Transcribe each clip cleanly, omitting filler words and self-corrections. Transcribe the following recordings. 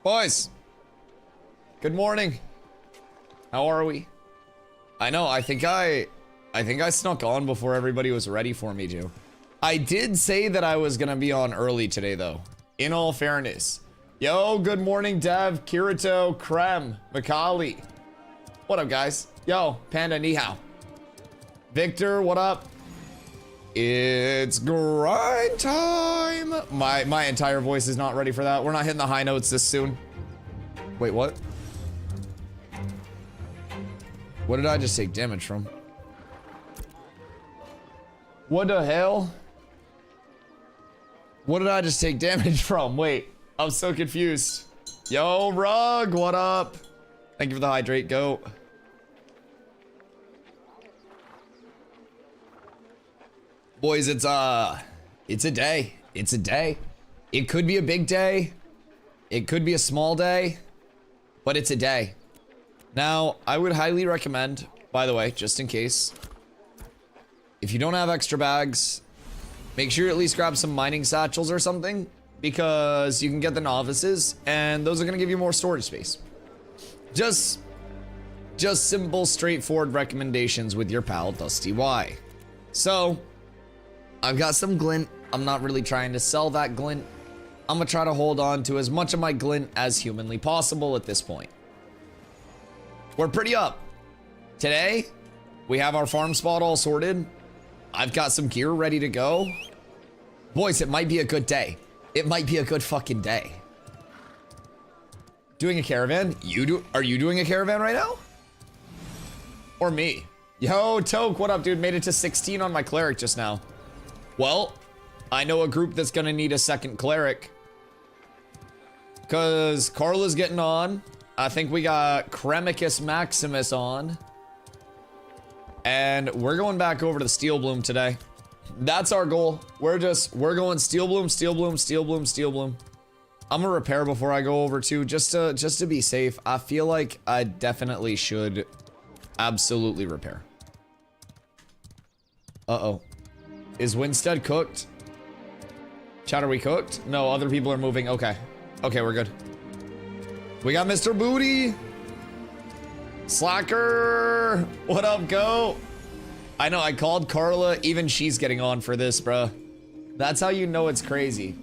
Boys, good morning. How are we? I know, I think I snuck on before everybody was ready for me to. I did say that I was gonna be on early today though, in all fairness. Yo, good morning Dev, Kirito, Krem, Makali. What up guys? Yo, Panda, ni hao. Victor, what up? It's grind time. My entire voice is not ready for that. We're not hitting the high notes this soon. Wait, what? What did I just take damage from? What the hell? What did I just take damage from? Wait, I'm so confused. Yo, Rug, what up? Thank you for the hydrate, goat. Boys, it's a day. It's a day. It could be a big day. It could be a small day, but it's a day. Now, I would highly recommend, by the way, just in case, if you don't have extra bags, make sure you at least grab some mining satchels or something, because you can get the novices, and those are gonna give you more storage space. Just simple, straightforward recommendations with your pal, DustyWhy. So, I've got some glint. I'm not really trying to sell that glint. I'm gonna try to hold on to as much of my glint as humanly possible at this point. We're pretty up. Today, we have our farm spot all sorted. I've got some gear ready to go. Boys, it might be a good day. It might be a good fucking day. Doing a caravan? Are you doing a caravan right now? Or me? Yo, Toke, what up, dude? Made it to 16 on my cleric just now. Well, I know a group that's gonna need a second cleric. Cause Carla's getting on. I think we got Cremicus Maximus on. And we're going back over to the Steel Bloom today. That's our goal. We're going Steel Bloom, Steel Bloom, Steel Bloom, Steel Bloom. I'm gonna repair before I go over too, just to be safe. I feel like I definitely should absolutely repair. Uh-oh. Is Winstead cooked? Chat, are we cooked? No, other people are moving. Okay. Okay, we're good. We got Mr. Booty. Slacker. What up, go? I know, I called Carla. Even she's getting on for this, bruh. That's how you know it's crazy.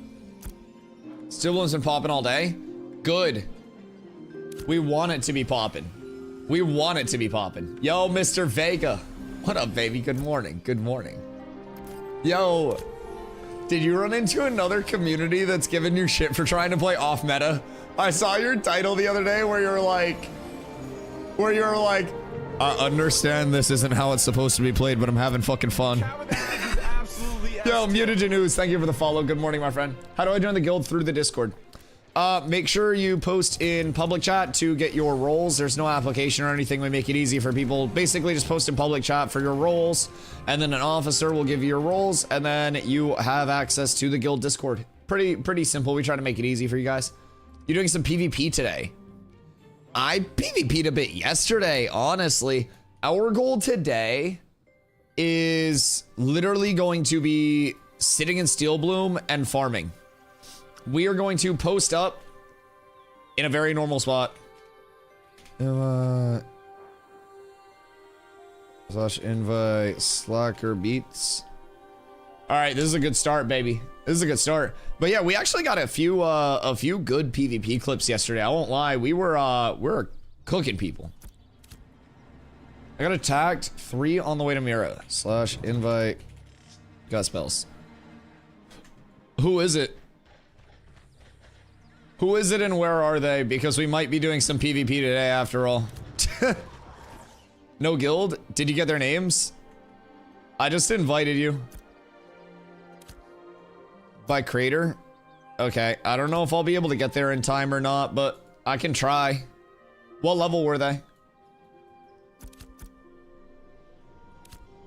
Steel Bloom's been popping all day. Good. We want it to be popping. We want it to be popping. Yo, Mr. Vega. What up, baby? Good morning. Good morning. Yo, did you run into another community that's giving you shit for trying to play off meta? I saw your title the other day where you're like, I understand this isn't how it's supposed to be played, but I'm having fucking fun. Yo, Mutagen News, thank you for the follow. Good morning, my friend. How do I join the guild? Through the Discord. Make sure you post in public chat to get your roles. There's no application or anything. We make it easy for people. Basically, just post in public chat for your roles, and then an officer will give you your roles, and then you have access to the guild Discord. Pretty simple. We try to make it easy for you guys. You doing some PvP today? I PvP'd a bit yesterday, honestly. Our goal today is literally going to be sitting in Steel Bloom and farming. We are going to post up in a very normal spot. Slash invite Slacker Beats. All right, this is a good start, baby. This is a good start. But yeah, we actually got a few good PvP clips yesterday. I won't lie, we were cooking people. I got attacked 3 on the way to Mira. Slash invite. Got spells. Who is it? Who is it and where are they? Because we might be doing some PvP today after all. No guild? Did you get their names? I just invited you. By Crater? Okay, I don't know if I'll be able to get there in time or not, but I can try. What level were they?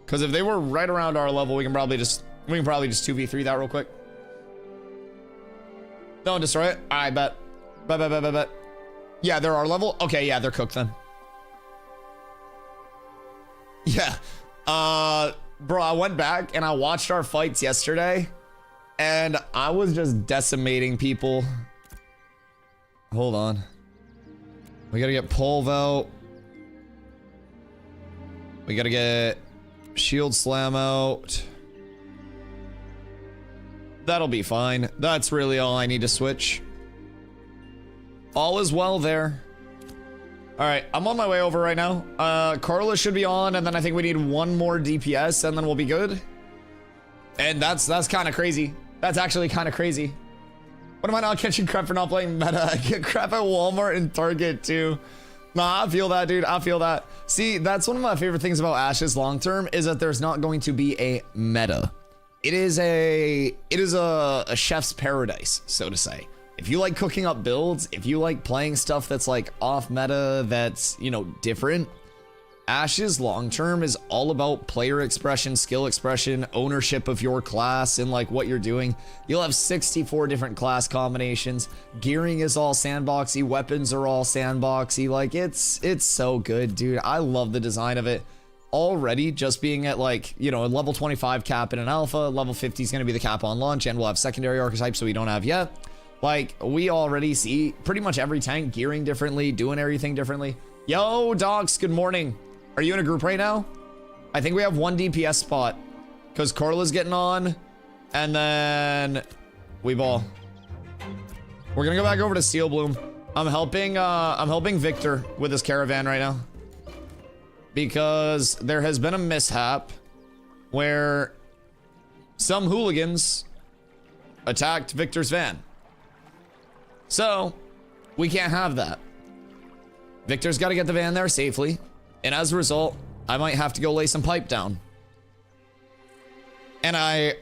Because if they were right around our level, we can probably just 2v3 that real quick. Don't destroy it. I bet. Bet. Yeah, they're our level. Okay, yeah, they're cooked then. Yeah. Bro, I went back and I watched our fights yesterday, and I was just decimating people. Hold on. We gotta get Pulve out. We gotta get Shield Slam out. That'll be fine. That's really all I need to switch. All is well there. Alright, I'm on my way over right now. Carla should be on, and then I think we need one more DPS, and then we'll be good. And that's kind of crazy. That's actually kind of crazy. What am I not catching crap for not playing meta? I get crap at Walmart and Target too. Nah, I feel that, dude. I feel that. See, that's one of my favorite things about Ashes long term is that there's not going to be a meta. It is a chef's paradise, so to say. If you like cooking up builds, if you like playing stuff that's like off meta, that's, you know, different, Ashes long term is all about player expression, skill expression, ownership of your class and like what you're doing. You'll have 64 different class combinations. Gearing is all sandboxy, weapons are all sandboxy. Like it's so good, dude. I love the design of it. Already just being at like, you know, a level 25 cap in an alpha, level 50 is going to be the cap on launch, and we'll have secondary archetypes so we don't have yet. Like, we already see pretty much every tank gearing differently, doing everything differently. Yo, dogs, good morning. Are you in a group right now? I think we have one DPS spot because Carla's getting on, and then we ball. We're gonna go back over to Steel Bloom. I'm helping Victor with his caravan right now because there has been a mishap where some hooligans attacked Victor's van. So we can't have that. Victor's got to get the van there safely. And as a result, I might have to go lay some pipe down. And I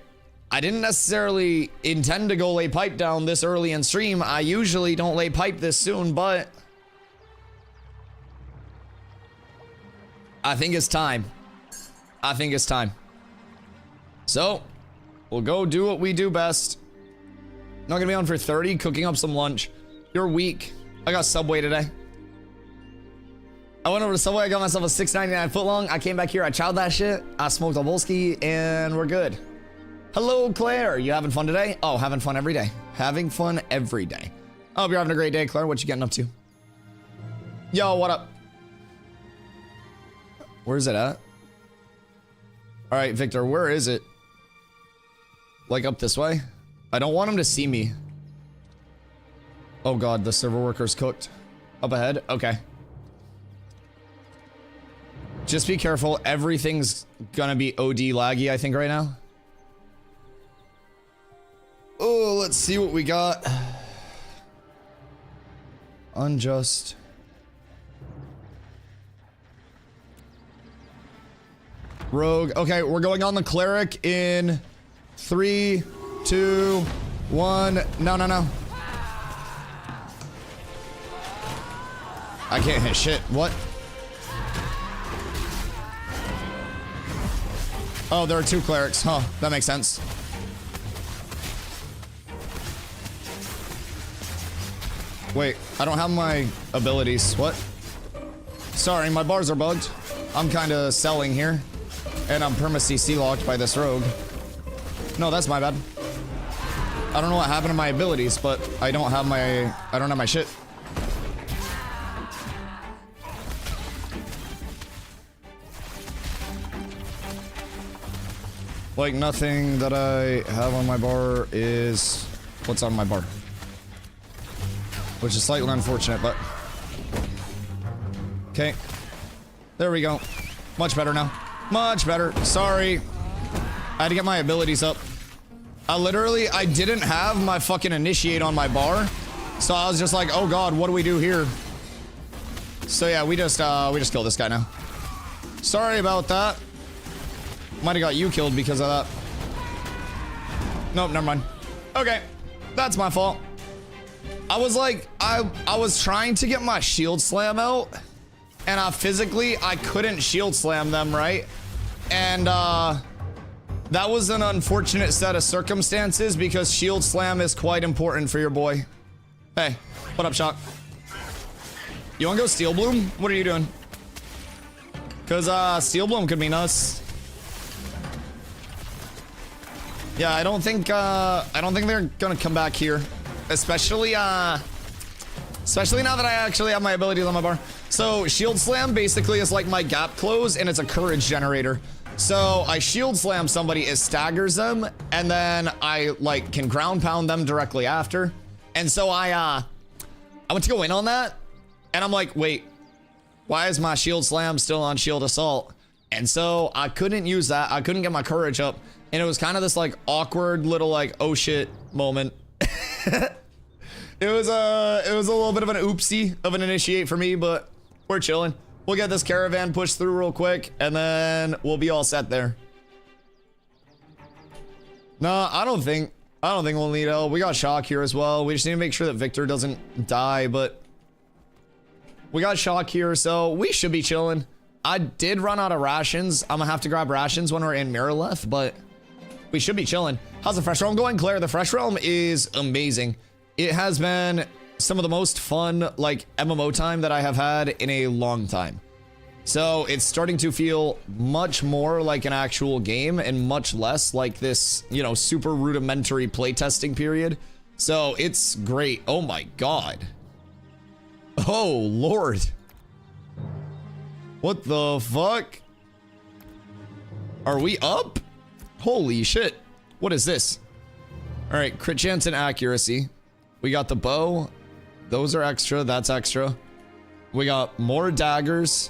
didn't necessarily intend to go lay pipe down this early in stream. I usually don't lay pipe this soon, but I think it's time. I think it's time. So we'll go do what we do best. Not gonna be on for 30, cooking up some lunch. You're weak. I got Subway today. I went over to Subway, I got myself a $6.99 footlong. I came back here, I chowed that shit. I smoked a Volsky, and we're good. Hello, Claire. You having fun today? Oh, having fun every day. Having fun every day. I hope you're having a great day, Claire. What you getting up to? Yo, what up? Where's it at? All right, Victor, where is it? Like up this way? I don't want him to see me. Oh God, the server worker's cooked. Up ahead? Okay. Just be careful. Everything's gonna be OD laggy, I think, right now. Oh, let's see what we got. Unjust. Rogue. Okay, we're going on the cleric in 3, 2, 1. No, no, no. I can't hit shit. What? Oh, there are two clerics. Huh, that makes sense. Wait, I don't have my abilities. What? Sorry, my bars are bugged. I'm kind of selling here. And I'm perma-CC locked by this rogue. No, that's my bad. I don't know what happened to my abilities, but I don't have my shit. Like, nothing that I have on my bar is what's on my bar. Which is slightly unfortunate, but... Okay. There we go. Much better now. Much better. Sorry. I had to get my abilities up. I didn't have my fucking initiate on my bar. So I was just like, oh God, what do we do here? So yeah, we just killed this guy now. Sorry about that. Might have got you killed because of that. Nope, never mind. Okay, that's my fault. I was like, I was trying to get my shield slam out, and I couldn't shield slam them, right? And that was an unfortunate set of circumstances because shield slam is quite important for your boy. Hey, what up, Shock? You wanna go Steel Bloom? What are you doing? Cause Steel Bloom could be nuts. Yeah, I don't think they're gonna come back here. Especially, Especially now that I actually have my abilities on my bar. So shield slam basically is like my gap close, and it's a courage generator. So I shield slam somebody, it staggers them, and then I like can ground pound them directly after. And so I went to go in on that, and I'm like, wait, why is my shield slam still on shield assault? And so I couldn't use that. I couldn't get my courage up, and it was kind of this like awkward little like oh shit moment. It was a little bit of an oopsie of an initiate for me, but we're chilling. We'll get this caravan pushed through real quick, and then we'll be all set there. No, I don't think we'll need help. We got shock here as well. We just need to make sure that Victor doesn't die, but we got shock here, so we should be chilling. I did run out of rations. I'm gonna have to grab rations when we're in Mirrorleth, but we should be chilling. How's the Fresh Realm going, Claire? The Fresh Realm is amazing. It has been some of the most fun, like, MMO time that I have had in a long time. So it's starting to feel much more like an actual game and much less like this, you know, super rudimentary playtesting period. So it's great. Oh my God. Oh Lord. What the fuck? Are we up? Holy shit. What is this? All right, crit chance and accuracy. We got the bow. Those are extra. That's extra. We got more daggers.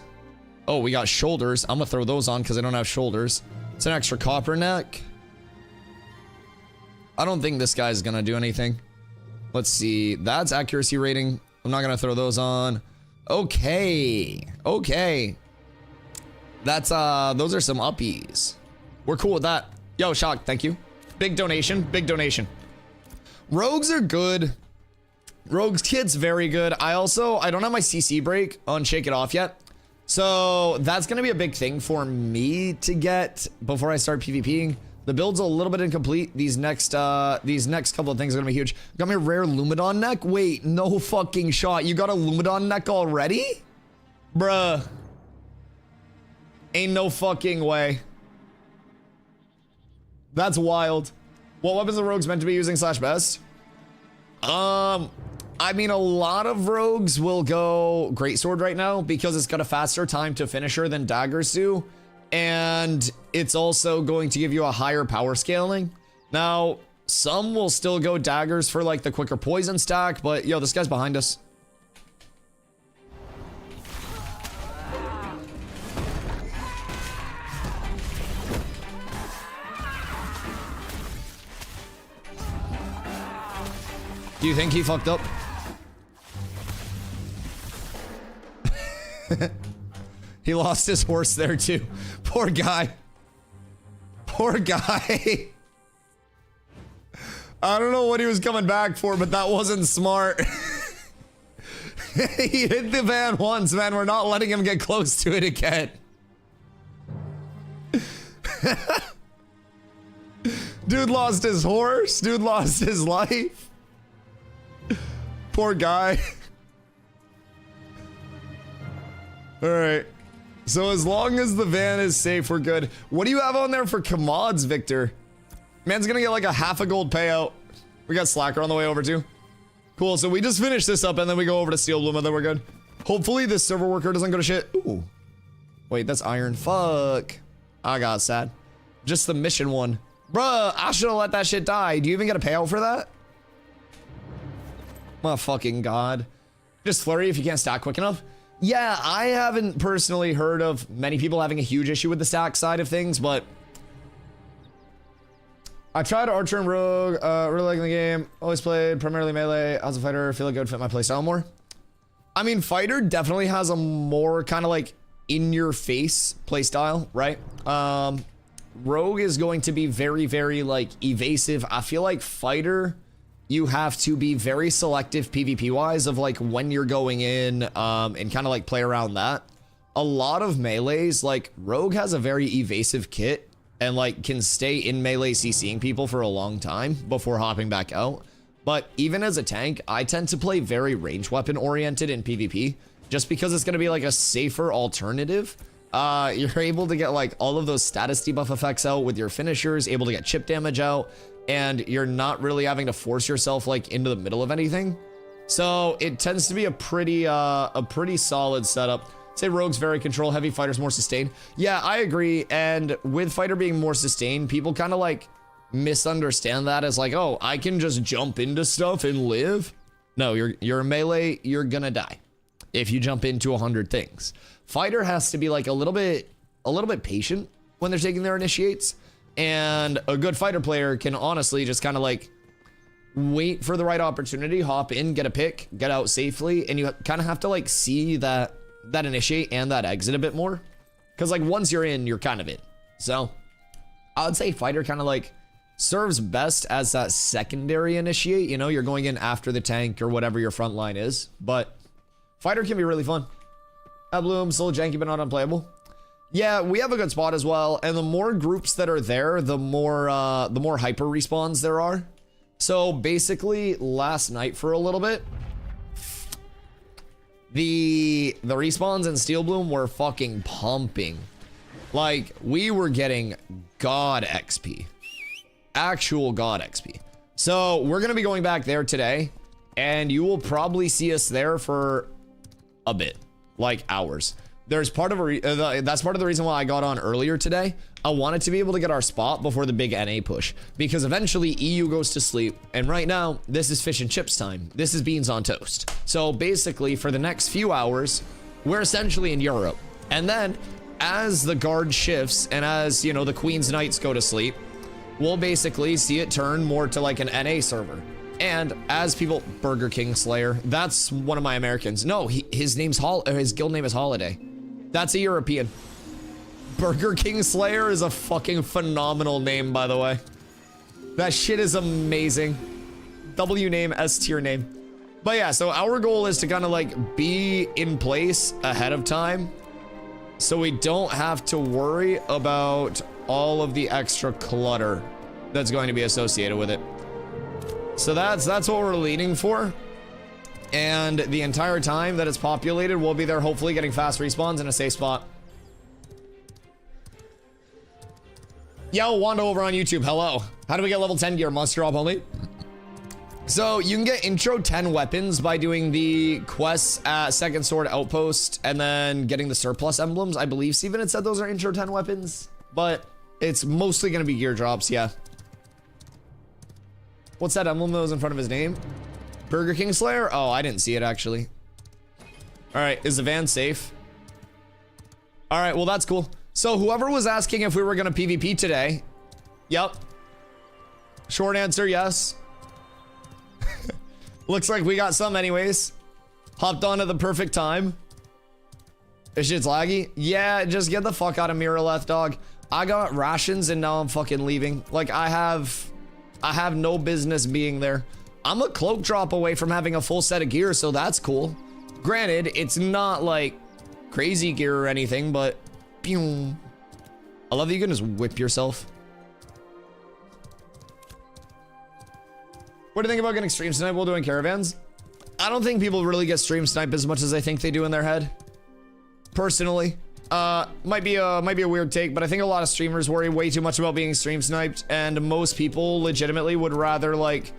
Oh, we got shoulders. I'm gonna throw those on because I don't have shoulders. It's an extra copper neck. I don't think this guy's gonna do anything. Let's see. That's accuracy rating. I'm not gonna throw those on. Okay. Okay. That's those are some uppies. We're cool with that. Yo, Shock, thank you. Big donation. Big donation. Rogues are good. Rogues kit's very good. I don't have my CC break on Shake It Off yet. So that's going to be a big thing for me to get before I start PvPing. The build's a little bit incomplete. These next couple of things are going to be huge. Got my rare Lumidon neck. Wait, no fucking shot. You got a Lumidon neck already? Bruh. Ain't no fucking way. That's wild. What weapons are rogues meant to be using / best? I mean, a lot of rogues will go greatsword right now because it's got a faster time to finisher than daggers do, and it's also going to give you a higher power scaling. Now, some will still go daggers for like the quicker poison stack, but yo, this guy's behind us. Do you think he fucked up? He lost his horse there too. Poor guy. Poor guy. I don't know what he was coming back for, but that wasn't smart. He hit the van once, man. We're not letting him get close to it again. Dude lost his horse. Dude lost his life. Poor guy. All right. So as long as the van is safe, we're good. What do you have on there for commods, Victor? Man's gonna get like a half a gold payout. We got Slacker on the way over too. Cool. So we just finish this up and then we go over to Steel Bloom and then we're good. Hopefully this server worker doesn't go to shit. Ooh. Wait, that's iron. Fuck. I got sad. Just the mission one. Bruh, I should have let that shit die. Do you even get a payout for that? My fucking God. Just flurry if you can't stack quick enough. Yeah, I haven't personally heard of many people having a huge issue with the stack side of things, but I tried Archer and Rogue, really liking the game. Always played primarily melee. As a fighter, feel like it would fit my playstyle more. I mean, fighter definitely has a more kind of like in-your-face playstyle, right? Rogue is going to be very, very like evasive. I feel like fighter, you have to be very selective PvP wise of like when you're going in and kind of like play around that. A lot of melees, like Rogue has a very evasive kit and like can stay in melee CCing people for a long time before hopping back out. But even as a tank, I tend to play very range weapon oriented in PvP just because it's going to be like a safer alternative. You're able to get like all of those status debuff effects out with your finishers, able to get chip damage out, and you're not really having to force yourself like into the middle of anything. So it tends to be a pretty solid setup. Say Rogue's very control heavy, Fighter's more sustained. Yeah, I agree. And with Fighter being more sustained, people kind of like misunderstand that as like, oh, I can just jump into stuff and live. No, you're a melee, you're gonna die if you jump into 100 things. Fighter has to be like a little bit patient when they're taking their initiates, and a good Fighter player can honestly just kind of like wait for the right opportunity, hop in, get a pick, get out safely, and you kind of have to like see that initiate and that exit a bit more, because like once you're in, you're kind of in. So I would say Fighter kind of like serves best as that secondary initiate. You know, you're going in after the tank or whatever your front line is, but Fighter can be really fun. Bloom, still janky but not unplayable. Yeah, we have a good spot as well, and the more groups that are there, the more hyper respawns there are. So basically, last night for a little bit, the respawns in Steel Bloom were fucking pumping. Like, we were getting God XP. Actual God XP. So we're gonna be going back there today, and you will probably see us there for a bit, like hours. There's part of that's part of the reason why I got on earlier today. I wanted to be able to get our spot before the big NA push, because eventually EU goes to sleep, and right now this is fish and chips time. This is beans on toast. So basically for the next few hours, we're essentially in Europe, and then as the guard shifts and as, you know, the Queen's Knights go to sleep, we'll basically see it turn more to like an NA server. And as people, Burger King Slayer, that's one of my Americans. No, his guild name is Holiday. That's a European. Burger King Slayer is a fucking phenomenal name, by the way. That shit is amazing. W name, S tier name. But yeah, so our goal is to kind of like be in place ahead of time, so we don't have to worry about all of the extra clutter that's going to be associated with it. So that's what we're leaning for. And the entire time that it's populated, we'll be there hopefully getting fast respawns in a safe spot. Yo, Wanda over on YouTube, hello. How do we get level 10 gear? Monster drop only? So you can get intro 10 weapons by doing the quests at Second Sword Outpost and then getting the surplus emblems. I believe Steven had said those are intro 10 weapons, but it's mostly gonna be gear drops, yeah. What's that emblem that was in front of his name? Burger King Slayer? Oh, I didn't see it actually. All right, is the van safe? All right, well that's cool. So whoever was asking if we were gonna PvP today, yep. Short answer, yes. Looks like we got some anyways. Hopped on at the perfect time. This shit's laggy. Yeah, just get the fuck out of Miraleth, dog. I got rations and now I'm fucking leaving. Like I have no business being there. I'm a cloak drop away from having a full set of gear, so that's cool. Granted, it's not like crazy gear or anything, but pew. I love that you can just whip yourself. What do you think about getting stream snipe while doing caravans? I don't think people really get stream snipe as much as I think they do in their head. Personally, might be a weird take, but I think a lot of streamers worry way too much about being stream sniped, and most people legitimately would rather like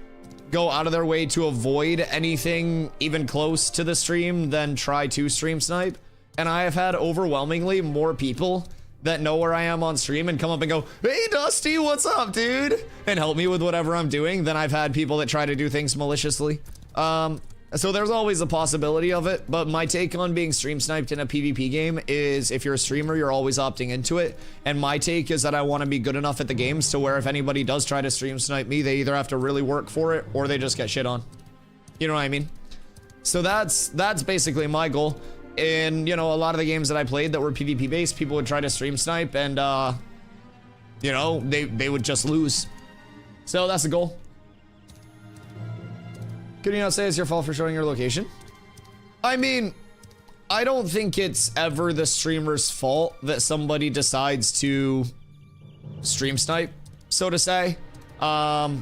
go out of their way to avoid anything even close to the stream than try to stream snipe. And I have had overwhelmingly more people that know where I am on stream and come up and go, "Hey Dusty, what's up, dude?" and help me with whatever I'm doing than I've had people that try to do things maliciously. So there's always a possibility of it, but my take on being stream sniped in a PvP game is if you're a streamer, you're always opting into it. And my take is that I want to be good enough at the games to where if anybody does try to stream snipe me, they either have to really work for it or they just get shit on. You know what I mean? So that's basically my goal. In, you know, a lot of the games that I played that were PvP based, people would try to stream snipe and, you know, they would just lose. So that's the goal. Could you not say it's your fault for showing your location? I mean, I don't think it's ever the streamer's fault that somebody decides to stream snipe, so to say. I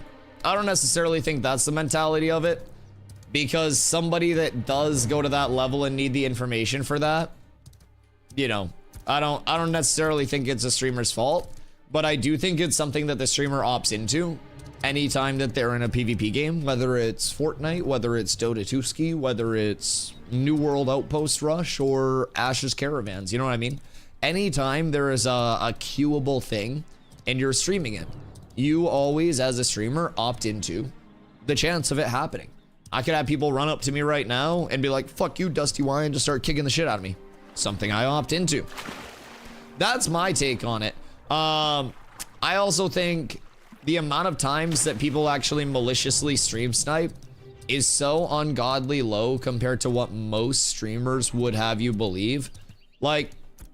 don't necessarily think that's the mentality of it, because somebody that does go to that level and need the information for that, you know, I don't necessarily think it's a streamer's fault, but I do think it's something that the streamer opts into. anytime that they're in a PvP game, whether it's Fortnite, whether it's Dota 2ski, whether it's New World Outpost Rush or Ash's Caravans, you know what I mean? Anytime there is a queuable thing and you're streaming it, you always, as a streamer, opt into the chance of it happening. I could have people run up to me right now and be like, fuck you, DustyWhy, and just start kicking the shit out of me. Something I opt into. That's my take on it. I also think the amount of times that people actually maliciously stream snipe is so ungodly low compared to what most streamers would have you believe. Like,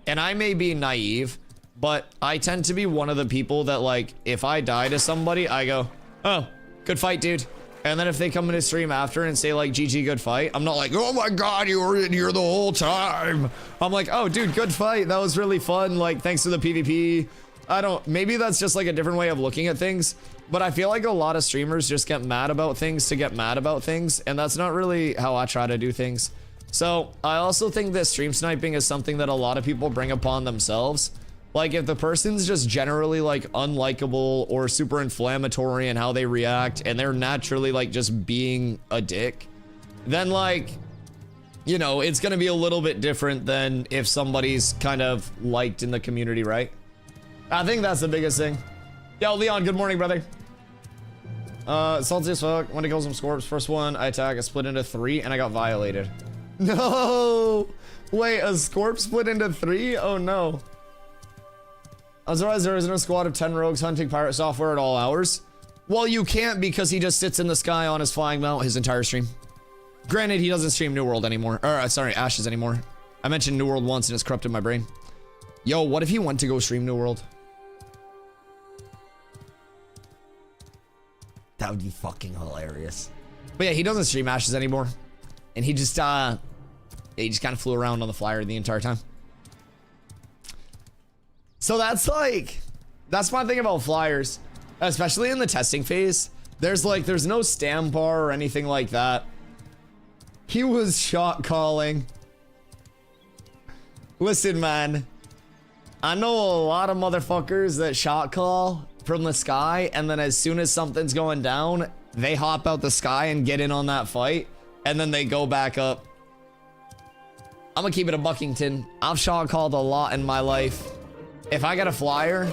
and I may be naive, but I tend to be one of the people that, like, if I die to somebody, I go, oh, good fight, dude. And then if they come in a stream after and say, like, GG, good fight, I'm not like, oh my god, you were in here the whole time. I'm like, oh, dude, good fight. That was really fun. Like, thanks for the PvP. I don't, maybe that's just like a different way of looking at things, but I feel like a lot of streamers just get mad about things to get mad about things, and that's not really how I try to do things. So I also think that stream sniping is something that a lot of people bring upon themselves. Like, if the person's just generally like unlikable or super inflammatory in how they react, and they're naturally like just being a dick, then, like, you know, it's gonna be a little bit different than if somebody's kind of liked in the community, right? I think that's the biggest thing. Yo, Leon, good morning, brother. Salty as fuck. When it goes some scorps, first one I attack, I split into 3, and I got violated. No! Wait, a scorp split into 3? Oh no. I'm surprised there isn't a squad of 10 rogues hunting pirate software at all hours. Well, you can't, because he just sits in the sky on his flying mount his entire stream. Granted, he doesn't stream New World anymore. Or, sorry, Ashes anymore. I mentioned New World once and it's corrupted my brain. Yo, what if he went to go stream New World? That would be fucking hilarious. But yeah, he doesn't stream Ashes anymore. And he just kind of flew around on the flyer the entire time. So that's like, that's my thing about flyers, especially in the testing phase. There's no stam bar or anything like that. He was shot calling. Listen, man, I know a lot of motherfuckers that shot call from the sky, and then as soon as something's going down, they hop out the sky and get in on that fight, and then they go back up. I'm gonna keep it a Buckington. I've shot called a lot in my life. If I get a flyer,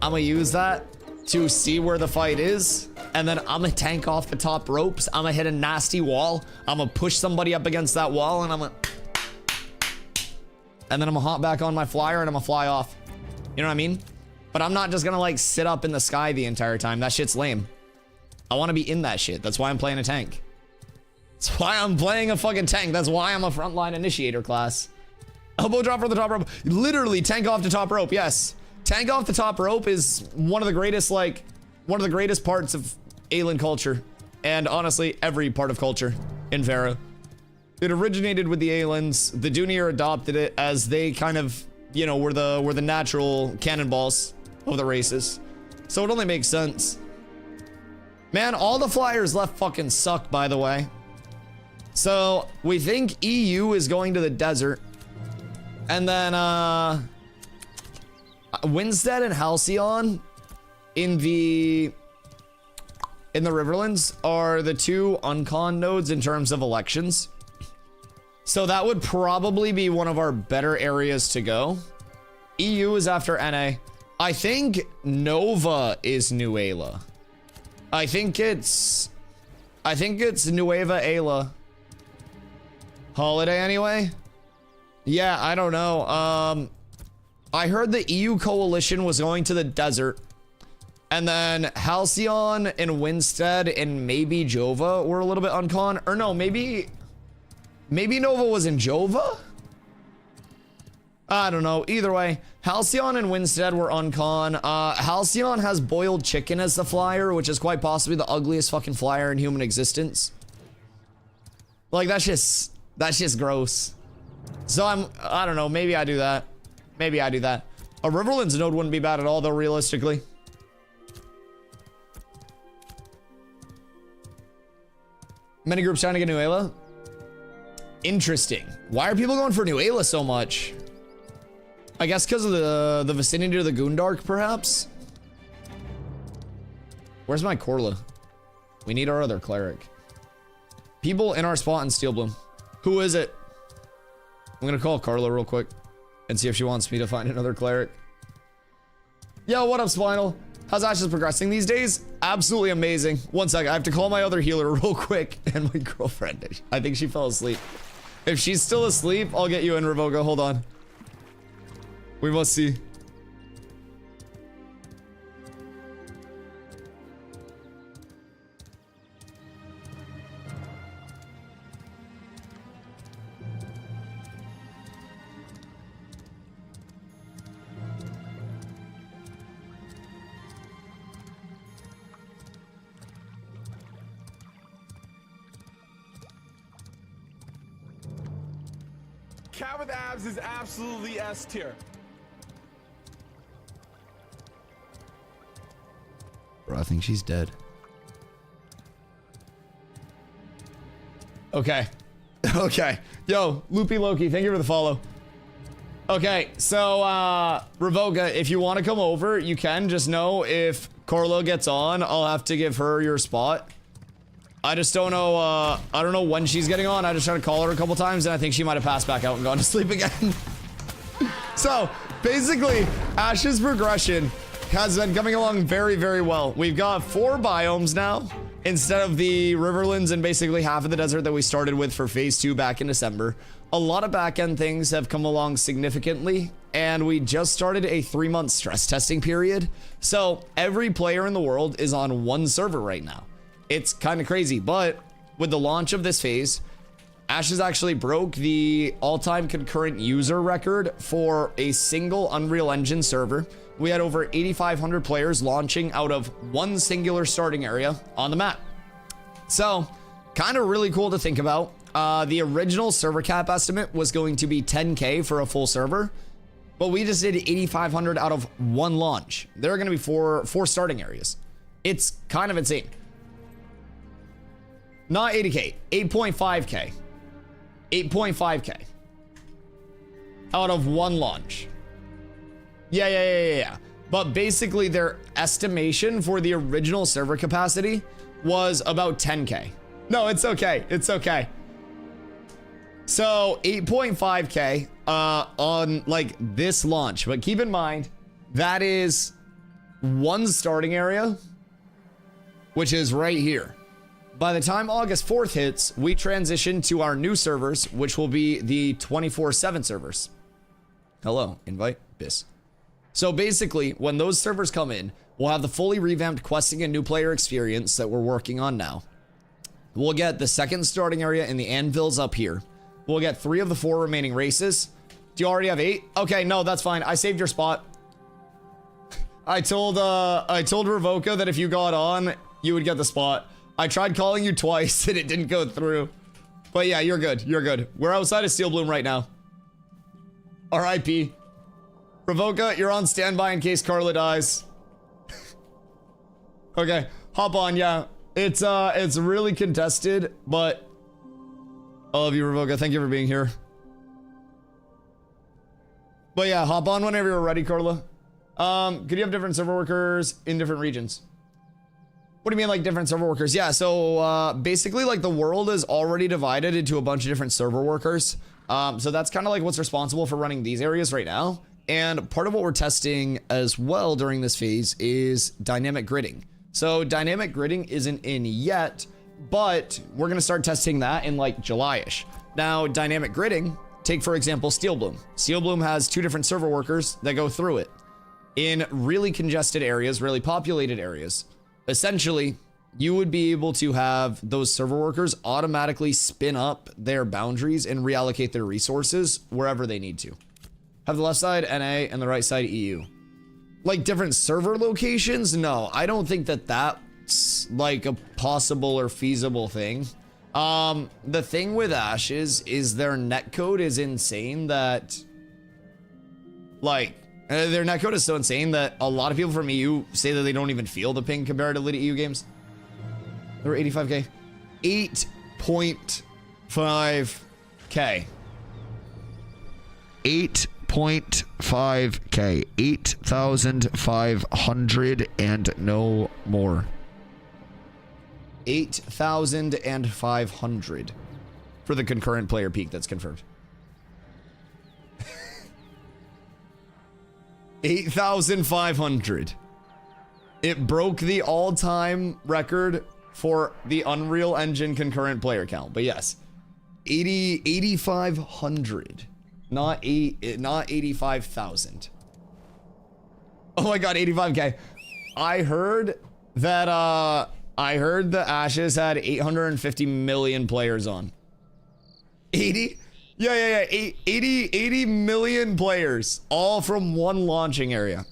I'm gonna use that to see where the fight is, and then I'm gonna tank off the top ropes. I'm gonna hit a nasty wall. I'm gonna push somebody up against that wall, and then I'm gonna hop back on my flyer and I'm gonna fly off. You know what I mean? But I'm not just gonna like sit up in the sky the entire time. That shit's lame. I wanna be in that shit. That's why I'm playing a tank. That's why I'm playing a fucking tank. That's why I'm a frontline initiator class. Elbow drop for the top rope. Literally tank off the top rope, yes. Tank off the top rope is one of the greatest, like, one of the greatest parts of alien culture. And honestly, every part of culture in Farah. It originated with the aliens. The Dunir adopted it as they kind of, you know, were the natural cannonballs of the races. So it only makes sense. Man, all the flyers left fucking suck, by the way. So we think EU is going to the desert. And then Winstead and Halcyon in the Riverlands are the two uncon nodes in terms of elections. So that would probably be one of our better areas to go. EU is after NA. I think Nova is New Ayla. I think it's Nueva Ayla. Holiday anyway? Yeah, I don't know. I heard the EU coalition was going to the desert. And then Halcyon and Winstead and maybe Jova were a little bit uncon. Or no, maybe Nova was in Jova? I don't know. Either way, Halcyon and Winstead were uncon. Halcyon has boiled chicken as the flyer, which is quite possibly the ugliest fucking flyer in human existence. Like, that's just gross. So I don't know, maybe I do that. Maybe I do that. A Riverlands node wouldn't be bad at all, though, realistically. Many groups trying to get New Ayla. Interesting. Why are people going for New Ayla so much? I guess because of the vicinity of the Goondark, perhaps? Where's my Corla? We need our other cleric. People in our spot in Steel Bloom. Who is it? I'm gonna call Carla real quick and see if she wants me to find another cleric. Yo, what up, Spinal? How's Ashes progressing these days? Absolutely amazing. One second, I have to call my other healer real quick and my girlfriend. I think she fell asleep. If she's still asleep, I'll get you in, Revoga. Hold on. We must see. Cat with abs is absolutely S tier. Bro, I think she's dead. Okay. Okay. Yo, Loopy Loki, thank you for the follow. Okay, so, Revoga, if you want to come over, you can. Just know if Corlo gets on, I'll have to give her your spot. I just don't know, I don't know when she's getting on. I just tried to call her a couple times, and I think she might have passed back out and gone to sleep again. So, basically, Ash's progression has been coming along very, very well. We've got 4 biomes now, instead of the Riverlands and basically half of the desert that we started with for Phase 2 back in December. A lot of back-end things have come along significantly, and we just started a 3-month stress testing period. So, every player in the world is on one server right now. It's kind of crazy, but with the launch of this phase, Ashes actually broke the all-time concurrent user record for a single Unreal Engine server. We had over 8,500 players launching out of one singular starting area on the map. So, kind of really cool to think about. The original server cap estimate was going to be 10K for a full server, but we just did 8,500 out of one launch. There are going to be four starting areas. It's kind of insane. Not 80K, 8.5K. 8.5K. Out of one launch. Yeah. But basically their estimation for the original server capacity was about 10K. No, it's okay. It's okay. So 8.5K on like this launch. But keep in mind, that is one starting area, which is right here. By the time August 4th hits, we transition to our new servers, which will be the 24/7 servers. Hello, invite bis. So basically, when those servers come in, we'll have the fully revamped questing and new player experience that we're working on now. We'll get the second starting area in the anvils up here. We'll get 3 of the 4 remaining races. Do you already have 8? Okay, no, that's fine. I saved your spot. I told Revoca that if you got on, you would get the spot. I tried calling you twice and it didn't go through. But yeah, you're good. You're good. We're outside of Steel Bloom right now. RIP. Revoca, you're on standby in case Carla dies. Okay, hop on. Yeah, it's really contested, but I love you, Revoca. Thank you for being here. But yeah, hop on whenever you're ready, Carla. Could you have different server workers in different regions? What do you mean, like different server workers? Yeah, so basically, like the world is already divided into a bunch of different server workers. So that's kind of like what's responsible for running these areas right now. And part of what we're testing as well during this phase is dynamic gridding. So dynamic gridding isn't in yet, but we're gonna start testing that in like July-ish. Now, dynamic gridding, take for example Steel Bloom. Steel Bloom has 2 different server workers that go through it. In really congested areas, really populated areas, essentially, you would be able to have those server workers automatically spin up their boundaries and reallocate their resources wherever they need to. Have the left side NA and the right side EU. Like different server locations? No, I don't think that that's like a possible or feasible thing. The thing with Ashes is their netcode is insane that, like, their netcode is so insane that a lot of people from EU say that they don't even feel the ping comparatively to EU games. They were 85K. 8.5K. 8.5K. 8,500 and no more. 8,500 for the concurrent player peak that's confirmed. 8,500. It broke the all-time record for the Unreal Engine concurrent player count. But yes, 8,500, not 85,000. Oh my god, 85k. I heard that the Ashes had 850 million players on. 80? Yeah. 80 million players, all from one launching area.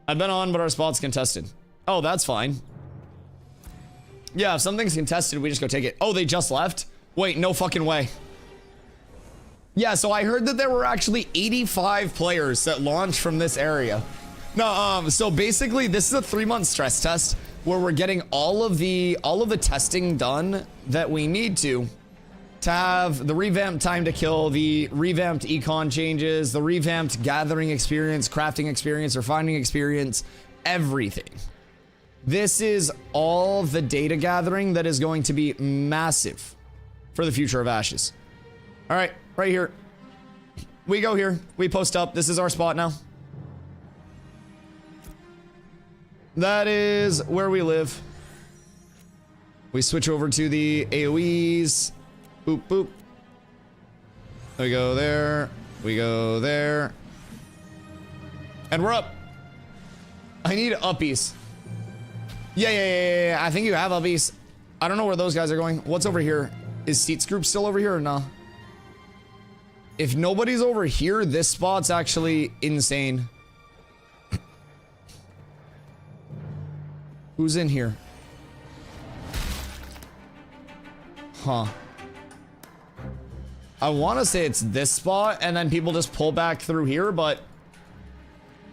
I've been on, but our spot's contested. Oh, that's fine. Yeah, if something's contested, we just go take it. Oh, they just left? Wait, no fucking way. Yeah, so I heard that there were actually 85 players that launched from this area. No, so basically this is a 3-month stress test where we're getting all of the testing done that we need to have the revamped time to kill, the revamped econ changes, the revamped gathering experience, crafting experience, refining experience, everything. This is all the data gathering that is going to be massive for the future of Ashes. All right, right here. We go here. We post up. This is our spot now. That is where we live. We switch over to the AoEs. Boop, boop. We go there. We go there. And we're up. I need uppies. Yeah. I think you have uppies. I don't know where those guys are going. What's over here? Is Seats Group still over here or no? If nobody's over here, this spot's actually insane. Who's in here? Huh. I want to say it's this spot, and then people just pull back through here, but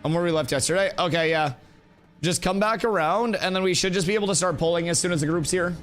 I'm where we left yesterday. Okay, yeah. Just come back around, and then we should just be able to start pulling as soon as the group's here.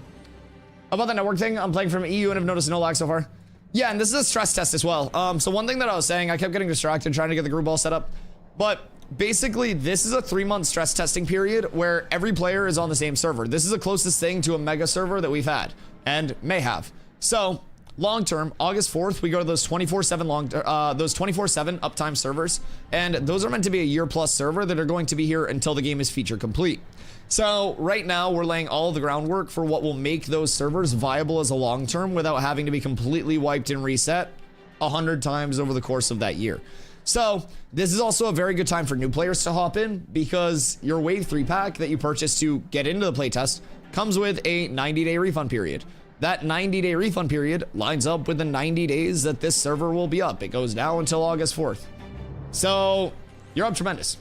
About the network thing, I'm playing from EU and have noticed no lag so far. Yeah, and this is a stress test as well. So one thing that I was saying, I kept getting distracted trying to get the group all set up, but basically this is a 3-month stress testing period where every player is on the same server. This is the closest thing to a mega server that we've had and may have. So long term, August 4th, we go to those 24/7 those 24/7 uptime servers, and those are meant to be a year-plus server that are going to be here until the game is feature complete. So right now we're laying all the groundwork for what will make those servers viable as a long term without having to be completely wiped and reset 100 times over the course of that year. So this is also a very good time for new players to hop in because your Wave 3 pack that you purchased to get into the playtest comes with a 90-day refund period. That 90-day refund period lines up with the 90 days that this server will be up. It goes now until August 4th. So you're up tremendous.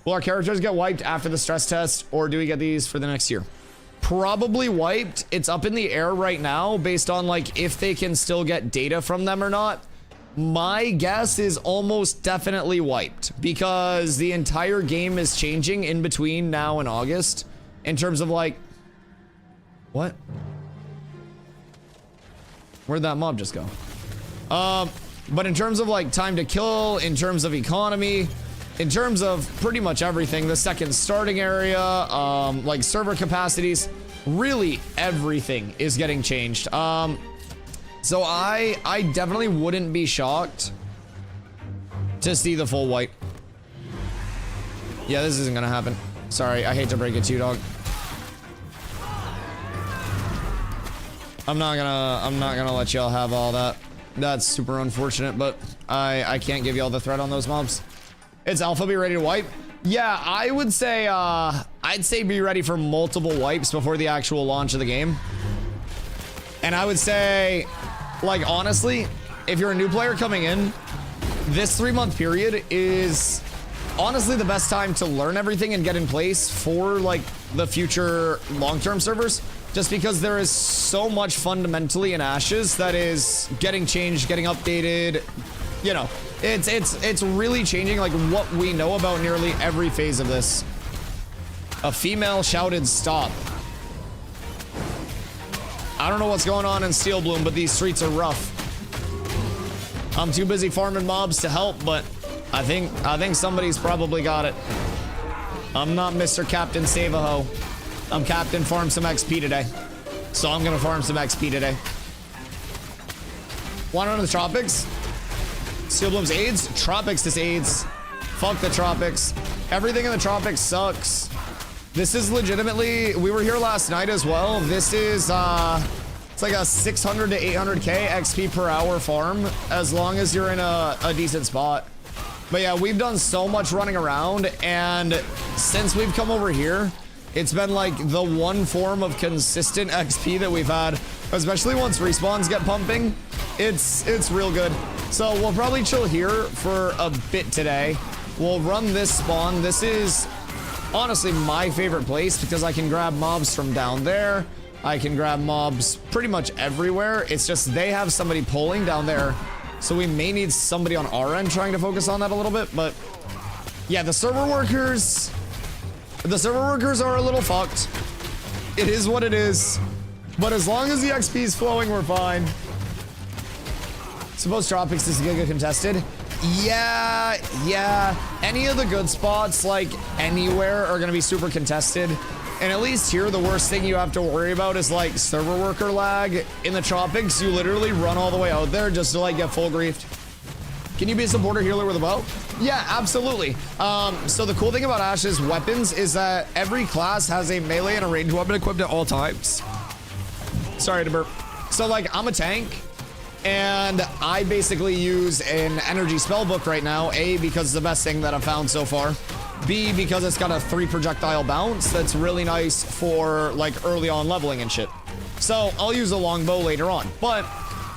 Will our characters get wiped after the stress test, or do we get these for the next year? Probably wiped. It's up in the air right now based on like if they can still get data from them or not. My guess is almost definitely wiped because the entire game is changing in between now and August in terms of like, what? Where'd that mob just go? But in terms of like time to kill, in terms of economy, in terms of pretty much everything, the second starting area, like server capacities, really everything is getting changed. So I definitely wouldn't be shocked to see the full wipe. Yeah, this isn't gonna happen. Sorry, I hate to break it to you, dog. I'm not gonna let y'all have all that. That's super unfortunate, but I can't give y'all the threat on those mobs. It's alpha, be ready to wipe. Yeah, I would say I'd say be ready for multiple wipes before the actual launch of the game. And I would say, like, honestly, if you're a new player coming in, this 3-month period is honestly the best time to learn everything and get in place for like the future long-term servers, just because there is so much fundamentally in Ashes that is getting changed, getting updated. You know, it's really changing like what we know about nearly every phase of this. A female shouted stop. I don't know what's going on in Steel Bloom, but these streets are rough. I'm too busy farming mobs to help, but I think somebody's probably got it. I'm not Mr. Captain Save-A-Ho. I'm Captain Farm some XP today. So I'm gonna farm some XP today. Want to run the tropics? Steel Bloom's AIDS? Tropics is AIDS. Fuck the tropics. Everything in the tropics sucks. This is legitimately, we were here last night as well. This is, it's like a 600 to 800k XP per hour farm, as long as you're in a decent spot. But yeah, we've done so much running around, and since we've come over here, it's been like the one form of consistent XP that we've had, especially once respawns get pumping. It's real good. So we'll probably chill here for a bit today. We'll run this spawn. This is honestly my favorite place because I can grab mobs from down there. I can grab mobs pretty much everywhere. It's just they have somebody pulling down there, so we may need somebody on our end trying to focus on that a little bit. But yeah, the server workers are a little fucked. It is what it is. But as long as the XP is flowing, we're fine. Suppose Tropics is Giga contested. Yeah. Any of the good spots, like anywhere, are gonna be super contested. And at least here, the worst thing you have to worry about is like server worker lag. In the Tropics, you literally run all the way out there just to like get full griefed. Can you be a supporter healer with a bow? Yeah, absolutely. So the cool thing about Ash's weapons is that every class has a melee and a ranged weapon equipped at all times. Sorry to burp. So like, I'm a tank, and I basically use an energy spellbook right now. A, because it's the best thing that I've found so far. B, because it's got a 3 projectile bounce that's really nice for like early on leveling and shit. So I'll use a longbow later on, but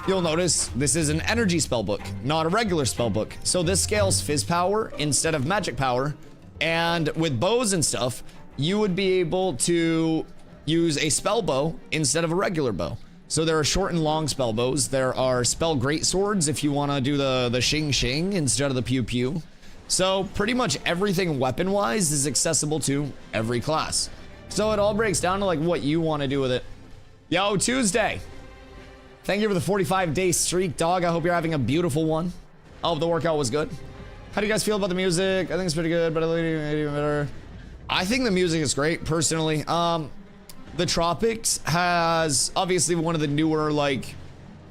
you'll notice this is an energy spellbook, not a regular spellbook. So this scales fizz power instead of magic power. And with bows and stuff, you would be able to use a spell bow instead of a regular bow. So there are short and long spell bows. There are spell great swords if you want to do the shing shing instead of the pew pew. So pretty much everything weapon wise is accessible to every class. So it all breaks down to like what you want to do with it. Yo, Tuesday. Thank you for the 45-day streak, dog. I hope you're having a beautiful one. I hope the workout was good. How do you guys feel about the music? I think it's pretty good, but I think it even better. I think the music is great, personally. The Tropics has obviously one of the newer like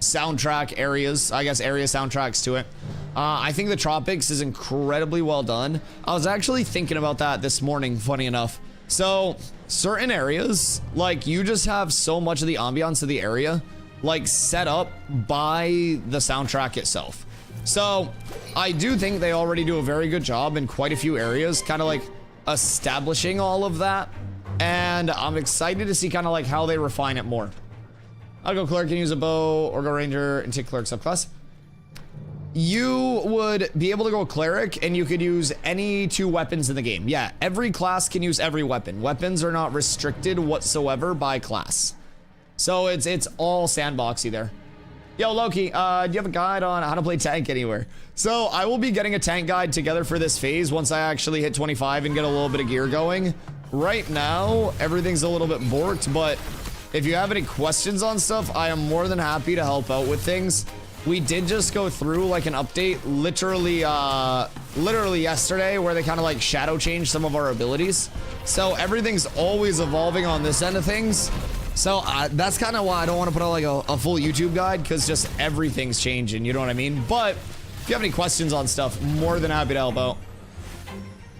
soundtrack areas, I guess area soundtracks to it. I think the Tropics is incredibly well done. I was actually thinking about that this morning, funny enough. So certain areas, like you just have so much of the ambiance of the area like set up by the soundtrack itself. So I do think they already do a very good job in quite a few areas, kind of like establishing all of that. And I'm excited to see kind of like how they refine it more. I'll go cleric and use a bow, or go ranger and take cleric subclass. You would be able to go cleric and you could use any 2 weapons in the game. Yeah, every class can use every weapon. Weapons are not restricted whatsoever by class. So it's all sandboxy there. Yo, Loki, do you have a guide on how to play tank anywhere? So I will be getting a tank guide together for this phase once I actually hit 25 and get a little bit of gear going. Right now, everything's a little bit borked, but if you have any questions on stuff, I am more than happy to help out with things. We did just go through like an update literally yesterday where they kind of like shadow changed some of our abilities. So everything's always evolving on this end of things. So that's kind of why I don't want to put out like a full YouTube guide, because just everything's changing, you know what I mean? But if you have any questions on stuff, more than happy to help out.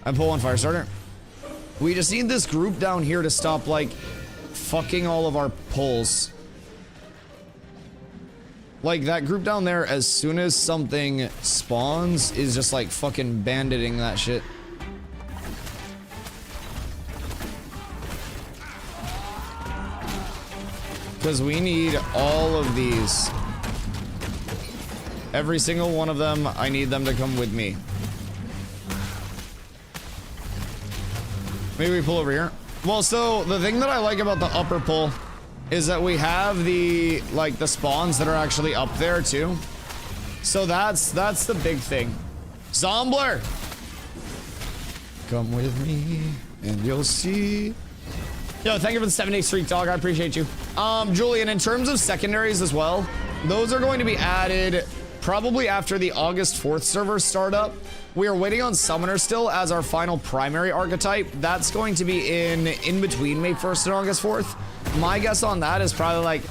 I'm pulling fire starter. We just need this group down here to stop like fucking all of our pulls. Like that group down there, as soon as something spawns, is just like fucking banditing that shit. Because we need all of these. Every single one of them, I need them to come with me. Maybe we pull over here. Well, so the thing that I like about the upper pull is that we have the like the spawns that are actually up there too. So that's the big thing. Zombler, come with me and you'll see. Yo, thank you for the 7-day streak, dog. I appreciate you. Julian, in terms of secondaries as well, those are going to be added probably after the August 4th server startup. We are waiting on Summoner still as our final primary archetype. That's going to be in between May 1st and August 4th. My guess on that is probably like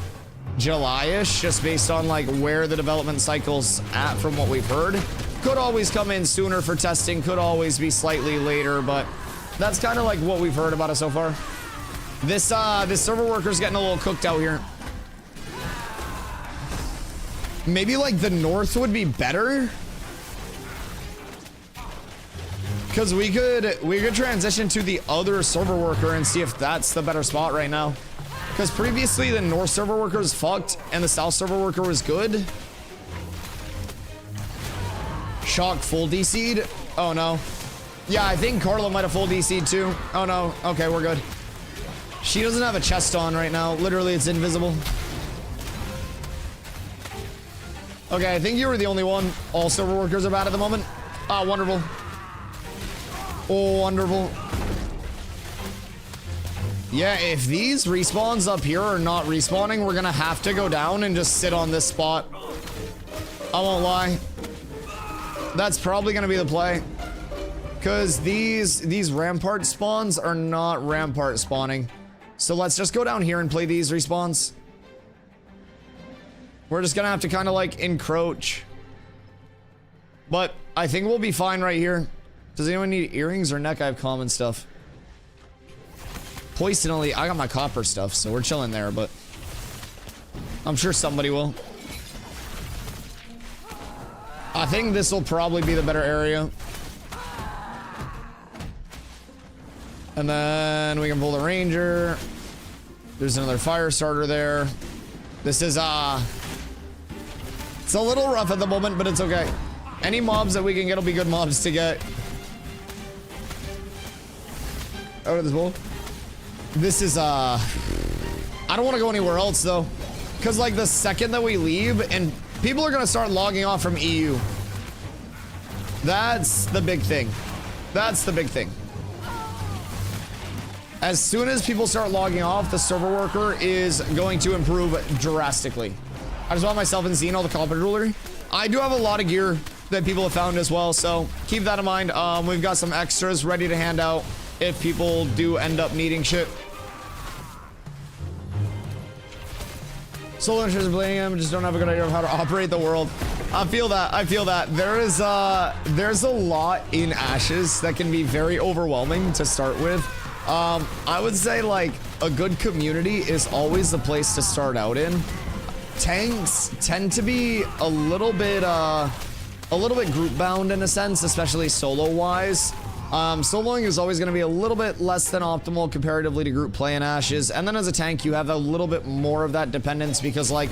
July-ish, just based on like where the development cycle's at from what we've heard. Could always come in sooner for testing, could always be slightly later, but that's kind of like what we've heard about it so far. This server worker's getting a little cooked out here. Maybe like the north would be better, because we could transition to the other server worker and see if that's the better spot right now. Because previously the north server worker was fucked and the south server worker was good. Shock full DC'd. Oh no. Yeah, I think Carla might have full DC'd too. Oh no. Okay, we're good. She doesn't have a chest on right now. Literally, it's invisible. Okay, I think you were the only one. All server workers are bad at the moment. Ah, wonderful. Oh, wonderful. Yeah, if these respawns up here are not respawning, we're gonna have to go down and just sit on this spot. I won't lie. That's probably gonna be the play. Because these rampart spawns are not rampart spawning. So let's just go down here and play these respawns. We're just gonna have to kind of like encroach. But I think we'll be fine right here. Does anyone need earrings or neck? I have common stuff. Poisonally, I got my copper stuff, so we're chilling there, but I'm sure somebody will. I think this will probably be the better area. And then we can pull the ranger. There's another fire starter there. This is it's a little rough at the moment, but it's okay. Any mobs that we can get will be good mobs to get. Out of this bowl. This is I don't want to go anywhere else though, because like the second that we leave and people are gonna start logging off from EU. That's the big thing. That's the big thing. As soon as people start logging off, the server worker is going to improve drastically. I just bought myself and seen all the copper jewelry. I do have a lot of gear that people have found as well, so keep that in mind. We've got some extras ready to hand out if people do end up needing shit. Solo interest in playing him, just don't have a good idea of how to operate the world. I feel that, I feel that. There's a lot in Ashes that can be very overwhelming to start with. I would say like a good community is always the place to start out in. Tanks tend to be a little bit group bound in a sense, especially solo wise. Soloing is always going to be a little bit less than optimal comparatively to group play in Ashes. And then as a tank, you have a little bit more of that dependence because like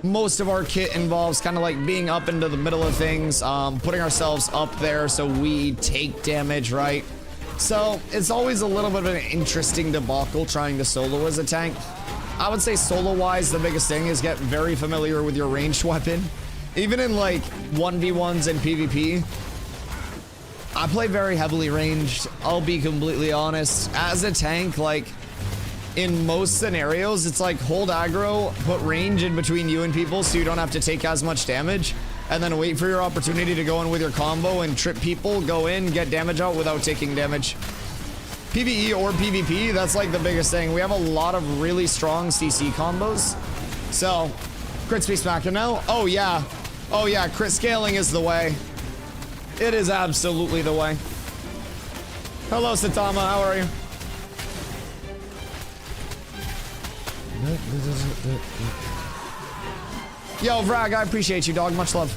most of our kit involves kind of like being up into the middle of things, putting ourselves up there so we take damage, right? So it's always a little bit of an interesting debacle trying to solo as a tank. I would say solo wise, the biggest thing is get very familiar with your ranged weapon. Even in like 1v1s and PvP, I play very heavily ranged. I'll be completely honest. As a tank, like in most scenarios, it's like hold aggro, put range in between you and people so you don't have to take as much damage, and then wait for your opportunity to go in with your combo and trip people, go in, get damage out without taking damage. PvE or PvP, that's like the biggest thing. We have a lot of really strong CC combos. So, crit space smacker now. Oh yeah, crit scaling is the way. It is absolutely the way. Hello, Satama, how are you? Yo, Vrag, I appreciate you, dog. Much love.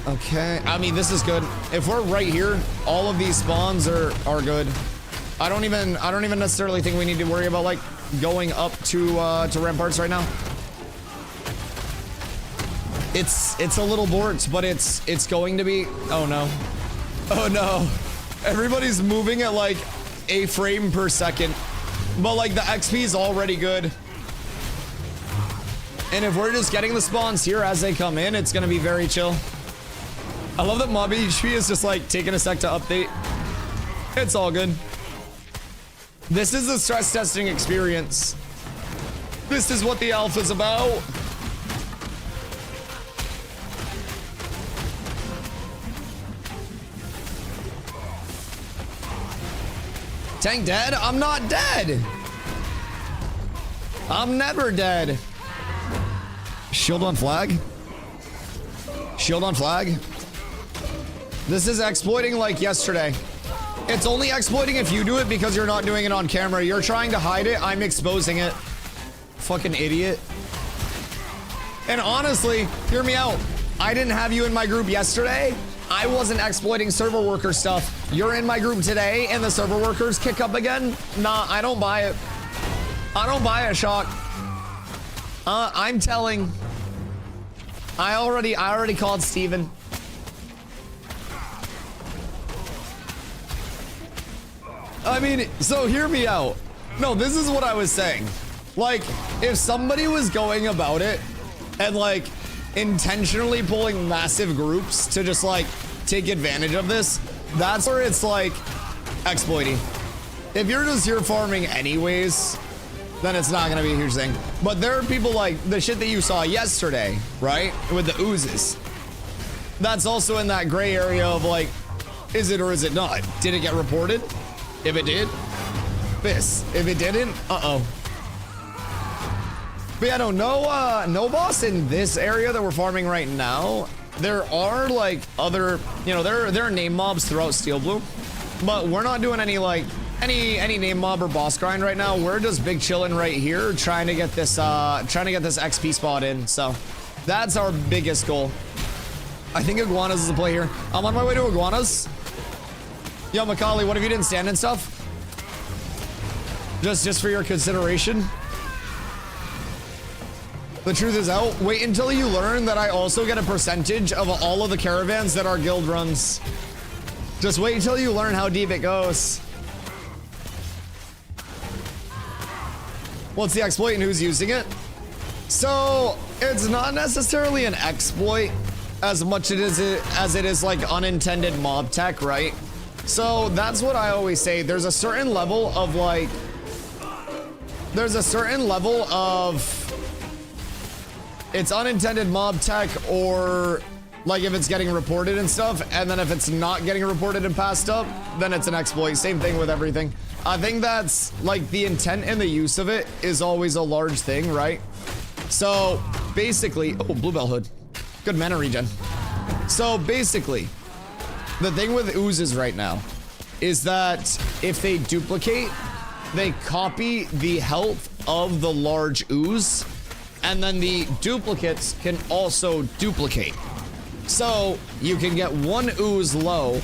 Okay, I mean, this is good. If we're right here, all of these spawns are good. I don't even necessarily think we need to worry about like going up to ramparts right now. It's a little borked, but it's going to be. Oh no, oh no! Everybody's moving at like a frame per second, but like the XP is already good. And if we're just getting the spawns here as they come in, it's gonna be very chill. I love that mob HP is just like taking a sec to update. It's all good. This is the stress testing experience. This is what the alpha's about. Tank dead? I'm not dead. I'm never dead. Shield on flag. Shield on flag. This is exploiting like yesterday. It's only exploiting if you do it because you're not doing it on camera. You're trying to hide it. I'm exposing it. Fucking idiot. And honestly, hear me out. I didn't have you in my group yesterday. I wasn't exploiting server worker stuff. You're in my group today and the server workers kick up again? Nah, I don't buy it. I don't buy it, Shock. I'm telling. I already called Steven. I mean, so hear me out. No, this is what I was saying. Like, if somebody was going about it and like intentionally pulling massive groups to just like take advantage of this, that's where it's like exploiting. If you're just here farming anyways, then it's not gonna be a huge thing. But there are people like the shit that you saw yesterday, right? With the oozes. That's also in that gray area of like, is it or is it not? Did it get reported? If it did, this. If it didn't, uh-oh. But yeah, no boss in this area that we're farming right now. There are like other, you know, there are name mobs throughout Steel Blue, but we're not doing any like any name mob or boss grind right now. We're just big chilling right here, trying to get this XP spot in. So that's our biggest goal. I think iguanas is a play here. I'm on my way to iguanas. Yo, Macaulay, what if you didn't stand and stuff? Just for your consideration. The truth is out. Wait until you learn that I also get a percentage of all of the caravans that our guild runs. Just wait until you learn how deep it goes. What's the exploit and who's using it? So it's not necessarily an exploit as much as it is like unintended mob tech, right? So that's what I always say. There's a certain level of like, it's unintended mob tech, or like if it's getting reported and stuff, and then if it's not getting reported and passed up, then it's an exploit. Same thing with everything. I think that's like the intent and the use of it is always a large thing, right? So basically, oh, Bluebell Hood, good mana regen. So basically, the thing with oozes right now is that if they duplicate, they copy the health of the large ooze, and then the duplicates can also duplicate. So you can get one ooze low,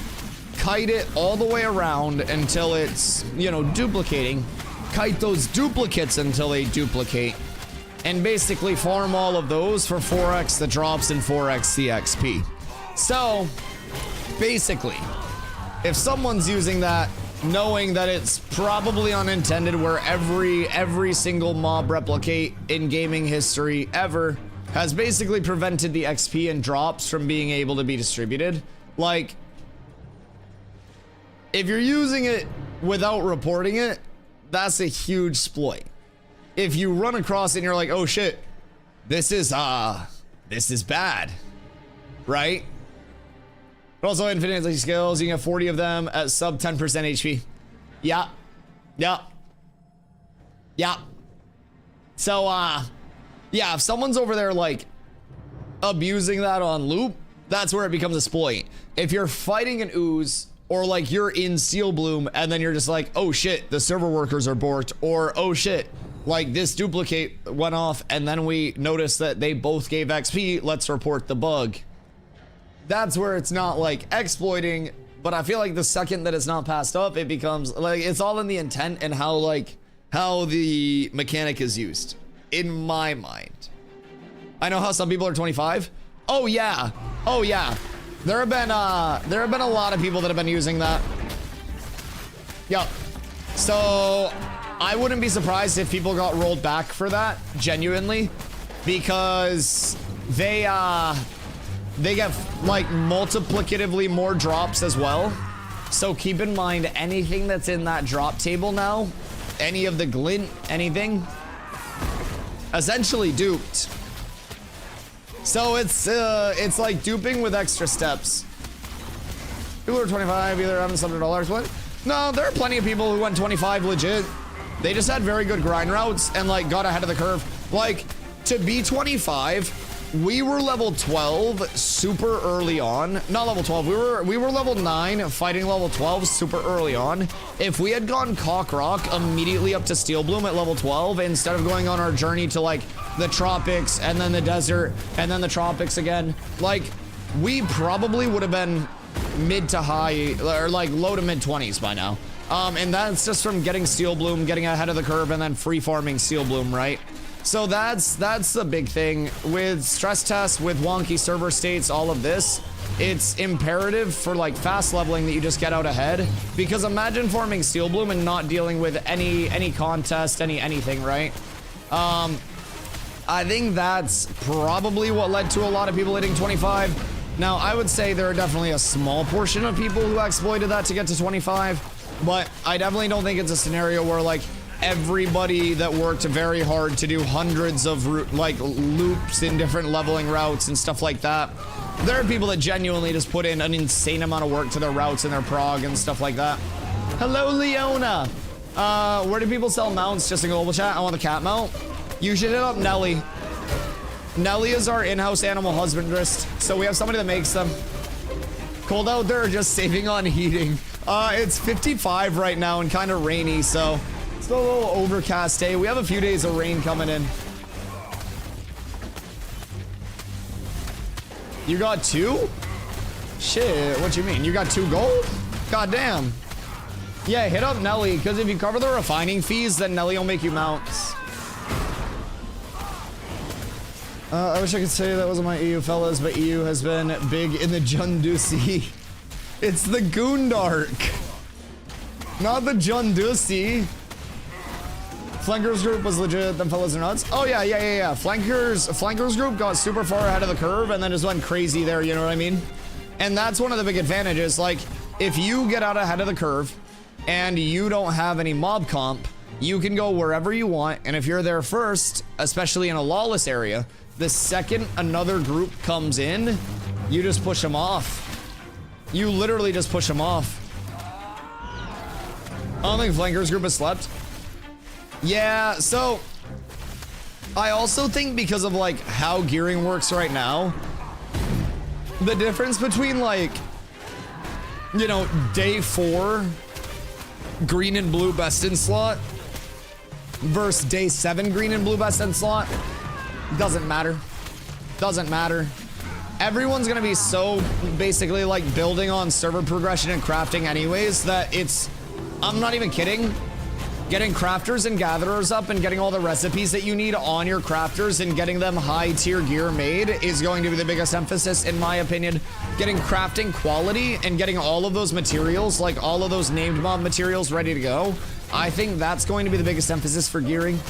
kite it all the way around until it's, you know, duplicating, kite those duplicates until they duplicate, and basically farm all of those for 4x the drops and 4x the XP. So basically, if someone's using that, knowing that it's probably unintended, where every single mob replicate in gaming history ever has basically prevented the XP and drops from being able to be distributed. Like, if you're using it without reporting it, that's a huge exploit. If you run across it and you're like, oh shit, this is bad, right? But also infinite skills, you can have 40 of them at sub 10% HP. Yeah. Yeah. Yeah. So, yeah, if someone's over there, like, abusing that on loop, that's where it becomes a exploit. If you're fighting an ooze, or like you're in Steel Bloom, and then you're just like, oh shit, the server workers are borked, or oh shit, like this duplicate went off, and then we noticed that they both gave XP, let's report the bug. That's where it's not like exploiting, but I feel like the second that it's not passed up, it becomes like, it's all in the intent and how the mechanic is used, in my mind. I know how some people are 25. Oh yeah, oh yeah. There have been a lot of people that have been using that. Yup. So I wouldn't be surprised if people got rolled back for that, genuinely, because they get like multiplicatively more drops as well. So keep in mind, anything that's in that drop table now, any of the glint, anything, essentially duped. So it's like duping with extra steps. People are 25, either having $100. What? No, there are plenty of people who went 25 legit. They just had very good grind routes and like got ahead of the curve. Like to be 25, we were level 12 super early on. Not level 12. We were level 9 fighting level 12 super early on. If we had gone Cock Rock immediately up to Steel Bloom at level 12 instead of going on our journey to like the tropics and then the desert and then the tropics again, like we probably would have been mid to high or like low to mid 20s by now. And that's just from getting Steel Bloom, getting ahead of the curve, and then free farming Steel Bloom, right? So that's the big thing with stress tests, with wonky server states, all of this. It's imperative for like fast leveling that you just get out ahead, because imagine farming Steel Bloom and not dealing with any contest, anything, right? I think that's probably what led to a lot of people hitting 25. Now, I would say there are definitely a small portion of people who exploited that to get to 25, but I definitely don't think it's a scenario where like everybody that worked very hard to do hundreds of like loops in different leveling routes and stuff like that. There are people that genuinely just put in an insane amount of work to their routes and their prog and stuff like that. Hello, Leona. Where do people sell mounts? Just in global chat. I want the cat mount. You should hit up Nelly. Nelly is our in-house animal husbandress, so we have somebody that makes them. Cold out there or just saving on heating? It's 55 right now and kind of rainy, so it's a little overcast day. We have a few days of rain coming in. You got 2? Shit, what you mean? You got 2 gold? God damn. Yeah, hit up Nelly, because if you cover the refining fees, then Nelly will make you mounts. I wish I could say that wasn't my EU fellas, but EU has been big in the Jundusi. It's the Goondark, not the Jundusi. Flankers group was legit. Them fellas are nuts. Oh yeah. Flankers group got super far ahead of the curve and then just went crazy there. You know what I mean? And that's one of the big advantages. Like if you get out ahead of the curve and you don't have any mob comp, you can go wherever you want. And if you're there first, especially in a lawless area, the second another group comes in, you just push them off. You literally just push them off. I don't think Flankers group has slept. Yeah, so I also think because of like how gearing works right now, the difference between like, you know, day 4 green and blue best in slot versus day 7 green and blue best in slot doesn't matter. Doesn't matter. Everyone's gonna be so basically like building on server progression and crafting anyways that it's, I'm not even kidding, getting crafters and gatherers up and getting all the recipes that you need on your crafters and getting them high tier gear made is going to be the biggest emphasis in my opinion. Getting crafting quality and getting all of those materials, like all of those named mob materials ready to go, I think that's going to be the biggest emphasis for gearing.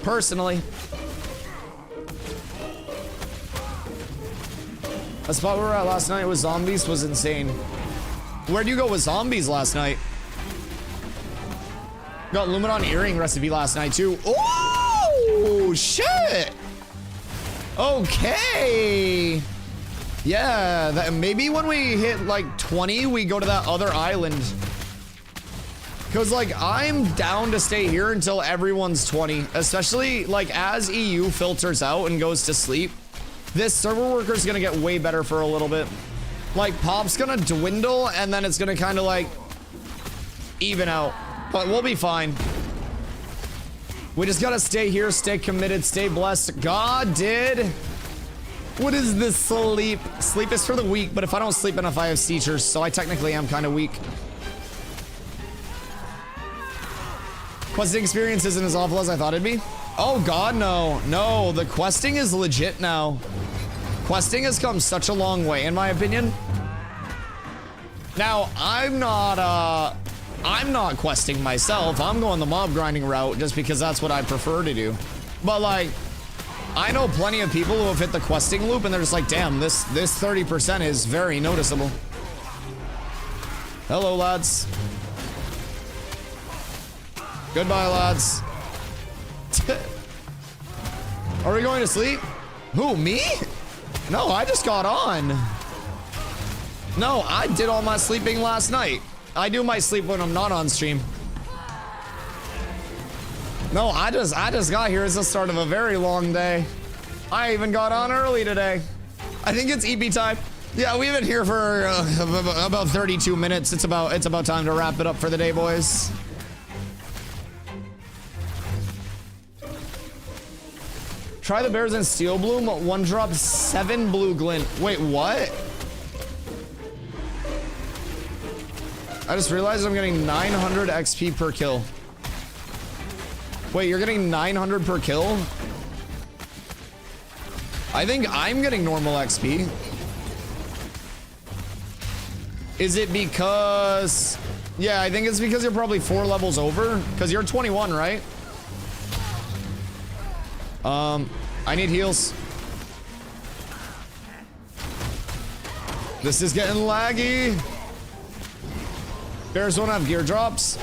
Personally. The spot we were at last night with zombies was insane. Where'd you go with zombies last night? Got Luminon earring recipe last night too. Oh shit. Okay. Yeah, that, maybe when we hit like 20, we go to that other island. Cause like I'm down to stay here until everyone's 20, especially like as EU filters out and goes to sleep. This server worker is gonna get way better for a little bit. Like pop's gonna dwindle and then it's gonna kind of like even out, but we'll be fine. We just gotta stay here, stay committed, stay blessed. God did. What is this sleep? Sleep is for the weak, but if I don't sleep enough, I have seizures, so I technically am kind of weak. Questing experience isn't as awful as I thought it'd be. Oh God, no. No, the questing is legit now. Questing has come such a long way, in my opinion. Now, I'm not questing myself. I'm going the mob grinding route just because that's what I prefer to do. But like, I know plenty of people who have hit the questing loop and they're just like, damn, this 30% is very noticeable. Hello, lads. Goodbye, lads. Are we going to sleep? Who, me? No, I just got on. No, I did all my sleeping last night. I do my sleep when I'm not on stream. No, I just got here. It's the start of a very long day. I even got on early today. I think it's EP time. Yeah, we've been here for about 32 minutes. It's about time to wrap it up for the day, boys. Try the bears in steel bloom. One drop 7 blue glint. Wait, what? I just realized I'm getting 900 XP per kill. Wait, you're getting 900 per kill? I think I'm getting normal XP. Is it because... Yeah, I think it's because you're probably 4 levels over. Because you're 21, right? I need heals. This is getting laggy. Bears don't have gear drops.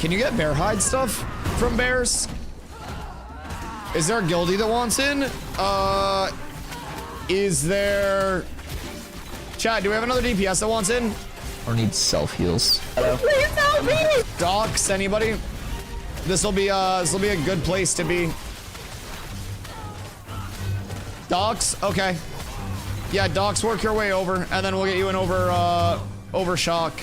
Can you get bear hide stuff from bears? Is there a guildie that wants in? Is there... Chat, do we have another DPS that wants in? Or needs self heals. Please help me! Docs, anybody? This will be a good place to be. Docs, okay. Yeah, Docs, work your way over, and then we'll get you in over shock.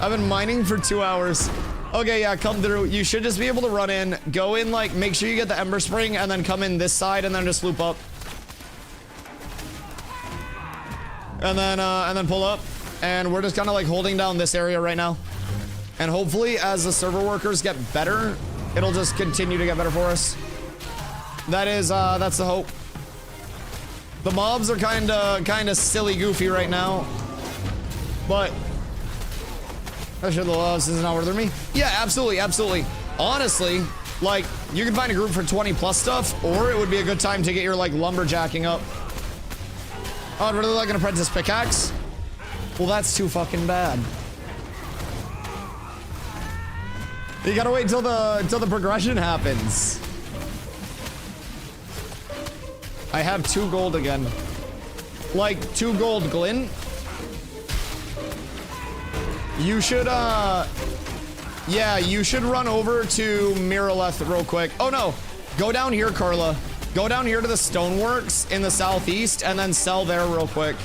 I've been mining for 2 hours. Okay, yeah, come through. You should just be able to run in, go in, like, make sure you get the Ember Spring, and then come in this side, and then just loop up. And then pull up. And we're just kind of like holding down this area right now. And hopefully, as the server workers get better, it'll just continue to get better for us. That's the hope. The mobs are kind of silly goofy right now. But I should love this is not worth me. Yeah, absolutely, absolutely. Honestly, like, you can find a group for 20 plus stuff, or it would be a good time to get your like lumberjacking up. Oh, I'd really like an apprentice pickaxe. Well, that's too fucking bad. You gotta wait till the progression happens. I have 2 gold again. Like 2 gold glint. You should yeah, you should run over to Miraleth real quick. Oh no, go down here, Carla. Go down here to the stoneworks in the southeast and then sell there real quick.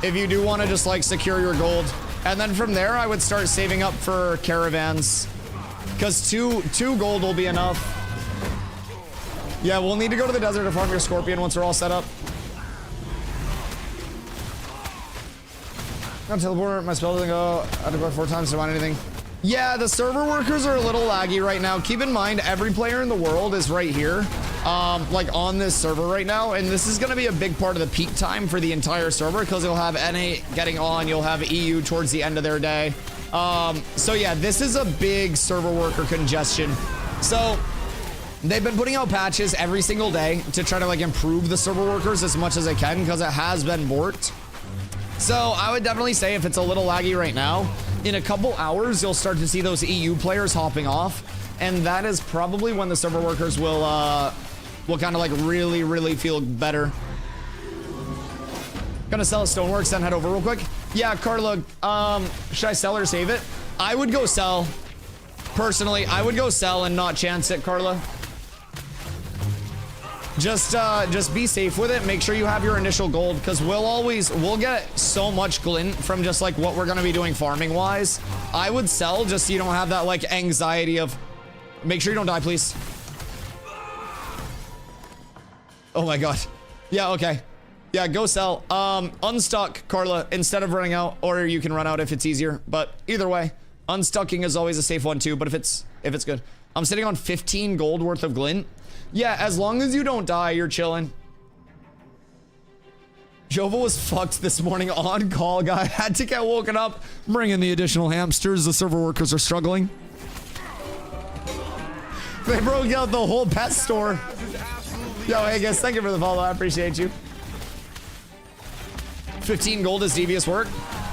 If you do want to just like secure your gold. And then from there, I would start saving up for caravans. Because two gold will be enough. Yeah, we'll need to go to the desert to farm your scorpion once we're all set up. I'm teleport, my spell doesn't go. I have to go 4 times to find anything. Yeah, the server workers are a little laggy right now. Keep in mind, every player in the world is right here. Like on this server right now, and this is going to be a big part of the peak time for the entire server because you'll have NA getting on, you'll have EU towards the end of their day. So yeah, this is a big server worker congestion. So they've been putting out patches every single day to try to like improve the server workers as much as they can because it has been borked. So I would definitely say if it's a little laggy right now, in a couple hours, you'll start to see those EU players hopping off. And that is probably when the server workers will kind of like really feel better. Gonna sell a stoneworks, then head over real quick. Yeah, Carla, should I sell or save it? I would go sell. Personally, I would go sell and not chance it, Carla. Just be safe with it. Make sure you have your initial gold, because we'll get so much glint from just like what we're gonna be doing farming wise. I would sell just so you don't have that like anxiety of, make sure you don't die, please. Oh my god. Yeah, okay. Yeah, go sell. Unstuck, Carla, instead of running out, or you can run out if it's easier. But either way, unstucking is always a safe one too, but if it's good. I'm sitting on 15 gold worth of glint. Yeah, as long as you don't die, you're chilling. Jova was fucked this morning on call, guy. Had to get woken up. Bring in the additional hamsters. The server workers are struggling. They broke out the whole pet store. Yo, hey guys, thank you for the follow. I appreciate you. 15 gold is devious work.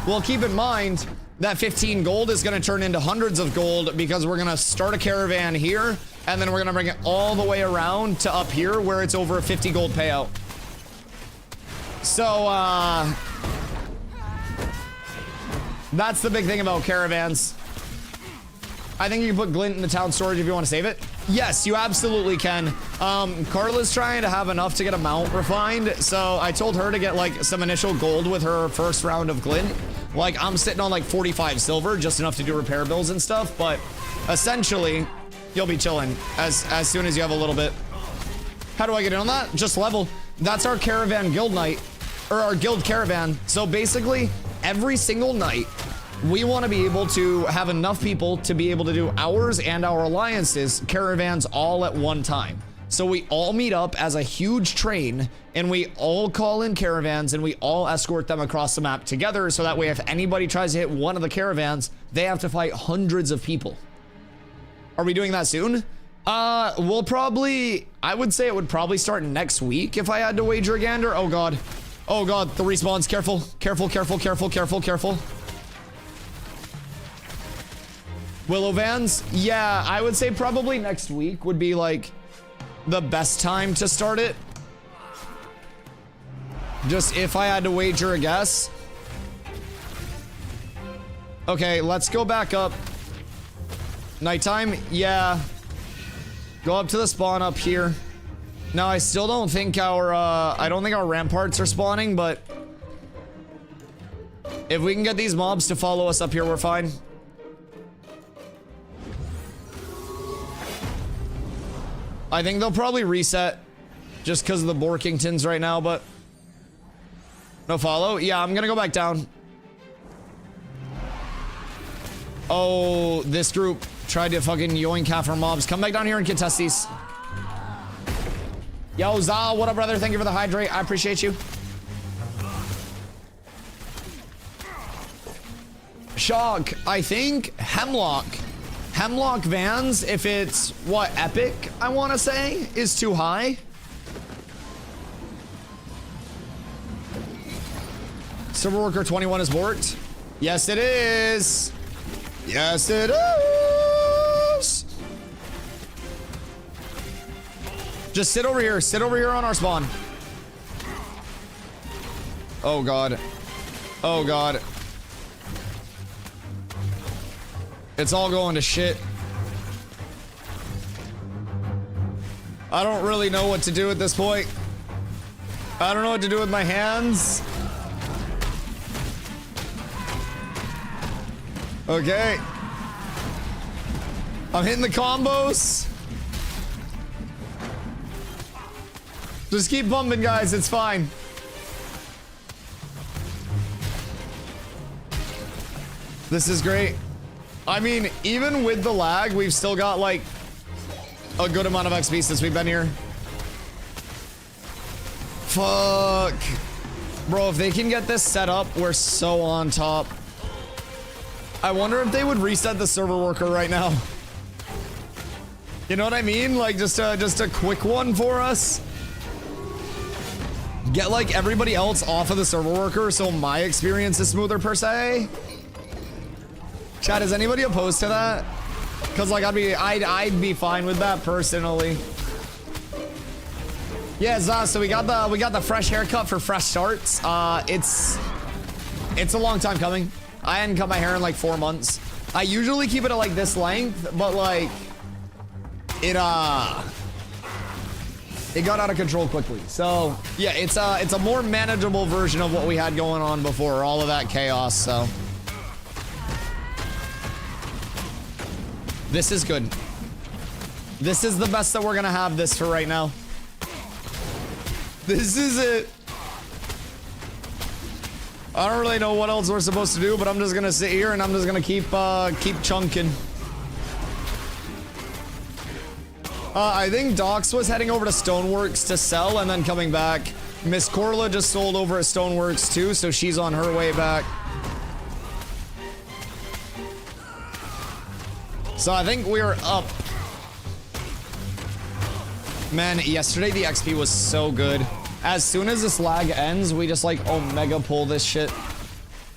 Well, keep in mind that 15 gold is going to turn into hundreds of gold because we're going to start a caravan here and then we're going to bring it all the way around to up here where it's over a 50 gold payout. So, that's the big thing about caravans. I think you can put Glint in the town storage if you want to save it. Yes, you absolutely can. Carla's trying to have enough to get a mount refined, so I told her to get like some initial gold with her first round of Glint. Like, I'm sitting on like 45 silver, just enough to do repair bills and stuff, but essentially, you'll be chilling as soon as you have a little bit. How do I get in on that? Just level. That's our caravan guild night, or our guild caravan. So basically, every single night, we want to be able to have enough people to be able to do ours and our alliances caravans all at one time. So we all meet up as a huge train and we all call in caravans and we all escort them across the map together. So that way, if anybody tries to hit one of the caravans, they have to fight hundreds of people. Are we doing that soon? We'll probably, I would say it would probably start next week if I had to wager a gander. Oh God. Oh God, the respawns. Careful, careful, careful, careful, careful, careful. Willow Vans? Yeah, I would say probably next week would be like the best time to start it. Just if I had to wager a guess. Okay, let's go back up. Nighttime? Yeah. Go up to the spawn up here. Now, I still don't think our, I don't think our ramparts are spawning, but if we can get these mobs to follow us up here, we're fine. I think they'll probably reset just because of the Borkingtons right now, but no follow. Yeah, I'm gonna go back down. Oh, this group tried to fucking yoink half our mobs. Come back down here and contest these. Yo, Zal, what up, brother? Thank you for the hydrate. I appreciate you. Shock, I think Hemlock. Hemlock Vans, if it's, what, epic, I want to say, is too high. Server Worker 21 is borked. Yes, it is. Yes, it is. Just sit over here. Sit over here on our spawn. Oh, God. Oh, God. It's all going to shit. I don't really know what to do at this point. I don't know what to do with my hands. Okay. I'm hitting the combos. Just keep bumping, guys. It's fine. This is great. I mean, even with the lag, we've still got like a good amount of XP since we've been here. Fuck. Bro, if they can get this set up, we're so on top. I wonder if they would reset the server worker right now. You know what I mean? Like just a quick one for us. Get like everybody else off of the server worker so my experience is smoother per se. Chat, is anybody opposed to that? Cause like I'd be fine with that personally. Yeah, so we got the fresh haircut for fresh starts. It's a long time coming. I hadn't cut my hair in like 4 months. I usually keep it at like this length, but like it got out of control quickly. So yeah, it's a more manageable version of what we had going on before all of that chaos. So this is good. This is the best that we're gonna have this for right now. This is it. I don't really know what else we're supposed to do, but I'm just gonna sit here and I'm just gonna keep chunking. I think Docs was heading over to Stoneworks to sell and then coming back. Miss Corla just sold over at Stoneworks too, so she's on her way back. So I think we're up. Man, yesterday the XP was so good. As soon as this lag ends, we just like omega pull this shit.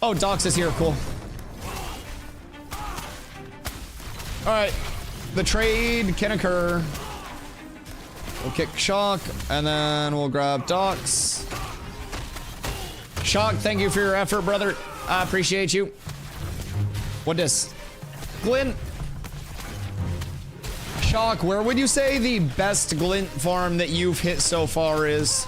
Oh, Docs is here, cool. All right, the trade can occur. We'll kick Shock, and then we'll grab Docs. Shock, thank you for your effort, brother. I appreciate you. What this? Glint. Shock, where would you say the best glint farm that you've hit so far is?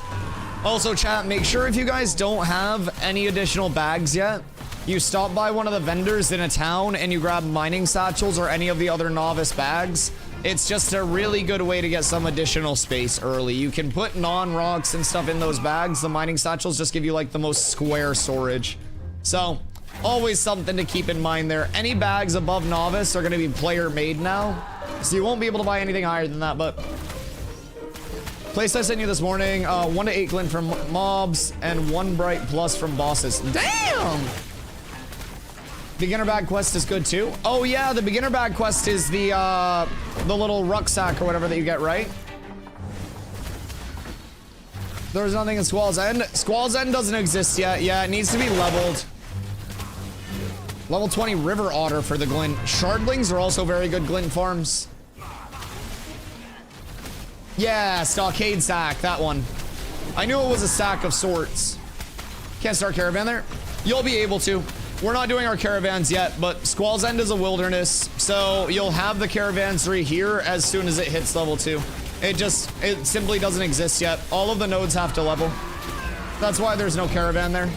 Also, chat, make sure if you guys don't have any additional bags yet, you stop by one of the vendors in a town and you grab mining satchels or any of the other novice bags. It's just a really good way to get some additional space early. You can put non-rocks and stuff in those bags. The mining satchels just give you like the most square storage. So, always something to keep in mind there. Any bags above novice are going to be player made now. So you won't be able to buy anything higher than that, but... Place I sent you this morning, 1 to 8 glint from mobs and 1 bright plus from bosses. Damn! Beginner bag quest is good too. Oh yeah, the beginner bag quest is the little rucksack or whatever that you get, right? There's nothing in Squall's End. Squall's End doesn't exist yet. Yeah, it needs to be leveled. Level 20 River Otter for the glint. Shardlings are also very good glint farms. Yeah, Stockade Sack, that one. I knew it was a sack of sorts. Can't start Caravan there? You'll be able to. We're not doing our caravans yet, but Squall's End is a wilderness, so you'll have the caravansary here as soon as it hits level 2. It simply doesn't exist yet. All of the nodes have to level. That's why there's no caravan there.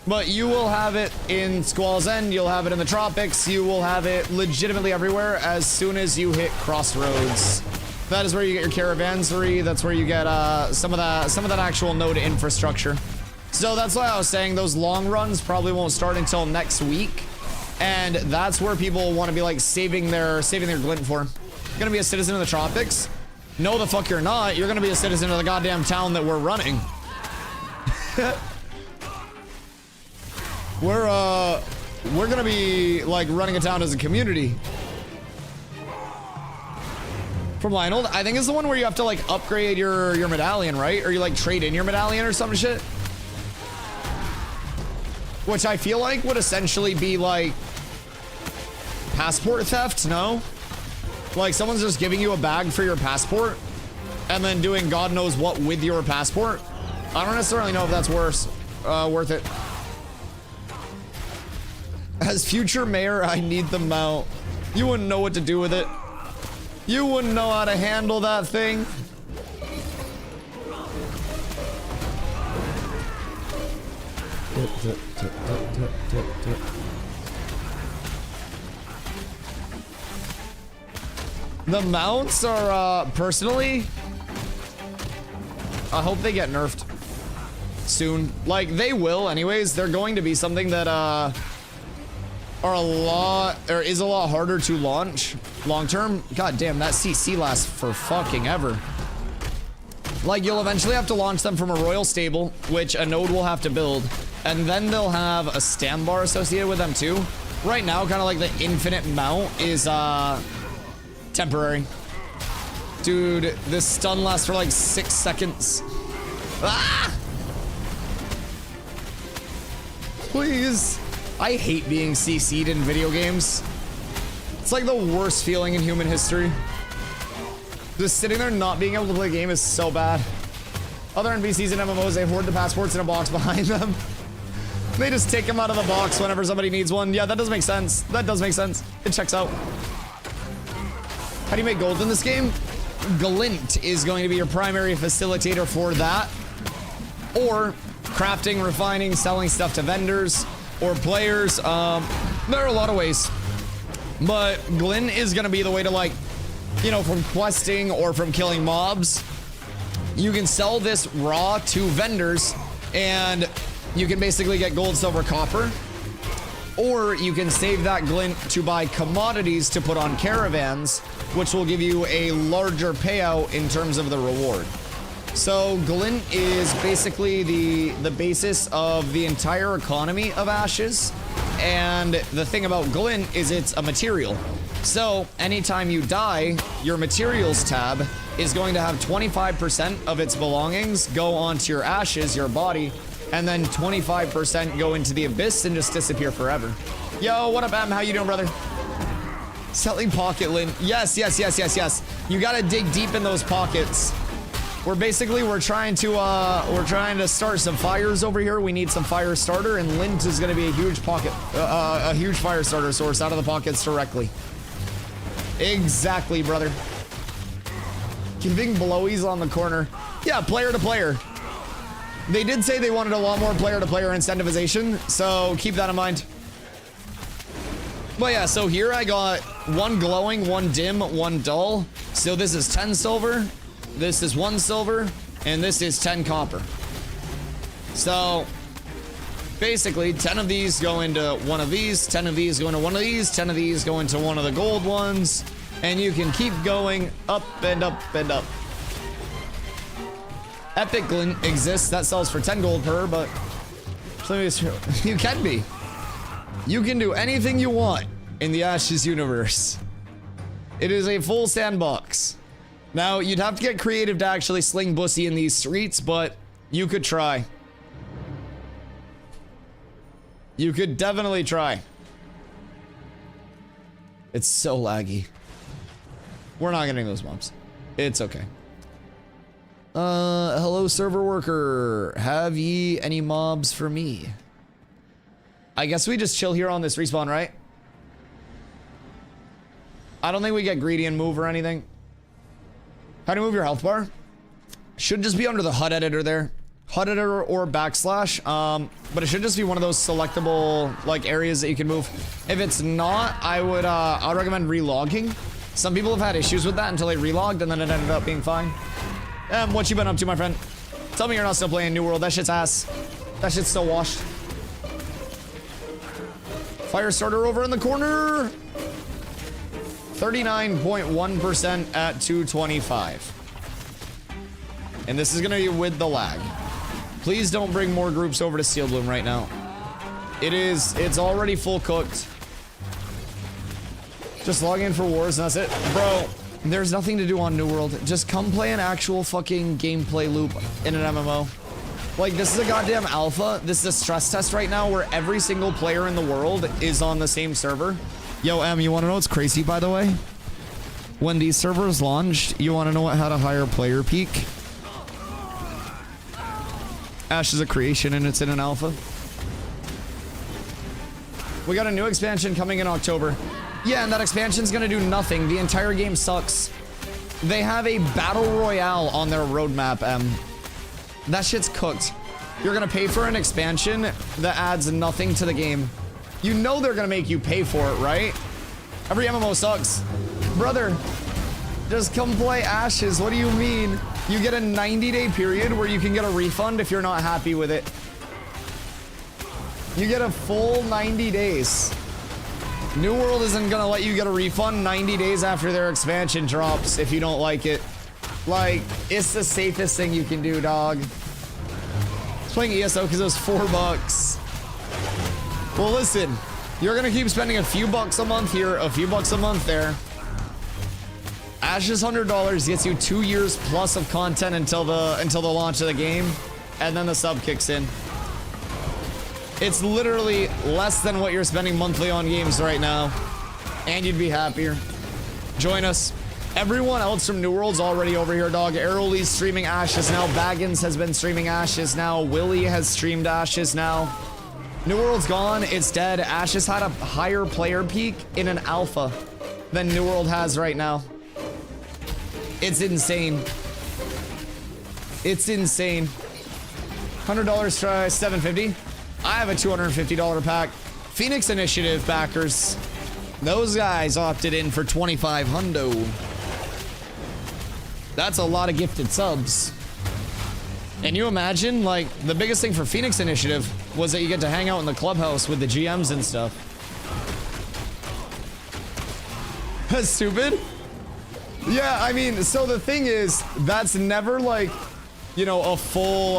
But you will have it in Squall's End, you'll have it in the tropics, you will have it legitimately everywhere as soon as you hit Crossroads. That is where you get your caravansary, that's where you get some of that actual node infrastructure. So that's why I was saying those long runs probably won't start until next week. And that's where people want to be like saving their glint for. You're gonna be a citizen of the tropics? No the fuck you're not, you're gonna be a citizen of the goddamn town that we're running. We're gonna be like running a town as a community. From Lionel, I think it's the one where you have to like upgrade your medallion, right? Or you like trade in your medallion or some shit. Which I feel like would essentially be like passport theft, no? Like someone's just giving you a bag for your passport and then doing God knows what with your passport. I don't necessarily know if that's worth it. As future mayor, I need the mount. You wouldn't know what to do with it. You wouldn't know how to handle that thing. The mounts are, personally, I hope they get nerfed soon. Like, they will anyways. They're going to be something that, is a lot harder to launch long term. God damn, that CC lasts for fucking ever. Like, you'll eventually have to launch them from a royal stable, which a node will have to build, and then they'll have a stand bar associated with them too. Right now, kind of like the infinite mount is temporary. Dude, this stun lasts for like 6 seconds. Ah! Please. I hate being CC'd in video games. It's like the worst feeling in human history. Just sitting there not being able to play a game is so bad. Other NPCs in MMOs, they hoard the passports in a box behind them. They just take them out of the box whenever somebody needs one. Yeah, that does make sense. That does make sense. It checks out. How do you make gold in this game? Glint is going to be your primary facilitator for that. Or crafting, refining, selling stuff to vendors or players. There are a lot of ways. But glint is going to be the way to, like, you know, from questing or from killing mobs. You can sell this raw to vendors and you can basically get gold, silver, copper. Or you can save that glint to buy commodities to put on caravans, which will give you a larger payout in terms of the reward. So glint is basically the basis of the entire economy of Ashes. And the thing about glint is it's a material. So anytime you die, your materials tab is going to have 25% of its belongings go onto your ashes, your body, and then 25% go into the abyss and just disappear forever. Yo, what up, Em? How you doing, brother? Selling pocket lint. Yes, yes, yes, yes, yes. You gotta dig deep in those pockets. We're trying to start some fires over here. We need some fire starter, and lint is going to be a huge huge fire starter source out of the pockets directly. Exactly, brother. Giving blowies on the corner. Yeah, player to player. They did say they wanted a lot more player to player incentivization, so keep that in mind. But yeah, so here I got 1 glowing, 1 dim, 1 dull. So this is 10 silver, this is 1 silver, and this is 10 copper. So basically 10 of these go into one of these, 10 of these go into one of these, 10 of these go into one of the gold ones, and you can keep going up and up and up. Epic glint exists, that sells for 10 gold per, but you can be. You can do anything you want in the Ashes universe. It is a full sandbox. Now, you'd have to get creative to actually sling bussy in these streets, but you could try. You could definitely try. It's so laggy. We're not getting those mobs. It's okay. Hello server worker. Have ye any mobs for me? I guess we just chill here on this respawn, right? I don't think we get greedy and move or anything. How do you move your health bar? Should just be under the HUD editor there. HUD editor or backslash. But it should just be one of those selectable like areas that you can move. If it's not, I would recommend relogging. Some people have had issues with that until they relogged and then it ended up being fine. What you been up to, my friend? Tell me you're not still playing New World. That shit's ass. That shit's still washed. Fire starter over in the corner. 39.1% at 225. And this is gonna be with the lag. Please don't bring more groups over to Steel Bloom right now. It's already full cooked. Just log in for wars and that's it. Bro, there's nothing to do on New World. Just come play an actual fucking gameplay loop in an MMO. Like, this is a goddamn alpha. This is a stress test right now where every single player in the world is on the same server. Yo, Em, you want to know what's crazy, by the way? When these servers launched, you want to know what had a higher player peak? Ash is a creation and it's in an alpha. We got a new expansion coming in October. Yeah, and that expansion's gonna do nothing. The entire game sucks. They have a battle royale on their roadmap, Em. That shit's cooked. You're gonna pay for an expansion that adds nothing to the game. You know they're gonna make you pay for it, right? Every MMO sucks. Brother, just come play Ashes. What do you mean? You get a 90-day period where you can get a refund if you're not happy with it. You get a full 90 days. New World isn't gonna let you get a refund 90 days after their expansion drops if you don't like it. Like, it's the safest thing you can do, dog. I was playing ESO because it was $4. Well, listen, you're gonna keep spending a few bucks a month here, a few bucks a month there. Ash's $100 gets you 2 years plus of content until the launch of the game, and then the sub kicks in. It's literally less than what you're spending monthly on games right now, and you'd be happier. Join us. Everyone else from New World's already over here, dog. Aerolee's streaming Ashes now. Baggins has been streaming Ashes now. Willie has streamed Ashes now. New World's gone. It's dead. Ashes had a higher player peak in an alpha than New World has right now. It's insane. It's insane. $100 try $750. I have a $250 pack. Phoenix Initiative backers. Those guys opted in for 25 hundo. That's a lot of gifted subs. And you imagine, like, the biggest thing for Phoenix Initiative was that you get to hang out in the clubhouse with the GMs and stuff. That's stupid. Yeah, I mean, so the thing is, that's never like, you know, a full,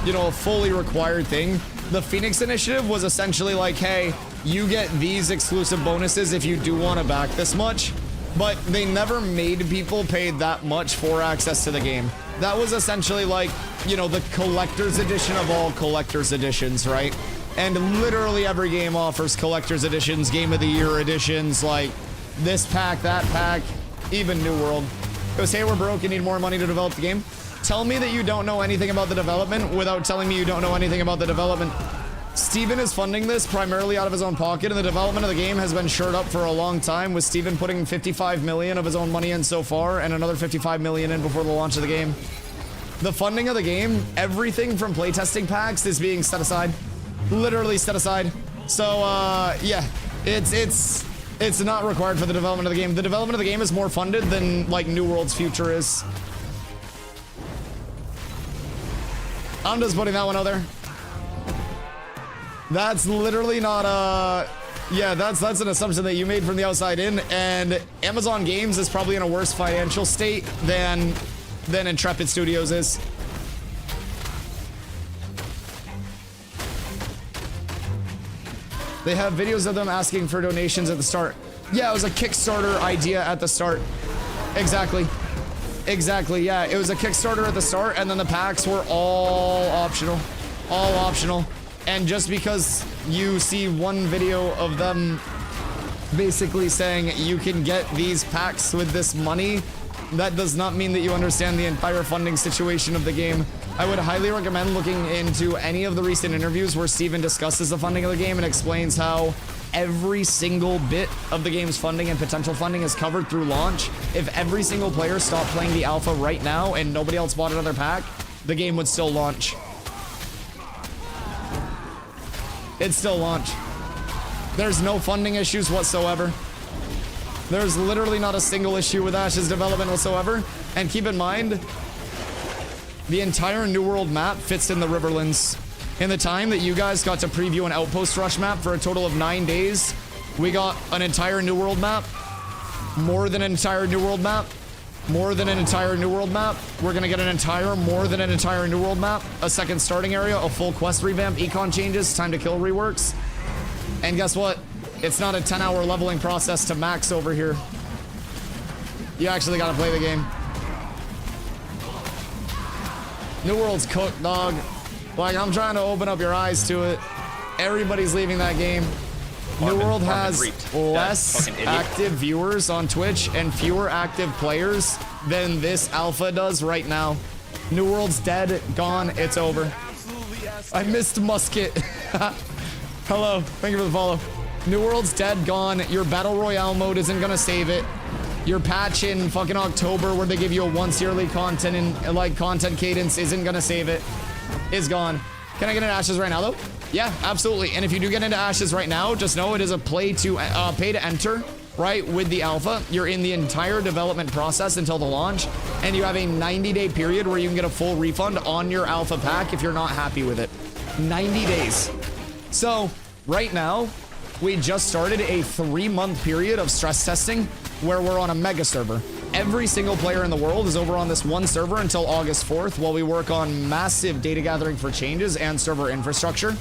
you know, a fully required thing. The Phoenix Initiative was essentially like, hey, you get these exclusive bonuses if you do want to back this much, but they never made people pay that much for access to the game. That was essentially like, you know, the collector's edition of all collector's editions, right? And literally every game offers collector's editions, game of the year editions, like this pack, that pack, even New World. goes, hey, we're broke, you need more money to develop the game. Tell me that you don't know anything about the development without telling me you don't know anything about the development. Steven is funding this primarily out of his own pocket, and the development of the game has been shored up for a long time, with Steven putting 55 million of his own money in so far, and another 55 million in before the launch of the game. The funding of the game, everything from playtesting packs is being set aside. Literally set aside. So, yeah, it's not required for the development of the game. The development of the game is more funded than, like, New World's future is. I'm just putting that one out there. That's literally not, yeah, that's an assumption that you made from the outside in, and Amazon Games is probably in a worse financial state than Intrepid Studios is. They have videos of them asking for donations at the start. Yeah, it was a Kickstarter idea at the start. Exactly. Exactly, yeah. It was a Kickstarter at the start, and then the packs were all optional. All optional. And just because you see one video of them basically saying you can get these packs with this money, that does not mean that you understand the entire funding situation of the game. I would highly recommend looking into any of the recent interviews where Steven discusses the funding of the game and explains how every single bit of the game's funding and potential funding is covered through launch. If every single player stopped playing the alpha right now and nobody else bought another pack, the game would still launch. It'd still launch. There's no funding issues whatsoever. There's literally not a single issue with Ash's development whatsoever. And keep in mind, the entire New World map fits in the Riverlands. In the time that you guys got to preview an Outpost Rush map for a total of 9 days, we got an entire New World map, more than an entire New World map, more than an entire New World map. We're gonna get an entire, more than an entire New World map, a second starting area, a full quest revamp, econ changes, time to kill reworks. And guess what? It's not a 10-hour leveling process to max over here. You actually gotta play the game. New World's cooked, dog. Like, I'm trying to open up your eyes to it. Everybody's leaving that game. New World has less active viewers on Twitch and fewer active players than this alpha does right now. New World's dead, gone, it's over. I missed Musket. Hello, thank you for the follow. New World's dead, gone. Your Battle Royale mode isn't gonna save it. Your patch in fucking October where they give you a once yearly content and like content cadence isn't gonna save it. Is gone. Can I get into Ashes right now though? Yeah, absolutely. And if you do get into Ashes right now, just know it is a pay to enter, right? With the alpha, you're in the entire development process until the launch, and you have a 90-day period where you can get a full refund on your alpha pack if you're not happy with it. 90 days. So right now, we just started a 3-month period of stress testing where we're on a mega server. Every single player in the world is over on this one server until August 4th while we work on massive data gathering for changes and server infrastructure.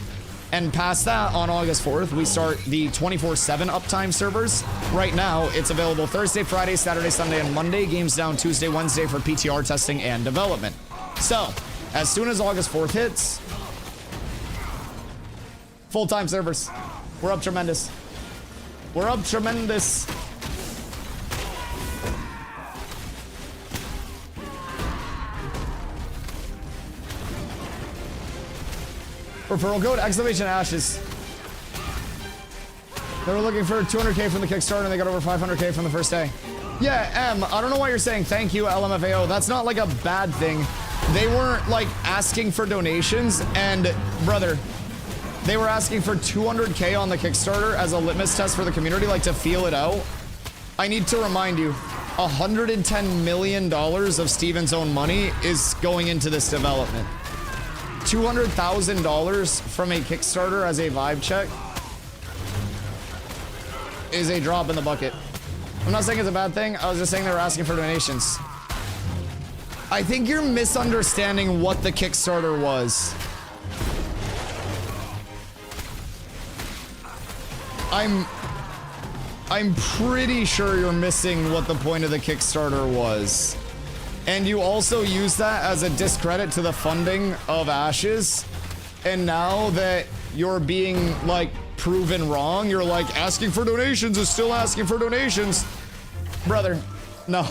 And past that, on August 4th, we start the 24/7 uptime servers. Right now, it's available Thursday, Friday, Saturday, Sunday, and Monday. Games down Tuesday, Wednesday for PTR testing and development. So, as soon as August 4th hits, full-time servers. We're up tremendous. We're up tremendous. Referral code, exclamation Ashes. They were looking for 200k from the Kickstarter and they got over 500k from the first day. Yeah, I don't know why you're saying thank you, LMFAO. That's not like a bad thing. They weren't like asking for donations, and brother, they were asking for 200k on the Kickstarter as a litmus test for the community, like to feel it out. I need to remind you, $110 million of Steven's own money is going into this development. $200,000 from a Kickstarter as a vibe check is a drop in the bucket. I'm not saying it's a bad thing. I was just saying they were asking for donations. I think you're misunderstanding what the Kickstarter was. I'm pretty sure you're missing what the point of the Kickstarter was. And you also use that as a discredit to the funding of Ashes. And now that you're being, like, proven wrong, you're like, asking for donations is still asking for donations. Brother, no.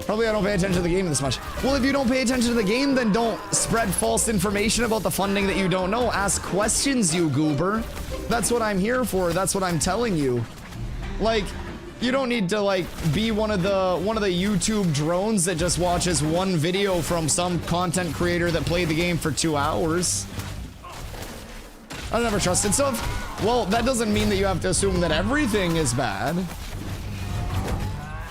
Probably I don't pay attention to the game this much. Well, if you don't pay attention to the game, then don't spread false information about the funding that you don't know. Ask questions, you goober. That's what I'm here for. That's what I'm telling you. Like, you don't need to like be one of the YouTube drones that just watches one video from some content creator that played the game for 2 hours. I never trusted stuff. Well, that doesn't mean that you have to assume that everything is bad.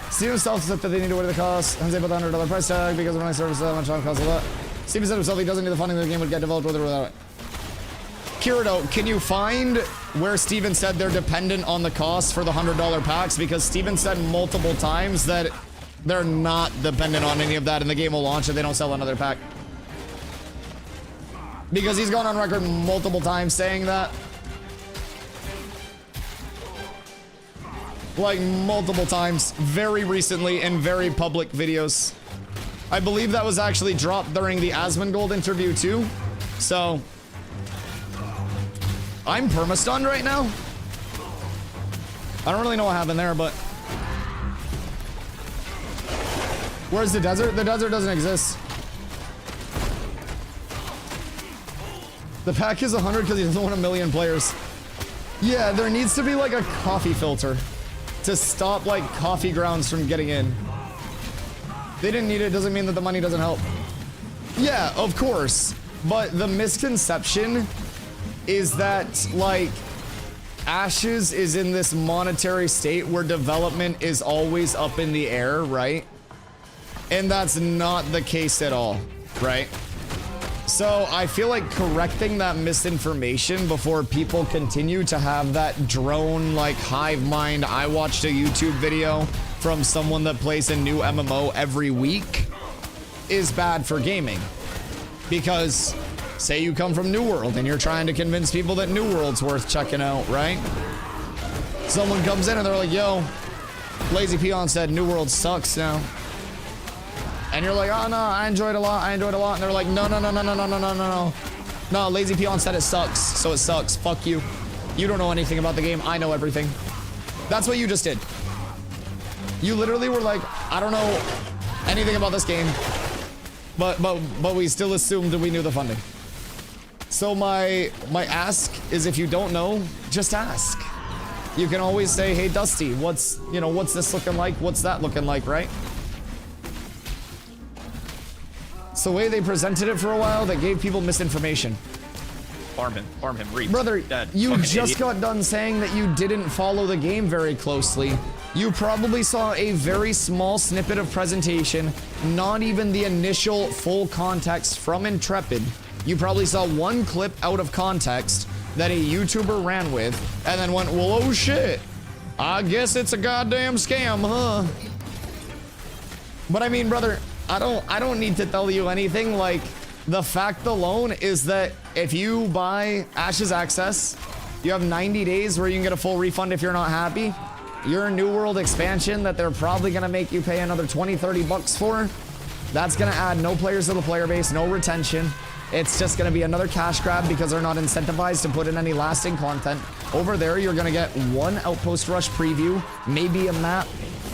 Steven himself said that they need to weigh the cost. I'm about the $100 price tag because when I service that much on costs a lot. Steven said himself he doesn't need the funding the game would get developed with or without it. Kirito, can you find where Steven said they're dependent on the cost for the $100 packs? Because Steven said multiple times that they're not dependent on any of that and the game will launch if they don't sell another pack. Because he's gone on record multiple times saying that. Like multiple times, very recently in very public videos. I believe that was actually dropped during the Asmongold interview too. So I'm perma-stunned right now. I don't really know what happened there, but where's the desert? The desert doesn't exist. The pack is 100 because he doesn't want 1 million players. Yeah, there needs to be like a coffee filter to stop like coffee grounds from getting in. They didn't need it, doesn't mean that the money doesn't help. Yeah, of course. But the misconception is that like Ashes is in this monetary state where development is always up in the air, right? And that's not the case at all, right? So I feel like correcting that misinformation before people continue to have that drone like hive mind. I watched a YouTube video from someone that plays a new MMO every week is bad for gaming. Because say you come from New World and you're trying to convince people that New World's worth checking out, right? Someone comes in and they're like, yo, Lazy Peon said New World sucks now. And you're like, oh no, I enjoyed a lot, I enjoyed a lot. And they're like, no. No, Lazy Peon said it sucks, so it sucks. Fuck you. You don't know anything about the game, I know everything. That's what you just did. You literally were like, I don't know anything about this game, but we still assumed that we knew the funding. So my ask is if you don't know, just ask. You can always say, hey Dusty, what's this looking like? What's that looking like, right? It's the way they presented it for a while that gave people misinformation. Farm him, reap. Brother, Dead. you Fucking just idiot. got done saying that you didn't follow the game very closely. You probably saw a very small snippet of presentation, not even the initial full context from Intrepid. You probably saw one clip out of context that a YouTuber ran with and then went, well, oh shit, I guess it's a goddamn scam, huh? But I mean, brother, I don't need to tell you anything. Like, the fact alone is that if you buy Ashes Access, you have 90 days where you can get a full refund if you're not happy. Your New World expansion that they're probably gonna make you pay another 20, 30 bucks for, that's gonna add no players to the player base, no retention. It's just gonna be another cash grab because they're not incentivized to put in any lasting content. Over there, you're gonna get one Outpost Rush preview, maybe a map.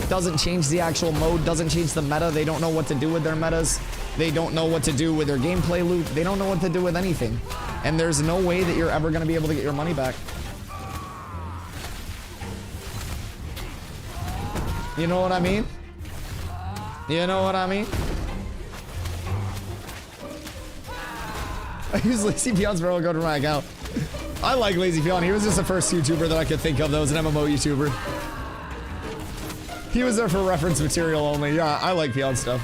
Doesn't change the actual mode, doesn't change the meta. They don't know what to do with their metas. They don't know what to do with their gameplay loop. They don't know what to do with anything. And there's no way that you're ever gonna be able to get your money back. You know what I mean? You know what I mean? I use Lazy Peon's promo code for my account. I like Lazy Peon. He was just the first YouTuber that I could think of that was an MMO YouTuber. He was there for reference material only. Yeah, I like Peon stuff.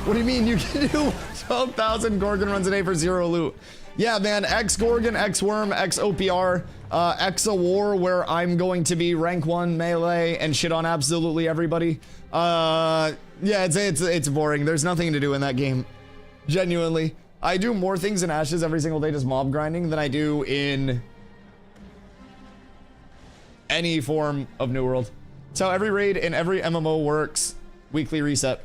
What do you mean? You can do 12,000 Gorgon runs a day for 0 loot. Yeah, man. X Gorgon, X Worm, X OPR, X a war where I'm going to be rank 1 melee and shit on absolutely everybody. Yeah, it's boring. There's nothing to do in that game. Genuinely. I do more things in Ashes every single day just mob grinding than I do in any form of New World. It's how every raid in every MMO works. Weekly reset.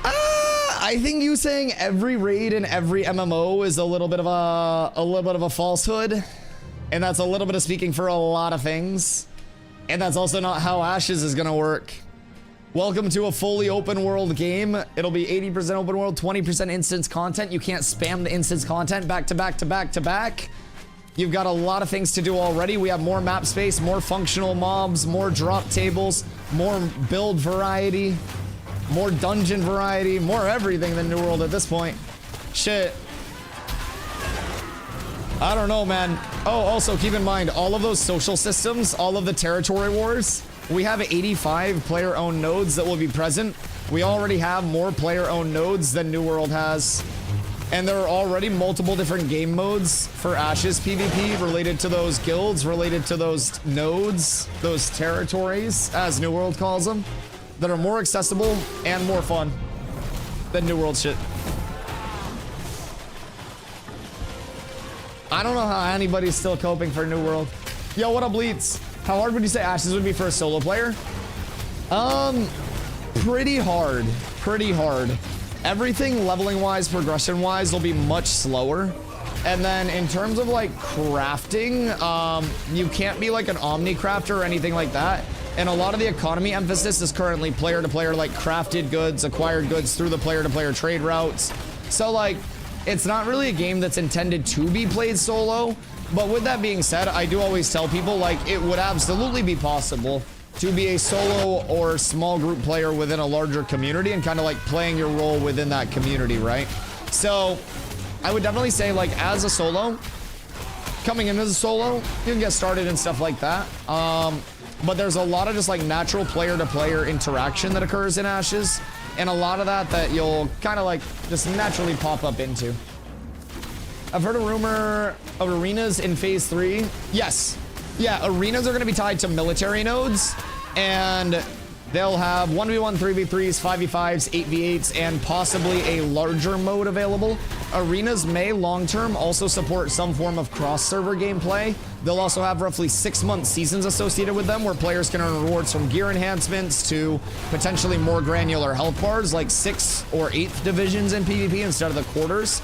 I think you saying every raid in every MMO is a little bit of a falsehood, and that's a little bit of speaking for a lot of things, and that's also not how Ashes is gonna work. Welcome to a fully open world game. It'll be 80% open world, 20% instance content. You can't spam the instance content back to back to back to back. You've got a lot of things to do already. We have more map space, more functional mobs, more drop tables, more build variety, more dungeon variety, more everything than New World at this point. Shit. I don't know, man. Oh, also keep in mind, all of those social systems, all of the territory wars, we have 85 player-owned nodes that will be present. We already have more player-owned nodes than New World has. And there are already multiple different game modes for Ashes PvP related to those guilds, related to those nodes, those territories, as New World calls them, that are more accessible and more fun than New World shit. I don't know how anybody's still coping for New World. Yo, what up, Bleats? How hard would you say Ashes would be for a solo player? Pretty hard. Pretty hard. Everything leveling wise, progression wise will be much slower. And then in terms of like crafting, you can't be like an omni crafter or anything like that. And a lot of the economy emphasis is currently player to player, like crafted goods, acquired goods through the player to player trade routes. So like, it's not really a game that's intended to be played solo. But with that being said, I do always tell people like it would absolutely be possible to be a solo or small group player within a larger community and kind of like playing your role within that community, right? So I would definitely say like as a solo, coming in as a solo, you can get started and stuff like that. But there's a lot of just like natural player to player interaction that occurs in Ashes. And a lot of that you'll kind of like just naturally pop up into. I've heard a rumor of arenas in phase 3. Yes. Yeah, arenas are going to be tied to military nodes, and they'll have 1v1, 3v3s, 5v5s, 8v8s, and possibly a larger mode available. Arenas may long-term also support some form of cross-server gameplay. They'll also have roughly 6-month seasons associated with them where players can earn rewards from gear enhancements to potentially more granular health bars like 6th or 8th divisions in PvP instead of the quarters.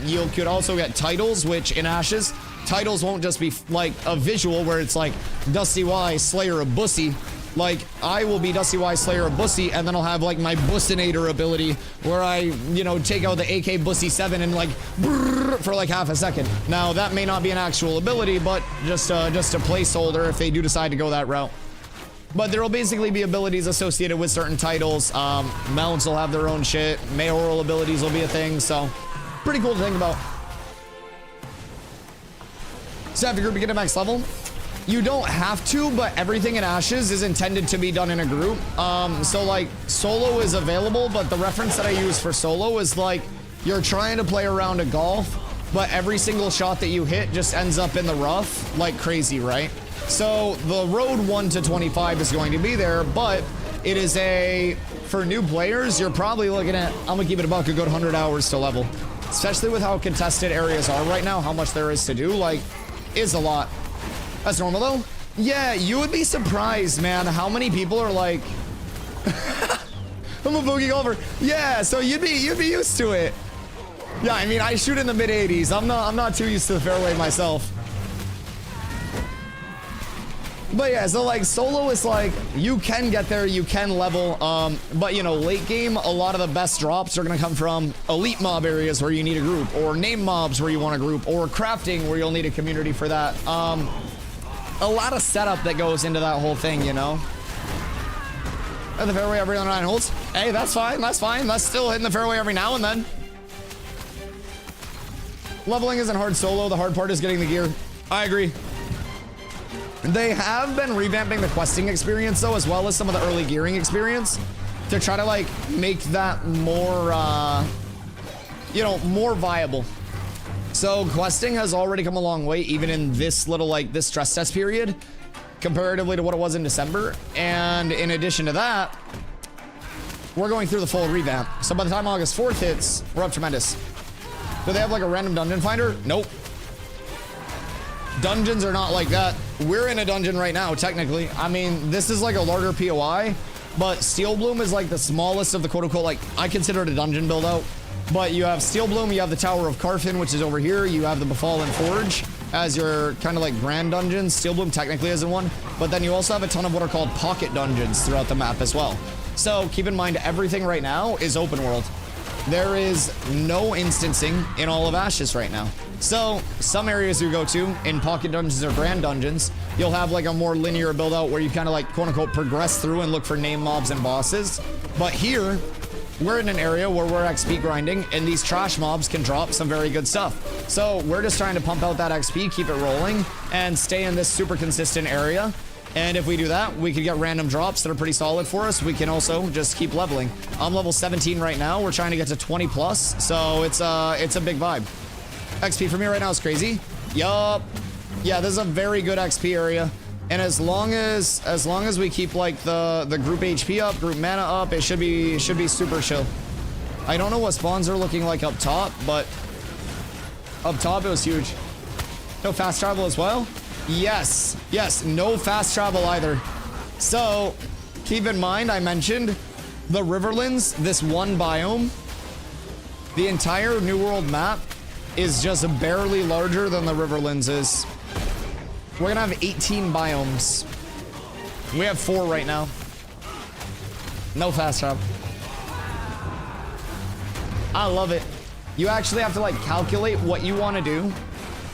You could also get titles, which in Ashes, titles won't just be like a visual where it's like DustyWhy, Slayer of Bussy. Like, I will be DustyWhy, Slayer of Bussy, and then I'll have like my Bussinator ability where I, you know, take out the AK Bussy 7 and like brrr, for like half a second. Now, that may not be an actual ability, but just a placeholder if they do decide to go that route. But there will basically be abilities associated with certain titles. Mounts will have their own shit. Mayoral abilities will be a thing, so pretty cool to think about. So after group, you get to max level. You don't have to, but everything in Ashes is intended to be done in a group. So like solo is available, but the reference that I use for solo is like you're trying to play around a golf, but every single shot that you hit just ends up in the rough like crazy, right? So the road 1 to 25 is going to be there, but it is for new players, you're probably looking at, I'm gonna keep it a buck, a good 100 hours to level. Especially with how contested areas are right now, how much there is to do, like, is a lot. That's normal though. Yeah, you would be surprised, man, how many people are like, I'm a boogie golfer. Yeah, so you'd be used to it. Yeah, I mean, I shoot in the mid 80s. I'm not too used to the fairway myself. But yeah, so like solo is like, you can get there, you can level, but you know, late game, a lot of the best drops are gonna come from elite mob areas where you need a group, or name mobs where you want a group, or crafting where you'll need a community for that. A lot of setup that goes into that whole thing, you know? At the fairway every 9 holes. Hey, that's fine, that's fine. That's still hitting the fairway every now and then. Leveling isn't hard solo, the hard part is getting the gear. I agree. They have been revamping the questing experience though, as well as some of the early gearing experience to try to like make that more, you know, more viable. So questing has already come a long way, even in this little like this stress test period, comparatively to what it was in December. And in addition to that, we're going through the full revamp. So by the time August 4th hits, we're up tremendous. Do they have like a random dungeon finder? Nope. Dungeons are not like that. We're in a dungeon right now, technically. I mean, this is like a larger POI, but Steel Bloom is like the smallest of the quote-unquote, like, I consider it a dungeon build-out. But you have Steel Bloom, you have the Tower of Carfin, which is over here. You have the Befallen Forge as your kind of like grand dungeons. Steel Bloom technically isn't one, but then you also have a ton of what are called pocket dungeons throughout the map as well. So keep in mind, everything right now is open world. There is no instancing in all of Ashes right now. So some areas you go to in pocket dungeons or grand dungeons, you'll have like a more linear build out where you kind of like quote unquote progress through and look for name mobs and bosses. But here, we're in an area where we're XP grinding and these trash mobs can drop some very good stuff. So we're just trying to pump out that XP, keep it rolling, and stay in this super consistent area. And if we do that, we can get random drops that are pretty solid for us. We can also just keep leveling. I'm level 17 right now. We're trying to get to 20 plus. So it's a big vibe. XP for me right now is crazy. Yup. Yeah, this is a very good XP area. And as long as we keep like the group HP up, group mana up, it should be super chill. I don't know what spawns are looking like up top, but up top it was huge. No fast travel as well? Yes, no fast travel either. So keep in mind, I mentioned the Riverlands, this one biome. The entire New World map is just barely larger than the Riverlands is. We're gonna have 18 biomes. We have 4 right now. No fast travel. I love it. You actually have to like calculate what you want to do.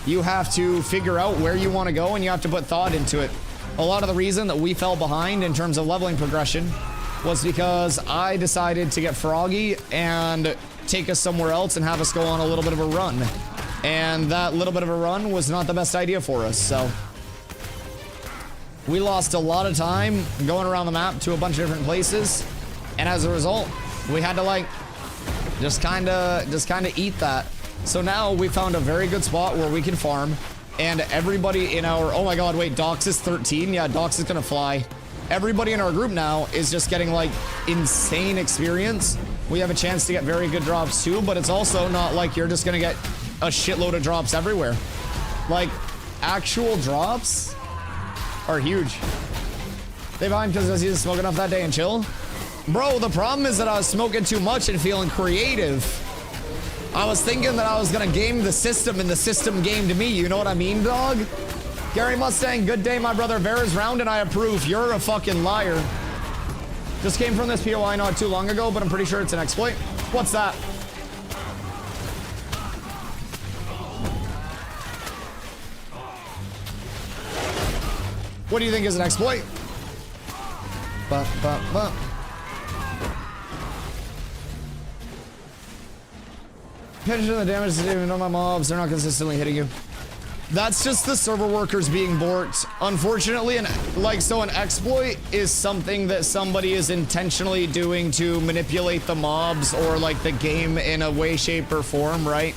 You have to figure out where you want to go and you have to put thought into it. A lot of the reason that we fell behind in terms of leveling progression was because I decided to get froggy and take us somewhere else and have us go on a little bit of a run. And that little bit of a run was not the best idea for us, so we lost a lot of time going around the map to a bunch of different places, and as a result, we had to like just kind of eat that. So now we found a very good spot where we can farm, and everybody in our, oh my god, wait, Dox is 13? Yeah, Dox is gonna fly. Everybody in our group now is just getting like insane experience. We have a chance to get very good drops too, but it's also not like you're just gonna get a shitload of drops everywhere. Like, actual drops are huge. They vibe because I was just smoking enough that day and chill. Bro, the problem is that I was smoking too much and feeling creative. I was thinking that I was gonna game the system and the system gamed me, you know what I mean, dog? Gary Mustang, good day, my brother. Vera's round and I approve. You're a fucking liar. Just came from this POI not too long ago, but I'm pretty sure it's an exploit. What's that? What do you think is an exploit? Pay attention to the damage to even know my mobs, they're not consistently hitting you. That's just the server workers being borked. Unfortunately, so an exploit is something that somebody is intentionally doing to manipulate the mobs or like the game in a way, shape, or form, right?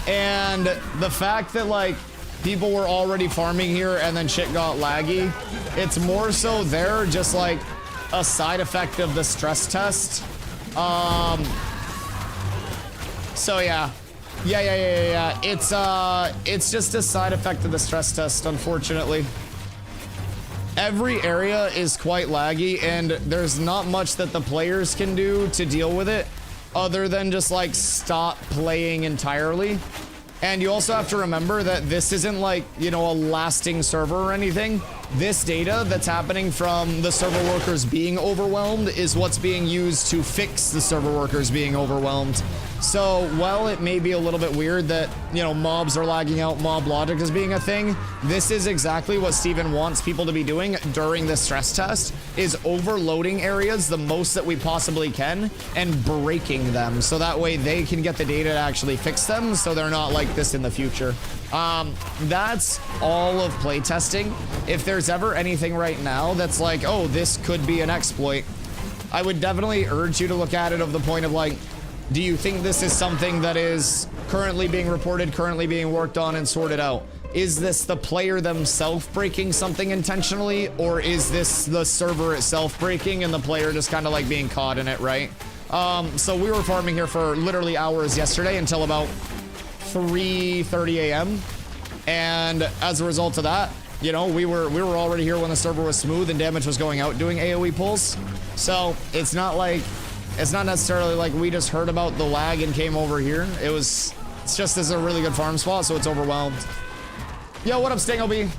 And the fact that like people were already farming here and then shit got laggy, it's more so they're just like a side effect of the stress test. So yeah. Yeah. It's just a side effect of the stress test, unfortunately. Every area is quite laggy, and there's not much that the players can do to deal with it other than just like stop playing entirely. And you also have to remember that this isn't like, you know, a lasting server or anything. This data that's happening from the server workers being overwhelmed is what's being used to fix the server workers being overwhelmed. So while it may be a little bit weird that, you know, mobs are lagging out, mob logic is being a thing, this is exactly what Steven wants people to be doing during the stress test, is overloading areas the most that we possibly can and breaking them so that way they can get the data to actually fix them so they're not like this in the future. That's all of playtesting. If there's ever anything right now that's like, oh, this could be an exploit, I would definitely urge you to look at it of the point of like, do you think this is something that is currently being reported, currently being worked on and sorted out? Is this the player themselves breaking something intentionally, or is this the server itself breaking and the player just kind of like being caught in it, right? So we were farming here for literally hours yesterday until about 3:30 a.m. And as a result of that, you know, we were already here when the server was smooth and damage was going out doing AoE pulls. So it's not necessarily like we just heard about the lag and came over here. It's just this is a really good farm spot, so it's overwhelmed. Yo, what up, Sting OB?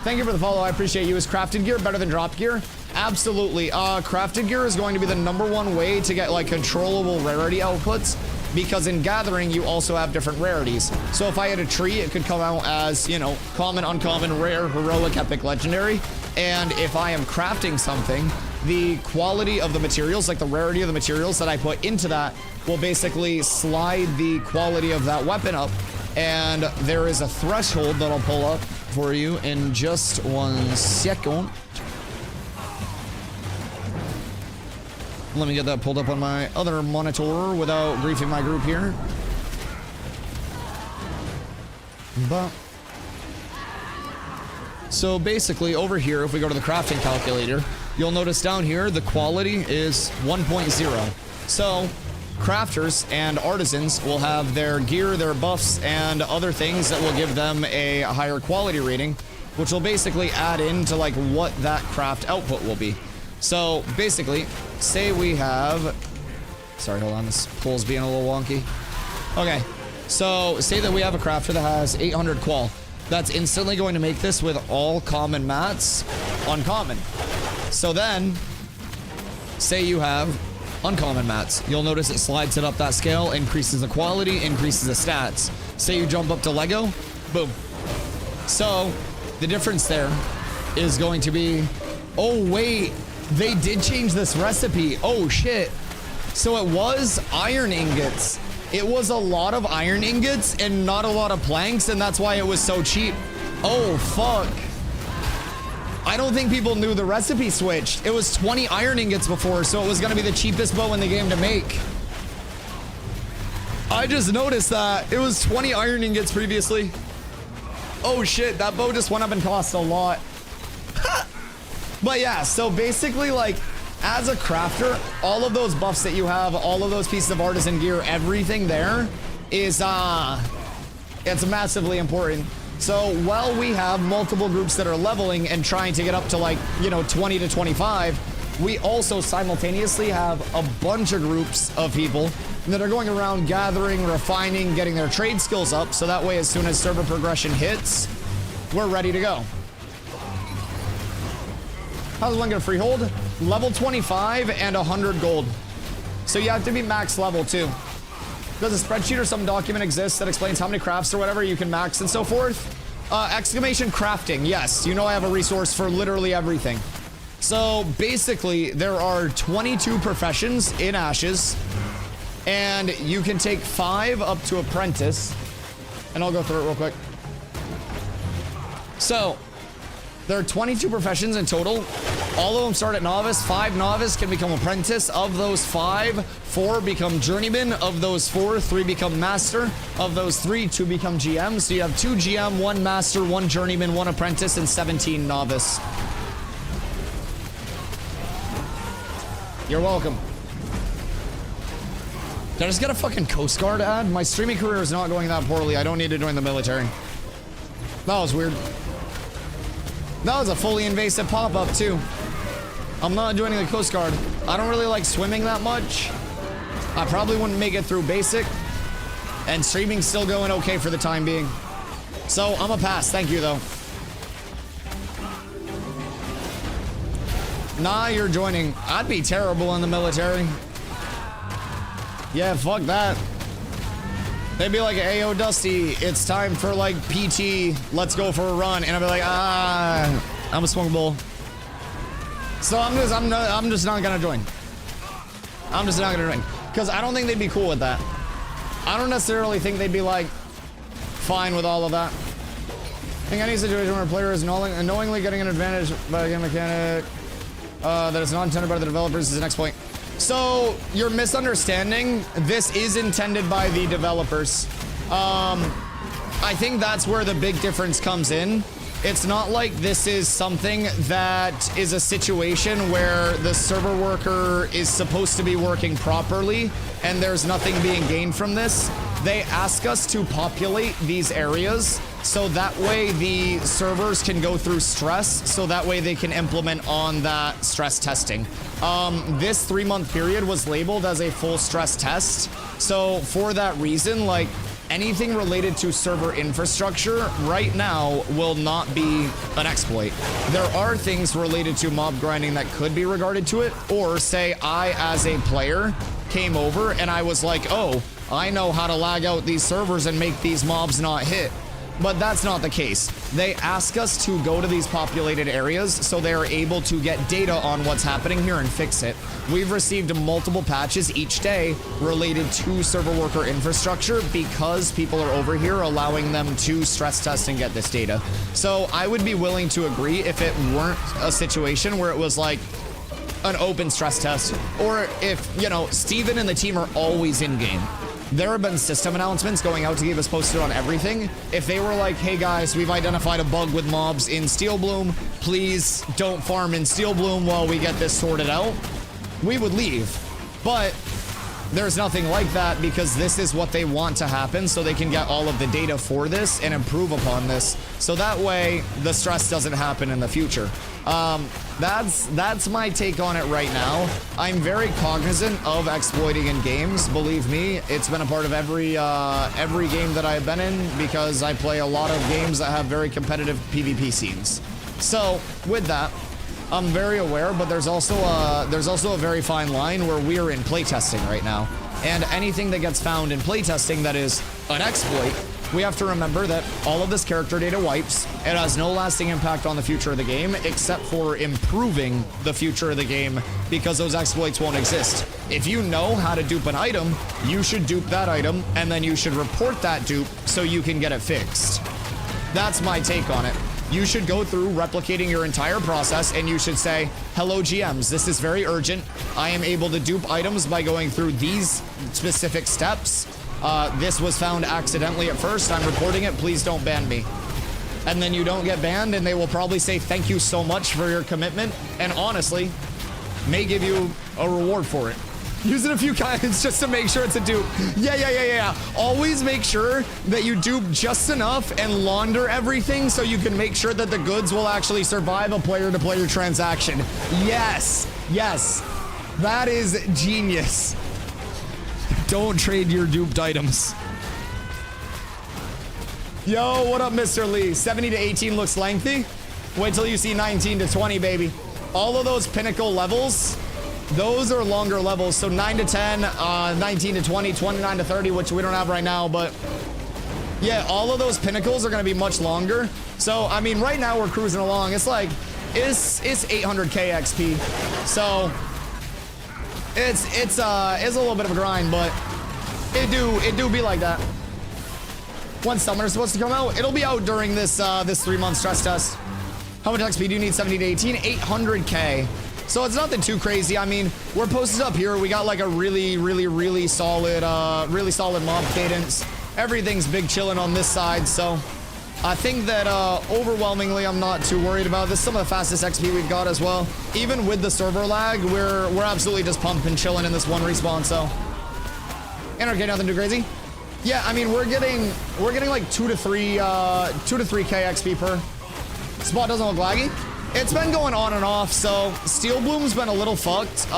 Thank you for the follow. I appreciate you. Is crafted gear better than drop gear? absolutely. Crafted gear is going to be the #1 way to get like controllable rarity outputs, because in gathering you also have different rarities. So if I had a tree, it could come out as, you know, common, uncommon, rare, heroic, epic, legendary. And if I am crafting something, the quality of the materials, like the rarity of the materials that I put into that, will basically slide the quality of that weapon up. And there is a threshold that I'll pull up for you in just 1 second. Let me get that pulled up on my other monitor without griefing my group here. But so basically over here, if we go to the crafting calculator, you'll notice down here the quality is 1.0. So crafters and artisans will have their gear, their buffs, and other things that will give them a higher quality rating, which will basically add into like what that craft output will be. So basically, say we have, sorry, hold on, this pull's being a little wonky. Okay, so say that we have a crafter that has 800 qual. That's instantly going to make this with all common mats uncommon. So then, say you have uncommon mats. You'll notice it slides it up that scale, increases the quality, increases the stats. Say you jump up to Lego, boom. So the difference there is going to be, oh wait, they did change this recipe. Oh shit. So it was iron ingots. It was a lot of iron ingots and not a lot of planks, and that's why it was so cheap. Oh fuck. I don't think people knew the recipe switched. It was 20 iron ingots before, so it was gonna be the cheapest bow in the game to make. I just noticed that. It was 20 iron ingots previously. Oh shit, that bow just went up in cost a lot. But yeah, so basically, like, as a crafter, all of those buffs that you have, all of those pieces of artisan gear, everything there is, it's massively important. So while we have multiple groups that are leveling and trying to get up to like, you know, 20 to 25, we also simultaneously have a bunch of groups of people that are going around gathering, refining, getting their trade skills up. So that way, as soon as server progression hits, we're ready to go. How's one gonna freehold? Level 25 and 100 gold. So you have to be max level too. Does a spreadsheet or some document exist that explains how many crafts or whatever you can max and so forth? Exclamation crafting, yes. You know I have a resource for literally everything. So basically, there are 22 professions in Ashes, and you can take 5 up to apprentice. And I'll go through it real quick. So there are 22 professions in total. All of them start at novice. 5 novice can become apprentice. Of those 5, 4 become journeyman. Of those 4, 3 become master. Of those 3, 2 become GM. So you have 2 GM, 1 master, 1 journeyman, 1 apprentice, and 17 novice. You're welcome. Did I just get a fucking Coast Guard ad? My streaming career is not going that poorly. I don't need to join the military. That was weird. That was a fully invasive pop-up too. I'm not joining the Coast Guard. I don't really like swimming that much. I probably wouldn't make it through basic. And streaming's still going okay for the time being. So I'm a pass, thank you though. Nah, you're joining. I'd be terrible in the military. Yeah, fuck that. They'd be like, hey, yo, Dusty, it's time for like PT. Let's go for a run. And I'd be like, I'm a swung bull. So I'm just not gonna join. I'm just not gonna join. Because I don't think they'd be cool with that. I don't necessarily think they'd be like, fine with all of that. I think any situation where a player is knowingly getting an advantage by a game mechanic that is not intended by the developers is the next point. So you're misunderstanding. This is intended by the developers. I think that's where the big difference comes in. It's not like this is something that is a situation where the server worker is supposed to be working properly and there's nothing being gained from this. They ask us to populate these areas so that way the servers can go through stress, so that way they can implement on that stress testing. This 3-month period was labeled as a full stress test. So for that reason, like, anything related to server infrastructure right now will not be an exploit. There are things related to mob grinding that could be regarded to it, or say I, as a player, came over and I was like, oh, I know how to lag out these servers and make these mobs not hit. But that's not the case. They ask us to go to these populated areas so they are able to get data on what's happening here and fix it. We've received multiple patches each day related to server worker infrastructure because people are over here allowing them to stress test and get this data. So I would be willing to agree if it weren't a situation where it was like an open stress test, or if, you know, Steven and the team are always in game. There have been system announcements going out to keep us posted on everything. If they were like, hey guys, we've identified a bug with mobs in Steel Bloom, please don't farm in Steel Bloom while we get this sorted out, we would leave. But there's nothing like that because this is what they want to happen so they can get all of the data for this and improve upon this. So that way the stress doesn't happen in the future. That's my take on it right now. I'm very cognizant of exploiting in games. Believe me, it's been a part of every game that I've been in because I play a lot of games that have very competitive PvP scenes. So with that, I'm very aware, but there's also a very fine line where we are in playtesting right now, and anything that gets found in playtesting that is an exploit, we have to remember that all of this character data wipes. It has no lasting impact on the future of the game, except for improving the future of the game, because those exploits won't exist. If you know how to dupe an item, you should dupe that item, and then you should report that dupe so you can get it fixed. That's my take on it. You should go through replicating your entire process, and you should say, hello GMs, this is very urgent. I am able to dupe items by going through these specific steps. This was found accidentally at first. I'm reporting it. Please don't ban me. And then you don't get banned, and they will probably say thank you so much for your commitment, and honestly, may give you a reward for it. Use it a few times just to make sure it's a dupe. Yeah. Always make sure that you dupe just enough and launder everything so you can make sure that the goods will actually survive a player-to-player transaction. Yes. That is genius. Don't trade your duped items. Yo, what up, Mr. Lee? 70 to 18 looks lengthy. Wait till you see 19 to 20, baby. All of those pinnacle levels, those are longer levels. So 9 to 10, 19 to 20, 29 to 30, which we don't have right now. But yeah, all of those pinnacles are going to be much longer. So, I mean, right now we're cruising along. It's like, it's 800k XP. So it's a little bit of a grind, but it do be like that. When Summoner's supposed to come out, it'll be out during this 3-month stress test. How much XP do you need? 70 to 18? 800k. So it's nothing too crazy. I mean, we're posted up here. We got like a really solid mob cadence. Everything's big chilling on this side, so I think that overwhelmingly I'm not too worried about this. Some of the fastest XP we've got as well. Even with the server lag, we're absolutely just pumping, chilling in this one respawn. So, and okay, nothing too crazy. Yeah, I mean we're getting like 2 to 3k XP per. Spot doesn't look laggy. It's been going on and off. So Steel Bloom's been a little fucked.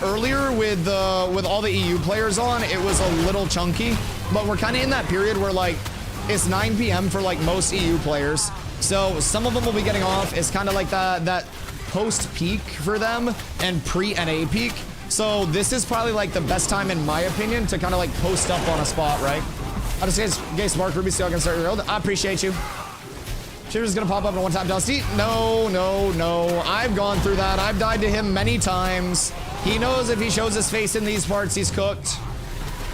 Earlier with all the EU players on, it was a little chunky, but we're kind of in that period where like it's 9 p.m. for like most EU players. So some of them will be getting off. It's kind of like that post peak for them and pre-NA peak. So this is probably like the best time in my opinion to kind of like post up on a spot, right? I just gave Spark Ruby so I can start your build. I appreciate you. Shivers gonna pop up in one time, Dusty. No. I've gone through that. I've died to him many times. He knows if he shows his face in these parts, he's cooked.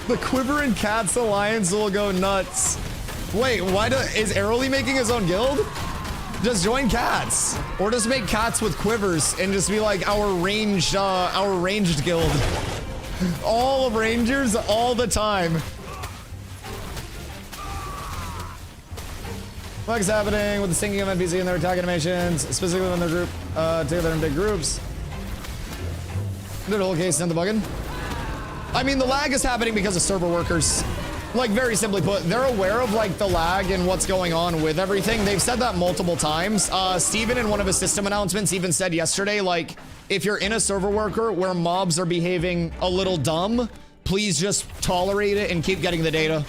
The Quiver and Cats Alliance will go nuts. Wait, is Aeroly making his own guild? Just join Cats, or just make Cats with quivers and just be like our ranged guild. All of Rangers all the time. What's happening with the syncing of NPC and their attack animations, specifically when they're together in big groups? The whole case in the bugging. I mean, the lag is happening because of server workers. Like, very simply put, they're aware of like the lag and what's going on with everything. They've said that multiple times. Steven in one of his system announcements even said yesterday, like, if you're in a server worker where mobs are behaving a little dumb, please just tolerate it and keep getting the data.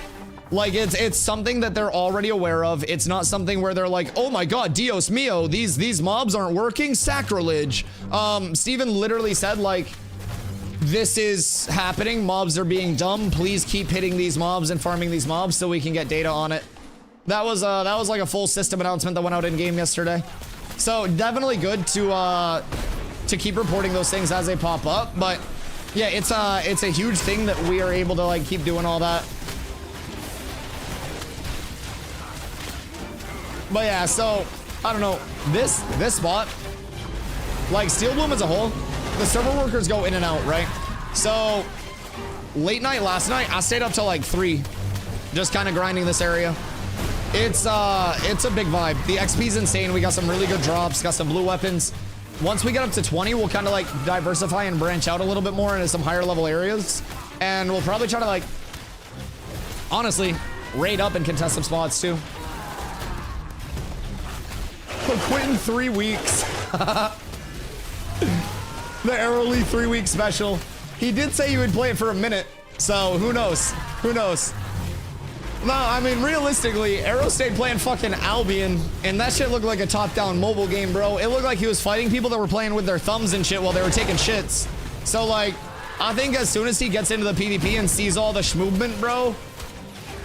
Like it's something that they're already aware of. It's not something where they're like, oh my god, Dios mio, these mobs aren't working, sacrilege. Steven literally said like, this is happening, mobs are being dumb, please keep hitting these mobs and farming these mobs so we can get data on it. That was like a full system announcement that went out in game yesterday. So definitely good to keep reporting those things as they pop up. But yeah, it's a huge thing that we are able to like keep doing all that. But yeah, so I don't know, this spot, like Steel Bloom as a whole, the server workers go in and out, right? So late night last night, I stayed up till like 3, just kind of grinding this area. It's a big vibe. The XP's insane. We got some really good drops, got some blue weapons. Once we get up to 20, we'll kind of like diversify and branch out a little bit more into some higher level areas. And we'll probably try to like, honestly, raid up and contest some spots too. We'll quit in 3 weeks. The Arrowly 3-week special. He did say he would play it for a minute, so who knows? Who knows? No, I mean, realistically, Arrow stayed playing fucking Albion, and that shit looked like a top-down mobile game, bro. It looked like he was fighting people that were playing with their thumbs and shit while they were taking shits. So, like, I think as soon as he gets into the PvP and sees all the movement, bro,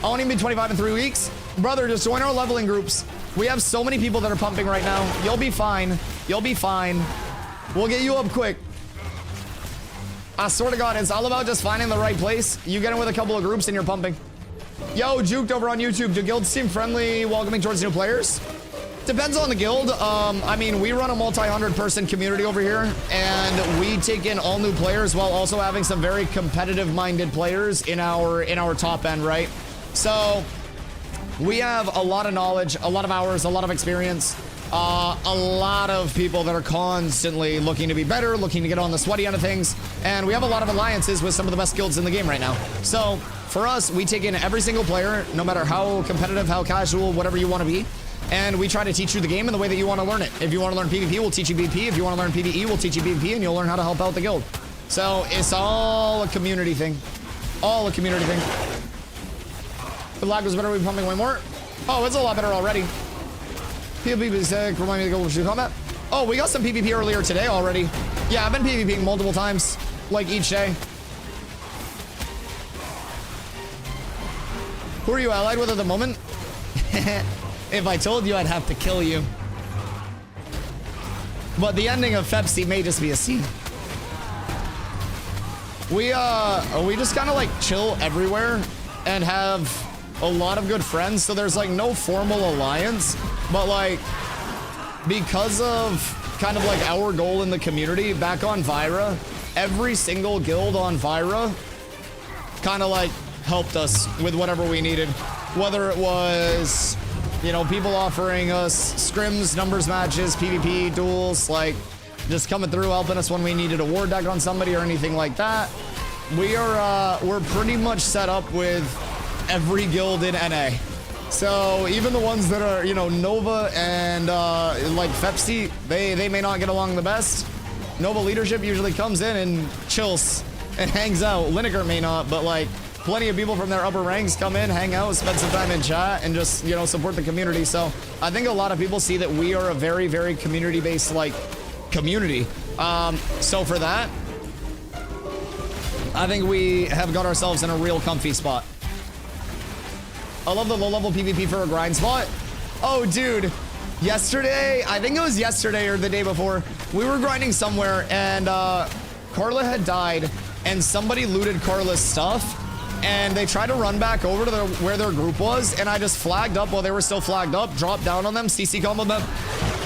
I won't even be 25 in 3 weeks. Brother, just join our leveling groups. We have so many people that are pumping right now. You'll be fine. You'll be fine. We'll get you up quick. I swear to God, it's all about just finding the right place. You get in with a couple of groups and you're pumping. Yo, Juked over on YouTube. Do guilds seem friendly, welcoming towards new players? Depends on the guild. I mean, we run a multi-100-person community over here, and we take in all new players while also having some very competitive-minded players in our top end, right? So we have a lot of knowledge, a lot of hours, a lot of experience, a lot of people that are constantly looking to be better, looking to get on the sweaty end of things, and we have a lot of alliances with some of the best guilds in the game right now. So for us, we take in every single player, no matter how competitive, how casual, whatever you want to be, and we try to teach you the game in the way that you want to learn it. If you want to learn PvP, we'll teach you PvP. If you want to learn PvE, we'll teach you PvP, and you'll learn how to help out the guild. So it's all a community thing. All a community thing. The lag was better, we pumping way more. Oh, it's a lot better already. PvP is sick. Remind me to go to combat. Oh, we got some PvP earlier today already. Yeah, I've been PvPing multiple times, like each day. Who are you allied with at the moment? If I told you, I'd have to kill you. But the ending of Fepsi may just be a scene. We just kind of like chill everywhere and have a lot of good friends. So there's like no formal alliance, but like because of kind of like our goal in the community back on Vyra, every single guild on Vyra kind of like helped us with whatever we needed, whether it was, you know, people offering us scrims, numbers matches, PvP, duels, like just coming through, helping us when we needed a ward deck on somebody or anything like that. We're pretty much set up with every guild in NA. So even the ones that are, you know, Nova and like Fepsi, they may not get along the best. Nova leadership usually comes in and chills and hangs out. Lineker may not, but like plenty of people from their upper ranks come in, hang out, spend some time in chat, and just, you know, support the community. So I think a lot of people see that we are a very, very community-based, like, community. So for that, I think we have got ourselves in a real comfy spot. I love the low-level PvP for a grind spot. Oh, dude. Yesterday, I think it was yesterday or the day before, we were grinding somewhere, and Carla had died, and somebody looted Carla's stuff. And they tried to run back over to where their group was, and I just flagged up while they were still flagged up, dropped down on them, CC comboed them,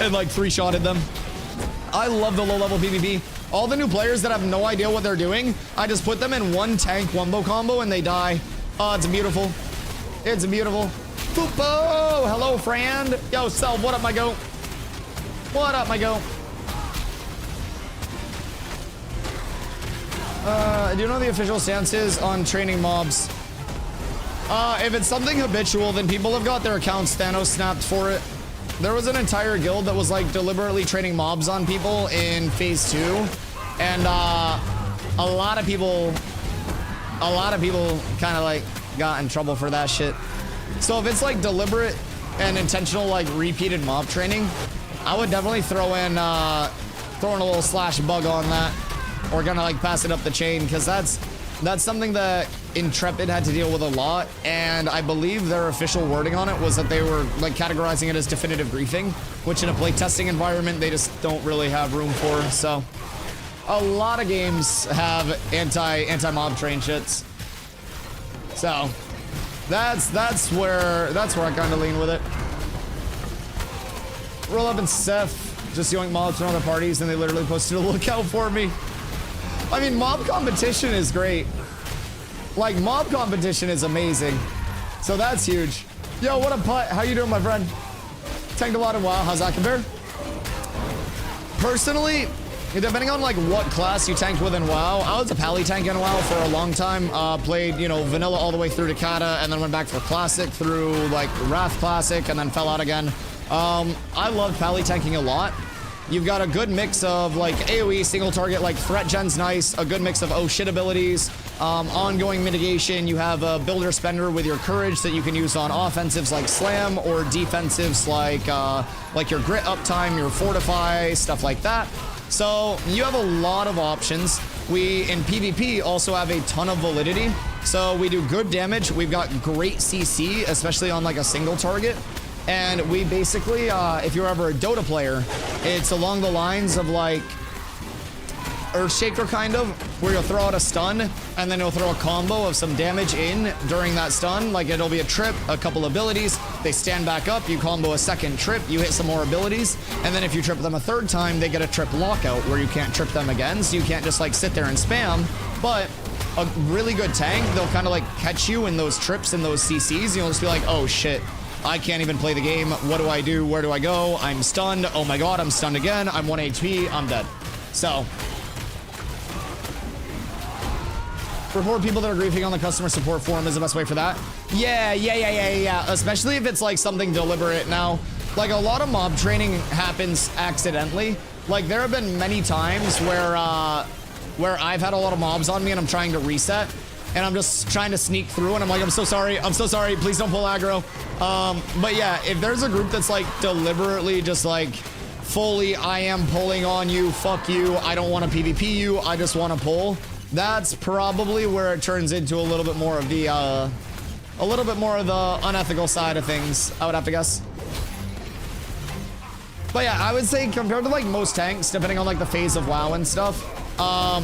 and like 3-shotted them. I love the low-level PvP. All the new players that have no idea what they're doing, I just put them in one tank wombo combo and they die. Oh, it's beautiful. It's beautiful. Fupo! Hello, friend. Yo, Self, what up, my goat? What up, my goat? Do you know the official stance is on training mobs? If it's something habitual, then people have got their accounts Thanos snapped for it. There was an entire guild that was like deliberately training mobs on people in phase 2. And a lot of people kind of like got in trouble for that shit. So if it's like deliberate and intentional, like repeated mob training, I would definitely throw in throwing a little slash bug on that, or gonna like pass it up the chain, because that's something that Intrepid had to deal with a lot, and I believe their official wording on it was that they were like categorizing it as definitive griefing, which in a playtesting environment they just don't really have room for. So a lot of games have anti-mob train shits. So that's where I kind of lean with it. Roll up and Seth just yoink mobs from other parties, and they literally posted a lookout for me. I mean, mob competition is great. Like, mob competition is amazing. So that's huge. Yo, what up, Putt? How you doing, my friend? Tanked a lot in WoW. How's that compare? Personally, depending on like what class you tanked with in WoW, I was a pally tank in WoW for a long time. Played, you know, vanilla all the way through to Kata, and then went back for classic through like Wrath Classic, and then fell out again. I love pally tanking a lot. You've got a good mix of like AoE, single target, like threat gen's nice, a good mix of oh shit abilities, ongoing mitigation. You have a builder spender with your courage that you can use on offensives like slam, or defensives like your grit uptime, your fortify, stuff like that. So you have a lot of options. We in PvP also have a ton of validity. So we do good damage. We've got great CC, especially on like a single target. And we basically, if you're ever a Dota player, it's along the lines of like Earthshaker kind of, where you'll throw out a stun and then you'll throw a combo of some damage in during that stun. Like it'll be a trip, a couple abilities, they stand back up, you combo a second trip, you hit some more abilities, and then if you trip them a third time, they get a trip lockout where you can't trip them again, so you can't just like sit there and spam. But a really good tank, they'll kind of like catch you in those trips and those CCs, you'll just be like, oh shit, I can't even play the game. What do I do? Where do I go? I'm stunned. Oh my god, I'm stunned again. I'm 1 HP. I'm dead. So, report people that are griefing on the customer support forum is the best way for that. Yeah. Especially if it's like something deliberate. Now, like a lot of mob training happens accidentally. Like there have been many times where I've had a lot of mobs on me and I'm trying to reset. And I'm just trying to sneak through, and I'm like, I'm so sorry, please don't pull aggro. But yeah, if there's a group that's like deliberately just like fully, I am pulling on you, fuck you, I don't want to PvP you, I just want to pull, that's probably where it turns into a little bit more of the unethical side of things, I would have to guess. But yeah, I would say compared to like most tanks, depending on like the phase of WoW and stuff, I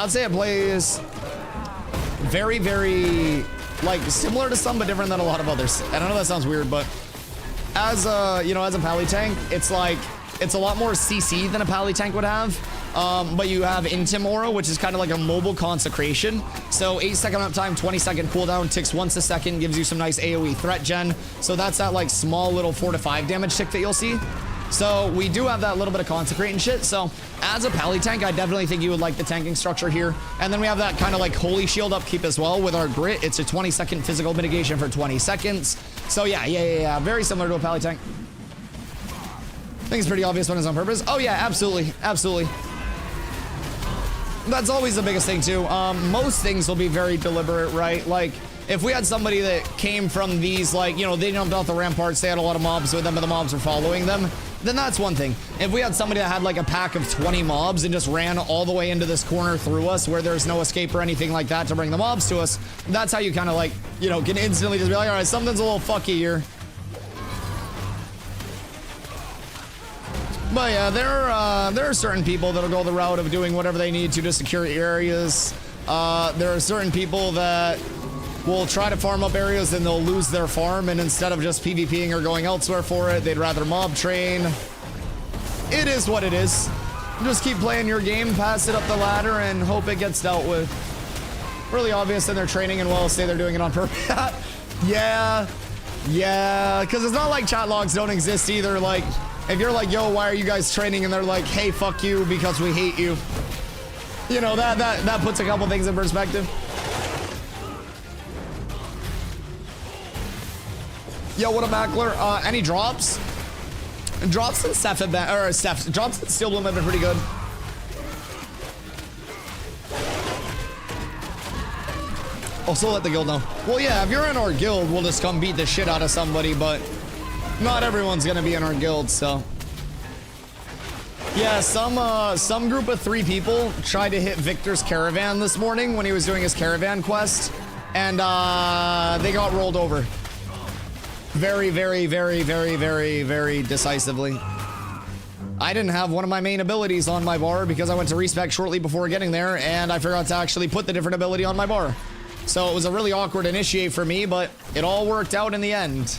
would say it plays very, very, like, similar to some, but different than a lot of others. And I know that sounds weird, but as a, you know, as a pally tank, it's like, it's a lot more CC than a pally tank would have. But you have Intim Aura, which is kind of like a mobile consecration. So 8-second uptime, 20-second cooldown, ticks once a second, gives you some nice AoE threat gen. So that's that like small little 4 to 5 damage tick that you'll see. So we do have that little bit of consecrate and shit. So as a pally tank, I definitely think you would like the tanking structure here. And then we have that kind of like holy shield upkeep as well with our grit. It's a 20-second physical mitigation for 20 seconds. So yeah. Very similar to a pally tank. I think it's pretty obvious when it's on purpose. Oh yeah, absolutely. That's always the biggest thing too. Most things will be very deliberate, right? Like if we had somebody that came from these, like, you know, they jumped off the ramparts, they had a lot of mobs with them, but the mobs were following them, then that's one thing. If we had somebody that had like a pack of 20 mobs and just ran all the way into this corner through us where there's no escape or anything like that to bring the mobs to us, that's how you kind of like, you know, can instantly just be like, all right, something's a little fucky here. But yeah, there are certain people that'll go the route of doing whatever they need to secure areas. There are certain people that will try to farm up areas and they'll lose their farm, and instead of just PvPing or going elsewhere for it, they'd rather mob train. It is what it is. Just keep playing your game, pass it up the ladder, and hope it gets dealt with. Really obvious in their training, and well, say they're doing it on purpose. Yeah, because it's not like chat logs don't exist either. Like, if you're like, yo, why are you guys training? And they're like, hey, fuck you because we hate you. You know, that puts a couple things in perspective. Yo, what up, Mackler? Any drops? Drops in Steph have been, or Steph, drops in Steel Bloom have been pretty good. Also let the guild know. Well, yeah, if you're in our guild, we'll just come beat the shit out of somebody, but not everyone's gonna be in our guild, so. Yeah, some group of 3 people tried to hit Victor's Caravan this morning when he was doing his Caravan quest, and they got rolled over. Very, very, very, very, very, very decisively. I didn't have one of my main abilities on my bar because I went to respec shortly before getting there, and I forgot to actually put the different ability on my bar. So it was a really awkward initiate for me, but it all worked out in the end.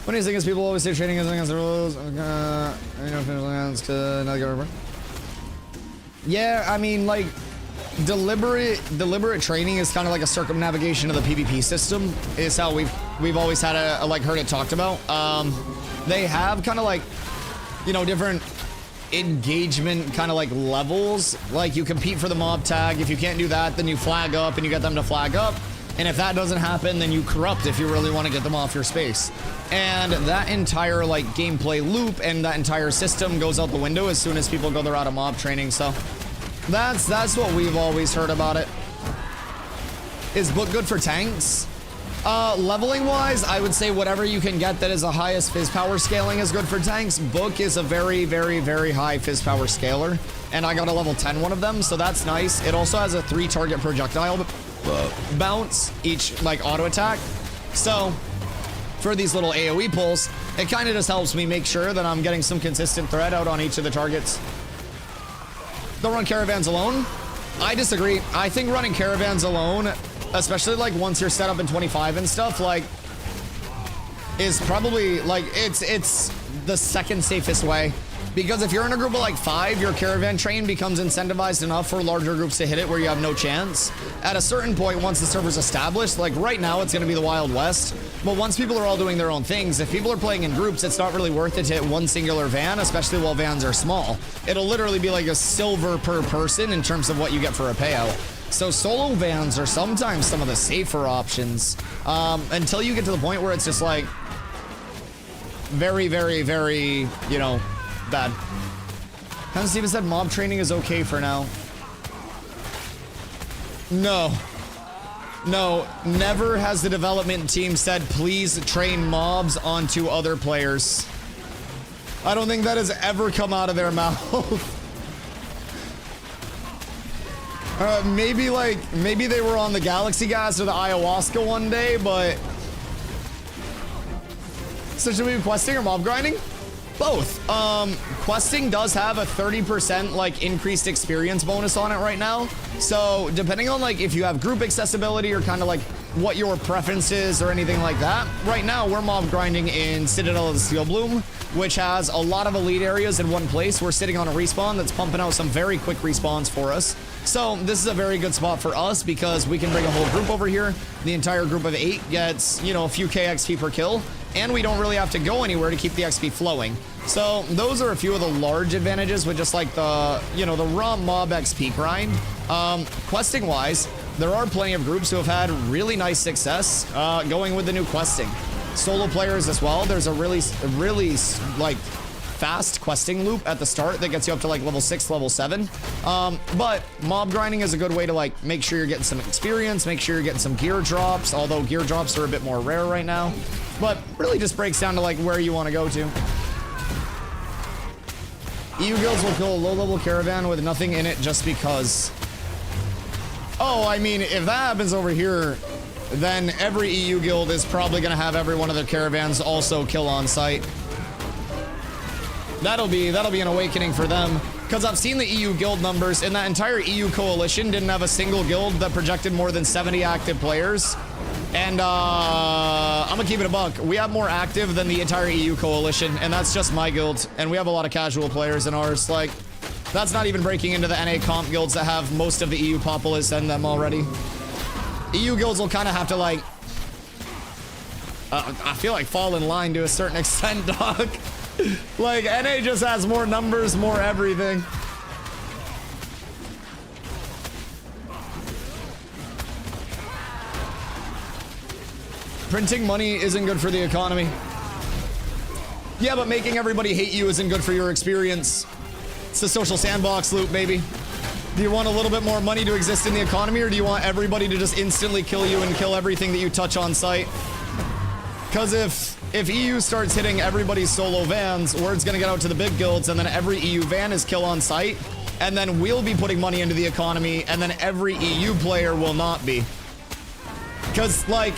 What do you think is people always say trading is against the rules? Yeah, I mean, like, deliberate training is kind of like a circumnavigation of the PvP system, is how we've always had heard it talked about. They have kind of like, you know, different engagement kind of like levels. Like, you compete for the mob tag. If you can't do that, then you flag up and you get them to flag up. And if that doesn't happen, then you corrupt if you really want to get them off your space. And that entire like gameplay loop and that entire system goes out the window as soon as people go their out of mob training. So that's what we've always heard about it. Is book good for tanks? Leveling wise, I would say whatever you can get that is the highest fizz power scaling is good for tanks. Book is a very, very, very high fizz power scaler, and I got a level 10 one of them, so that's nice. It also has a 3 target projectile bounce each, like, auto attack. So for these little AoE pulls, it kind of just helps me make sure that I'm getting some consistent threat out on each of the targets. Don't run caravans alone. I disagree. I think running caravans alone, especially like once you're set up in 25 and stuff, like, is probably like, it's the second safest way. Because if you're in a group of like 5, your caravan train becomes incentivized enough for larger groups to hit it where you have no chance. At a certain point, once the server's established, like right now it's gonna be the Wild West, but once people are all doing their own things, if people are playing in groups, it's not really worth it to hit one singular van, especially while vans are small. It'll literally be like a silver per person in terms of what you get for a payout. So solo vans are sometimes some of the safer options, until you get to the point where it's just like very, very, very, you know, bad. Hans Steven said mob training is okay for now. No, never has the development team said please train mobs onto other players. I don't think that has ever come out of their mouth. Maybe they were on the Galaxy guys or the ayahuasca one day, but so should we be questing or mob grinding? Both. Questing does have a 30% like increased experience bonus on it right now. So depending on like if you have group accessibility or kind of like what your preference is or anything like that, right now we're mob grinding in Citadel of the Steel Bloom, which has a lot of elite areas in one place. We're sitting on a respawn that's pumping out some very quick respawns for us. So this is a very good spot for us because we can bring a whole group over here. The entire group of 8 gets, you know, a few KXP per kill, and we don't really have to go anywhere to keep the XP flowing. So those are a few of the large advantages with just like the, you know, the raw mob XP grind. Questing wise, there are plenty of groups who have had really nice success going with the new questing. Solo players as well. There's a really like fast questing loop at the start that gets you up to like level 6, level 7. But mob grinding is a good way to like make sure you're getting some experience, make sure you're getting some gear drops, although gear drops are a bit more rare right now. But really just breaks down to like where you want to go to. EU guilds will kill a low-level caravan with nothing in it just because. Oh, I mean, if that happens over here, then every EU guild is probably going to have every one of their caravans also kill on site. That'll be an awakening for them, because I've seen the EU guild numbers, and that entire EU coalition didn't have a single guild that projected more than 70 active players. And I'm gonna keep it a buck. We have more active than the entire EU coalition, and that's just my guild. And we have a lot of casual players in ours. Like, that's not even breaking into the NA comp guilds that have most of the EU populace in them already. EU guilds will kind of have to like, I feel like fall in line to a certain extent, dog. Like, NA just has more numbers, more everything. Printing money isn't good for the economy. Yeah, but making everybody hate you isn't good for your experience. It's the social sandbox loop, baby. Do you want a little bit more money to exist in the economy, or do you want everybody to just instantly kill you and kill everything that you touch on site? Because if EU starts hitting everybody's solo vans, word's gonna get out to the big guilds, and then every EU van is kill on site, and then we'll be putting money into the economy, and then every EU player will not be. Because, like,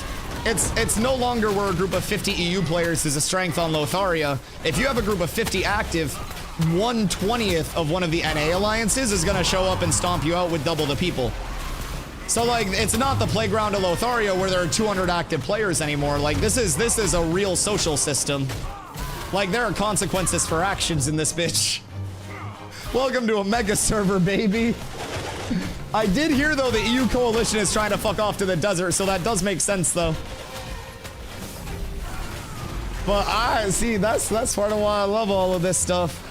it's no longer where a group of 50 EU players is a strength on Lotharia. If you have a group of 50 active, 1/20th of one of the NA alliances is gonna show up and stomp you out with double the people. So, like, it's not the playground of Lotharia where there are 200 active players anymore. Like, this is a real social system. Like, there are consequences for actions in this bitch. Welcome to a mega server, baby. I did hear, though, the EU coalition is trying to fuck off to the desert, so that does make sense, though. But I see, that's part of why I love all of this stuff.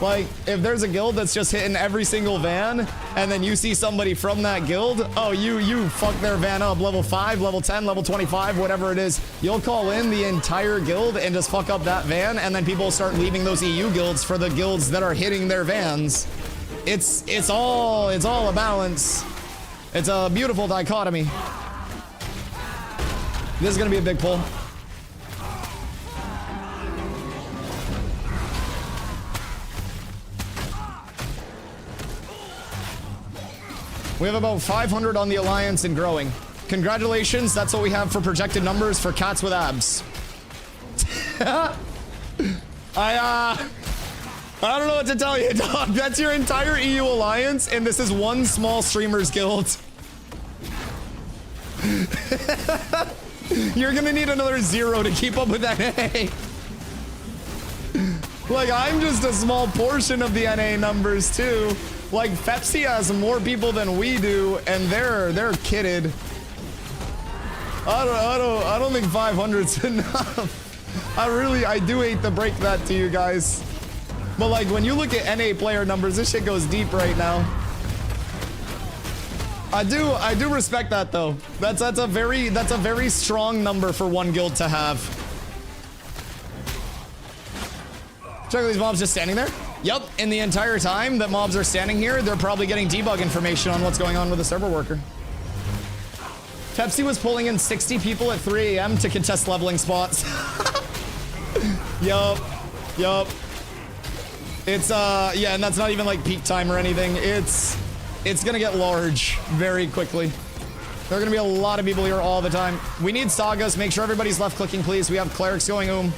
Like, if there's a guild that's just hitting every single van, and then you see somebody from that guild, oh, you fuck their van up, level 5, level 10, level 25, whatever it is, you'll call in the entire guild and just fuck up that van, and then people start leaving those EU guilds for the guilds that are hitting their vans. It's all a balance. It's a beautiful dichotomy. This is gonna be a big pull. We have about 500 on the Alliance and growing. Congratulations, that's what we have for projected numbers for cats with abs. I don't know what to tell you, dog. That's your entire EU Alliance, and this is one small streamers guild. You're gonna need another 0 to keep up with NA. Like, I'm just a small portion of the NA numbers, too. Like, Pepsi has more people than we do, and they're kitted. I don't think 500's enough. I do hate to break that to you guys. But, like, when you look at NA player numbers, this shit goes deep right now. I do respect that, though. That's a very strong number for one guild to have. Check out these mobs just standing there. Yep, in the entire time that mobs are standing here, they're probably getting debug information on what's going on with the server worker. Pepsi was pulling in 60 people at 3 AM to contest leveling spots. Yup. It's, yeah, and that's not even like peak time or anything. It's gonna get large very quickly. There are gonna be a lot of people here all the time. We need sagas. Make sure everybody's left clicking, please. We have clerics going.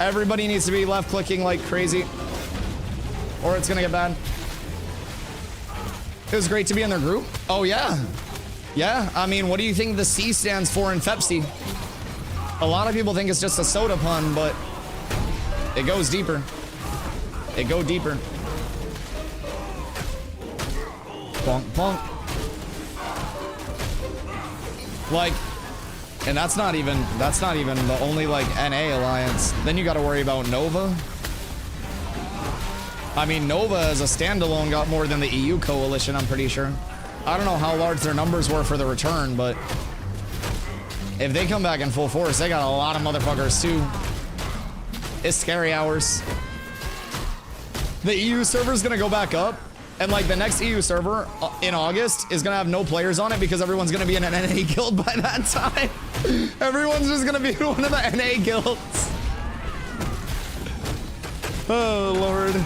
Everybody needs to be left clicking like crazy, or it's gonna get bad. It was great to be in their group. Oh yeah. Yeah, I mean, what do you think the C stands for in Pepsi? A lot of people think it's just a soda pun, but it goes deeper. It go deeper. Bonk, bonk. Like, and that's not even the only, like, NA alliance. Then you gotta worry about Nova. I mean, Nova as a standalone got more than the EU coalition, I'm pretty sure. I don't know how large their numbers were for the return, but if they come back in full force, they got a lot of motherfuckers too. It's scary hours. The EU server's gonna go back up, and like the next EU server in August is gonna have no players on it because everyone's gonna be in an NA guild by that time. Everyone's just gonna be in one of the NA guilds. Oh Lord.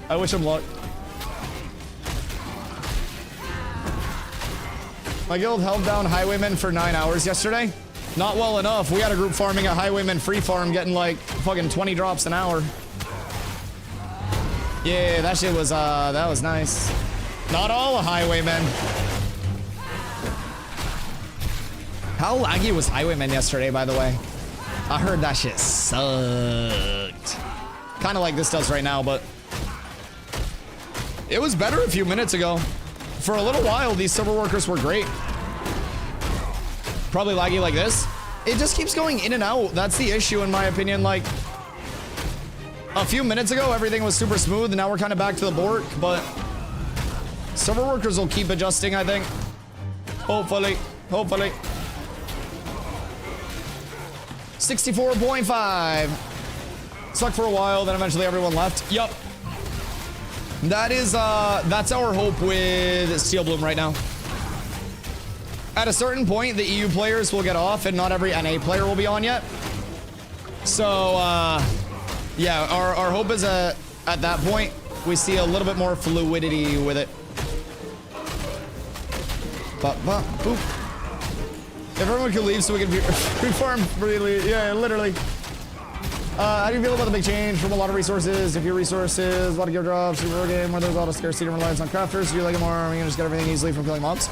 I wish him luck. My guild held down Highwaymen for 9 hours yesterday. Not well enough. We had a group farming a Highwayman free farm, getting like fucking 20 drops an hour. Yeah, that shit was, that was nice. Not all Highwaymen. How laggy was Highwayman yesterday, by the way? I heard that shit sucked. Kind of like this does right now, but it was better a few minutes ago. For a little while, these server workers were great. Probably laggy like this. It just keeps going in and out. That's the issue, in my opinion. Like, a few minutes ago, everything was super smooth, and now we're kind of back to the bork, but server workers will keep adjusting, I think. Hopefully. 64.5. Sucked for a while, then eventually everyone left. Yup. that's our hope with Steel Bloom right now. At a certain point, the EU players will get off and not every NA player will be on yet. So, yeah, our hope is at that point, we see a little bit more fluidity with it. Boop. If everyone could leave so we can reform freely. Yeah, literally. How do you feel about the big change from a lot of resources? If your resources, a lot of gear drops, super game where there's a lot of scarcity and reliance on crafters, do you like it more? Are you gonna just get everything easily from killing mobs?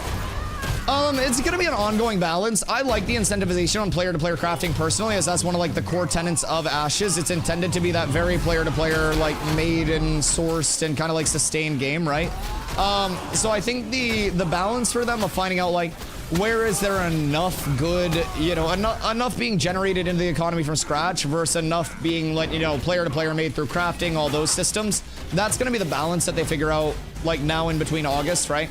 It's gonna be an ongoing balance. I like the incentivization on player-to-player crafting personally, as that's one of like the core tenets of Ashes. It's intended to be that very player-to-player, like made and sourced and kind of like sustained game, right? So I think the balance for them of finding out like where is there enough good, you know, enough being generated into the economy from scratch versus enough being like, you know, player-to-player made through crafting, all those systems. That's gonna be the balance that they figure out like now in between August, right?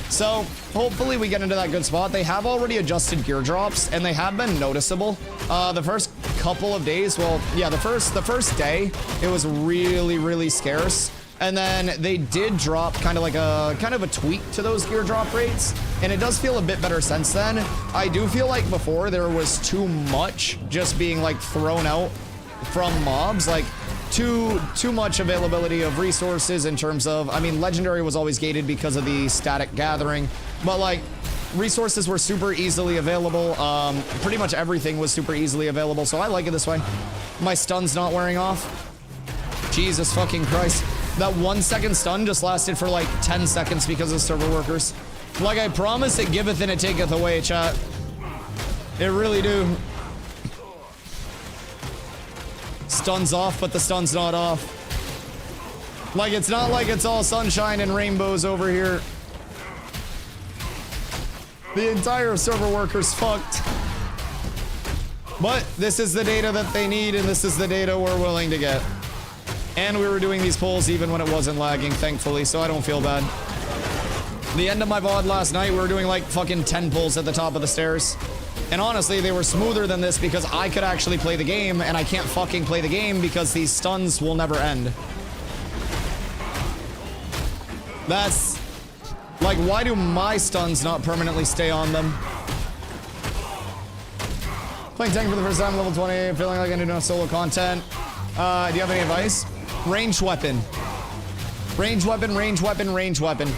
So hopefully we get into that good spot. They have already adjusted gear drops and they have been noticeable. The first couple of days, well, yeah, the first day, it was really scarce. And then they did drop kind of a tweak to those gear drop rates. And it does feel a bit better since then. I do feel like before there was too much just being like thrown out from mobs, like too much availability of resources in terms of, I mean, legendary was always gated because of the static gathering, but like resources were super easily available. Pretty much everything was super easily available. So I like it this way. My stun's not wearing off. Jesus fucking Christ. That 1 second stun just lasted for like 10 seconds because of server workers. Like I promise, it giveth and it taketh away, chat. It really do. Stun's off, but the stun's not off. Like, it's not like it's all sunshine and rainbows over here. The entire server worker's fucked. But this is the data that they need, and this is the data we're willing to get. And we were doing these polls even when it wasn't lagging, thankfully, so I don't feel bad. The end of my VOD last night, we were doing like fucking 10 pulls at the top of the stairs. And honestly, they were smoother than this because I could actually play the game, and I can't fucking play the game because these stuns will never end. That's... like, why do my stuns not permanently stay on them? Playing tank for the first time, level 20, feeling like I do no solo content. Do you have any advice? Ranged weapon. Ranged weapon, ranged weapon, ranged weapon.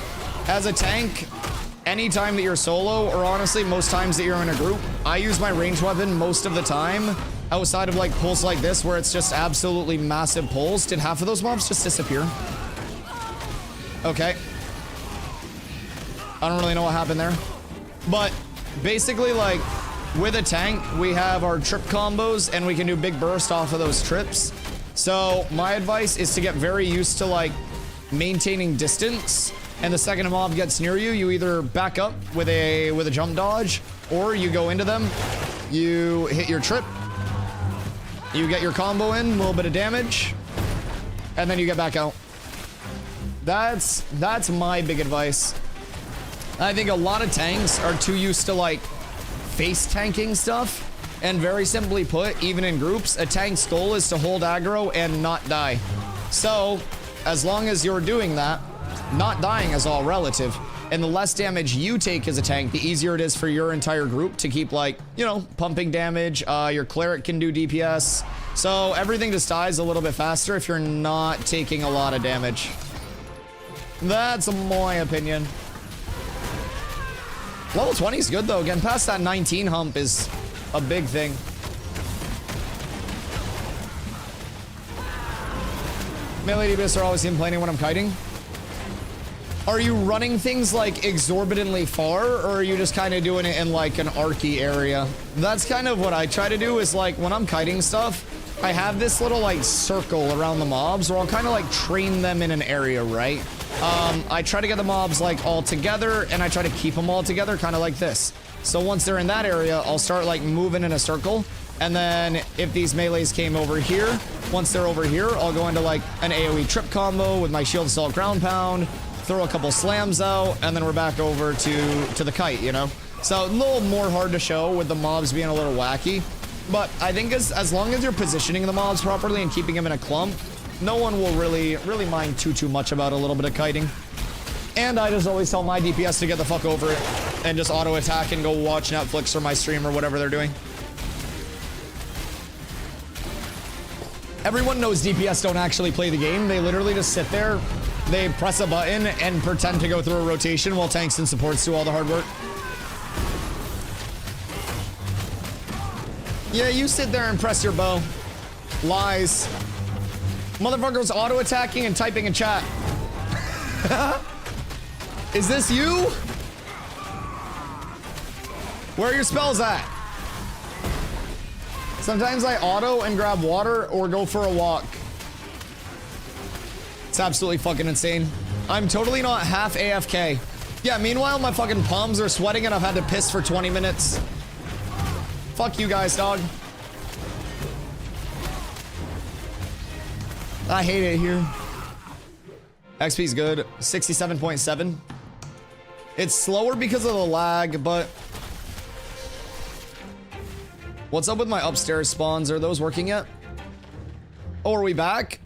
As a tank, anytime that you're solo, or honestly, most times that you're in a group, I use my ranged weapon most of the time, outside of like pulls like this, where it's just absolutely massive pulls. Did half of those mobs just disappear? Okay. I don't really know what happened there. But basically, like, with a tank, we have our trip combos, and we can do big burst off of those trips. So my advice is to get very used to like maintaining distance, and the second a mob gets near you, you either back up with a jump dodge, or you go into them, you hit your trip, you get your combo in, a little bit of damage, and then you get back out. That's my big advice. I think a lot of tanks are too used to like face tanking stuff. And very simply put, even in groups, a tank's goal is to hold aggro and not die. So, as long as you're doing that, not dying is all relative. And the less damage you take as a tank, the easier it is for your entire group to keep, like, you know, pumping damage. Your cleric can do DPS. So, everything just dies a little bit faster if you're not taking a lot of damage. That's my opinion. Level 20 is good, though. Getting past that 19 hump is a big thing. Melee DPS are always complaining when I'm kiting. Are you running things like exorbitantly far, or are you just kind of doing it in like an archy area? That's kind of what I try to do, is like when I'm kiting stuff, I have this little like circle around the mobs where I'll kind of like train them in an area, right? I try to get the mobs like all together, and I try to keep them all together kind of like this. So once they're in that area, I'll start like moving in a circle. And then if these melees came over here, once they're over here, I'll go into like an AoE trip combo with my shield assault ground pound, throw a couple slams out, and then we're back over to the kite, you know? So a little more hard to show with the mobs being a little wacky. But I think as long as you're positioning the mobs properly and keeping them in a clump, no one will really mind too much about a little bit of kiting. And I just always tell my DPS to get the fuck over it and just auto attack and go watch Netflix or my stream or whatever they're doing. Everyone knows DPS don't actually play the game. They literally just sit there, they press a button and pretend to go through a rotation while tanks and supports do all the hard work. Yeah, you sit there and press your bow. Lies. Motherfuckers auto attacking and typing in chat. Is this you? Where are your spells at? Sometimes I auto and grab water or go for a walk. It's absolutely fucking insane. I'm totally not half AFK. Yeah, meanwhile, my fucking palms are sweating and I've had to piss for 20 minutes. Fuck you guys, dog. I hate it here. XP's good. 67.7. It's slower because of the lag, but... What's up with my upstairs spawns? Are those working yet? Oh, are we back?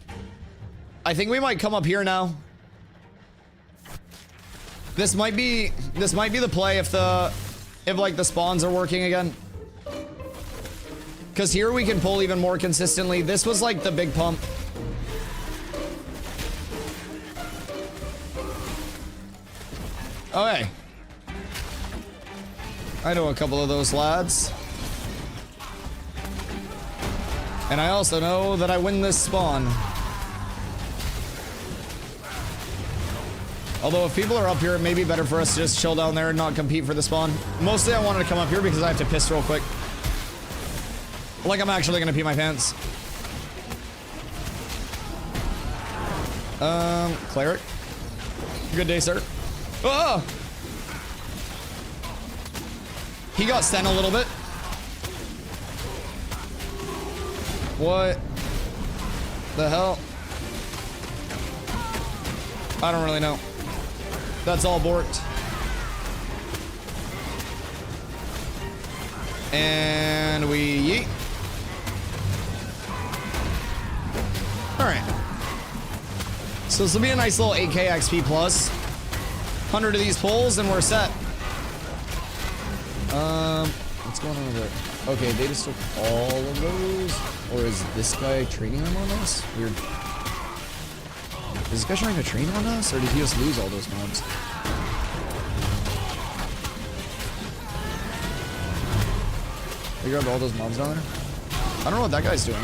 I think we might come up here now. This might be the play if like the spawns are working again. Cause here we can pull even more consistently. This was like the big pump. Okay. I know a couple of those lads. And I also know that I win this spawn. Although if people are up here, it may be better for us to just chill down there and not compete for the spawn. Mostly I wanted to come up here because I have to piss real quick. Like I'm actually gonna pee my pants. Cleric. Good day, sir. Oh! He got sent a little bit. What the hell? I don't really know. That's all borked. And we yeet. Alright. So this will be a nice little 8k XP plus. 100 of these pulls and we're set. What's going on over there? Okay, they just took all of those. Or is this guy training them on us? Weird. Is this guy trying to train on us? Or did he just lose all those mobs? They grabbed all those mobs down there? I don't know what that guy's doing.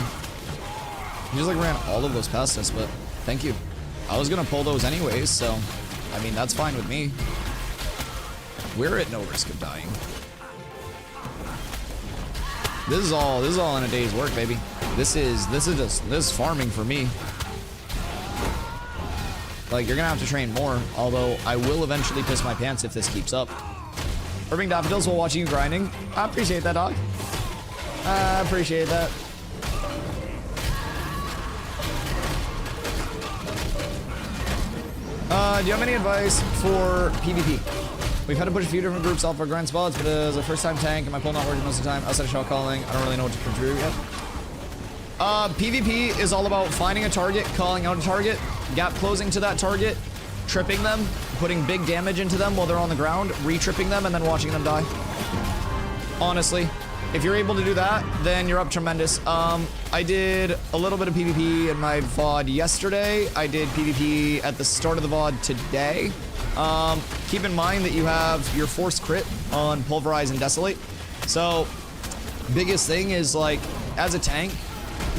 He just like ran all of those past us, but thank you. I was gonna pull those anyways, so I mean that's fine with me. We're at no risk of dying. This is all in a day's work, baby. This is farming for me. Like you're gonna have to train more, although I will eventually piss my pants if this keeps up. Irving Daffodils while watching you grinding. I appreciate that, dog. I appreciate that. Do you have any advice for PvP? We've had to push a few different groups off our grind spots, but as a first time tank and my pull not working most of the time, outside of shot calling, I don't really know what to contribute yet. PvP is all about finding a target, calling out a target, gap closing to that target, tripping them, putting big damage into them while they're on the ground, re-tripping them, and then watching them die. Honestly, if you're able to do that, then you're up tremendous. I did a little bit of PvP in my VOD yesterday. I did PvP at the start of the VOD today. Keep in mind that you have your forced crit on Pulverize and Desolate. So, biggest thing is like, as a tank,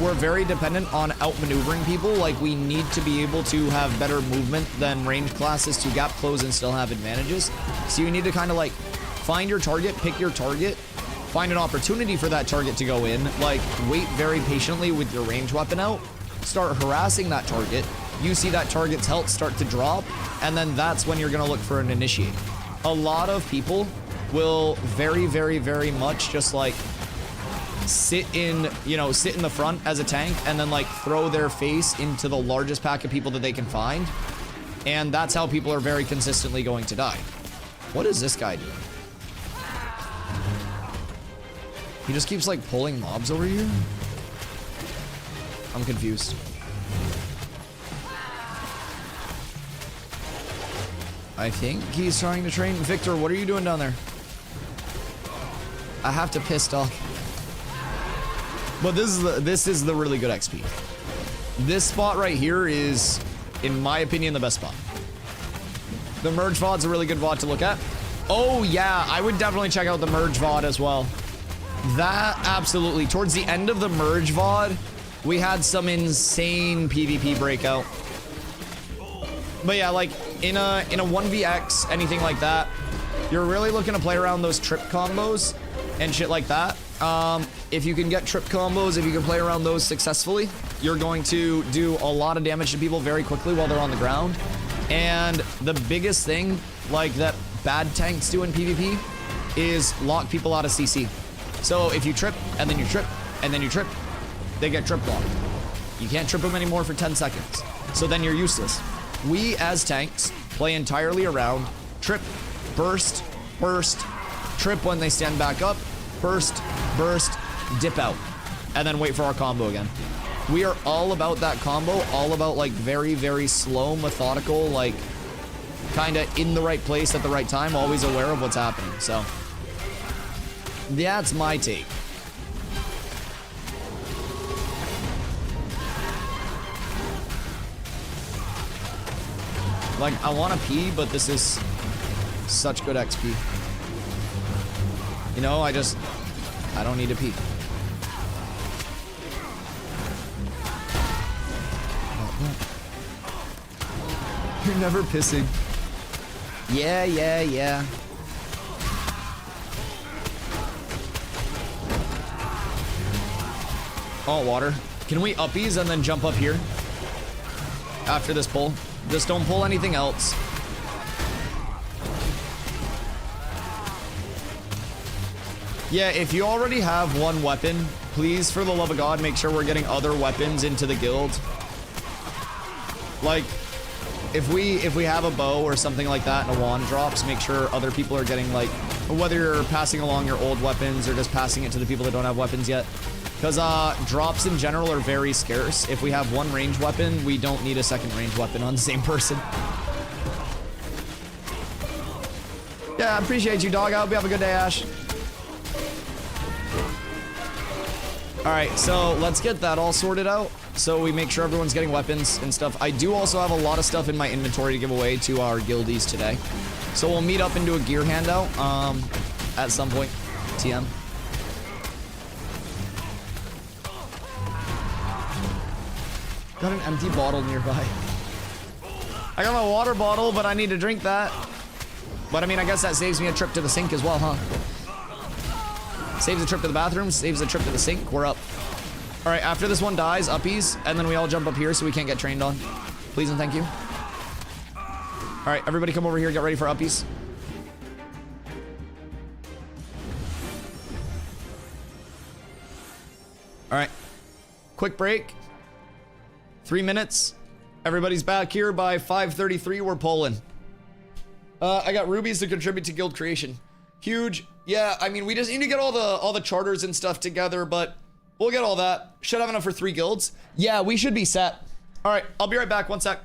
we're very dependent on outmaneuvering people. Like, we need to be able to have better movement than ranged classes to gap close and still have advantages. So you need to kind of like find your target, pick your target, find an opportunity for that target to go in, like wait very patiently with your range weapon out, start harassing that target. You see that target's health start to drop, and then that's when you're gonna look for an initiate. A lot of people will very, very, very much just like sit in the front as a tank and then like throw their face into the largest pack of people that they can find. And that's how people are very consistently going to die. What is this guy doing? He just keeps like pulling mobs over here? I'm confused. I think he's trying to train. Victor, what are you doing down there? I have to piss, dog. But this is the really good XP. This spot right here is, in my opinion, the best spot. The merge VOD's a really good VOD to look at. Oh yeah, I would definitely check out the merge VOD as well. That, absolutely. Towards the end of the merge VOD, we had some insane PvP breakout. But yeah, like, in a 1vx, anything like that, you're really looking to play around those trip combos and shit like that. If you can get trip combos, if you can play around those successfully, you're going to do a lot of damage to people very quickly while they're on the ground. And the biggest thing, like, that bad tanks do in PvP is lock people out of CC. So if you trip, and then you trip, and then you trip, they get trip locked. You can't trip them anymore for 10 seconds. So then you're useless. We, as tanks, play entirely around trip, burst, burst, trip when they stand back up, burst, burst, dip out, and then wait for our combo again. We are all about that combo, all about, like, very, very slow, methodical, like, kind of in the right place at the right time, always aware of what's happening. So that's my take. Like, I want to pee, but this is such good XP. You know, I don't need to pee. You're never pissing. Yeah, yeah, yeah. Oh, water. Can we uppies and then jump up here? After this pull. Just don't pull anything else. Yeah, if you already have one weapon, please, for the love of God, make sure we're getting other weapons into the guild. Like, if we have a bow or something like that and a wand drops, make sure other people are getting, like, whether you're passing along your old weapons or just passing it to the people that don't have weapons yet. Because drops in general are very scarce. If we have one ranged weapon, we don't need a second ranged weapon on the same person. Yeah, I appreciate you, dog. I hope you have a good day, Ash. Alright, so let's get that all sorted out. So we make sure everyone's getting weapons and stuff. I do also have a lot of stuff in my inventory to give away to our guildies today. So we'll meet up and do a gear handout at some point. TM. Got an empty bottle nearby. I got my water bottle, but I need to drink that. But I mean, I guess that saves me a trip to the sink as well, huh? Saves a trip to the bathroom, saves a trip to the sink. We're up. All right, after this one dies, uppies, and then we all jump up here so we can't get trained on. Please and thank you. All right, everybody come over here, get ready for uppies. All right, quick break. 3 minutes. Everybody's back here by 5:33. We're pulling. I got rubies to contribute to guild creation. Huge. Yeah, I mean, we just need to get all the charters and stuff together, but we'll get all that. Should have enough for 3 guilds. Yeah, we should be set. All right, I'll be right back. 1 sec.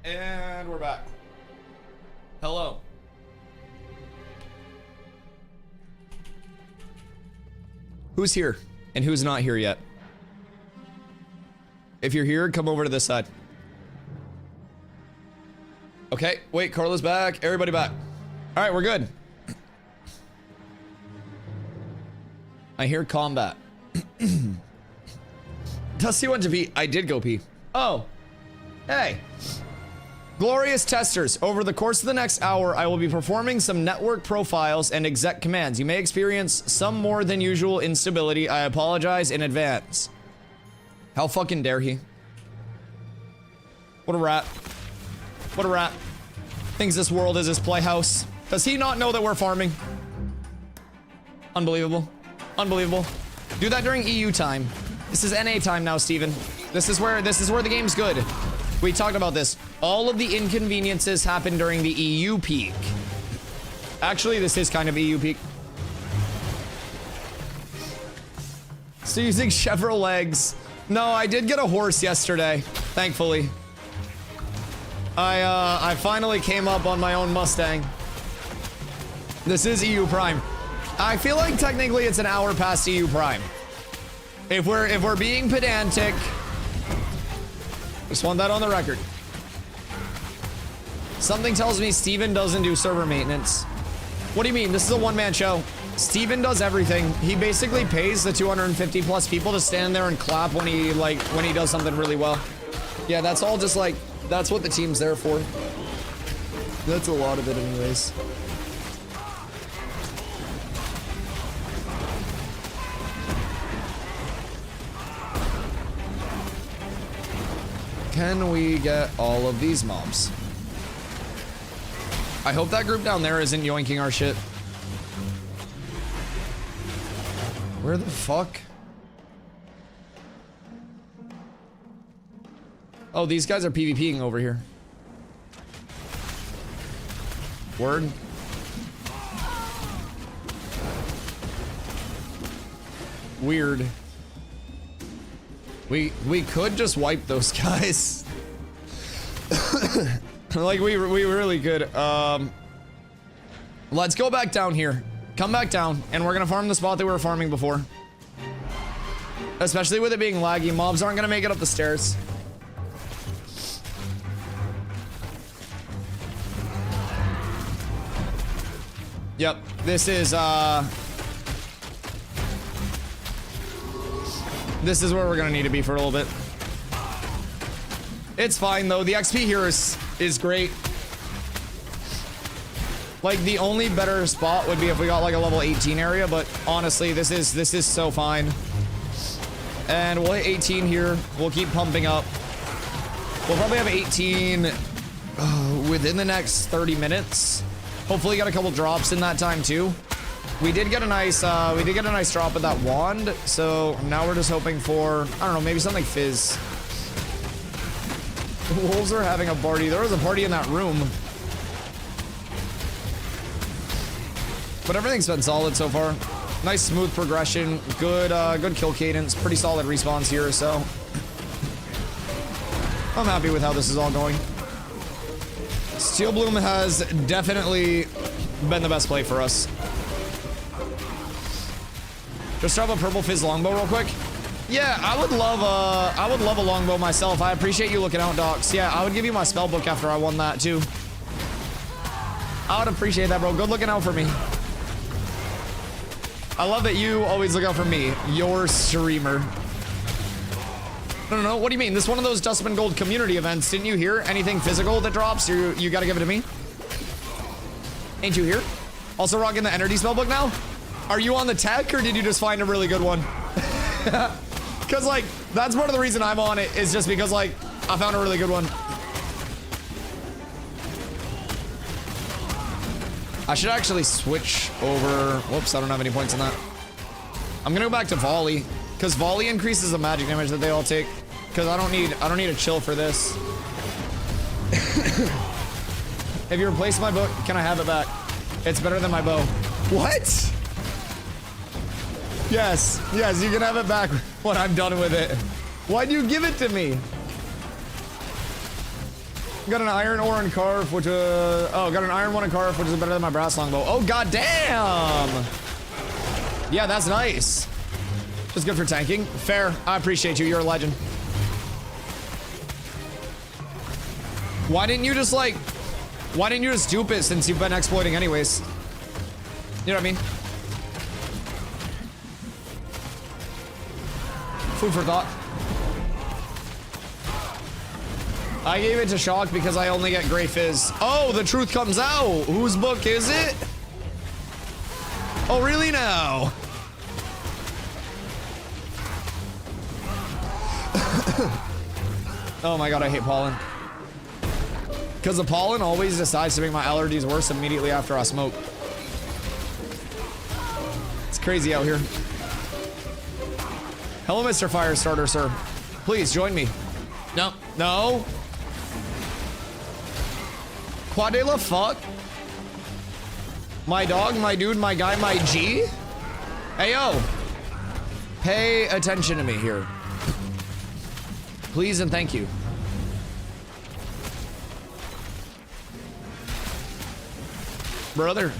And we're back. Hello. Who's here and who's not here yet? If you're here, come over to this side. Okay, wait, Carla's back. Everybody back. All right, we're good. I hear combat. Dusty went to pee. I did go pee. Oh, hey. Glorious testers, over the course of the next hour, I will be performing some network profiles and exec commands. You may experience some more than usual instability. I apologize in advance. How fucking dare he? What a rat. What a rat. Thinks this world is his playhouse. Does he not know that we're farming? Unbelievable. Unbelievable. Do that during EU time. This is NA time now, Steven. This is where the game's good. We talked about this. All of the inconveniences happen during the EU peak. Actually, this is kind of EU peak. So using Chevrolet legs. No, I did get a horse yesterday, thankfully. I finally came up on my own Mustang. This is EU Prime. I feel like technically it's an hour past EU Prime. If we're being pedantic, just want that on the record. Something tells me Steven doesn't do server maintenance. What do you mean? This is a one-man show. Steven does everything. He basically pays the 250 plus people to stand there and clap when he does something really well. Yeah, that's all just like, that's what the team's there for. That's a lot of it anyways. Can we get all of these mobs? I hope that group down there isn't yoinking our shit. Where the fuck? Oh, these guys are PvPing over here. Word. Weird. We could just wipe those guys. Like we really could. Let's go back down here. Come back down, and we're gonna farm the spot that we were farming before. Especially with it being laggy, mobs aren't gonna make it up the stairs. Yep, this is where we're gonna need to be for a little bit. It's fine though. The XP here is great. Like the only better spot would be if we got like a level 18 area, but honestly, this is so fine. And we'll hit 18 here. We'll keep pumping up. We'll probably have 18 within the next 30 minutes. Hopefully, got a couple drops in that time too. We did get a nice drop with that wand. So now we're just hoping for, I don't know, maybe something fizz. The wolves are having a party. There was a party in that room. But everything's been solid so far. Nice smooth progression. Good kill cadence. Pretty solid respawns here, so I'm happy with how this is all going. Steel Bloom has definitely been the best play for us. Just drop a purple fizz longbow real quick. Yeah, I would love a longbow myself. I appreciate you looking out, Docs. Yeah, I would give you my spell book after I won that too. I would appreciate that, bro. Good looking out for me. I love that you always look out for me, your streamer. No. What do you mean? This is one of those Dustman Gold community events. Didn't you hear anything physical that drops? You gotta give it to me. Ain't you here? Also rocking the energy spell book now? Are you on the tech or did you just find a really good one? Because like, that's part of the reason I'm on it is just because like, I found a really good one. I should actually switch over. Whoops, I don't have any points on that. I'm gonna go back to volley because volley increases the magic damage that they all take. Because I don't need a chill for this. If you replace my bow, can I have it back? It's better than my bow. What? Yes, you can have it back when I'm done with it. Why'd you give it to me? Got an iron ore and carf, which got an iron one and carf, which is better than my brass longbow. Oh god damn! Yeah, that's nice. Just good for tanking. Fair. I appreciate you. You're a legend. Why didn't you just dupe it since you've been exploiting anyways? You know what I mean? Food for thought. I gave it to Shock because I only get Grey Fizz. Oh, the truth comes out. Whose book is it? Oh, really now? Oh my god, I hate pollen. Because the pollen always decides to make my allergies worse immediately after I smoke. It's crazy out here. Hello, Mr. Firestarter, sir. Please join me. No, no. Quadela, fuck. My dog, my dude, my guy, my G. Hey, yo. Pay attention to me here. Please and thank you. Brother.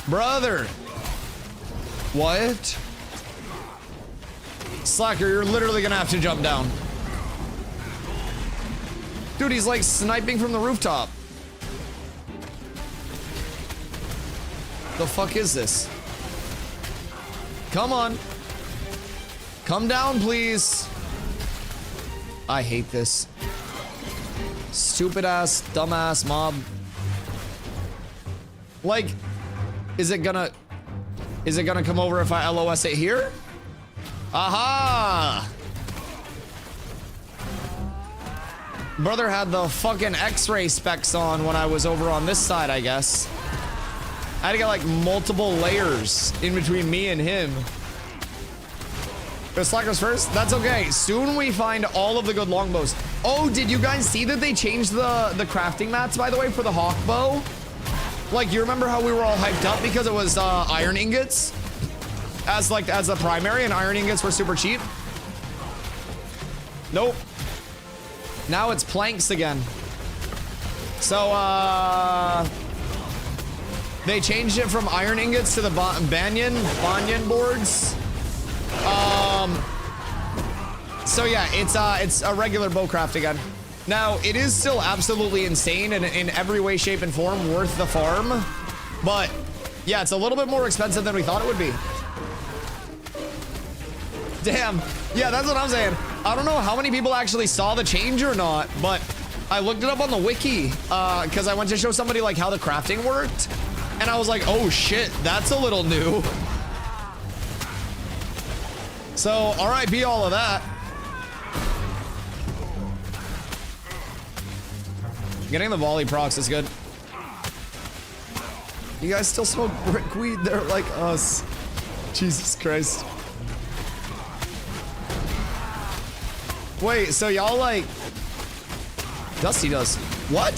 Brother. What? Slacker, you're literally gonna have to jump down. Dude, he's like sniping from the rooftop. The fuck is this? Come on. Come down, please. I hate this. Stupid ass, dumbass mob. Like, is it gonna come over if I LOS it here? Aha! Brother had the fucking X-ray specs on when I was over on this side, I guess. I had to get like multiple layers in between me and him. The Slackers first? That's okay. Soon we find all of the good longbows. Oh, did you guys see that they changed the crafting mats, by the way, for the hawk bow? Like, you remember how we were all hyped up because it was iron ingots? As the primary, and iron ingots were super cheap? Nope. Now it's planks again. So, they changed it from iron ingots to the banyan boards. So yeah, it's a regular bowcraft again. Now, it is still absolutely insane and in every way, shape, and form worth the farm. But, yeah, it's a little bit more expensive than we thought it would be. Damn. Yeah, that's what I'm saying. I don't know how many people actually saw the change or not, but I looked it up on the wiki because I went to show somebody like how the crafting worked. And I was like, oh shit, that's a little new. So, RIP all of that. Getting the volley procs is good. You guys still smoke brick weed? They're like us. Jesus Christ. Wait, so y'all like... Dusty does. What?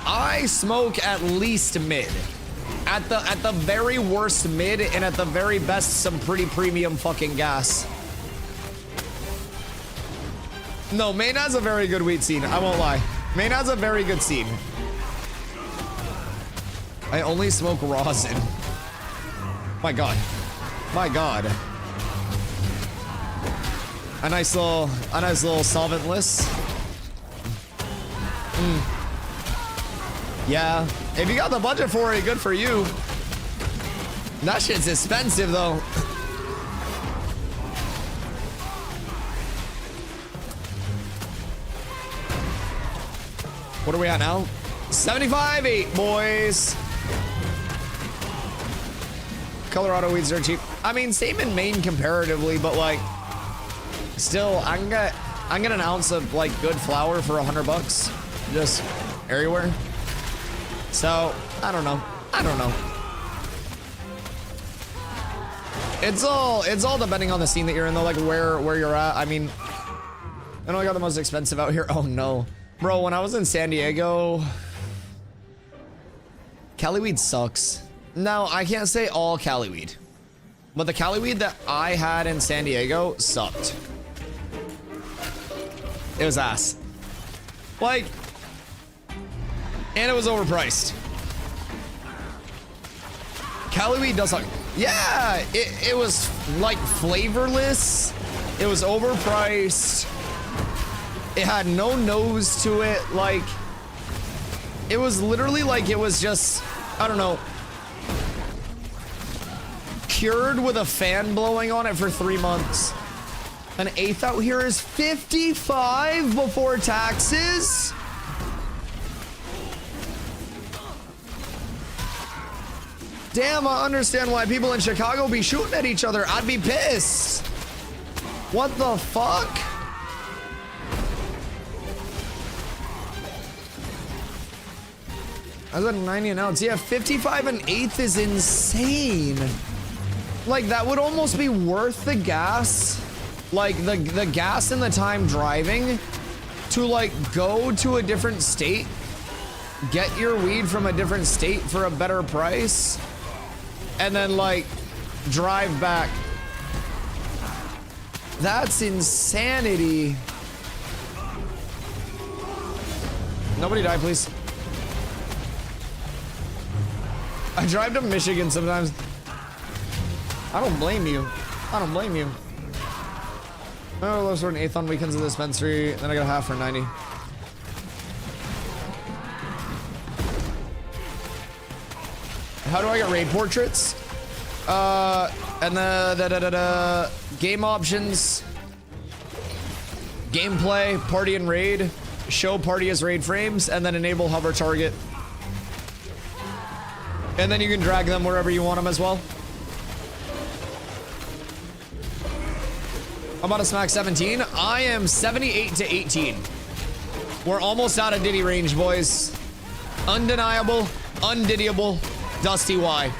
I smoke at least mid. At the very worst mid, and at the very best some pretty premium fucking gas. No, Maine has a very good weed scene, I won't lie. Maine has a very good scene. I only smoke rosin. My god. My god. A nice little solventless. Yeah, if you got the budget for it, good for you. That shit's expensive though. What are we at now? 75.8, boys. Colorado weeds are cheap. I mean, same in Maine comparatively, but like, still, I can get an ounce of like good flour for $100, just everywhere. So I don't know. I don't know. It's all depending on the scene that you're in, though, like where you're at. I mean, I know I got the most expensive out here. Oh no. Bro, when I was in San Diego, Cali weed sucks. Now, I can't say all Cali weed, but the Cali weed that I had in San Diego sucked. It was ass. Like, and it was overpriced. Cali does like, yeah, it was like flavorless. It was overpriced. It had no nose to it. Like, it was literally like it was just, I don't know, cured with a fan blowing on it for 3 months. An eighth out here is 55 before taxes. Damn, I understand why people in Chicago be shooting at each other. I'd be pissed. What the fuck? I was at 90 an ounce. Yeah, 55 an eighth is insane. Like, that would almost be worth the gas. Like, the gas and the time driving to, like, go to a different state, get your weed from a different state for a better price, and then, like, drive back. That's insanity. Nobody die, please. I drive to Michigan sometimes. I don't blame you. I don't blame you. Oh, low sort an eighth on weekends at the dispensary. Then I got a half for 90. How do I get raid portraits? And the game options, gameplay, party and raid, show party as raid frames, and then enable hover target. And then you can drag them wherever you want them as well. I'm about to smack 17. I am 78 to 18. We're almost out of Diddy range, boys. Undeniable, undiddyable, DustyWhy.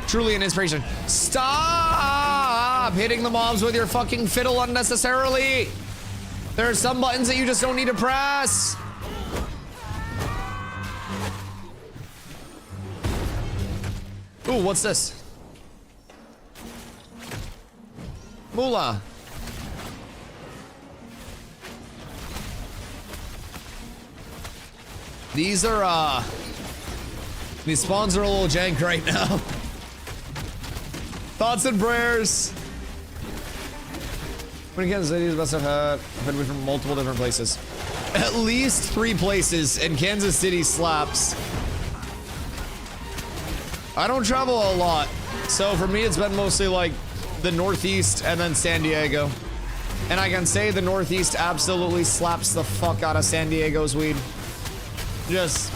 Truly an inspiration. Stop hitting the mobs with your fucking fiddle unnecessarily. There are some buttons that you just don't need to press. Ooh, what's this? Moolah. These are, these spawns are a little jank right now. Thoughts and prayers. When in Kansas City is the best I've had. I've had from multiple different places. At least 3 places, and Kansas City slaps. I don't travel a lot, so for me it's been mostly like the Northeast and then San Diego. And I can say the Northeast absolutely slaps the fuck out of San Diego's weed. Just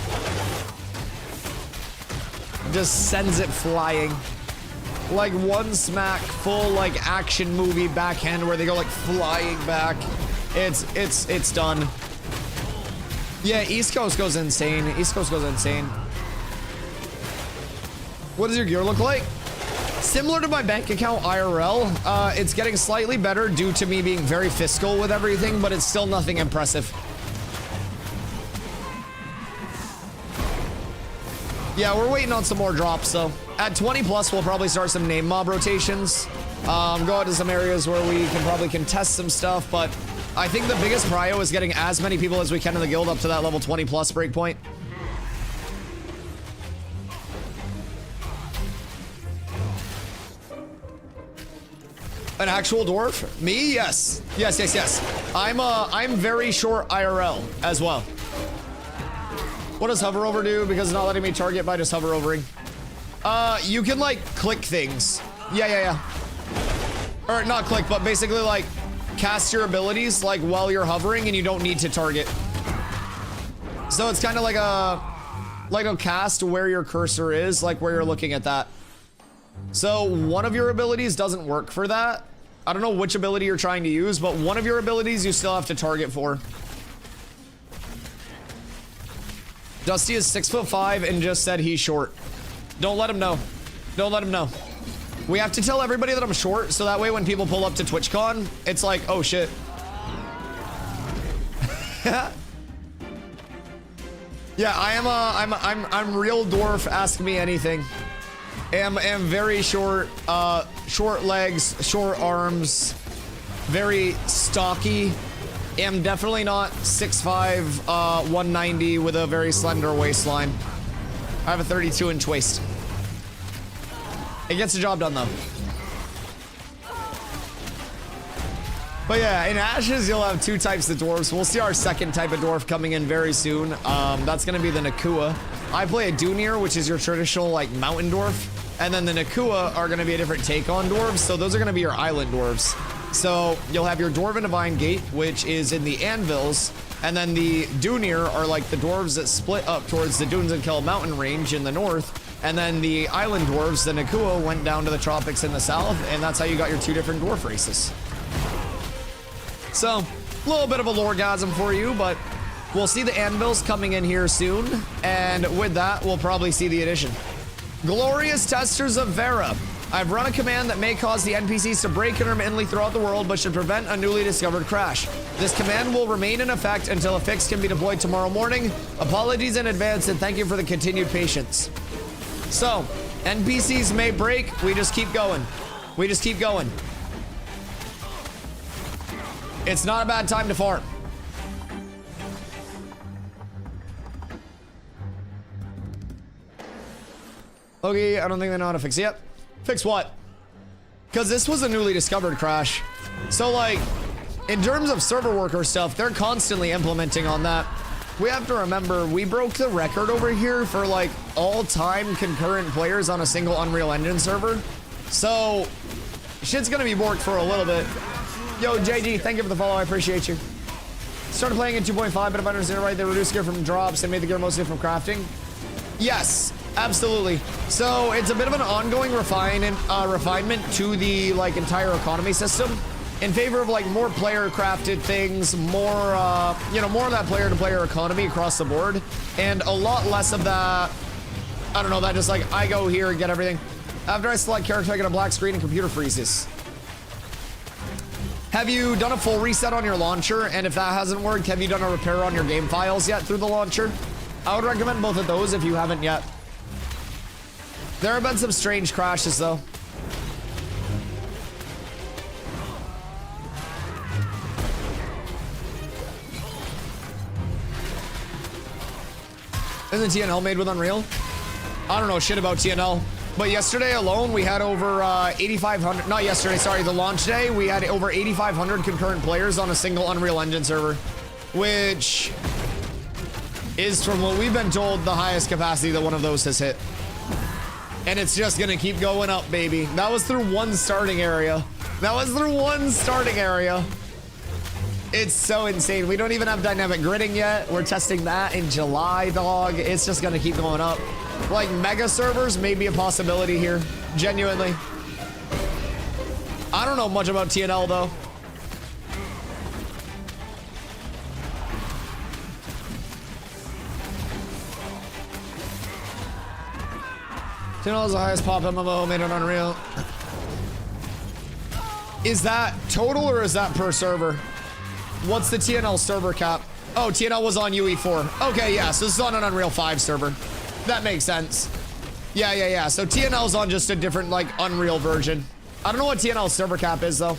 sends it flying. Like one smack, full like action movie backhand where they go like flying back. It's done. Yeah, East Coast goes insane. East Coast goes insane. What does your gear look like? Similar to my bank account IRL. It's getting slightly better due to me being very fiscal with everything, but it's still nothing impressive. Yeah, we're waiting on some more drops, though. At 20 plus, we'll probably start some name mob rotations. Go out to some areas where we can probably contest some stuff, but I think the biggest prio is getting as many people as we can in the guild up to that level 20 plus breakpoint. An actual dwarf? Me? Yes. Yes. I'm very short IRL as well. What does hover over do? Because it's not letting me target by just hover overing. You can like click things. Yeah. Or not click, but basically like cast your abilities like while you're hovering and you don't need to target. So it's kind of like a cast where your cursor is, like where you're looking at that. So one of your abilities doesn't work for that. I don't know which ability you're trying to use, but one of your abilities you still have to target for. Dusty is 6'5" and just said he's short. Don't let him know. Don't let him know. We have to tell everybody that I'm short, so that way when people pull up to TwitchCon, it's like, oh shit. Yeah, I'm real dwarf. Ask me anything. Am very short, short legs, short arms, very stocky, am definitely not 6'5", 190 with a very slender waistline. I have a 32-inch waist. It gets the job done, though. But yeah, in Ashes, you'll have two types of dwarves. We'll see our second type of dwarf coming in very soon. That's going to be the Nakua. I play a Dunir, which is your traditional, like, mountain dwarf. And then the Nakua are going to be a different take on dwarves. So those are going to be your island dwarves. So you'll have your Dwarven Divine Gate, which is in the Anvils. And then the Dunir are like the dwarves that split up towards the Dunes and Kel mountain range in the north. And then the island dwarves, the Nakua, went down to the tropics in the south. And that's how you got your two different dwarf races. So, a little bit of a loregasm for you, but we'll see the anvils coming in here soon, and with that, we'll probably see the addition. Glorious Testers of Vera. I've run a command that may cause the NPCs to break intermittently throughout the world, but should prevent a newly discovered crash. This command will remain in effect until a fix can be deployed tomorrow morning. Apologies in advance, and thank you for the continued patience. So, NPCs may break, we just keep going. We just keep going. It's not a bad time to farm. Okay, I don't think they know how to fix it yet. Fix what? Because this was a newly discovered crash. So, like, in terms of server worker stuff, they're constantly implementing on that. We have to remember, we broke the record over here for, like, all-time concurrent players on a single Unreal Engine server. So, shit's gonna be borked for a little bit. Yo, JG, thank you for the follow. I appreciate you. Started playing in 2.5, but if I understand it right, they reduced gear from drops and made the gear mostly from crafting. Yes, absolutely. So it's a bit of an ongoing refinement to the like entire economy system in favor of like more player crafted things, more you know, more of that player to player economy across the board, and a lot less of that. I don't know, that just like I go here and get everything. After I select character, I get a black screen and computer freezes. Have you done a full reset on your launcher? And if that hasn't worked, have you done a repair on your game files yet through the launcher? I would recommend both of those if you haven't yet. There have been some strange crashes though. Isn't TNL made with Unreal? I don't know shit about TNL. But yesterday alone, we had over 8,500, not yesterday, sorry, the launch day, we had over 8,500 concurrent players on a single Unreal Engine server, which is, from what we've been told, the highest capacity that one of those has hit. And it's just gonna keep going up, baby. That was through one starting area. That was through one starting area. It's so insane. We don't even have dynamic gridding yet. We're testing that in July, dog. It's just gonna keep going up. Like, mega servers may be a possibility here. Genuinely. I don't know much about TNL, though. TNL is the highest pop MMO made on Unreal. Is that total or is that per server? What's the TNL server cap? Oh, TNL was on UE4. Okay, yeah, so this is on an Unreal 5 server. That makes sense. Yeah. So TNL's on just a different, like, Unreal version. I don't know what TNL's server cap is, though.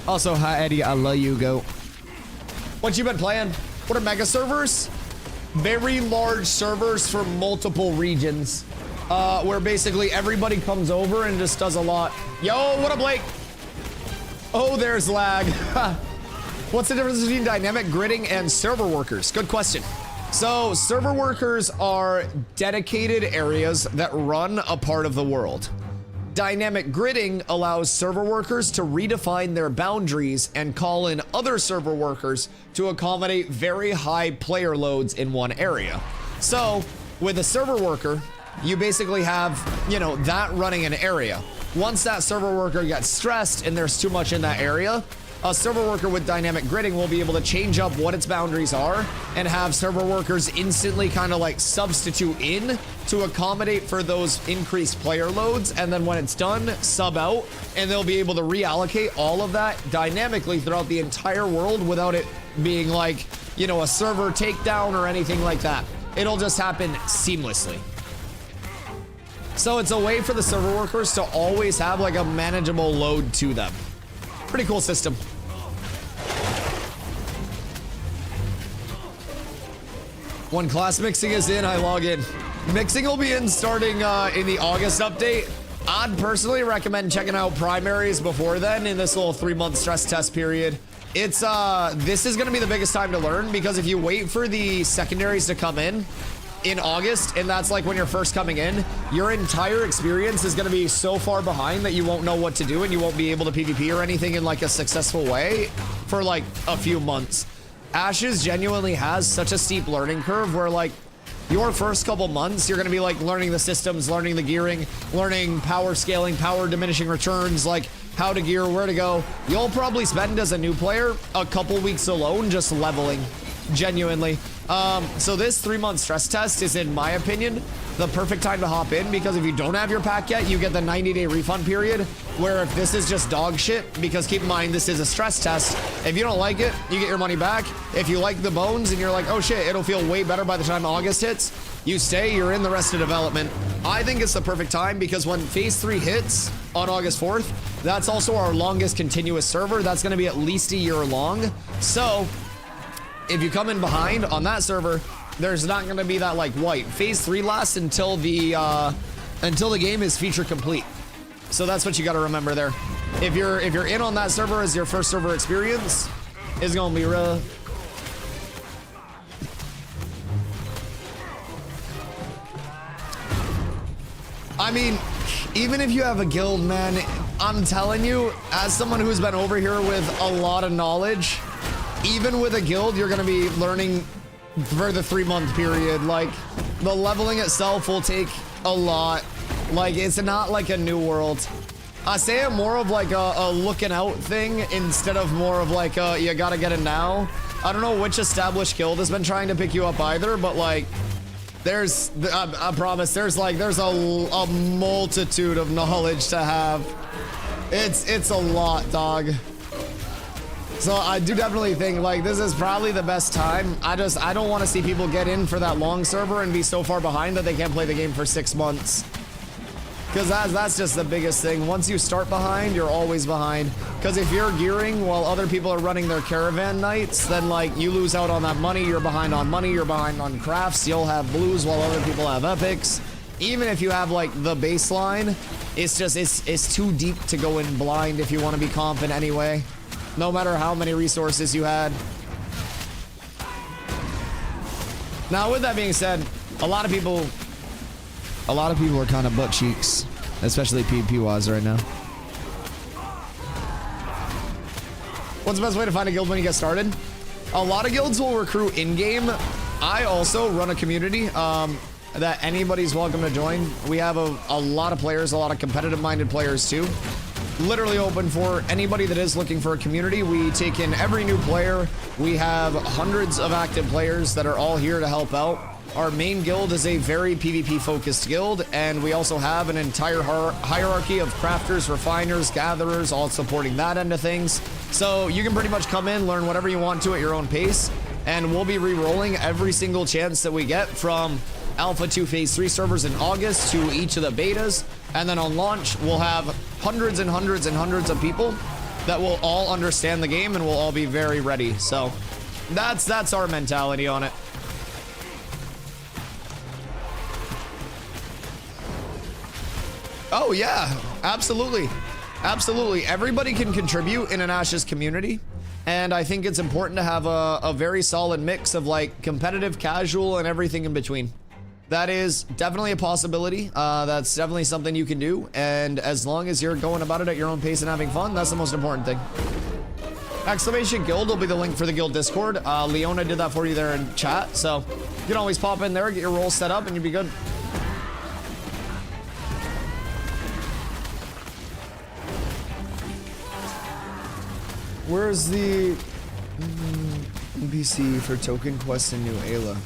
Also, hi, Eddie. I love you, go. What you been playing? What are mega servers? Very large servers for multiple regions. Where basically everybody comes over and just does a lot. Yo, what up, Blake? Oh, there's lag. What's the difference between dynamic gridding and server workers? Good question. So, server workers are dedicated areas that run a part of the world. Dynamic gridding allows server workers to redefine their boundaries and call in other server workers to accommodate very high player loads in one area. So, with a server worker, you basically have, you know, that running an area. Once that server worker gets stressed and there's too much in that area, a server worker with dynamic gridding will be able to change up what its boundaries are and have server workers instantly kind of like substitute in to accommodate for those increased player loads. And then when it's done, sub out, and they'll be able to reallocate all of that dynamically throughout the entire world without it being like, you know, a server takedown or anything like that. It'll just happen seamlessly. So it's a way for the server workers to always have like a manageable load to them. Pretty cool system. When class mixing is in, I log in. Mixing will be in starting in the August update. I'd personally recommend checking out primaries before then in this little 3-month stress test period. It's this is gonna be the biggest time to learn, because if you wait for the secondaries to come in August, and that's like when you're first coming in, your entire experience is gonna be so far behind that you won't know what to do and you won't be able to PvP or anything in like a successful way for like a few months. Ashes genuinely has such a steep learning curve where like your first couple months, you're gonna be like learning the systems, learning the gearing, learning power scaling, power diminishing returns, like how to gear, where to go. You'll probably spend as a new player a couple weeks alone just leveling, genuinely. So this 3-month stress test is, in my opinion, the perfect time to hop in, because if you don't have your pack yet, you get the 90-day refund period, where if this is just dog shit, because keep in mind, this is a stress test, if you don't like it, you get your money back. If you like the bones and you're like, oh shit, it'll feel way better by the time August hits, you stay, you're in the rest of development. I think it's the perfect time, because when phase 3 hits on August 4th, that's also our longest continuous server. That's gonna be at least a year long. So if you come in behind on that server, there's not going to be that like white. Phase 3 lasts until the game is feature complete. So that's what you got to remember there. If you're in on that server as your first server experience, it's going to be rough. I mean, even if you have a guild, man, I'm telling you, as someone who's been over here with a lot of knowledge, even with a guild, you're gonna be learning for the 3-month period. Like, the leveling itself will take a lot. Like, it's not like a new world. I say it more of like a looking out thing instead of more of like a you gotta get it now. I don't know which established guild has been trying to pick you up either, but like, there's, I promise, there's a multitude of knowledge to have. It's a lot, dog. So I do definitely think like this is probably the best time. I don't want to see people get in for that long server and be so far behind that they can't play the game for 6 months. Because that's just the biggest thing. Once you start behind, you're always behind. Because if you're gearing while other people are running their caravan nights, then like you lose out on that money. You're behind on money. You're behind on crafts. You'll have blues while other people have epics. Even if you have like the baseline, it's just it's too deep to go in blind if you want to be confident anyway. No matter how many resources you had. Now, with that being said, a lot of people are kind of butt cheeks, especially PvP-wise right now. What's the best way to find a guild when you get started? A lot of guilds will recruit in-game. I also run a community that anybody's welcome to join. We have a lot of players, a lot of competitive-minded players too. Literally open for anybody that is looking for a community. We take in every new player. We have hundreds of active players that are all here to help out. Our main guild is a very PvP focused guild, and we also have an entire hierarchy of crafters, refiners, gatherers, all supporting that end of things. So you can pretty much come in, learn whatever you want to at your own pace, and we'll be re-rolling every single chance that we get from Alpha to Phase 3 servers in August to each of the betas. And then on launch, we'll have hundreds and hundreds and hundreds of people that will all understand the game and will all be very ready. So that's our mentality on it. Oh yeah, absolutely. Absolutely. Everybody can contribute in an Ashes community. And I think it's important to have a very solid mix of like competitive, casual, and everything in between. That is definitely a possibility. That's definitely something you can do. And as long as you're going about it at your own pace and having fun, that's the most important thing. Exclamation Guild will be the link for the guild Discord. Leona did that for you there in chat. So you can always pop in there, get your role set up, and you'll be good. Where's the NPC for token quests in New Ayla?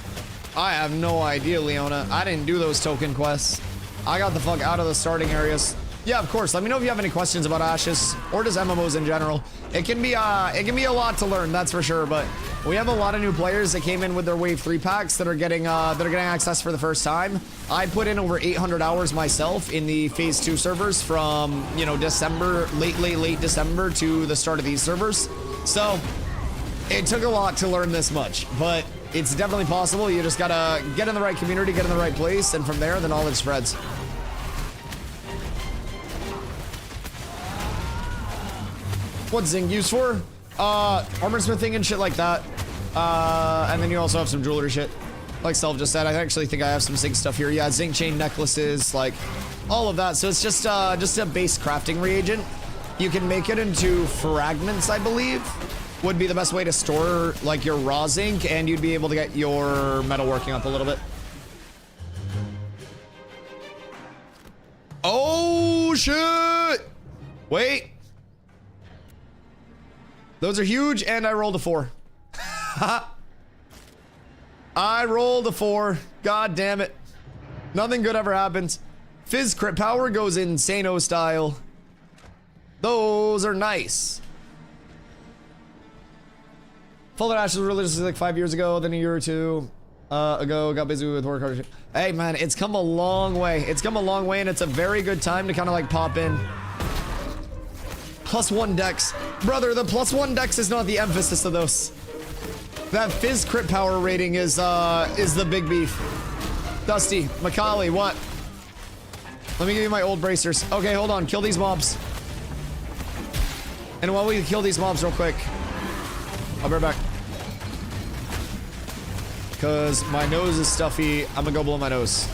I have no idea, Leona. I didn't do those token quests. I got the fuck out of the starting areas. Yeah, of course. Let me know if you have any questions about Ashes or just MMOs in general. It can be a lot to learn, that's for sure. But we have a lot of new players that came in with their Wave 3 packs that are getting access for the first time. I put in over 800 hours myself in the Phase 2 servers from, you know, December, late December to the start of these servers. So it took a lot to learn this much, but It's definitely possible. You just gotta get in the right community, get in the right place, and from there, the knowledge spreads. What's zinc used for? Armor smithing and shit like that. And then you also have some jewelry shit. Like Self just said, I actually think I have some zinc stuff here. Yeah, zinc chain necklaces, like all of that. So it's just a base crafting reagent. You can make it into fragments, I believe, would be the best way to store like your raw zinc, and you'd be able to get your metal working up a little bit. Oh shit! Wait. Those are huge, and I rolled a 4. I rolled a 4. God damn it. Nothing good ever happens. Fizz crit power goes insano style. Those are nice. Fallen Ashes was released like 5 years ago, then a year or two ago, got busy with work hard. Hey man, it's come a long way. It's come a long way, and it's a very good time to kind of like pop in. +1 dex. Brother, the +1 dex is not the emphasis of those. That Fizz crit power rating is the big beef. Dusty, Macaulay, what? Let me give you my old bracers. Okay, hold on, kill these mobs. And while we kill these mobs real quick, I'll be right back. Because my nose is stuffy, I'm gonna go blow my nose.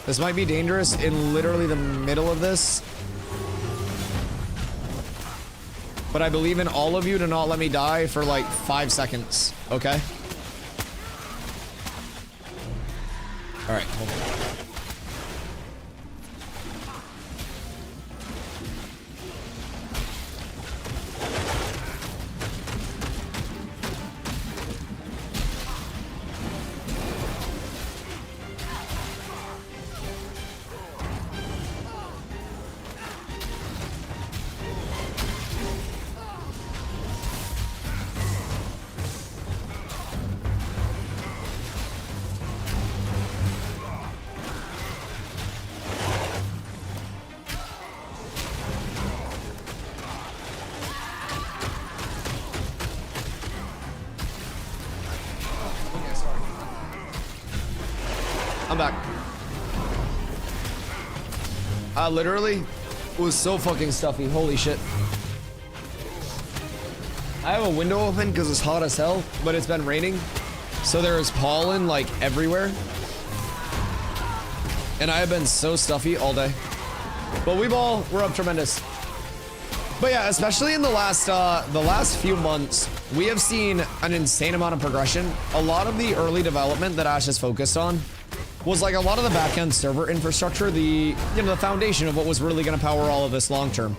This might be dangerous in literally the middle of this. But I believe in all of you to not let me die for like 5 seconds, okay? All right, hold on. I'm back. I literally was so fucking stuffy. Holy shit. I have a window open because it's hot as hell, but it's been raining. So there is pollen like everywhere. And I have been so stuffy all day. But we're up tremendous. But yeah, especially in the last few months, we have seen an insane amount of progression. A lot of the early development that Ash has focused on was like a lot of the back-end server infrastructure, the foundation of what was really going to power all of this long term.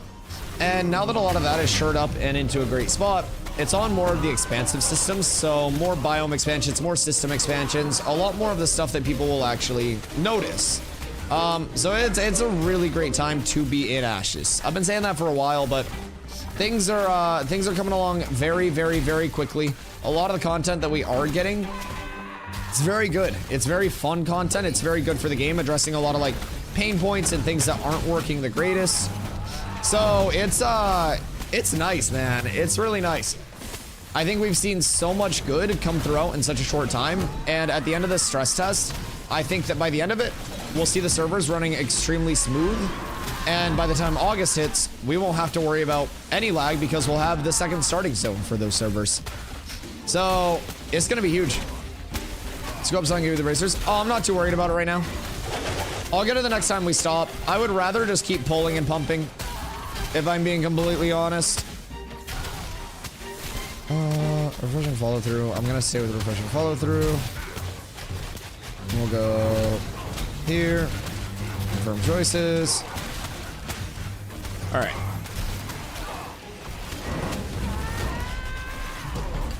And now that a lot of that is shored up and into a great spot, it's on more of the expansive systems, so more biome expansions, more system expansions, a lot more of the stuff that people will actually notice. So it's a really great time to be in Ashes. I've been saying that for a while, but things are coming along very, very, very quickly. A lot of the content that we are getting, it's very good. It's very fun content. It's very good for the game, addressing a lot of like pain points and things that aren't working the greatest. So it's nice, man. It's really nice. I think we've seen so much good come throughout in such a short time. And at the end of this stress test, I think that by the end of it, we'll see the servers running extremely smooth. And by the time August hits, we won't have to worry about any lag because we'll have the second starting zone for those servers. So it's going to be huge. Let's go up and give you the bracers. Oh, I'm not too worried about it right now. I'll get it the next time we stop. I would rather just keep pulling and pumping, if I'm being completely honest. Refreshing follow through. I'm gonna stay with refreshing follow through. We'll go here. Confirm choices. All right.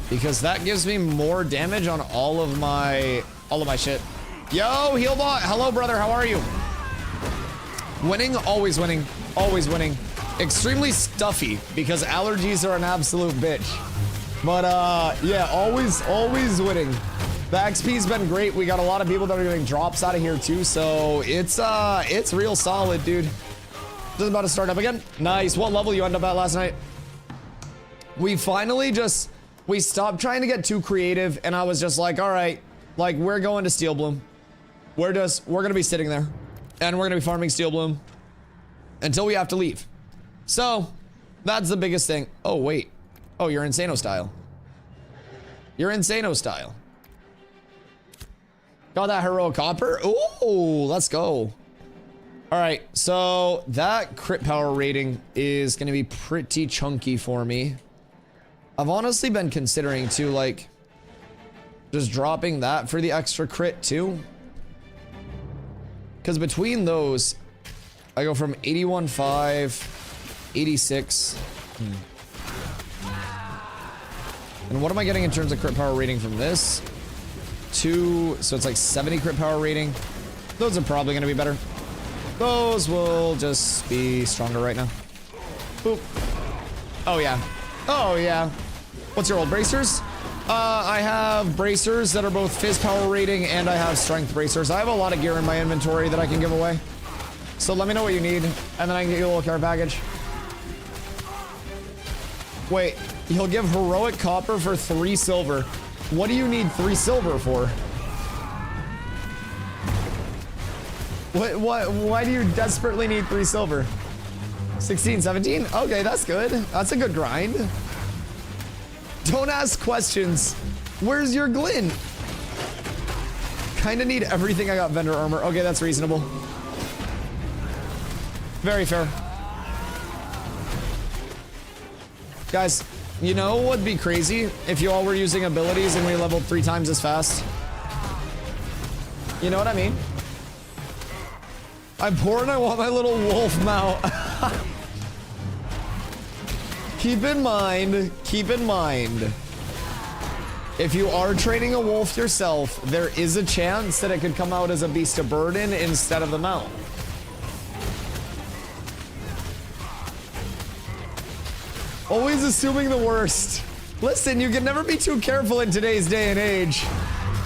Because that gives me more damage on all of my shit. Yo, Healbot. Hello, brother. How are you? Winning, always winning, always winning. Extremely stuffy because allergies are an absolute bitch. But yeah, always winning. The XP's been great. We got a lot of people that are getting drops out of here too, so it's real solid, dude. Just about to start up again. Nice. What level you end up at last night? We finally just we stopped trying to get too creative, and I was just like, all right, like, we're going to Steel Bloom. We're gonna be sitting there, and we're gonna be farming Steel Bloom until we have to leave. So, that's the biggest thing. Oh, wait. Oh, you're Insano style. You're Insano style. Got that heroic copper. Ooh, let's go. All right, so that crit power rating is gonna be pretty chunky for me. I've honestly been considering to like just dropping that for the extra crit too. Because between those, I go from 81.5, 86. And what am I getting in terms of crit power rating from this? So it's like 70 crit power rating. Those are probably gonna be better. Those will just be stronger right now. Boop. Oh yeah. Oh yeah. What's your old bracers? I have bracers that are both fizz power rating, and I have strength bracers. I have a lot of gear in my inventory that I can give away. So let me know what you need, and then I can get you a little care package. Wait, he'll give heroic copper for 3 silver. What do you need 3 silver for? Why do you desperately need 3 silver? 16, 17? Okay, that's good. That's a good grind. Don't ask questions. Where's your glint? Kinda need everything. I got vendor armor. Okay, that's reasonable. Very fair. Guys, you know what'd be crazy? If you all were using abilities and we leveled 3 times as fast. You know what I mean? I'm poor and I want my little wolf mount. Keep in mind, if you are training a wolf yourself, there is a chance that it could come out as a beast of burden instead of the mount. Always assuming the worst. Listen, you can never be too careful in today's day and age.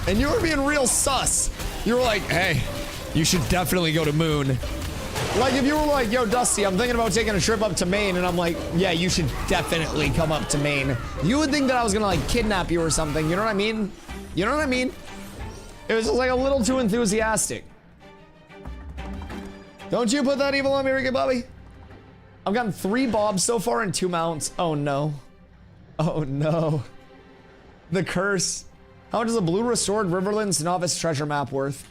And you were being real sus. You were like, hey, you should definitely go to Moon. Like if you were like, yo, Dusty, I'm thinking about taking a trip up to Maine, and I'm like, yeah, you should definitely come up to Maine. You would think that I was gonna like kidnap you or something, you know what I mean? You know what I mean? It was just like a little too enthusiastic. Don't you put that evil on me, Ricky Bobby. I've gotten 3 bobs so far and 2 mounts. Oh no. Oh no. The curse. How much is a blue restored Riverlands novice treasure map worth?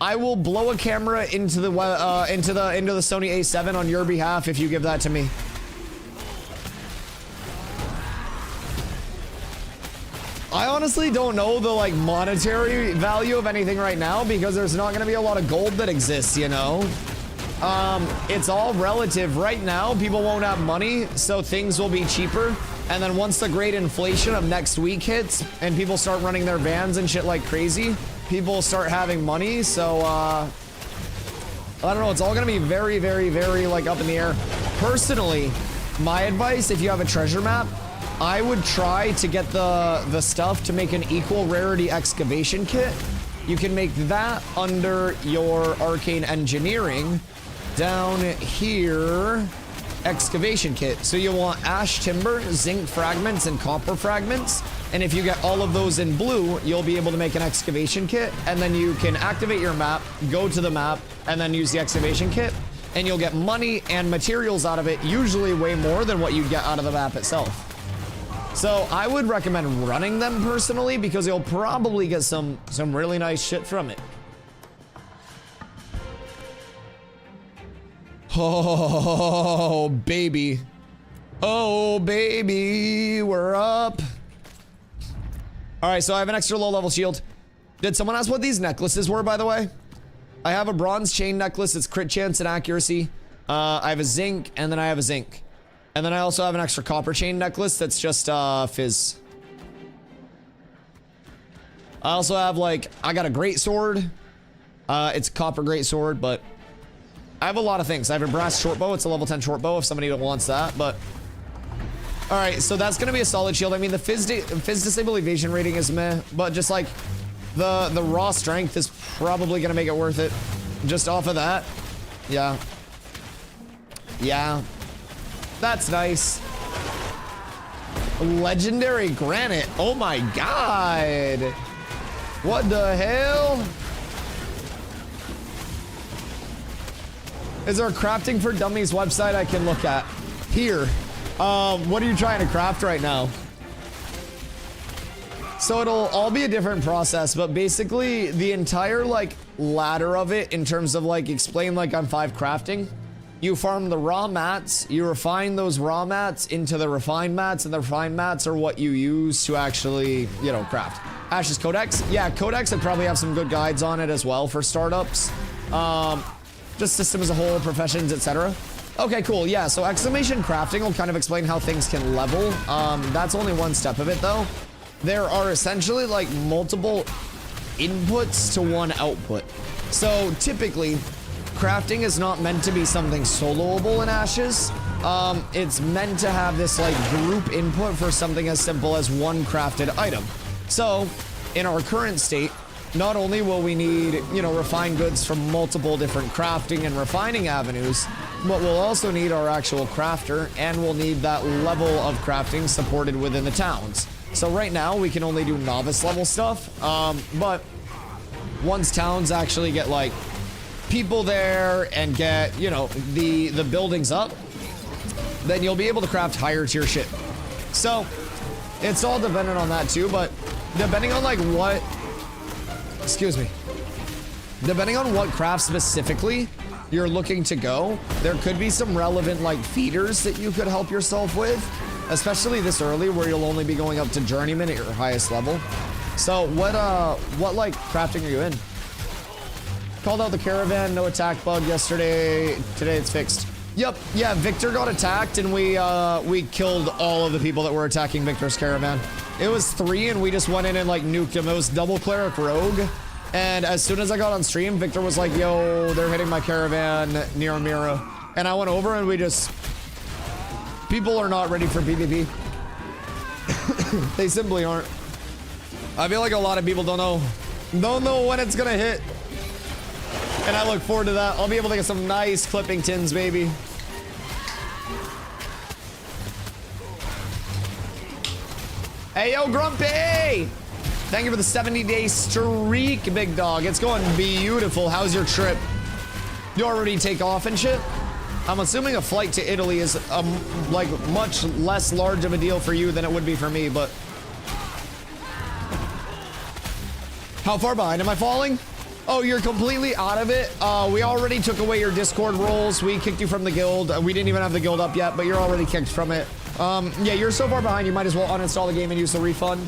I will blow a camera into the Sony A7 on your behalf if you give that to me. I honestly don't know the like monetary value of anything right now because there's not going to be a lot of gold that exists, you know. It's all relative. Right now, people won't have money, so things will be cheaper. And then once the great inflation of next week hits and people start running their vans and shit like crazy, people start having money. So, I don't know. It's all gonna be very, very, very like up in the air. Personally, my advice, if you have a treasure map, I would try to get the stuff to make an equal rarity excavation kit. You can make that under your arcane engineering. Down here, excavation kit. So you want ash timber, zinc fragments, and copper fragments. And if you get all of those in blue, you'll be able to make an excavation kit. And then you can activate your map, go to the map, and then use the excavation kit. And you'll get money and materials out of it, usually way more than what you'd get out of the map itself. So I would recommend running them personally because you'll probably get some really nice shit from it. Oh, baby. Oh, baby. We're up. All right, so I have an extra low-level shield. Did someone ask what these necklaces were, by the way? I have a bronze chain necklace. It's crit chance and accuracy. I have a zinc, and then I have a zinc. And then I also have an extra copper chain necklace that's just fizz. I also have, like, I got a great sword. It's a copper great sword, but I have a lot of things. I have a brass short bow. It's a level 10 short bow if somebody wants that, but all right, so that's gonna be a solid shield. I mean, the fizz disable evasion rating is meh, but just like the raw strength is probably gonna make it worth it. Just off of that, yeah, that's nice. Legendary granite. Oh my god. What the hell? Is there a crafting for dummies website I can look at? Here. What are you trying to craft right now? So it'll all be a different process, but basically the entire like ladder of it in terms of like explain like on 5 crafting. You farm the raw mats, you refine those raw mats into the refined mats, and the refined mats are what you use to actually, you know, craft. Ash's Codex? Yeah, Codex would probably have some good guides on it as well for startups. Just system as a whole, professions, etc. Okay, cool. Yeah, so exclamation crafting will kind of explain how things can level. That's only one step of it though. There are essentially like multiple inputs to one output. So typically, crafting is not meant to be something soloable in Ashes. It's meant to have this like group input for something as simple as one crafted item. So in our current state, not only will we need, you know, refined goods from multiple different crafting and refining avenues, but we'll also need our actual crafter, and we'll need that level of crafting supported within the towns. So right now we can only do novice level stuff, but once towns actually get like people there and get, you know, the buildings up, then you'll be able to craft higher tier shit. So it's all dependent on that too, but depending on like what, excuse me, depending on what craft specifically you're looking to go, there could be some relevant like feeders that you could help yourself with, especially this early where you'll only be going up to journeyman at your highest level. So what like crafting are you in? Called out the caravan, no attack bug yesterday. Today it's fixed. Yep, yeah, Victor got attacked and we killed all of the people that were attacking Victor's caravan. It was 3 and we just went in and like nuked him. It was double cleric rogue. And as soon as I got on stream, Victor was like, yo, they're hitting my caravan near Mira. And I went over and we just, people are not ready for PvP. They simply aren't. I feel like a lot of people don't know when it's gonna hit. And I look forward to that. I'll be able to get some nice clipping tins, baby. Hey, yo, Grumpy! Thank you for the 70-day streak, big dog. It's going beautiful. How's your trip? You already take off and shit? I'm assuming a flight to Italy is like much less large of a deal for you than it would be for me, but... How far behind am I falling? Oh, you're completely out of it. We already took away your Discord roles. We kicked you from the guild. We didn't even have the guild up yet, but you're already kicked from it. Yeah, you're so far behind, you might as well uninstall the game and use the refund.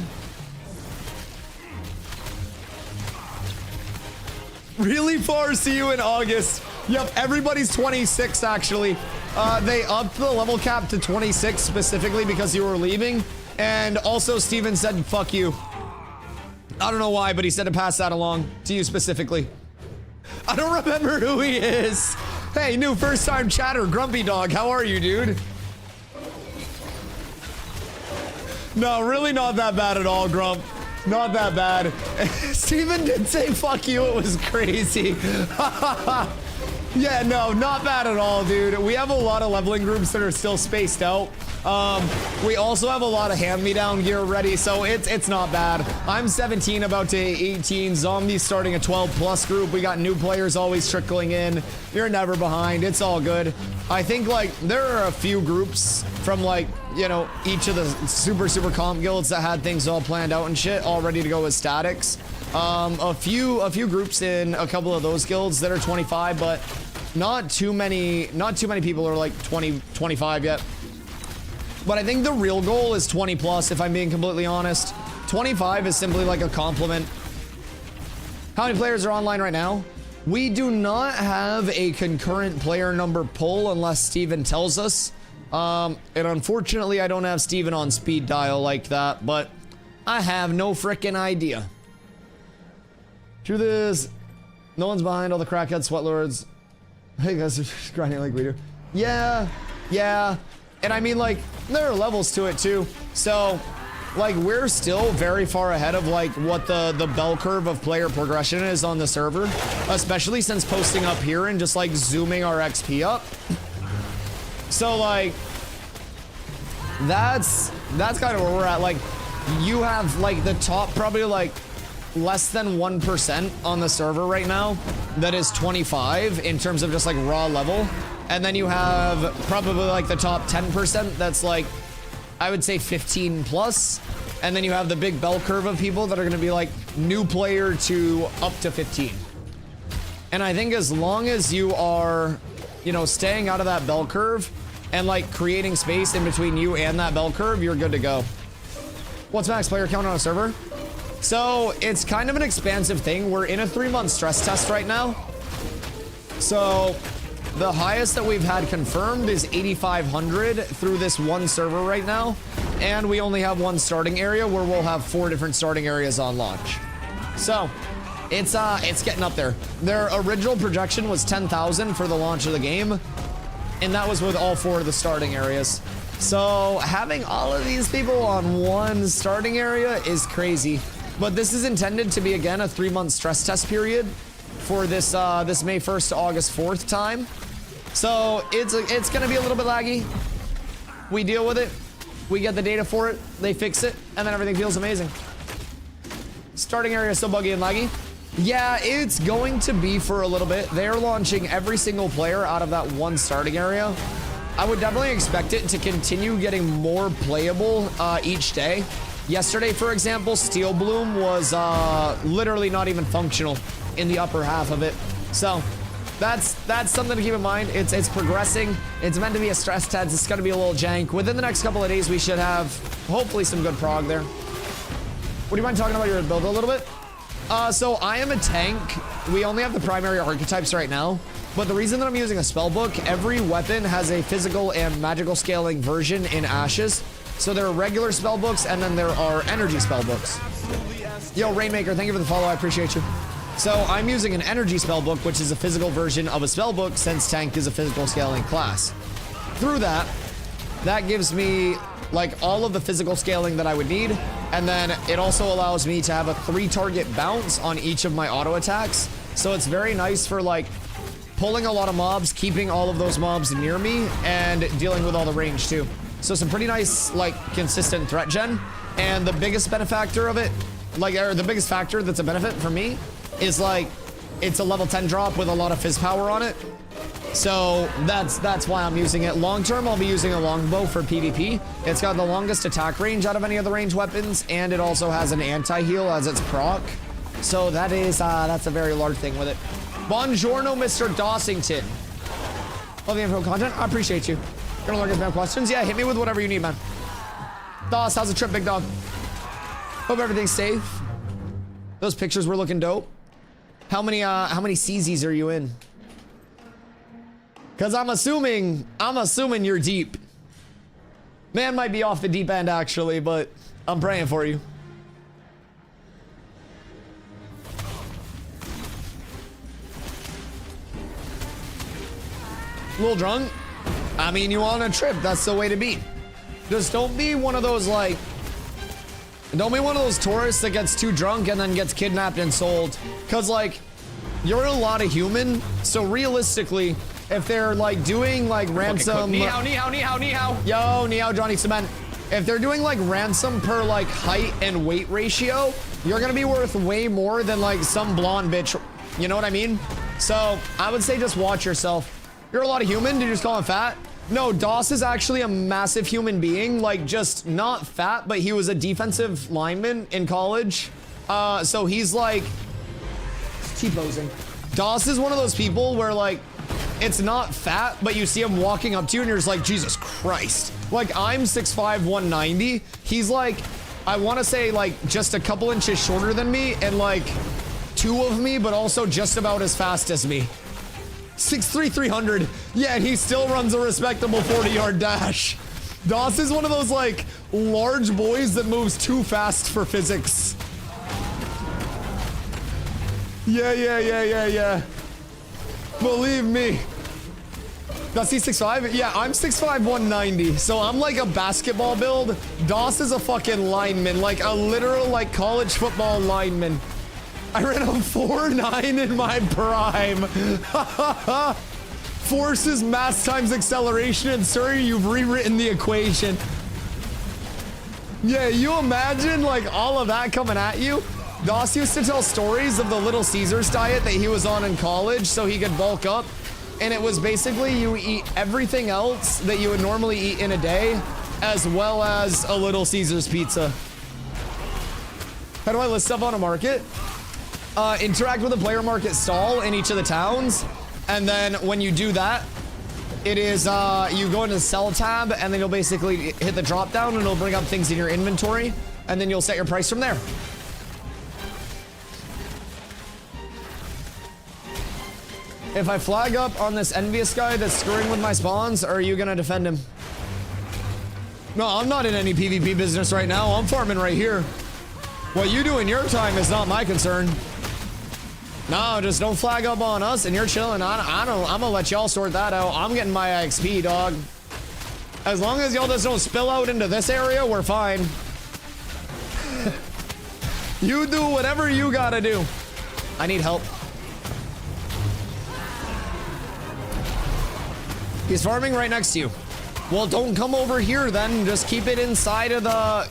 Really far, see you in August. Yep, everybody's 26 actually. They upped the level cap to 26 specifically because you were leaving. And also Steven said, fuck you. I don't know why, but he said to pass that along to you specifically. I don't remember who he is. Hey, new first time chatter, Grumpy Dog. How are you, dude? No, really not that bad at all, Grump. Not that bad. Steven did say fuck you. It was crazy. Yeah, no, not bad at all, dude. We have a lot of leveling groups that are still spaced out. We also have a lot of hand-me-down gear ready, so it's not bad. I'm 17, about to 18. Zombie's starting a 12+ group. We got new players always trickling in. You're never behind. It's all good. I think, like, there are a few groups from, like, you know, each of the super comp guilds that had things all planned out and shit, all ready to go with statics. A few groups in a couple of those guilds that are 25, but not too many people are like 20, 25 yet. But I think the real goal is 20+, if I'm being completely honest. 25 is simply like a compliment. How many players are online right now? We do not have a concurrent player number pull unless Steven tells us. And unfortunately, I don't have Steven on speed dial like that, but I have no frickin' idea. Truth is, no one's behind all the crackhead sweatlords. Hey guys, are grinding like we do. Yeah. And I mean, like, there are levels to it too. So, like, we're still very far ahead of like what the bell curve of player progression is on the server, especially since posting up here and just like zooming our XP up. So like, that's kind of where we're at. Like, you have like the top probably like less than 1% on the server right now that is 25 in terms of just like raw level. And then you have probably like the top 10% that's like, I would say 15 plus. And then you have the big bell curve of people that are going to be like new player to up to 15. And I think as long as you are, you know, staying out of that bell curve and like creating space in between you and that bell curve, you're good to go. What's max player count on a server? So it's kind of an expansive thing. We're in a 3-month stress test right now. So the highest that we've had confirmed is 8,500 through this one server right now. And we only have one starting area where we'll have 4 different starting areas on launch. So it's getting up there. Their original projection was 10,000 for the launch of the game. And that was with all 4 of the starting areas. So having all of these people on one starting area is crazy. But this is intended to be, again, a 3-month stress test period for this this May 1st to August 4th time. So it's gonna be a little bit laggy. We deal with it. We get the data for it. They fix it, and then everything feels amazing. Starting area is still buggy and laggy. Yeah, it's going to be for a little bit. They're launching every single player out of that one starting area. I would definitely expect it to continue getting more playable each day. Yesterday, for example, Steel Bloom was literally not even functional in the upper half of it. So that's something to keep in mind. It's progressing. It's meant to be a stress test. It's going to be a little jank. Within the next couple of days, we should have hopefully some good prog there. Would you mind talking about your build a little bit? So I am a tank. We only have the primary archetypes right now. But the reason that I'm using a spell book, every weapon has a physical and magical scaling version in Ashes. So there are regular spell books, and then there are energy spell books. Yo, Rainmaker, thank you for the follow. I appreciate you. So I'm using an energy spell book, which is a physical version of a spell book, since tank is a physical scaling class. Through that gives me like all of the physical scaling that I would need. And then it also allows me to have a 3-target bounce on each of my auto attacks. So it's very nice for like pulling a lot of mobs, keeping all of those mobs near me, and dealing with all the range too. So some pretty nice, like, consistent threat gen. And the biggest benefactor of it, like, or the biggest factor that's a benefit for me is like, it's a level 10 drop with a lot of fizz power on it. So that's why I'm using it. Long term, I'll be using a longbow for PvP. It's got the longest attack range out of any of the ranged weapons, and it also has an anti-heal as its proc. So that is, that's a very large thing with it. Buongiorno, Mr. Dossington. Love the info content. I appreciate you. Gonna learn spam questions? Yeah, hit me with whatever you need, man. Doss, how's the trip, big dog? Hope everything's safe. Those pictures were looking dope. How many CZs are you in? Cause I'm assuming you're deep. Man might be off the deep end actually, but I'm praying for you. A little drunk? I mean, you on a trip, that's the way to be. Just don't be one of those like, don't be one of those tourists that gets too drunk and then gets kidnapped and sold. Cause like, you're a lot of human, so realistically, if they're like doing like ransom. Ni hao, ni hao, ni hao, ni hao. Yo, ni hao, Johnny Cement. If they're doing like ransom per like height and weight ratio, you're gonna be worth way more than like some blonde bitch. You know what I mean? So I would say just watch yourself. You're a lot of human. Did you just call him fat? No, Doss is actually a massive human being. Like just not fat, but he was a defensive lineman in college. So he's like T-posing. Doss is one of those people where like, it's not fat, but you see him walking up to you and you're just like, Jesus Christ. Like I'm 6'5", 190. He's like, I want to say like just a couple inches shorter than me and like 2 of me, but also just about as fast as me. 6'3", 300. Yeah, and he still runs a respectable 40-yard dash. Doss is one of those like large boys that moves too fast for physics. Yeah. Believe me. Dusty 6'5"? Yeah, I'm 6'5", 190. So I'm like a basketball build. Doss is a fucking lineman, like a literal like college football lineman. I ran a 4.9 in my prime. Force is mass times acceleration, and sir, you've rewritten the equation. Yeah, you imagine like all of that coming at you. Doss used to tell stories of the Little Caesars diet that he was on in college so he could bulk up. And it was basically you eat everything else that you would normally eat in a day, as well as a Little Caesars pizza. How do I list stuff on a market? Interact with the player market stall in each of the towns. And then when you do that, it is, you go into the sell tab and then you'll basically hit the drop down and it'll bring up things in your inventory. And then you'll set your price from there. If I flag up on this envious guy that's screwing with my spawns, are you gonna defend him? No, I'm not in any PvP business right now. I'm farming right here. What you do in your time is not my concern. No, just don't flag up on us and you're chilling. I'm gonna let y'all sort that out. I'm getting my XP, dog. As long as y'all just don't spill out into this area, we're fine. You do whatever you gotta do. I need help. He's farming right next to you. Well, don't come over here then. Just keep it inside of there.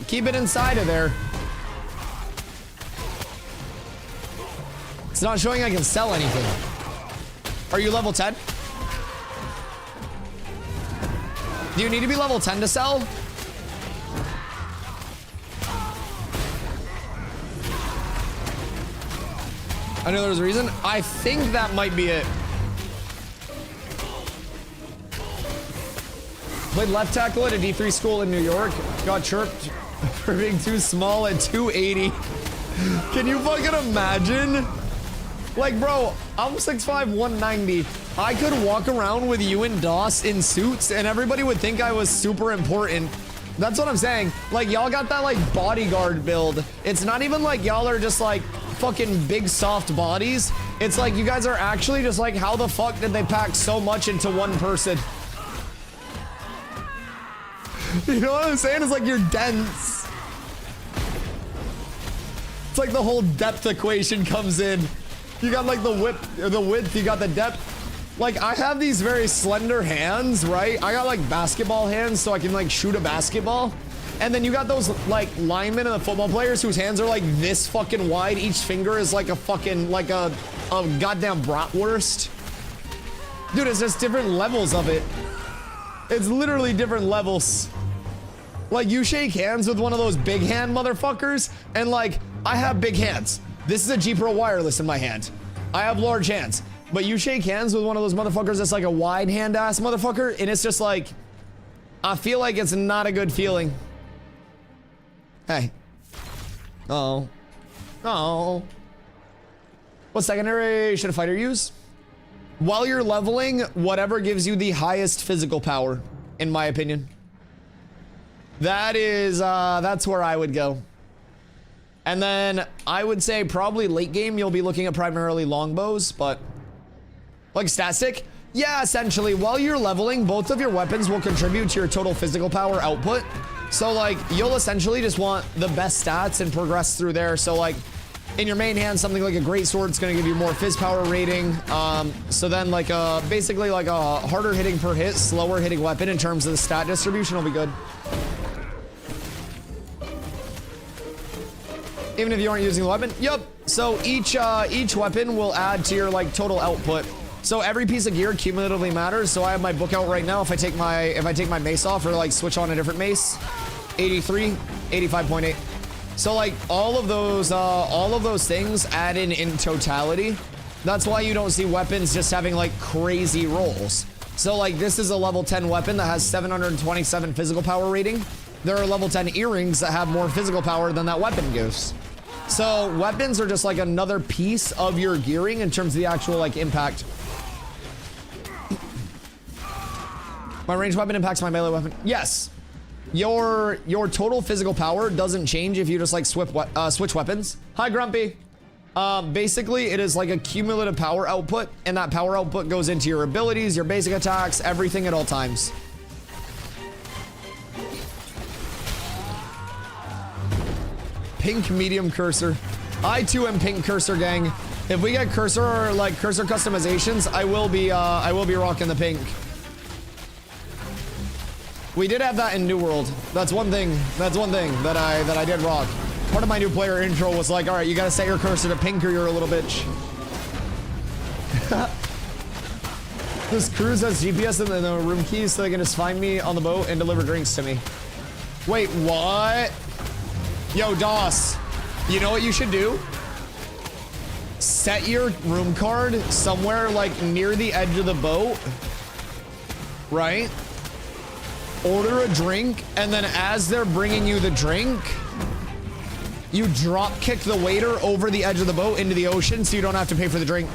It's not showing I can sell anything. Are you level 10? Do you need to be level 10 to sell? I know there's a reason. I think that might be it. Played left tackle at a D3 school in New York. Got chirped for being too small at 280. Can you fucking imagine? Like, bro, I'm 6'5", 190. I could walk around with you and Doss in suits and everybody would think I was super important. That's what I'm saying. Like, y'all got that, like, bodyguard build. It's not even like y'all are just, like, fucking big, soft bodies. It's like you guys are actually just like, how the fuck did they pack so much into one person? You know what I'm saying? It's like you're dense. It's like the whole depth equation comes in. You got like the width, you got the depth. Like I have these very slender hands, right? I got like basketball hands so I can like shoot a basketball. And then you got those like linemen and the football players whose hands are like this fucking wide. Each finger is like a fucking, like a goddamn bratwurst. Dude, it's just different levels of it. It's literally different levels. Like you shake hands with one of those big hand motherfuckers and like, I have big hands. This is a G Pro wireless in my hand. I have large hands. But you shake hands with one of those motherfuckers that's like a wide hand ass motherfucker and it's just like, I feel like it's not a good feeling. Hey. Oh. Oh. What secondary should a fighter use? While you're leveling, whatever gives you the highest physical power, in my opinion. That is, that's where I would go. And then I would say probably late game, you'll be looking at primarily longbows, but like stat stick. Yeah, essentially while you're leveling, both of your weapons will contribute to your total physical power output. So like you'll essentially just want the best stats and progress through there. So like in your main hand, something like a great sword is going to give you more phys power rating. So then like basically like a harder hitting per hit, slower hitting weapon in terms of the stat distribution will be good. Even if you aren't using the weapon. Yep. So each weapon will add to your like total output. So every piece of gear cumulatively matters. So I have my book out right now. If I take my mace off or like switch on a different mace, 83, 85.8. So like all of those things add in totality. That's why you don't see weapons just having like crazy rolls. So like this is a level 10 weapon that has 727 physical power rating. There are level 10 earrings that have more physical power than that weapon gives. So weapons are just like another piece of your gearing in terms of the actual like impact. My ranged weapon impacts my melee weapon. Yes. Your total physical power doesn't change if you just like switch weapons. Hi, Grumpy. Basically, it is like a cumulative power output, and that power output goes into your abilities, your basic attacks, everything at all times. Pink medium cursor. I too am pink cursor, gang. If we get cursor or like cursor customizations, I will be rocking the pink. We did have that in New World. That's one thing. That's one thing that I did rock. Part of my new player intro was like, all right, you gotta set your cursor to pink or you're a little bitch. This cruise has GPS and the room keys so they can just find me on the boat and deliver drinks to me. Wait, what? Yo, Doss, you know what you should do? Set your room card somewhere like near the edge of the boat, right? Order a drink, and then as they're bringing you the drink, you drop kick the waiter over the edge of the boat into the ocean so you don't have to pay for the drink.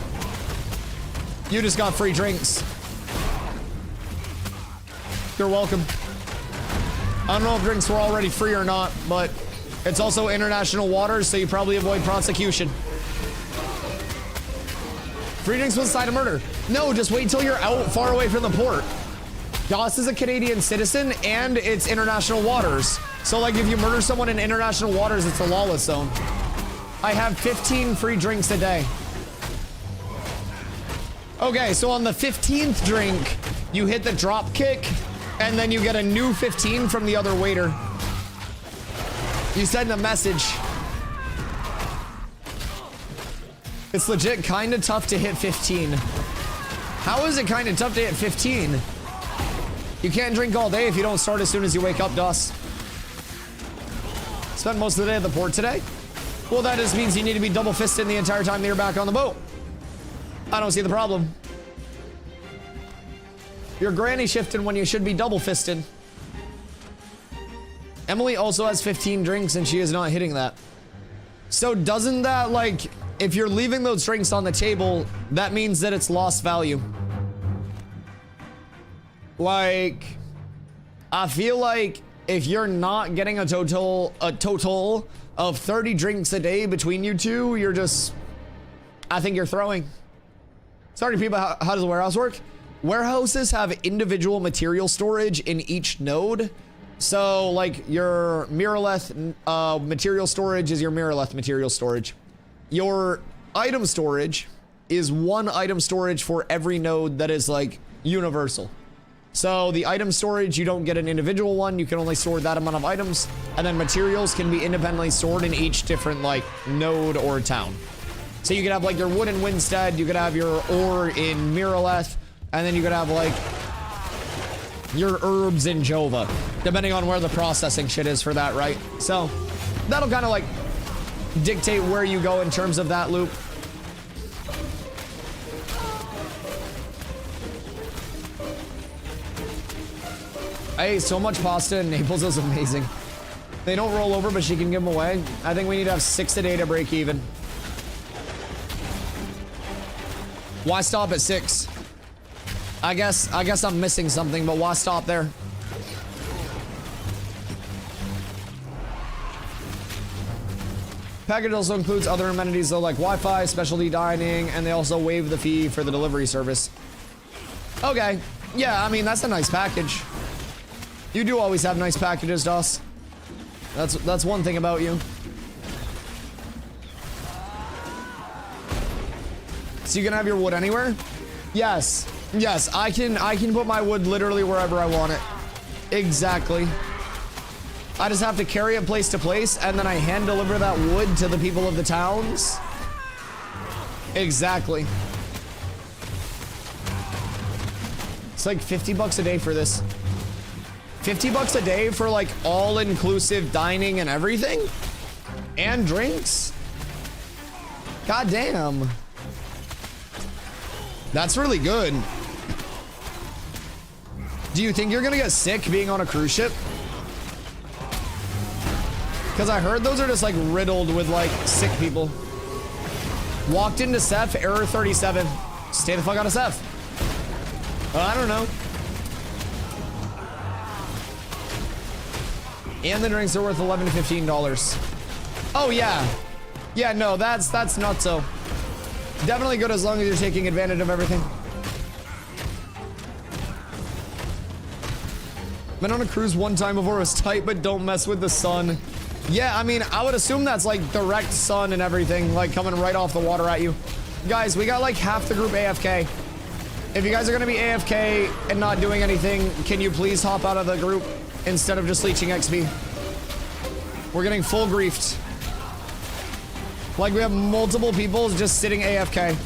You just got free drinks. You're welcome. I don't know if drinks were already free or not, but it's also international waters, so you probably avoid prosecution. Free drinks was a side of murder. No, just wait till you're out far away from the port. Doss is a Canadian citizen, and it's international waters. So, like, if you murder someone in international waters, it's a lawless zone. I have 15 free drinks a day. Okay, so on the 15th drink, you hit the drop kick, and then you get a new 15 from the other waiter. You send a message. It's legit kind of tough to hit 15. How is it kind of tough to hit 15? You can't drink all day if you don't start as soon as you wake up, Doss. Spent most of the day at the port today? Well, that just means you need to be double-fisted the entire time that you're back on the boat. I don't see the problem. You're granny shifting when you should be double-fisted. Emily also has 15 drinks and she is not hitting that. So doesn't that, like, if you're leaving those drinks on the table, that means that it's lost value? Like, I feel like if you're not getting a total of 30 drinks a day between you two, you're just, I think you're throwing. Sorry, people, how does the warehouse work? Warehouses have individual material storage in each node. So, like, your Miraleth material storage is your Miraleth material storage. Your item storage is one item storage for every node that is, like, universal. So the item storage, you don't get an individual one. You can only store that amount of items. And then materials can be independently stored in each different, like, node or town. So you could have, like, your wood in Winstead. You could have your ore in Miraleth. And then you could have, like, your herbs in Jova, depending on where the processing shit is for that, right? So that'll kind of, like, dictate where you go in terms of that loop. I ate so much pasta in Naples, it was amazing. They don't roll over, but she can give them away. I think we need to have 6 a day to break even. Why stop at 6? I guess I'm missing something, but why stop there? Package also includes other amenities though, like Wi-Fi, specialty dining, and they also waive the fee for the delivery service. Okay, yeah, I mean, that's a nice package. You do always have nice packages, Doss. That's one thing about you. So you can have your wood anywhere? Yes. Yes, I can put my wood literally wherever I want it. Exactly. I just have to carry it place to place, and then I hand deliver that wood to the people of the towns. Exactly. It's like 50 bucks a day for this. 50 bucks a day for, like, all-inclusive dining and everything? And drinks? God damn. That's really good. Do you think you're gonna get sick being on a cruise ship? Because I heard those are just, like, riddled with, like, sick people. Walked into Seth, error 37. Stay the fuck out of Seth. I don't know. And the drinks are worth $11 to $15. Oh, yeah. Yeah, no, that's not so. Definitely good as long as you're taking advantage of everything. Been on a cruise one time before, it was tight, but don't mess with the sun. Yeah, I mean, I would assume that's like direct sun and everything, like coming right off the water at you. Guys, we got like half the group AFK. If you guys are gonna be AFK and not doing anything, can you please hop out of the group instead of just leeching XP? We're getting full griefed. Like, we have multiple people just sitting AFK.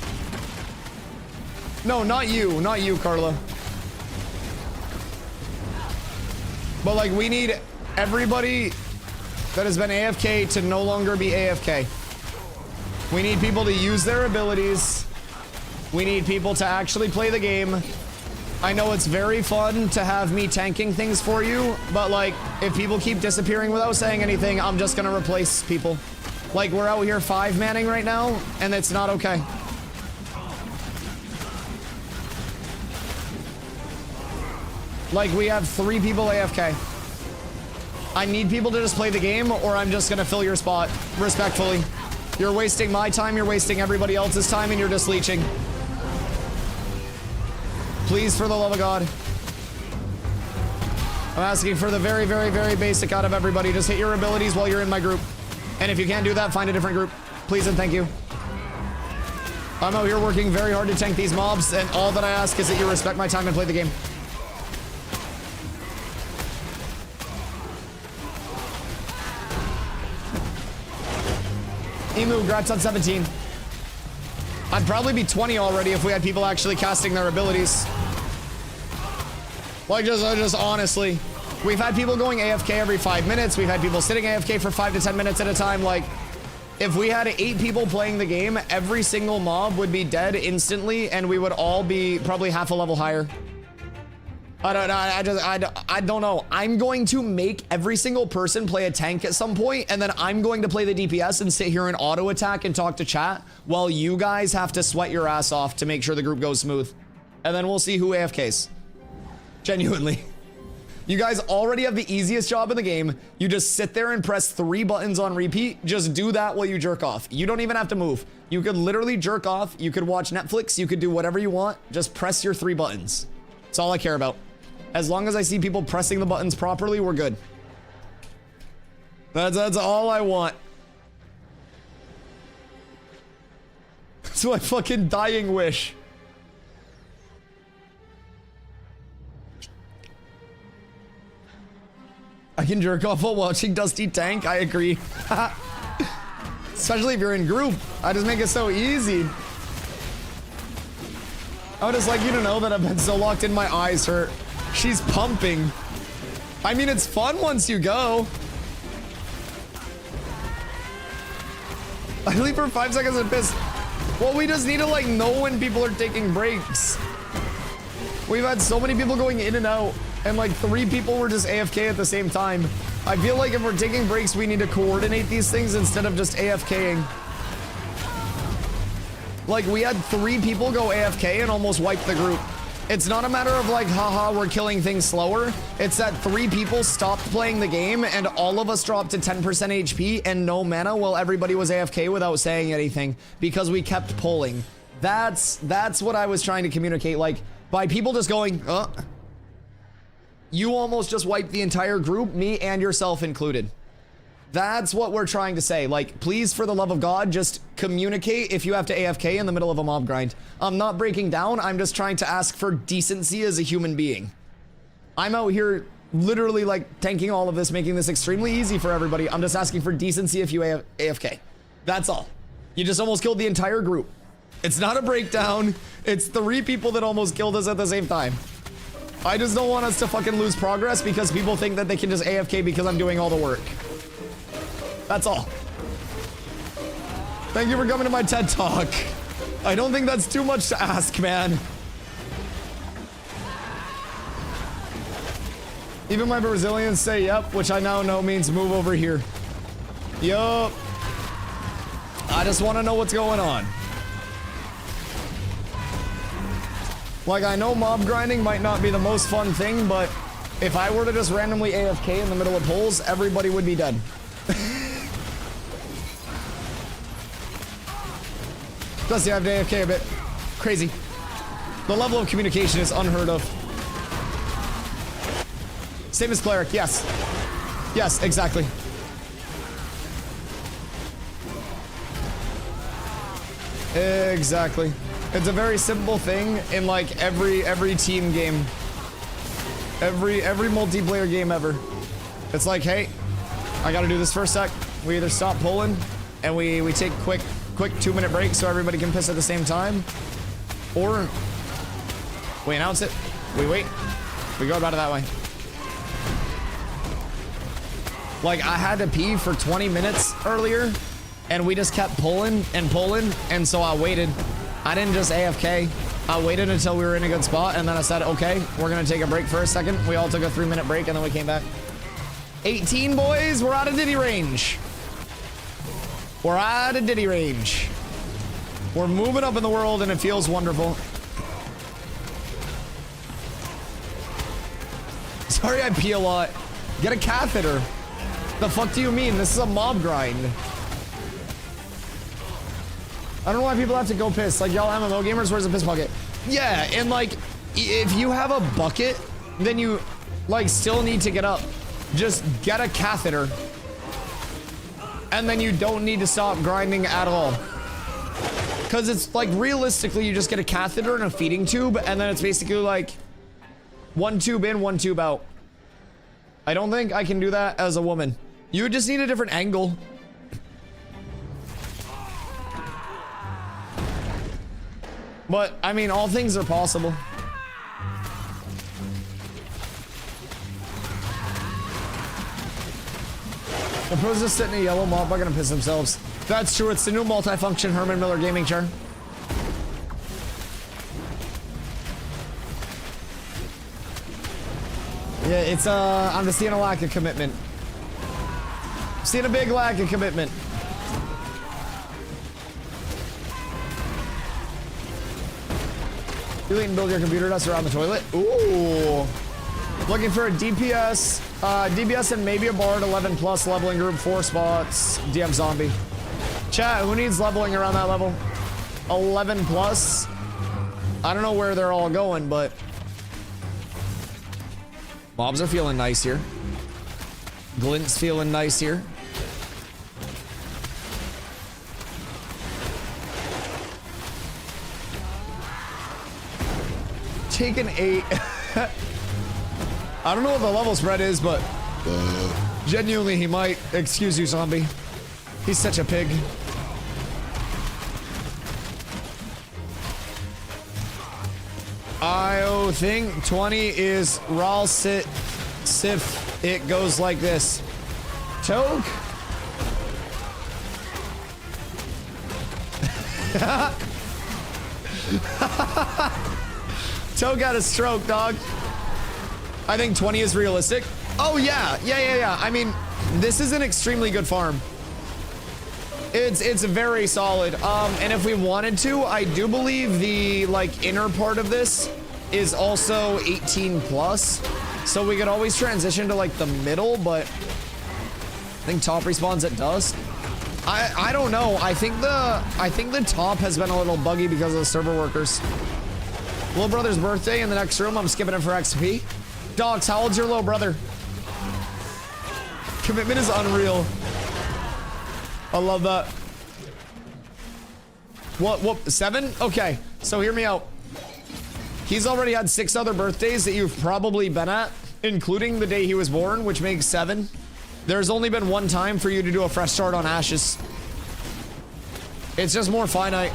No, not you, Carla. But like, we need everybody that has been AFK to no longer be AFK. We need people to use their abilities. We need people to actually play the game. I know it's very fun to have me tanking things for you, but like, if people keep disappearing without saying anything, I'm just gonna replace people. Like, we're out here 5-manning right now, and it's not okay. Like, we have 3 people AFK. I need people to just play the game, or I'm just gonna fill your spot, respectfully. You're wasting my time, you're wasting everybody else's time, and you're just leeching. Please, for the love of God. I'm asking for the very, very, very basic out of everybody. Just hit your abilities while you're in my group. And if you can't do that, find a different group. Please and thank you. I'm out here working very hard to tank these mobs, and all that I ask is that you respect my time and play the game. Emu, grats on 17. I'd probably be 20 already if we had people actually casting their abilities. Like, just honestly. We've had people going AFK every 5 minutes. We've had people sitting AFK for 5 to 10 minutes at a time. Like, if we had 8 people playing the game, every single mob would be dead instantly, and we would all be probably half a level higher. I don't know. I'm going to make every single person play a tank at some point, and then I'm going to play the DPS and sit here and auto attack and talk to chat while you guys have to sweat your ass off to make sure the group goes smooth. And then we'll see who AFKs. Genuinely. You guys already have the easiest job in the game. You just sit there and press 3 buttons on repeat. Just do that while you jerk off. You don't even have to move. You could literally jerk off. You could watch Netflix. You could do whatever you want. Just press your 3 buttons. That's all I care about. As long as I see people pressing the buttons properly, we're good. That's all I want. That's my fucking dying wish. I can jerk off while watching Dusty tank. I agree. Especially if you're in group. I just make it so easy. I would just like you to know that I've been so locked in, my eyes hurt. She's pumping. I mean, it's fun once you go. I leave for 5 seconds and piss. Well, we just need to like know when people are taking breaks. We've had so many people going in and out, and like 3 people were just AFK at the same time. I feel like if we're taking breaks, we need to coordinate these things instead of just AFKing. Like, we had 3 people go AFK and almost wipe the group. It's not a matter of like, haha, we're killing things slower. It's that 3 people stopped playing the game and all of us dropped to 10% HP and no mana while everybody was AFK without saying anything because we kept pulling. That's what I was trying to communicate. Like, by people just going, you almost just wiped the entire group, me and yourself included. That's what we're trying to say. Like, please, for the love of God, just communicate if you have to AFK in the middle of a mob grind. I'm not breaking down. I'm just trying to ask for decency as a human being. I'm out here literally like tanking all of this, making this extremely easy for everybody. I'm just asking for decency if you AFK. That's all. You just almost killed the entire group. It's not a breakdown. It's 3 people that almost killed us at the same time. I just don't want us to fucking lose progress because people think that they can just AFK because I'm doing all the work. That's all. Thank you for coming to my TED Talk. I don't think that's too much to ask, man. Even my Brazilians say yep, which I now know means move over here. Yup. I just want to know what's going on. Like, I know mob grinding might not be the most fun thing, but if I were to just randomly AFK in the middle of pulls, everybody would be dead. Dusty, I have to AFK a bit. Crazy. The level of communication is unheard of. Same as cleric, yes. Yes, exactly. Exactly. It's a very simple thing in like every team game. Every multiplayer game ever. It's like, hey, I gotta do this for a sec. We either stop pulling and we take quick 2-minute break so everybody can piss at the same time, or we announce it, we wait, we go about it that way. Like, I had to pee for 20 minutes earlier, and we just kept pulling, and so I waited. I didn't just AFK. I waited until we were in a good spot, and then I said, okay, we're gonna take a break for a second. We all took a 3-minute break, and then we came back. 18, boys, we're out of Diddy range. We're out of Diddy range. We're moving up in the world, and it feels wonderful. Sorry I pee a lot. Get a catheter. The fuck do you mean? This is a mob grind. I don't know why people have to go piss. Like, y'all MMO gamers, where's the piss bucket? Yeah, and like, if you have a bucket, then you, like, still need to get up. Just get a catheter. And then you don't need to stop grinding at all. Because it's, like, realistically, you just get a catheter and a feeding tube, and then it's basically, like, 1 tube in, 1 tube out. I don't think I can do that as a woman. You would just need a different angle. But, I mean, all things are possible. The pros just sit in a yellow mob are gonna piss themselves. That's true, it's the new multifunction Herman Miller gaming chair. Yeah, it's I'm just seeing a lack of commitment. Seeing a big lack of commitment. You can build your computer desk around the toilet. Ooh. Looking for a DPS, DPS and maybe a Bard 11 plus leveling group, 4 spots, DM zombie. Chat, who needs leveling around that level? 11 plus? I don't know where they're all going, but mobs are feeling nice here. Glint's feeling nice here. Take an 8. I don't know what the level spread is, but genuinely he might. Excuse you, zombie. He's such a pig. I think 20 is Ral Sit Sif. It goes like this. Toke. Toke got a stroke, dog. I think 20 is realistic. Oh yeah. I mean, this is an extremely good farm. It's very solid. And if we wanted to, I do believe the like inner part of this is also 18 plus. So we could always transition to like the middle, but I think top respawns at dusk. I don't know. I think the top has been a little buggy because of the server workers. Little brother's birthday in the next room. I'm skipping it for XP. Dogs, how old's your little brother? Commitment is unreal. I love that. What, 7? Okay, so hear me out. He's already had 6 other birthdays that you've probably been at, including the day he was born, which makes 7. There's only been 1 time for you to do a fresh start on Ashes. It's just more finite.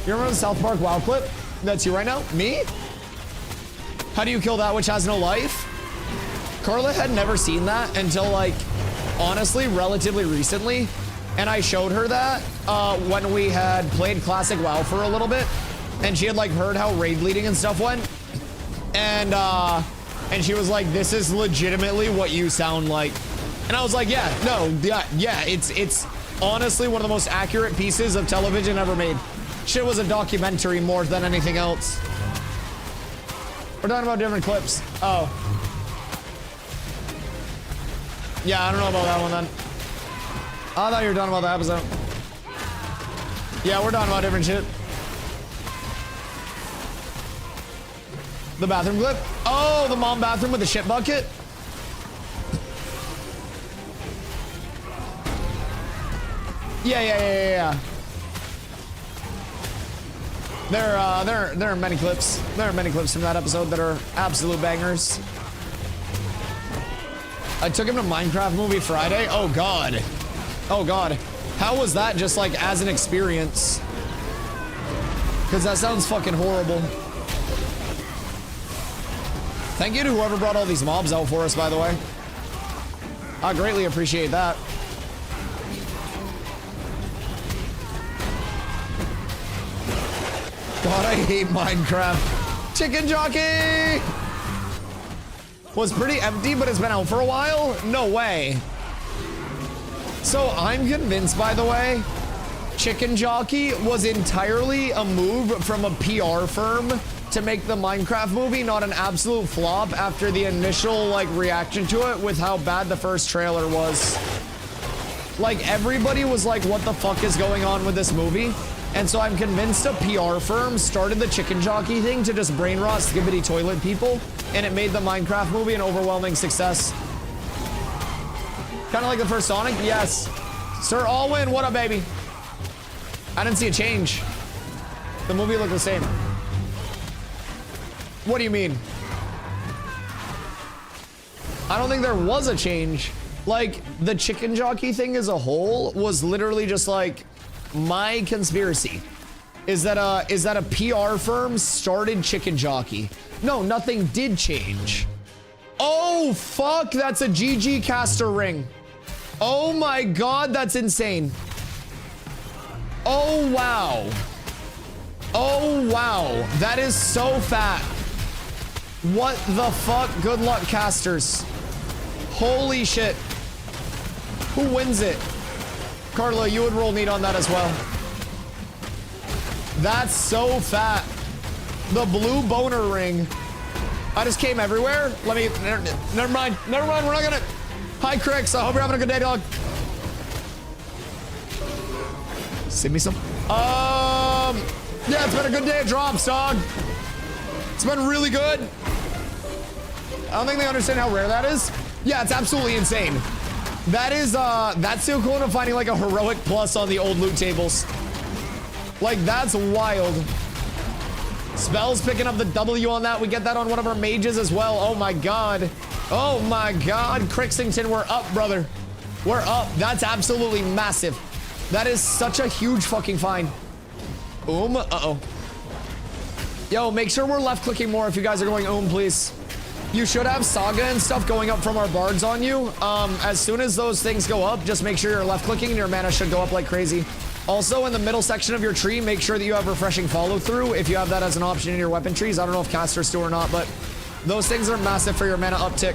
You remember the South Park WoW clip? That's you right now? Me? How do you kill that which has no life? Carla had never seen that until, like, honestly, relatively recently. And I showed her that when we had played Classic WoW for a little bit. And she had, like, heard how raid bleeding and stuff went. And she was like, this is legitimately what you sound like. And I was like, yeah, it's honestly one of the most accurate pieces of television ever made. Shit was a documentary more than anything else. We're talking about different clips. Oh. Yeah, I don't know about that one then. I thought you were talking about the episode. Yeah, we're talking about different shit. The bathroom clip? Oh, the mom bathroom with the shit bucket? Yeah. There are many clips. There are many clips from that episode that are absolute bangers. I took him to Minecraft movie Friday. Oh God. Oh God. How was that just like as an experience? Because that sounds fucking horrible. Thank you to whoever brought all these mobs out for us, by the way. I greatly appreciate that. God, I hate Minecraft. Chicken Jockey! Was pretty empty, but it's been out for a while? No way. So I'm convinced, by the way, Chicken Jockey was entirely a move from a PR firm to make the Minecraft movie not an absolute flop after the initial like reaction to it with how bad the first trailer was. Like everybody was like, what the fuck is going on with this movie? And so I'm convinced a PR firm started the Chicken Jockey thing to just brain rot skibbity toilet people, and it made the Minecraft movie an overwhelming success. Kind of like the first Sonic? Yes. Sir Alwyn, what up, baby? I didn't see a change. The movie looked the same. What do you mean? I don't think there was a change. Like, the Chicken Jockey thing as a whole was literally just like, my conspiracy is that a PR firm started Chicken Jockey. No, nothing did change. Oh, fuck, that's a GG caster ring. Oh my God, that's insane. Oh, wow. Oh, wow. That is so fat. What the fuck? Good luck, casters. Holy shit. Who wins it? Carlo, you would roll neat on that as well. That's so fat. The blue boner ring. I just came everywhere. Let me, never mind. We're not gonna. Hi, Crix. I hope you're having a good day, dog. Send me some. Yeah, it's been a good day of drops, dog. It's been really good. I don't think they understand how rare that is. Yeah, it's absolutely insane. That is, that's the equivalent of finding like a heroic plus on the old loot tables. Like, that's wild. Spells picking up the W on that. We get that on one of our mages as well. Oh my God. Oh my God. Crixington, we're up, brother. We're up. That's absolutely massive. That is such a huge fucking find. Uh-oh. Yo, make sure we're left clicking more if you guys are going please. You should have Saga and stuff going up from our bards on you. As soon as those things go up, just make sure you're left clicking and your mana should go up like crazy. Also, in the middle section of your tree, make sure that you have refreshing follow through if you have that as an option in your weapon trees. I don't know if casters do or not, but those things are massive for your mana uptick.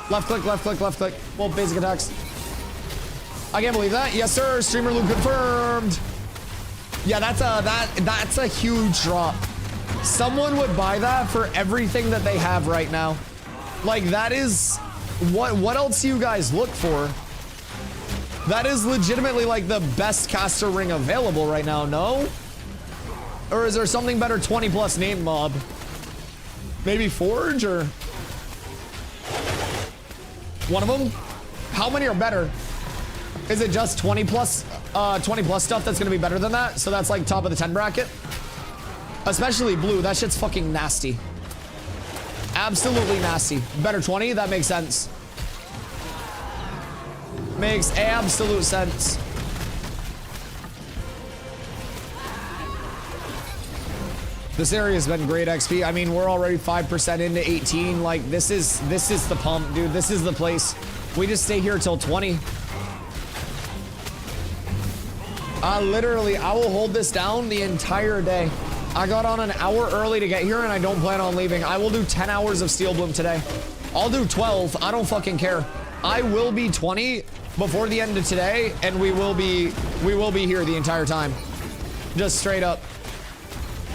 Left click, left click, left click. Well, basic attacks. I can't believe that. Yes, sir. Streamer loop confirmed. Yeah, that's a huge drop. Someone would buy that for everything that they have right now. Like, that is what else do you guys look for? That is legitimately like the best caster ring available right now, no? Or is there something better 20 plus name mob? Maybe Forge or one of them? How many are better? Is it just 20 plus stuff that's gonna be better than that? So that's like top of the 10 bracket? Especially blue, that shit's fucking nasty. Absolutely nasty. Better 20, that makes sense. Makes absolute sense. This area has been great XP. I mean, we're already 5% into 18. Like, this is the pump, dude. This is the place. We just stay here till 20. I will hold this down the entire day. I got on an hour early to get here and I don't plan on leaving. I will do 10 hours of Steel Bloom today. I'll do 12. I don't fucking care. I will be 20 before the end of today and we will be here the entire time. Just straight up.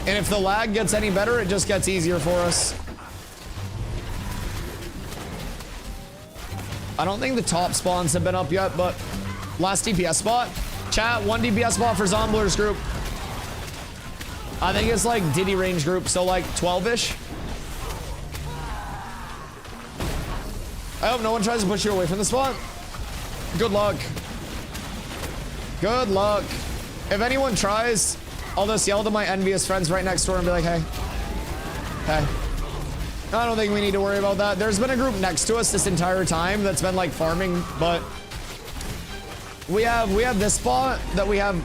And if the lag gets any better, it just gets easier for us. I don't think the top spawns have been up yet, but last DPS spot. Chat, 1 DPS spot for Zomblers group. I think it's like Diddy range group, so like 12-ish. I hope no one tries to push you away from the spot. Good luck. Good luck. If anyone tries, I'll just yell to my envious friends right next door and be like, hey. Hey. I don't think we need to worry about that. There's been a group next to us this entire time that's been like farming, but we have this spot that we have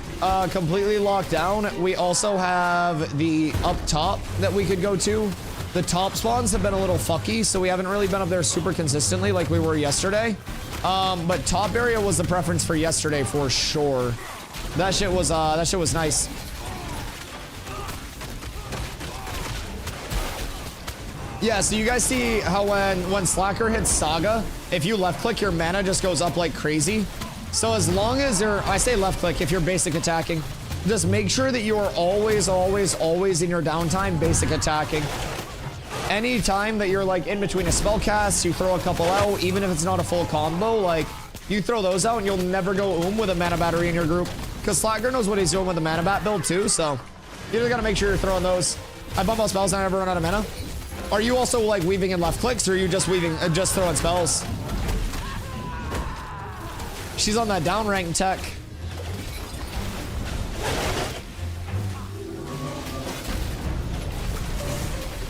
completely locked down. We also have the up top that we could go to. The top spawns have been a little fucky, so we haven't really been up there super consistently like we were yesterday. But top area was the preference for yesterday for sure. That shit was nice. Yeah, so you guys see how when Slacker hits Saga, if you left click, your mana just goes up like crazy. So as long as I say left click if you're basic attacking, just make sure that you are always in your downtime basic attacking. Any time that you're like in between a spell cast, you throw a couple out, even if it's not a full combo, like you throw those out and you'll never go with a mana battery in your group. Because Slacker knows what he's doing with the mana bat build too, so you just gotta make sure you're throwing those. I bump out spells and I never run out of mana. Are you also like weaving in left clicks, or are you just just throwing spells? She's on that down rank tech.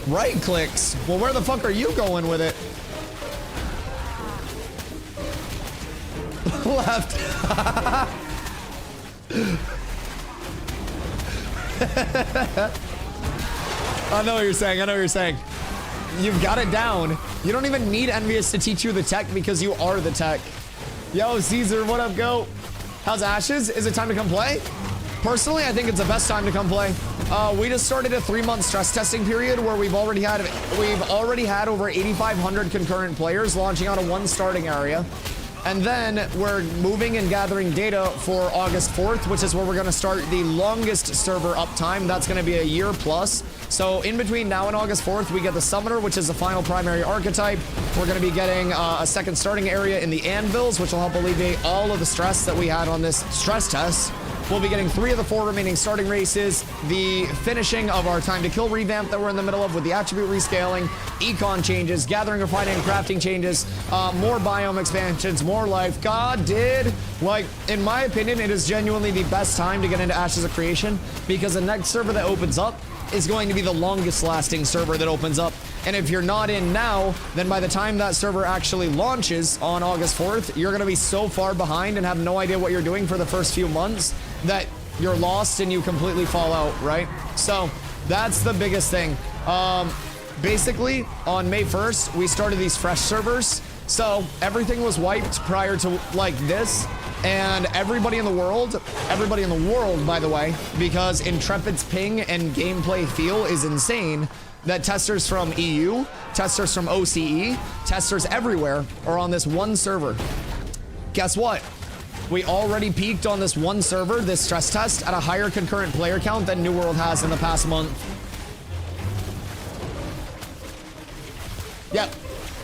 Right clicks? Well, where the fuck are you going with it? Left. I know what you're saying. I know what you're saying. You've got it down. You don't even need Envious to teach you the tech because you are the tech. Yo, Caesar, what up, go? How's Ashes? Is it time to come play? Personally, I think it's the best time to come play. We just started a 3-month stress testing period where we've already had over 8,500 concurrent players launching out of one starting area. And then we're moving and gathering data for August 4th, which is where we're going to start the longest server uptime. That's going to be a year plus. So in between now and August 4th, we get the Summoner, which is the final primary archetype. We're going to be getting a second starting area in the Anvils, which will help alleviate all of the stress that we had on this stress test. We'll be getting 3 of the 4 remaining starting races, the finishing of our time to kill revamp that we're in the middle of with the attribute rescaling, econ changes, gathering, refining, and crafting changes, more biome expansions, more life. God did, like, in my opinion, it is genuinely the best time to get into Ashes of Creation because the next server that opens up is going to be the longest lasting server that opens up. And if you're not in now, then by the time that server actually launches on August 4th, you're going to be so far behind and have no idea what you're doing for the first few months that you're lost and you completely fall out, right? So that's the biggest thing. Basically, on May 1st, we started these fresh servers. So everything was wiped prior to like this. And everybody in the world, by the way, because Intrepid's ping and gameplay feel is insane, that testers from EU, testers from OCE, testers everywhere are on this one server. Guess what? We already peaked on this one server, this stress test, at a higher concurrent player count than New World has in the past month. Yep.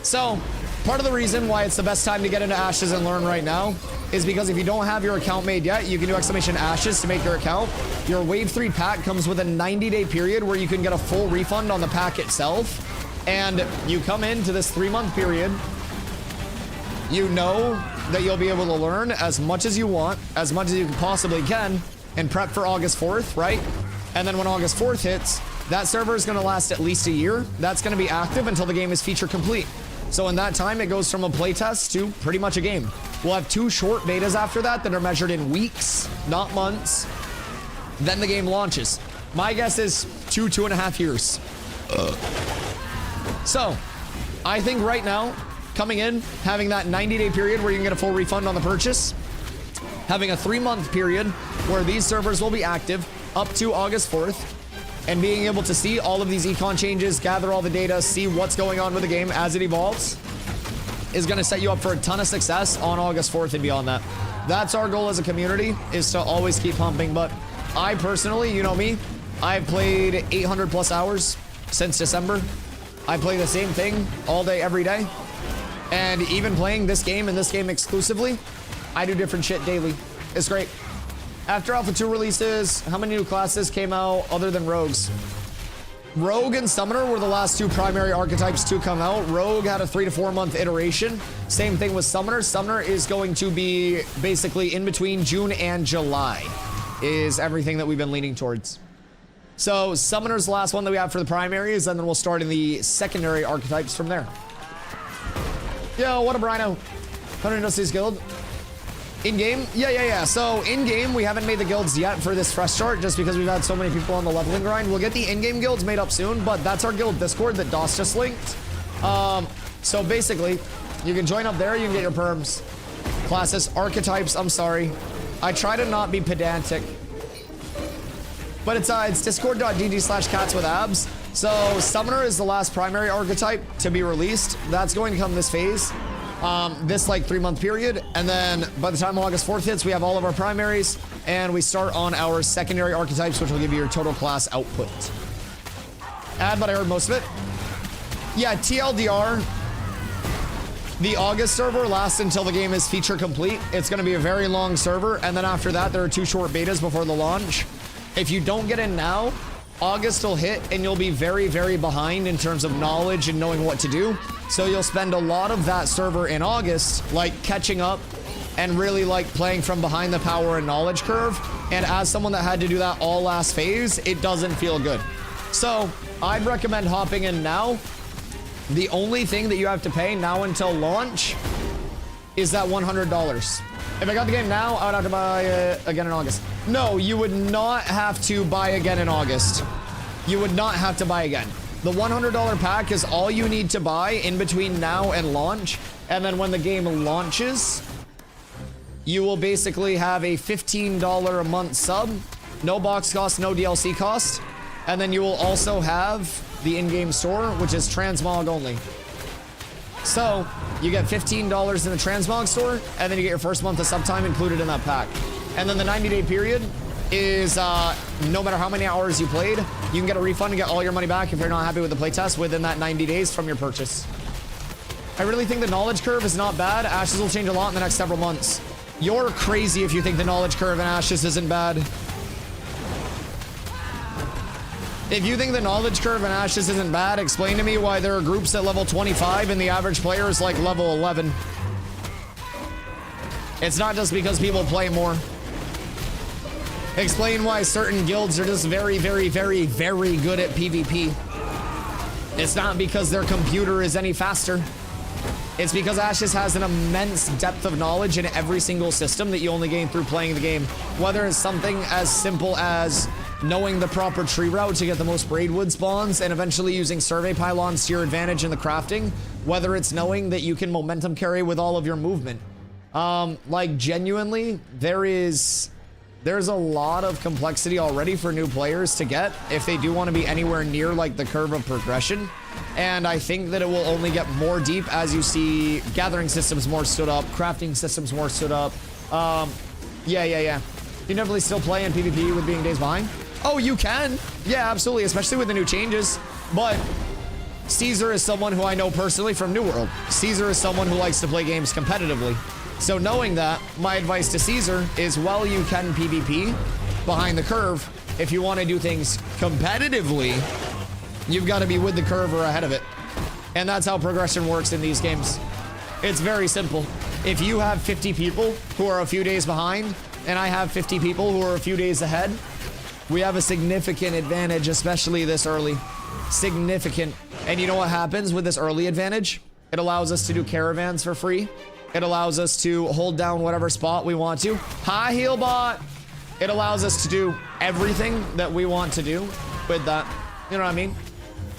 So, part of the reason why it's the best time to get into Ashes and learn right now is because if you don't have your account made yet, you can do !Ashes to make your account. Your Wave 3 pack comes with a 90-day period where you can get a full refund on the pack itself. And you come into this 3-month period, you know that you'll be able to learn as much as you want, as much as you possibly can, and prep for August 4th, right? And then when August 4th hits, that server is going to last at least a year. That's going to be active until the game is feature complete. So in that time, it goes from a playtest to pretty much a game. We'll have 2 short betas after that are measured in weeks, not months. Then the game launches. My guess is 2.5 years. So, I think right now, coming in, having that 90-day period where you can get a full refund on the purchase, having a 3-month period where these servers will be active up to August 4th, and being able to see all of these econ changes, gather all the data, see what's going on with the game as it evolves, is going to set you up for a ton of success on August 4th and beyond that. That's our goal as a community, is to always keep pumping. But I personally, you know me, I've played 800 plus hours since December. I play the same thing all day, every day. And even playing this game and this game exclusively, I do different shit daily. It's great. After Alpha 2 releases, how many new classes came out other than rogues? Rogue and Summoner were the last two primary archetypes to come out. Rogue had a 3 to 4 month iteration. Same thing with Summoner. Summoner is going to be basically in between June and July is everything that we've been leaning towards. So Summoner's the last one that we have for the primaries, and then we'll start in the secondary archetypes from there. Yo, what a Brino. 100 Dusty's guild. In-game? Yeah. So in-game, we haven't made the guilds yet for this fresh start just because we've had so many people on the leveling grind. We'll get the in-game guilds made up soon, but that's our guild Discord that DOS just linked. So basically, you can join up there, you can get your perms. Classes, archetypes, I'm sorry. I try to not be pedantic. But it's discord.gg/catswithabs. So Summoner is the last primary archetype to be released. That's going to come this phase. This like 3-month period, and then by the time August 4th hits, we have all of our primaries, and we start on our secondary archetypes, which will give you your total class output. But I heard most of it. Yeah, TLDR, the August server lasts until the game is feature complete. It's going to be a very long server, and then after that, there are 2 short betas before the launch. If you don't get in now, August will hit and you'll be very, very behind in terms of knowledge and knowing what to do. So you'll spend a lot of that server in August, like catching up and really like playing from behind the power and knowledge curve. And as someone that had to do that all last phase, it doesn't feel good. So I'd recommend hopping in now. The only thing that you have to pay now until launch is that $100. If I got the game now, I would have to buy again in August. No, you would not have to buy again in August. You would not have to buy again. The $100 pack is all you need to buy in between now and launch. And then when the game launches, you will basically have a $15 a month sub. No box cost, no DLC cost. And then you will also have the in-game store, which is transmog only. So you get $15 in the transmog store, and then you get your first month of sub time included in that pack. And then the 90-day period is no matter how many hours you played, you can get a refund and get all your money back if you're not happy with the playtest within that 90 days from your purchase. I really think the knowledge curve is not bad. Ashes will change a lot in the next several months. You're crazy if you think the knowledge curve in Ashes isn't bad. If you think the knowledge curve in Ashes isn't bad, explain to me why there are groups at level 25 and the average player is like level 11. It's not just because people play more. Explain why certain guilds are just very, very, very, very good at PvP. It's not because their computer is any faster. It's because Ashes has an immense depth of knowledge in every single system that you only gain through playing the game. Whether it's something as simple as knowing the proper tree route to get the most braidwood spawns and eventually using survey pylons to your advantage in the crafting, whether it's knowing that you can momentum carry with all of your movement. Like genuinely, there's a lot of complexity already for new players to get if they do want to be anywhere near like the curve of progression. And I think that it will only get more deep as you see gathering systems more stood up, crafting systems more stood up. Yeah. You definitely still play in PvP with being days behind? Oh, you can. Yeah, absolutely, especially with the new changes. But Caesar is someone who I know personally from New World. Caesar is someone who likes to play games competitively. So knowing that, my advice to Caesar is while you can PvP behind the curve, if you want to do things competitively, you've got to be with the curve or ahead of it. And that's how progression works in these games. It's very simple. If you have 50 people who are a few days behind, and I have 50 people who are a few days ahead, we have a significant advantage, especially this early. Significant. And you know what happens with this early advantage? It allows us to do caravans for free. It allows us to hold down whatever spot we want to. High heel bot. It allows us to do everything that we want to do with that. You know what I mean?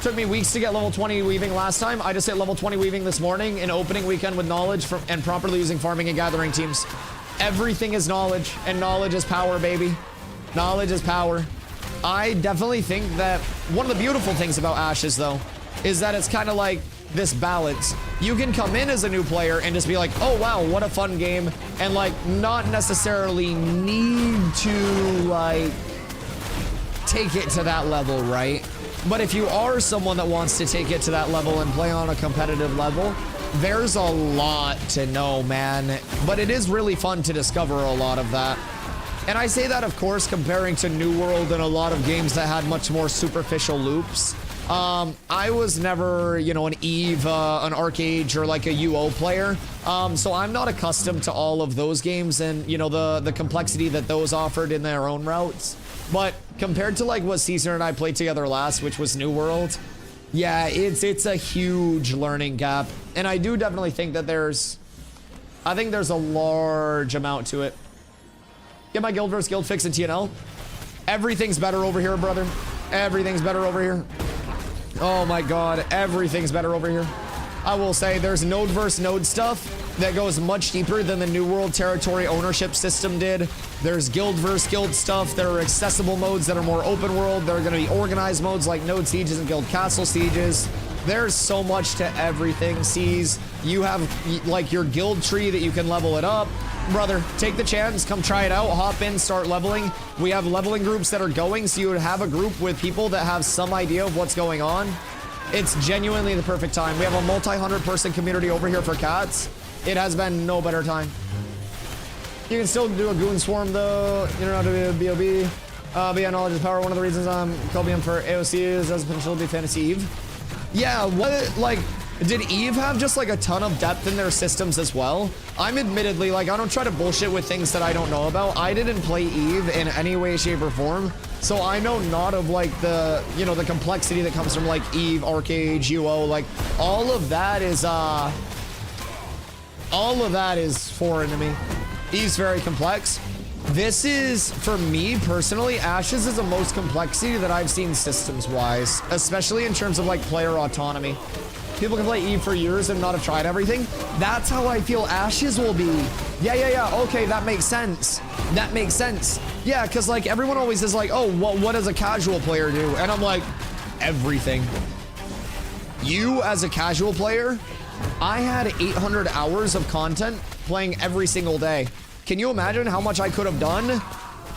Took me weeks to get level 20 weaving last time. I just hit level 20 weaving this morning in opening weekend with knowledge and properly using farming and gathering teams. Everything is knowledge, and knowledge is power, baby. Knowledge is power. I definitely think that one of the beautiful things about Ashes, though, is that it's kind of like this balance. You can come in as a new player and just be like, oh wow, what a fun game, and like not necessarily need to like take it to that level, right? But if you are someone that wants to take it to that level and play on a competitive level, there's a lot to know, man. But it is really fun to discover a lot of that. And I say that, of course, comparing to New World and a lot of games that had much more superficial loops. I was never, you know, an Eve, an Arcade, or like a UO player. So I'm not accustomed to all of those games and, you know, the complexity that those offered in their own routes. But compared to like what Caesar and I played together last, which was New World, yeah, it's a huge learning gap. And I do definitely think that there's a large amount to it. Get my guild versus guild fix in TNL. Everything's better over here, brother. Everything's better over here. Oh my god, everything's better over here. I will say there's node versus node stuff that goes much deeper than the New World territory ownership system did. There's guild versus guild stuff. There are accessible modes that are more open world. There are going to be organized modes like node sieges and guild castle sieges. There's so much to everything. Sees you have like your guild tree that you can level it up. Brother, take the chance, come try it out, hop in, start leveling. We have leveling groups that are going, so you would have a group with people that have some idea of what's going on. It's genuinely the perfect time. We have a multi-100-person community over here for cats. It has been no better time. You can still do a goon swarm though. You don't know how to be a BOB. But yeah, knowledge is power. One of the reasons I'm Cobium for AOC is as potential to be Fantasy Eve. Yeah, what, like, did Eve have just like a ton of depth in their systems as well? I'm admittedly, like, I don't try to bullshit with things that I don't know about. I didn't play Eve in any way, shape, or form. So I know not of like the, you know, the complexity that comes from like Eve, Arcade, UO, like all of that is foreign to me. Eve's very complex. This is, for me personally, Ashes is the most complexity that I've seen systems-wise, especially in terms of like player autonomy. People can play Eve for years and not have tried everything. That's how I feel Ashes will be. Yeah. Okay, that makes sense. That makes sense. Yeah, because like everyone always is like, oh, what does a casual player do? And I'm like, everything. You as a casual player, I had 800 hours of content playing every single day. Can you imagine how much I could have done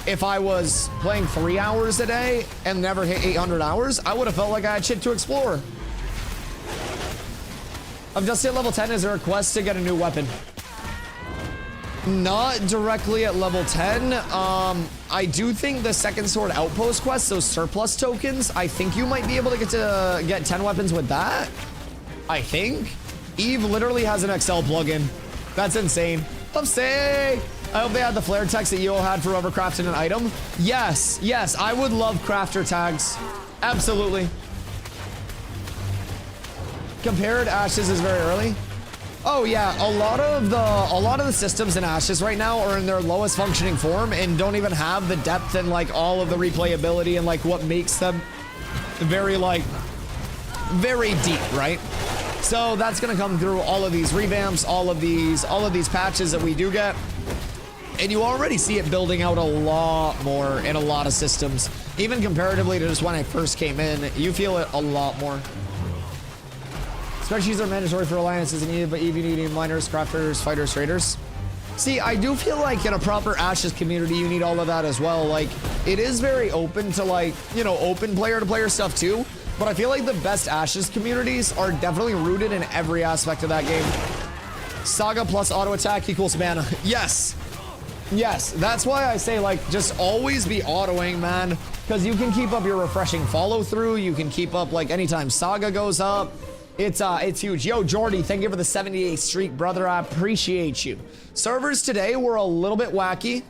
if I was playing 3 hours a day and never hit 800 hours? I would have felt like I had shit to explore. I'm just at level 10. Is there a quest to get a new weapon? Not directly at level 10. I do think the second sword outpost quest, those surplus tokens, I think you might be able to get 10 weapons with that. I think. Eve literally has an Excel plugin. That's insane. Upsay! I hope they had the flare text that Yo had for whoever crafted an item. Yes, I would love crafter tags. Absolutely. Compared, Ashes is very early. Oh yeah, a lot of the systems in Ashes right now are in their lowest functioning form and don't even have the depth and like all of the replayability and like what makes them very deep, right? So that's gonna come through all of these revamps, all of these patches that we do get. And you already see it building out a lot more in a lot of systems. Even comparatively to just when I first came in, you feel it a lot more. Spreadsheets are mandatory for alliances and Eve, but Eve, you need miners, crafters, fighters, traders. See, I do feel like in a proper Ashes community, you need all of that as well. Like, it is very open to like, you know, open player to player stuff too. But I feel like the best Ashes communities are definitely rooted in every aspect of that game. Saga plus auto attack equals mana. Yes. Yes, that's why I say like just always be autoing, man, because you can keep up your refreshing follow through. You can keep up like anytime Saga goes up. It's huge. Yo, Jordy, thank you for the 78 streak, brother. I appreciate you. Servers today were a little bit wacky,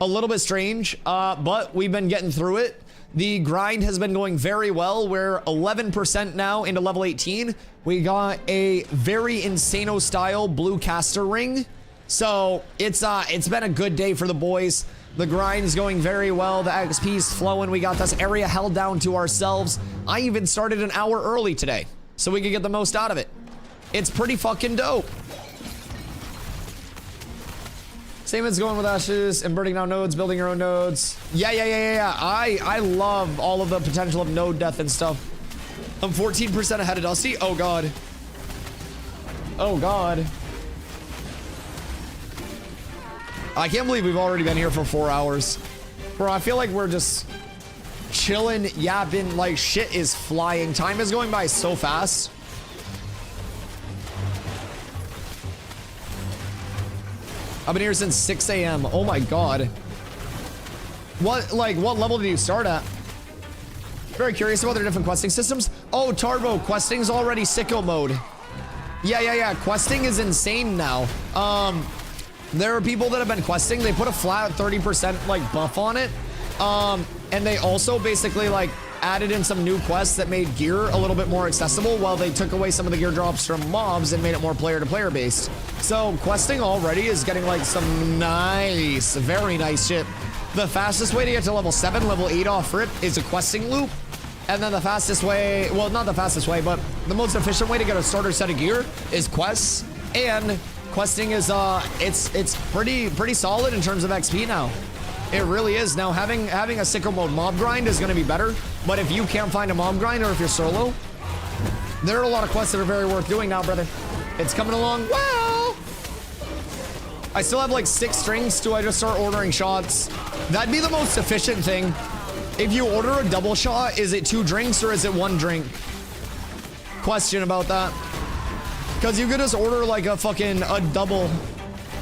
a little bit strange, but we've been getting through it. The grind has been going very well. We're 11% now into level 18. We got a very insano style blue caster ring. So it's been a good day for the boys. The grind is going very well. The XP is flowing. We got this area held down to ourselves. I even started an hour early today so we could get the most out of it. It's pretty fucking dope. Same as going with Ashes and burning down nodes, building your own nodes. Yeah. I love all of the potential of node death and stuff. I'm 14% ahead of Dusty. Oh God. Oh God. I can't believe we've already been here for 4 hours. Bro, I feel like we're just chilling, yapping, like shit is flying. Time is going by so fast. I've been here since 6 a.m. Oh my God. What level did you start at? Very curious about their different questing systems. Oh, Tarbo, questing's already sicko mode. Yeah. Questing is insane now. There are people that have been questing. They put a flat 30% like buff on it. And they also basically like added in some new quests that made gear a little bit more accessible while they took away some of the gear drops from mobs and made it more player to player based. So questing already is getting like some nice, very nice shit. The fastest way to get to level 7, level 8 off rip is a questing loop. And then the fastest way, well, not the fastest way, but the most efficient way to get a starter set of gear is quests. And questing is, it's pretty solid in terms of XP now. It really is. Now, having a sicko mode mob grind is going to be better. But if you can't find a mob grind, or if you're solo, there are a lot of quests that are very worth doing now, brother. It's coming along well. I still have like 6 drinks. Do I just start ordering shots? That'd be the most efficient thing. If you order a double shot, is it 2 drinks or is it 1 drink? Question about that. Because you could just order like a double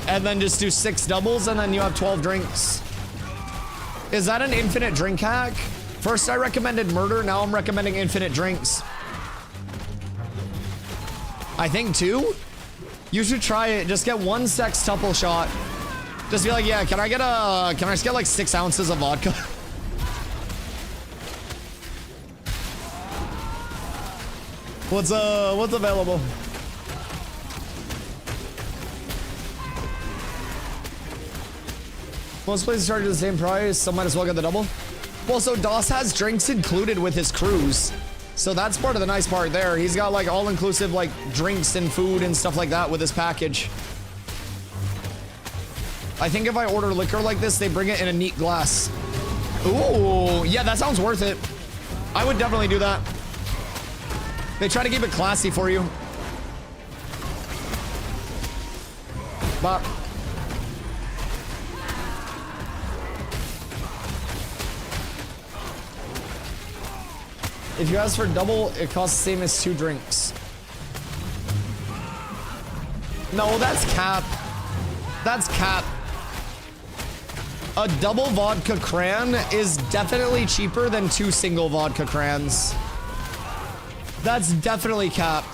and then just do 6 doubles and then you have 12 drinks. Is that an infinite drink hack? First I recommended murder, now I'm recommending infinite drinks. I think 2? You should try it. Just get 1 sextuple shot. Just be like, yeah, can I just get like 6 ounces of vodka? What's available? Most places charge the same price, so might as well get the double. Well, so DOS has drinks included with his cruise. So that's part of the nice part there. He's got like all-inclusive like drinks and food and stuff like that with his package. I think if I order liquor like this, they bring it in a neat glass. Ooh, yeah, that sounds worth it. I would definitely do that. They try to keep it classy for you. But if you ask for double, it costs the same as 2 drinks. No, that's cap. That's cap. A double vodka cran is definitely cheaper than 2 single vodka crans. That's definitely cap.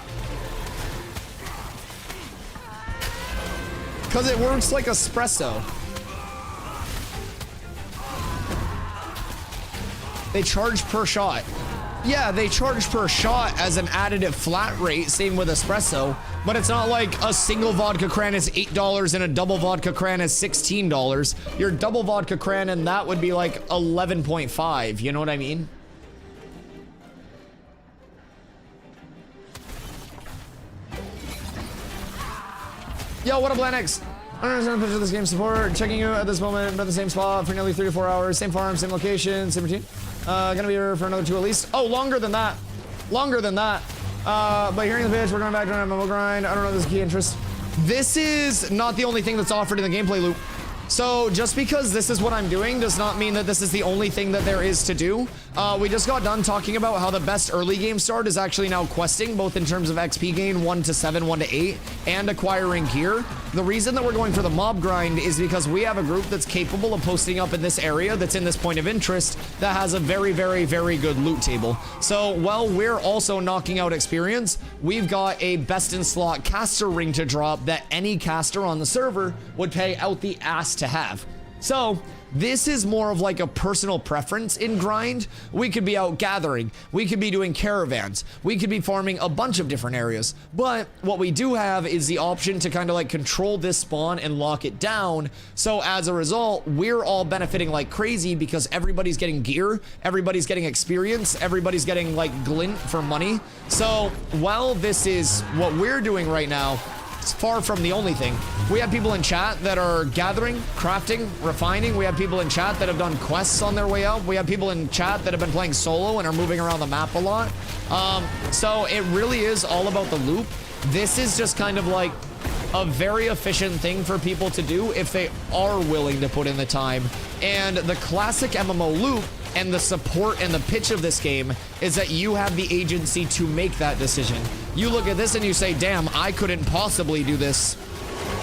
Because it works like espresso. They charge per shot. Yeah, they charge per shot as an additive flat rate, same with espresso, but it's not like a single vodka cran is $8 and a double vodka cran is $16. Your double vodka cran and that would be like 11.5, you know what I mean? Yo, what up, Lennox? I don't understand the picture of this game support. Checking you at this moment, but the same spot for nearly 3 to 4 hours. Same farm, same location, same routine. Gonna be here for another 2 at least. Oh, longer than that. Longer than that. But hearing the pitch, we're going back to an MMO grind. I don't know if this is key interest. This is not the only thing that's offered in the gameplay loop. So just because this is what I'm doing does not mean that this is the only thing that there is to do. We just got done talking about how the best early game start is actually now questing, both in terms of XP gain 1 to 7, 1 to 8, and acquiring gear. The reason that we're going for the mob grind is because we have a group that's capable of posting up in this area that's in this point of interest that has a very, very, very good loot table. So while we're also knocking out experience, we've got a best in slot caster ring to drop that any caster on the server would pay out the ass to have. So this is more of like a personal preference in grind. We could be out gathering, we could be doing caravans, we could be farming a bunch of different areas, but what we do have is the option to kind of like control this spawn and lock it down. So as a result, we're all benefiting like crazy because everybody's getting gear, everybody's getting experience, everybody's getting like glint for money. So while this is what we're doing right now, it's far from the only thing. We have people in chat that are gathering, crafting, refining. We have people in chat that have done quests on their way up. We have people in chat that have been playing solo and are moving around the map a lot. So it really is all about the loop. This is just kind of like a very efficient thing for people to do if they are willing to put in the time. And the classic MMO loop and the support and the pitch of this game is that you have the agency to make that decision. You look at this and you say, damn, I couldn't possibly do this.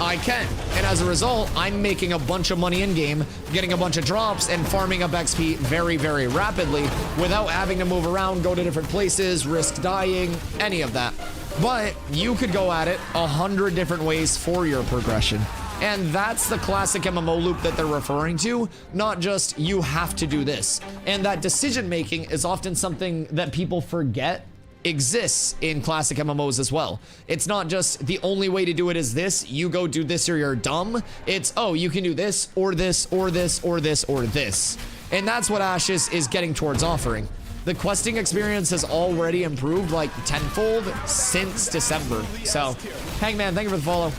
I can. And as a result, I'm making a bunch of money in game, getting a bunch of drops, and farming up XP very, very rapidly without having to move around, go to different places, risk dying, any of that. But you could go at it 100 different ways for your progression. And that's the classic MMO loop that they're referring to, not just you have to do this. And that decision making is often something that people forget exists in classic MMOs as well. It's not just the only way to do it is this, you go do this or you're dumb. It's, oh, you can do this or this or this or this or this. And that's what Ashes is getting towards offering. The questing experience has already improved like tenfold since December. So, Hangman, thank you for the follow.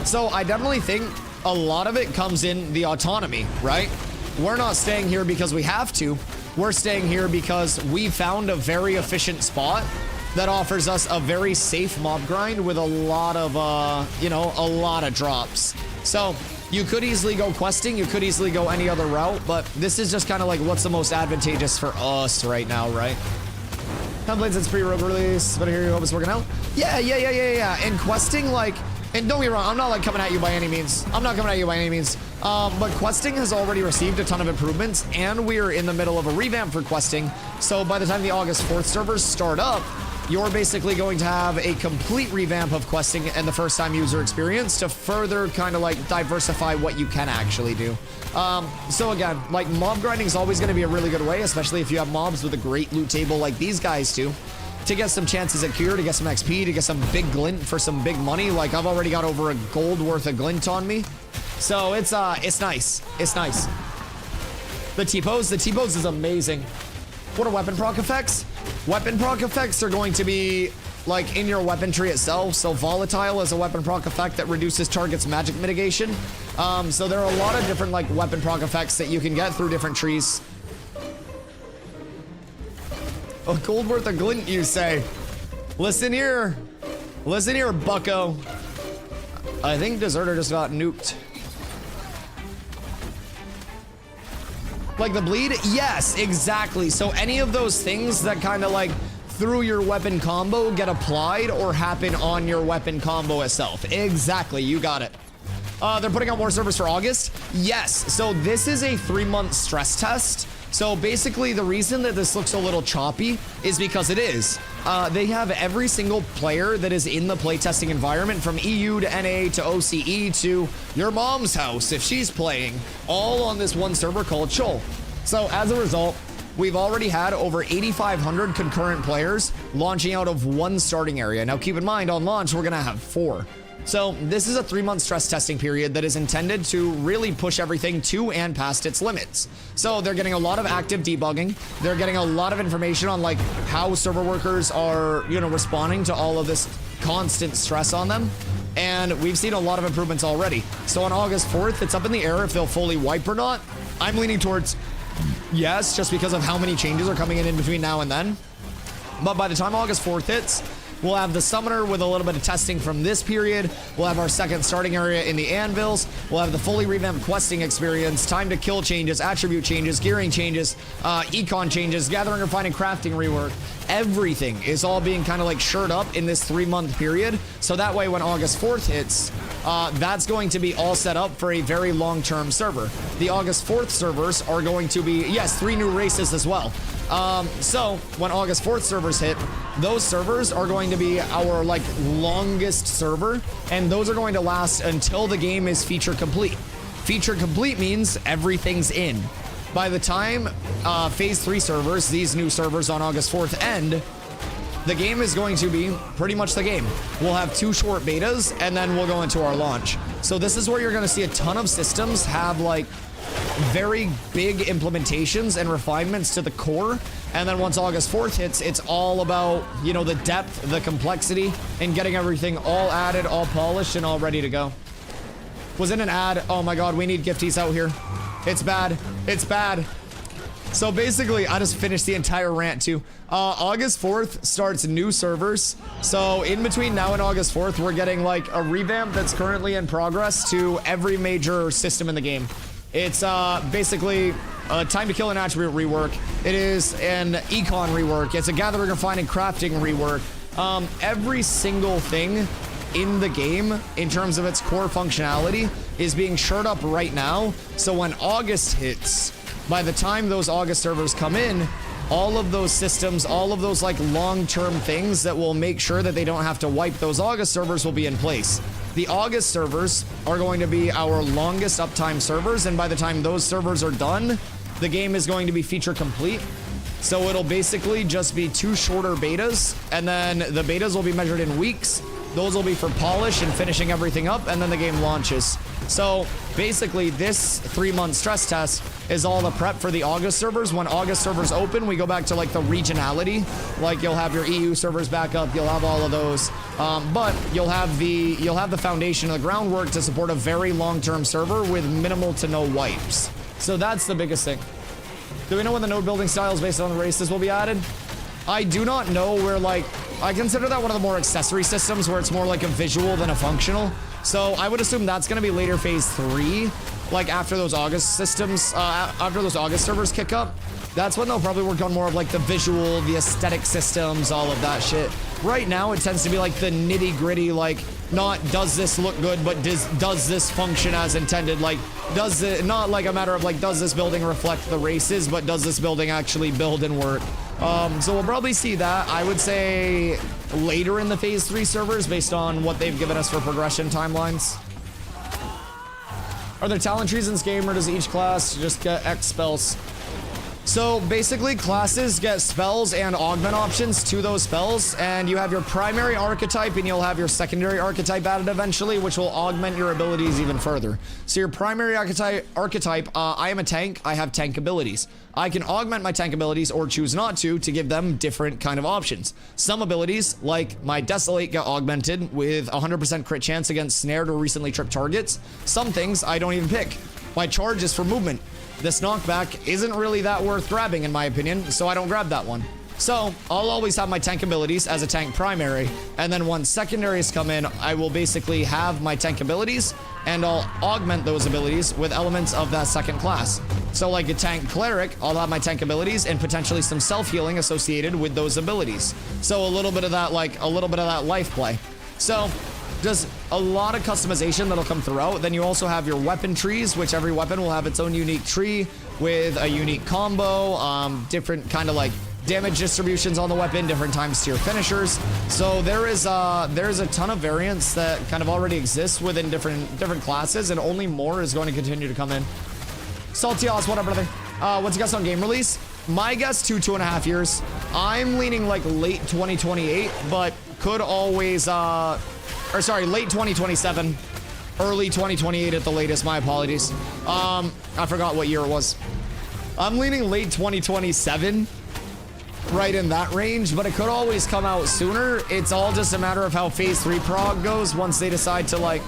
So I definitely think a lot of it comes in the autonomy, right? We're not staying here because we have to. We're staying here because we found a very efficient spot that offers us a very safe mob grind with a lot of, you know, a lot of drops. So you could easily go questing, you could easily go any other route, but this is just kind of like what's the most advantageous for us right now, right? Templates, it's pre-rogue release, but I hear you hope it's working out. Yeah. And questing, like, and don't get me wrong, I'm not like coming at you by any means. I'm not coming at you by any means. But questing has already received a ton of improvements, and we're in the middle of a revamp for questing. So by the time the August 4th servers start up, you're basically going to have a complete revamp of questing and the first time user experience to further kind of like diversify what you can actually do. So again, like mob grinding is always going to be a really good way, especially if you have mobs with a great loot table like these guys do, to get some chances at cure, to get some XP, to get some big glint for some big money. Like I've already got over a gold worth of glint on me. So it's nice. It's nice. The T-pose is amazing. What are weapon proc effects? Weapon proc effects are going to be like in your weapon tree itself. So volatile is a weapon proc effect that reduces target's magic mitigation. So there are a lot of different like weapon proc effects that you can get through different trees. A gold worth of glint, you say? Listen here, bucko. I think Deserter just got nuked. Like the bleed? Yes, exactly. So any of those things that kind of like through your weapon combo get applied or happen on your weapon combo itself. Exactly, you got it. They're putting out more servers for August? Yes, so this is a 3-month stress test. So basically the reason that this looks a little choppy is because it is. They have every single player that is in the playtesting environment, from EU to NA to OCE to your mom's house if she's playing, all on this one server called Chol. So as a result, we've already had over 8,500 concurrent players launching out of one starting area. Now keep in mind, on launch, we're gonna have 4. So this is a 3-month stress testing period that is intended to really push everything to and past its limits. So they're getting a lot of active debugging. They're getting a lot of information on like how server workers are, you know, responding to all of this constant stress on them. And we've seen a lot of improvements already. So on August 4th, it's up in the air if they'll fully wipe or not. I'm leaning towards yes, just because of how many changes are coming in between now and then. But by the time August 4th hits, we'll have the summoner with a little bit of testing from this period. We'll have our second starting area in the anvils. We'll have the fully revamped questing experience, time to kill changes, attribute changes, gearing changes, econ changes, gathering, refining, crafting rework. Everything is all being kind of like shored up in this 3-month period. So that way when August 4th hits, that's going to be all set up for a very long-term server. The August 4th servers are going to be, yes, 3 new races as well. So when August 4th servers hit, those servers are going to be our like longest server, and those are going to last until the game is feature complete. Feature complete means everything's in. By the time phase 3 servers, these new servers on August 4th end, the game is going to be pretty much the game. We'll have 2 short betas, and then we'll go into our launch. So this is where you're going to see a ton of systems have like very big implementations and refinements to the core. And then once August 4th hits, it's all about, you know, the depth, the complexity, and getting everything all added, all polished, and all ready to go. Was it an ad? Oh my god, we need gifties out here. It's bad. It's bad. So basically, I just finished the entire rant too. August 4th starts new servers. So in between now and August 4th, we're getting like a revamp that's currently in progress to every major system in the game. It's basically time to kill and attribute rework. It is an econ rework. It's a gathering, refining, crafting rework. Every single thing in the game in terms of its core functionality is being shored up right now. So when August hits, by the time those August servers come in, all of those systems, all of those like long-term things that will make sure that they don't have to wipe those August servers will be in place. The August servers are going to be our longest uptime servers, and by the time those servers are done, the game is going to be feature complete. So it'll basically just be 2 shorter betas, and then the betas will be measured in weeks. Those will be for polish and finishing everything up, and then the game launches. So basically this 3-month stress test is all the prep for the August servers. When August servers open, we go back to like the regionality. Like you'll have your EU servers back up, you'll have all of those. But you'll have the foundation of the groundwork to support a very long-term server with minimal to no wipes. So that's the biggest thing. Do we know when the node building styles based on the races will be added? I do not know where, like, I consider that one of the more accessory systems where it's more like a visual than a functional. So I would assume that's going to be later phase 3, like after those August systems, after those August servers kick up. That's when they'll probably work on more of like the visual, the aesthetic systems, all of that shit. Right now, it tends to be like the nitty gritty, like not does this look good, but does this function as intended? Like, does it, not like a matter of like, does this building reflect the races, but does this building actually build and work? So we'll probably see that, I would say, later in the phase 3 servers based on what they've given us for progression timelines. Are there talent trees in this game, or does each class just get X spells? So basically classes get spells and augment options to those spells, and you have your primary archetype and you'll have your secondary archetype added eventually, which will augment your abilities even further. So your primary archetype, I am a tank, I have tank abilities. I can augment my tank abilities or choose not to give them different kind of options. Some abilities, like my Desolate, get augmented with 100% crit chance against snared or recently tripped targets. Some things I don't even pick. My charge is for movement. This knockback isn't really that worth grabbing in my opinion, so I don't grab that one. So I'll always have my tank abilities as a tank primary, and then once secondaries come in, I will basically have my tank abilities and I'll augment those abilities with elements of that second class. So like a tank cleric, I'll have my tank abilities and potentially some self-healing associated with those abilities. So a little bit of that, like a little bit of that life play. So just a lot of customization that'll come throughout. Then you also have your weapon trees, which every weapon will have its own unique tree with a unique combo, different kind of like damage distributions on the weapon, different times to your finishers. So there's a ton of variance that kind of already exists within different classes, and only more is going to continue to come in. Salty Oz, what up, brother? What's your guess on game release? My guess, 2.5 years. I'm leaning like late 2028, but could always or sorry, late 2027, early 2028 at the latest. My apologies. I forgot what year it was. I'm leaning late 2027, right in that range, but it could always come out sooner. It's all just a matter of how phase 3 prog goes once they decide to, like,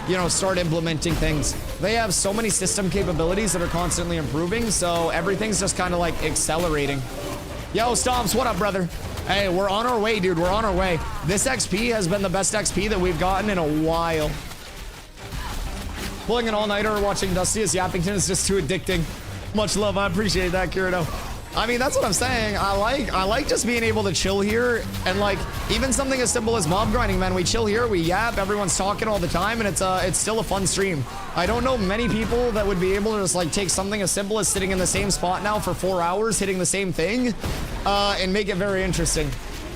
you know, start implementing things. They have so many system capabilities that are constantly improving, so everything's just kind of like accelerating. Yo, Stomps, what up, brother? Hey, we're on our way, dude. We're on our way. This XP has been the best XP that we've gotten in a while. Pulling an all-nighter watching Dusty as Yappington is just too addicting. Much love. I appreciate that, Kirito. I mean, that's what I'm saying. I like just being able to chill here, and like even something as simple as mob grinding, man. We chill here, we yap, everyone's talking all the time, and it's still a fun stream. I don't know many people that would be able to just like take something as simple as sitting in the same spot now for 4 hours, hitting the same thing, and make it very interesting.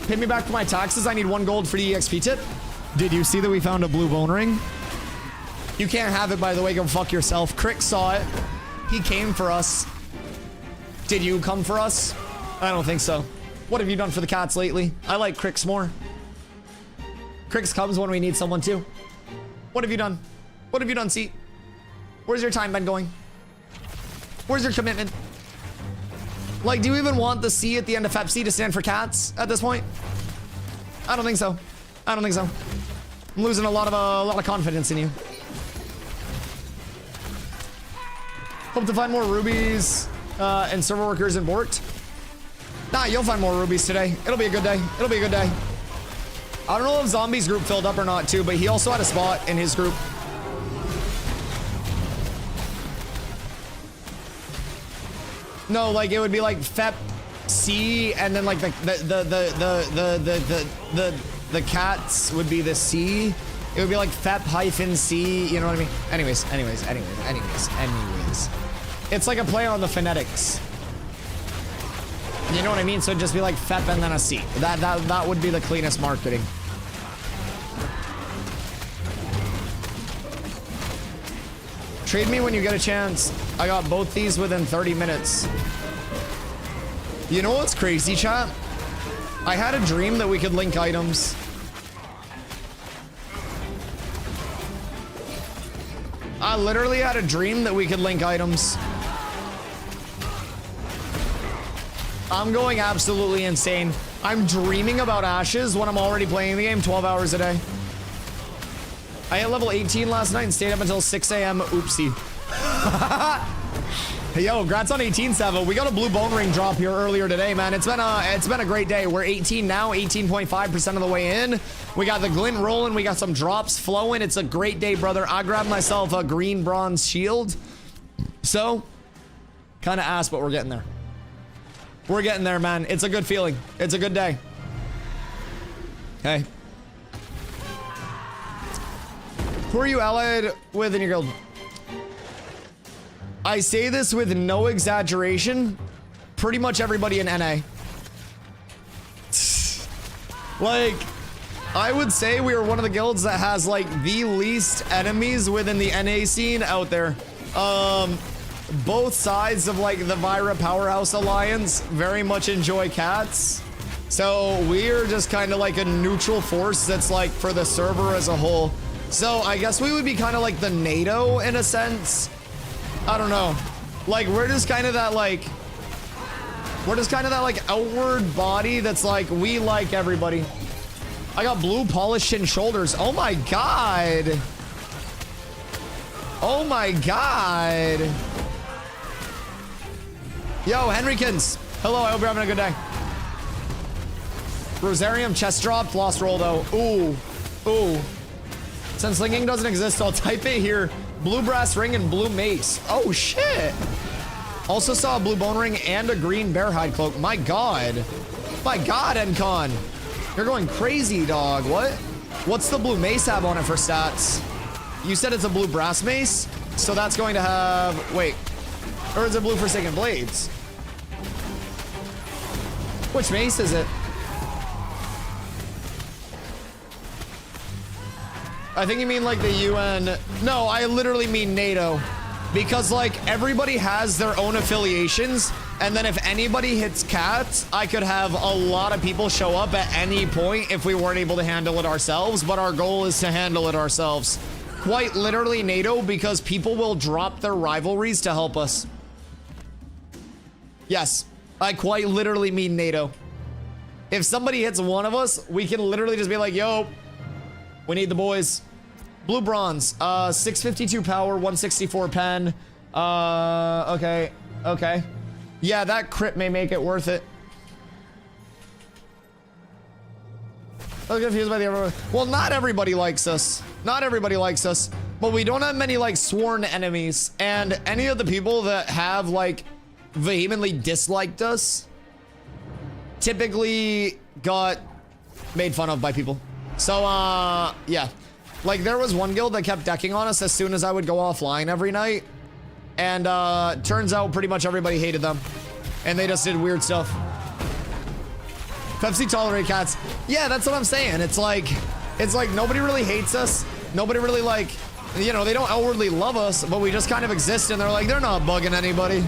Pay me back for my taxes. I need 1 gold for the EXP tip. Did you see that we found a blue bone ring? You can't have it, by the way. Go fuck yourself. Crick saw it. He came for us. Did you come for us? I don't think so. What have you done for the cats lately? I like Cricks more. Cricks comes when we need someone too. What have you done? What have you done, C? Where's your time been going? Where's your commitment? Like, do you even want the C at the end of FEPC to stand for cats at this point? I don't think so. I don't think so. I'm losing a lot of confidence in you. Hope to find more rubies and server workers in Bort. Nah, you'll find more rubies today. It'll be a good day. It'll be a good day. I don't know if Zombie's group filled up or not too, but he also had a spot in his group. No, like it would be like FEP C, and then like the cats would be the C, It would be like FEP-C, you know what I mean? Anyways. It's like a play on the phonetics. You know what I mean? So it'd just be like FEP and then a C. That would be the cleanest marketing. Trade me when you get a chance. I got both these within 30 minutes. You know what's crazy, chat? I had a dream that we could link items. I literally had a dream that we could link items. I'm going absolutely insane. I'm dreaming about Ashes when I'm already playing the game 12 hours a day. I hit level 18 last night and stayed up until 6 a.m. Oopsie. Hey, yo, congrats on 18-7. We got a blue bone ring drop here earlier today, man. It's been a great day. We're 18 now, 18.5% of the way in. We got the glint rolling. We got some drops flowing. It's a great day, brother. I grabbed myself a green bronze shield. So, kind of ass, but we're getting there. We're getting there, man. It's a good feeling. It's a good day. Hey. Who are you allied with in your guild? I say this with no exaggeration. Pretty much everybody in NA. Like, I would say we are one of the guilds that has like the least enemies within the NA scene out there. Both sides of like the Vira Powerhouse Alliance very much enjoy cats. So we're just kind of like a neutral force that's like for the server as a whole. So I guess we would be kind of like the NATO in a sense. I don't know. Like we're just kind of that like outward body that's like we like everybody. I got blue polished shin shoulders. Oh my god. Oh my god. Yo, Henrykins. Hello, I hope you're having a good day. Rosarium chest dropped, lost roll though. Ooh. Ooh. Since linking doesn't exist, I'll type it here. Blue brass ring and blue mace. Oh shit. Also saw a blue bone ring and a green bear hide cloak. My god. My god, Encon. You're going crazy, dog. What? What's the blue mace have on it for stats? You said it's a blue brass mace? So that's going to have... Wait. Or is it blue Forsaken Blades? Which mace is it? I think you mean like the UN. No, I literally mean NATO. Because like everybody has their own affiliations. And then if anybody hits cats, I could have a lot of people show up at any point if we weren't able to handle it ourselves. But our goal is to handle it ourselves. Quite literally NATO, because people will drop their rivalries to help us. Yes, I quite literally mean NATO. If somebody hits one of us, we can literally just be like, yo, we need the boys. Blue bronze, 652 power, 164 pen. Okay. Yeah, that crit may make it worth it. I was confused by the other. Well, not everybody likes us. Not everybody likes us, but we don't have many like sworn enemies, and any of the people that have like vehemently disliked us typically got made fun of by people. So yeah, like there was one guild that kept decking on us as soon as I would go offline every night, and turns out pretty much everybody hated them, and they just did weird stuff. Pepsi tolerate cats. Yeah, that's what I'm saying. It's like nobody really hates us. Nobody really like, you know, they don't outwardly love us, but we just kind of exist, and they're like, they're not bugging anybody.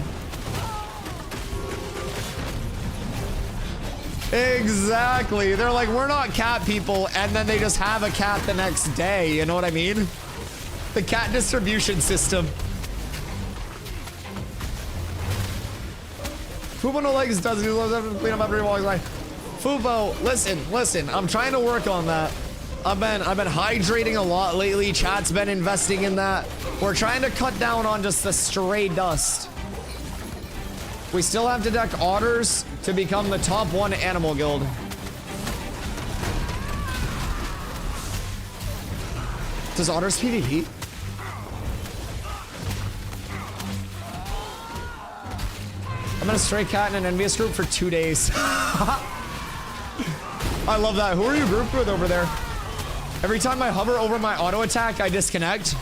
Exactly. They're like, we're not cat people, and then they just have a cat the next day. You know what I mean? The cat distribution system. Fubo no legs does. He loves to clean up after he walks by. Fubo, listen. I'm trying to work on that. I've been hydrating a lot lately. Chat's been investing in that. We're trying to cut down on just the stray dust. We still have to deck otters to become the top 1 animal guild. Does otters PvP? I'm in a stray cat in an envious group for 2 days. I love that. Who are you grouped with over there? Every time I hover over my auto attack, I disconnect.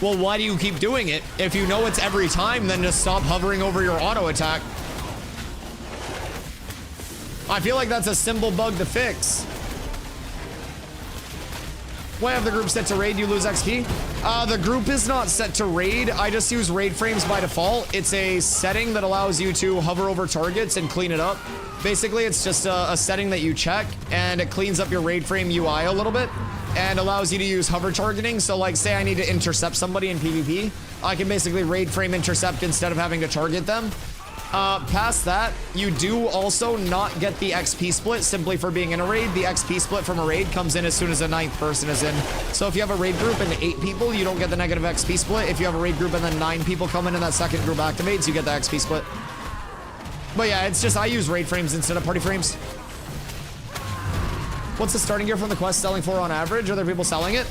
Well, why do you keep doing it? If you know it's every time, then just stop hovering over your auto attack. I feel like that's a simple bug to fix. Why have the group set to raid? You lose XP? The group is not set to raid. I just use raid frames by default. It's a setting that allows you to hover over targets and clean it up. Basically, it's just a setting that you check, and it cleans up your raid frame UI a little bit and allows you to use hover targeting. So like, say I need to intercept somebody in PvP, I can basically raid frame intercept instead of having to target them. Past that, you do also not get the XP split simply for being in a raid. The XP split from a raid comes in as soon as a 9th person is in. So if you have a raid group and 8 people, you don't get the negative XP split. If you have a raid group and then 9 people come in and that second group activates, you get the XP split. But yeah, it's just I use raid frames instead of party frames. What's the starting gear from the quest selling for on average? Are there people selling it?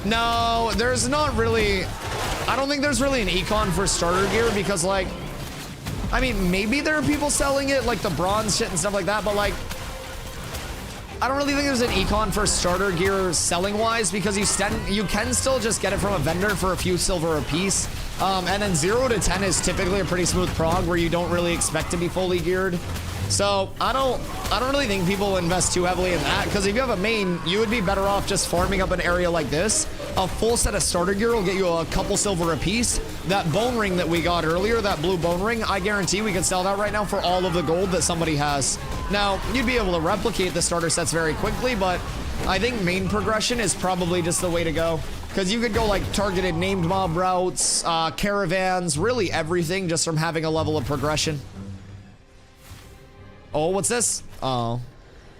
No, there's not really. I don't think there's really an econ for starter gear because like, I mean, maybe there are people selling it, like the bronze shit and stuff like that, but like, I don't really think there's an econ for starter gear selling wise because you can still just get it from a vendor for a few silver a piece. And then 0 to 10 is typically a pretty smooth prog where you don't really expect to be fully geared. So I don't really think people invest too heavily in that because if you have a main, you would be better off just farming up an area like this. A full set of starter gear will get you a couple silver a piece. That bone ring that we got earlier, that blue bone ring, I guarantee we could sell that right now for all of the gold that somebody has. Now, you'd be able to replicate the starter sets very quickly, but I think main progression is probably just the way to go. Because you could go like targeted named mob routes, caravans, really everything just from having a level of progression. Oh, what's this? Oh,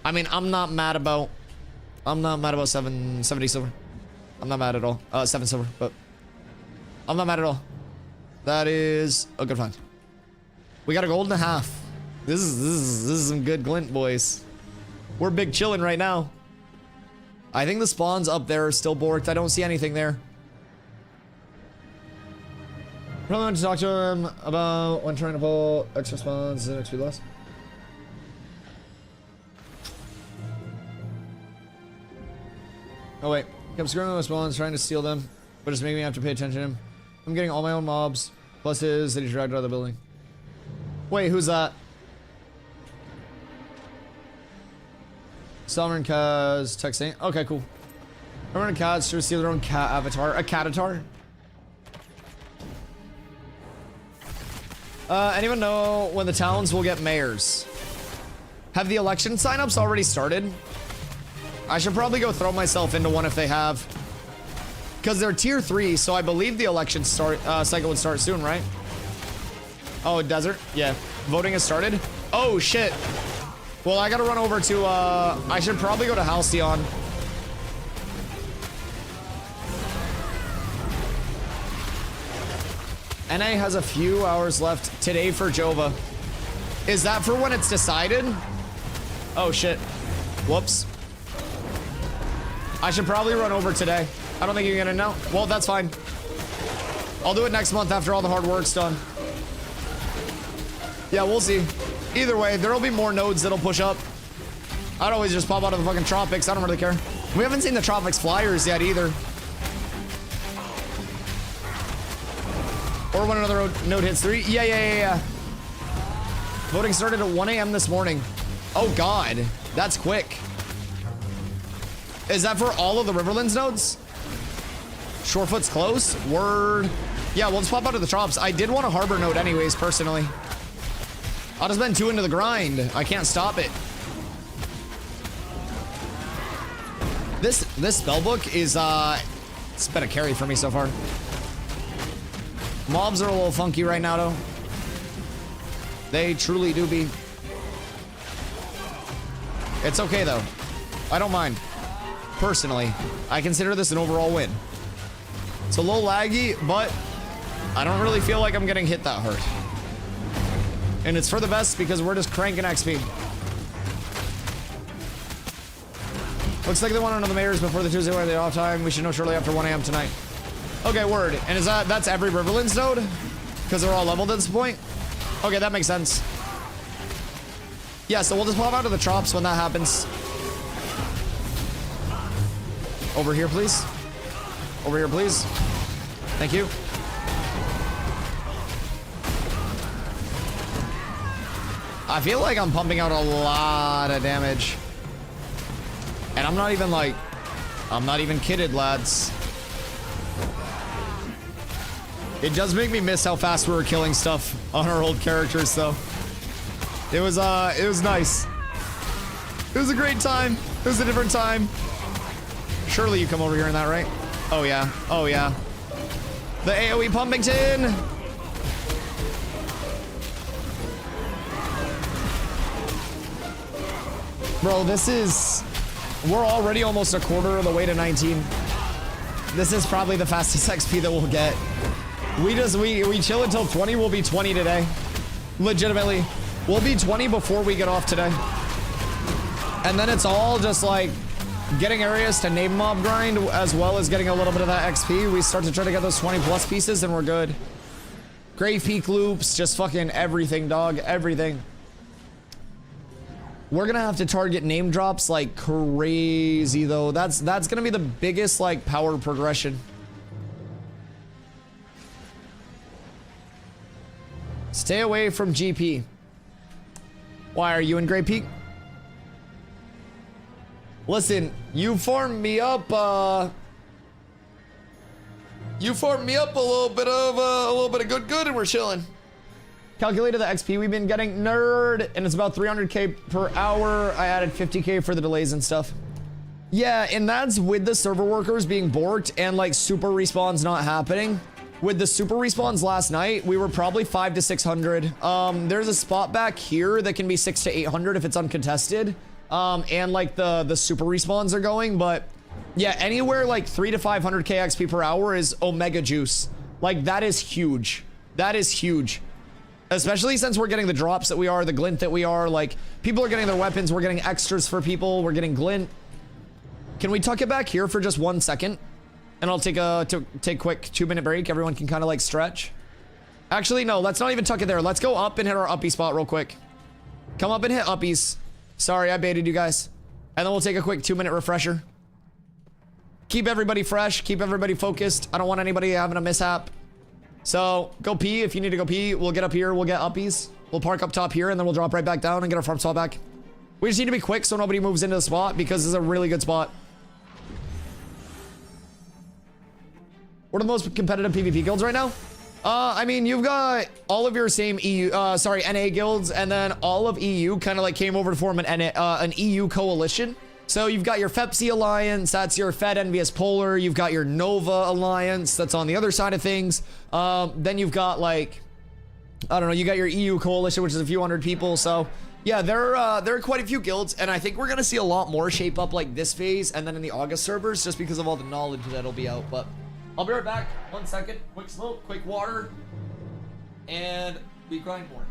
I mean, I'm not mad about 770 silver. I'm not mad at all. 7 silver, but I'm not mad at all. That is a good find. We got a gold and a half. This is some good glint, boys. We're big chilling right now. I think the spawns up there are still borked. I don't see anything there. Probably want to talk to him about when trying to pull extra spawns and XP loss. Oh wait, kept screwing with spawns, trying to steal them, but it's making me have to pay attention to him. I'm getting all my own mobs, plus his that he dragged out of the building. Wait, who's that? Sovereign Kaz texting. Okay, cool. Sovereign Kaz to steal their own cat avatar. A catatar? Anyone know when the towns will get mayors? Have the election signups already started? I should probably go throw myself into one if they have. Because they're tier 3, so I believe the election cycle would start soon, right? Oh, desert? Yeah. Voting has started? Oh, shit. Well, I gotta run over to, I should probably go to Halcyon. NA has a few hours left today for Jova. Is that for when it's decided? Oh, shit. Whoops. I should probably run over today. I don't think you're gonna know. Well, that's fine. I'll do it next month after all the hard work's done. Yeah, we'll see. Either way, there'll be more nodes that'll push up. I'd always just pop out of the fucking tropics. I don't really care. We haven't seen the tropics flyers yet either. Or when another node hits 3. Yeah. Voting started at 1 a.m. this morning. Oh god, that's quick. Is that for all of the Riverlands nodes? Shorefoot's close? Word. Yeah, we'll just pop out of the trops. I did want a harbor node anyways, personally. I'll just been too into the grind. I can't stop it. This spellbook is, it's been a carry for me so far. Mobs are a little funky right now, though. They truly do be. It's okay, though. I don't mind. Personally, I consider this an overall win. It's a little laggy, but I don't really feel like I'm getting hit that hard. And it's for the best because we're just cranking XP. Looks like they want another mayors before the Tuesday where they're off time. We should know shortly after 1 a.m. tonight. Okay, word. And is that's every Riverlands node? Because they're all leveled at this point? Okay, that makes sense. Yeah, so we'll just pop out of the trops when that happens. Over here, please. Over here, please. Thank you. I feel like I'm pumping out a lot of damage. And I'm not even kidded, lads. It does make me miss how fast we were killing stuff on our old characters, though. It was nice. It was a great time. It was a different time. Surely you come over here in that, right? Oh, yeah. Oh, yeah. The AoE Pumpington! Bro, this is... We're already almost a quarter of the way to 19. This is probably the fastest XP that we'll get. We chill until 20, we'll be 20 today. Legitimately. We'll be 20 before we get off today. And then it's all just like getting areas to name mob grind as well as getting a little bit of that XP. We start to try to get those 20 plus pieces and we're good. Grave Peak loops, just fucking everything, dog. Everything. We're gonna have to target name drops like crazy though. That's gonna be the biggest like power progression. Stay away from GP. Why are you in Grave Peak? Listen, you farmed me up a little bit of good and we're chilling. Calculated the XP we've been getting, nerd, and it's about 300k per hour. I added 50k for the delays and stuff. Yeah, and that's with the server workers being borked and like super respawns not happening. With the super respawns last night, we were probably 500 to 600. There's a spot back here that can be 600 to 800 if it's uncontested. And like the super respawns are going, but yeah, anywhere like 300 to 500k XP per hour is Omega juice. Like that is huge. That is huge. Especially since we're getting the drops that we are, the glint that we are, like people are getting their weapons, we're getting extras for people, we're getting glint. Can we tuck it back here for just 1 second? And I'll take a quick 2-minute break. Everyone can kind of like stretch. Actually, no, let's not even tuck it there. Let's go up and hit our uppie spot real quick. Come up and hit uppies. Sorry, I baited you guys. And then we'll take a quick 2-minute refresher. Keep everybody fresh, keep everybody focused. I don't want anybody having a mishap. So go pee if you need to go pee. We'll get up here, we'll get uppies. We'll park up top here and then we'll drop right back down and get our farm spot back. We just need to be quick so nobody moves into the spot because this is a really good spot. What are the most competitive PvP guilds right now? I mean, you've got all of your same NA guilds, and then all of EU kind of like came over to form an EU coalition. So you've got your FEPSI Alliance, that's your Fed Envious Polar. You've got your Nova Alliance, that's on the other side of things. Then you've got like, I don't know, you got your EU coalition, which is a few hundred people. So yeah, there are quite a few guilds, and I think we're gonna see a lot more shape up like this phase, and then in the August servers, just because of all the knowledge that'll be out. But I'll be right back. 1 second. Quick smoke, quick water, and we grind more.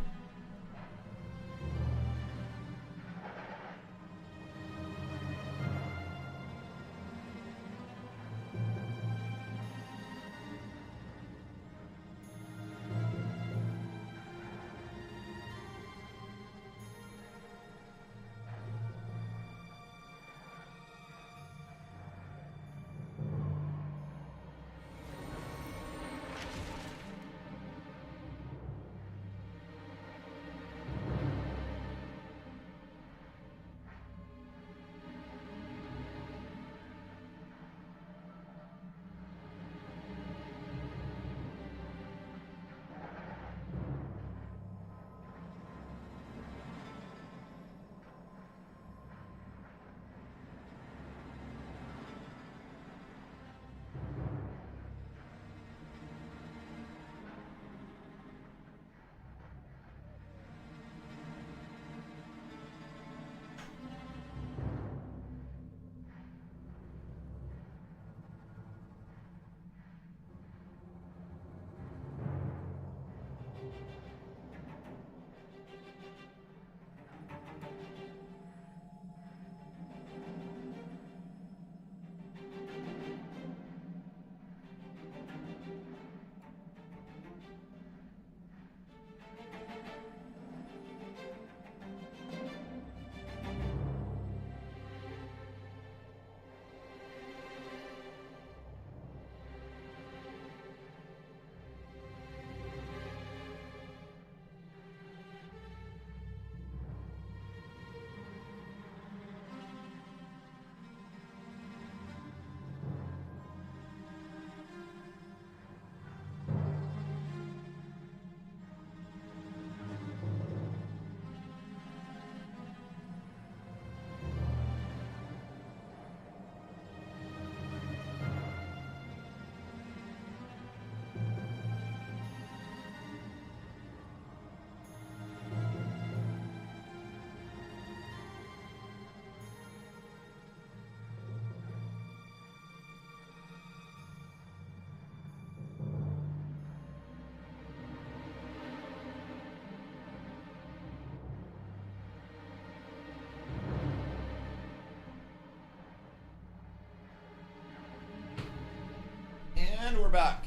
we're back.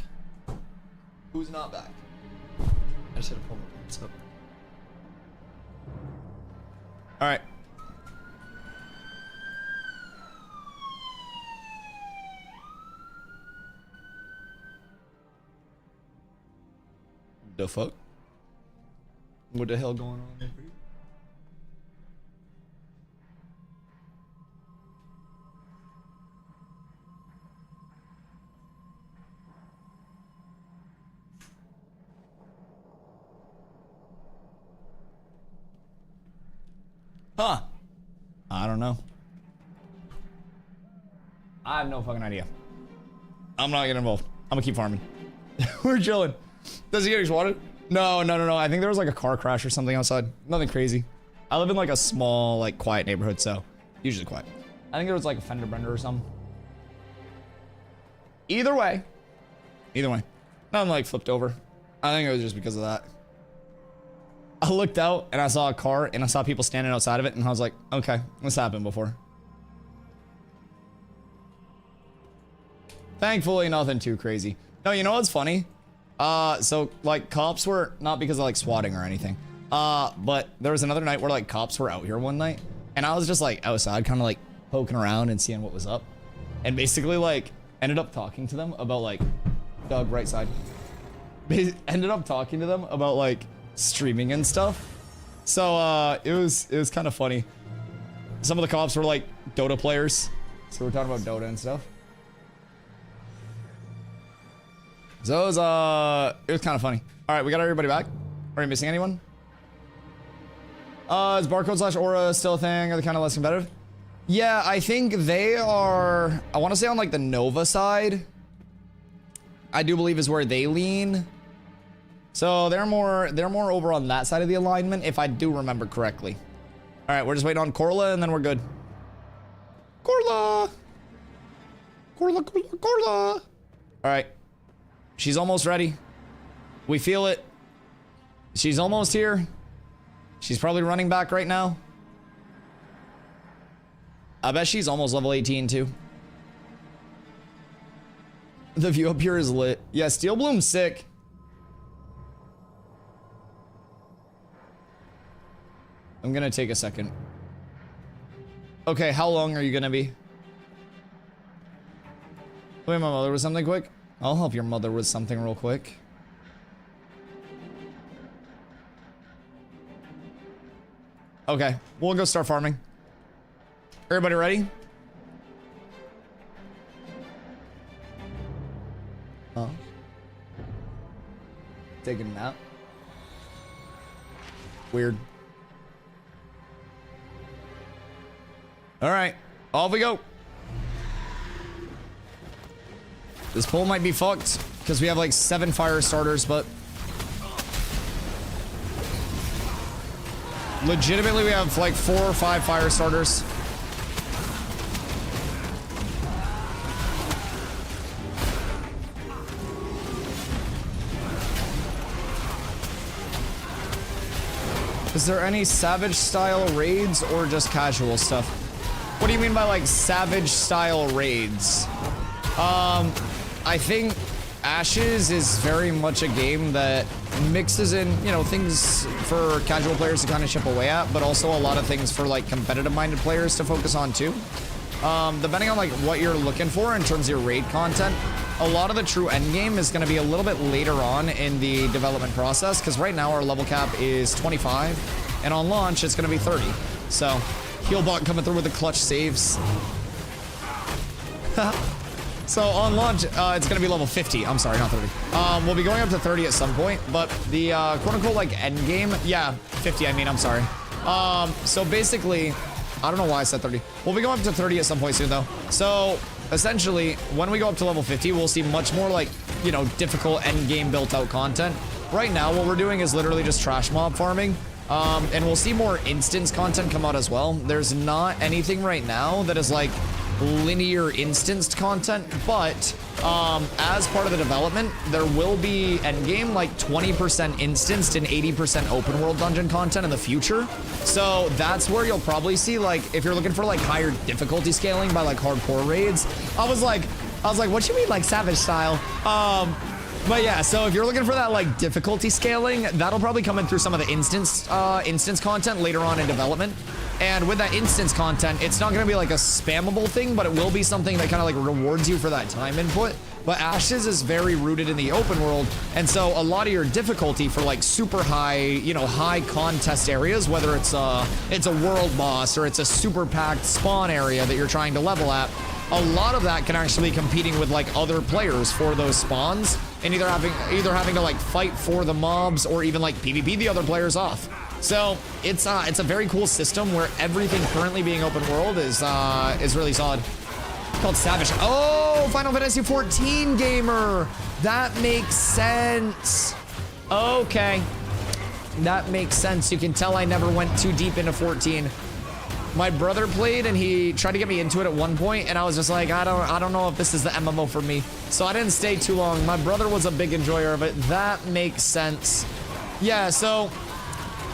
Who's not back? I just had to pull my pants up. All right. The fuck? What the hell going on there? Huh? I don't know. I have no fucking idea. I'm not getting involved. I'm gonna keep farming. We're chilling. Does he get exploded? No. I think there was like a car crash or something outside. Nothing crazy. I live in like a small, like quiet neighborhood, so usually quiet. I think there was like a fender bender or something. Either way. Nothing like flipped over. I think it was just because of that. I looked out and I saw a car and I saw people standing outside of it and I was like, okay, this happened before. Thankfully, nothing too crazy. No, you know what's funny? So like cops were, not because of like swatting or anything, but there was another night where like cops were out here one night and I was just like outside kind of like poking around and seeing what was up and basically like ended up talking to them about like, Doug, right side. Ended up talking to them about like streaming and stuff. So it was kind of funny. Some of the cops were like Dota players, so we're talking about Dota and stuff. So it was kind of funny. All right, we got everybody back. Are we missing anyone? Is barcode / aura still a thing? Are they kind of less competitive? Yeah, I think they are. I want to say on like the Nova side, I do believe is where they lean. So they're more over on that side of the alignment, if I do remember correctly. All right, we're just waiting on Corla and then we're good. Corla. All right. She's almost ready. We feel it. She's almost here. She's probably running back right now. I bet she's almost level 18 too. The view up here is lit. Yeah, Steel Bloom's sick. I'm gonna take a second. Okay, how long are you gonna be? Wait, my mother with something quick? I'll help your mother with something real quick. Okay, we'll go start farming. Everybody ready? Oh. Taking a nap. Weird. All right, off we go. This pole might be fucked because we have like 7 fire starters, but legitimately we have like 4 or 5 fire starters. Is there any savage style raids or just casual stuff? What do you mean by like savage style raids? I think Ashes is very much a game that mixes in, you know, things for casual players to kind of chip away at, but also a lot of things for like competitive minded players to focus on too. Depending on like what you're looking for in terms of your raid content, a lot of the true end game is going to be a little bit later on in the development process, because right now our level cap is 25 and on launch it's going to be 30. So Healbot coming through with the clutch saves. So on launch, it's going to be level 50. I'm sorry, not 30. We'll be going up to 30 at some point, but the quote-unquote like end game, yeah, 50. I mean, I'm sorry. So basically, I don't know why I said 30. We'll be going up to 30 at some point soon, though. So essentially, when we go up to level 50, we'll see much more like, you know, difficult end game built-out content. Right now, what we're doing is literally just trash mob farming. And we'll see more instance content come out as well. There's not anything right now that is like linear instanced content, but as part of the development, there will be endgame like 20% instanced and 80% open world dungeon content in the future. So that's where you'll probably see, like, if you're looking for like higher difficulty scaling by like hardcore raids, I was like, I was like, what you mean like Savage style? But yeah, so if you're looking for that like difficulty scaling, that'll probably come in through some of the instance content later on in development. And with that instance content, it's not gonna be like a spammable thing, but it will be something that kind of like rewards you for that time input. But Ashes is very rooted in the open world, and so a lot of your difficulty for like super high, you know, high contest areas, whether it's a world boss or it's a super packed spawn area that you're trying to level at, a lot of that can actually be competing with like other players for those spawns, and either having to like fight for the mobs or even like PvP the other players off. So it's a very cool system where everything currently being open world is really solid. It's called Savage. Oh, Final Fantasy 14 gamer. That makes sense. Okay, that makes sense. You can tell I never went too deep into 14. My brother played and he tried to get me into it at one point, and I was just like, I don't know if this is the MMO for me. So I didn't stay too long. My brother was a big enjoyer of it. That makes sense. Yeah, so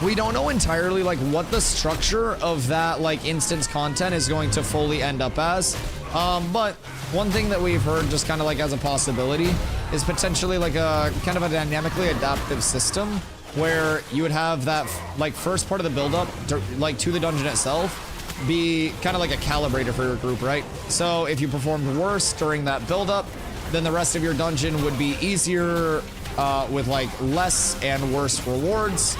we don't know entirely like what the structure of that like instance content is going to fully end up as. But one thing that we've heard just kind of like as a possibility is potentially like a kind of a dynamically adaptive system where you would have that like first part of the build up like to the dungeon itself be kind of like a calibrator for your group, right? So if you performed worse during that build up, then the rest of your dungeon would be easier with like less and worse rewards.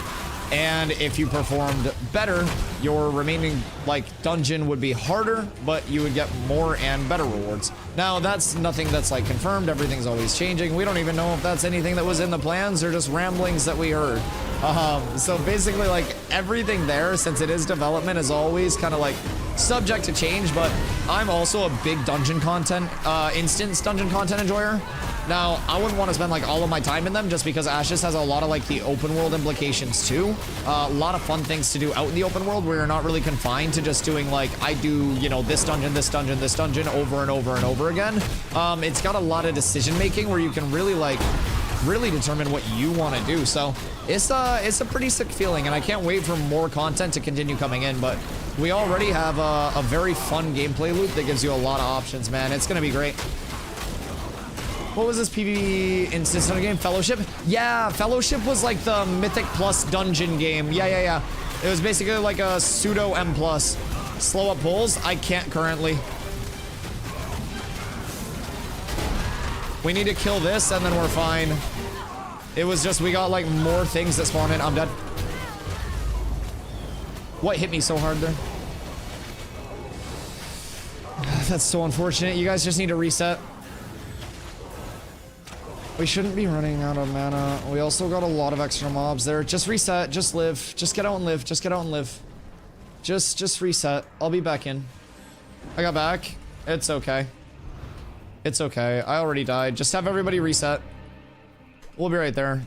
And if you performed better, your remaining like dungeon would be harder, but you would get more and better rewards. Now that's nothing that's like confirmed. Everything's always changing. We don't even know if that's anything that was in the plans or just ramblings that we heard. So basically like everything there, since it is development, is always kind of like subject to change, but I'm also a big dungeon content, instance dungeon content enjoyer. Now, I wouldn't want to spend like all of my time in them just because Ashes has a lot of like the open world implications too. A lot of fun things to do out in the open world where you're not really confined to just doing like, I do, you know, this dungeon, this dungeon, this dungeon over and over and over again. It's got a lot of decision making where you can really determine what you want to do. So it's a pretty sick feeling, and I can't wait for more content to continue coming in, but we already have a very fun gameplay loop that gives you a lot of options, man. It's going to be great. What was this PvE instance on a game? Fellowship? Yeah, Fellowship was like the Mythic Plus dungeon game. Yeah. It was basically like a pseudo M+. Slow up pulls? I can't currently. We need to kill this and then we're fine. It was just, we got like more things that spawn in. I'm dead. What hit me so hard there? That's so unfortunate. You guys just need to reset. We shouldn't be running out of mana. We also got a lot of extra mobs there. Just reset. Just live. Just get out and live. Just get out and live. Just reset. I'll be back in. I got back. It's okay. It's okay. I already died. Just have everybody reset. We'll be right there.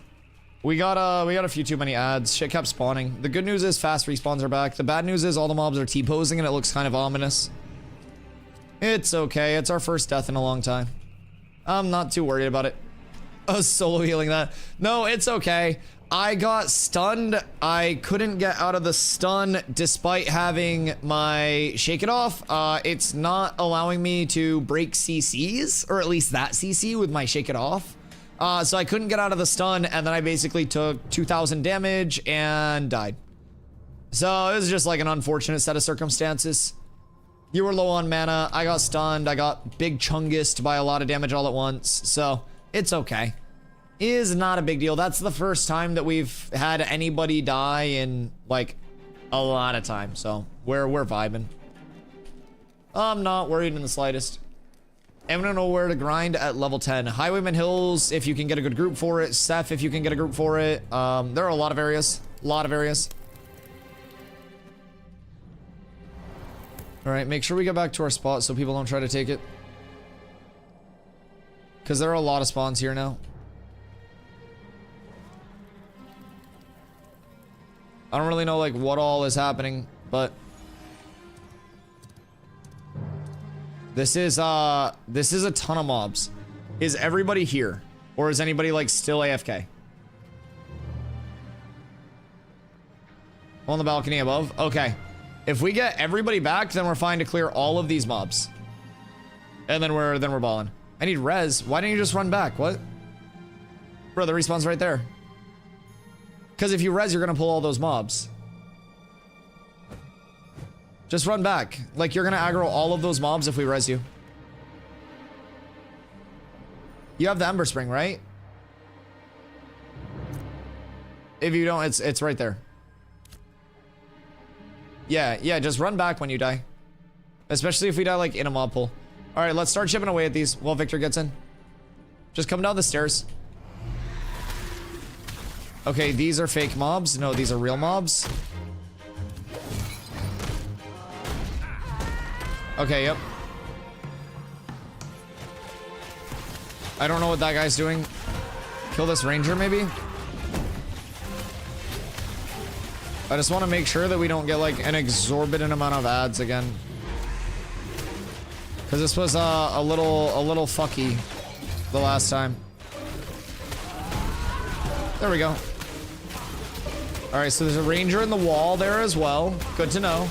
We got a few too many ads. Shit kept spawning. The good news is fast respawns are back. The bad news is all the mobs are T-posing and it looks kind of ominous. It's okay. It's our first death in a long time. I'm not too worried about it. I was solo healing that. No, it's okay. I got stunned. I couldn't get out of the stun despite having my shake it off. It's not allowing me to break CCs, or at least that CC with my shake it off. So I couldn't get out of the stun, and then I basically took 2,000 damage and died. So it was just like an unfortunate set of circumstances. You were low on mana. I got stunned. I got big chungused by a lot of damage all at once. So it's okay. It is not a big deal. That's the first time that we've had anybody die in like a lot of time. So we're vibing. I'm not worried in the slightest. I'm gonna know where to grind at level 10. Highwayman Hills, if you can get a good group for it. Seth, if you can get a group for it. There are a lot of areas. All right, make sure we get back to our spot so people don't try to take it. Because there are a lot of spawns here now. I don't really know like what all is happening, but this is a ton of mobs. Is everybody here? Or is anybody like still AFK? On the balcony above? Okay. If we get everybody back, then we're fine to clear all of these mobs. And then we're balling. I need res. Why didn't you just run back? What? Bro, the respawn's right there. Because if you res, you're gonna pull all those mobs. Just run back. Like, you're gonna aggro all of those mobs if we res you. You have the Ember Spring, right? If you don't, it's right there. Yeah, just run back when you die. Especially if we die, like, in a mob pool. Alright, let's start chipping away at these while Victor gets in. Just come down the stairs. Okay, these are fake mobs. No, these are real mobs. Okay, yep. I don't know what that guy's doing. Kill this ranger, maybe? I just want to make sure that we don't get, like, an exorbitant amount of ads again. Because this was a little fucky the last time. There we go. Alright, so there's a ranger in the wall there as well. Good to know.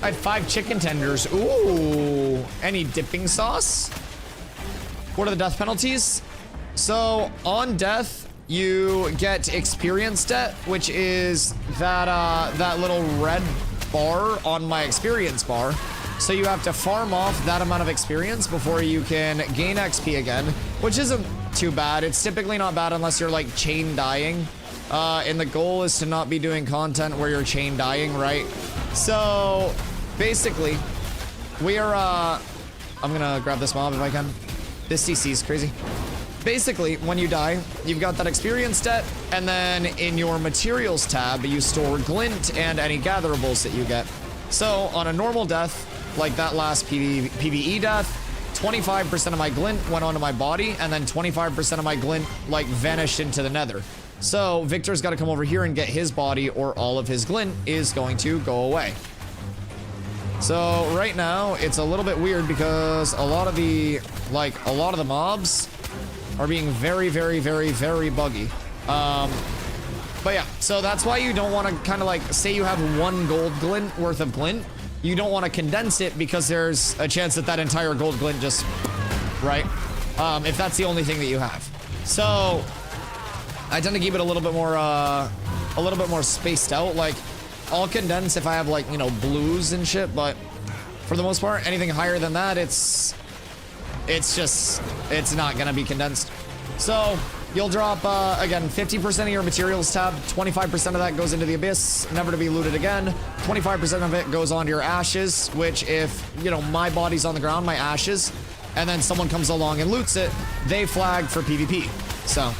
I had 5 chicken tenders. Ooh. Any dipping sauce? What are the death penalties? So, on death, you get experience debt, which is that little red bar on my experience bar. So you have to farm off that amount of experience before you can gain XP again, which isn't too bad. It's typically not bad unless you're, like, chain dying. And the goal is to not be doing content where you're chain dying, right? So, basically, we are, I'm gonna grab this mob if I can. This CC is crazy. Basically, when you die, you've got that experience debt, and then in your materials tab, you store glint and any gatherables that you get. So, on a normal death, like that last PvE death, 25% of my glint went onto my body, and then 25% of my glint, like, vanished into the nether. So, Victor's got to come over here and get his body, or all of his glint is going to go away. So, right now, it's a little bit weird because a lot of the mobs are being very, very, very, very buggy. But yeah, so that's why you don't want to kind of, like, say you have 1 gold glint worth of glint. You don't want to condense it because there's a chance that that entire gold glint just, right? If that's the only thing that you have. So, I tend to keep it a little bit more spaced out. Like, I'll condense if I have, like, you know, blues and shit, but for the most part, anything higher than that, it's not gonna be condensed. So, you'll drop, again, 50% of your materials tab, 25% of that goes into the abyss, never to be looted again. 25% of it goes onto your ashes, which if, you know, my body's on the ground, my ashes, and then someone comes along and loots it, they flag for PvP. So,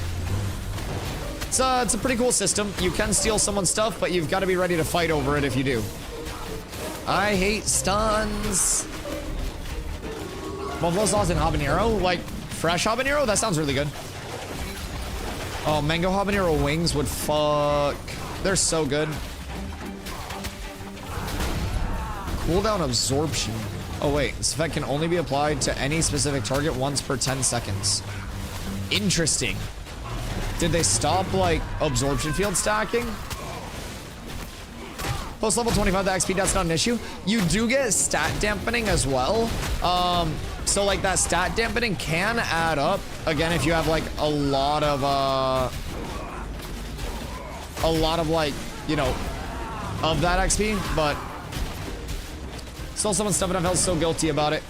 it's a pretty cool system. You can steal someone's stuff, but you've got to be ready to fight over it if you do. I hate stuns. Buffalo sauce and habanero? Like, fresh habanero? That sounds really good. Oh, mango habanero wings would fuck. They're so good. Cooldown absorption. Oh, wait. This effect can only be applied to any specific target once per 10 seconds. Interesting. Did they stop, like, absorption field stacking? Post level 25, the XP, that's not an issue. You do get stat dampening as well. So, like, that stat dampening can add up. Again, if you have, like, a lot of, like, you know, of that XP, but still someone's stuffing up. I felt so guilty about it.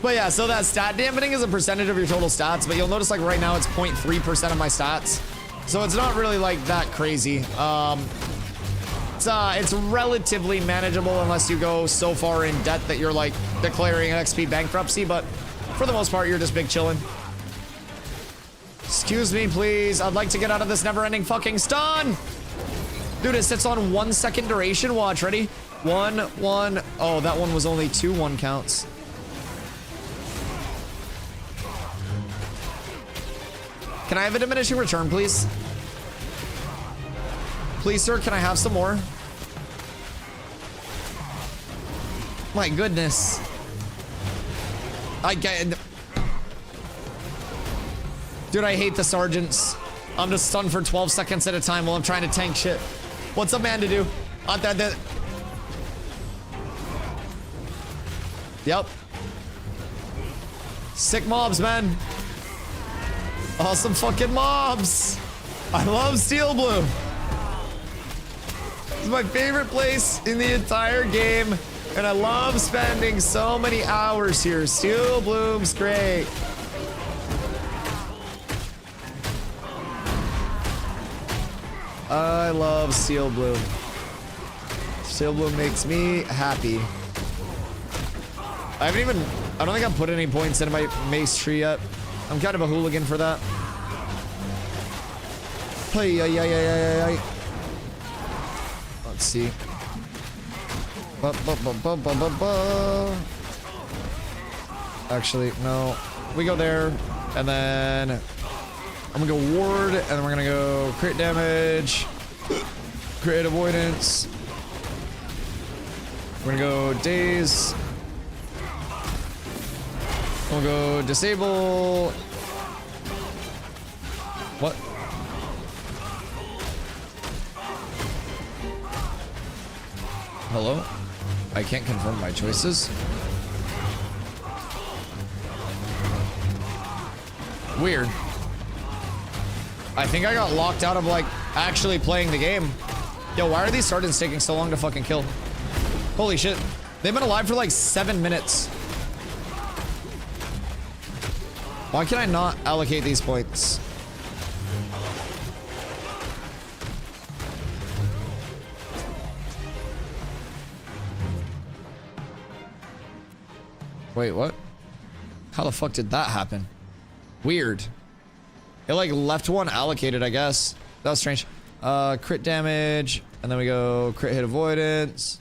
But yeah, so that stat dampening is a percentage of your total stats, but you'll notice, like, right now it's 0.3% of my stats. So it's not really, like, that crazy. It's relatively manageable unless you go so far in debt that you're, like, declaring an XP bankruptcy, but for the most part, you're just big chilling. Excuse me, please. I'd like to get out of this never-ending fucking stun! Dude, it sits on 1 second duration. Watch, ready? 1, 1. Oh, that one was only 2 1 counts. Can I have a diminishing return, please? Please, sir, can I have some more? My goodness. I get... Dude, I hate the sergeants. I'm just stunned for 12 seconds at a time while I'm trying to tank shit. What's a man to do? Yep. Sick mobs, man. Awesome fucking mobs. I love Steel Bloom. It's my favorite place in the entire game, and I love spending so many hours here. Steel Bloom's great. I love Steel Bloom. Steel Bloom makes me happy. I don't think I've put any points into my mace tree yet. I'm kind of a hooligan for that. Hey. Let's see. Actually, no. We go there, and then I'm gonna go ward, and then we're gonna go crit damage, crit avoidance. We're gonna go daze. We'll go disable. What? Hello? I can't confirm my choices. Weird. I think I got locked out of like actually playing the game. Yo, why are these sardines taking so long to fucking kill? Holy shit. They've been alive for like 7 minutes. Why can I not allocate these points? Wait, what? How the fuck did that happen? Weird. It like left one allocated, I guess. That was strange. Crit damage, and then we go crit hit avoidance.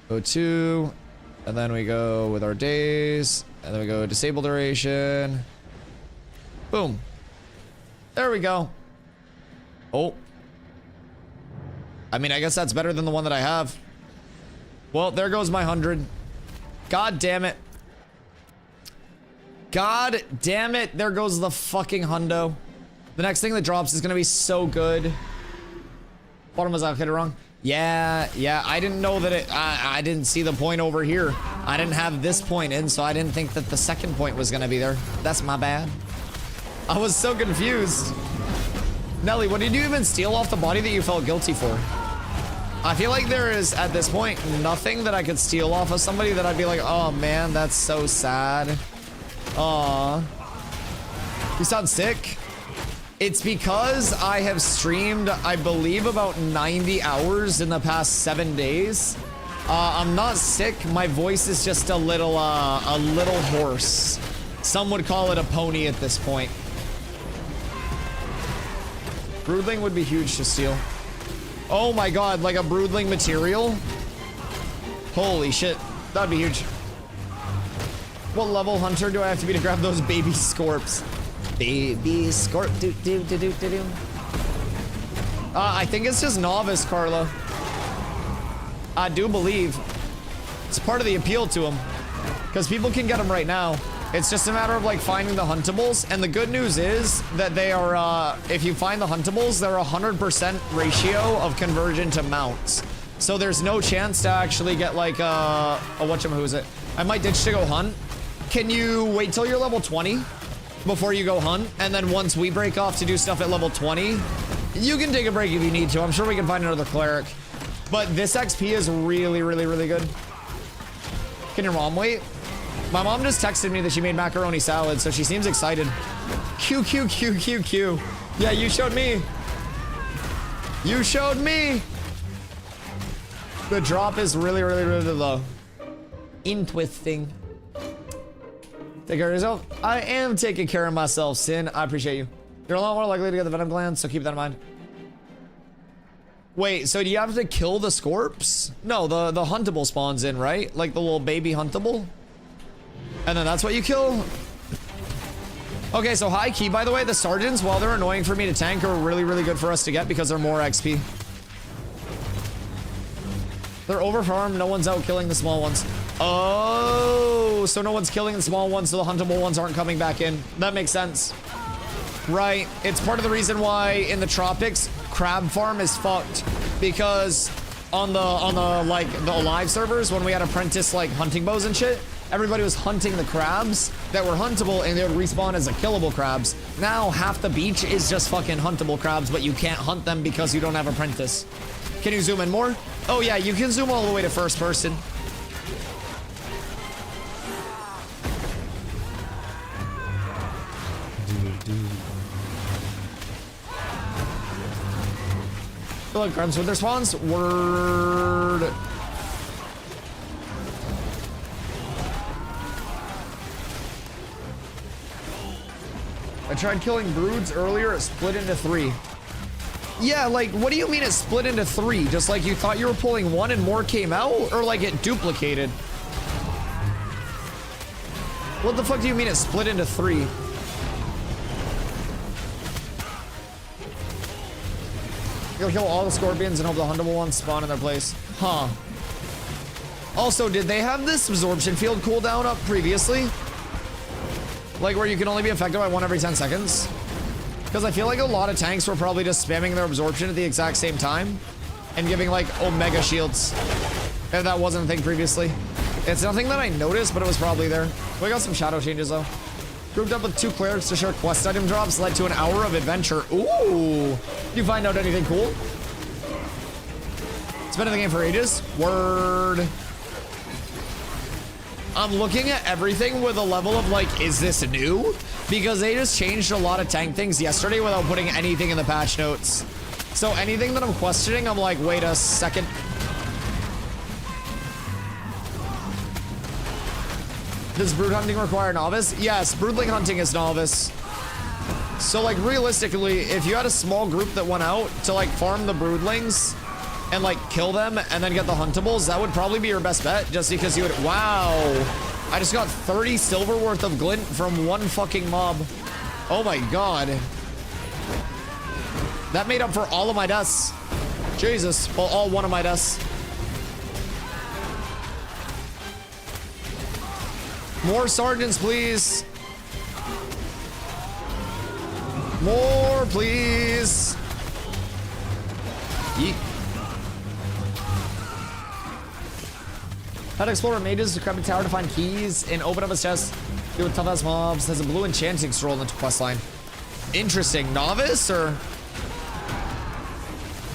Go 2, and then we go with our days, and then we go disable duration. Boom. There we go. Oh. I mean, I guess that's better than the one that I have. Well, there goes my 100. God damn it. God damn it. There goes the fucking hundo. The next thing that drops is gonna be so good. Bottom was allocated wrong. Yeah, I didn't know that I didn't see the point over here. I didn't have this point in, so I didn't think that the second point was gonna be there. That's my bad. I was so confused. Nelly, what did you even steal off the body that you felt guilty for? I feel like there is, at this point, nothing that I could steal off of somebody that I'd be like, oh man, that's so sad. Aw. You sound sick? It's because I have streamed, I believe, about 90 hours in the past 7 days. I'm not sick. My voice is just a little hoarse. Some would call it a pony at this point. Broodling would be huge to steal. Oh my god, like a broodling material? Holy shit, that'd be huge. What level hunter do I have to be to grab those baby scorps? Baby scorp, do. I think it's just novice, Carla. I do believe. It's part of the appeal to them. Because people can get them right now. It's just a matter of like finding the huntables. And the good news is that they are, if you find the huntables, they're 100% ratio of conversion to mounts. So there's no chance to actually get like a whatchamahoosit. I might ditch to go hunt. Can you wait till you're level 20 before you go hunt? And then once we break off to do stuff at level 20, you can take a break if you need to. I'm sure we can find another cleric. But this XP is really, really, really good. Can your mom wait? My mom just texted me that she made macaroni salad, so she seems excited. Q. Yeah, you showed me. You showed me. The drop is really, really, really low. Interesting. Take care of yourself. I am taking care of myself, Sin. I appreciate you. You're a lot more likely to get the venom gland, so keep that in mind. Wait, so do you have to kill the scorps? No, the huntable spawns in, right? Like the little baby huntable? And then that's what you kill? Okay, so high key, by the way, the sergeants, while they're annoying for me to tank, are really, really good for us to get because they're more XP. They're overfarmed, no one's out killing the small ones. Oh, so no one's killing the small ones, so the huntable ones aren't coming back in. That makes sense. Right, it's part of the reason why in the tropics, crab farm is fucked. Because on the like the live servers, when we had apprentice like hunting bows and shit, everybody was hunting the crabs that were huntable and they would respawn as a killable crabs. Now half the beach is just fucking huntable crabs, but you can't hunt them because you don't have apprentice. Can you zoom in more? Oh yeah, you can zoom all the way to first person. Look, crabs with their spawns. Word. I tried killing broods earlier, it split into 3. Yeah, like, what do you mean it split into 3? Just like you thought you were pulling 1 and more came out? Or like it duplicated? What the fuck do you mean it split into 3? You'll kill all the scorpions and hope the huntable ones spawn in their place. Huh. Also, did they have this absorption field cooldown up previously? Like where you can only be affected by 1 every 10 seconds? Because I feel like a lot of tanks were probably just spamming their absorption at the exact same time and giving like omega shields. If that wasn't a thing previously. It's nothing that I noticed, but it was probably there. We got some shadow changes though. Grouped up with 2 clerics to share quest item drops led to an hour of adventure. Ooh! Did you find out anything cool? It's been in the game for ages. Word. I'm looking at everything with a level of like, is this new? Because they just changed a lot of tank things yesterday without putting anything in the patch notes. So anything that I'm questioning, I'm like, wait a second. Does brood hunting require novice? Yes, broodling hunting is novice. So like realistically, if you had a small group that went out to like farm the broodlings and like kill them and then get the huntables, that would probably be your best bet just because you would, wow. I just got 30 silver worth of glint from 1 fucking mob. Oh my God. That made up for all of my deaths. Jesus, well, all 1 of my deaths. More sergeants, please. More, please. Yeet. How to explore a mage's decrepit tower to find keys and open up his chest. Deal with tough ass mobs. Has a blue enchanting scroll in the quest line. Interesting. Novice or?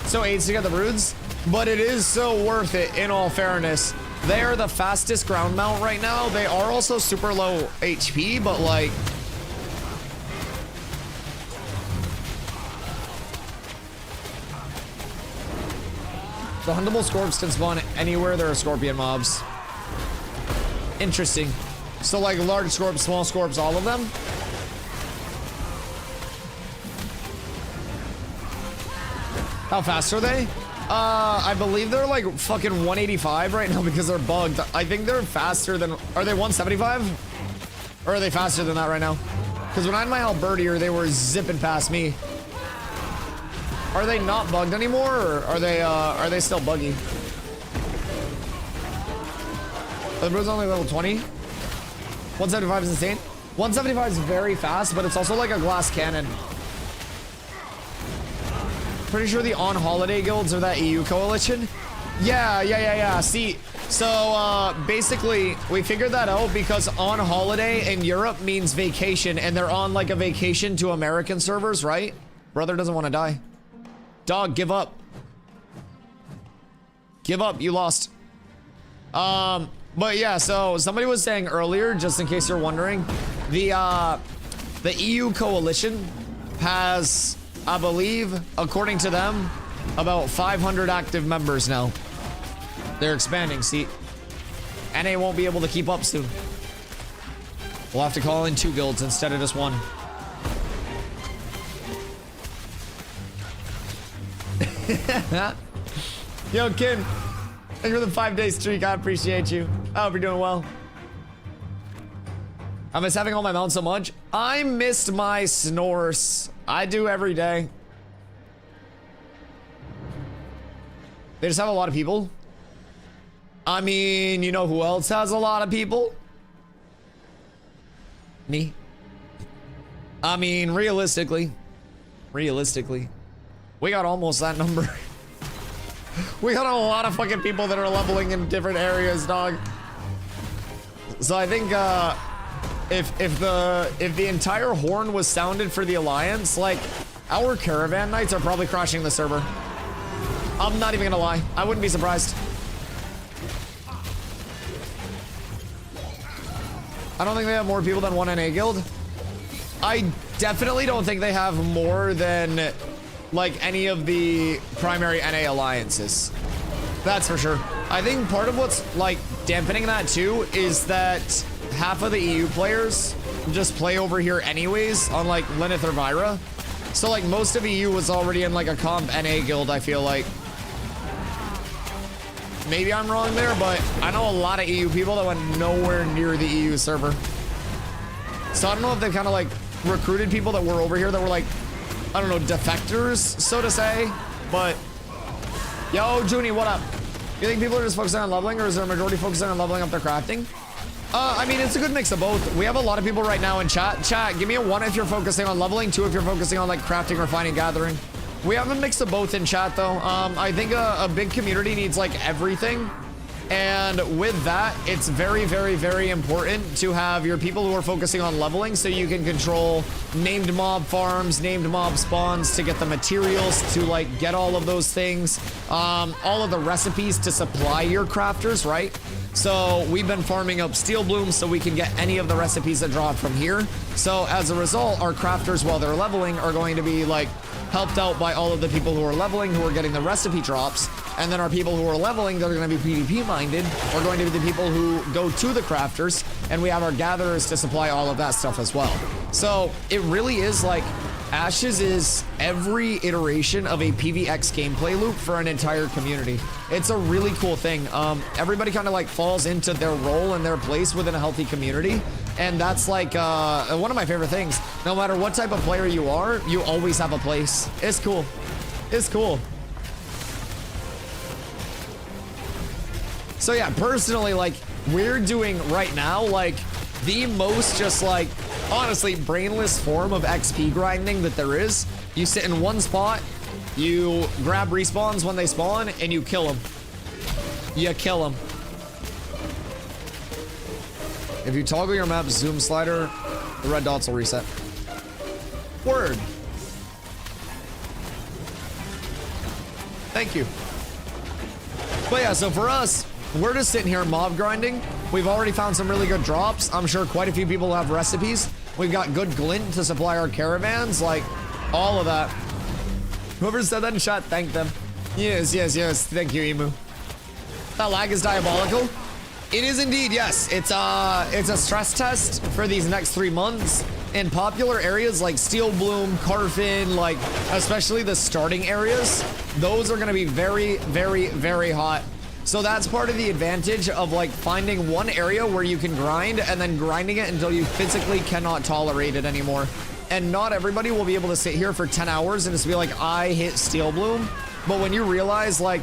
So aids to get the broods, but it is so worth it in all fairness. They are the fastest ground mount right now. They are also super low HP, but like... The huntable scorps can spawn anywhere there are scorpion mobs. Interesting. So like large scorps, small scorps, all of them? How fast are they? I believe they're like fucking 185 right now because they're bugged. I think they're faster than... Are they 175? Or are they faster than that right now? Because when I had my halberdier, they were zipping past me. Are they not bugged anymore, or are they still buggy? The brood's only level 20. 175 is insane. 175 is very fast, but it's also like a glass cannon. Pretty sure the on holiday guilds are that EU coalition. Yeah. See, so basically we figured that out because on holiday in Europe means vacation, and they're on like a vacation to American servers, right? Brother doesn't want to die. Dog, give up. Give up, you lost. But yeah, so somebody was saying earlier, just in case you're wondering, the EU coalition has, I believe, according to them, about 500 active members now. They're expanding, see? And they won't be able to keep up soon. We'll have to call in 2 guilds instead of just 1. Yo, Kim, thank you for the 5-day streak. I appreciate you. I hope you're doing well. I miss having all my mounts so much. I missed my snores. I do every day. They just have a lot of people. I mean, you know who else has a lot of people? Me. I mean, realistically, we got almost that number. We got a lot of fucking people that are leveling in different areas, dog. So I think if the entire horn was sounded for the Alliance, like our Caravan Knights are probably crashing the server. I'm not even gonna lie. I wouldn't be surprised. I don't think they have more people than one NA guild. I definitely don't think they have more than like any of the primary NA alliances. That's for sure. I think part of what's like dampening that too is that half of the EU players just play over here anyways on like Lyneth or Vyra. So like most of EU was already in like a comp NA guild, I feel like. Maybe I'm wrong there, but I know a lot of EU people that went nowhere near the EU server. So I don't know if they kind of like recruited people that were over here that were like, I don't know, defectors, so to say. But, yo, Junie, what up? You think people are just focusing on leveling, or is there a majority focusing on leveling up their crafting? I mean, it's a good mix of both. We have a lot of people right now in chat. Chat, give me a 1 if you're focusing on leveling, 2 if you're focusing on like crafting, refining, gathering. We have a mix of both in chat though. I think a big community needs like everything. And with that, it's very, very, very important to have your people who are focusing on leveling so you can control named mob farms, named mob spawns to get the materials to like get all of those things. All of the recipes to supply your crafters, right? So we've been farming up steel blooms so we can get any of the recipes that drop from here. So as a result, our crafters while they're leveling are going to be like helped out by all of the people who are leveling, who are getting the recipe drops. And then our people who are leveling, that are going to be PvP minded, are going to be the people who go to the crafters, and we have our gatherers to supply all of that stuff as well. So it really is like Ashes is every iteration of a PvX gameplay loop for an entire community. It's a really cool thing. Everybody kind of like falls into their role and their place within a healthy community. And that's like one of my favorite things. No matter what type of player you are, you always have a place. It's cool. It's cool. So yeah, personally, like we're doing right now, like the most just like honestly brainless form of XP grinding that there is. You sit in one spot, you grab respawns when they spawn, and you kill them. You kill them. If you toggle your map's zoom slider, the red dots will reset. Word. Thank you. But yeah, so for us, we're just sitting here mob grinding. We've already found some really good drops. I'm sure quite a few people have recipes. We've got good glint to supply our caravans, like all of that. Whoever said that in chat, thank them. Yes, yes, yes. Thank you, Emu. That lag is diabolical. It is indeed, yes. It's a stress test for these next 3 months. In popular areas like Steel Bloom, Carfin, like especially the starting areas, those are gonna be very, very, very hot. So that's part of the advantage of like finding one area where you can grind and then grinding it until you physically cannot tolerate it anymore. And not everybody will be able to sit here for 10 hours and just be like, I hit Steel Bloom. But when you realize like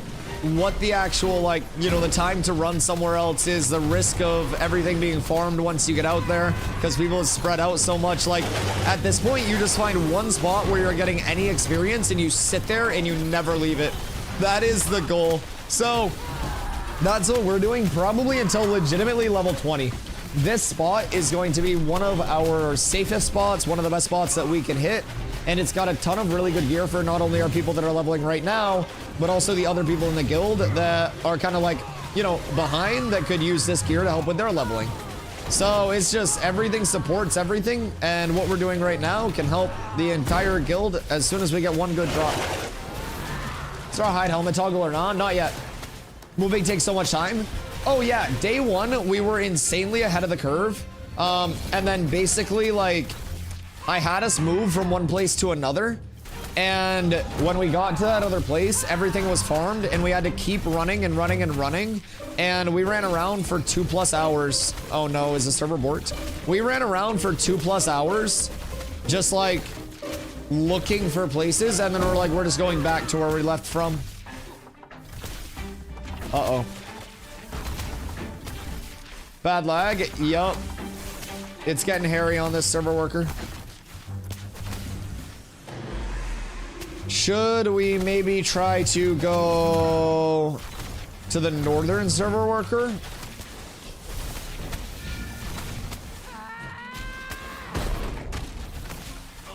what the actual like, you know, the time to run somewhere else is, the risk of everything being farmed once you get out there, because people have spread out so much, like at this point you just find one spot where you're getting any experience and you sit there and you never leave it. That is the goal. So that's what we're doing probably until legitimately level 20. This spot is going to be one of our safest spots, one of the best spots that we can hit. And it's got a ton of really good gear for not only our people that are leveling right now, but also the other people in the guild that are kind of like, you know, behind that could use this gear to help with their leveling. So it's just everything supports everything. And what we're doing right now can help the entire guild as soon as we get one good drop. Is our hide helmet toggle or not? Not yet. Moving takes so much time. Oh yeah, day one, we were insanely ahead of the curve. And then basically like, I had us move from one place to another. And when we got to that other place, everything was farmed and we had to keep running and running and running. And we ran around for 2+ hours. Oh no, is the server borked? We ran around for 2+ hours, just like looking for places. And then we're like, we're just going back to where we left from. Uh-oh. Bad lag, yup. It's getting hairy on this server worker. Should we maybe try to go to the northern server worker?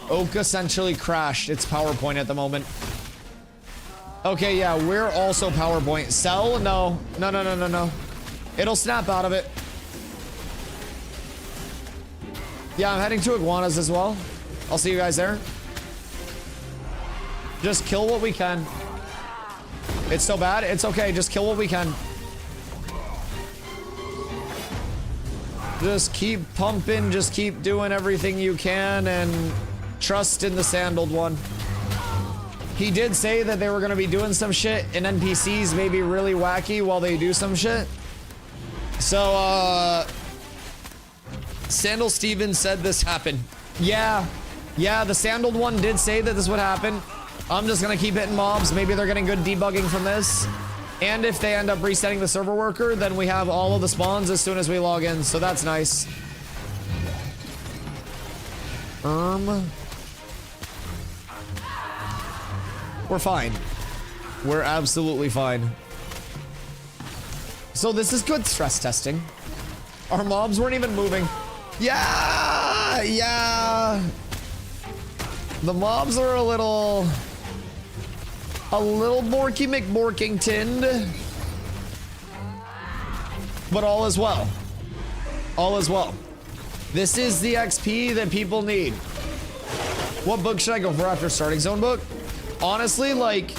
Oak essentially crashed its PowerPoint at the moment. Okay, yeah, we're also PowerPoint. Sell? No. No, no, no, no, no. It'll snap out of it. Yeah, I'm heading to Iguanas as well. I'll see you guys there. Just kill what we can. It's so bad. It's okay. Just kill what we can. Just keep pumping. Just keep doing everything you can and trust in the sandaled one. He did say that they were going to be doing some shit and NPCs may be really wacky while they do some shit. So, Sandal Stevens said this happened. Yeah, the sandaled one did say that this would happen. I'm just gonna keep hitting mobs. Maybe they're getting good debugging from this. And if they end up resetting the server worker, then we have all of the spawns as soon as we log in. So that's nice. We're fine. We're absolutely fine. So this is good stress testing. Our mobs weren't even moving. Yeah. The mobs are a little Borky McBorkingtoned. But all is well. All is well. This is the XP that people need. What book should I go for after starting zone book? Honestly, like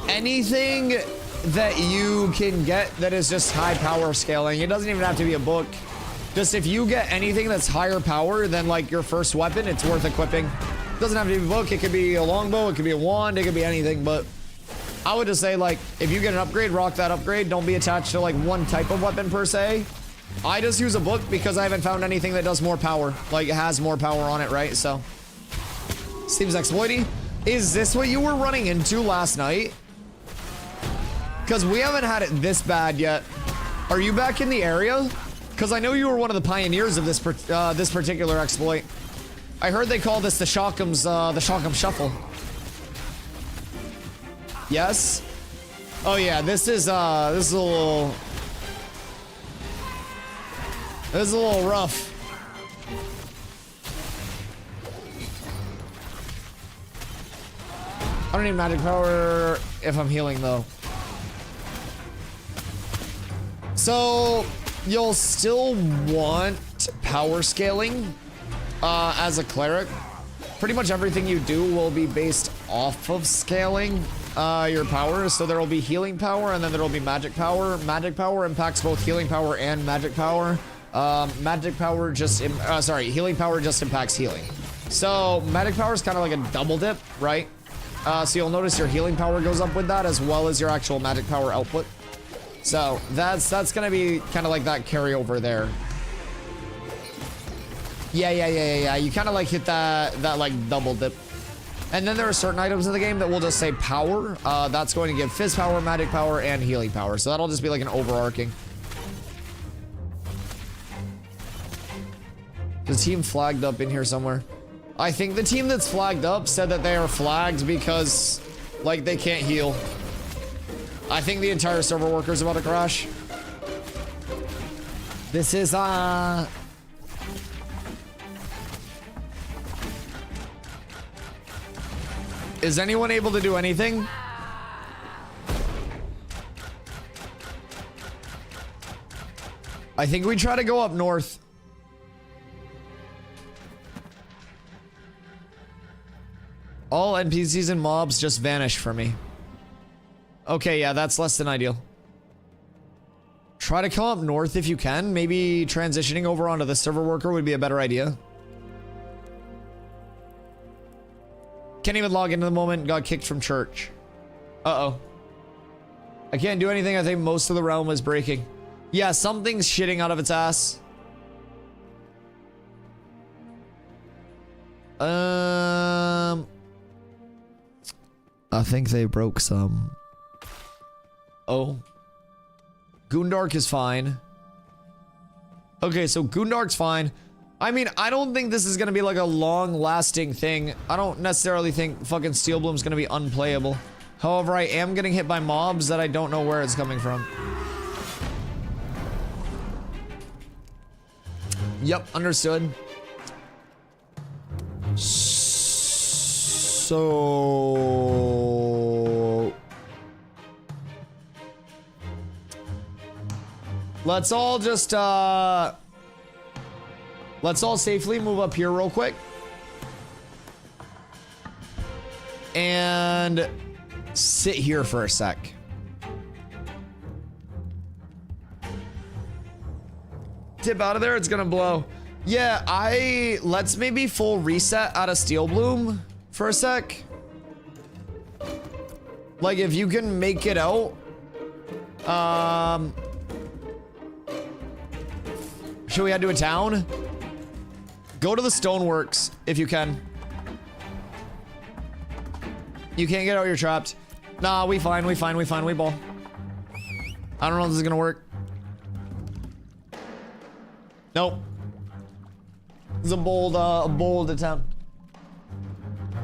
anything that you can get that is just high power scaling. It doesn't even have to be a book. Just if you get anything that's higher power than like your first weapon, it's worth equipping. It doesn't have to be a book. It could be a longbow. It could be a wand. It could be anything. But I would just say, like, if you get an upgrade, rock that upgrade. Don't be attached to like one type of weapon per se. I just use a book because I haven't found anything that does more power. Like it has more power on it, right? So Steve's exploiting. Is this what you were running into last night? Because we haven't had it this bad yet. Are you back in the area? Because I know you were one of the pioneers of this this particular exploit. I heard they call this the Shock'em Shuffle. Yes? Oh yeah, this is a little rough. I don't need magic power if I'm healing though. So you'll still want power scaling as a cleric. Pretty much everything you do will be based off of scaling your power. So there will be healing power and then there will be magic power. Magic power impacts both healing power and magic power. Healing power just impacts healing. So magic power is kind of like a double dip, right? So you'll notice your healing power goes up with that as well as your actual magic power output. So that's gonna be kind of like that carryover there. Yeah. You kind of like hit that like double dip. And then there are certain items in the game that will just say power. That's going to give fizz power, magic power, and healing power. So that'll just be like an overarching. The team flagged up in here somewhere. I think the team that's flagged up said that they are flagged because like they can't heal. I think the entire server worker is about to crash. This is Is anyone able to do anything? I think we try to go up north. All NPCs and mobs just vanished for me. Okay, yeah, that's less than ideal. Try to come up north if you can. Maybe transitioning over onto the server worker would be a better idea. Can't even log into the moment. Got kicked from church. Uh-oh. I can't do anything. I think most of the realm is breaking. Yeah, something's shitting out of its ass. I think they broke some. Oh. Goondark is fine. Okay, so Goondark's fine. I mean, I don't think this is gonna be like a long-lasting thing. I don't necessarily think fucking Steelbloom's gonna be unplayable. However, I am getting hit by mobs that I don't know where it's coming from. Yep, understood. So let's all just let's all safely move up here real quick and sit here for a sec. Dip out of there, it's gonna blow. Yeah, let's maybe full reset out of Steel Bloom for a sec. Like if you can make it out. Should we head to a town? Go to the Stoneworks if you can. You can't get out, you're trapped. Nah, we fine, we ball. I don't know if this is gonna work. Nope. This is a bold attempt.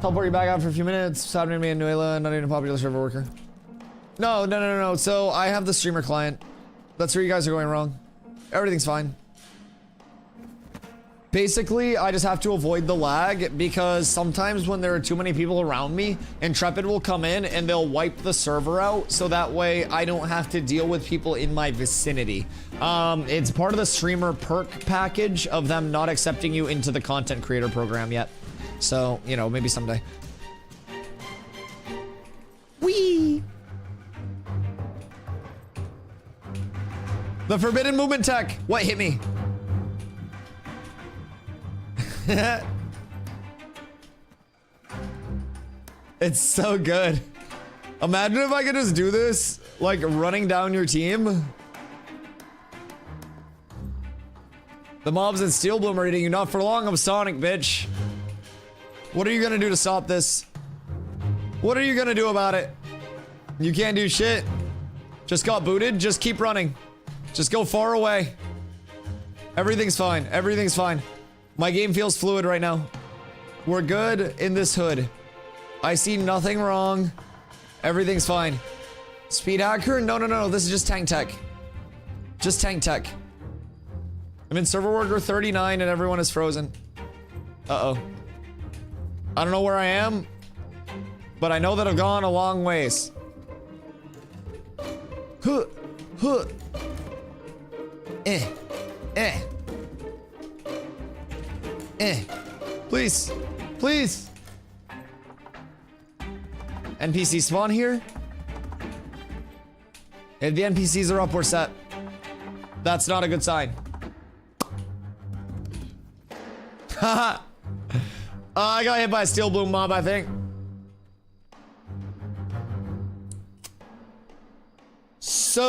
Teleport you back out for a few minutes. Stop to me in Nuela, not even a popular server worker. No. So I have the streamer client. That's where you guys are going wrong. Everything's fine. Basically, I just have to avoid the lag because sometimes when there are too many people around me, Intrepid will come in and they'll wipe the server out so that way I don't have to deal with people in my vicinity. It's part of the streamer perk package of them not accepting you into the content creator program yet. So, you know, maybe someday. Whee! The forbidden movement tech. What hit me? It's so good. Imagine if I could just do this, like running down your team. The mobs in Steel Bloom are eating you. Not for long, I'm Sonic, bitch. What are you gonna do to stop this? What are you gonna do about it? You can't do shit. Just got booted, just keep running. Just go far away. Everything's fine, everything's fine. My game feels fluid right now. We're good in this hood. I see nothing wrong. Everything's fine. Speed hacker? No. This is just tank tech. Just tank tech. I'm in server worker 39 and everyone is frozen. Uh-oh. I don't know where I am, but I know that I've gone a long ways. Huh. Please. NPC spawn here? If the NPCs are up, we're set. That's not a good sign. Haha. I got hit by a Steel Bloom mob, I think. So...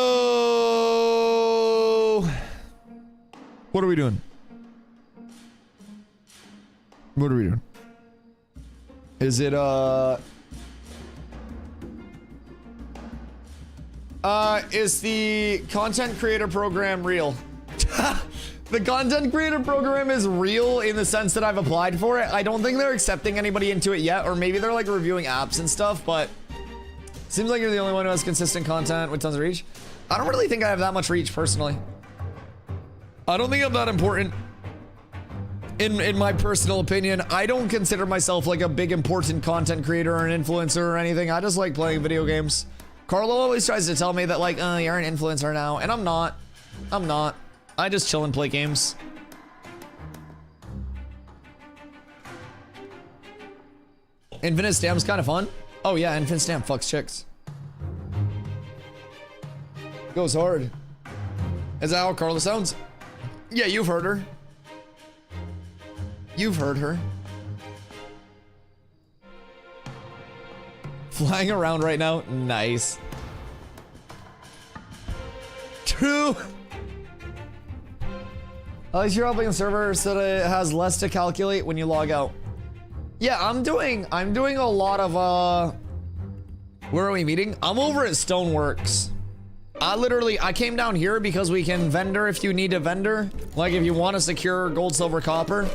what are we doing? Is it, is the content creator program real? The content creator program is real in the sense that I've applied for it. I don't think they're accepting anybody into it yet, or maybe they're like reviewing apps and stuff, but seems like you're the only one who has consistent content with tons of reach. I don't really think I have that much reach personally. I don't think I'm that important. In my personal opinion, I don't consider myself like a big important content creator or an influencer or anything. I just like playing video games. Carlo always tries to tell me that like, you're an influencer now, and I'm not. I just chill and play games. Infinite Stam's kind of fun. Oh yeah, Infinite Stam fucks chicks. Goes hard. Is that how Carla sounds? Yeah, you've heard her. You've heard her. Flying around right now. Nice. True. At least you're helping the server so that it has less to calculate when you log out. Yeah, I'm doing a lot of where are we meeting? I'm over at Stoneworks. I came down here because we can vendor if you need a vendor. Like if you want to secure gold, silver, copper,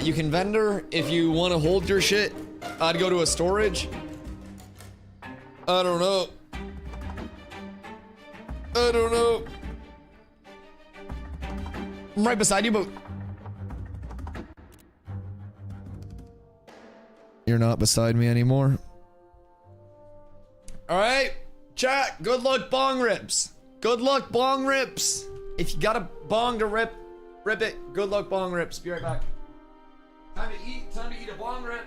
you can vendor. If you want to hold your shit, I'd go to a storage. I don't know. I'm right beside you, but You're not beside me anymore. All right, chat. Good luck, bong rips. Good luck, bong rips. If you got a bong to rip it. Good luck, bong rips. Be right back. Time to eat. Time to eat a bong rip.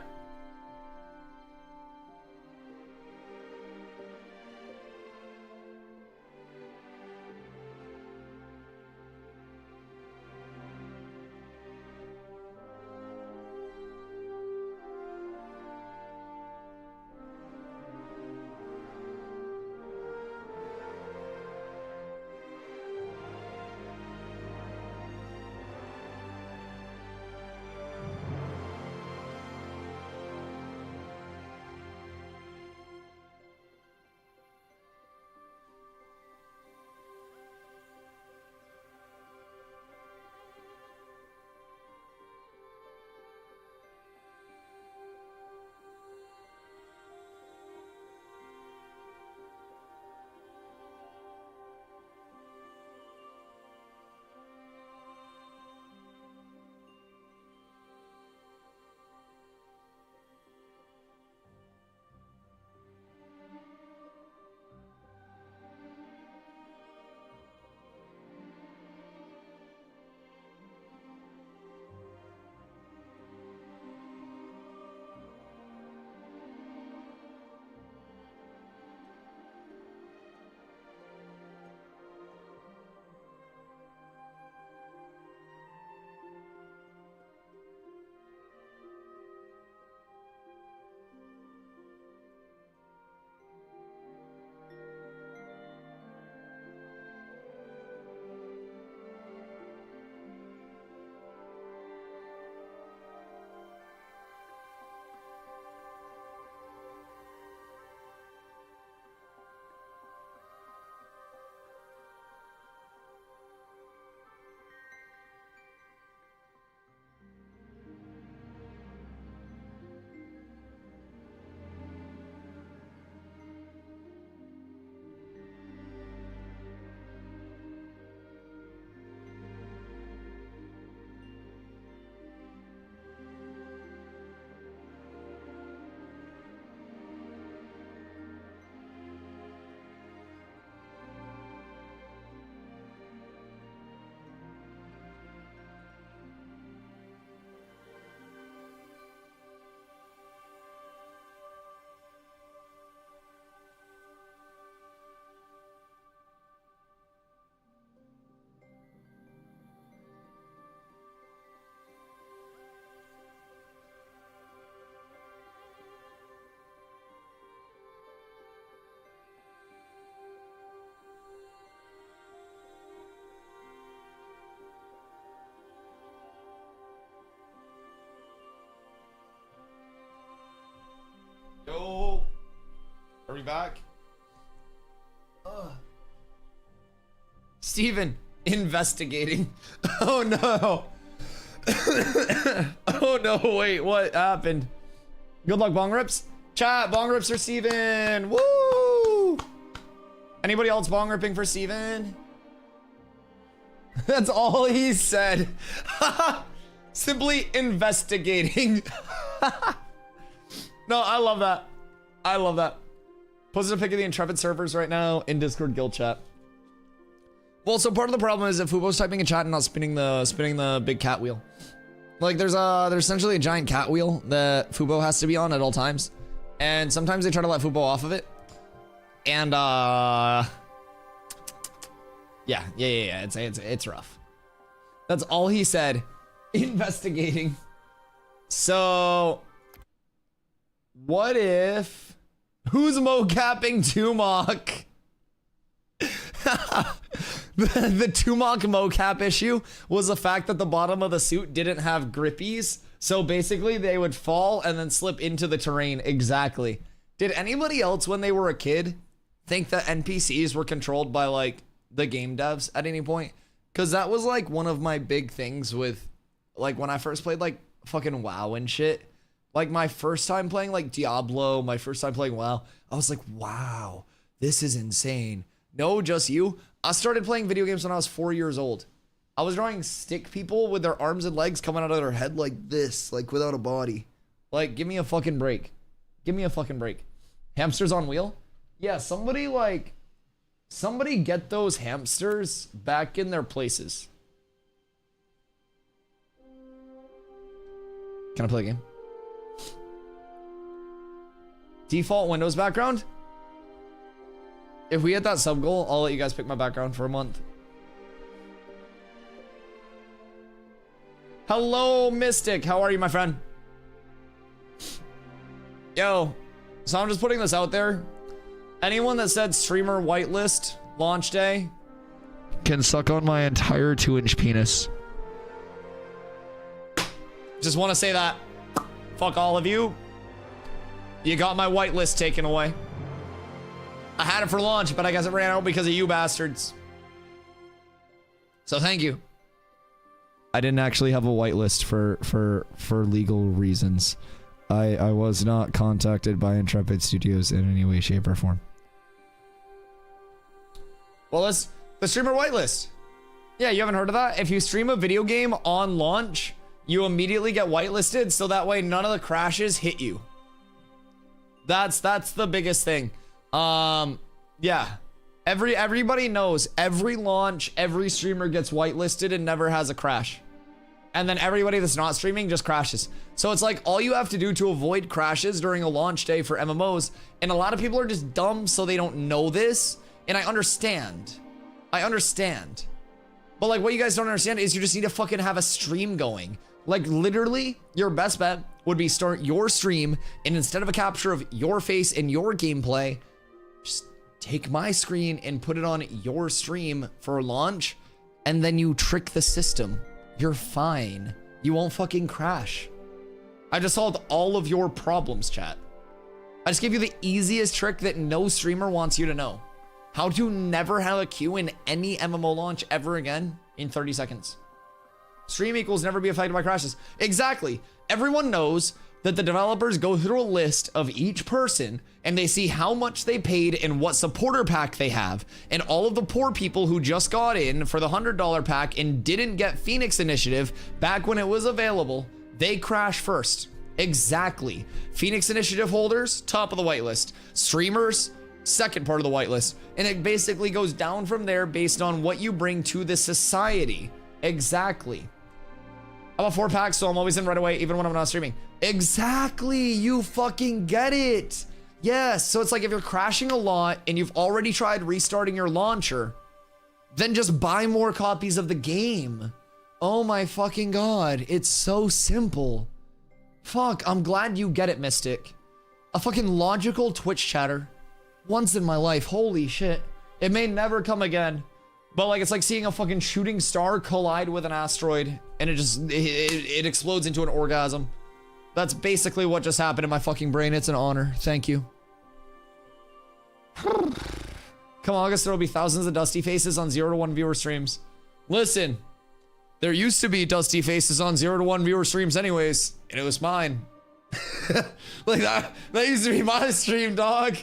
Yo, are we back? Steven, investigating. Oh no. Oh no, wait, what happened? Good luck, bong rips. Chat, bong rips for Steven. Woo! Anybody else bong ripping for Steven? That's all he said. Simply investigating. No, I love that. I love that. Posted a pic of the Intrepid servers right now in Discord guild chat. Well, so part of the problem is if Fubo's typing in chat and not spinning the big cat wheel. Like there's essentially a giant cat wheel that Fubo has to be on at all times. And sometimes they try to let Fubo off of it. And yeah, it's rough. That's all he said. Investigating. So what if who's mocapping Tumok? The Tumok mocap issue was the fact that the bottom of the suit didn't have grippies. So basically they would fall and then slip into the terrain. Exactly. Did anybody else when they were a kid think that NPCs were controlled by like the game devs at any point? Because that was like one of my big things with like when I first played like fucking WoW and shit. Like my first time playing like Diablo, my first time playing WoW, I was like, wow, this is insane. No, just you. I started playing video games when I was 4 years old. I was drawing stick people with their arms and legs coming out of their head like this, like without a body. Like, give me a fucking break. Give me a fucking break. Hamsters on wheel? Yeah, somebody get those hamsters back in their places. Can I play a game? Default Windows background? If we hit that sub goal, I'll let you guys pick my background for a month. Hello, Mystic. How are you, my friend? Yo, so I'm just putting this out there. Anyone that said streamer whitelist launch day Can suck on my entire 2-inch penis. just want to say that. Fuck all of you. You got my whitelist taken away. I had it for launch, but I guess it ran out because of you bastards. So thank you. I didn't actually have a whitelist for legal reasons. I was not contacted by Intrepid Studios in any way, shape, or form. Well, it's the streamer whitelist. Yeah, you haven't heard of that? If you stream a video game on launch, you immediately get whitelisted, so that way none of the crashes hit you. That's the biggest thing. Yeah. Everybody knows every launch, every streamer gets whitelisted and never has a crash. And then everybody that's not streaming just crashes. So it's like all you have to do to avoid crashes during a launch day for MMOs, and a lot of people are just dumb so they don't know this, and I understand. But like what you guys don't understand is you just need to fucking have a stream going. Like literally your best bet would be start your stream, and instead of a capture of your face and your gameplay, just take my screen and put it on your stream for launch, and then you trick the system. You're fine. You won't fucking crash. I just solved all of your problems, chat. I just gave you the easiest trick that no streamer wants you to know. How to never have a queue in any MMO launch ever again in 30 seconds. Stream equals never be affected by crashes. Exactly. Everyone knows that the developers go through a list of each person and they see how much they paid and what supporter pack they have. And all of the poor people who just got in for the $100 pack and didn't get Phoenix Initiative back when it was available, they crash first. Exactly. Phoenix Initiative holders, top of the whitelist. Streamers, second part of the whitelist. And it basically goes down from there based on what you bring to the society. Exactly. I'm a 4-pack, so I'm always in right away, even when I'm not streaming. Exactly. You fucking get it. Yes. So it's like if you're crashing a lot and you've already tried restarting your launcher, then just buy more copies of the game. Oh my fucking God. It's so simple. Fuck. I'm glad you get it, Mystic. A fucking logical Twitch chatter. Once in my life. Holy shit. It may never come again. But like, it's like seeing a fucking shooting star collide with an asteroid and it explodes into an orgasm. That's basically what just happened in my fucking brain. It's an honor. Thank you. Come August, there will be thousands of Dusty Faces on 0 to 1 viewer streams. Listen, there used to be Dusty Faces on 0 to 1 viewer streams anyways, and it was mine. Like that used to be my stream, dog.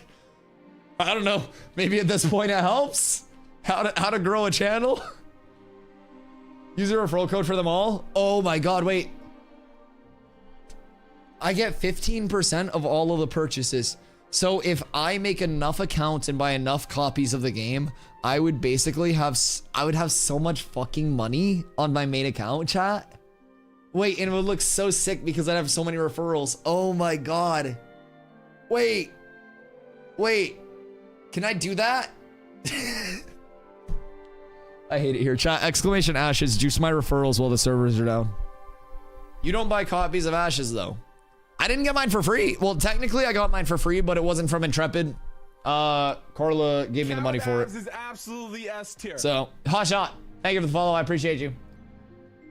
I don't know. Maybe at this point it helps. How to grow a channel? Use a referral code for them all. Oh my God, wait. I get 15% of all of the purchases. So if I make enough accounts and buy enough copies of the game, I would basically have, I would have so much fucking money on my main account, chat. Wait, and it would look so sick because I'd have so many referrals. Oh my God. Wait. Can I do that? I hate it here. Chat, exclamation Ashes, juice my referrals while the servers are down. You don't buy copies of Ashes though. I didn't get mine for free. Well, technically I got mine for free, but it wasn't from Intrepid. Carla gave me the money for it. This is absolutely S tier. So, hot shot. Thank you for the follow. I appreciate you.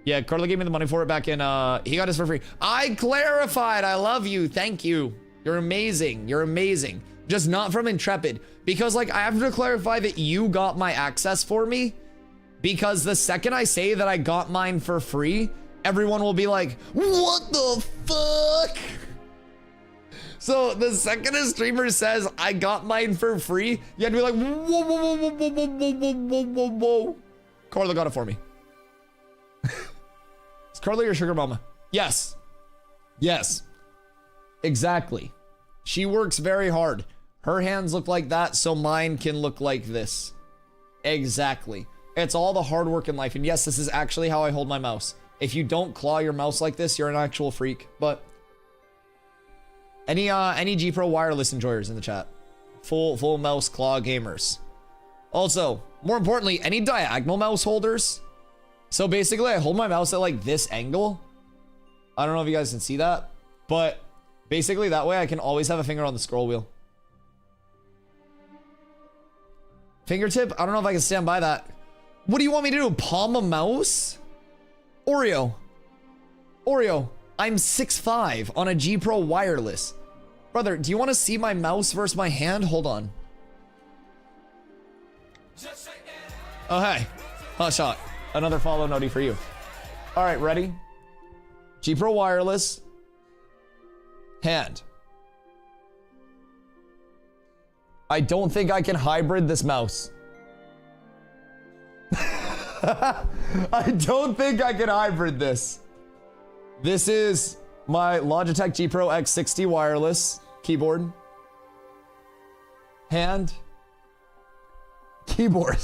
Yeah, Carla gave me the money for it back in, he got us for free. I clarified. I love you. Thank you. You're amazing. You're amazing. Just not from Intrepid. Because like, I have to clarify that you got my access for me. Because the second I say that I got mine for free, everyone will be like, what the fuck? So the second a streamer says I got mine for free, you have to be like, whoa, whoa, whoa, whoa, whoa, whoa, whoa, whoa, whoa, whoa. Carla got it for me. Is Carla your sugar mama? Yes. Yes. Exactly. She works very hard. Her hands look like that, so mine can look like this. Exactly. It's all the hard work in life. And yes, this is actually how I hold my mouse. If you don't claw your mouse like this, you're an actual freak. But any G Pro wireless enjoyers in the chat? Full mouse claw gamers. Also, more importantly, any diagonal mouse holders? So basically, I hold my mouse at like this angle. I don't know if you guys can see that, but basically that way I can always have a finger on the scroll wheel. Fingertip? I don't know if I can stand by that. What do you want me to do? Palm a mouse? Oreo, I'm 6'5" on a G Pro wireless. Brother, do you want to see my mouse versus my hand? Hold on. Oh, hey. Hot shot. Another follow noti for you. All right, ready? G Pro wireless. Hand. I don't think I can hybrid this mouse. I don't think I can hybrid this. This is my Logitech G Pro X60 wireless keyboard. Hand. Keyboard.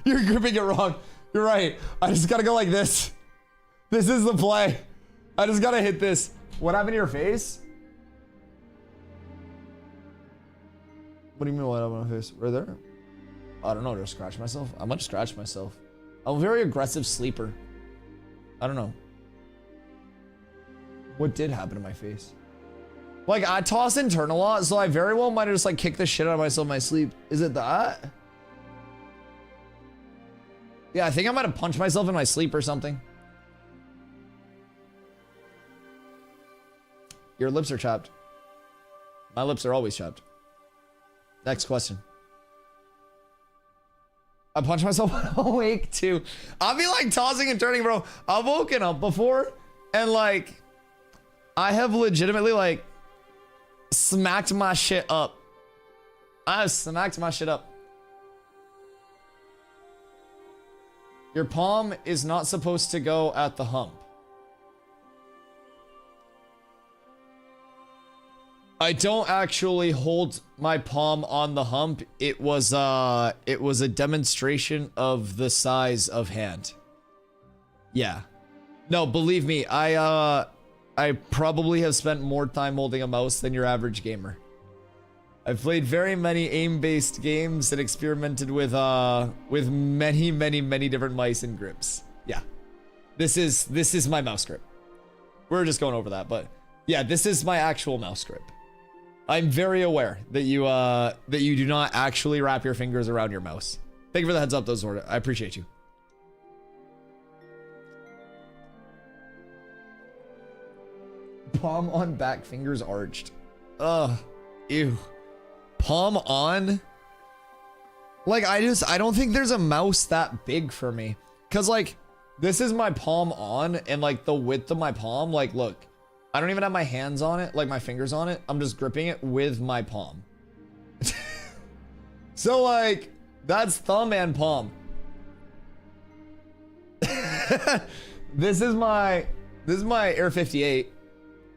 You're gripping it wrong. You're right. I just gotta go like this. This is the play. I just gotta hit this. What happened to your face? What do you mean what happened to my face? Right there? I don't know, just scratch myself? I'm gonna scratch myself. I'm a very aggressive sleeper. I don't know. What did happen to my face? Like, I toss and turn a lot, so I very well might have just like kicked the shit out of myself in my sleep. Is it that? Yeah, I think I might have punched myself in my sleep or something. Your lips are chapped. My lips are always chapped. Next question. I punched myself when I'm awake too. I'll be like tossing and turning, bro. I've woken up before and like I have legitimately like smacked my shit up. I have smacked my shit up. Your palm is not supposed to go at the hump. I don't actually hold my palm on the hump. It was a demonstration of the size of hand. Yeah. No, believe me, I probably have spent more time holding a mouse than your average gamer. I've played very many aim-based games and experimented with many different mice and grips. Yeah. This is my mouse grip. We're just going over that, but yeah, this is my actual mouse grip. I'm very aware that you do not actually wrap your fingers around your mouse. Thank you for the heads up, though, Zorda. I appreciate you. Palm on back, fingers arched. Ugh. Ew. Palm on? Like, I don't think there's a mouse that big for me. Cause like, this is my palm on, and like the width of my palm, like, look. I don't even have my hands on it, like my fingers on it. I'm just gripping it with my palm. So like, that's thumb and palm. This is my Air 58.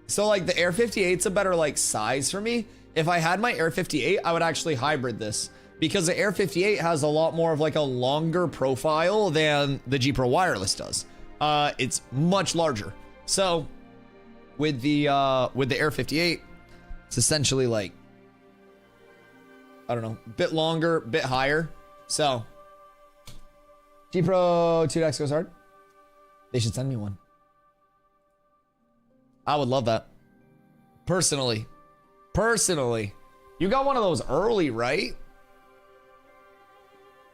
So like the Air 58's a better like size for me. If I had my Air 58, I would actually hybrid this because the Air 58 has a lot more of like a longer profile than the G Pro wireless does. It's much larger. So with the Air 58, it's essentially like, I don't know, bit longer, bit higher. So G Pro 2X goes hard. They should send me one. I would love that. Personally. You got one of those early, right?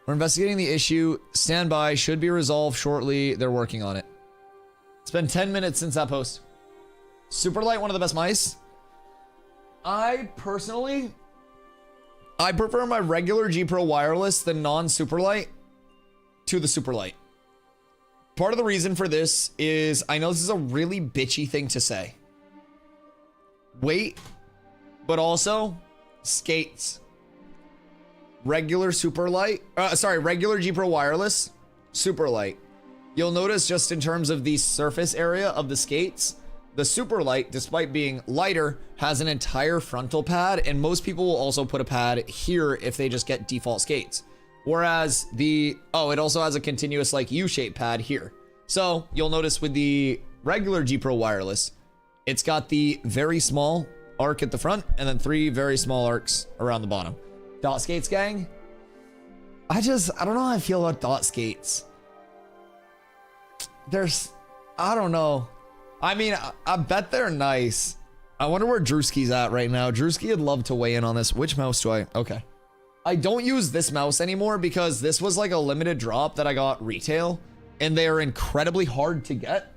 We're investigating the issue. Stand by. Should be resolved shortly. They're working on it. It's been 10 minutes since that post. Superlight, one of the best mice. I prefer my regular G Pro wireless, the non-Superlight, to the Superlight. Part of the reason for this is, I know this is a really bitchy thing to say. Weight, but also skates. Regular Superlight, regular G Pro wireless, Superlight. You'll notice just in terms of the surface area of the skates, the super light, despite being lighter, has an entire frontal pad, and most people will also put a pad here if they just get default skates. Whereas the, it also has a continuous like U-shaped pad here. So you'll notice with the regular G Pro wireless, it's got the very small arc at the front and then 3 very small arcs around the bottom. Dot skates, gang. I don't know how I feel about dot skates. I don't know. I mean, I bet they're nice. I wonder where Drewski's at right now. Drewski would love to weigh in on this. Which mouse do I? Okay. I don't use this mouse anymore because this was like a limited drop that I got retail, and they are incredibly hard to get.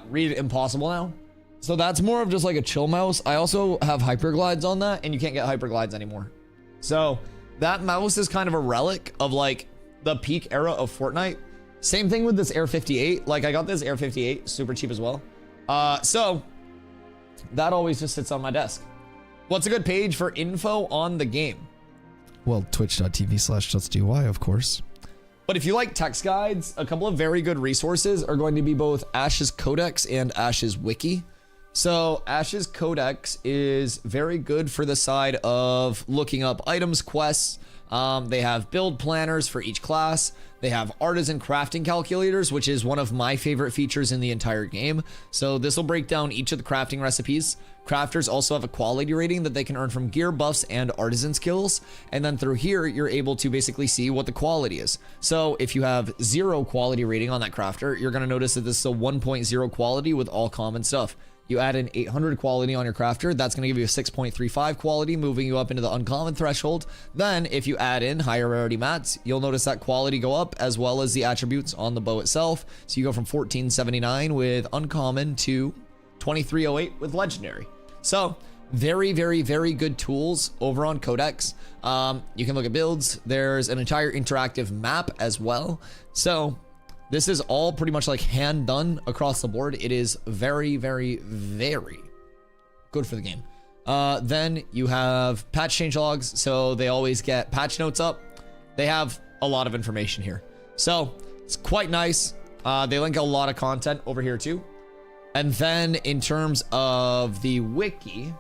Read impossible now. So that's more of just like a chill mouse. I also have hyperglides on that, and you can't get hyperglides anymore. So that mouse is kind of a relic of like the peak era of Fortnite. Same thing with this Air 58. Like I got this Air 58 super cheap as well. So that always just sits on my desk. What's a good page for info on the game? Well, twitch.tv/DustyWhy, of course. But if you like text guides, a couple of very good resources are going to be both Ash's Codex and Ash's Wiki. So Ash's Codex is very good for the side of looking up items, quests. They have build planners for each class. They have artisan crafting calculators, which is one of my favorite features in the entire game. So this will break down each of the crafting recipes. Crafters also have a quality rating that they can earn from gear buffs and artisan skills. And then through here, you're able to basically see what the quality is. So if you have 0 quality rating on that crafter, you're going to notice that this is a 1.0 quality with all common stuff. You add an 800 quality on your crafter, that's going to give you a 6.35 quality, moving you up into the uncommon threshold. Then if you add in higher rarity mats, you'll notice that quality go up as well as the attributes on the bow itself. So you go from 1479 with uncommon to 2308 with legendary. So very, very, very good tools over on Codex. You can look at builds. There's an entire interactive map as well. So this is all pretty much like hand done across the board. It is very, very, very good for the game. Then you have patch change logs. So they always get patch notes up. They have a lot of information here. So it's quite nice. They link a lot of content over here too. And then in terms of the wiki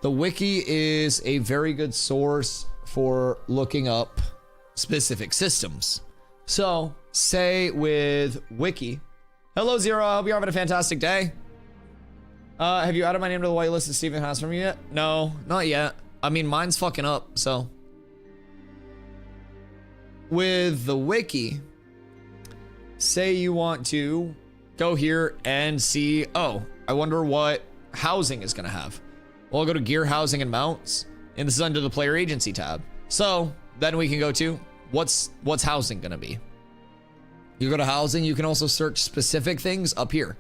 is a very good source for looking up specific systems. So say with wiki, hello Zero, I hope you're having a fantastic day. Have you added my name to the whitelist that Steven has from you yet? No, not yet. I mean, mine's fucking up, so. With the wiki, say you want to go here and see, oh, I wonder what housing is gonna have. Well, I'll go to gear, housing, and mounts, and this is under the player agency tab. So then we can go to what's housing gonna be. You go to housing, you can also search specific things up here.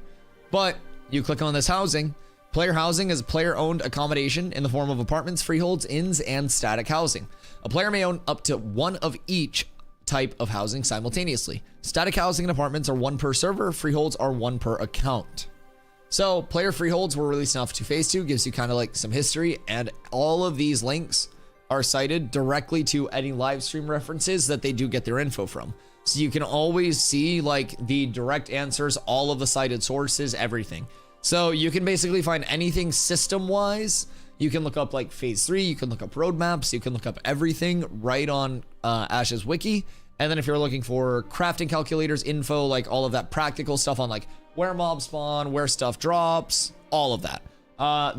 But you click on this housing. Player housing is player-owned accommodation in the form of apartments, freeholds, inns, and static housing. A player may own up to one of each type of housing simultaneously. Static housing and apartments are 1 per server, freeholds are 1 per account. So player freeholds were released in Alpha 2 Phase 2, gives you kind of like some history, and all of these links are cited directly to any live stream references that they do get their info from. So you can always see like the direct answers, all of the cited sources, everything. So you can basically find anything system wise. You can look up like phase 3, you can look up roadmaps, you can look up everything right on Ash's wiki. And then if you're looking for crafting calculators, info, like all of that practical stuff on like where mobs spawn, where stuff drops, all of that.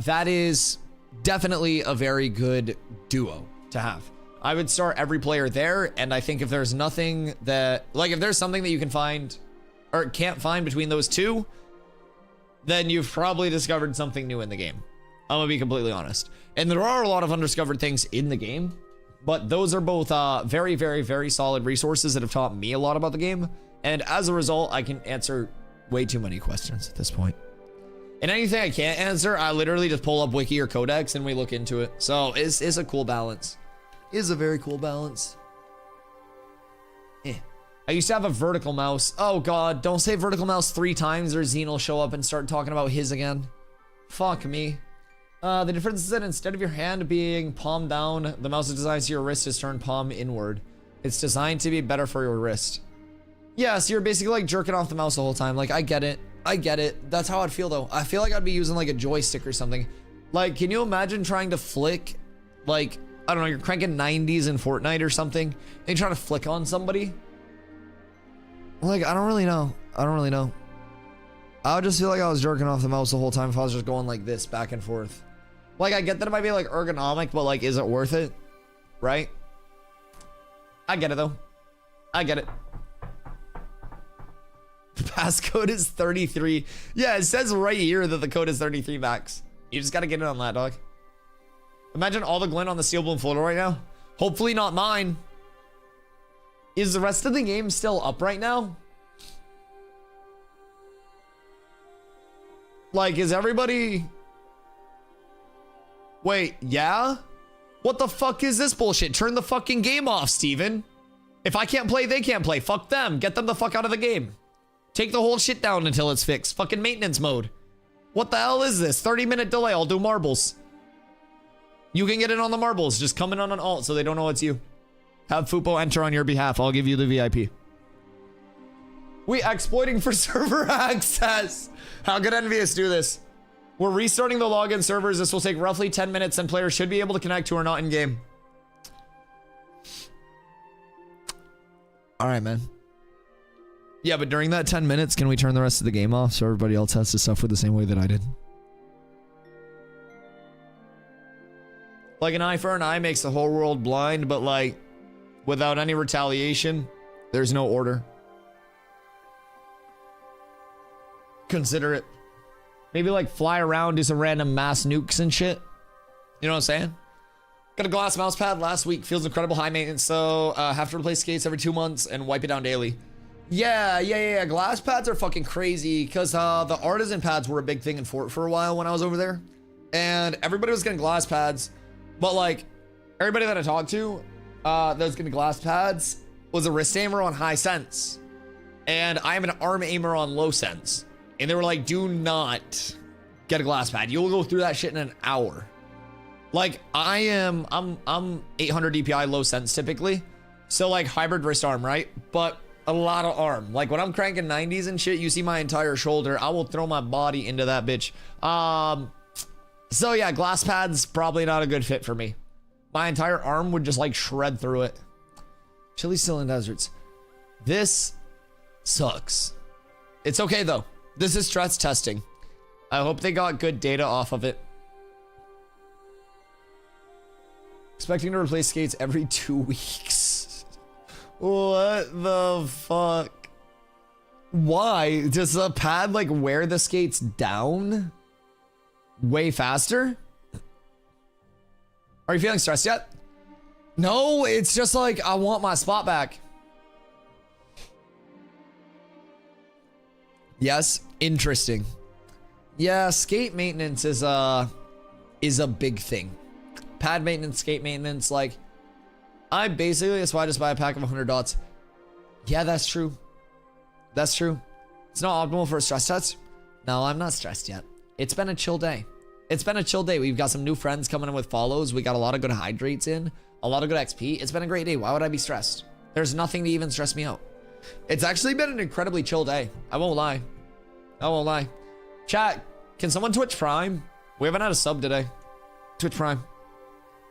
That is definitely a very good duo to have. I would start every player there, and I think if there's nothing that, like if there's something that you can find or can't find between those two, then you've probably discovered something new in the game. I'm gonna be completely honest. And there are a lot of undiscovered things in the game, but those are both very, very, very solid resources that have taught me a lot about the game. And as a result, I can answer way too many questions at this point. And anything I can't answer, I literally just pull up wiki or codex and we look into it. So it's a cool balance. Is a very cool balance. I used to have a vertical mouse. Oh god, don't say vertical mouse 3 times or Zine will show up and start talking about his again. Fuck me. The difference is that instead of your hand being palm down, the mouse is designed so your wrist is turned palm inward. It's designed to be better for your wrist. Yeah, so you're basically like jerking off the mouse the whole time. Like, I get it. I get it. That's how I'd feel though. I feel like I'd be using like a joystick or something. Like, can you imagine trying to flick, like, I don't know, you're cranking 90s in Fortnite or something, and you're trying to flick on somebody? Like, I don't really know. I don't really know. I would just feel like I was jerking off the mouse the whole time if I was just going like this back and forth. Like, I get that it might be like ergonomic, but like, is it worth it? Right? I get it though. I get it. The passcode is 33. Yeah, it says right here that the code is 33 max. You just gotta get it on that, dog. Imagine all the glint on the steel bloom photo right now. Hopefully not mine. Is the rest of the game still up right now? Like, is everybody... Wait, yeah? What the fuck is this bullshit? Turn the fucking game off, Steven. If I can't play, they can't play. Fuck them. Get them the fuck out of the game. Take the whole shit down until it's fixed. Fucking maintenance mode. What the hell is this? 30-minute delay. I'll do marbles. You can get in on the marbles. Just come in on an alt so they don't know it's you. Have Fupo enter on your behalf. I'll give you the VIP. We exploiting for server access. How could Envious do this? We're restarting the login servers. This will take roughly 10 minutes and players should be able to connect who are not in game. All right, man. Yeah, but during that 10 minutes, can we turn the rest of the game off so everybody else has to suffer the same way that I did? Like an eye for an eye makes the whole world blind, but like without any retaliation, there's no order. Consider it. Maybe like fly around, do some random mass nukes and shit. You know what I'm saying? Got a glass mouse pad last week. Feels incredible high maintenance, so have to replace skates every 2 months and wipe it down daily. Yeah. Glass pads are fucking crazy because the artisan pads were a big thing in Fort for a while when I was over there. And everybody was getting glass pads. But like, everybody that I talked to that was getting glass pads was a wrist aimer on high sense. And I am an arm aimer on low sense. And they were like, do not get a glass pad. You'll go through that shit in an hour. Like, I'm 800 DPI low sense typically. So like hybrid wrist arm, right? But a lot of arm. Like when I'm cranking 90s and shit, you see my entire shoulder. I will throw my body into that bitch. So yeah, glass pads, probably not a good fit for me. My entire arm would just like shred through it. Chili still in deserts. This sucks. It's okay though. This is stress testing. I hope they got good data off of it. Expecting to replace skates every 2 weeks. What the fuck? Why? Does the pad like wear the skates down way faster? Are you feeling stressed yet? No, it's just like I want my spot back. Yes, interesting. Yeah, skate maintenance is a big thing. Pad maintenance, skate maintenance, like that's why I just buy a pack of 100 dots. Yeah, that's true. That's true. It's not optimal for a stress test. No, I'm not stressed yet. It's been a chill day. It's been a chill day. We've got some new friends coming in with follows. We got a lot of good hydrates in, a lot of good XP. It's been a great day. Why would I be stressed? There's nothing to even stress me out. It's actually been an incredibly chill day. I won't lie. I won't lie. Chat, can someone Twitch Prime? We haven't had a sub today. Twitch Prime.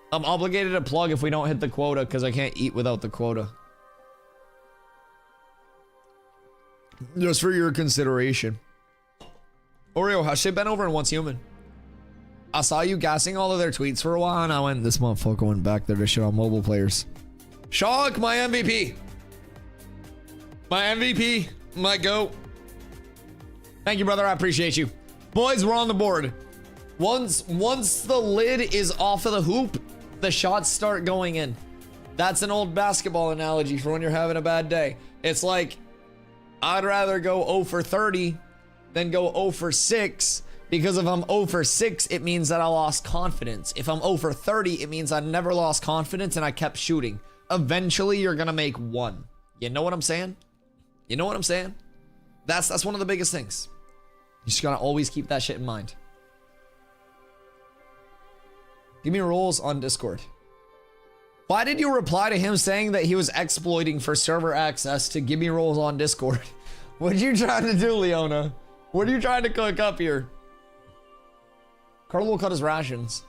I'm obligated to plug if we don't hit the quota because I can't eat without the quota. Just for your consideration. Oreo, how's shit been over in Once Human? I saw you gassing all of their tweets for a while and I went, this motherfucker went back there to shit on mobile players. Shock, my MVP. My MVP, my GOAT. Thank you, brother. I appreciate you. Boys, we're on the board. Once the lid is off of the hoop, the shots start going in. That's an old basketball analogy for when you're having a bad day. It's like, I'd rather go 0 for 30 than go 0 for 6, because if I'm 0 for 6, it means that I lost confidence. If I'm 0 for 30, it means I never lost confidence and I kept shooting. Eventually, you're gonna make 1. You know what I'm saying? You know what I'm saying? That's one of the biggest things. You just gotta always keep that shit in mind. Give me roles on Discord. Why did you reply to him saying that he was exploiting for server access to give me roles on Discord? What you trying to do, Leona? What are you trying to cook up here? Carlo will cut his rations.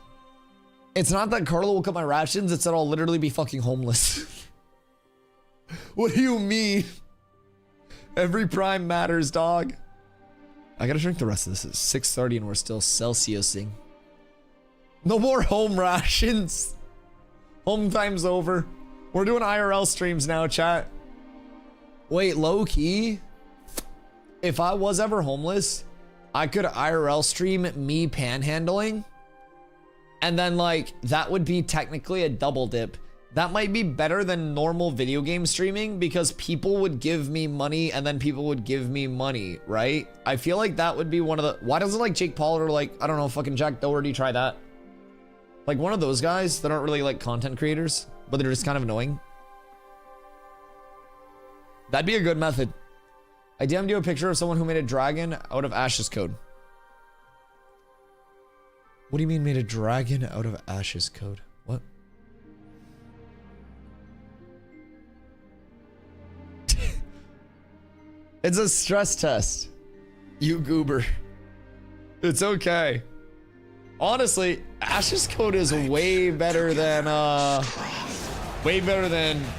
It's not that Carlo will cut my rations, it's that I'll literally be fucking homeless. What do you mean? Every prime matters, dog. I gotta drink the rest of this. It's 6:30 and we're still Celsiusing. No more home rations. Home time's over. We're doing IRL streams now, chat. Wait, low key? If I was ever homeless, I could IRL stream me panhandling. And then like, that would be technically a double dip. That might be better than normal video game streaming because people would give me money and then people would give me money, right? I feel like that would be one of the... Why doesn't like Jake Paul or like, I don't know, fucking Jack Doherty try that? Like one of those guys that aren't really like content creators, but they're just kind of annoying. That'd be a good method. I DM'd you a picture of someone who made a dragon out of Ash's code. What do you mean made a dragon out of Ash's code? What? It's a stress test. You goober. It's okay. Honestly, Ash's code is way better than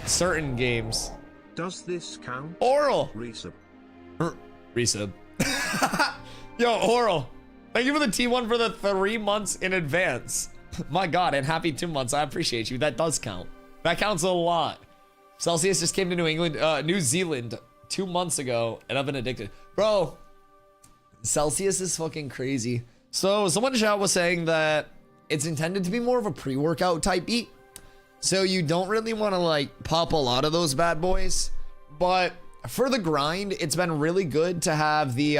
certain games. Does this count? Oral. Resub. Resub. Yo, Oral. Thank you for the T1 for the 3 months in advance. My God, and happy 2 months. I appreciate you. That does count. That counts a lot. Celsius just came to New Zealand 2 months ago, and I've been addicted. Bro, Celsius is fucking crazy. So someone in chat was saying that it's intended to be more of a pre-workout type eat. So you don't really want to like pop a lot of those bad boys. But for the grind, it's been really good to have the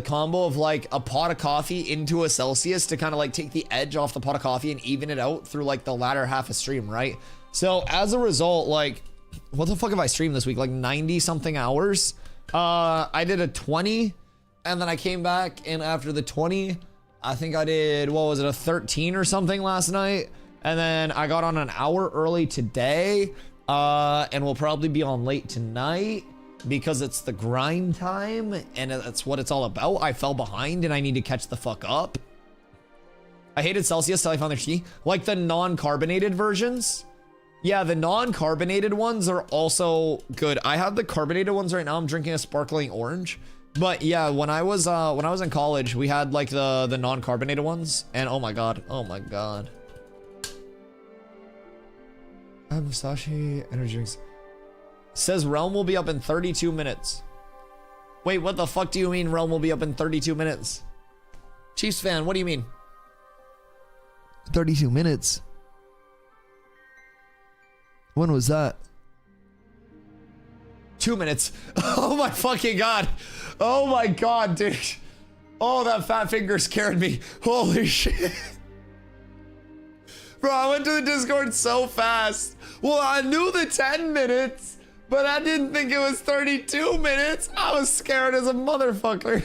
combo of like a pot of coffee into a Celsius to kind of like take the edge off the pot of coffee and even it out through like the latter half of stream, right? So as a result, like, what the fuck have I streamed this week? Like 90 something hours. I did a 20 and then I came back and after the 20, I think I did, what was it, a 13 or something last night. And then I got on an hour early today and we'll probably be on late tonight because it's the grind time and that's what it's all about. I fell behind and I need to catch the fuck up. I hated Celsius till I found their tea. Like the non-carbonated versions. Yeah, the non-carbonated ones are also good. I have the carbonated ones right now. I'm drinking a sparkling orange. But yeah, when I was in college, we had like the non-carbonated ones, and oh my god. Musashi energy drinks. Says Realm will be up in 32 minutes. Wait, what the fuck do you mean Realm will be up in 32 minutes? Chiefs fan, what do you mean? 32 minutes? When was that? 2 minutes. Oh my fucking god. Oh my god, dude. Oh, that fat finger scared me. Holy shit. Bro, I went to the Discord so fast. Well, I knew the 10 minutes, but I didn't think it was 32 minutes. I was scared as a motherfucker.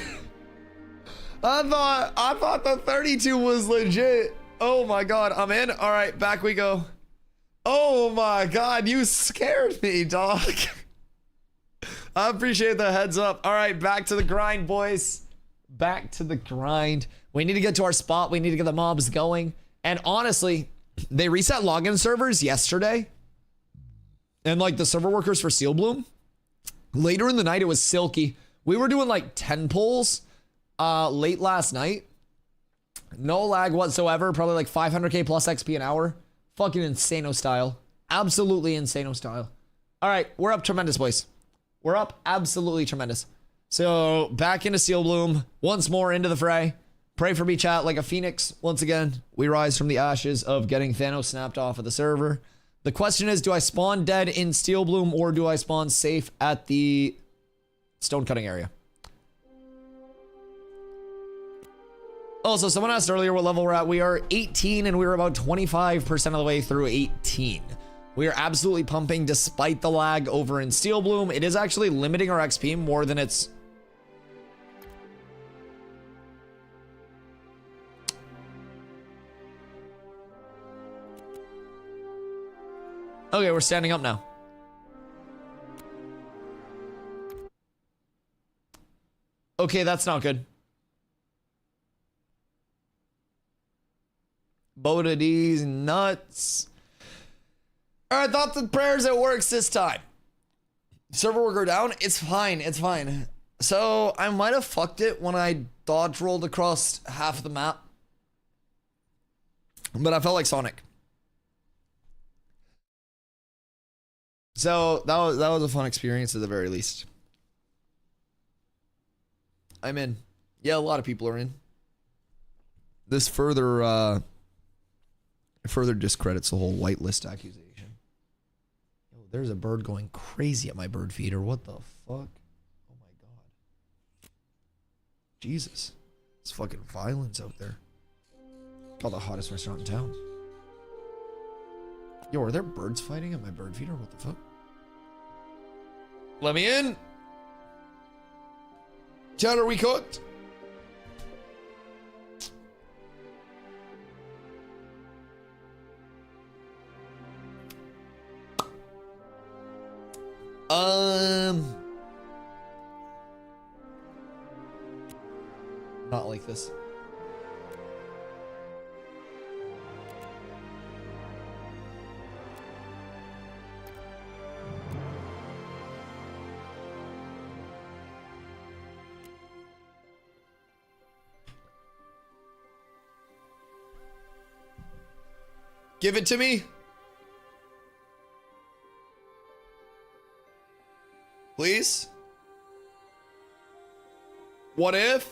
I thought the 32 was legit. Oh my god, I'm in. All right, back we go. Oh my god, you scared me, dog. I appreciate the heads up. All right, back to the grind, boys. Back to the grind. We need to get to our spot. We need to get the mobs going. And honestly, they reset login servers yesterday. And like the server workers for Steel Bloom. Later in the night, it was silky. We were doing like 10 pulls late last night. No lag whatsoever. Probably like 500k plus XP an hour. Fucking insano style. Absolutely insano style. All right, we're up tremendous, boys. We're up absolutely tremendous. So back into Steel Bloom. Once more into the fray. Pray for me, chat. Like a phoenix. Once again, we rise from the ashes of getting Thanos snapped off of the server. The question is, do I spawn dead in Steel Bloom or do I spawn safe at the stone cutting area? Also, someone asked earlier what level we're at. We are 18 and we're about 25% of the way through 18. We are absolutely pumping despite the lag over in Steel Bloom. It is actually limiting our XP more than it's... Okay, we're standing up now. Okay, that's not good. Boda D's nuts. All right, thoughts and prayers, it works this time. Server will go down. It's fine. It's fine. So I might have fucked it when I dodge rolled across half of the map. But I felt like Sonic. So that was a fun experience at the very least. I'm in. Yeah, a lot of people are in. This further discredits the whole whitelist accusation. Yo, there's a bird going crazy at my bird feeder. What the fuck? Oh my god. Jesus. It's fucking violence out there. Called the hottest restaurant in town. Yo, are there birds fighting at my bird feeder? What the fuck? Let me in. Chat, are we cooked? Not like this. Give it to me. Please. What if?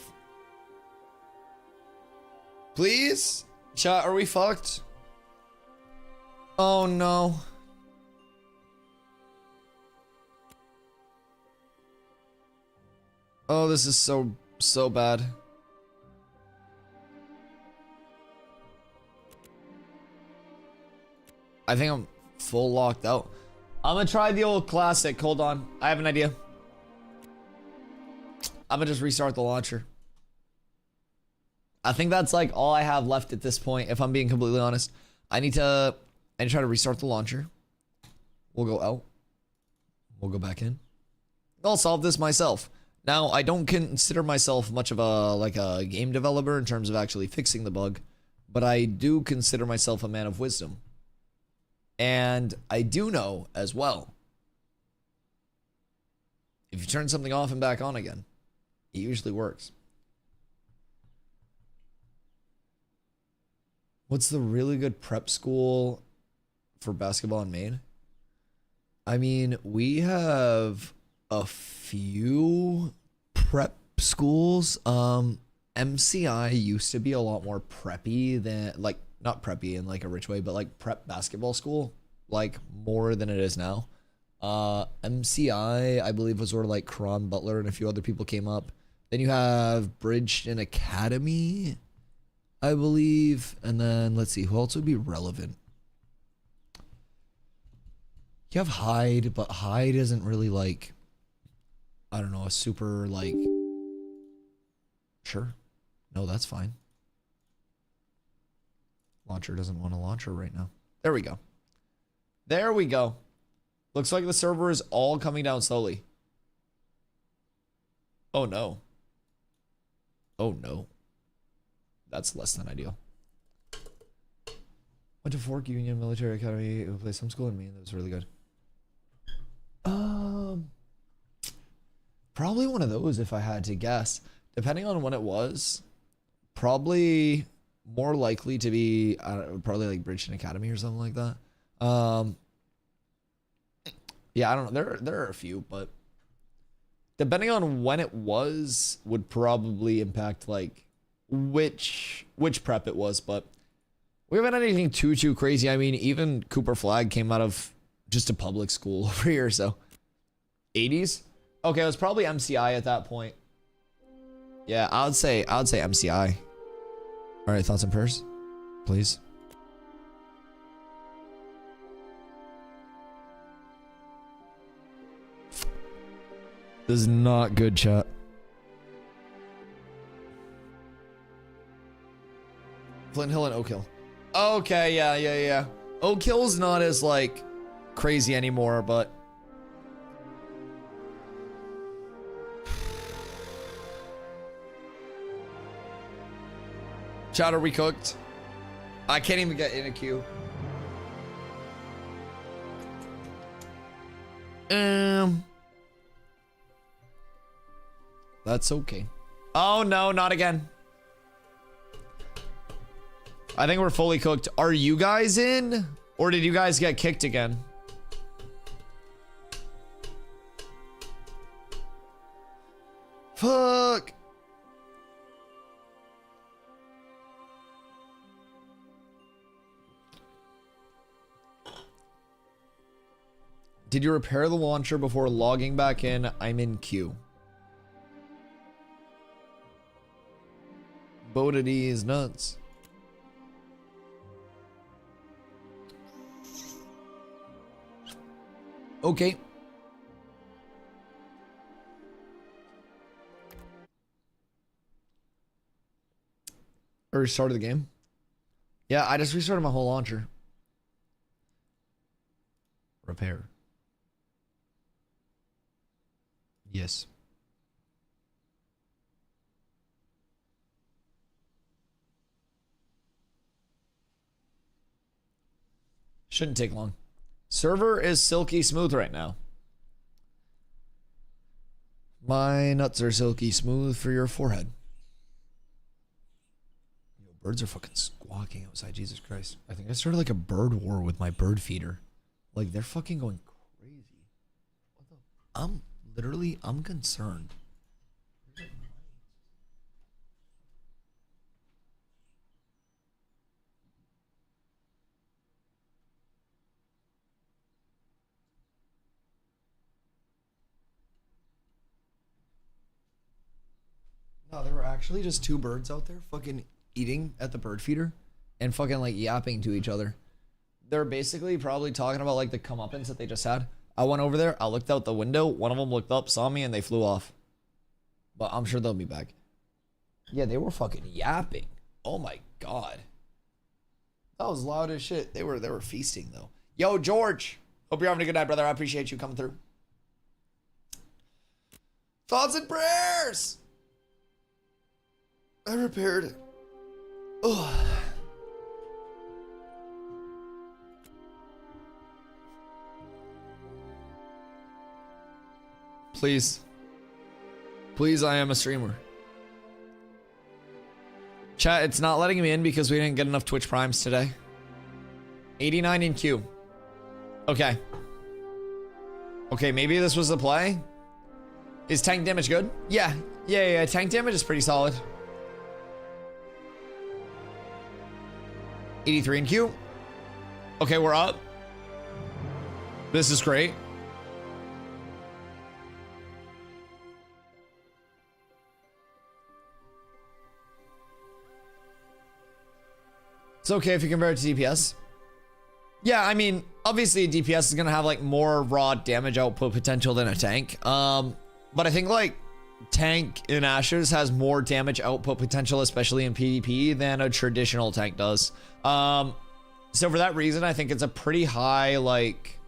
Please? Chat, are we fucked? Oh no. Oh, this is so bad. I think I'm full locked out. I'm gonna try the old classic. Hold on. I have an idea. I'm gonna just restart the launcher. I think that's like all I have left at this point, if I'm being completely honest. I need to try to restart the launcher. We'll go out. We'll go back in. I'll solve this myself. Now, I don't consider myself much of a game developer in terms of actually fixing the bug, but I do consider myself a man of wisdom. And I do know as well, if you turn something off and back on again, it usually works. What's the really good prep school for basketball in Maine? I mean, we have a few prep schools. MCI used to be a lot more preppy than, like, not preppy in like a rich way, but like prep basketball school, like more than it is now. MCI, I believe, was sort of like Cron Butler and a few other people came up. Then you have Bridgeton Academy, I believe. And then let's see, who else would be relevant? You have Hyde, but Hyde isn't really like, I don't know, a super like, sure. No, that's fine. Launcher doesn't want a launcher right now. There we go. There we go. Looks like the server is all coming down slowly. Oh no. Oh no. That's less than ideal. Went to Fork Union Military Academy. We played some school in Maine. That was really good. Probably one of those if I had to guess. Depending on when it was. Probably more likely to be probably like Bridgeton Academy or something like that. Yeah, I don't know. There are a few, but depending on when it was would probably impact like which prep it was, but we haven't had anything too crazy. I mean, even Cooper Flag came out of just a public school over here, so 80s. Okay, it was probably MCI at that point. Yeah, I would say MCI. All right, thoughts and prayers, please. This is not good, chat. Flint Hill and Oak Hill. Okay, yeah. Oak Hill's not as like crazy anymore, but Chat, are we cooked? I can't even get in a queue. That's okay. Oh no, not again. I think we're fully cooked. Are you guys in? Or did you guys get kicked again? Fuck. Did you repair the launcher before logging back in? I'm in queue. Bodity is nuts. Okay. Or restarted the game? Yeah, I just restarted my whole launcher. Repair. Yes. Shouldn't take long. Server is silky smooth right now. My nuts are silky smooth for your forehead. Yo, birds are fucking squawking outside. Jesus Christ. I think I started like a bird war with my bird feeder. Like, they're fucking going crazy. What the? I'm concerned. No, there were actually just two birds out there fucking eating at the bird feeder and fucking like yapping to each other. They're basically probably talking about like the comeuppance that they just had. I went over there, I looked out the window, one of them looked up, saw me, and they flew off. But I'm sure they'll be back. Yeah, they were fucking yapping. Oh my god. That was loud as shit. They were feasting though. Yo, George. Hope you're having a good night, brother. I appreciate you coming through. Thoughts and prayers. I repaired it. Ugh. Please. Please, I am a streamer. Chat, it's not letting me in because we didn't get enough Twitch Primes today. 89 in queue. Okay. Okay, maybe this was the play. Is tank damage good? Yeah. Yeah, tank damage is pretty solid. 83 in queue. Okay, we're up. This is great. It's okay if you compare it to DPS. Yeah, I mean, obviously DPS is gonna have like more raw damage output potential than a tank. But I think like tank in Ashes has more damage output potential, especially in PvP, than a traditional tank does. So for that reason, I think it's a pretty high, like,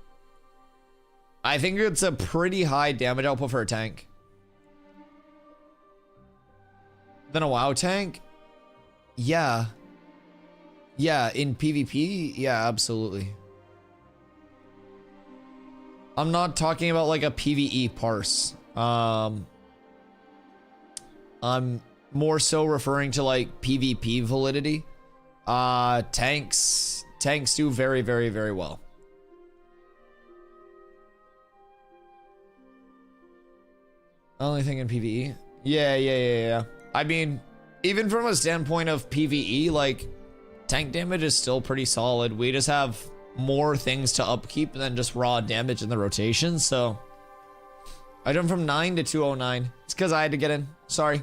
I think it's a pretty high damage output for a tank. Than a WoW tank? Yeah. Yeah, in PvP, yeah, absolutely. I'm not talking about like a PvE parse. I'm more so referring to like PvP validity. Tanks do very, very, very well. Only thing in PvE? Yeah. I mean, even from a standpoint of PvE, like, tank damage is still pretty solid. We just have more things to upkeep than just raw damage in the rotation, so I jumped from 9 to 209. It's because I had to get in. Sorry.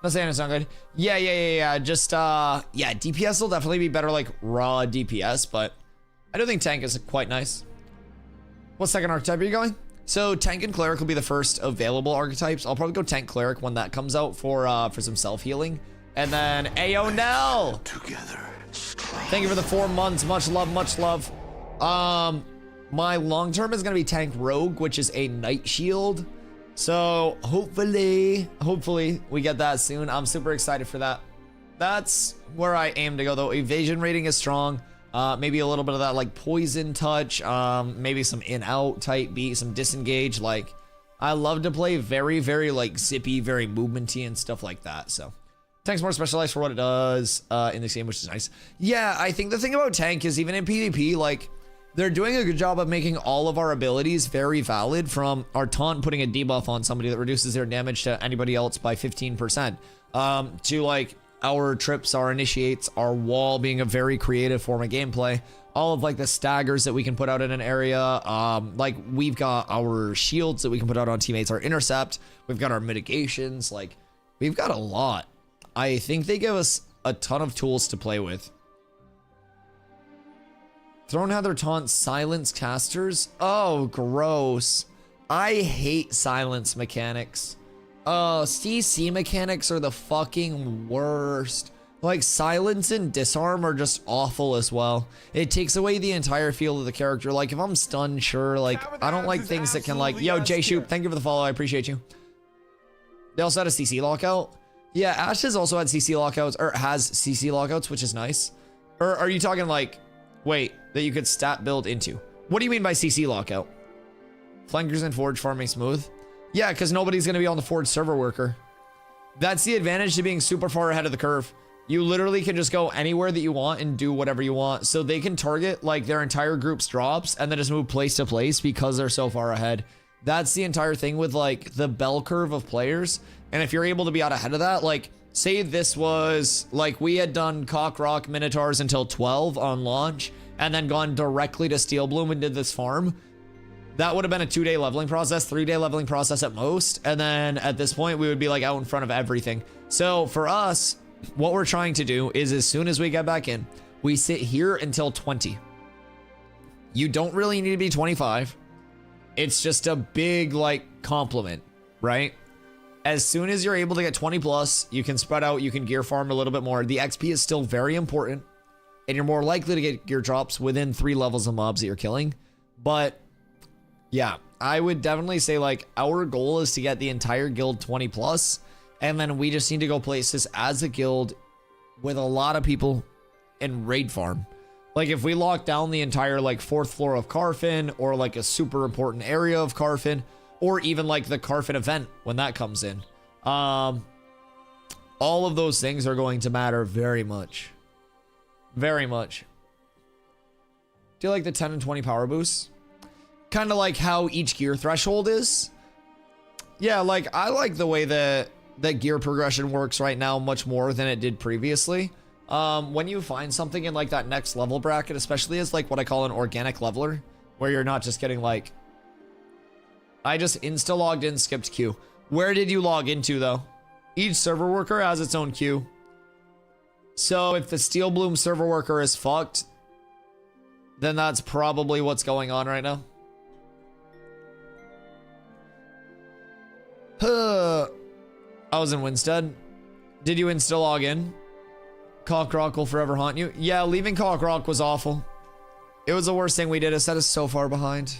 Not saying it's not good. Yeah. Just, yeah, DPS will definitely be better, like, raw DPS, but I don't think tank is quite nice. What second archetype are you going? So tank and cleric will be the first available archetypes. I'll probably go tank cleric when that comes out for some self-healing. And then Ayo Nell. Together. Thank you for the 4 months. Much love, much love. My long term is gonna be tank rogue, which is a night shield. So hopefully we get that soon. I'm super excited for that. That's where I aim to go, though. Evasion rating is strong. Maybe a little bit of that, like, poison touch. Maybe some in-out type beat, some disengage. Like, I love to play very, very, like, zippy, very movementy and stuff like that, so. Tank's more specialized for what it does in this game, which is nice. Yeah, I think the thing about Tank is even in PvP, like, they're doing a good job of making all of our abilities very valid, from our taunt putting a debuff on somebody that reduces their damage to anybody else by 15%, to, like, our trips, our initiates, our wall being a very creative form of gameplay. All of, like, the staggers that we can put out in an area. Like, we've got our shields that we can put out on teammates, our intercept. We've got our mitigations. Like, we've got a lot. I think they give us a ton of tools to play with. Throne had their taunt silence casters. Oh, gross. I hate silence mechanics. Oh, CC mechanics are the fucking worst. Like, silence and disarm are just awful as well. It takes away the entire feel of the character. Like, if I'm stunned, sure. Like, I don't like things that can, like, yo, J Shoot, thank you for the follow. I appreciate you. They also had a CC lockout. Yeah, Ash has also had CC lockouts, or has CC lockouts, which is nice. Or are you talking like, wait, that you could stat build into? What do you mean by CC lockout? Flankers and Forge farming smooth? Yeah, because nobody's going to be on the Forge server worker. That's the advantage to being super far ahead of the curve. You literally can just go anywhere that you want and do whatever you want. So they can target like their entire group's drops and then just move place to place because they're so far ahead. That's the entire thing with like the bell curve of players. And if you're able to be out ahead of that, like say this was like we had done Cockrock Minotaurs until 12 on launch and then gone directly to Steel Bloom and did this farm. That would have been a 2-day leveling process, 3-day leveling process at most. And then at this point, we would be like out in front of everything. So for us, what we're trying to do is as soon as we get back in, we sit here until 20. You don't really need to be 25. It's just a big like compliment, right? As soon as you're able to get 20 plus, you can spread out, you can gear farm a little bit more. The XP is still very important and you're more likely to get gear drops within 3 levels of mobs that you're killing. But yeah, I would definitely say like our goal is to get the entire guild 20 plus, and then we just need to go places as a guild with a lot of people and raid farm. Like if we lock down the entire like 4th floor of Carfin, or like a super important area of Carfin, or even like the Carfin event when that comes in. All of those things are going to matter very much. Very much. Do you like the 10 and 20 power boosts? Kind of like how each gear threshold is. Yeah, like I like the way that gear progression works right now much more than it did previously. When you find something in like that next level bracket, especially as like what I call an organic leveler, where you're not just getting like, I just insta logged in, skipped queue. Where did you log into though? Each server worker has its own queue. So if the Steel Bloom server worker is fucked, then that's probably what's going on right now. I was in Winstead. Did you insta log in? Cockrock will forever haunt you. Yeah, leaving Cockrock was awful. It was the worst thing we did. It set us so far behind.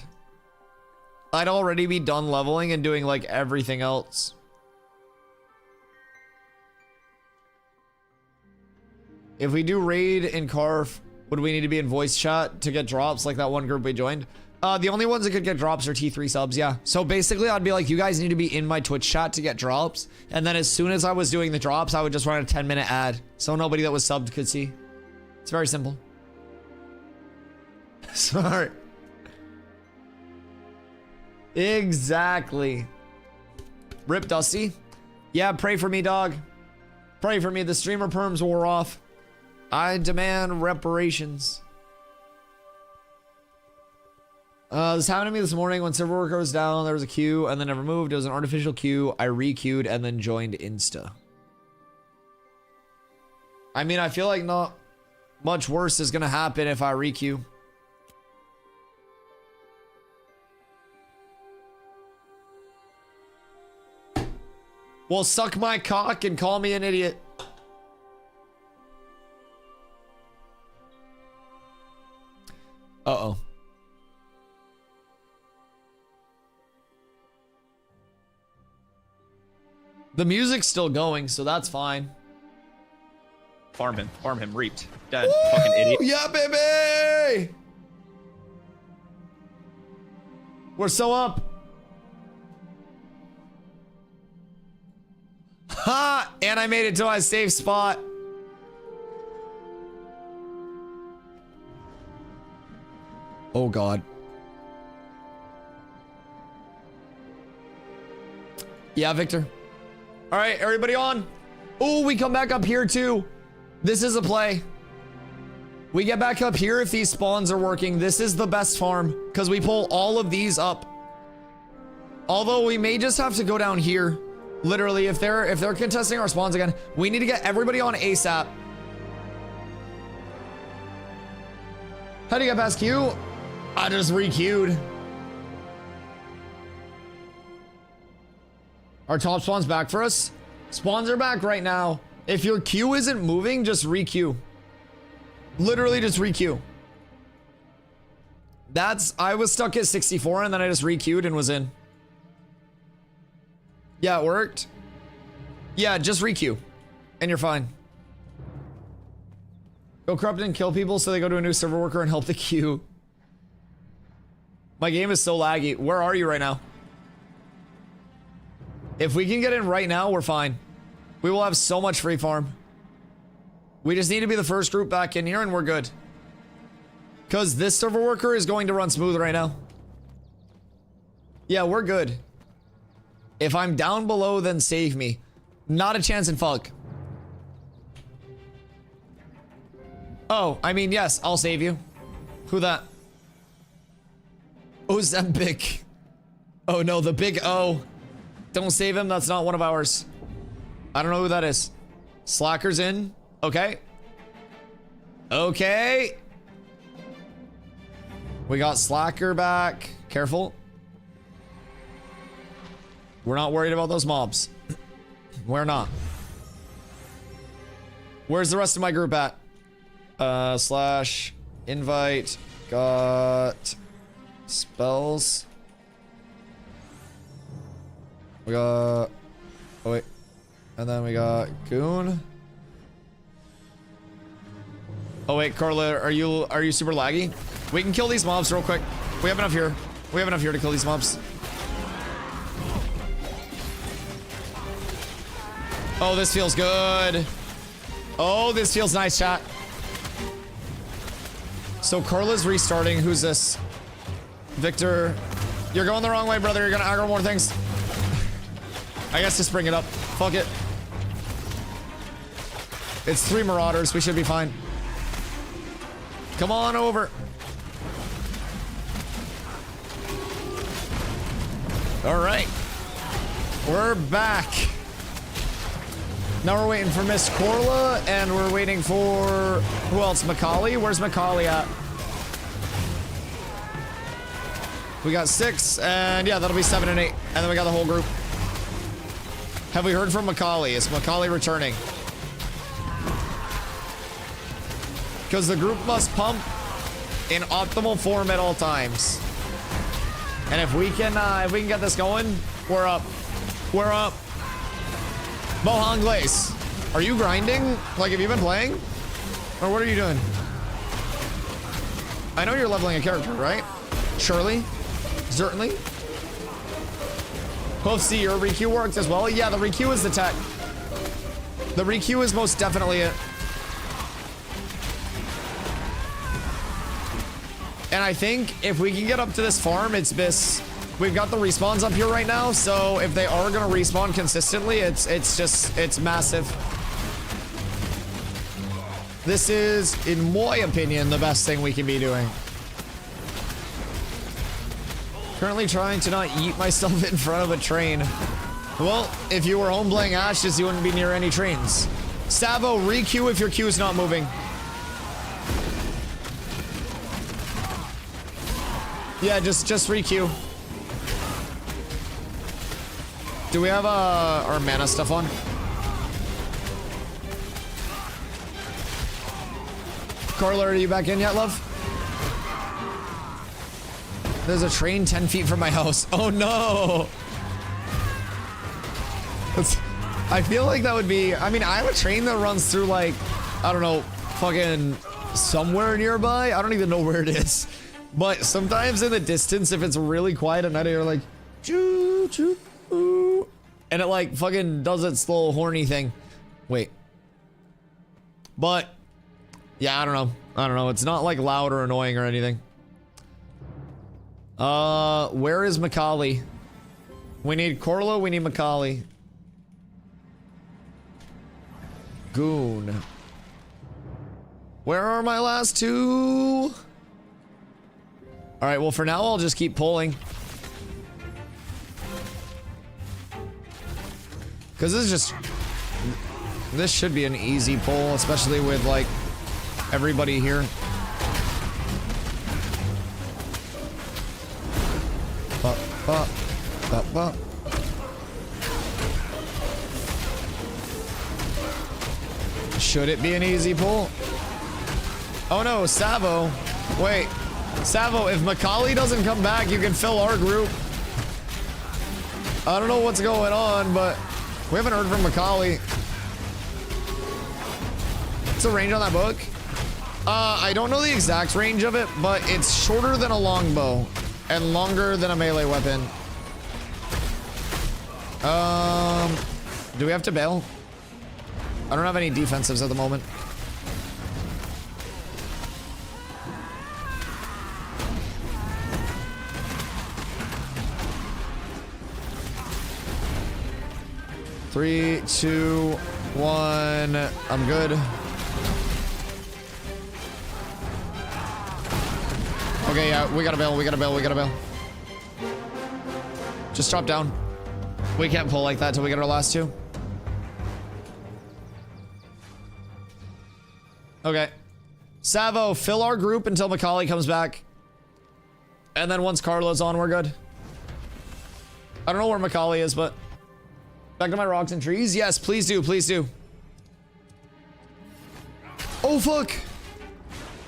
I'd already be done leveling and doing like everything else. If we do raid in Carf, would we need to be in voice chat to get drops like that one group we joined? The only ones that could get drops are T3 subs, yeah. So basically I'd be like, you guys need to be in my Twitch chat to get drops. And then as soon as I was doing the drops, I would just run a 10-minute ad. So nobody that was subbed could see. It's very simple. Sorry. Exactly. Rip Dusty. Yeah, pray for me, dog. Pray for me. The streamer perms wore off. I demand reparations. This happened to me this morning when server worker was down. There was a queue and then never moved. It was an artificial queue. I re-queued and then joined Insta. I mean, I feel like not much worse is going to happen if I re-queue. Well, suck my cock and call me an idiot. Uh-oh. The music's still going, so that's fine. Farm him, reaped. Dead. Fucking idiot. Yeah, baby! We're so up. Ha! And I made it to my safe spot. Oh God. Yeah, Victor. All right, everybody on. Oh, we come back up here too. This is a play. We get back up here if these spawns are working. This is the best farm because we pull all of these up. Although we may just have to go down here. Literally, if they're contesting our spawns again, we need to get everybody on ASAP. How do you get past Q? I just re-queued. Our top spawn's back for us. Spawns are back right now. If your queue isn't moving, just re-queue. Literally just re-queue. I was stuck at 64 and then I just re-queued and was in. Yeah, it worked. Yeah, just re-queue and you're fine. Go corrupt and kill people so they go to a new server worker and help the queue. My game is so laggy. Where are you right now? If we can get in right now, we're fine. We will have so much free farm. We just need to be the first group back in here and we're good. Because this server worker is going to run smooth right now. Yeah, we're good. If I'm down below, then save me. Not a chance in fuck. Oh, I mean, yes, I'll save you. Who that? Ozempic. Oh no, the big O. Don't save him, that's not one of ours. I don't know who that is. Slacker's in. Okay. Okay. We got Slacker back. Careful. We're not worried about those mobs. We're not. Where's the rest of my group at? Slash invite. Got spells. We got... Oh wait. And then we got Goon. Oh wait, Carla, are you super laggy? We can kill these mobs real quick. We have enough here. We have enough here to kill these mobs. Oh, this feels good. Oh, this feels nice, chat. So Carla's restarting. Who's this? Victor. You're going the wrong way, brother. You're gonna aggro more things. I guess just bring it up. Fuck it. It's 3 marauders. We should be fine. Come on over. All right. We're back. Now we're waiting for Miss Corla, and we're waiting for... Who else? Macaulay? Where's Macaulay at? We got 6, and yeah, that'll be 7 and 8. And then we got the whole group. Have we heard from Macaulay? Is Macaulay returning? Because the group must pump in optimal form at all times. And if we can get this going, we're up. We're up. Mohan Glaze, are you grinding? Like, have you been playing? Or what are you doing? I know you're leveling a character, right? Surely? Certainly? Hope see your requeue works as well. Yeah, the requeue is the tech. The requeue is most definitely it. And I think if we can get up to this farm, it's this. We've got the respawns up here right now, so if they are gonna respawn consistently, it's massive. This is, in my opinion, the best thing we can be doing. Currently trying to not eat myself in front of a train. Well, if you were home playing Ashes, you wouldn't be near any trains. Savo, re-queue if your queue is not moving. Yeah, just re-queue. Do we have our mana stuff on? Carla, are you back in yet, love? There's a train 10 feet from my house. Oh no! I feel like that would be... I mean, I have a train that runs through like I don't know, fucking somewhere nearby. I don't even know where it is. But sometimes in the distance, if it's really quiet at night, you're like, choo choo, ooh, and it like fucking does its little horny thing. Wait. But yeah, I don't know. I don't know. It's not like loud or annoying or anything. Where is Macaulay? We need Corlo, we need Macaulay. Goon. Where are my last two? Alright, well for now I'll just keep pulling. Cause this is just... This should be an easy pull, especially with like everybody here. Should it be an easy pull? Oh no, Savo. Wait, Savo, if Macaulay doesn't come back, you can fill our group. I don't know what's going on, but we haven't heard from Macaulay. What's the range on that book? I don't know the exact range of it, but it's shorter than a longbow and longer than a melee weapon. Do we have to bail? I don't have any defensives at the moment. Three, two, one. I'm good. Okay, yeah, we gotta bail, we gotta bail, we gotta bail. Just drop down. We can't pull like that till we get our last two. Okay. Savo, fill our group until Macaulay comes back. And then once Carlo's on, we're good. I don't know where Macaulay is, but... Back to my rocks and trees? Yes, please do, please do. Oh, fuck!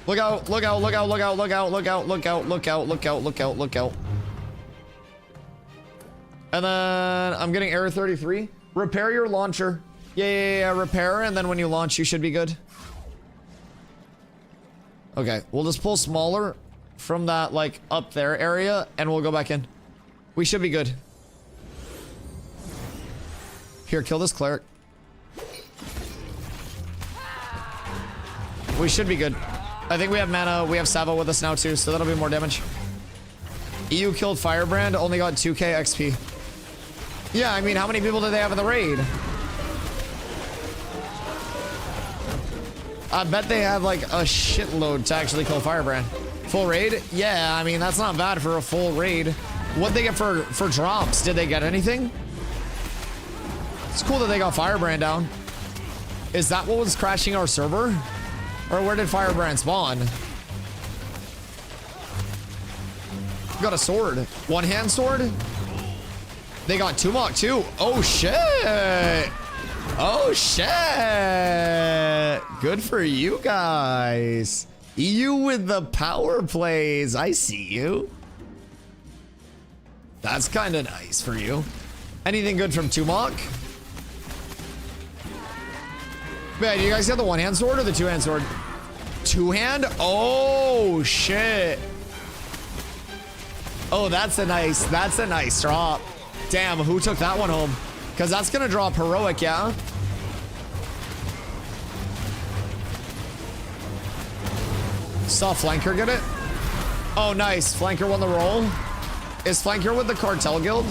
Look out, look out, look out, look out, look out, look out, look out, look out, look out, look out, look out. And then I'm getting error 33. Repair your launcher. Yeah, repair, and then when you launch, you should be good. Okay, we'll just pull smaller from that, like, up there area, and we'll go back in. We should be good. Here, kill this cleric. We should be good. I think we have mana. We have Savo with us now, too, so that'll be more damage. EU killed Firebrand, only got 2k XP. Yeah, I mean, how many people did they have in the raid? I bet they had like a shitload to actually kill Firebrand. Full raid? Yeah, I mean, that's not bad for a full raid. What'd they get for drops? Did they get anything? It's cool that they got Firebrand down. Is that what was crashing our server? Or where did Firebrand spawn? Got a sword. One-hand sword? They got Tumok too. Oh shit! Oh shit! Good for you guys. EU with the power plays. I see you. That's kind of nice for you. Anything good from Tumok? Man, you guys got the one-hand sword or the two-hand sword? Two-hand? Oh shit! Oh, that's a nice drop. Damn, who took that one home? Because that's gonna drop heroic, yeah? Saw Flanker get it? Oh, nice. Flanker won the roll. Is Flanker with the Cartel Guild?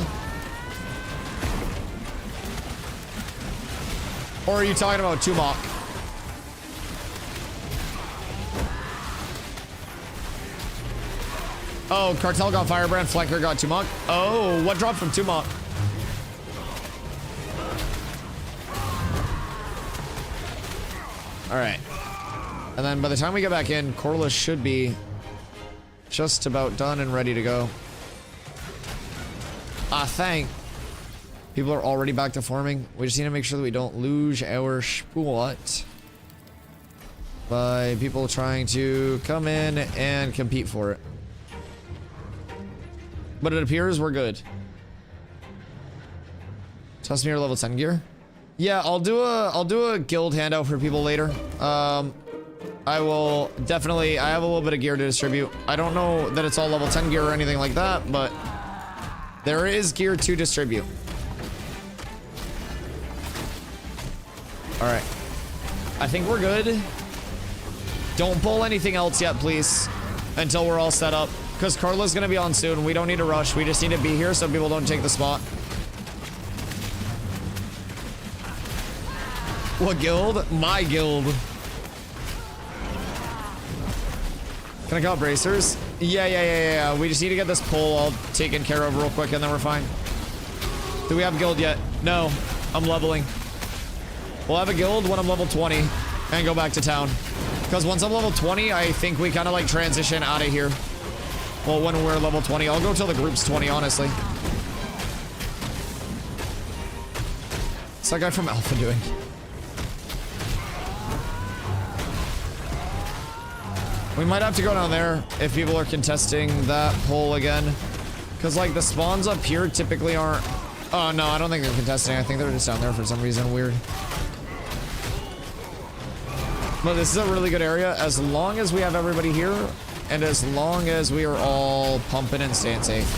Or are you talking about Tumok? Oh, Cartel got Firebrand, Flanker got Tumok. Oh, what dropped from Tumok? Alright. And then by the time we get back in, Corliss should be just about done and ready to go. I think. People are already back to farming. We just need to make sure that we don't lose our spot by people trying to come in and compete for it. But it appears we're good. Test me your level 10 gear. Yeah, I'll do a guild handout for people later. I will definitely, I have a little bit of gear to distribute. I don't know that it's all level 10 gear or anything like that, but there is gear to distribute. All right. I think we're good. Don't pull anything else yet, please, until we're all set up. Because Carla's going to be on soon. We don't need to rush. We just need to be here so people don't take the spot. What guild? My guild. Can I call bracers? Yeah. We just need to get this pole all taken care of real quick and then we're fine. Do we have guild yet? No. I'm leveling. We'll have a guild when I'm level 20 and go back to town. Because once I'm level 20, I think we kind of like transition out of here. Well, when we're level 20, I'll go till the group's 20, honestly. What's that guy from Alpha doing? We might have to go down there if people are contesting that pole again. Because, like, the spawns up here typically aren't... Oh, no, I don't think they're contesting. I think they're just down there for some reason. Weird. But this is a really good area as long as we have everybody here and as long as we are all pumping and staying safe.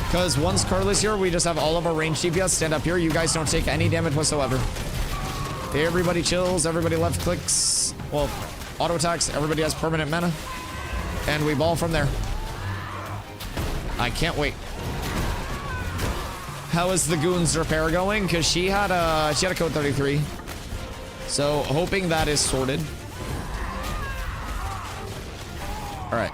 Because once Carla's here, we just have all of our range DPS stand up here. You guys don't take any damage whatsoever. Everybody chills. Everybody left clicks. Well, auto attacks. Everybody has permanent mana. And we ball from there. I can't wait. How is the Goon's repair going? Because she had a code 33. So, hoping that is sorted. Alright.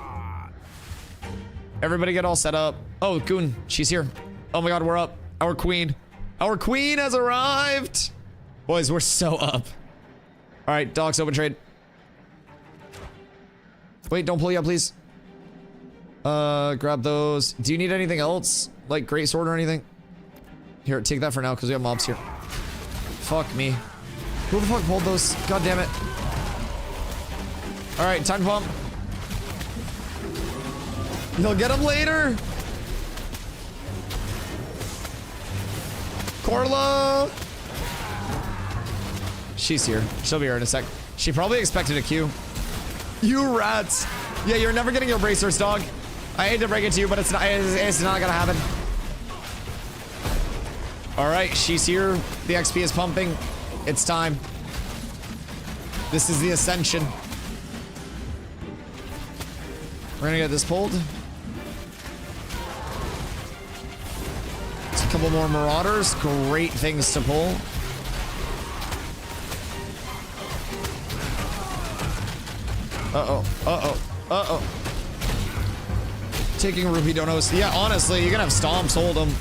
Everybody get all set up. Oh, Goon, she's here. Oh my god, we're up. Our queen. Our queen has arrived! Boys, we're so up. Alright, dogs, open trade. Wait, don't pull you up, please. Grab those. Do you need anything else? Like greatsword or anything? Here, take that for now, because we have mobs here. Fuck me. Who the fuck pulled those? God damn it. Alright, time to pump. You'll get them later. Corla. She's here. She'll be here in a sec. She probably expected a Q. You rats. Yeah, you're never getting your bracers, dog. I hate to break it to you, but it's not gonna happen. Alright, she's here. The XP is pumping. It's time. This is the ascension. We're gonna get this pulled. It's a couple more marauders. Great things to pull. Uh-oh. Taking Ruby Donos. Yeah, honestly, you're gonna have stomps hold them.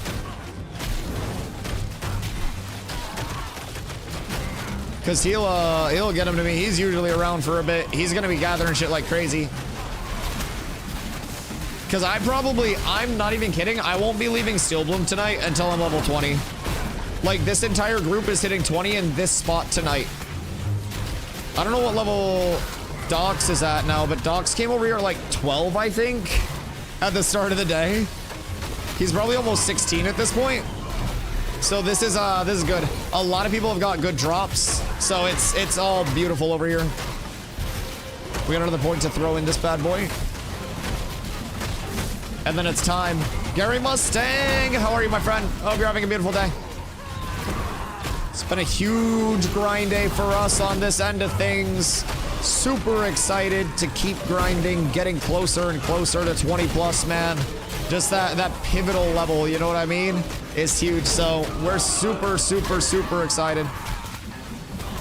Because he'll get him to me. He's usually around for a bit. He's gonna be gathering shit like crazy. Because I'm not even kidding, I won't be leaving Steelbloom tonight until I'm level 20. Like, this entire group is hitting 20 in this spot tonight. I don't know what level Dox is at now, but Dox came over here at like 12, I think, at the start of the day. He's probably almost 16 at this point. So this is good. A lot of people have got good drops, so it's all beautiful over here. We got another point to throw in this bad boy. And then it's time. Gary Mustang, how are you, my friend? Hope you're having a beautiful day. It's been a huge grind day for us on this end of things. Super excited to keep grinding, getting closer and closer to 20 plus, man. Just that pivotal level, you know what I mean? Is huge. So we're super excited.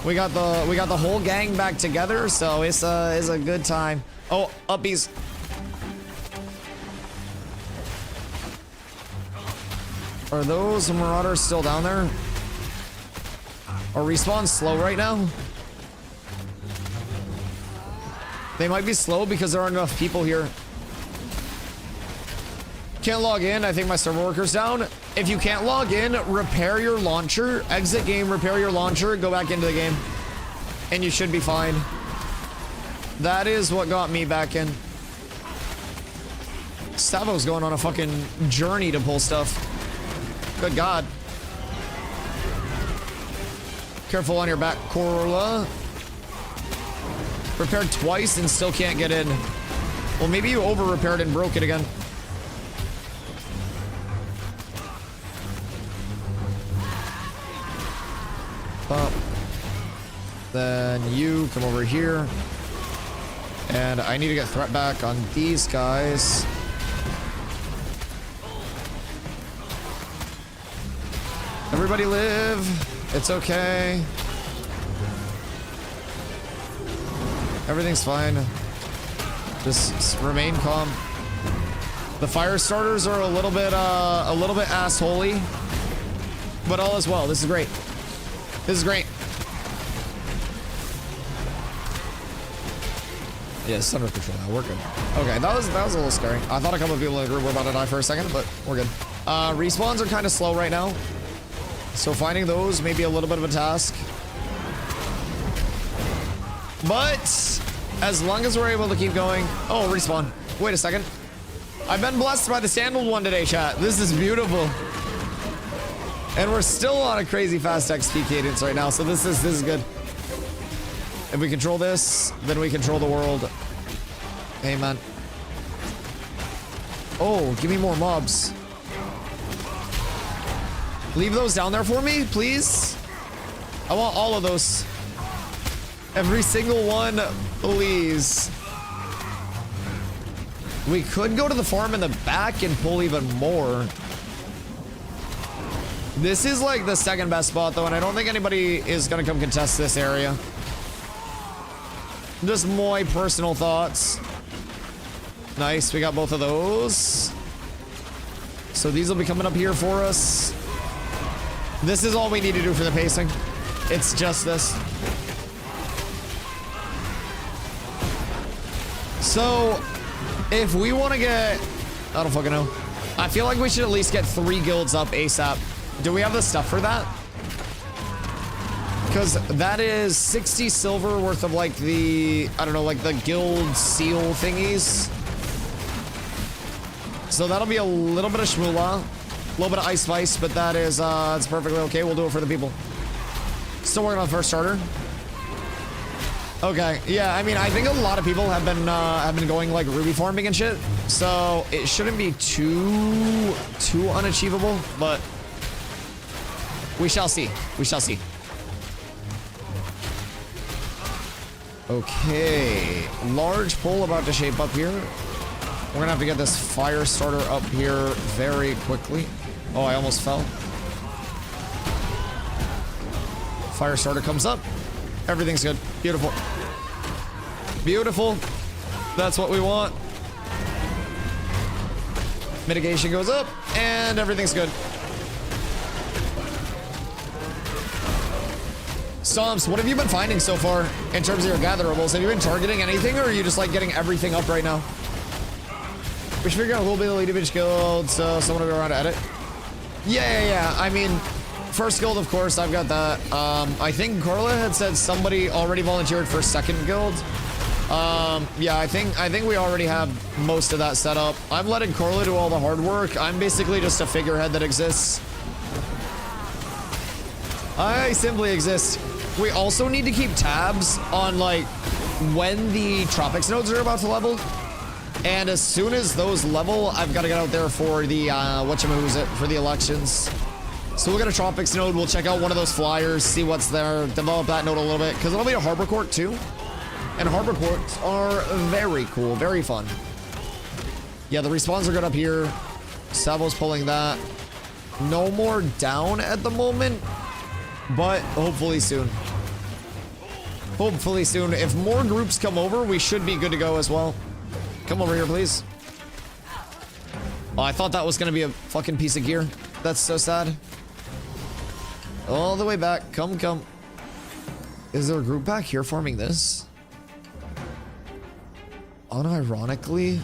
We got the whole gang back together, so it's a good time. Oh, uppies. Are those marauders still down there? Are respawns slow right now? They might be slow because there aren't enough people here. Can't log in. I think my server worker's down. If you can't log in, repair your launcher. Exit game, repair your launcher, go back into the game. And you should be fine. That is what got me back in. Savo's going on a fucking journey to pull stuff. Good God. Careful on your back, Corla. Repaired twice and still can't get in. Well, maybe you over-repaired and broke it again. Up. Then you come over here. And I need to get threat back on these guys. Everybody live. It's okay. Everything's fine. Just remain calm. The fire starters are a little bit assholey, but all is well. This is great. This is great. Yeah, it's under control now. We're good. Okay, that was a little scary. I thought a couple of people in the group were about to die for a second, but we're good. Respawns are kind of slow right now, so finding those may be a little bit of a task. But as long as we're able to keep going. Oh, respawn. Wait a second. I've been blessed by the sandaled one today, chat. This is beautiful. And we're still on a crazy fast XP cadence right now, so this is good. If we control this, then we control the world. Amen. Oh, give me more mobs. Leave those down there for me, please. I want all of those. Every single one, please. We could go to the farm in the back and pull even more. This is like the second best spot though, and I don't think anybody is gonna come contest this area. Just my personal thoughts. Nice, we got both of those. So these will be coming up here for us. This is all we need to do for the pacing. It's just this. So, if we want to get... I don't fucking know. I feel like we should at least get 3 guilds up ASAP. Do we have the stuff for that? Because that is 60 silver worth of like the... I don't know, like the guild seal thingies. So that'll be a little bit of shmoolah. A little bit of ice spice, but that is it's perfectly okay. We'll do it for the people. Still working on the first starter. Okay, yeah, I mean, I think a lot of people have been going like ruby farming and shit, so it shouldn't be too unachievable, but we shall see. We shall see. Okay, large pole about to shape up here. We're gonna have to get this fire starter up here very quickly. Oh, I almost fell. Fire starter comes up. Everything's good. Beautiful. Beautiful. That's what we want. Mitigation goes up, and everything's good. Stomps, what have you been finding so far in terms of your gatherables? Have you been targeting anything, or are you just like getting everything up right now? We should figure out who will be the lead of each guild, so someone will go around to edit. Yeah. I mean, first guild, of course, I've got that. I think Carla had said somebody already volunteered for second guild. Yeah, I think we already have most of that set up. I'm letting Carla do all the hard work. I'm basically just a figurehead that exists. I simply exist. We also need to keep tabs on like when the tropics nodes are about to level. And as soon as those level, I've got to get out there for the, for the elections. So we'll get a tropics node, we'll check out one of those flyers, see what's there, develop that node a little bit, because it'll be a harbor court too. And harbor courts are very cool, very fun. Yeah, the respawns are good up here. Savo's pulling that. No more down at the moment, but hopefully soon. Hopefully soon. If more groups come over, we should be good to go as well. Come over here, please. Oh, I thought that was gonna be a fucking piece of gear. That's so sad. All the way back. Come. Is there a group back here farming this? Unironically,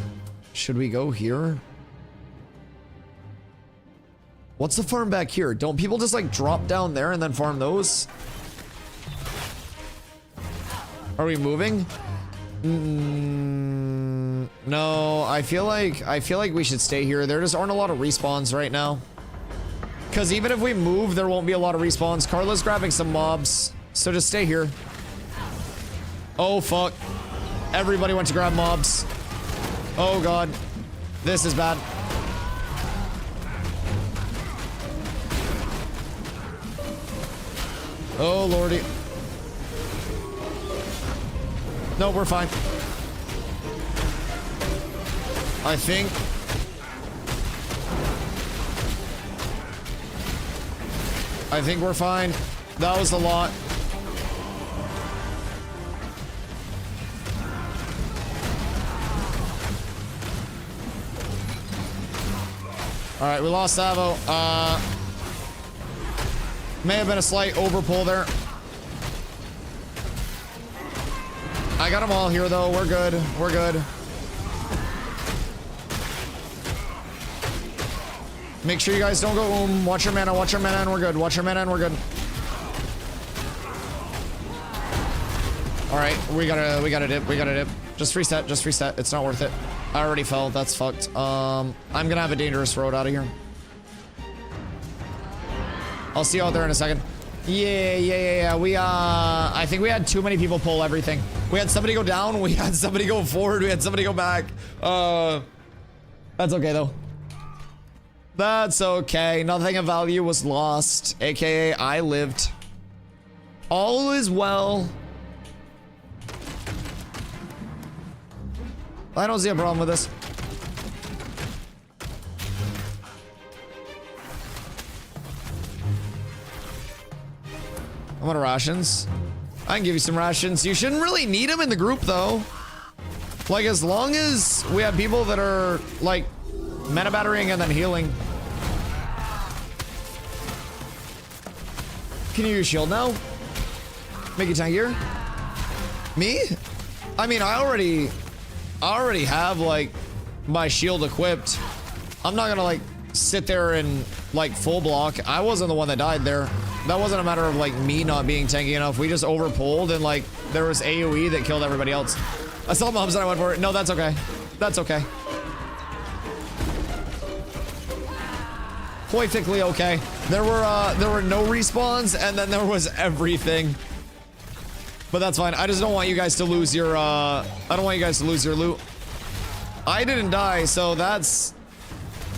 should we go here? What's the farm back here? Don't people just like drop down there and then farm those? Are we moving? No, I feel like we should stay here. There just aren't a lot of respawns right now. Because even if we move, there won't be a lot of respawns. Carla's grabbing some mobs. So just stay here. Oh, fuck. Everybody went to grab mobs. Oh, God. This is bad. Oh, lordy. No, we're fine. I think. We're fine. That was a lot. All right, we lost Savo. May have been a slight overpull there. I got them all here though. We're good. We're good. Make sure you guys don't go watch your mana, and we're good. Watch your mana and we're good. All right, we gotta dip. Just reset. It's not worth it. I already fell. That's fucked. I'm gonna have a dangerous road out of here. I'll see you out there in a second. Yeah. We I think we had too many people pull everything. We had somebody go down. We had somebody go forward. We had somebody go back. That's okay though. That's okay. Nothing of value was lost. AKA I lived. All is well. I don't see a problem with this. I'm out of rations. I can give you some rations. You shouldn't really need them in the group though. Like as long as we have people that are like meta battering and then healing. Can you use shield now? Make it tankier? Me? I mean, I already have like my shield equipped. I'm not gonna like sit there and like full block. I wasn't the one that died there. That wasn't a matter of like me not being tanky enough. We just overpulled and like there was AoE that killed everybody else. I saw mobs and I went for it. No, that's okay. That's okay. Perfectly okay. There were no respawns and then there was everything. But that's fine. I just don't want you guys to lose your I don't want you guys to lose your loot. I didn't die, so that's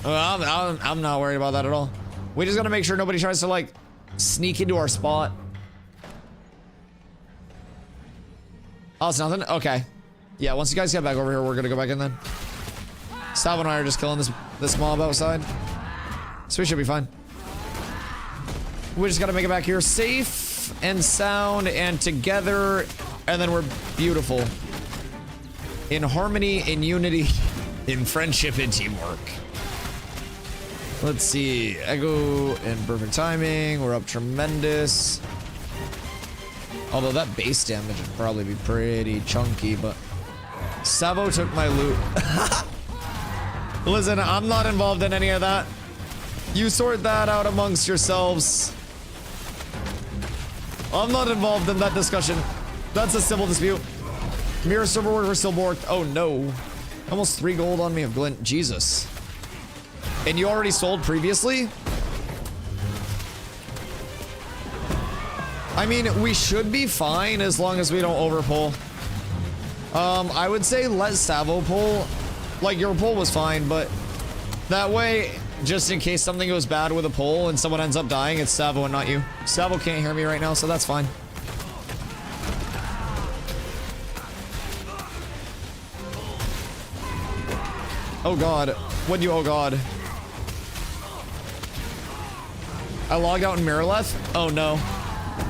I'm not worried about that at all. We just gotta make sure nobody tries to like sneak into our spot. Oh, it's nothing? Okay. Yeah, once you guys get back over here, we're gonna go back in then. Stav and I are just killing this mob outside. So we should be fine. We just gotta make it back here safe and sound and together, and then we're beautiful. In harmony, in unity, in friendship, and teamwork. Let's see. Echo in perfect timing. We're up tremendous. Although that base damage would probably be pretty chunky, but Savo took my loot. Listen, I'm not involved in any of that. You sort that out amongst yourselves. I'm not involved in that discussion. That's a civil dispute. Mirror server worker still borked. Oh no. Almost 3 gold on me of glint. Jesus. And you already sold previously? I mean, we should be fine as long as we don't overpull. I would say let Savo pull. Like, your pull was fine, but that way, just in case something goes bad with a pull and someone ends up dying, it's Savo and not you. Savo can't hear me right now, so that's fine. Oh god. What'd you, oh god. I logged out in Mirrorleth? Oh no.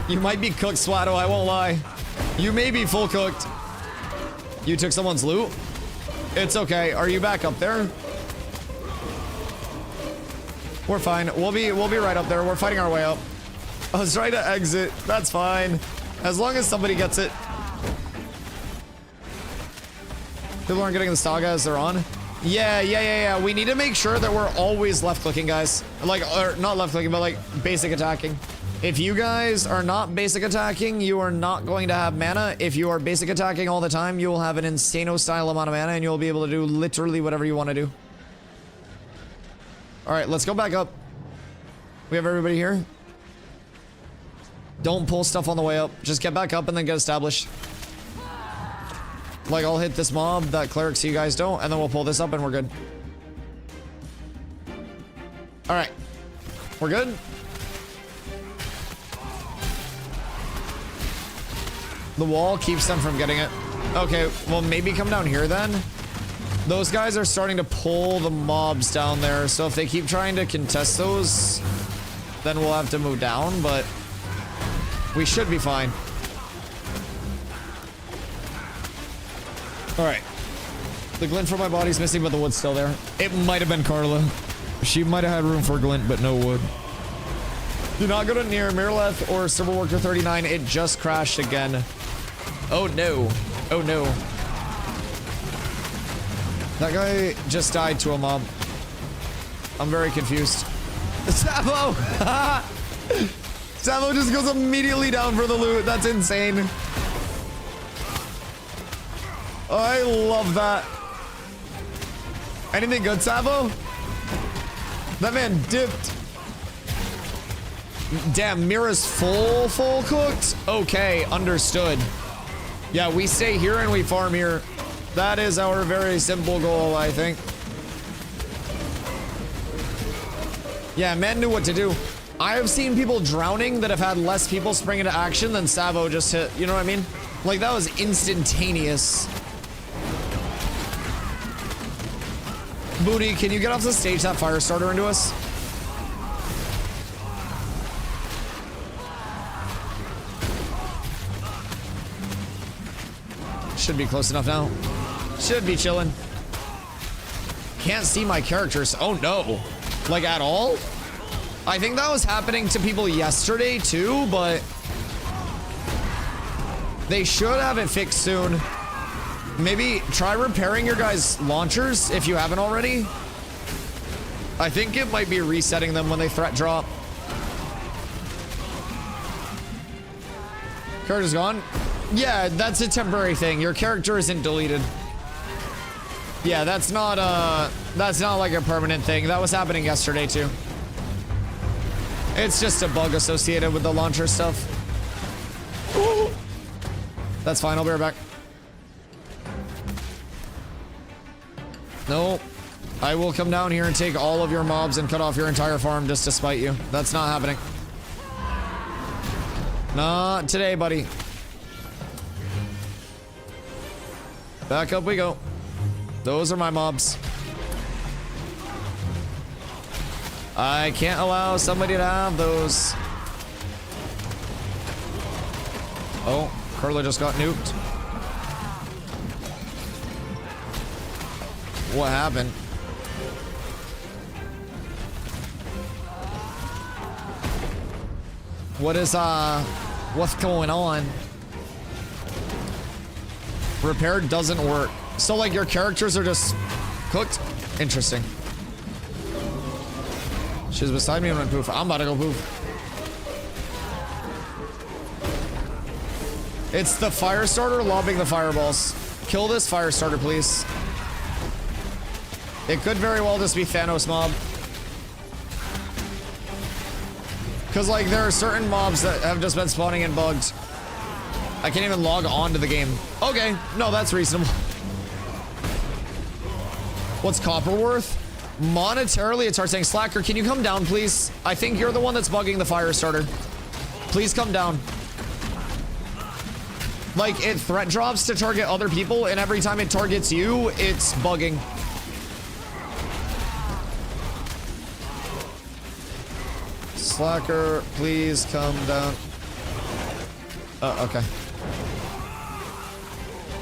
You might be cooked, Swatto, I won't lie. You may be full cooked. You took someone's loot? It's okay. Are you back up there? We're fine. We'll be right up there. We're fighting our way up. I was trying to exit. That's fine. As long as somebody gets it. People aren't getting the Saga as they're on. Yeah. We need to make sure that we're always left clicking, guys. Like, or not left clicking, but like basic attacking. If you guys are not basic attacking, you are not going to have mana. If you are basic attacking all the time, you will have an insano style amount of mana and you'll be able to do literally whatever you want to do. All right, let's go back up. We have everybody here. Don't pull stuff on the way up. Just get back up and then get established. Like, I'll hit this mob that cleric so you guys don't, and then we'll pull this up and we're good. Alright. We're good? The wall keeps them from getting it. Okay, well, maybe come down here then. Those guys are starting to pull the mobs down there, so if they keep trying to contest those, then we'll have to move down, but we should be fine. Alright. The glint from my body's missing, but the wood's still there. It might have been Carla. She might have had room for glint, but no wood. Do not go to near Miraleth or Civil Worker 39. It just crashed again. Oh no. Oh no. That guy just died to a mob. I'm very confused. Savo! Savo just goes immediately down for the loot. That's insane. I love that. Anything good, Savo? That man dipped. Damn, Mira's full cooked? Okay, understood. Yeah, we stay here and we farm here. That is our very simple goal, I think. Yeah, man knew what to do. I have seen people drowning that have had less people spring into action than Savo just hit. You know what I mean? Like, that was instantaneous. Booty, can you get off the stage that fire starter into us? Should be close enough now. Should be chilling. Can't see my characters. Oh no. Like at all? I think that was happening to people yesterday too, but they should have it fixed soon. Maybe try repairing your guys' launchers if you haven't already. I think it might be resetting them when they threat drop. Character's gone? Yeah, that's a temporary thing. Your character isn't deleted. Yeah, that's not like a permanent thing. That was happening yesterday too. It's just a bug associated with the launcher stuff. Ooh. That's fine, I'll be right back. No, I will come down here and take all of your mobs and cut off your entire farm just to spite you. That's not happening. Not today, buddy. Back up we go. Those are my mobs. I can't allow somebody to have those. Oh, Carla just got nuked. What happened? What's going on? Repair doesn't work. So like your characters are just cooked? Interesting. She's beside me and went poof. I'm about to go poof. It's the fire starter lobbing the fireballs. Kill this fire starter, please. It could very well just be Thanos mob. Because like there are certain mobs that have just been spawning and bugged. I can't even log on to the game. Okay, no, that's reasonable. What's copper worth? Monetarily, it starts saying, Slacker, can you come down, please? I think you're the one that's bugging the fire starter. Please come down. Like, it threat drops to target other people, and every time it targets you, it's bugging. Slacker, please come down. Okay.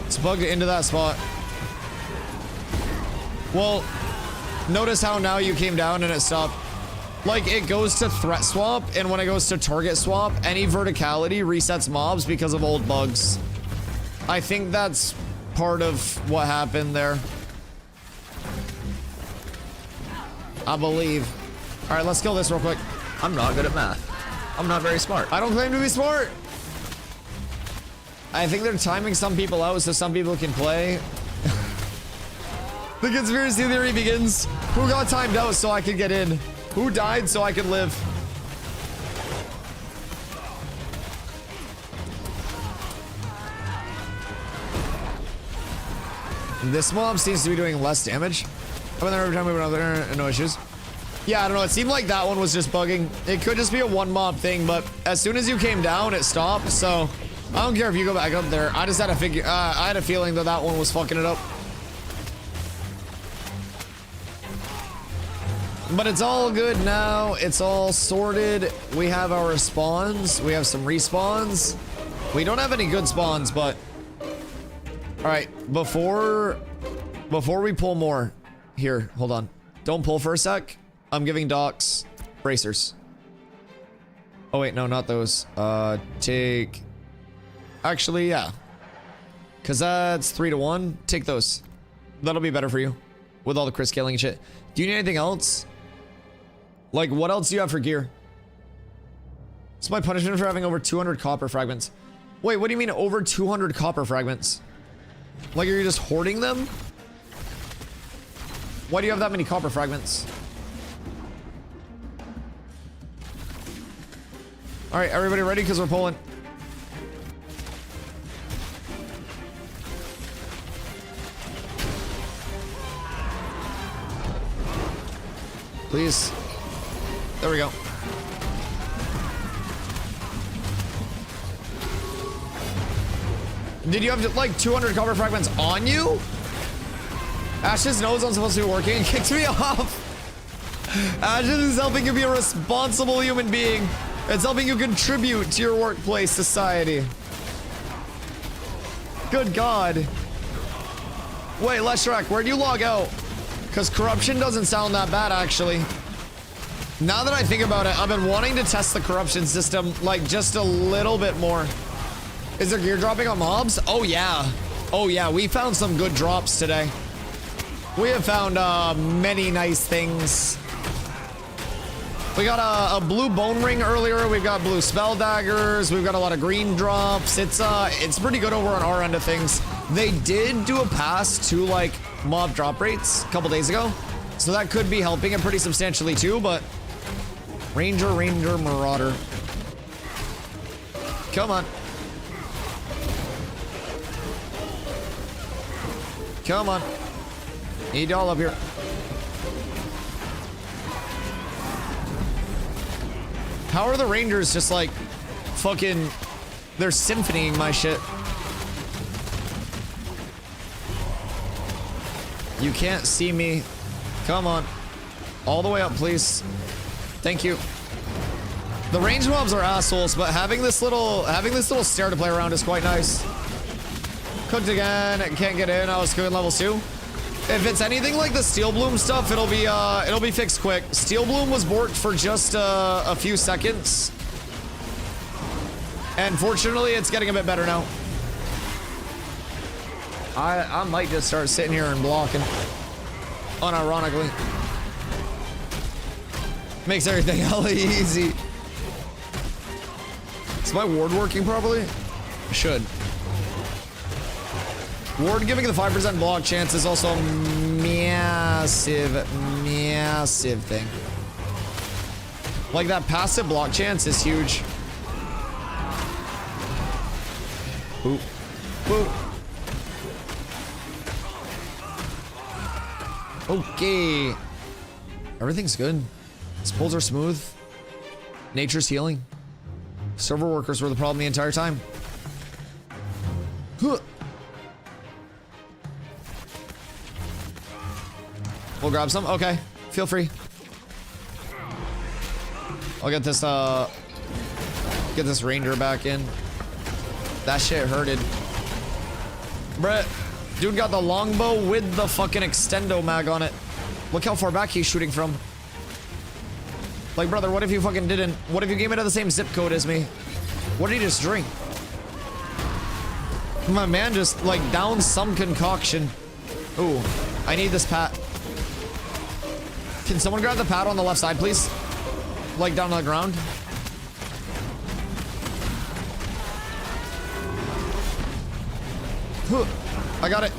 It's bugged into that spot. Well, notice how now you came down and it stopped. Like, it goes to threat swap, and when it goes to target swap, any verticality resets mobs because of old bugs. I think that's part of what happened there. I believe. All right, let's kill this real quick. I'm not good at math. I'm not very smart. I don't claim to be smart. I think they're timing some people out so some people can play. The conspiracy theory begins. Who got timed out so I could get in? Who died so I could live? This mob seems to be doing less damage. I've been there every time we went over there and no issues. Yeah, I don't know. It seemed like that one was just bugging. It could just be a one mob thing, but as soon as you came down, it stopped. So I don't care if you go back up there. I just had to I had a feeling that that one was fucking it up. But it's all good now. It's all sorted. We have our spawns. We have some respawns. We don't have any good spawns, but all right. Before we pull more, here, hold on. Don't pull for a sec. I'm giving docs bracers. Oh wait, no, not those. Take. Actually, yeah. Cause that's 3 to 1. Take those. That'll be better for you, with all the crit scaling and shit. Do you need anything else? Like, what else do you have for gear? It's my punishment for having over 200 copper fragments. Wait, what do you mean over 200 copper fragments? Like, are you just hoarding them? Why do you have that many copper fragments? All right, everybody ready? Because we're pulling. Please. There we go. Did you have like 200 copper fragments on you? Ash's nose wasn't supposed to be working and kicked me off. Ashes is helping you be a responsible human being. It's helping you contribute to your workplace society. Good God. Wait, let's Shrek, where'd you log out? Because corruption doesn't sound that bad, actually. Now that I think about it, I've been wanting to test the corruption system, like, just a little bit more. Is there gear dropping on mobs? Oh, yeah. Oh, yeah, we found some good drops today. We have found many nice things. We got a blue bone ring earlier. We've got blue spell daggers. We've got a lot of green drops. It's pretty good over on our end of things. They did do a pass to, like, mob drop rates a couple days ago. So that could be helping it pretty substantially too, but Ranger, Marauder. Come on. Come on. Need y'all up here. How are the Rangers just like fucking, they're symphonying my shit. You can't see me. Come on. All the way up, please. Thank you. The range mobs are assholes, but having this little stair to play around is quite nice. Cooked again, can't get in. I was cooking levels 2. If it's anything like the Steel Bloom stuff, it'll be fixed quick. Steel Bloom was borked for just a few seconds. And fortunately, it's getting a bit better now. I might just start sitting here and blocking. Unironically. Makes everything hella easy. Is my ward working properly? Should. Ward giving the 5% block chance is also a massive thing. Like, that passive block chance is huge. Boop. Boop. Okay. Everything's good. These pulls are smooth. Nature's healing. Server workers were the problem the entire time. Huh. We'll grab some. Okay. Feel free. I'll get this ranger back in. That shit hurted. Bruh. Dude got the longbow with the fucking extendo mag on it. Look how far back he's shooting from. Like, brother, what if you fucking didn't? What if you gave me the same zip code as me? What did he just drink? My man just, like, downed some concoction. Ooh, I need this pat. Can someone grab the pad on the left side, please? Like, down on the ground. Huh. I got it.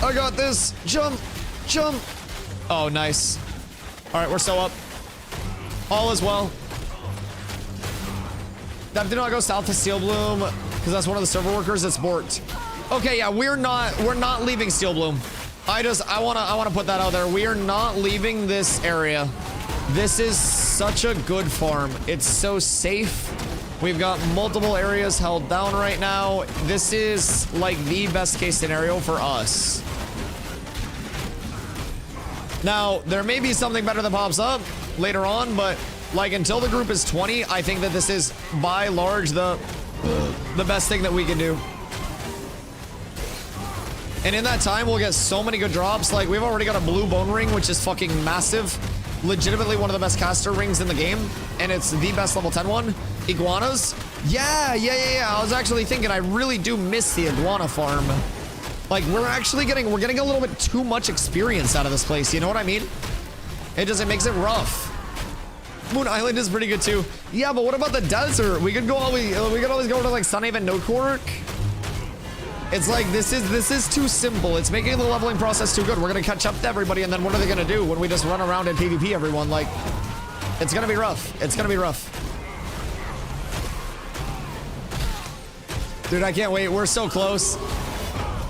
I got this. Jump. Jump. Oh, nice. All right, we're so up. All is well. That did not go south to Steel Bloom because that's one of the server workers that's borked. Okay, yeah, we're not leaving Steel Bloom. I wanna put that out there. We are not leaving this area. This is such a good farm. It's so safe. We've got multiple areas held down right now. This is like the best case scenario for us. Now, there may be something better that pops up later on, but like until the group is 20, I think that this is by large the best thing that we can do. And in that time, we'll get so many good drops. Like, we've already got a blue bone ring, which is fucking massive. Legitimately one of the best caster rings in the game. And it's the best level 10 one. Iguanas. Yeah. I was actually thinking I really do miss the iguana farm. Like, we're getting a little bit too much experience out of this place. You know what I mean? It makes it rough. Moon Island is pretty good too. Yeah, but what about the desert? We could always go to like Sunhaven No Cork. It's like, this is too simple. It's making the leveling process too good. We're gonna catch up to everybody, and then what are they gonna do when we just run around and PvP everyone? Like, it's gonna be rough. It's gonna be rough. Dude, I can't wait. We're so close.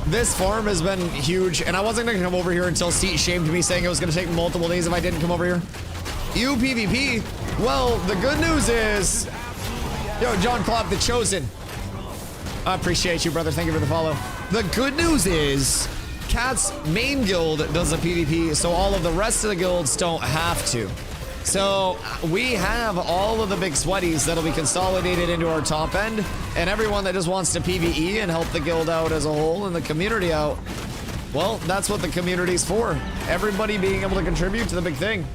This farm has been huge, and I wasn't gonna come over here until Seat shamed me saying it was gonna take multiple days if I didn't come over here. You PvP? Well, the good news is, yo, John Klopp, the Chosen. I appreciate you, brother. Thank you for the follow. The good news is, Cat's main guild does a PvP, so all of the rest of the guilds don't have to. So we have all of the big sweaties that'll be consolidated into our top end, and everyone that just wants to PvE and help the guild out as a whole and the community out, well, that's what the community's for. Everybody being able to contribute to the big thing.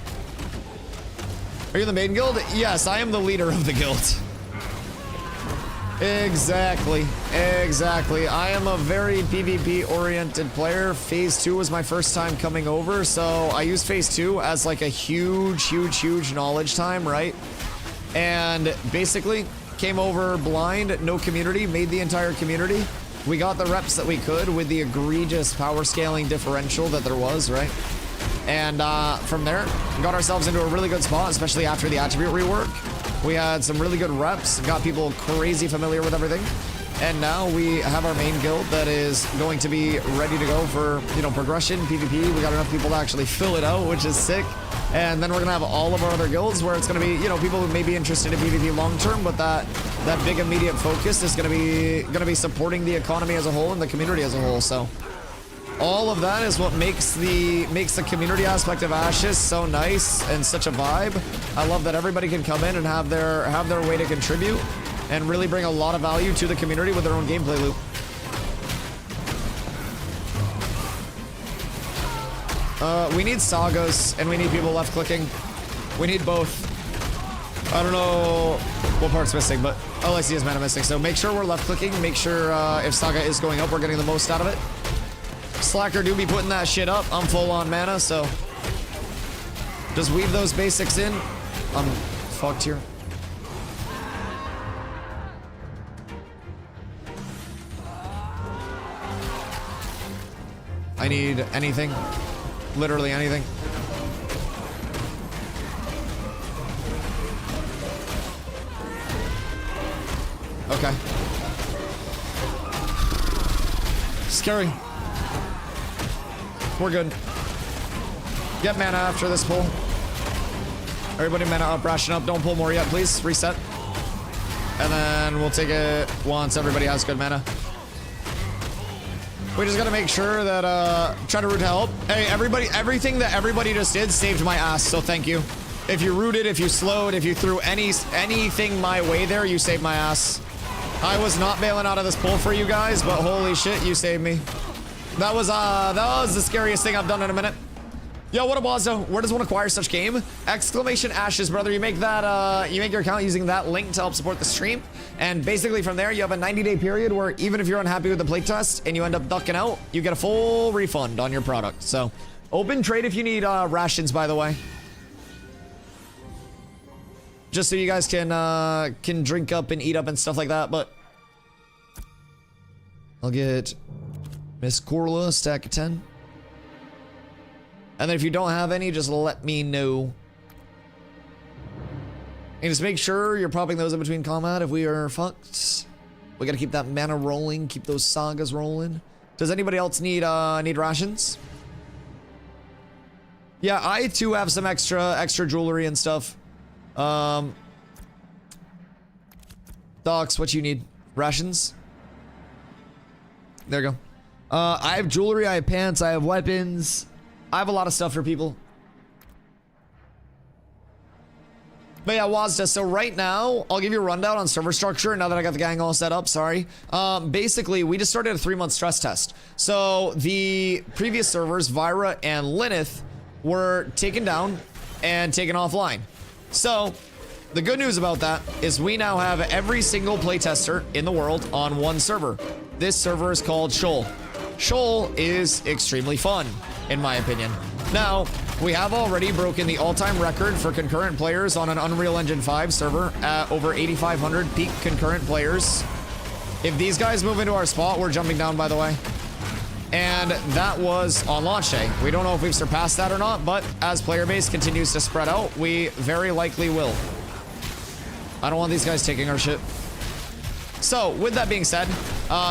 Are you the main guild? Yes, I am the leader of the guild. Exactly. I am a very PvP-oriented player. Phase 2 was my first time coming over, so I use Phase 2 as like a huge knowledge time, right? And basically, came over blind, no community, made the entire community. We got the reps that we could with the egregious power scaling differential that there was, right? And from there, got ourselves into a really good spot, especially after the attribute rework. We had some really good reps, got people crazy familiar with everything. And now we have our main guild that is going to be ready to go for, you know, progression, PvP. We got enough people to actually fill it out, which is sick. And then we're gonna have all of our other guilds where it's gonna be, you know, people who may be interested in PvP long term, but that big immediate focus is gonna be supporting the economy as a whole and the community as a whole. So all of that is what makes the community aspect of Ashes so nice and such a vibe. I love that everybody can come in and have their way to contribute and really bring a lot of value to the community with their own gameplay loop. We need sagas and we need people left clicking. We need both. I don't know what part's missing, but all I see is mana missing. So make sure we're left clicking. Make sure if saga is going up, we're getting the most out of it. Slacker do be putting that shit up. I'm full on mana, so just weave those basics in. I'm fucked here. I need anything. Literally anything. Okay. Scary. We're good. Get mana after this pull. Everybody mana up, ration up. Don't pull more yet, please. Reset. And then we'll take it once everybody has good mana. We just gotta make sure that, try to root help. Hey, everybody, everything that everybody just did saved my ass, so thank you. If you rooted, if you slowed, if you threw anything my way there, you saved my ass. I was not bailing out of this pull for you guys, but holy shit, you saved me. That was the scariest thing I've done in a minute. Yo, what up, Wazo? Where does one acquire such game? Exclamation Ashes, brother. You make that, you make your account using that link to help support the stream. And basically from there, you have a 90-day period where even if you're unhappy with the playtest and you end up ducking out, you get a full refund on your product. So, open trade if you need rations, by the way. Just so you guys can drink up and eat up and stuff like that, but I'll get Miss Corla, stack of 10. And then if you don't have any, just let me know. And just make sure you're popping those in between combat if we are fucked. We gotta keep that mana rolling, keep those sagas rolling. Does anybody else need rations? Yeah, I too have some extra jewelry and stuff. Docs, what you need? Rations? There you go. I have jewelry, I have pants, I have weapons. I have a lot of stuff for people. But yeah, Wazda, so right now, I'll give you a rundown on server structure now that I got the gang all set up, sorry. Basically, we just started a 3-month stress test. So the previous servers, Vira and Lineth, were taken down and taken offline. So the good news about that is we now have every single playtester in the world on one server. This server is called Shoal. Shoal is extremely fun, in my opinion. Now, we have already broken the all-time record for concurrent players on an Unreal Engine 5 server at over 8,500 peak concurrent players. If these guys move into our spot, we're jumping down, by the way. And that was on launch day. We don't know if we've surpassed that or not, but as player base continues to spread out, we very likely will. I don't want these guys taking our shit. So, with that being said,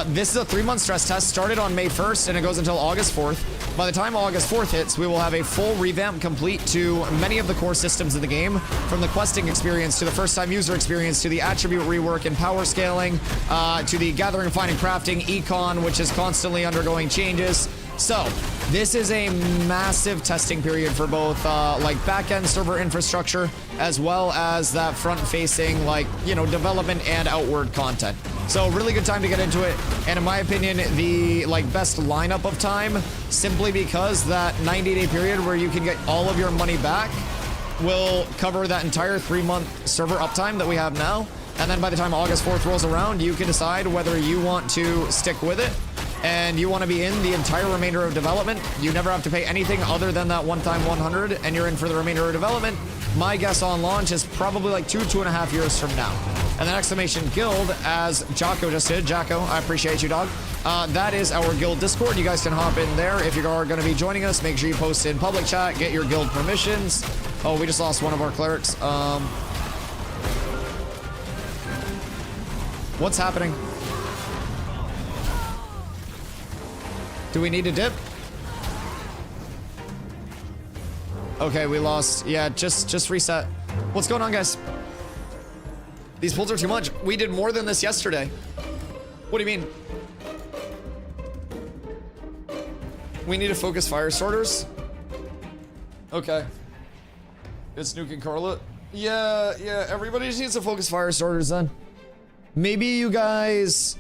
this is a 3-month stress test, started on May 1st, and it goes until August 4th. By the time August 4th hits, we will have a full revamp complete to many of the core systems of the game, from the questing experience, to the first-time user experience, to the attribute rework and power scaling, to the gathering, finding, crafting, econ, which is constantly undergoing changes. So, this is a massive testing period for both, like, back-end server infrastructure, as well as that front-facing, like, you know, development and outward content. So, really good time to get into it, and in my opinion, the, like, best lineup of time, simply because that 90-day period where you can get all of your money back will cover that entire 3-month server uptime that we have now, and then by the time August 4th rolls around, you can decide whether you want to stick with it, and you want to be in the entire remainder of development. You never have to pay anything other than that one-time 100, and you're in for the remainder of development. My guess on launch is probably like 2.5 years from now. And then Exclamation Guild, as Jocko just did. Jocko, I appreciate you, dog. That is our guild Discord. You guys can hop in there. If you are going to be joining us, make sure you post in public chat, get your guild permissions. Oh, we just lost one of our clerics. What's happening? Do we need to dip? Okay, we lost. Yeah, just reset. What's going on, guys? These pulls are too much. We did more than this yesterday. What do you mean? We need to focus fire sorters. Okay. It's Nuke and Carla. Yeah, everybody just needs to focus fire sorters then. Maybe you guys,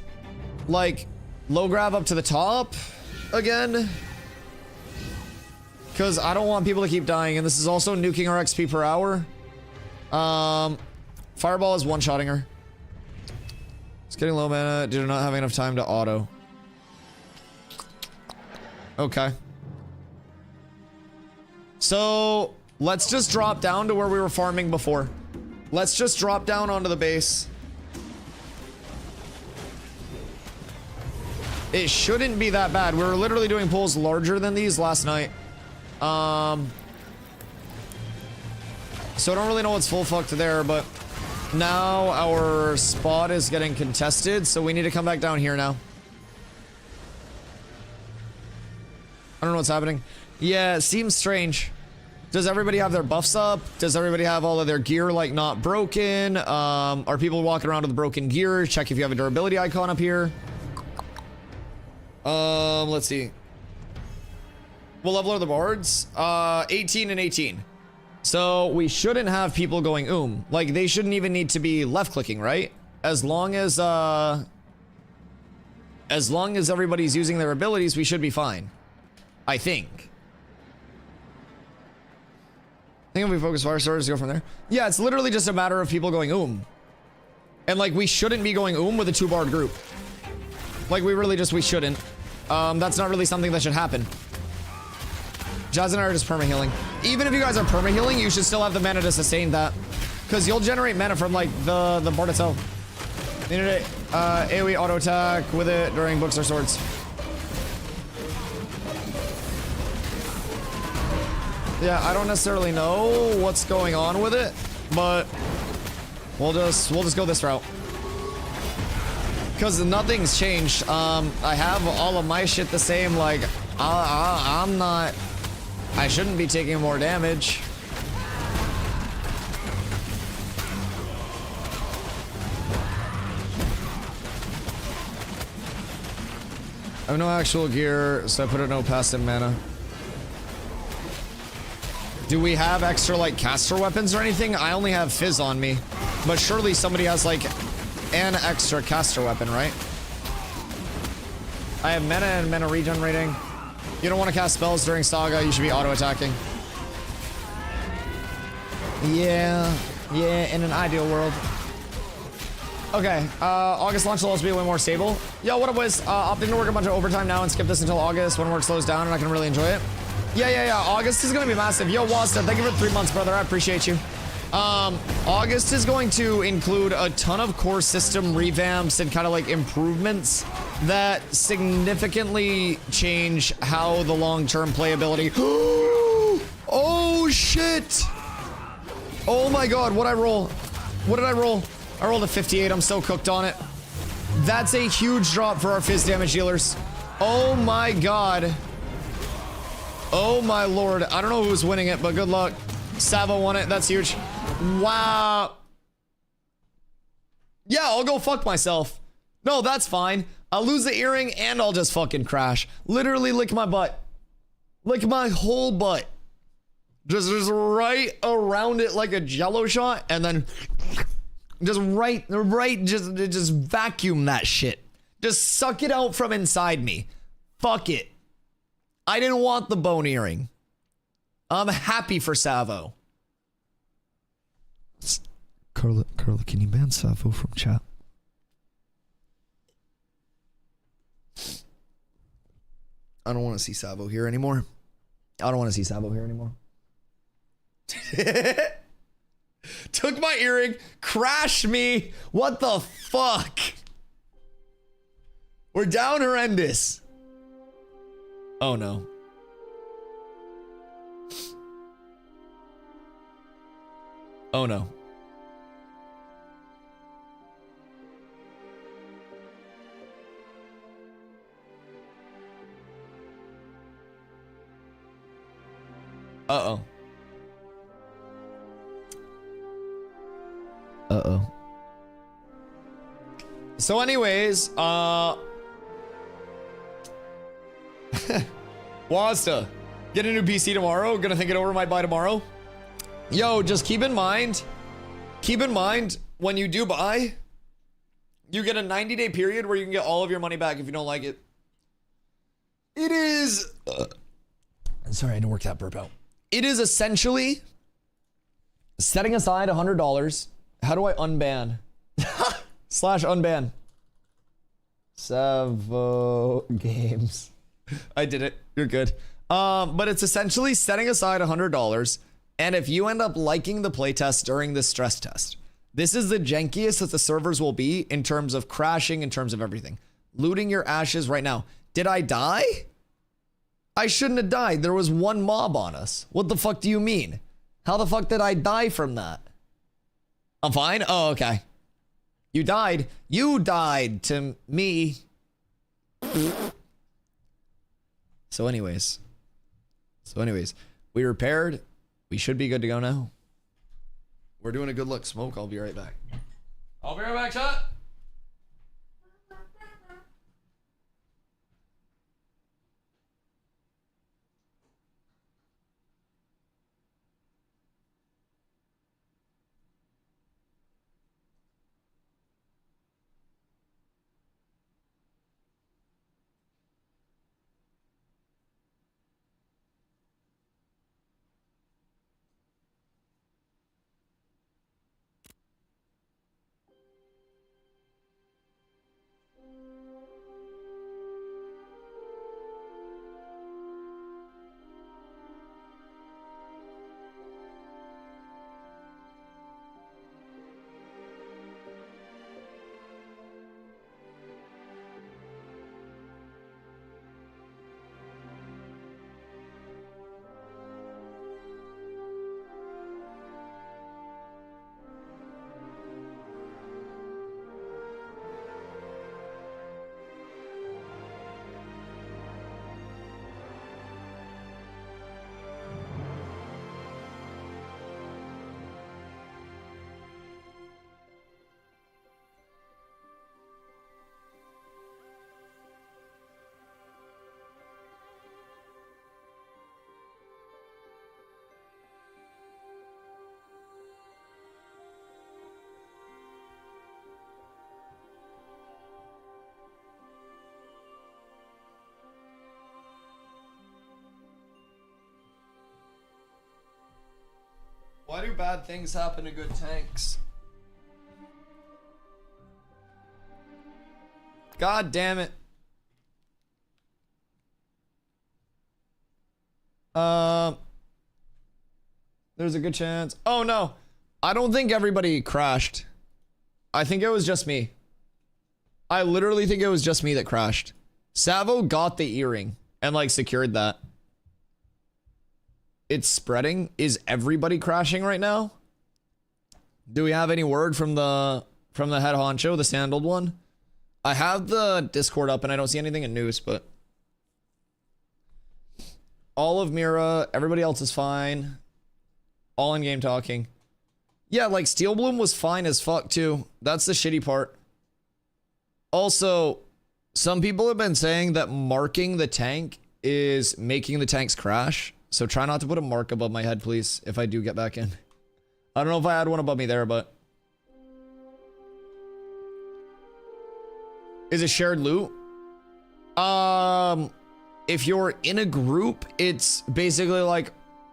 like, low grab up to the top again, because I don't want people to keep dying, and this is also nuking our XP per hour. Fireball is one-shotting her. It's getting low mana due to not having enough time to auto. Okay. So let's just drop down to where we were farming before. Let's just drop down onto the base. It shouldn't be that bad. We were literally doing pulls larger than these last night. So I don't really know what's full fucked there, but now our spot is getting contested, so we need to come back down here now. I don't know what's happening. Yeah, it seems strange. Does everybody have their buffs up? Does everybody have all of their gear, like, not broken? Are people walking around with broken gear? Check if you have a durability icon up here. Let's see. What level are the bards? 18 and 18. So we shouldn't have people going like, they shouldn't even need to be left clicking, right? As long as everybody's using their abilities, we should be fine. I think. I think if we focus fire starters, go from there. Yeah, it's literally just a matter of people going and like, we shouldn't be going with a 2-barred group. Like, we shouldn't. That's not really something that should happen. Jazz and I are just perma-healing. Even if you guys are perma-healing, you should still have the mana to sustain that. Because you'll generate mana from, like, the board itself. You need to AoE auto attack with it during books or swords. Yeah, I don't necessarily know what's going on with it, but we'll just go this route. Because nothing's changed. I have all of my shit the same. Like, I'm not I shouldn't be taking more damage. I have no actual gear, so I put a no passive mana. Do we have extra, like, caster weapons or anything? I only have Fizz on me. But surely somebody has, like, an extra caster weapon, right? I have mana and mana regenerating. You don't want to cast spells during Saga, you should be auto-attacking. Yeah, in an ideal world. Okay, August launch will also be way more stable. Yo, what up, boys? Opting to work a bunch of overtime now and skip this until August when work slows down and I can really enjoy it. Yeah. August is gonna be massive. Yo, Wasta, thank you for 3 months, brother. I appreciate you. August is going to include a ton of core system revamps and kind of like improvements that significantly change how the long-term playability. Oh, shit. Oh my God, what'd I roll? What did I roll? I rolled a 58. I'm so cooked on it. That's a huge drop for our Fizz damage dealers. Oh my God. Oh my Lord. I don't know who's winning it, but good luck. Savo won it. That's huge. Wow. Yeah, I'll go fuck myself. No, that's fine. I'll lose the earring and I'll just fucking crash. Literally lick my butt. Lick my whole butt. Just right around it like a jello shot and then just just vacuum that shit. Just suck it out from inside me. Fuck it. I didn't want the bone earring. I'm happy for Savo. Carla, can you ban Savo from chat? I don't want to see Savo here anymore. I don't want to see Savo here anymore. Took my earring, crashed me. What the fuck? We're down horrendous. Oh no. Oh no. Uh-oh. Uh-oh. So anyways, Wasta, get a new PC tomorrow. Gonna think it over, might buy tomorrow. Yo, just keep in mind, when you do buy, you get a 90-day period where you can get all of your money back if you don't like it. It is... sorry, I didn't work that burp out. It is essentially setting aside $100. How do I unban? / unban. Savo games. I did it. You're good. But it's essentially setting aside $100. And if you end up liking the playtest during the stress test, this is the jankiest that the servers will be in terms of crashing, in terms of everything. Looting your ashes right now. Did I die? I shouldn't have died. There was one mob on us. What the fuck do you mean? How the fuck did I die from that? I'm fine? Oh, okay. You died. You died to me. So anyways, we repaired. We should be good to go now. We're doing a good look. Smoke, I'll be right back. I'll be right back, chat. very bad things happen to good tanks. God damn it. There's a good chance. Oh no. I don't think everybody crashed. I think it was just me. I literally think it was just me that crashed. Savo got the earring and like secured that. It's spreading. Is everybody crashing right now? Do we have any word from the head honcho, the sandaled one? I have the Discord up and I don't see anything in news, but all of Mira, everybody else is fine. All in game talking. Yeah, like Steel Bloom was fine as fuck too. That's the shitty part. Also, some people have been saying that marking the tank is making the tanks crash. So try not to put a mark above my head, please, if I do get back in. I don't know if I had one above me there, but... Is it shared loot? If you're in a group, it's basically like...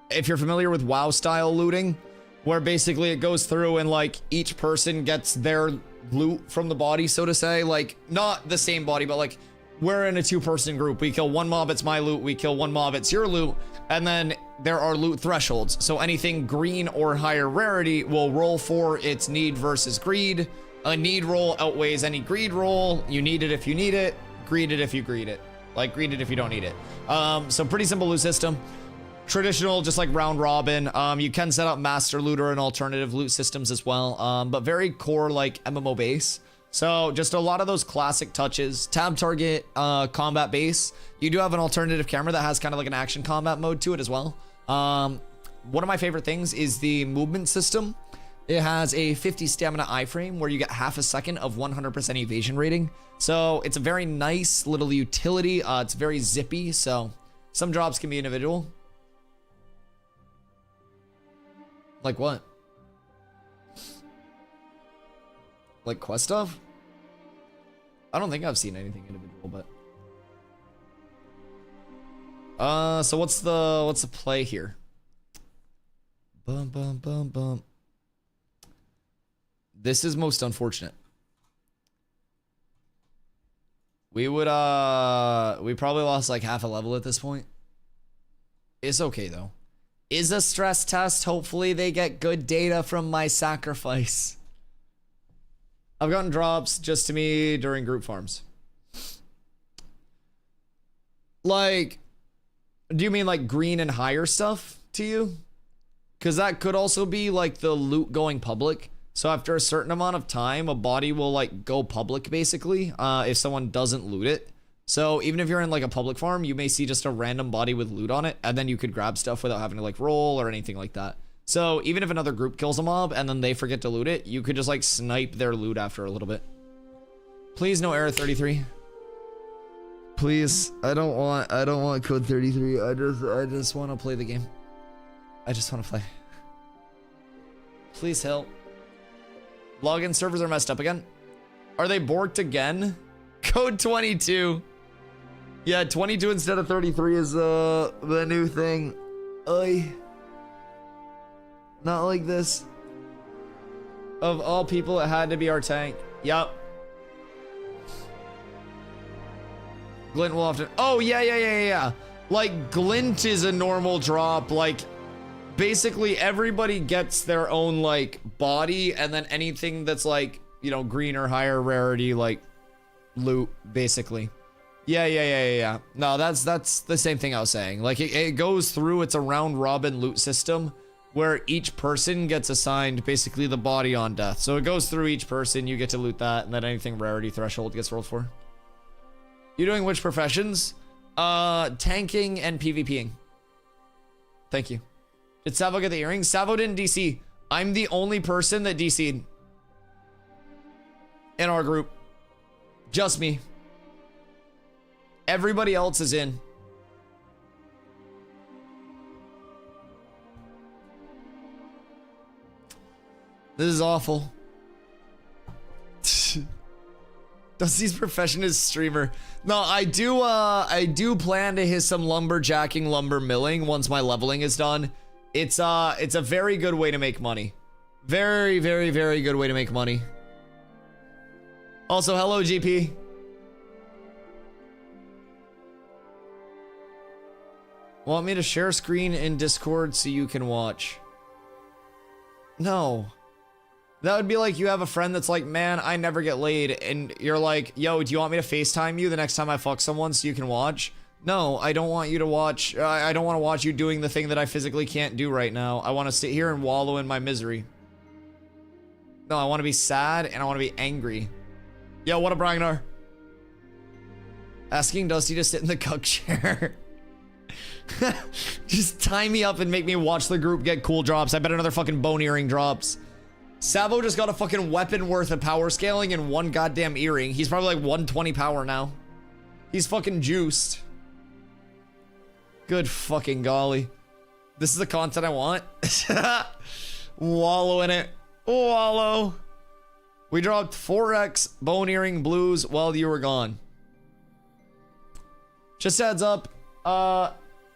If you're familiar with WoW style looting, where basically it goes through and like each person gets their loot from the body, so to say. Like, not the same body, but like... We're in a two-person group. We kill one mob, it's my loot. We kill one mob, it's your loot. And then there are loot thresholds. So anything green or higher rarity will roll for its need versus greed. A need roll outweighs any greed roll. You need it if you need it. Greed it if you greed it. Like, greed it if you don't need it. So pretty simple loot system. Traditional, just like round robin. You can set up master looter and alternative loot systems as well. But very core, like, MMO base. So just a lot of those classic touches. Tab target, combat base. You do have an alternative camera that has kind of like an action combat mode to it as well. One of my favorite things is the movement system. It has a 50 stamina iframe where you get half a second of 100% evasion rating. So it's a very nice little utility. It's very zippy. So some jobs can be individual. Like what? Like quest stuff? I don't think I've seen anything individual, but so what's the play here? Bum bum bum bum. This is most unfortunate. We probably lost like half a level at this point. It's okay though. Is a stress test. Hopefully they get good data from my sacrifice. I've gotten drops just to me during group farms. Like, do you mean like green and higher stuff to you? Because that could also be like the loot going public. So after a certain amount of time, a body will like go public basically if someone doesn't loot it. So even if you're in like a public farm, you may see just a random body with loot on it, and then you could grab stuff without having to like roll or anything like that. So even if another group kills a mob and then they forget to loot it, you could just like snipe their loot after a little bit. Please no error 33. Please, I don't want code 33. I just want to play the game. I just want to play. Please help. Login servers are messed up again. Are they borked again? Code 22. Yeah, 22 instead of 33 is the new thing. Oy. Not like this. Of all people, it had to be our tank. Yup. Glint will often... Oh, yeah. Like, Glint is a normal drop. Like, basically everybody gets their own, like, body. And then anything that's, like, you know, green or higher rarity, like, loot, basically. Yeah. No, that's the same thing I was saying. Like, it goes through. It's a round robin loot system, where each person gets assigned basically the body on death. So it goes through each person, you get to loot that, and then anything rarity threshold gets rolled for. You doing which professions? Tanking and PvPing. Thank you. Did Savo get the earrings? Savo didn't DC. I'm the only person that DC'd in our group. Just me. Everybody else is in. This is awful. Dusty's profession is streamer. No, I do plan to hit some lumberjacking, lumber milling once my leveling is done. It's a very good way to make money. Very, very, very good way to make money. Also, hello, GP. Want me to share screen in Discord so you can watch? No. That would be like you have a friend that's like, man, I never get laid. And you're like, yo, do you want me to FaceTime you the next time I fuck someone so you can watch? No, I don't want you to watch. I don't want to watch you doing the thing that I physically can't do right now. I want to sit here and wallow in my misery. No, I want to be sad and I want to be angry. Yo, what up, Ragnar? Asking Dusty to sit in the cuck chair. Just tie me up and make me watch the group get cool drops. I bet another fucking bone earring drops. Savo just got a fucking weapon worth of power scaling and one goddamn earring. He's probably like 120 power now. He's fucking juiced. Good fucking golly. This is the content I want. Wallow in it. Wallow. We dropped 4x bone earring blues while you were gone. Just heads up.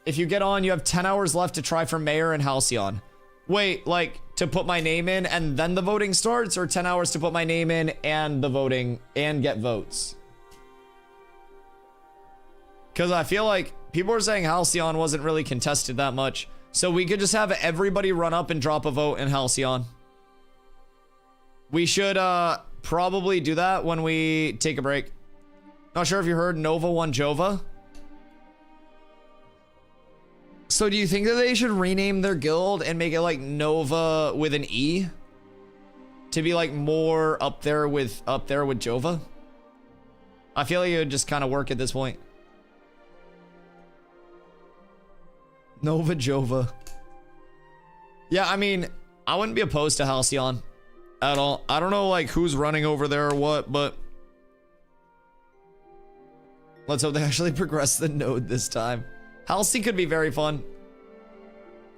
If you get on, you have 10 hours left to try for mayor and Halcyon. Wait, like to put my name in and then the voting starts, or 10 hours to put my name in and the voting and get votes? Because I feel like people are saying Halcyon wasn't really contested that much. So we could just have everybody run up and drop a vote in Halcyon. We should probably do that when we take a break. Not sure if you heard Nova won Jova. So do you think that they should rename their guild and make it like Nova with an E? To be like more up there with Jova? I feel like it would just kind of work at this point. Nova Jova. Yeah, I mean, I wouldn't be opposed to Halcyon at all. I don't know like who's running over there or what, but let's hope they actually progress the node this time. Halcy could be very fun.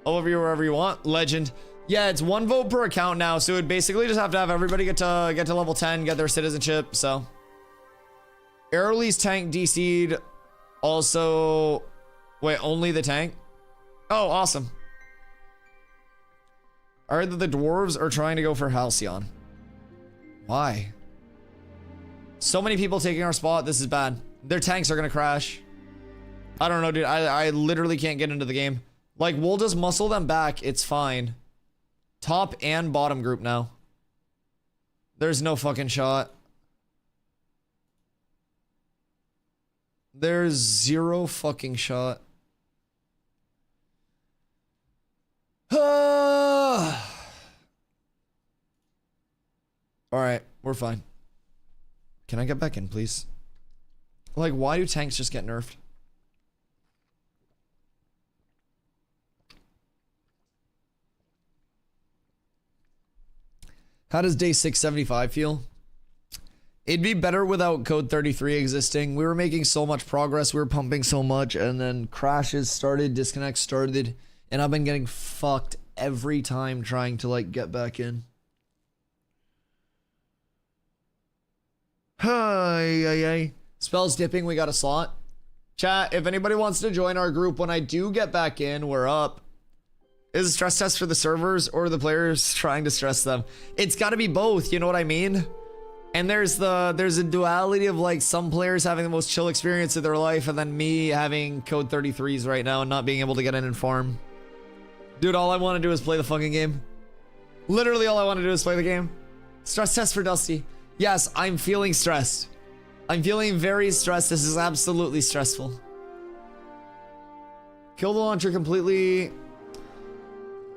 Over you wherever you want. Legend. Yeah, it's 1 vote per account now, so it would basically just have to have everybody get to level 10, get their citizenship, so. Airly's tank DC'd. Also, wait, only the tank? Oh, awesome. I heard that the dwarves are trying to go for Halcyon. Why? So many people taking our spot. This is bad. Their tanks are gonna crash. I don't know, dude. I literally can't get into the game. Like, we'll just muscle them back. It's fine. Top and bottom group now. There's no fucking shot. There's zero fucking shot. Alright, we're fine. Can I get back in, please? Like, why do tanks just get nerfed? How does day 675 feel? It'd be better without code 33 existing. We were making so much progress, we were pumping so much, and then crashes started, disconnects started, and I've been getting fucked every time trying to like get back in. Hi. Spells dipping, we got a slot. Chat, if anybody wants to join our group when I do get back in, we're up. Is it a stress test for the servers or the players trying to stress them? It's got to be both, you know what I mean? And there's a duality of like some players having the most chill experience of their life and then me having code 33s right now and not being able to get in and farm. Dude, all I want to do is play the fucking game. Literally all I want to do is play the game. Stress test for Dusty. Yes, I'm feeling stressed. I'm feeling very stressed. This is absolutely stressful. Kill the launcher completely.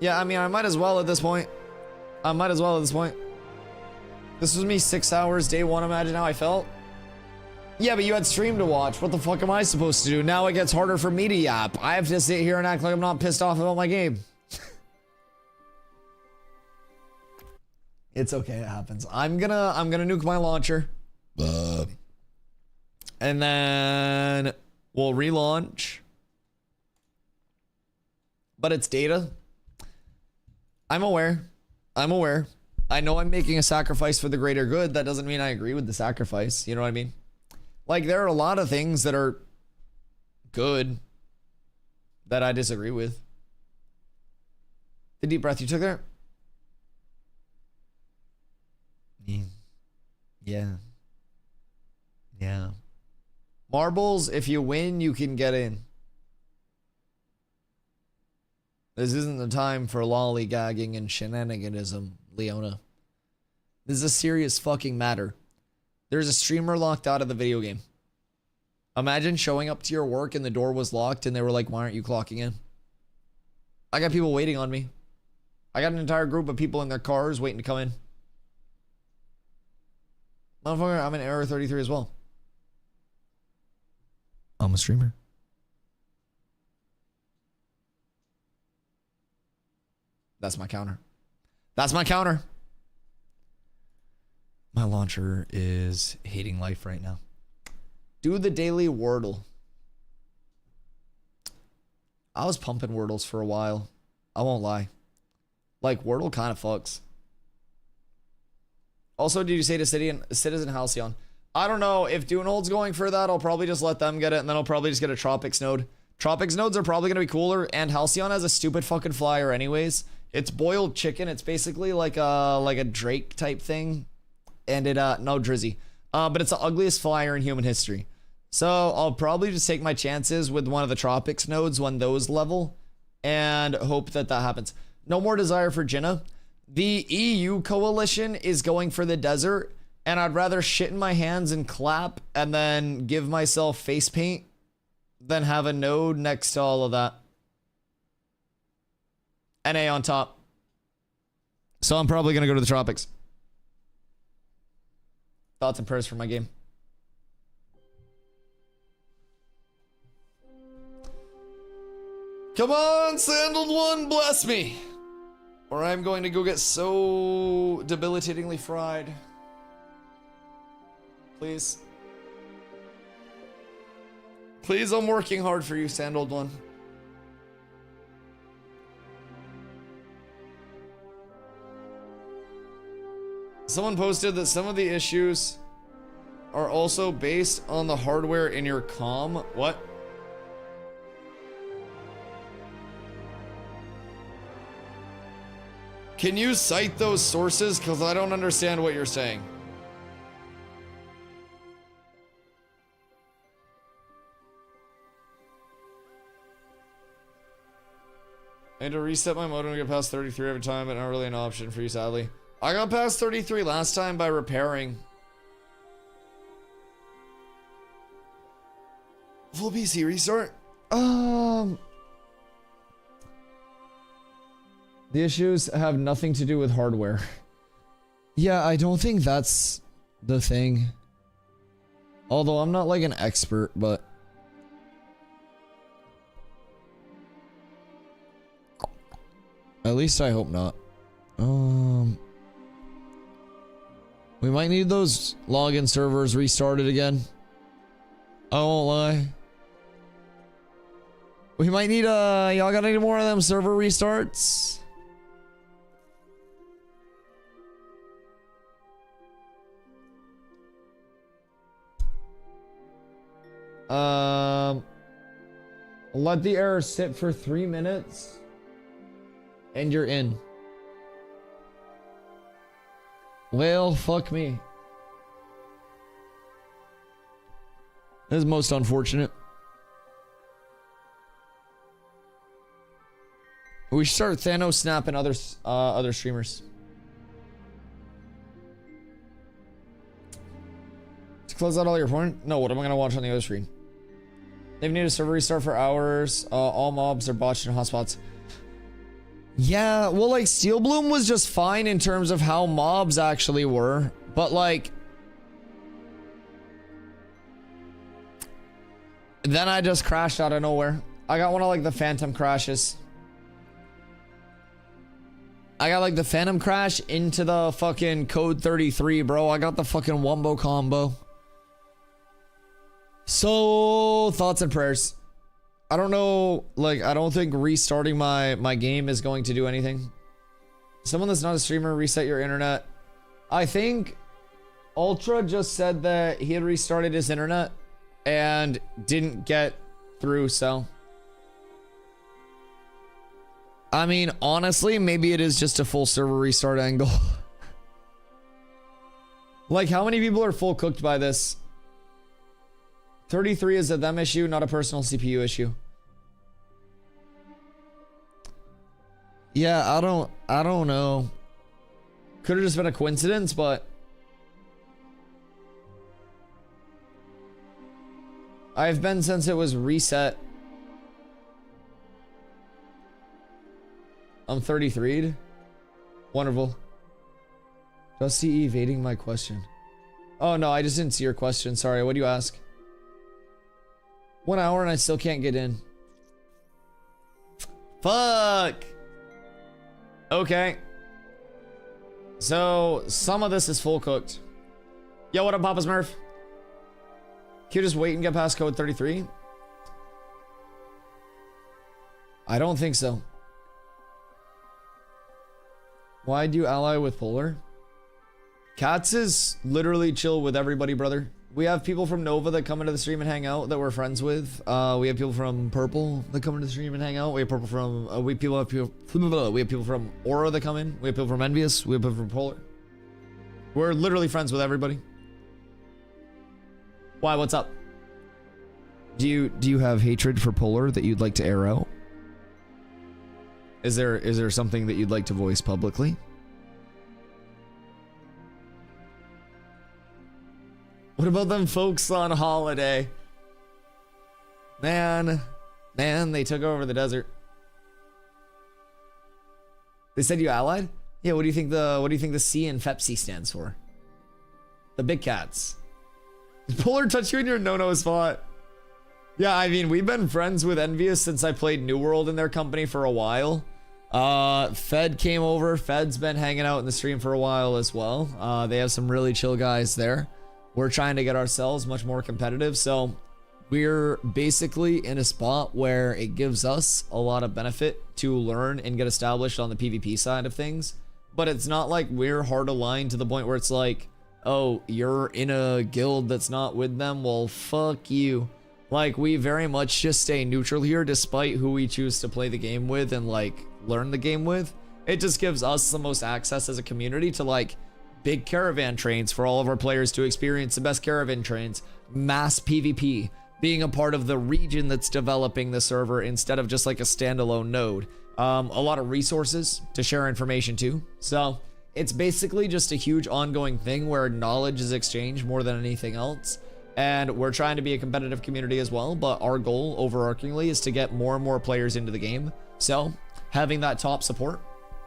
Yeah, I mean, I might as well at this point. This was me 6 hours, day 1, imagine how I felt. Yeah, but you had stream to watch. What the fuck am I supposed to do? Now it gets harder for me to yap. I have to sit here and act like I'm not pissed off about my game. It's okay, it happens. I'm gonna nuke my launcher. And then we'll relaunch. But it's data. I'm aware. I know I'm making a sacrifice for the greater good. That doesn't mean I agree with the sacrifice. You know what I mean? Like, there are a lot of things that are good that I disagree with. The deep breath you took there? Yeah. Yeah. Marbles, if you win, you can get in. This isn't the time for lollygagging and shenaniganism, Leona. This is a serious fucking matter. There's a streamer locked out of the video game. Imagine showing up to your work and the door was locked and they were like, why aren't you clocking in? I got people waiting on me. I got an entire group of people in their cars waiting to come in. Motherfucker, I'm in error 33 as well. I'm a streamer. That's my counter. That's my counter. My launcher is hating life right now. Do the daily Wordle. I was pumping Wordles for a while. I won't lie. Like, Wordle kind of fucks. Also, did you say to Citizen Halcyon? I don't know. If Dunehold's going for that, I'll probably just let them get it, and then I'll probably just get a Tropics node. Tropics nodes are probably going to be cooler, and Halcyon has a stupid fucking flyer anyways. It's boiled chicken. It's basically like a Drake type thing. And it, no, Drizzy. But it's the ugliest flyer in human history. So I'll probably just take my chances with one of the Tropics nodes when those level and hope that that happens. No more desire for Jinnah. The EU coalition is going for the desert, and I'd rather shit in my hands and clap and then give myself face paint than have a node next to all of that. NA on top. So I'm probably going to go to the Tropics. Thoughts and prayers for my game. Come on, Sandaled One, bless me. Or I'm going to go get so debilitatingly fried. Please. Please, I'm working hard for you, Sandaled One. Someone posted that some of the issues are also based on the hardware in your comm. What? Can you cite those sources? Because I don't understand what you're saying. I had to reset my modem to get past 33 every time, but not really an option for you, sadly. I got past 33 last time by repairing. Full PC restart? The issues have nothing to do with hardware. Yeah, I don't think that's the thing. Although I'm not like an expert, but... At least I hope not. We might need those login servers restarted again. I won't lie. We might need y'all got any more of them server restarts? Let the error sit for 3 minutes and you're in. Well, fuck me. This is most unfortunate. We should start Thanos snapping other streamers. To close out all your porn? No, what am I gonna watch on the other screen? They've needed a server restart for hours. All mobs are botched in hotspots. Yeah, well, like, Steel Bloom was just fine in terms of how mobs actually were, but like... Then I just crashed out of nowhere. I got one of like the phantom crashes. I got like the phantom crash into the fucking code 33, bro. I got the fucking wombo combo. So, thoughts and prayers. I don't know, like, I don't think restarting my game is going to do anything. Someone that's not a streamer, reset your internet. I think Ultra just said that he had restarted his internet and didn't get through, so. I mean, honestly, maybe it is just a full server restart angle. Like, how many people are full cooked by this? 33 is a them issue, not a personal CPU issue. Yeah, I don't know. Could have just been a coincidence, but I've been since it was reset. I'm 33'd. Wonderful. Dusty evading my question. Oh no, I just didn't see your question. Sorry, what do you ask? 1 hour and I still can't get in. Fuck. Okay. So, some of this is full cooked. Yo, what up, Papa Smurf? Can you just wait and get past code 33? I don't think so. Why do you ally with Polar? Cats is literally chill with everybody, brother. We have people from Nova that come into the stream and hang out that we're friends with. We have people from Purple that come into the stream and hang out. We have people from we have people from Aura that come in. We have people from Envious. We have people from Polar. We're literally friends with everybody. Why? What's up? Do you have hatred for Polar that you'd like to air out? Is there something that you'd like to voice publicly? What about them folks on holiday? Man, they took over the desert. They said you allied? Yeah, what do you think the C in FEPSI stands for? The big cats. Did Polar touch you in your no-no spot? Yeah, I mean, we've been friends with Envious since I played New World in their company for a while. Fed came over. Fed's been hanging out in the stream for a while as well. They have some really chill guys there. We're trying to get ourselves much more competitive, so we're basically in a spot where it gives us a lot of benefit to learn and get established on the PvP side of things. But it's not like we're hard aligned to the point where it's like, oh, you're in a guild that's not with them, well, fuck you. Like, we very much just stay neutral here despite who we choose to play the game with and like learn the game with. It just gives us the most access as a community to like big caravan trains for all of our players to experience the best caravan trains, mass PvP, being a part of the region that's developing the server instead of just like a standalone node. A lot of resources to share information to. So it's basically just a huge ongoing thing where knowledge is exchanged more than anything else. And we're trying to be a competitive community as well, but our goal overarchingly is to get more and more players into the game. So having that top support,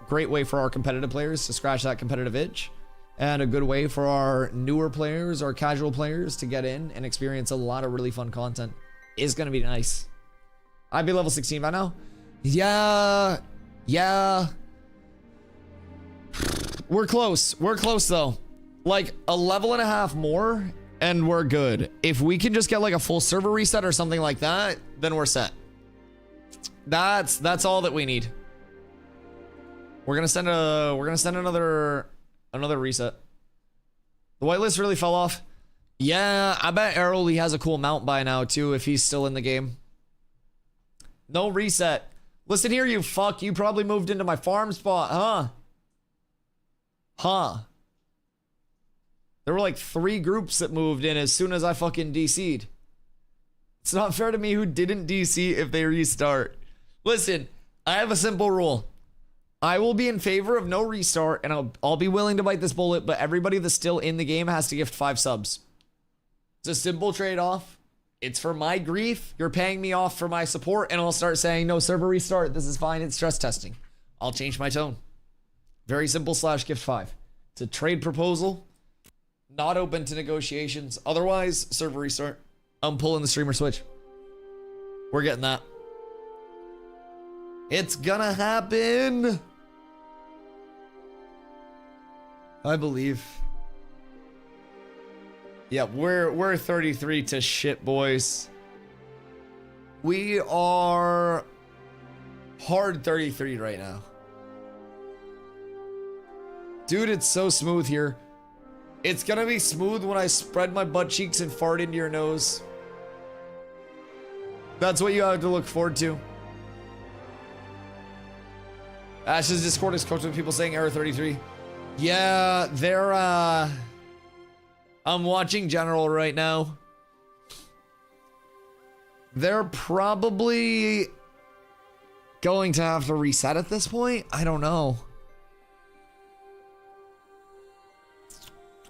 great way for our competitive players to scratch that competitive itch. And a good way for our newer players or casual players to get in and experience a lot of really fun content. Is going to be nice. I'd be level 16 by now. Yeah. We're close. We're close though. Like a level and a half more and we're good. If we can just get like a full server reset or something like that, then we're set. That's all that we need. We're gonna send another reset. The whitelist really fell off. Yeah, I bet Errol has a cool mount by now too if he's still in the game. No reset. Listen here, you fuck. You probably moved into my farm spot, huh? There were like 3 groups that moved in as soon as I fucking DC'd. It's not fair to me who didn't DC if they restart. Listen, I have a simple rule. I will be in favor of no restart, and I'll be willing to bite this bullet, but everybody that's still in the game has to gift 5 subs. It's a simple trade-off. It's for my grief. You're paying me off for my support, and I'll start saying, no, server restart. This is fine. It's stress testing. I'll change my tone. Very simple / gift 5. It's a trade proposal. Not open to negotiations. Otherwise, server restart. I'm pulling the streamer switch. We're getting that. It's gonna happen. I believe. Yeah, we're 33 to shit, boys. We are hard 33 right now. Dude, it's so smooth here. It's gonna be smooth when I spread my butt cheeks and fart into your nose. That's what you have to look forward to. Ash's Discord is cooked with people saying error 33. Yeah, they're I'm watching general right now. They're probably going to have to reset at this point. I don't know.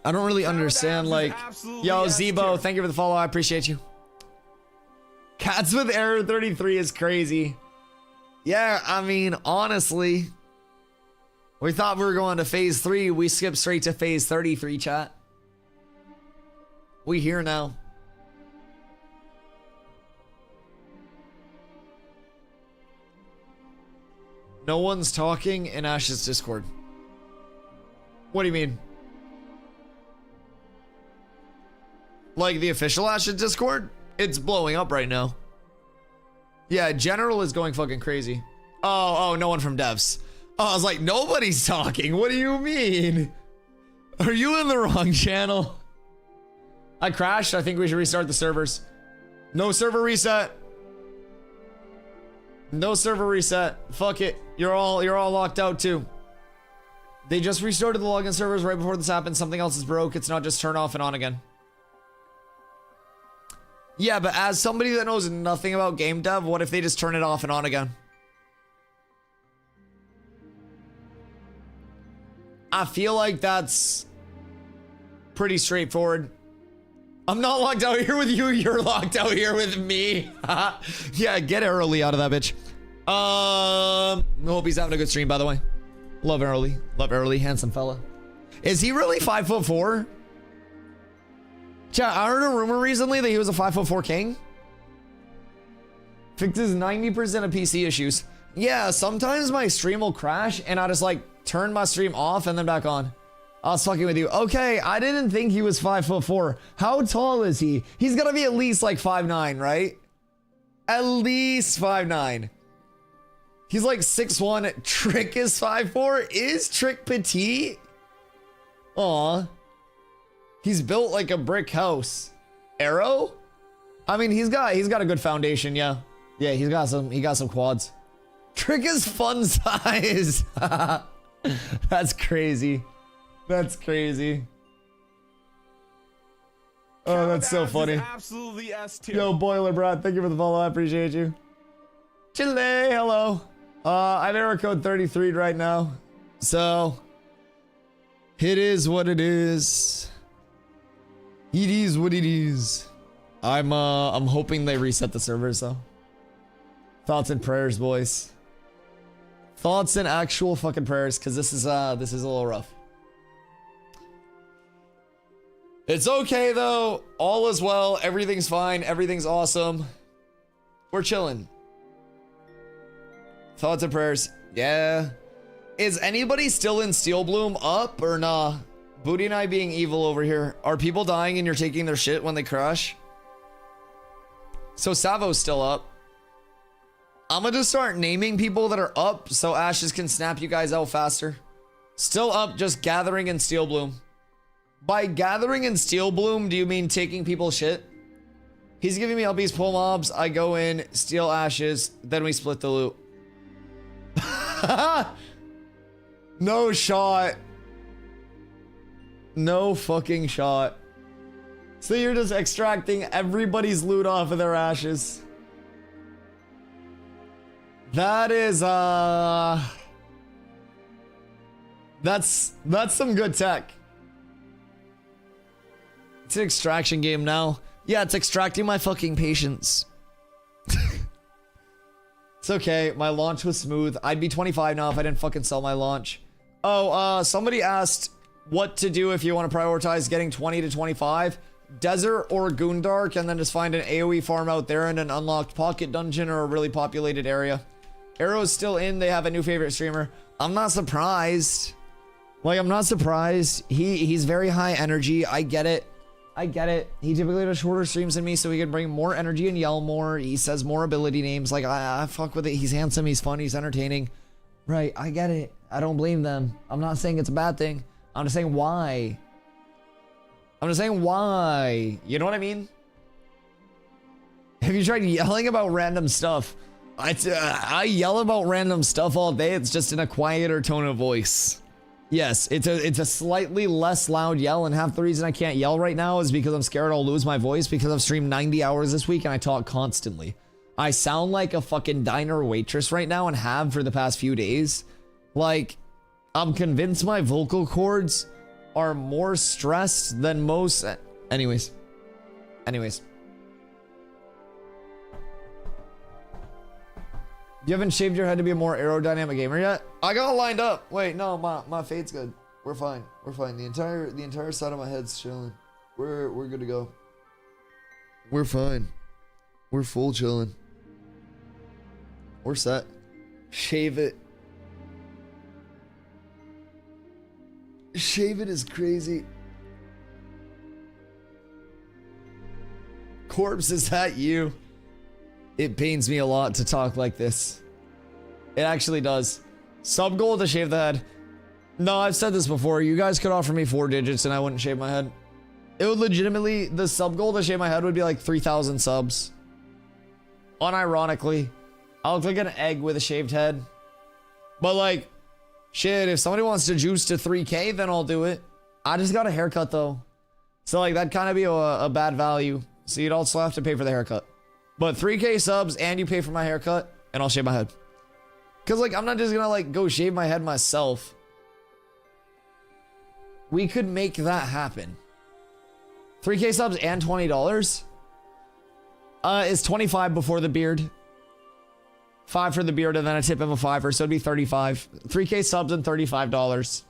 I don't really understand, like, yo, Zebo, thank you for the follow. I appreciate you. Cats with error 33 is crazy. Yeah, I mean, honestly, we thought we were going to phase 3. We skipped straight to phase 33, chat. We here now. No one's talking in Ash's Discord. What do you mean? Like the official Ash's Discord? It's blowing up right now. Yeah, general is going fucking crazy. Oh, no one from devs. Oh, I was like, nobody's talking. What do you mean? Are you in the wrong channel? I crashed. I think we should restart the servers. No server reset. No server reset. Fuck it. You're all locked out too. They just restarted the login servers right before this happened. Something else is broke. It's not just turn off and on again. Yeah, but as somebody that knows nothing about game dev, what if they just turn it off and on again? I feel like that's pretty straightforward. I'm not locked out here with you. You're locked out here with me. Yeah, get early out of that bitch. I hope he's having a good stream, by the way. Love early. Love early. Handsome fella. Is he really 5'4"? Chat, I heard a rumor recently that he was a 5'4" king. Fixes 90% of PC issues. Yeah, sometimes my stream will crash and I just like turn my stream off and then back on. I was fucking with you. Okay, I didn't think he was 5'4". How tall is he? He's gotta be at least like 5'9", right? At least 5'9". He's like 6'1". Trick is 5'4". Is Trick petite? Aw. He's built like a brick house. Arrow? I mean, he's got a good foundation, yeah. Yeah, he got some quads. Trick is fun size. That's crazy. That's crazy. Oh, that's so funny. Absolutely S tier. Yo, Boiler Brat, thank you for the follow. I appreciate you. Chile, hello. I'm error code 33 right now. So it is what it is. It is what it is. I'm hoping they reset the servers though. Thoughts and prayers, boys. Thoughts and actual fucking prayers, because this is a little rough. It's okay though. All is well. Everything's fine. Everything's awesome. We're chilling. Thoughts and prayers. Yeah. Is anybody still in Steel Bloom up or nah? Booty and I being evil over here. Are people dying and you're taking their shit when they crash? So Savo's still up. I'm gonna just start naming people that are up so Ashes can snap you guys out faster. Still up, just gathering in Steel Bloom. By gathering in Steel Bloom, do you mean taking people's shit? He's giving me LB's pull mobs. I go in, steal Ashes, then we split the loot. No shot. No fucking shot. So you're just extracting everybody's loot off of their Ashes. That is, that's some good tech. It's an extraction game now. Yeah, it's extracting my fucking patience. It's okay. My launch was smooth. I'd be 25 now if I didn't fucking sell my launch. Oh, somebody asked what to do if you want to prioritize getting 20 to 25. Desert or Goondark, and then just find an AoE farm out there in an unlocked pocket dungeon or a really populated area. Arrow's still in. They have a new favorite streamer. I'm not surprised. Like, I'm not surprised. He's very high energy. I get it. I get it. He typically does shorter streams than me so he can bring more energy and yell more. He says more ability names. Like, I fuck with it. He's handsome. He's fun. He's entertaining. Right. I get it. I don't blame them. I'm not saying it's a bad thing. I'm just saying why. I'm just saying why. You know what I mean? Have you tried yelling about random stuff? I yell about random stuff all day. It's just in a quieter tone of voice. Yes, it's a slightly less loud yell, and half the reason I can't yell right now is because I'm scared I'll lose my voice because I've streamed 90 hours this week and I talk constantly. I sound like a fucking diner waitress right now and have for the past few days. Like, I'm convinced my vocal cords are more stressed than most. Anyways. You haven't shaved your head to be a more aerodynamic gamer yet? I got lined up. Wait, no, my fade's good. We're fine. We're fine. The entire side of my head's chilling. We're good to go. We're fine. We're full chilling. We're set. Shave it. Shave it is crazy. Corpse, is that you? It pains me a lot to talk like this. It actually does. Sub goal to shave the head. No, I've said this before. You guys could offer me 4 digits and I wouldn't shave my head. It would legitimately, the sub goal to shave my head would be like 3,000 subs. Unironically, I look like an egg with a shaved head. But like, shit, if somebody wants to juice to 3K, then I'll do it. I just got a haircut though. So like, that'd kind of be a bad value. So you'd also have to pay for the haircut. But 3K subs and you pay for my haircut and I'll shave my head. Cause like, I'm not just gonna like go shave my head myself. We could make that happen. 3K subs and $20 is 25 before the beard. 5 for the beard and then I tip him a 5, so it'd be 35. 3K subs and $35.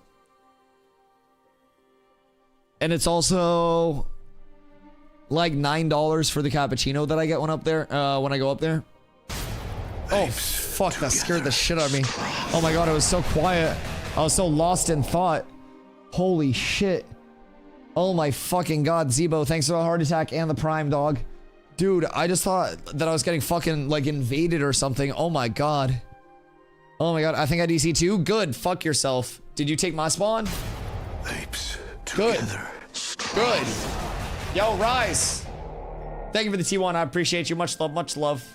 And it's also like $9 for the cappuccino that I get when I go up there. Oh fuck, that scared the shit out of me. Oh my god, it was so quiet. I was so lost in thought. Holy shit. Oh my fucking god, Zebo, thanks for the heart attack and the prime, dog. Dude, I just thought that I was getting fucking like invaded or something. Oh my god. Oh my god, I think I DC too. Good, fuck yourself. Did you take my spawn? Apes together. Good. Yo, Rise. Thank you for the T1. I appreciate you. Much love, much love.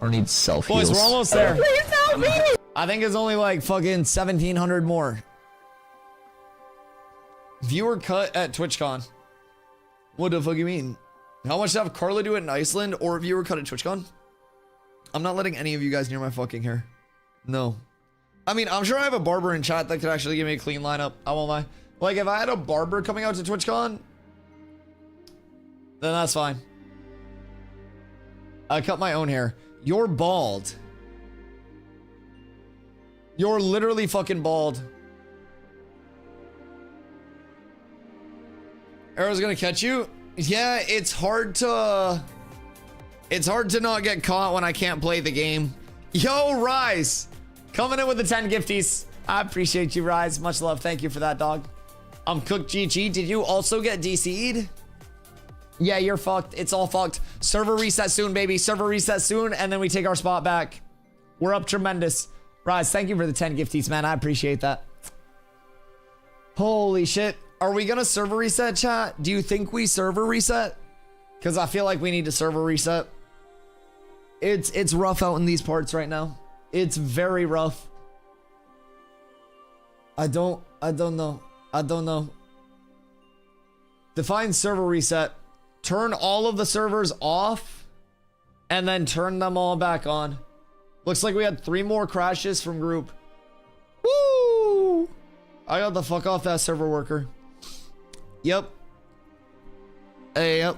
Or need self Boys, heals. we're almost there. I think it's only like fucking 1,700 more. Viewer cut at TwitchCon. What the fuck you mean? How much to have Carla do it in Iceland or a viewer cut at TwitchCon? I'm not letting any of you guys near my fucking hair. No. I mean, I'm sure I have a barber in chat that could actually give me a clean lineup. I won't lie. Like, if I had a barber coming out to TwitchCon, then that's fine. I cut my own hair. You're bald. You're literally fucking bald. Arrow's gonna catch you? Yeah, it's hard to not get caught when I can't play the game. Yo, Rise! Coming in with the 10 gifties. I appreciate you, Rise. Much love. Thank you for that, dog. I'm Cook GG. Did you also get DC'd? Yeah, you're fucked. It's all fucked. Server reset soon, baby. Server reset soon, and then we take our spot back. We're up tremendous. Rise, thank you for the 10 gifties, man. I appreciate that. Holy shit. Are we gonna server reset, chat? Do you think we server reset? Because I feel like we need to server reset. It's rough out in these parts right now. It's very rough. I don't know. Define server reset. Turn all of the servers off and then turn them all back on. Looks like we had 3 more crashes from group. Woo! I got the fuck off that server worker. Yep. Hey, yep.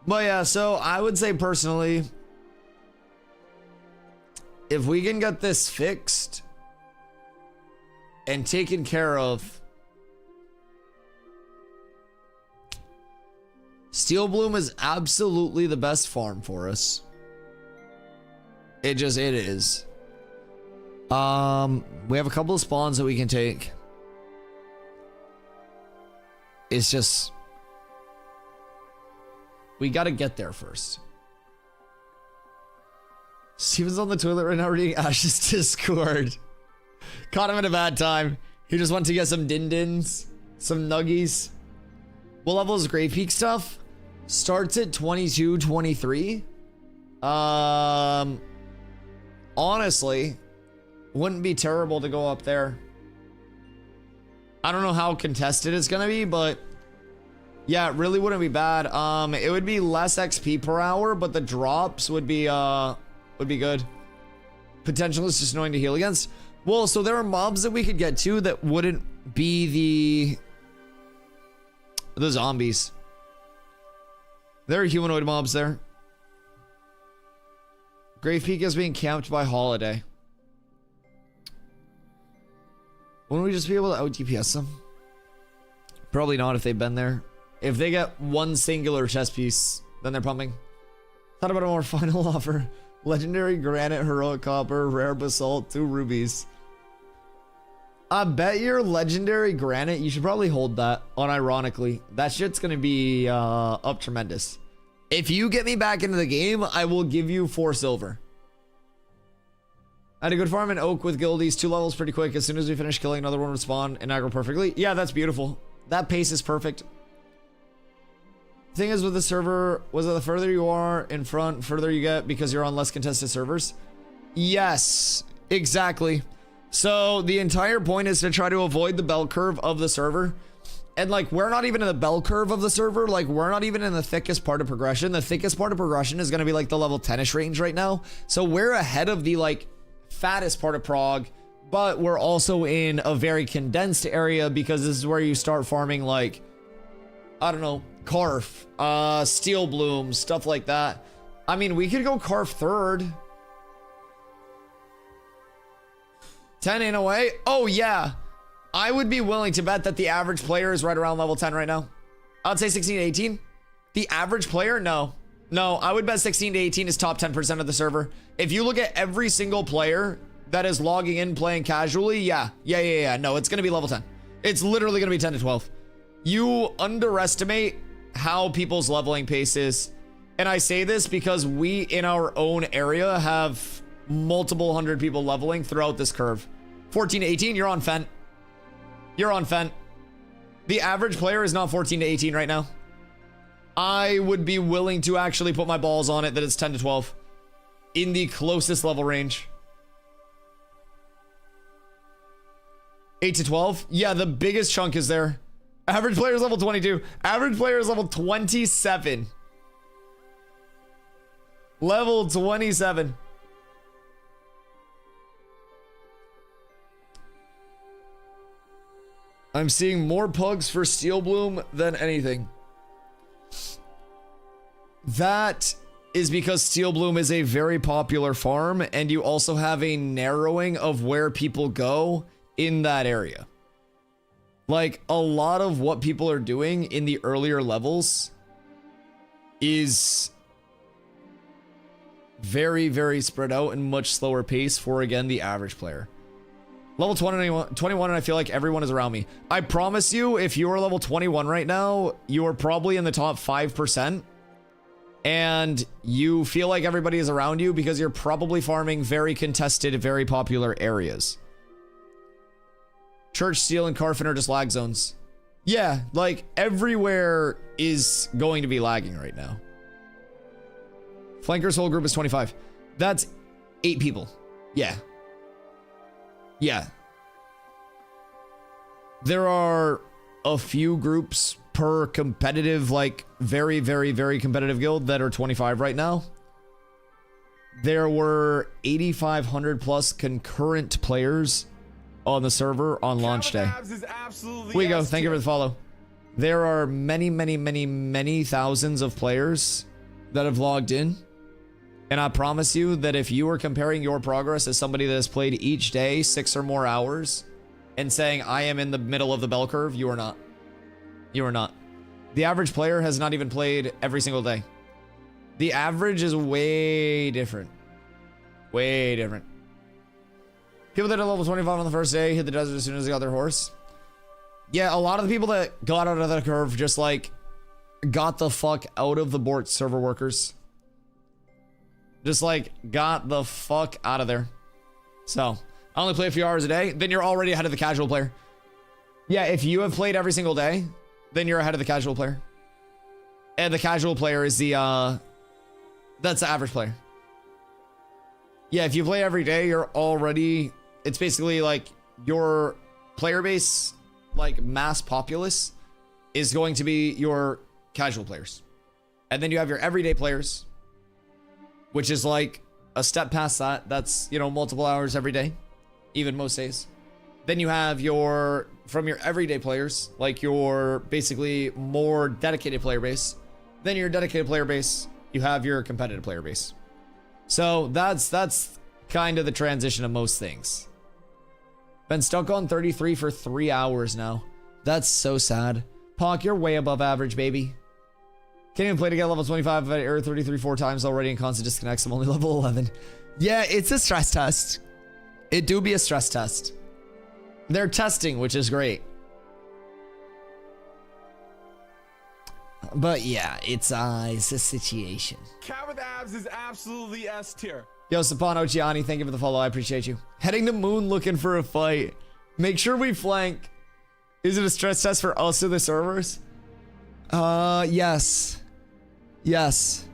But yeah, so I would say personally, if we can get this fixed and taken care of, Steel Bloom is absolutely the best farm for us. It is. We have a couple of spawns that we can take. It's just, we gotta get there first. Steven's on the toilet right now reading Ash's Discord. Caught him at a bad time. He just went to get some din-dins, some nuggies. What level is Grave Peak stuff? Starts at 22, 23. Honestly, wouldn't be terrible to go up there. I don't know how contested it's gonna be, but yeah, it really wouldn't be bad. It would be less XP per hour, but the drops would be good. Potential is just annoying to heal against. Well, so there are mobs that we could get to that wouldn't be the zombies. There are humanoid mobs there. Grave Peak is being camped by Holiday. Wouldn't we just be able to out DPS them? Probably not if they've been there. If they get one singular chest piece, then they're pumping. Thought about a more final offer. Legendary Granite, Heroic Copper, Rare Basalt, 2 rubies. I bet your Legendary Granite, you should probably hold that, unironically. That shit's gonna be up tremendous. If you get me back into the game, I will give you 4 silver. I had a good farm in Oak with Guildies, 2 levels pretty quick. As soon as we finish killing, another one would spawn and aggro perfectly. Yeah, that's beautiful. That pace is perfect. Thing is with the server, was that the further you are in front, further you get because you're on less contested servers? Yes, exactly. So the entire point is to try to avoid the bell curve of the server. And like, we're not even in the bell curve of the server. Like, we're not even in the thickest part of progression. The thickest part of progression is going to be like the level 10ish range right now. So we're ahead of the like fattest part of prog, but we're also in a very condensed area because this is where you start farming like, I don't know, Carf, Steel Bloom, stuff like that. I mean, we could go Carf 3rd. 10 in a way. Oh yeah. I would be willing to bet that the average player is right around level 10 right now. I'd say 16 to 18. The average player? No. No, I would bet 16 to 18 is top 10% of the server. If you look at every single player that is logging in playing casually, yeah. No, it's going to be level 10. It's literally going to be 10 to 12. You underestimate how people's leveling pace is. And I say this because we in our own area have multiple hundred people leveling throughout this curve. 14 to 18, you're on Fent. You're on Fent. The average player is not 14 to 18 right now. I would be willing to actually put my balls on it that it's 10 to 12 in the closest level range. 8 to 12? Yeah, the biggest chunk is there. Average player is level 22. Average player is level 27. Level 27. I'm seeing more pugs for Steel Bloom than anything. That is because Steel Bloom is a very popular farm, and you also have a narrowing of where people go in that area. Like, a lot of what people are doing in the earlier levels is very, very spread out and much slower pace for, again, the average player. Level 21, and I feel like everyone is around me. I promise you, if you are level 21 right now, you are probably in the top 5%. And you feel like everybody is around you because you're probably farming very contested, very popular areas. Church, Steel, and Carfin are just lag zones. Yeah, like everywhere is going to be lagging right now. Flanker's whole group is 25. That's 8 people. Yeah. Yeah. There are a few groups per competitive, like very, very, very competitive guild that are 25 right now. There were 8,500 plus concurrent players on the server on launch day. We go. Thank you for the follow. There are many, many, many, many thousands of players that have logged in. And I promise you that if you are comparing your progress as somebody that has played each day 6 or more hours and saying, I am in the middle of the bell curve, you are not. You are not. The average player has not even played every single day. The average is way different. Way different. People that are level 25 on the first day hit the desert as soon as they got their horse. Yeah, a lot of the people that got out of the curve just like got the fuck out of the Bort server workers. Just like got the fuck out of there. So I only play a few hours a day, then you're already ahead of the casual player. Yeah, if you have played every single day, then you're ahead of the casual player. And the casual player is the that's the average player. Yeah, if you play every day, you're already, it's basically like your player base, like mass populace, is going to be your casual players. And then you have your everyday players, which is like a step past that. That's, you know, multiple hours every day, even most days. Then you have your, from your everyday players, like your basically more dedicated player base. Then your dedicated player base, you have your competitive player base. So that's kind of the transition of most things. Been stuck on 33 for 3 hours now. That's so sad. Ponk, you're way above average, baby. Can't even play to get level 25 at error 33 4 times already in constant disconnects. I'm only level 11. Yeah, it's a stress test. It do be a stress test. They're testing, which is great. But yeah, it's a situation. Cat with abs is absolutely S tier. Yo, Sapano Gianni, thank you for the follow. I appreciate you. Heading to Moon looking for a fight. Make sure we flank. Is it a stress test for us or the servers? Yes. Yes.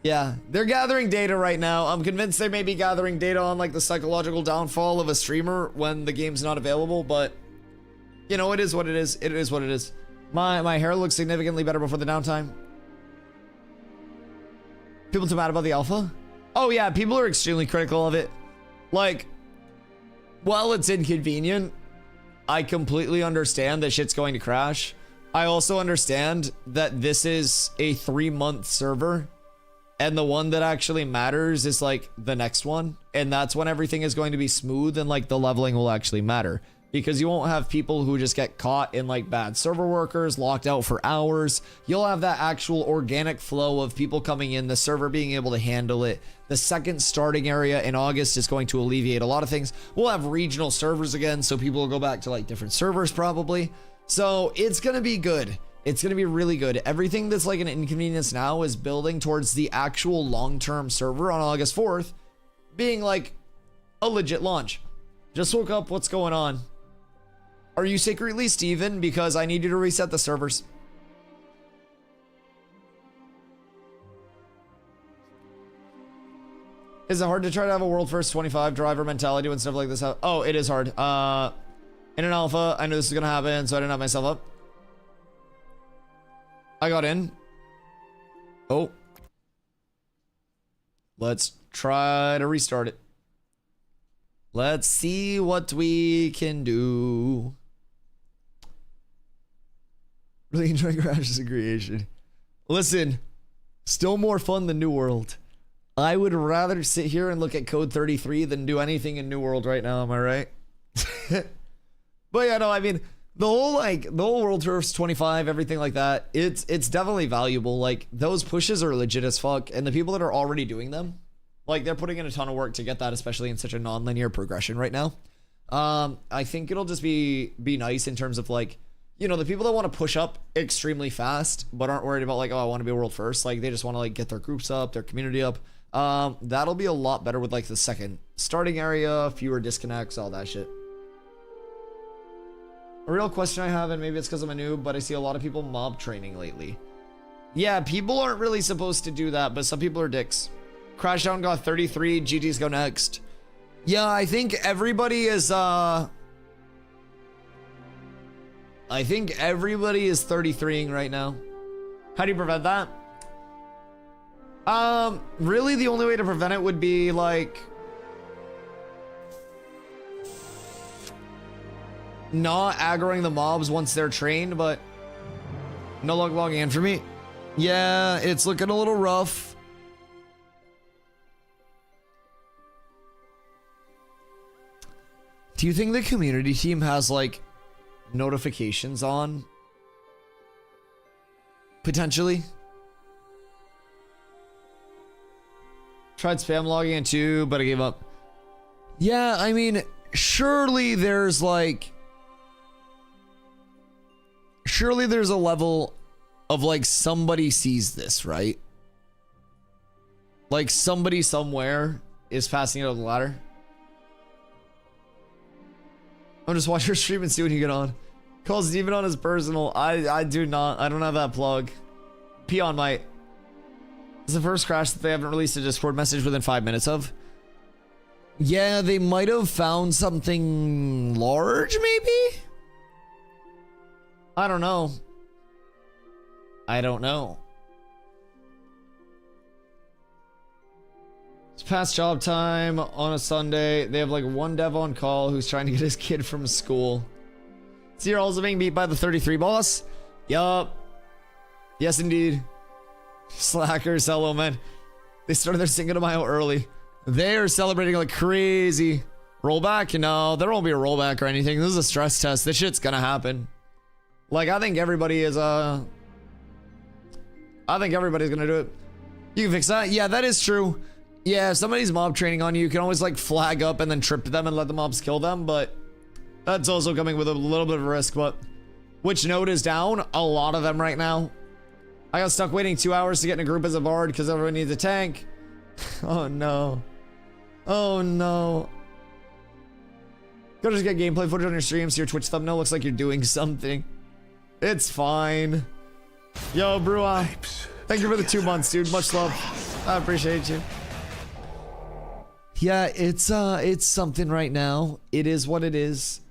Yeah, they're gathering data right now. I'm convinced they may be gathering data on like the psychological downfall of a streamer when the game's not available, but you know, it is what it is. It is what it is. My hair looks significantly better before the downtime. People too mad about the alpha? Oh yeah, people are extremely critical of it. Like, while it's inconvenient, I completely understand that shit's going to crash. I also understand that this is a 3-month server, and the one that actually matters is like the next one, and that's when everything is going to be smooth and like the leveling will actually matter. Because you won't have people who just get caught in like bad server workers, locked out for hours. You'll have that actual organic flow of people coming in, the server being able to handle it. The second starting area in August is going to alleviate a lot of things. We'll have regional servers again, so people will go back to like different servers probably. So it's gonna be good. It's gonna be really good. Everything that's like an inconvenience now is building towards the actual long-term server on August 4th being like a legit launch. Just woke up, what's going on? Are you secretly Steven? Because I need you to reset the servers. Is it hard to try to have a world first 25 driver mentality when stuff like this happens? Oh, it is hard. In an alpha, I knew this was gonna happen, so I didn't have myself up. I got in. Oh. Let's try to restart it. Let's see what we can do. Really enjoying Crashes and Creation. Listen, still more fun than New World. I would rather sit here and look at Code 33 than do anything in New World right now, am I right? But yeah, no, I mean, the whole World Tours 25, everything like that, it's definitely valuable. Like, those pushes are legit as fuck, and the people that are already doing them, like, they're putting in a ton of work to get that, especially in such a non-linear progression right now. I think it'll just be nice in terms of like, you know, the people that want to push up extremely fast but aren't worried about like, oh, I want to be a world first. Like, they just want to like get their groups up, their community up. That'll be a lot better with like the second starting area, fewer disconnects, all that shit. A real question I have, and maybe it's because I'm a noob, but I see a lot of people mob training lately. Yeah, people aren't really supposed to do that, but some people are dicks. Crashdown got 33, GG's go next. Yeah, I think everybody is, I think everybody is 33ing right now. How do you prevent that? Really the only way to prevent it would be like not aggroing the mobs once they're trained, but no luck logging in for me. Yeah, it's looking a little rough. Do you think the community team has like notifications on? Potentially. Tried spam logging in too, but I gave up. Yeah, I mean, surely there's like, surely there's a level of like somebody sees this, right? Like somebody somewhere is passing it up the ladder. I'm just watching your stream and see when you get on. Calls Steven on his personal. I do not. I don't have that plug. Peon might. It's the first crash that they haven't released a Discord message within 5 minutes of. Yeah, they might have found something large, maybe? I don't know. I don't know. It's past job time on a Sunday. They have like one dev on call who's trying to get his kid from school. So you're also being beat by the 33 boss? Yup. Yes, indeed. Slackers, hello, man. They started their Cinco de Mayo early. They are celebrating like crazy. Rollback? No, there won't be a rollback or anything. This is a stress test. This shit's gonna happen. Like, I think everybody is, I think everybody's gonna do it. You can fix that? Yeah, that is true. Yeah, if somebody's mob training on you, you can always like flag up and then trip them and let the mobs kill them, but that's also coming with a little bit of a risk. But which node is down? A lot of them right now. I got stuck waiting 2 hours to get in a group as a bard because everyone needs a tank. Oh no. Oh no. Go just get gameplay footage on your stream so your Twitch thumbnail looks like you're doing something. It's fine. Yo, Brewa. Thank you for the 2 months, dude. Much love. I appreciate you. Yeah, it's something right now. It is what it is.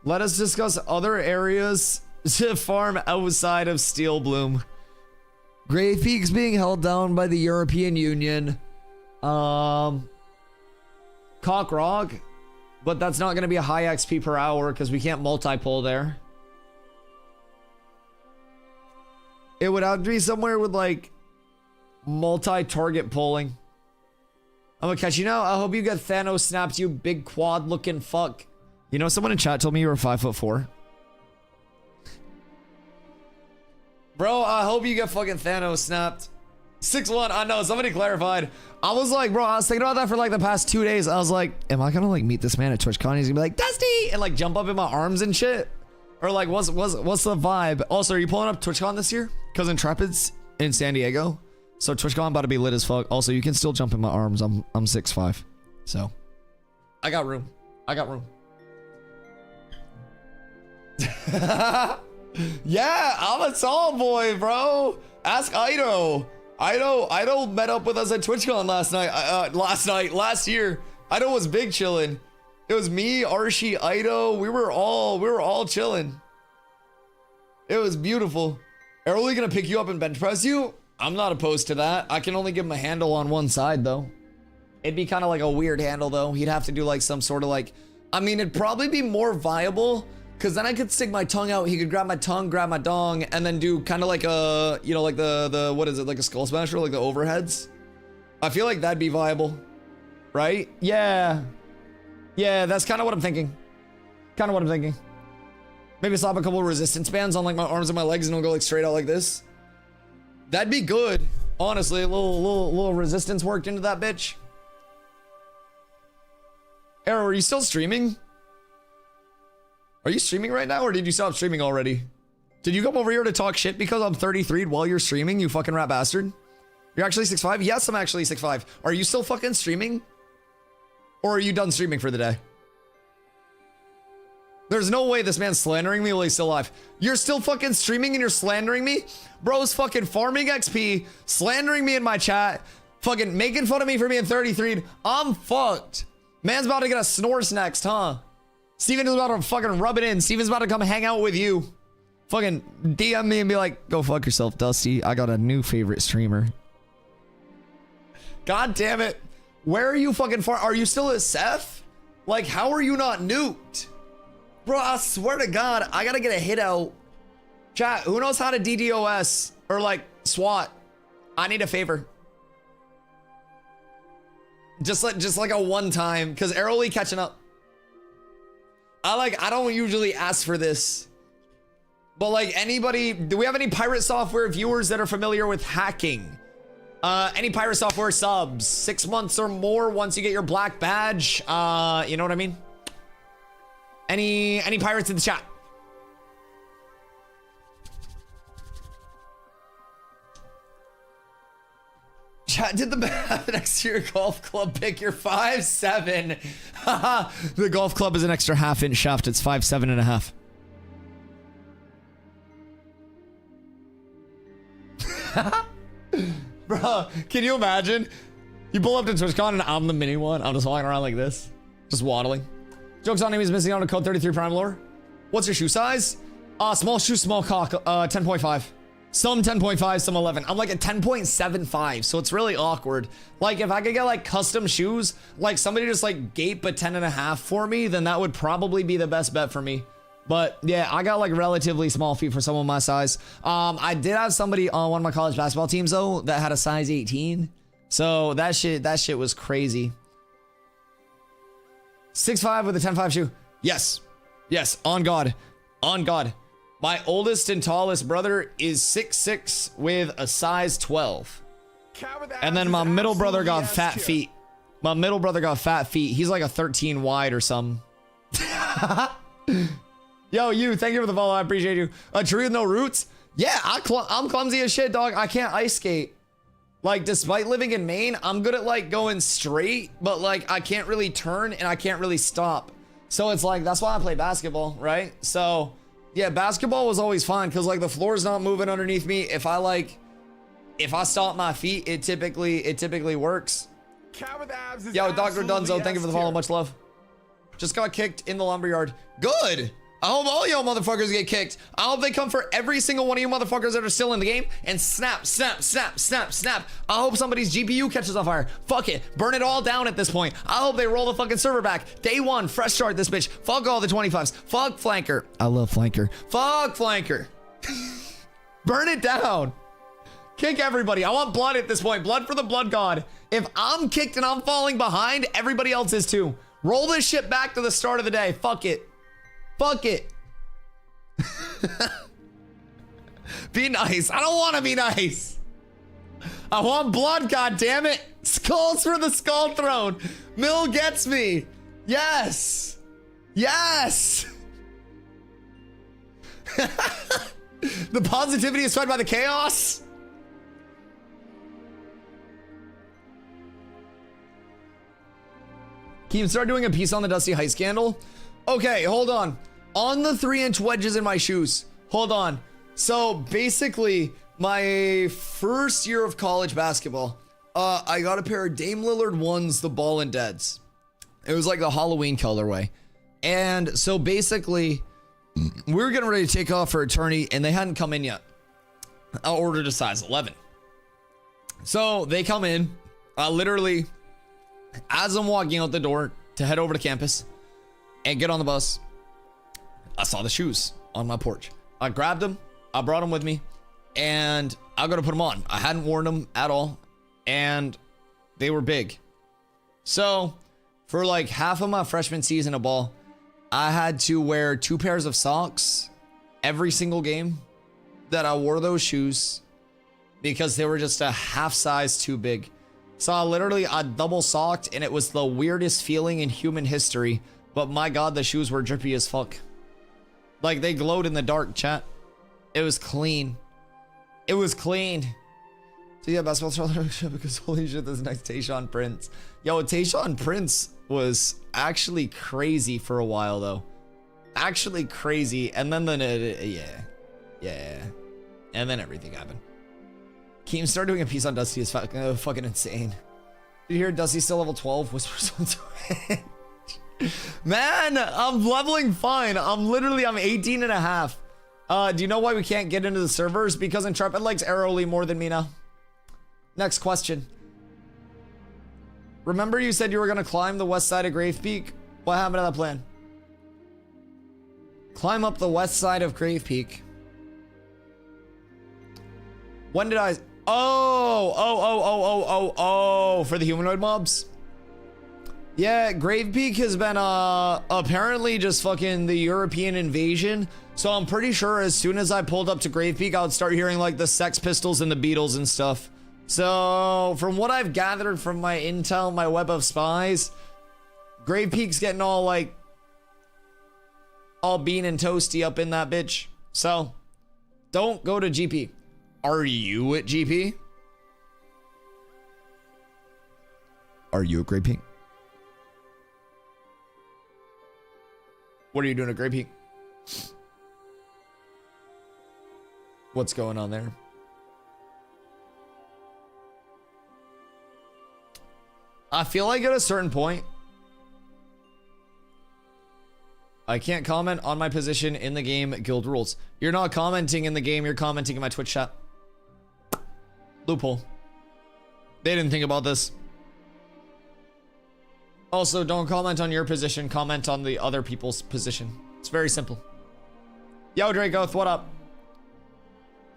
Let us discuss other areas to farm outside of Steel Bloom. Grey Peak's being held down by the European Union. Cock Rock, but that's not going to be a high XP per hour because we can't multi-pull there. It would have to be somewhere with like multi-target pulling. I'm gonna catch you now. I hope you get Thanos snapped, you big quad looking fuck. You know, someone in chat told me you were 5'4". Bro, I hope you get fucking Thanos snapped. 6'1", I know, somebody clarified. I was like, bro, I was thinking about that for like the past 2 days. I was like, am I gonna like meet this man at TwitchCon? He's gonna be like, Dusty! And like jump up in my arms and shit? Or like, what's the vibe? Also, are you pulling up TwitchCon this year? Cause Intrepid's in San Diego. So TwitchCon about to be lit as fuck. Also, you can still jump in my arms. I'm 6'5". So I got room. I got room. Yeah, I'm a tall boy, bro. Ask Ido. Ido met up with us at TwitchCon last year. Ido was big chilling. It was me, Archie, Ido. We were all chilling. It was beautiful. Are we gonna pick you up and bench press you? I'm not opposed to that. I can only give him a handle on one side though. It'd be kind of like a weird handle though. He'd have to do like some sort of like, I mean, it'd probably be more viable because then I could stick my tongue out. He could grab my tongue, grab my dong, and then do kind of like a, you know, like the what is it, like a skull smasher, like the overheads. I feel like that'd be viable, right? Yeah, that's kind of what I'm thinking. Maybe slap a couple of resistance bands on like my arms and my legs, and it'll go like straight out like this. That'd be good, honestly. A little resistance worked into that bitch. Arrow, are you still streaming? Are you streaming right now, or did you stop streaming already? Did you come over here to talk shit because I'm 33 while you're streaming, you fucking rat bastard? You're actually 6'5"? Yes, I'm actually 6'5". Are you still fucking streaming? Or are you done streaming for the day? There's no way this man's slandering me while he's still alive. You're still fucking streaming and you're slandering me? Bro's fucking farming XP, slandering me in my chat, fucking making fun of me for being 33. I'm fucked. Man's about to get a snores next, huh? Steven is about to fucking rub it in. Steven's about to come hang out with you. Fucking DM me and be like, go fuck yourself, Dusty. I got a new favorite streamer. God damn it. Where are you fucking far? Are you still at Seth? Like, how are you not nuked? Bro, I swear to God, I gotta get a hit out. Chat, who knows how to DDoS or like SWAT? I need a favor. Just like a one time, because Arrowly catching up. I don't usually ask for this. But like anybody, do we have any pirate software viewers that are familiar with hacking? Any pirate software subs, 6 months or more once you get your black badge. You know what I mean? Any pirates in the chat? Chat, did the next to your golf club pick your 5'7"? The golf club is an extra half-inch shaft. It's 5'7.5". Bro, can you imagine? You pull up to TwitchCon and I'm the mini one. I'm just walking around like this. Just waddling. Joke's on him, he's missing out on code 33 Prime Lore. What's your shoe size? Small shoe, small cock, 10.5. Some 10.5, some 11. I'm like at 10.75, so it's really awkward. Like, if I could get like custom shoes, like somebody just like gape a 10.5 for me, then that would probably be the best bet for me. But yeah, I got like relatively small feet for someone my size. I did have somebody on one of my college basketball teams though that had a size 18. So that shit was crazy. 6'5" with a 10.5 shoe. Yes. Yes, on God. On God. My oldest and tallest brother is 6'6" with a size 12. And then my middle brother got fat feet. My middle brother got fat feet. He's like a 13 wide or something. Yo, you, thank you for the follow. I appreciate you. A tree with no roots? Yeah, I'm clumsy as shit, dog. I can't ice skate. Like, despite living in Maine, I'm good at like going straight, but like I can't really turn and I can't really stop. So it's like, that's why I play basketball, right? So yeah, basketball was always fun because like the floor's not moving underneath me. If I stop my feet, it typically works. Yo, Dr. Dunzo, thank you for the follow. Much love. Just got kicked in the lumberyard. Good. I hope all y'all motherfuckers get kicked. I hope they come for every single one of you motherfuckers that are still in the game and snap, snap, snap, snap, snap. I hope somebody's GPU catches on fire. Fuck it. Burn it all down at this point. I hope they roll the fucking server back. Day one, fresh start this bitch. Fuck all the 25s. Fuck Flanker. I love Flanker. Fuck Flanker. Burn it down. Kick everybody. I want blood at this point. Blood for the blood god. If I'm kicked and I'm falling behind, everybody else is too. Roll this shit back to the start of the day. Fuck it. Fuck it. Be nice. I don't want to be nice. I want blood, god damn it. Skulls for the skull throne. Mill gets me. Yes. Yes. The positivity is fed by the chaos. Can you start doing a piece on the DustyWhy scandal? Okay, hold on. On the 3-inch wedges in my shoes. Hold on. So basically, my first year of college basketball, I got a pair of Dame Lillard 1s, the Ball and Deads. It was like the Halloween colorway. And so basically, we were getting ready to take off for eternity and they hadn't come in yet. I ordered a size 11. So they come in, literally, as I'm walking out the door to head over to campus and get on the bus, I saw the shoes on my porch. I grabbed them, I brought them with me, and I got to put them on. I hadn't worn them at all, and they were big. So for like half of my freshman season of ball, I had to wear 2 pairs of socks every single game that I wore those shoes because they were just a half size too big. So I double socked and it was the weirdest feeling in human history. But my God, the shoes were drippy as fuck. Like they glowed in the dark, chat. It was clean. It was clean. So yeah, basketball scholarship because holy shit, this next Tayshaun Prince. Yo, Tayshaun Prince was actually crazy for a while though. Actually crazy. And then yeah. And then everything happened. Keem started doing a piece on Dusty is fucking insane. Did you hear Dusty's still level 12? Whispers on Twitch. Man, I'm leveling fine. I'm 18 and a half. Do you know why we can't get into the servers? Because Intrepid likes Arrowly more than me now. Next question. Remember you said you were gonna climb the west side of Grave Peak? What happened to that plan? Climb up the west side of Grave Peak. When did I... Oh, for the humanoid mobs? Yeah, Grave Peak has been apparently just fucking the European invasion. So I'm pretty sure as soon as I pulled up to Grave Peak, I would start hearing like the Sex Pistols and the Beatles and stuff. So from what I've gathered from my intel, my web of spies, Grave Peak's getting all like all bean and toasty up in that bitch. So don't go to GP. Are you at GP? Are you at Grave Peak? What are you doing at Grave Peak? What's going on there? I feel like at a certain point, I can't comment on my position in the game. Guild rules. You're not commenting in the game. You're commenting in my Twitch chat. Loophole. They didn't think about this. Also, don't comment on your position. Comment on the other people's position. It's very simple. Yo, Dracoth, what up?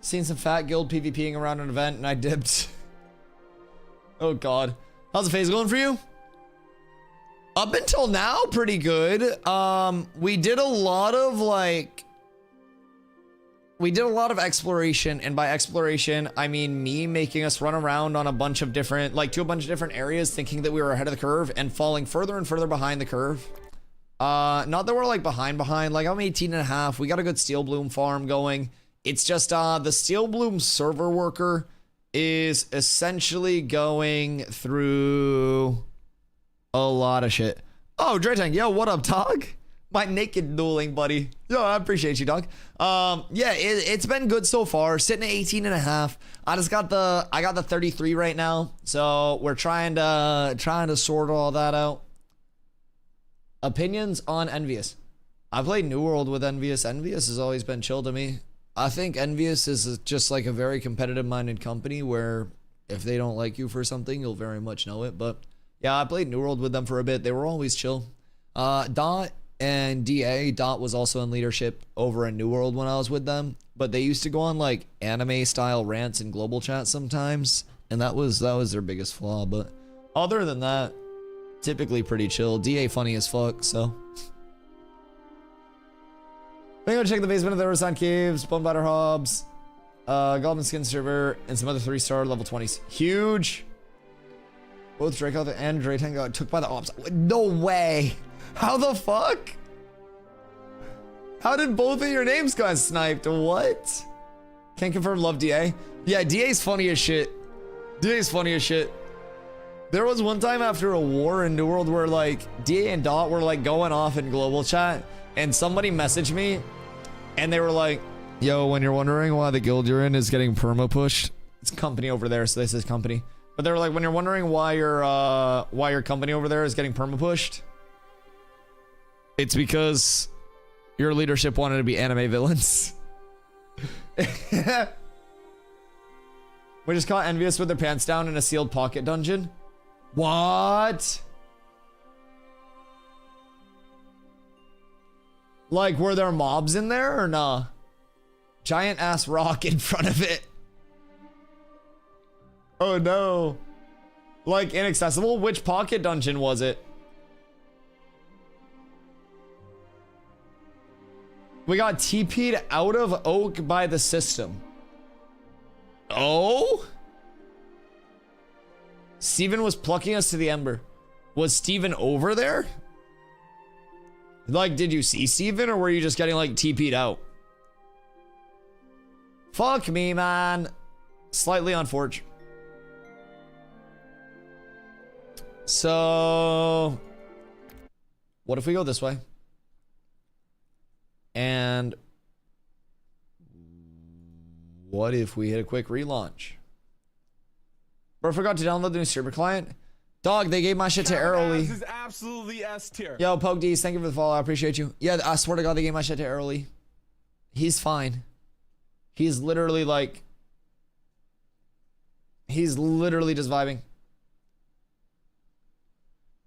Seen some fat guild PvPing around an event and I dipped. Oh god. How's the phase going for you? Up until now, pretty good. We did a lot of exploration, and by exploration, I mean me making us run around on a bunch of different, to a bunch of different areas, thinking that we were ahead of the curve and falling further and further behind the curve. Not that we're like behind, like I'm 18 and a half. We got a good steel bloom farm going. It's just, the steel bloom server worker is essentially going through a lot of shit. Oh, Draytank, yo, what up, dog? My naked dueling buddy. Yo, I appreciate you, dog. Yeah, it's been good so far. Sitting at 18 and a half. I got the 33 right now. So we're trying to sort all that out. Opinions on Envious. I played New World with Envious. Envious has always been chill to me. I think Envious is just like a very competitive minded company where if they don't like you for something, you'll very much know it. But yeah, I played New World with them for a bit. They were always chill. Dot and DA. Dot was also in leadership over in New World when I was with them. But they used to go on like anime style rants in global chat sometimes. And that was their biggest flaw. But other than that, typically pretty chill. DA funny as fuck, so. I'm gonna check the basement of the Riverside Caves, Bone Batter Hobbs, Goblin Skin Server, and some other 3-star level 20s. Huge. Both Draco and Draytank got took by the ops. No way. How the fuck? How did both of your names got sniped? What? Can't confirm love DA. Yeah, DA's funny as shit. DA's funny as shit. There was one time after a war in New World where like DA and Dot were like going off in global chat and somebody messaged me and they were like, yo, when you're wondering why the guild you're in is getting perma pushed, it's company over there, so this is company. But they were like, when you're wondering why your company over there is getting perma pushed, it's because your leadership wanted to be anime villains. We just caught Envious with their pants down in a sealed pocket dungeon. What? Like, were there mobs in there or nah? Giant ass rock in front of it. Oh no. Like, inaccessible? Which pocket dungeon was it? We got TP'd out of Oak by the system. Oh? Steven was plucking us to the Ember. Was Steven over there? Like, did you see Steven or were you just getting like TP'd out? Fuck me, man. Slightly unfortunate. So, what if we go this way? And what if we hit a quick relaunch? Bro, I forgot to download the new server client. Dog, they gave my shit to Aeroly. This is absolutely S tier. Yo, Poke D's, thank you for the follow. I appreciate you. Yeah, I swear to God, they gave my shit to Aeroly. He's fine. He's literally like... He's literally just vibing.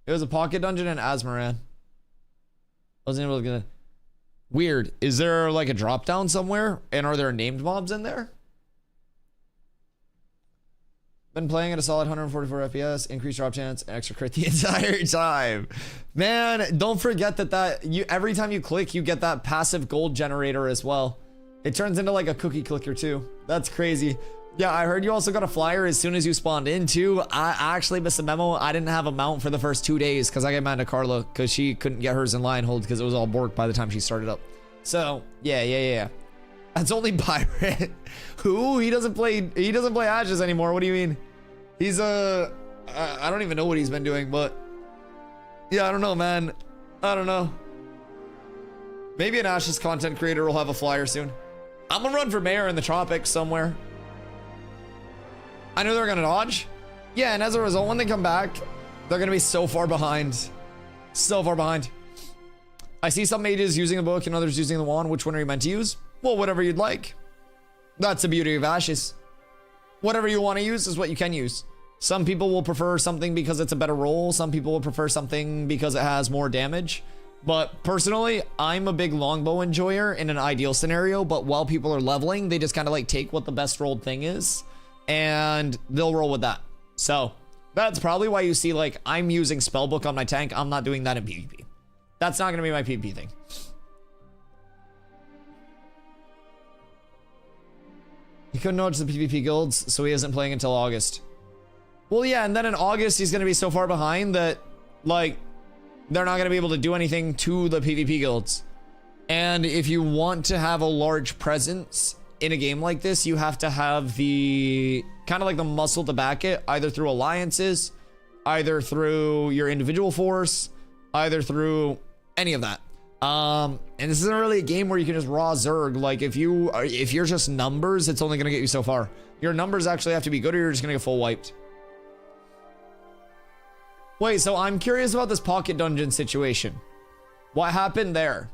It was a pocket dungeon in Asmaran. Wasn't able to get it. Weird. Is there like a drop down somewhere? And are there named mobs in there? Been playing at a solid 144 FPS, increased drop chance, and extra crit the entire time. Man, don't forget that every time you click, you get that passive gold generator as well. It turns into like a cookie clicker too. That's crazy. Yeah, I heard you also got a flyer as soon as you spawned in too. I actually missed a memo. I didn't have a mount for the first 2 days because I got mad at Carla because she couldn't get hers in line hold because it was all borked by the time she started up. So yeah. That's only Pirate. Who? He doesn't play Ashes anymore. What do you mean? He's I don't even know what he's been doing, but yeah, I don't know, man. I don't know. Maybe an Ashes content creator will have a flyer soon. I'm gonna run for mayor in the tropics somewhere. I know they're gonna dodge. Yeah, and as a result, when they come back, They're gonna be so far behind. So far behind. I see some mages using the book and others using the wand. Which one are you meant to use? Well, whatever you'd like. That's the beauty of Ashes. Whatever you want to use is what you can use. Some people will prefer something because it's a better roll. Some people will prefer something because it has more damage. But personally, I'm a big longbow enjoyer in an ideal scenario. But while people are leveling, they just kind of like take what the best rolled thing is and they'll roll with that. So that's probably why you see like I'm using spellbook on my tank. I'm not doing that in PvP. That's not going to be my PvP thing. He couldn't nudge the PvP guilds, so he isn't playing until August. Well, yeah, and then in August, he's going to be so far behind that, like, they're not going to be able to do anything to the PvP guilds. And if you want to have a large presence in a game like this, you have to have the, kind of like the muscle to back it, either through alliances, either through your individual force, either through any of that. And this isn't really a game where you can just raw Zerg. Like if you're just numbers, it's only gonna get you so far. Your numbers actually have to be good or you're just gonna get full wiped. Wait, so I'm curious about this pocket dungeon situation. What happened there?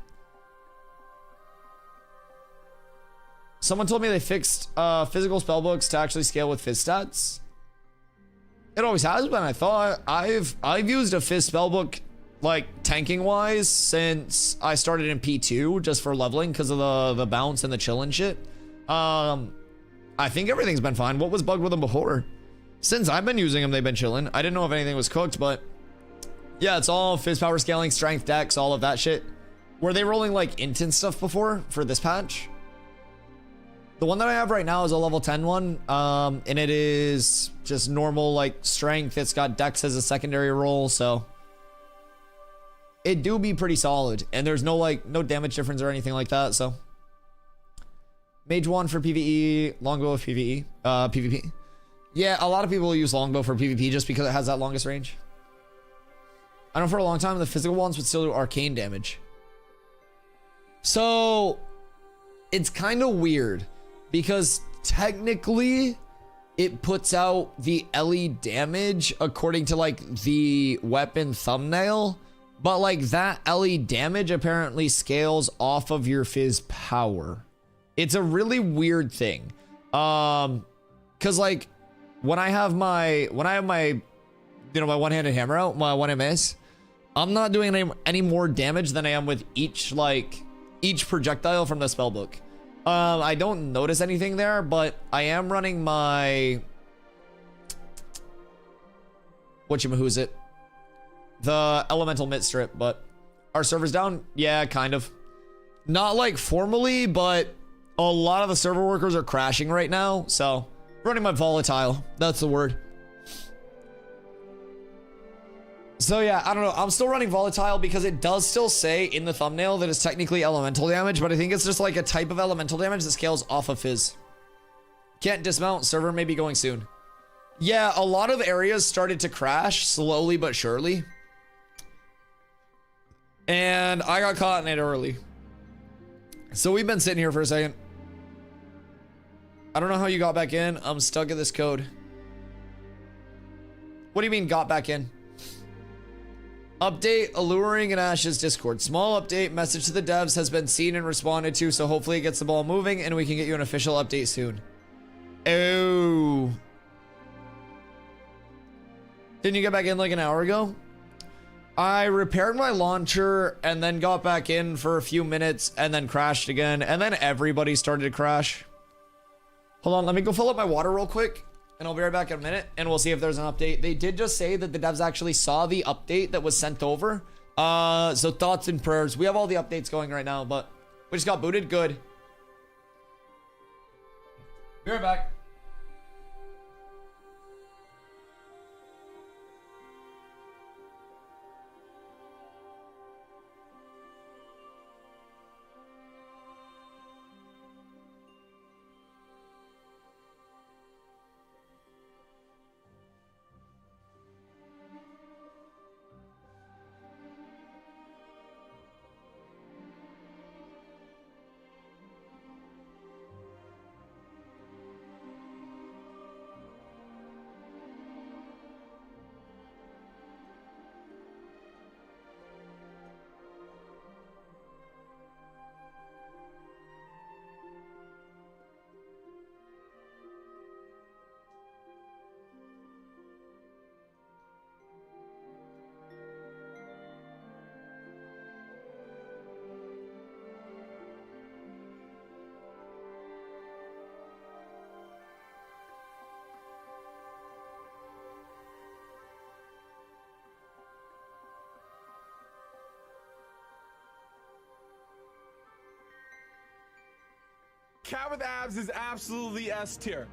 Someone told me they fixed physical spellbooks to actually scale with Fizz stats. It always has been, I thought. I've used a Fizz spellbook like tanking wise since I started in P2 just for leveling because of the bounce and the chill and shit. I think everything's been fine. What was bugged with them before? Since I've been using them, they've been chilling. I didn't know if anything was cooked, but yeah, it's all Fizz power scaling, strength decks, all of that shit. Were they rolling like instant stuff before for this patch? The one that I have right now is a level 10 one, and it is just normal like strength. It's got dex as a secondary roll, so it do be pretty solid, and there's no damage difference or anything like that. So mage wand for PvE, longbow for PvE, PvP. Yeah, a lot of people use longbow for PvP just because it has that longest range. I know for a long time the physical ones would still do arcane damage. So it's kind of weird because technically it puts out the LE damage according to like the weapon thumbnail, but like that LE damage apparently scales off of your Fizz power. It's a really weird thing. Cause like when I have my my one-handed hammer out, my one MS, I'm not doing any more damage than I am with each projectile from the spellbook. I don't notice anything there, but I am running my the elemental mitt strip. But our server's down. Yeah, kind of. Not like formally, but a lot of the server workers are crashing right now, so running my volatile. That's the word. So yeah, I don't know. I'm still running volatile because it does still say in the thumbnail that it's technically elemental damage, but I think it's just like a type of elemental damage that scales off of Fizz. Can't dismount. Server may be going soon. Yeah, a lot of areas started to crash slowly but surely. And I got caught in it early. So we've been sitting here for a second. I don't know how you got back in. I'm stuck at this code. What do you mean got back in? Update Alluring and Ashes Discord. Small update. Message to the devs has been seen and responded to, so hopefully it gets the ball moving and we can get you an official update soon. Oh. Didn't you get back in like an hour ago? I repaired my launcher and then got back in for a few minutes and then crashed again, and then everybody started to crash. Hold on, let me go fill up my water real quick and I'll be right back in a minute and we'll see if there's an update. They did just say that the devs actually saw the update that was sent over. So thoughts and prayers. We have all the updates going right now, but we just got booted. Good. Be right back. Cat with abs is absolutely S tier.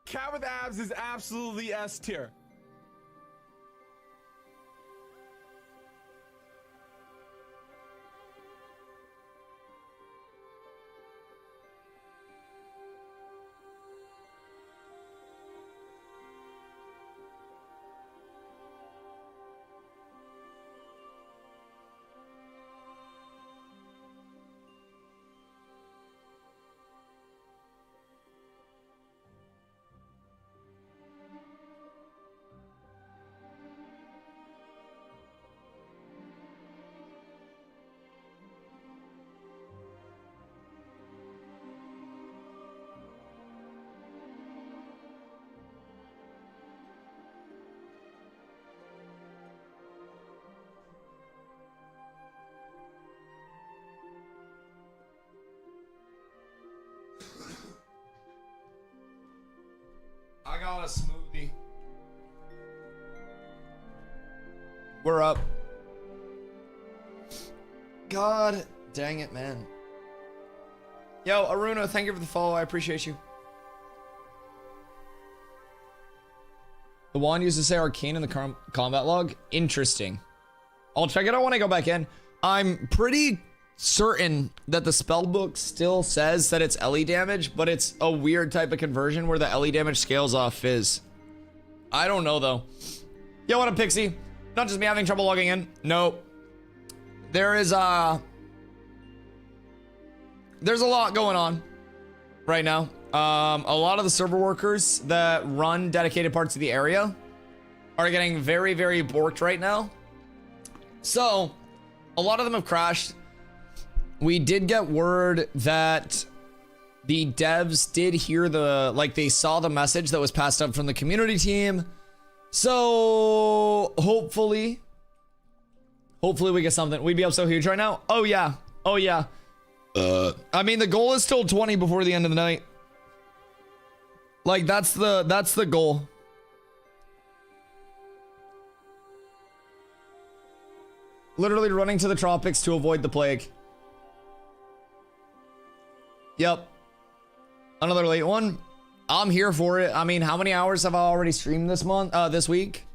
Cat with abs is absolutely S tier. I got a smoothie. We're up. God dang it, man. Yo, Aruna, thank you for the follow. I appreciate you. The wand used to say arcane in the combat log. Interesting. I'll check it out when I go back in. I'm pretty certain that the spell book still says that it's LE damage, but it's a weird type of conversion where the LE damage scales off fizz. I don't know though. Yo, what up, Pixie? Not just me having trouble logging in. No. There's a lot going on right now. A lot of the server workers that run dedicated parts of the area are getting very, very borked right now. So a lot of them have crashed. We did get word that the devs did hear they saw the message that was passed up from the community team. So hopefully we get something. We'd be up so huge right now. Oh yeah. Oh yeah. I mean, the goal is still 20 before the end of the night. Like that's the goal. Literally running to the tropics to avoid the plague. Yep. Another late one. I'm here for it. I mean, how many hours have I already streamed this week?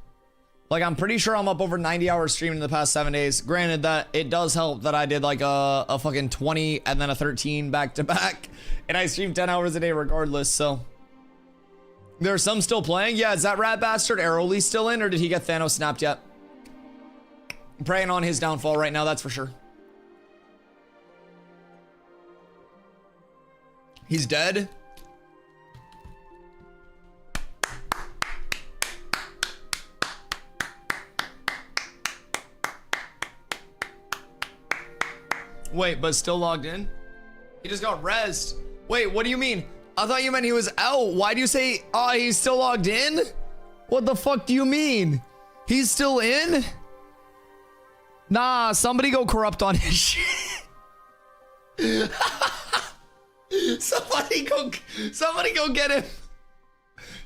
Like, I'm pretty sure I'm up over 90 hours streaming in the past 7 days. Granted that it does help that I did like a fucking 20 and then a 13 back to back. And I stream 10 hours a day regardless, so. There's some still playing. Yeah, is that rat bastard Arrowly still in, or did he get Thanos snapped yet? I'm praying on his downfall right now, that's for sure. He's dead. Wait, but still logged in? He just got rezzed. Wait, what do you mean? I thought you meant he was out. Why do you say, oh, he's still logged in? What the fuck do you mean? He's still in? Nah, somebody go corrupt on his shit. Somebody go get him.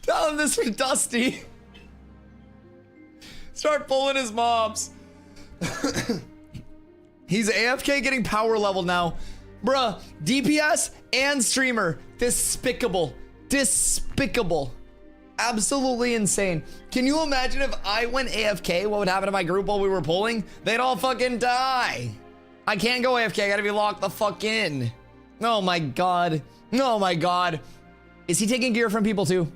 Tell him this for Dusty. Start pulling his mobs. He's AFK getting power level now. Bruh, DPS and streamer. Despicable. Despicable. Absolutely insane. Can you imagine if I went AFK, what would happen to my group while we were pulling? They'd all fucking die. I can't go AFK, I gotta be locked the fuck in. Oh my god. Oh my god. Is he taking gear from people too?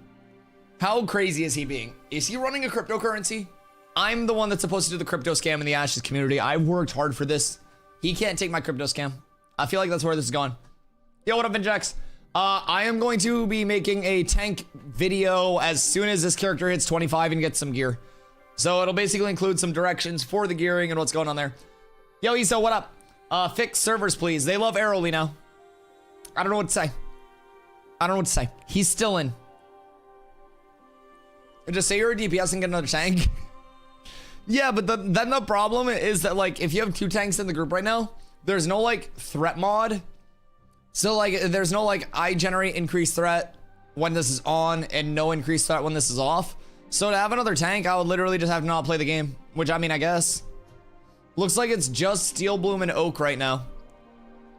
How crazy is he being? Is he running a cryptocurrency? I'm the one that's supposed to do the crypto scam in the Ashes community. I worked hard for this. He can't take my crypto scam. I feel like that's where this is going. Yo, what up, Injex? I am going to be making a tank video as soon as this character hits 25 and gets some gear. So it'll basically include some directions for the gearing and what's going on there. Yo, Iso, what up? Fix servers, please. They love Aeroly now. I don't know what to say. I don't know what to say. He's still in. Just say you're a DPS and get another tank. Yeah, but then the problem is that, like, if you have 2 tanks in the group right now, there's no, like, threat mod. So, like, there's no, like, I generate increased threat when this is on and no increased threat when this is off. So to have another tank, I would literally just have to not play the game. Which, I mean, I guess. Looks like it's just Steel Bloom and Oak right now.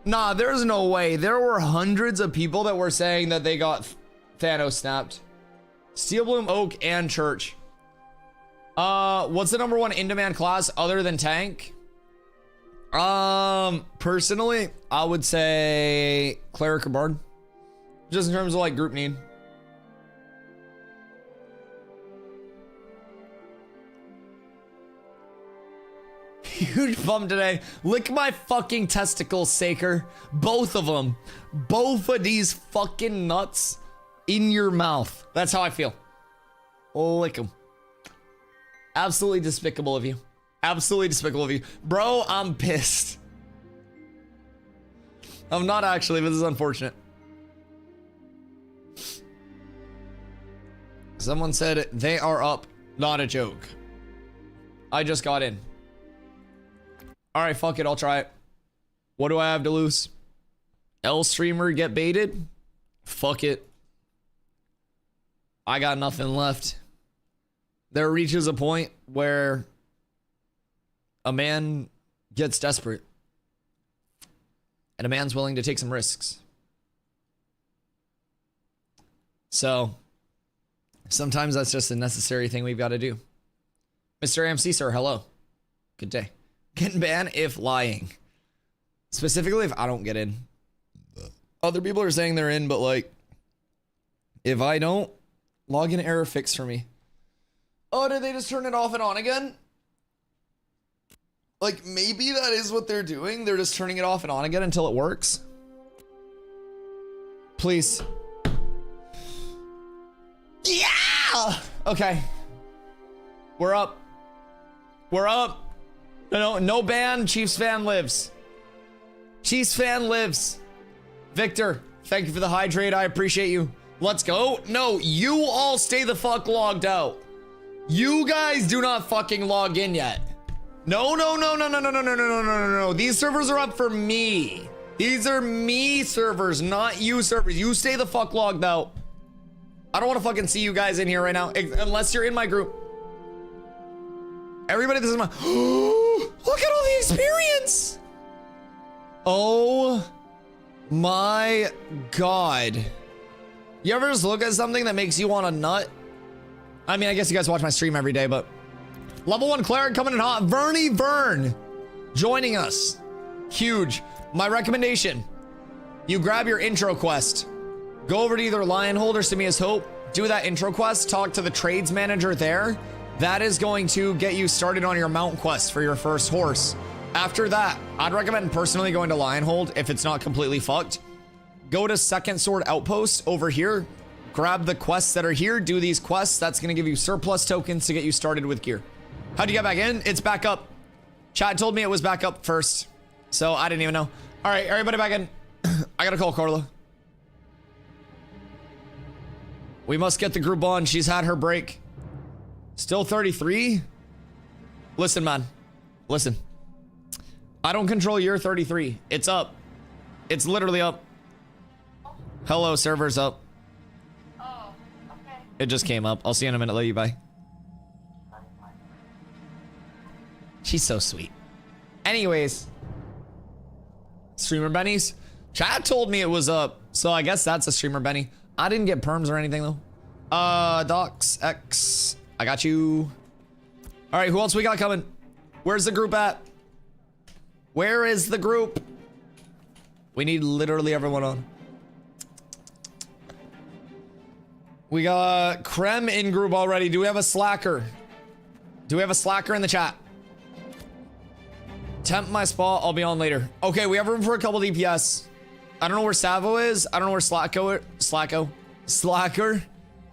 Nah, there's no way. There were hundreds of people that were saying that they got Thanos snapped. Steel Bloom, Oak, and Church. What's the number 1 in-demand class other than tank? Personally, I would say Cleric or Bard. Just in terms of, like, group need. Huge bum today. Lick my fucking testicles, Saker. Both of them. Both of these fucking nuts in your mouth. That's how I feel. Lick them. Absolutely despicable of you. Absolutely despicable of you. Bro, I'm pissed. I'm not actually, but this is unfortunate. Someone said they are up. Not a joke. I just got in. Alright, fuck it, I'll try it. What do I have to lose? L streamer get baited? Fuck it. I got nothing left. There reaches a point where a man gets desperate. And a man's willing to take some risks. So, sometimes that's just a necessary thing we've got to do. Mr. AMC, sir, hello. Good day. Getting banned if lying. Specifically if I don't get in. Other people are saying they're in, but like, if I don't, login error fixed for me. Oh, did they just turn it off and on again? Like, maybe that is what they're doing. They're just turning it off and on again until it works. Please. Yeah! Okay. We're up. We're up. No ban. Chiefs fan lives. Chiefs fan lives. Victor, thank you for the hydrate. I appreciate you. Let's go. No, you all stay the fuck logged out. You guys do not fucking log in yet. No. These servers are up for me. These are me servers, not you servers. You stay the fuck logged out. I don't want to fucking see you guys in here right now, unless you're in my group. Everybody, this is my... Look at all the experience! Oh my god. You ever just look at something that makes you want a nut? I mean, I guess you guys watch my stream every day, but... Level 1 cleric coming in hot. Vernie Vern joining us. Huge. My recommendation. You grab your intro quest. Go over to either Lionhold or Simia's Hope. Do that intro quest. Talk to the trades manager there. That is going to get you started on your mount quest for your first horse. After that, I'd recommend personally going to Lionhold if it's not completely fucked. Go to Second Sword Outpost over here. Grab the quests that are here. Do these quests. That's going to give you surplus tokens to get you started with gear. How'd you get back in? It's back up. Chad told me it was back up first. So I didn't even know. All right, everybody back in. I gotta call Carla. We must get the group on. She's had her break. Still 33? Listen, man. Listen. I don't control your 33. It's up. It's literally up. Hello, server's up. Oh, okay. It just came up. I'll see you in a minute. Love you. Bye. She's so sweet. Anyways. Streamer Bennies. Chad told me it was up. So I guess that's a streamer Benny. I didn't get perms or anything though. Docs X. I got you. All right, who else we got coming? Where's the group at? Where is the group? We need literally everyone on. We got Krem in group already. Do we have a slacker? Do we have a slacker in the chat? Tempt my spot. I'll be on later. Okay, we have room for a couple DPS. I don't know where Savo is. I don't know where Slacker.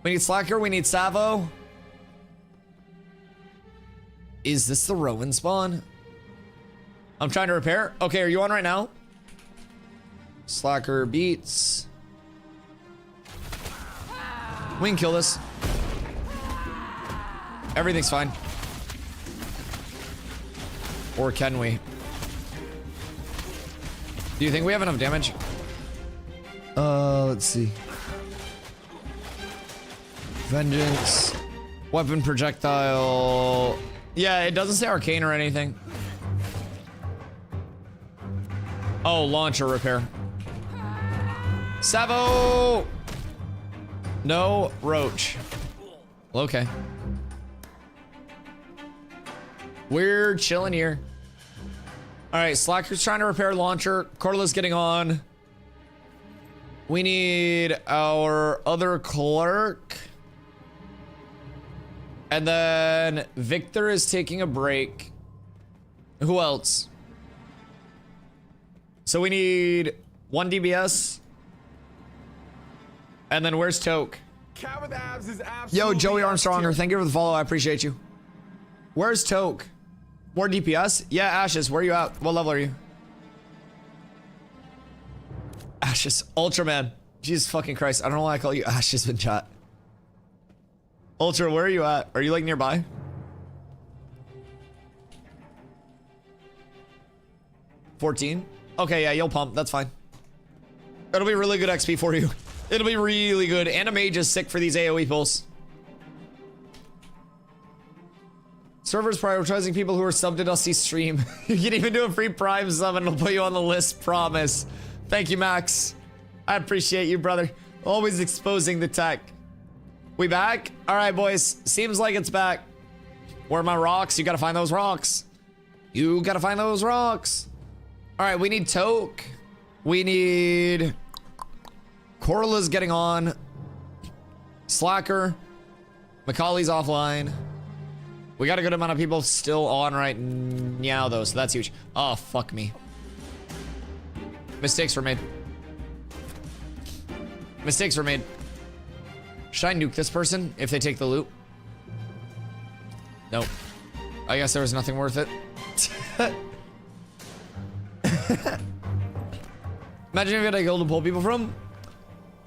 We need Slacker. We need Savo. Is this the Rowan spawn? I'm trying to repair. Okay, are you on right now? Slacker beats. We can kill this. Everything's fine. Or can we? Do you think we have enough damage? Let's see. Vengeance. Weapon projectile. Yeah, it doesn't say arcane or anything. Oh, launcher repair. Savo! No roach. Okay. We're chilling here. Alright, Slacker's trying to repair launcher. Corla's getting on. We need our other clerk. And then Victor is taking a break. Who else? So we need 1 DBS. And then where's Toke? Cat with abs is absolutely Yo, Joey Armstronger, S-tier. thank you for the follow. I appreciate you. Where's Toke? More DPS? Yeah, Ashes, where you at? What level are you? Ashes, Ultraman. Jesus fucking Christ, I don't know why I call you Ashes in chat. Ultra, where are you at? Are you like nearby? $14? Okay, yeah, you'll pump, that's fine. It'll be really good XP for you. It'll be really good. And a mage is sick for these AoE pulls. Servers prioritizing people who are subbed to Dusty's stream. You can even do a free Prime sub and it'll put you on the list, promise. Thank you, Max. I appreciate you, brother. Always exposing the tech. We back? All right, boys. Seems like it's back. Where are my rocks? You gotta find those rocks. You gotta find those rocks. All right, we need Toke. We need... Corla's getting on. Slacker. Macaulay's offline. We got a good amount of people still on right now, though, so that's huge. Oh, fuck me. Mistakes were made. Mistakes were made. Should I nuke this person if they take the loot? Nope. I guess there was nothing worth it. Imagine if you had a guild to pull people from.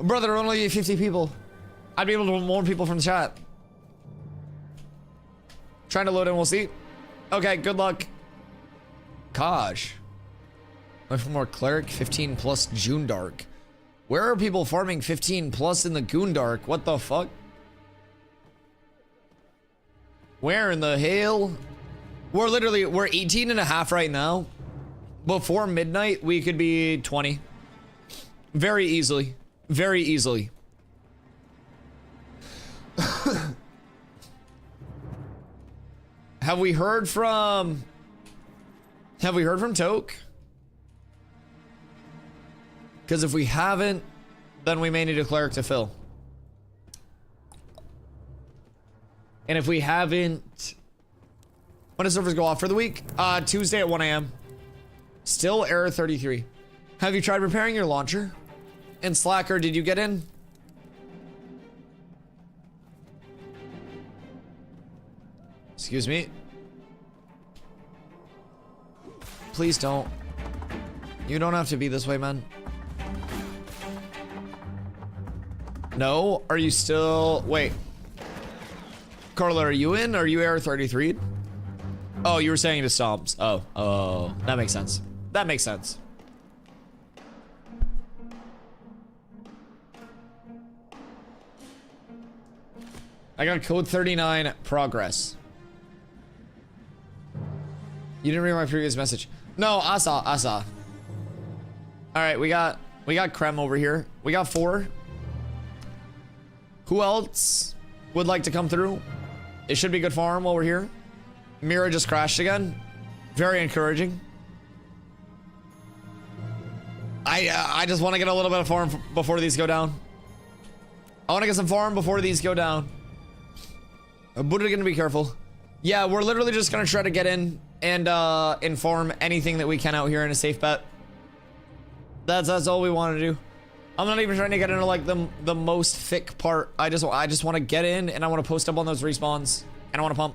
Brother, only 50 people. I'd be able to pull more people from the chat. Trying to load in, we'll see. Okay, good luck. Gosh. Went for more cleric, 15 plus June Dark. Where are people farming 15 plus in the Goondark? What the fuck? Where in the hell? We're 18 and a half right now. Before midnight, we could be 20. Very easily. Very easily. Have we heard from Toke? Because if we haven't, then we may need a cleric to fill. And if we haven't, when do servers go off for the week? Tuesday at 1 a.m. Still error 33. Have you tried repairing your launcher? And Slacker, did you get in? Excuse me. Please don't. You don't have to be this way, man. No? Are you still... Wait. Carla, are you in? Are you error 33? Oh, you were saying to stomps. Oh, that makes sense. That makes sense. I got code 39 progress. You didn't read my previous message. No, I saw. All right, we got Krem over here. We got 4. Who else would like to come through? It should be good farm while we're here. Mira just crashed again. Very encouraging. I just want to get a little bit of farm before these go down. I want to get some farm before these go down. But we're gonna be careful. Yeah, we're literally just gonna try to get in and inform anything that we can out here in a safe bet. That's all we want to do. I'm not even trying to get into like the most thick part. I just want to get in and I want to post up on those respawns and I want to pump.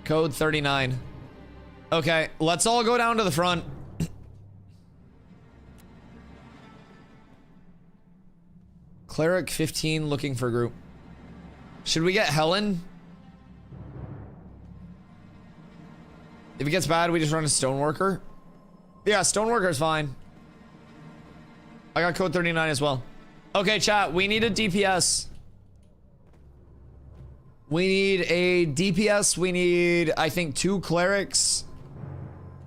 Code 39. Okay, let's all go down to the front. Cleric 15 looking for group. Should we get Helen? If it gets bad, we just run a Stoneworker. Yeah, Stoneworker is fine. I got code 39 as well. Okay, chat, we need a DPS. We need a DPS. We need, I think, 2 clerics.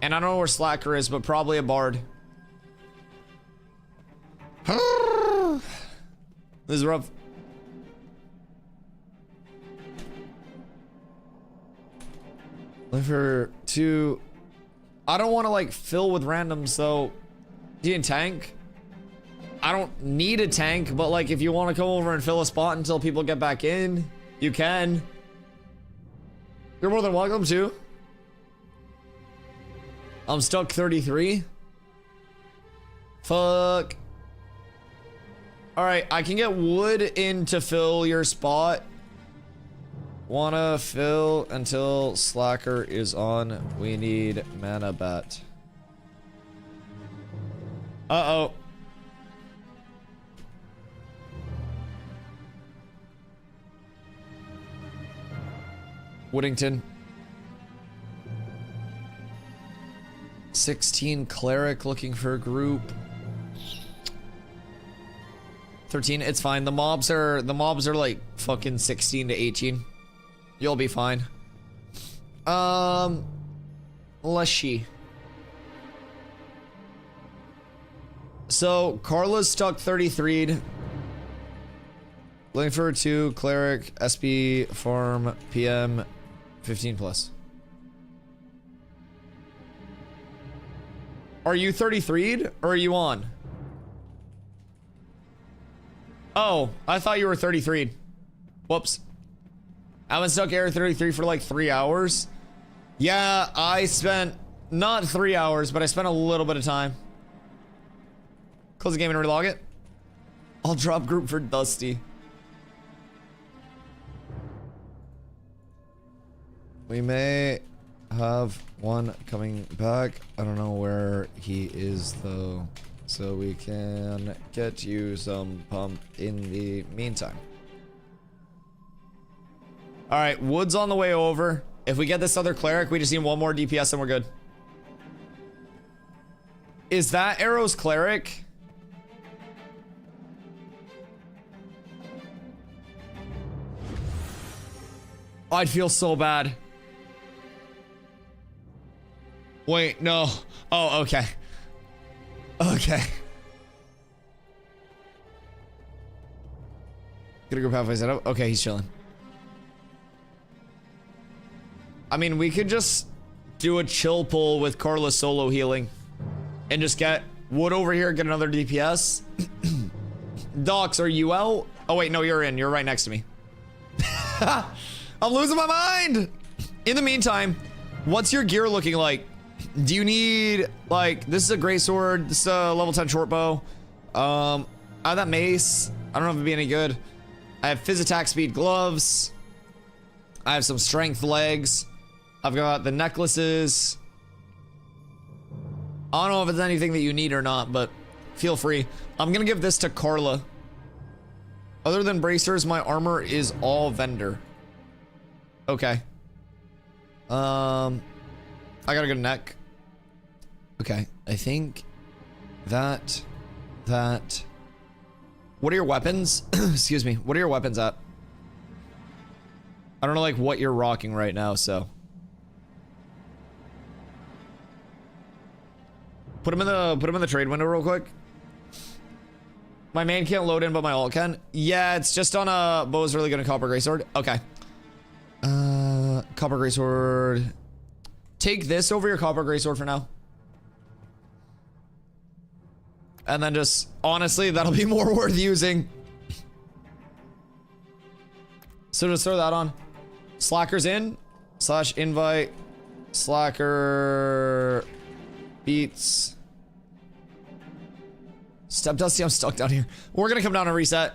And I don't know where Slacker is, but probably a bard. This is rough. Look for 2. I don't want to like fill with randoms though. Do you need a tank? I don't need a tank, but like if you want to come over and fill a spot until people get back in, you can. You're more than welcome to. I'm stuck 33. Fuck. Alright, I can get wood in to fill your spot. Wanna fill until Slacker is on. We need mana bat. Uh-oh. Woodington. 16 cleric looking for a group. 13, it's fine. The mobs are like fucking 16 to 18. You'll be fine. Let's see. So Carla's stuck 33'd. Looking for 2 cleric, SP, farm, PM, 15 plus. Are you 33'd or are you on? Oh, I thought you were 33'd. Whoops. I've been stuck air 33 for like 3 hours. Yeah, I spent not 3 hours, but I spent a little bit of time. Close the game and relog it. I'll drop group for Dusty. We may have one coming back. I don't know where he is though. So we can get you some pump in the meantime. Alright, wood's on the way over. If we get this other cleric, we just need 1 more DPS and we're good. Is that Arrow's cleric? I'd feel so bad. Wait, no. Oh, okay. Okay. Gonna go halfway set up. Okay, he's chilling. I mean, we could just do a chill pull with Carla solo healing and just get wood over here, get another DPS. Docs, are you out? Oh wait, no, you're in. You're right next to me. I'm losing my mind. In the meantime, what's your gear looking like? Do you need, like, this is a great sword, this is a level 10 short bow. I have that mace. I don't know if it'd be any good. I have phys attack speed gloves. I have some strength legs. I've got the necklaces. I don't know if it's anything that you need or not, but feel free. I'm gonna give this to Carla. Other than bracers, my armor is all vendor. Okay. I got a good neck. Okay, I think that. What are your weapons? Excuse me. What are your weapons at? I don't know like what you're rocking right now, so. Put him in the trade window real quick. My main can't load in, but my alt can. Yeah, it's just on a bow's really good at copper greatsword. Okay. Copper greatsword. Take this over your copper greatsword for now. And then just, honestly, that'll be more worth using. So just throw that on. Slacker's in. / invite. Slacker. Beats. Step Dusty, I'm stuck down here. We're gonna come down and reset.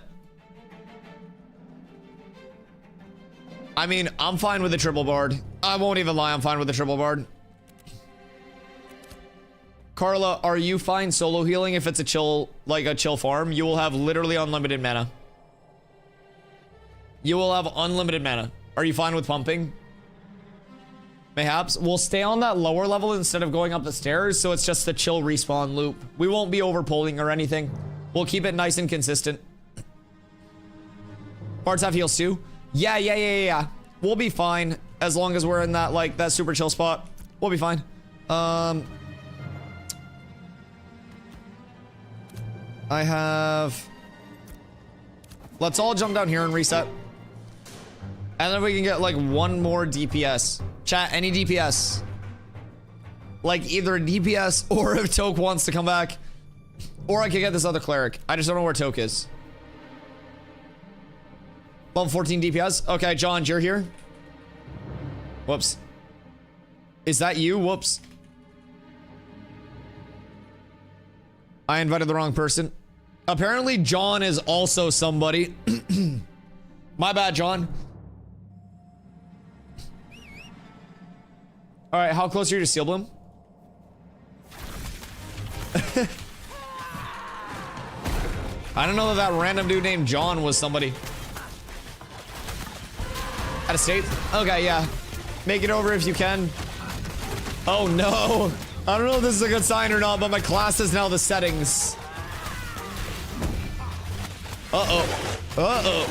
I mean, I'm fine with the triple bard. I won't even lie, I'm fine with the triple bard. Carla, are you fine solo healing if it's a chill, like a chill farm? You will have literally unlimited mana. You will have unlimited mana. Are you fine with pumping? Mayhaps. We'll stay on that lower level instead of going up the stairs, so it's just a chill respawn loop. We won't be overpulling or anything. We'll keep it nice and consistent. Bards have heals too? Yeah. We'll be fine as long as we're in that, like, that super chill spot. We'll be fine. I have... Let's all jump down here and reset. And then we can get, like, one more DPS. Chat, any DPS. Like, either a DPS or if Toke wants to come back. Or I could get this other cleric. I just don't know where Toke is. Level 14 DPS. Okay, John, you're here. Whoops. Is that you? Whoops. I invited the wrong person. Apparently, John is also somebody. My bad, John. All right, how close are you to Steel Bloom? I don't know that random dude named John was somebody. Out of state? Okay, yeah. Make it over if you can. Oh no. I don't know if this is a good sign or not, but my class is now the settings. Uh-oh.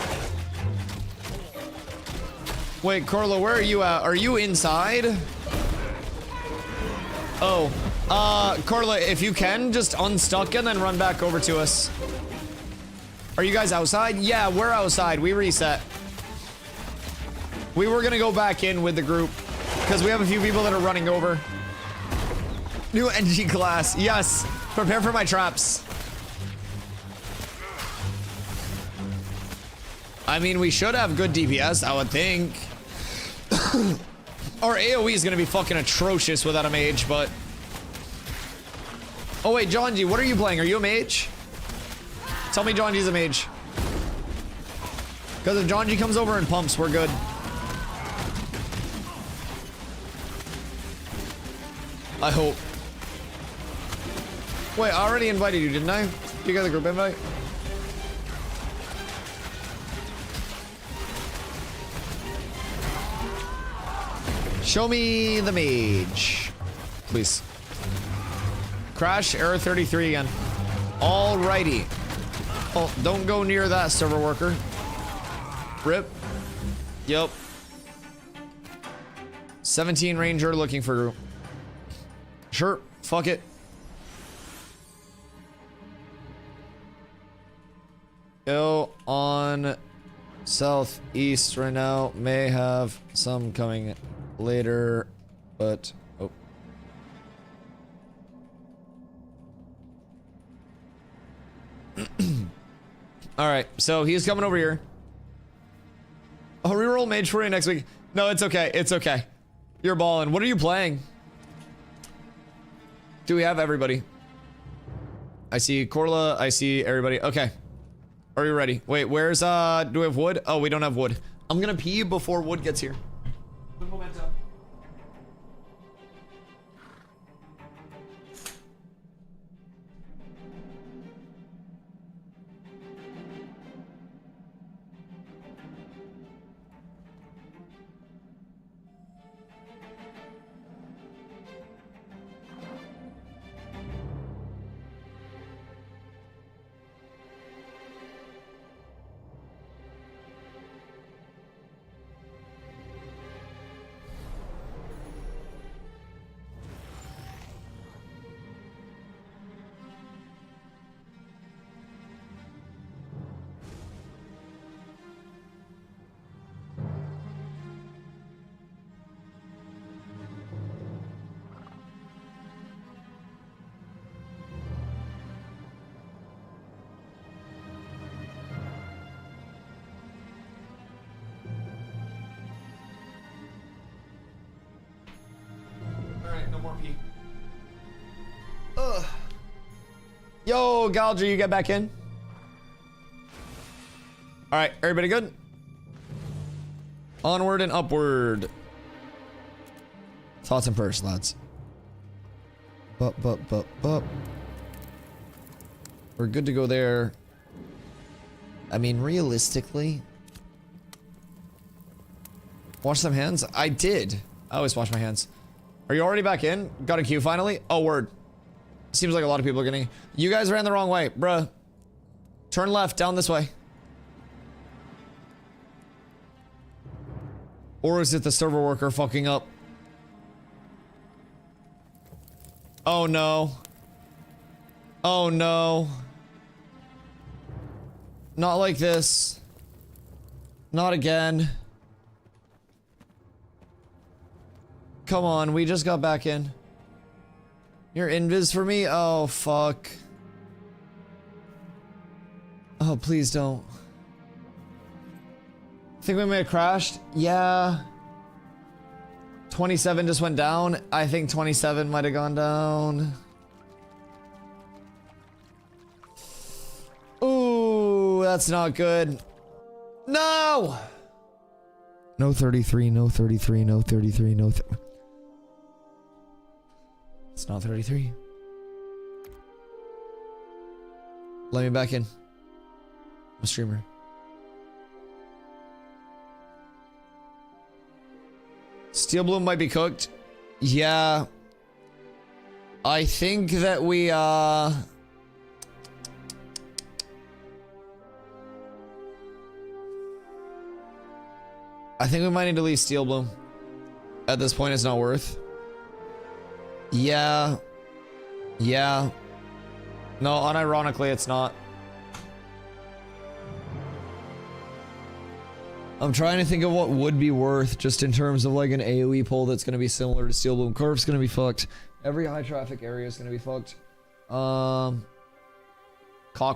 Wait, Corla, where are you at? Are you inside? Oh. Corla, if you can, just unstuck and then run back over to us. Are you guys outside? Yeah, we're outside. We reset. We were gonna go back in with the group because we have a few people that are running over. New NG class. Yes. Prepare for my traps. I mean, we should have good DPS, I would think. Our AoE is gonna be fucking atrocious without a mage, but... Oh wait, John G, what are you playing? Are you a mage? Tell me John G's a mage. Because if John G comes over and pumps, we're good. I hope. Wait, I already invited you, didn't I? You got the group invite? Show me the mage. Please. Crash, error 33 again. Alrighty. Oh, don't go near that server worker. Rip. Yep. 17 ranger looking for group. Sure, fuck it. Go on southeast right now. May have some coming later, but oh. All right, so he's coming over here. I'll reroll mage for you next week. No, it's okay. It's okay. You're balling. What are you playing? Do we have everybody? I see Corla. I see everybody. Okay. Are you ready? Wait, where's, do we have wood? Oh, we don't have wood. I'm gonna pee before wood gets here. Momentum. Yo, Galger, you get back in? All right, everybody good? Onward and upward. Thoughts and prayers, lads. But. We're good to go there. I mean, realistically. Wash some hands? I did. I always wash my hands. Are you already back in? Got a queue finally? Oh, word. Seems like a lot of people are getting... You guys ran the wrong way, bruh. Turn left, down this way. Or is it the server worker fucking up? Oh no. Oh no. Not like this. Not again. Come on, we just got back in. You're invis for me? Oh, fuck. Oh, please don't. Think we may have crashed? Yeah. 27 just went down. I think 27 might have gone down. Ooh, that's not good. No! No 33, no 33, no 33, no... It's not 33. Let me back in. I'm a streamer. Steel Bloom might be cooked. Yeah. I think that we, I think we might need to leave Steel Bloom. At this point, it's not worth. Yeah. Yeah. No, unironically, it's not. I'm trying to think of what would be worth just in terms of like an AoE pull that's going to be similar to Steel Bloom. Corp's going to be fucked. Every high traffic area is going to be fucked. Cock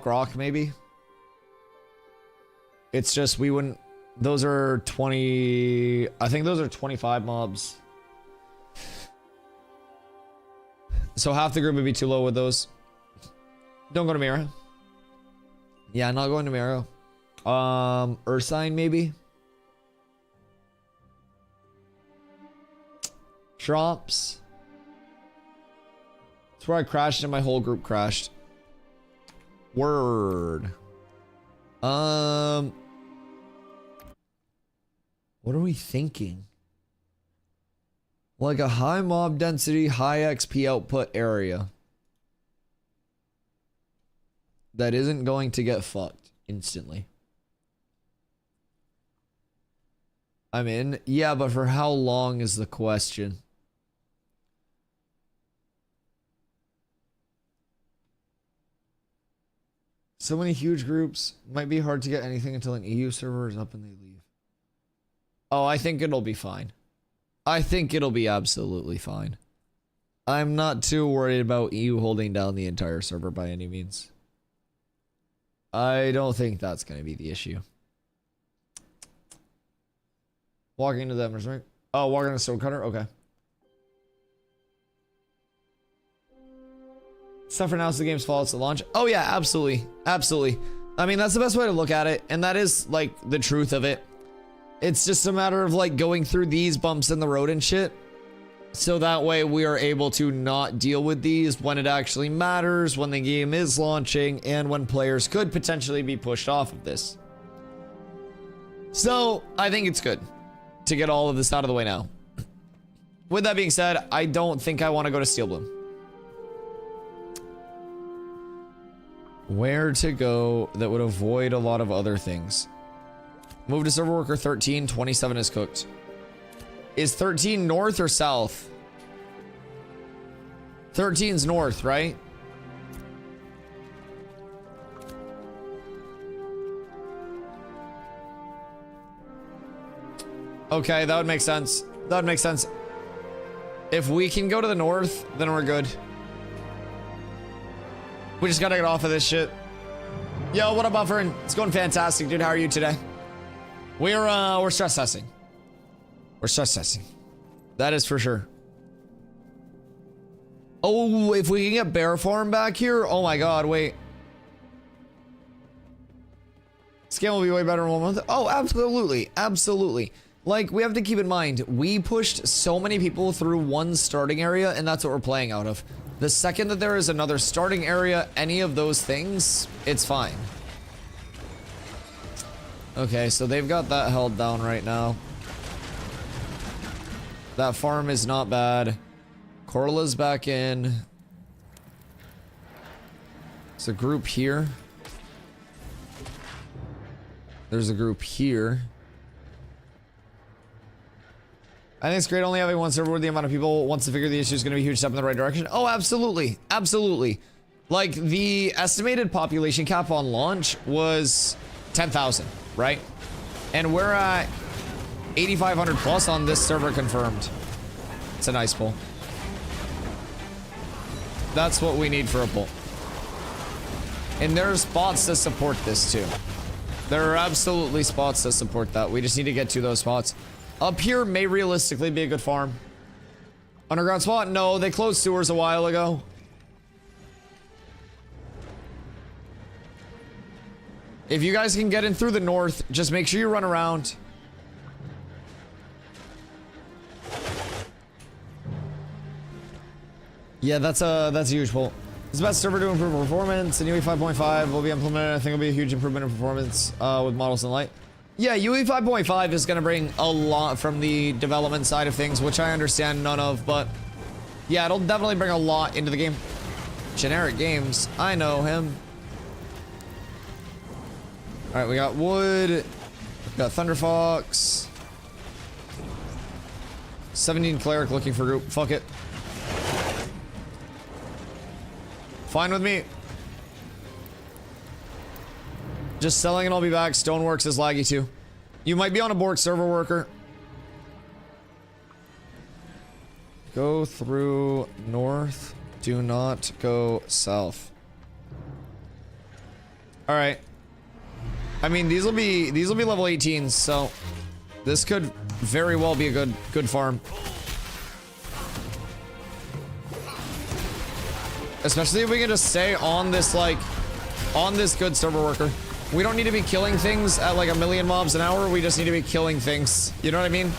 Rock, maybe. It's just we wouldn't... Those are 20... I think those are 25 mobs. So half the group would be too low with those. Don't go to Mira. Yeah, not going to Mira. Ursine, maybe? Drops. That's where I crashed and my whole group crashed. Word. What are we thinking? Like a high mob density, high XP output area. That isn't going to get fucked instantly. I'm in. Yeah, but for how long is the question? So many huge groups. Might be hard to get anything until an EU server is up and they leave. Oh, I think it'll be fine. I think it'll be absolutely fine. I'm not too worried about EU holding down the entire server by any means. I don't think that's going to be the issue. Walking into them, right? Oh, walking into Stonecutter? Okay. Stuff for now is the game's fault. It's the launch. Oh yeah, absolutely. Absolutely. I mean, that's the best way to look at it. And that is like the truth of it. It's just a matter of like going through these bumps in the road and shit. So that way we are able to not deal with these when it actually matters, when the game is launching, and when players could potentially be pushed off of this. So I think it's good to get all of this out of the way now. With that being said, I don't think I want to go to Steel Bloom. Where to go that would avoid a lot of other things? Move to server worker 13, 27 is cooked. Is 13 north or south? 13's north, right? Okay, that would make sense. That would make sense. If we can go to the north, then we're good. We just gotta get off of this shit. Yo, what up, Buffering? It's going fantastic, dude. How are you today? We're stress testing. We're stress testing. That is for sure. Oh, if we can get Bear Farm back here. Oh my god, wait. This game will be way better in 1 month. Oh, absolutely. Absolutely. Like, we have to keep in mind, we pushed so many people through one starting area, and that's what we're playing out of. The second that there is another starting area, any of those things, it's fine. Okay, so they've got that held down right now. That farm is not bad. Corla's back in. There's a group here. There's a group here. I think it's great only having one server where the amount of people wants to figure the issue is going to be a huge step in the right direction. Oh, absolutely. Absolutely. Like, the estimated population cap on launch was 10,000, right? And we're at 8,500 plus on this server confirmed. It's a nice pull. That's what we need for a pull. And there are spots to support this too. There are absolutely spots to support that. We just need to get to those spots. Up here may realistically be a good farm. Underground spot? No, they closed sewers a while ago. If you guys can get in through the north, just make sure you run around. Yeah, that's a huge pull. It's the best server to improve performance, and UE 5.5 will be implemented. I think it'll be a huge improvement in performance with models and light. Yeah, UE 5.5 is going to bring a lot from the development side of things, which I understand none of, but yeah, it'll definitely bring a lot into the game. Generic Games, I know him. All right, we got wood, we got Thunder Fox, 17 cleric looking for group. Fuck it. Fine with me. Just selling and I'll be back. Stoneworks is laggy too. You might be on a Bork server worker. Go through north. Do not go south. All right. I mean, these will be level 18s, so this could very well be a good farm. Especially if we can just stay on this, like, on this good server worker. We don't need to be killing things at like 1,000,000 mobs an hour. We just need to be killing things. You know what I mean?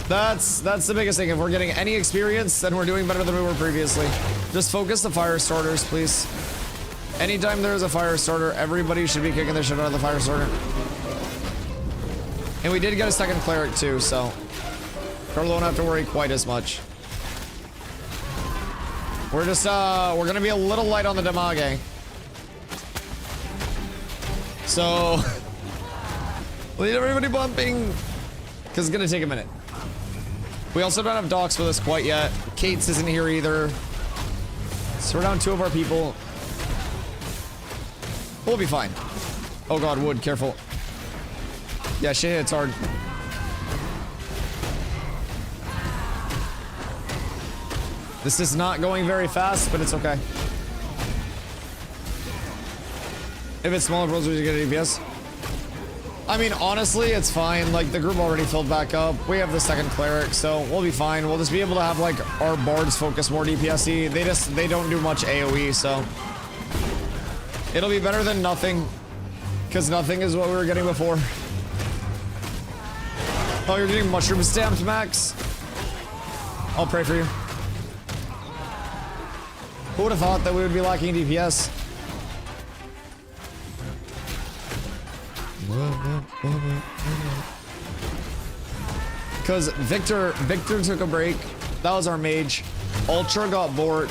That's the biggest thing. If we're getting any experience, then we're doing better than we were previously. Just focus the fire starters, please. Anytime there's a fire starter, everybody should be kicking their shit out of the fire starter. And we did get a second cleric too, so Carlo won't have to worry quite as much. We're just, we're gonna be a little light on the damage. So, we'll need everybody bumping, because it's gonna take a minute. We also don't have docs with us quite yet. Kate's isn't here either. So we're down 2 of our people. We'll be fine. Oh god, wood, careful. Yeah, shit hits hard. This is not going very fast, but it's okay. If it's smaller bros, we get a DPS. I mean, honestly, it's fine. Like, the group already filled back up. We have the second cleric, so we'll be fine. We'll just be able to have, like, our bards focus more DPS-y. They don't do much AoE, so it'll be better than nothing, because nothing is what we were getting before. Oh, you're getting mushroom stamped, Max? I'll pray for you. Who would have thought that we would be lacking DPS? Because Victor took a break. That was our mage. Ultra got bored.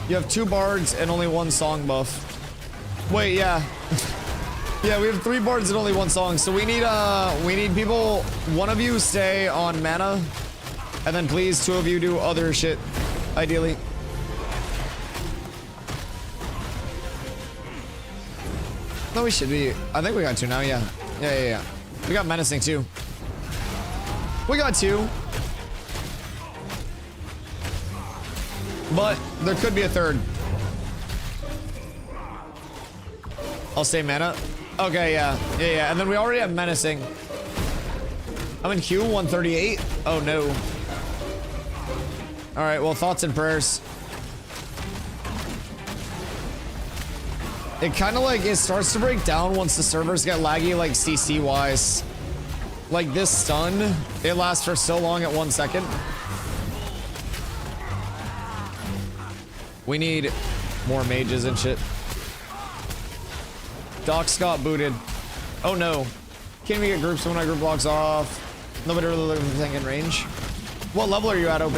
You have 2 bards and only 1 song buff. Wait, yeah. Yeah, we have 3 bards and only 1 song. So we need people. 1 of you stay on mana, and then please 2 of you do other shit. Ideally. No, we should be. I think we got 2 now, yeah. Yeah. We got menacing too. We got 2. But there could be a 3rd. I'll say mana. Okay, yeah. And then we already have menacing. I'm in Q 138. Oh no. All right, well, thoughts and prayers. It kind of like, it starts to break down once the servers get laggy, like CC wise. Like this stun, it lasts for so long at 1 second. We need more mages and shit. Docs got booted. Oh no. Can't we get groups when I group blocks off? Nobody really looking for thing in range. What level are you at, OP?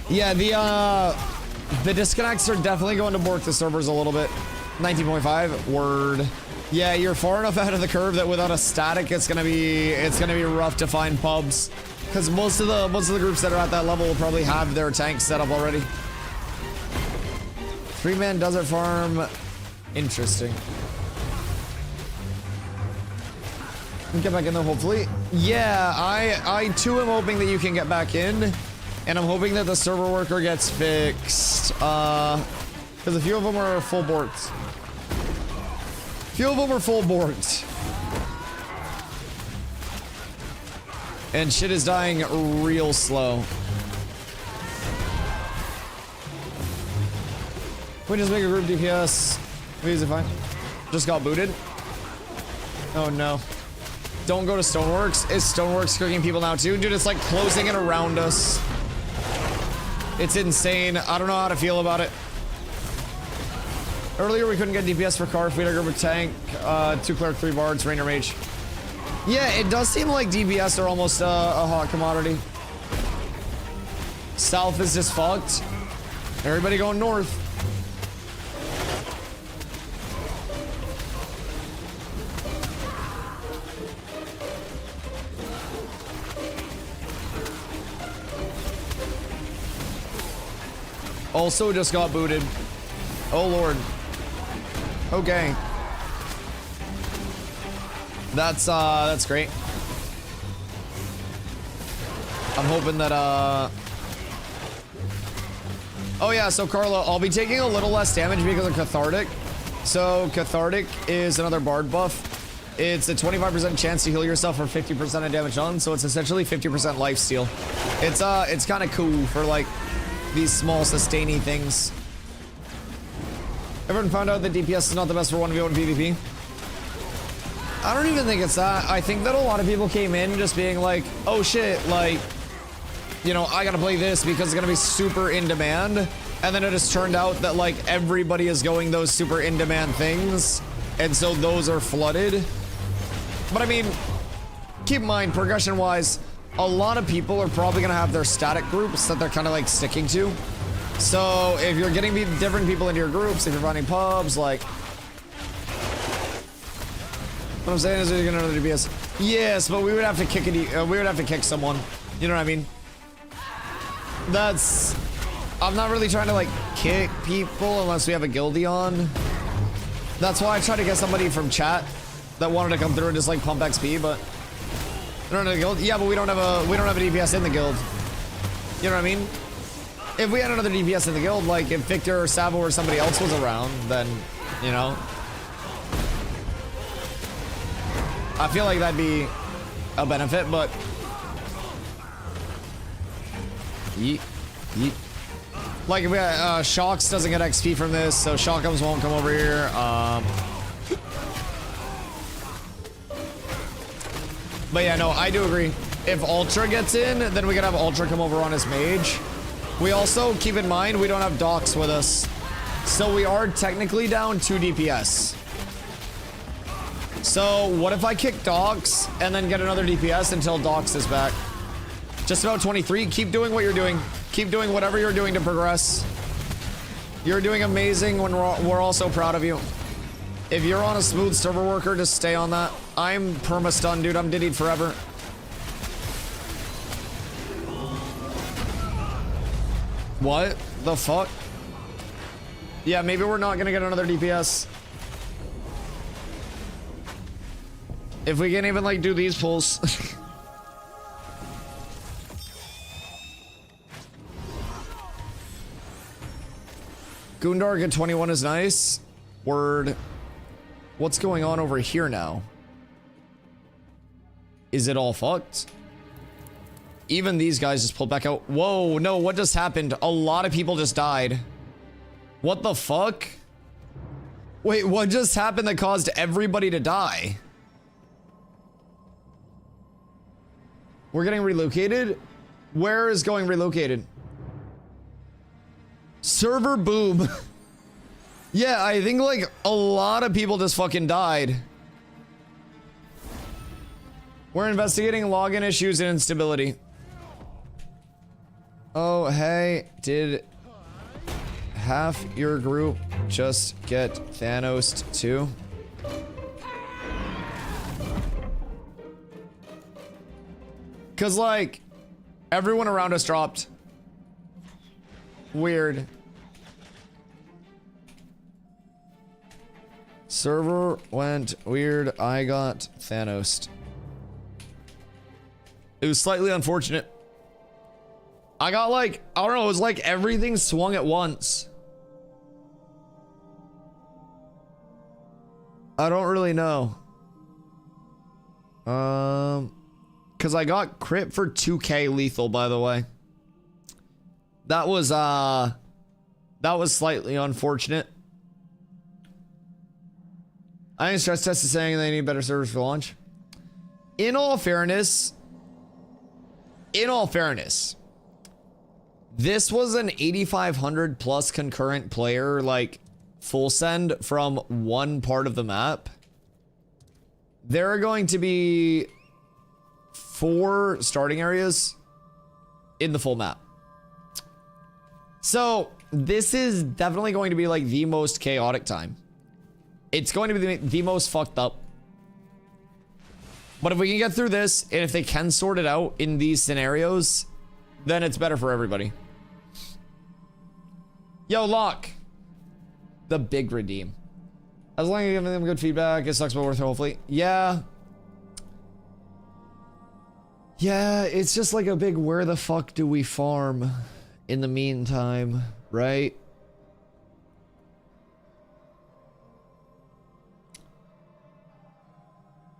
Yeah, the disconnects are definitely going to bork the servers a little bit. 19.5, word. Yeah, you're far enough ahead of the curve that without a static, it's gonna be rough to find pubs. Because most of the groups that are at that level will probably have their tanks set up already. 3-man desert farm. Interesting. Get back in there, hopefully. Yeah, I too am hoping that you can get back in. And I'm hoping that the server worker gets fixed. Because a few of them are full borked. And shit is dying real slow. We just make a group DPS. Is it fine? Just got booted. Oh no. Don't go to Stoneworks. Is Stoneworks cooking people now too? Dude, it's like closing in around us. It's insane. I don't know how to feel about it. Earlier we couldn't get DPS for Car if we had a group of tank, 2 cleric, 3 bards, ranger mage. Yeah, it does seem like DPS are almost a hot commodity. South is just fucked. Everybody going north. Also just got booted. Oh lord. Okay. That's great. I'm hoping that oh yeah, so Carla, I'll be taking a little less damage because of Cathartic. So Cathartic is another bard buff. It's a 25% chance to heal yourself for 50% of damage done, so it's essentially 50% lifesteal. It's kind of cool for like these small sustaining things. Everyone found out that DPS is not the best for 1v1 PvP? I don't even think it's that. I think that a lot of people came in just being like, oh shit, like, you know, I gotta play this because it's gonna be super in demand. And then it just turned out that like everybody is going those super in demand things. And so those are flooded. But I mean, keep in mind, progression wise, a lot of people are probably gonna have their static groups that they're kind of like sticking to. So if you're getting different people into your groups, if you're running pubs, like, what I'm saying is you're gonna another DPS. Yes, but we would have to kick it. We would have to kick someone. You know what I mean? That's. I'm not really trying to like kick people unless we have a guildie on. That's why I tried to get somebody from chat that wanted to come through and just like pump XP, but. I don't know the guild. Yeah, but we don't have a DPS in the guild. You know what I mean? If we had another DPS in the guild, like if Victor or Savo or somebody else was around, then, you know. I feel like that'd be a benefit, but. Yeet. Yeet. Like if we had, Shocks doesn't get XP from this, so Shockums won't come over here. But yeah, no, I do agree. If Ultra gets in, then we can have Ultra come over on his mage. We also, keep in mind, we don't have Docs with us. So we are technically down 2 DPS. So what if I kick Docs and then get another DPS until Docs is back? Just about 23. Keep doing what you're doing. Keep doing whatever you're doing to progress. You're doing amazing when we're all so proud of you. If you're on a smooth server worker, just stay on that. I'm perma-stun, dude. I'm diddied forever. What the fuck? Yeah, maybe we're not gonna get another DPS. If we can't even, like, do these pulls. Goondark at 21 is nice. Word. What's going on over here now? Is it all fucked? Even these guys just pulled back out. Whoa, no, what just happened? A lot of people just died. What the fuck? Wait, what just happened that caused everybody to die? We're getting relocated? Where is going relocated? Server boom. Yeah, I think like a lot of people just fucking died. We're investigating login issues and instability. Oh, hey, did half your group just get Thanos too? Cause like, everyone around us dropped. Weird. Server went weird. I got Thanos. It was slightly unfortunate. I got like, I don't know, it was like everything swung at once. I don't really know. Cause I got crit for 2k lethal, by the way. That was slightly unfortunate. I think stress test is saying they need better servers for launch. In all fairness, this was an 8,500 plus concurrent player, like, full send from one part of the map. There are going to be 4 starting areas in the full map. So, this is definitely going to be, like, the most chaotic time. It's going to be the most fucked up. But if we can get through this, and if they can sort it out in these scenarios, then it's better for everybody. Yo, Locke. The big redeem. As long as you're giving them good feedback, it sucks but worth it, hopefully. Yeah. Yeah, it's just like a big where the fuck do we farm in the meantime, right?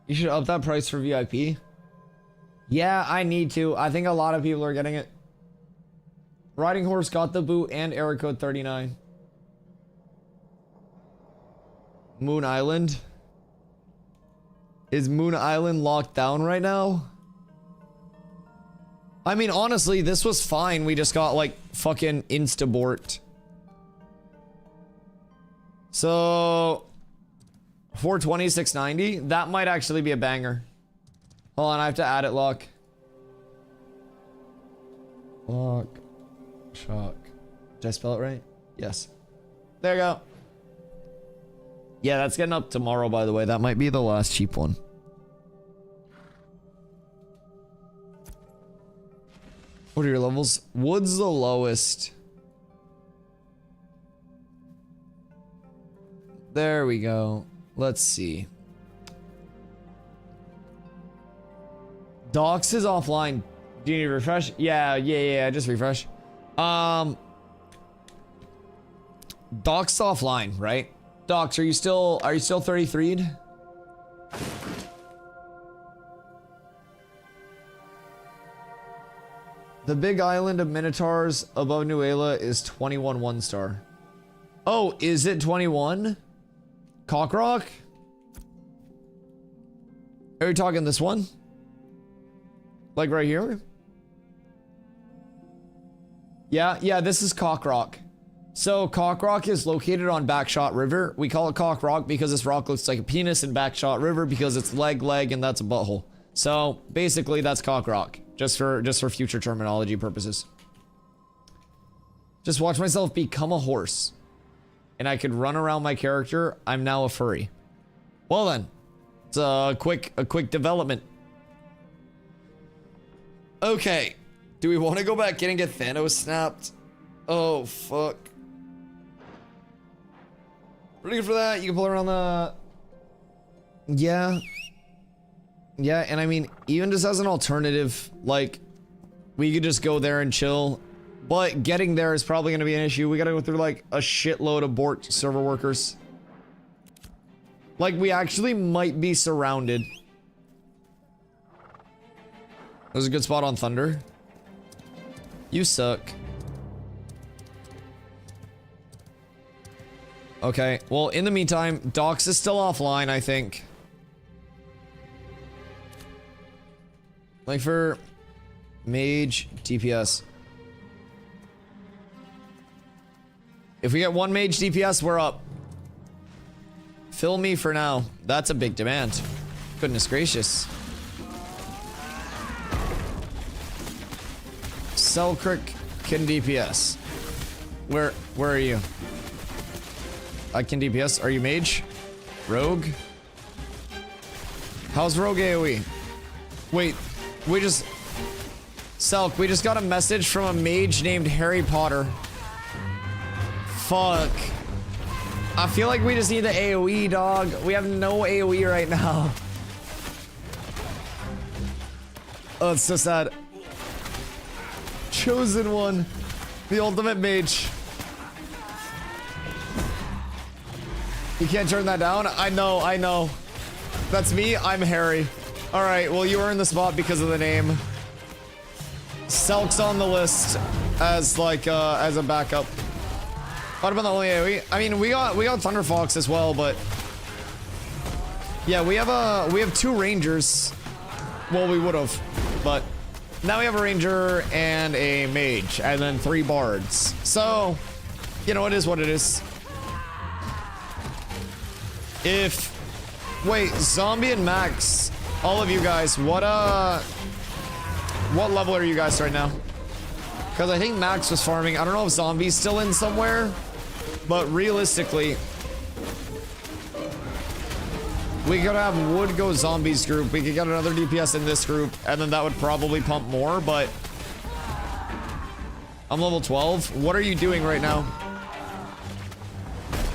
You should up that price for VIP. Yeah, I need to. I think a lot of people are getting it. Riding Horse got the boot and error code 39. Moon Island. Is Moon Island locked down right now? I mean, honestly, this was fine. We just got like fucking instabort. So 420, 690. That might actually be a banger. Hold on, I have to add it, Lock. Lock. Shock. Did I spell it right? Yes. There you go. Yeah, that's getting up tomorrow, by the way. That might be the last cheap one. What are your levels? Wood's the lowest. There we go. Let's see. Docs is offline. Do you need to refresh? Yeah, just refresh. Docs offline, right? Docs, are you still 33'd? The big island of Minotaurs above Nuela is 21 1-star. Oh, is it 21? Cockrock? Are you talking this one? Like right here? Yeah, this is Cockrock. So Cockrock is located on Backshot River. We call it Cockrock because this rock looks like a penis, and Backshot River because it's leg, and that's a butthole. So basically that's Cockrock. Just for future terminology purposes. Just watch myself become a horse. And I could run around my character. I'm now a furry. Well then. It's a quick development. Okay. Do we want to go back in and get Thanos snapped? Oh, fuck. Pretty good for that. You can pull around the... Yeah. Yeah, and I mean, even just as an alternative, like, we could just go there and chill. But getting there is probably going to be an issue. We got to go through, like, a shitload of Bort server workers. Like, we actually might be surrounded. There's a good spot on Thunder. You suck. Okay, well, in the meantime, Docs is still offline, I think. Like for mage DPS. If we get one mage DPS, we're up. Fill me for now. That's a big demand. Goodness gracious. Selkirk can DPS. Where are you? I can DPS. Are you mage? Rogue? How's Rogue AoE? Wait, we just... Selk, we just got a message from a mage named Harry Potter. Fuck. I feel like we just need the AoE, dog. We have no AoE right now. Oh, it's so sad. Chosen one. The ultimate mage. You can't turn that down? I know. That's me, I'm Harry. Alright, well you earned the spot because of the name. Selk's on the list as like, as a backup. What about the only AoE? I mean, we got Thunder Fox as well, but... Yeah, we have 2 rangers. Well, we would have, but... Now we have a ranger and a mage, and then 3 bards. So, you know, it is what it is. If... Wait, Zombie and Max, all of you guys, what level are you guys right now? Because I think Max was farming. I don't know if Zombie's still in somewhere, but realistically, we could have Wood go Zombies group. We could get another DPS in this group, and then that would probably pump more, but... I'm level 12. What are you doing right now?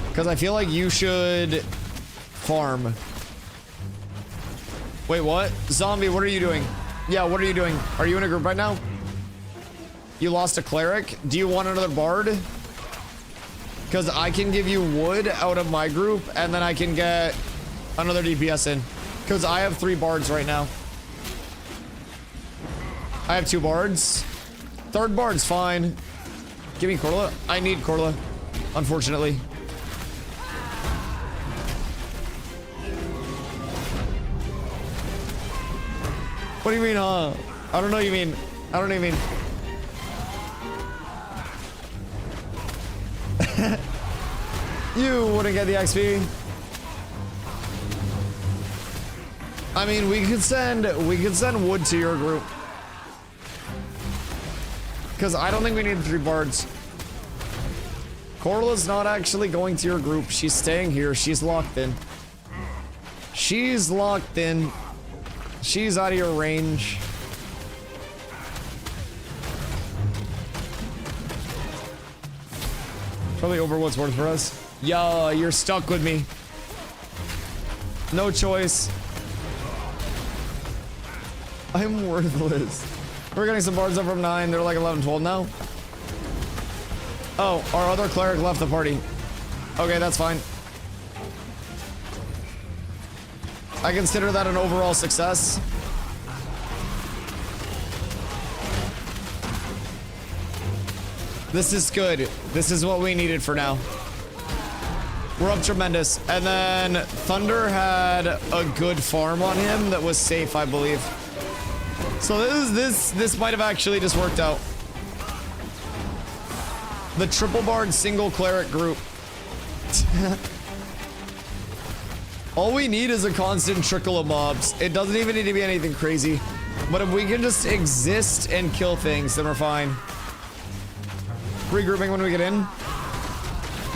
Because I feel like you should farm. Wait, what? Zombie, what are you doing? Yeah, what are you doing? Are you in a group right now? You lost a cleric? Do you want another bard? Because I can give you Wood out of my group, and then I can get another DPS in. Because I have 3 bards right now. I have 2 bards. 3rd bard's fine. Give me Corla. I need Corla, unfortunately. What do you mean, huh? I don't know what you mean. I don't know what you mean. You wouldn't get the XP. I mean, we could send Wood to your group. Because I don't think we need 3 bards. Corla's not actually going to your group. She's staying here. She's locked in. She's locked in. She's out of your range. Probably over what's worth for us. Yo, you're stuck with me. No choice. I'm worthless. We're getting some bards up from 9. They're like 11, 12 now. Oh, our other cleric left the party. Okay, that's fine. I consider that an overall success. This is good. This is what we needed for now. We're up tremendous. And then Thunder had a good farm on him that was safe, I believe. So this might have actually just worked out. The triple bard single cleric group. All we need is a constant trickle of mobs. It doesn't even need to be anything crazy. But if we can just exist and kill things, then we're fine. Regrouping when we get in.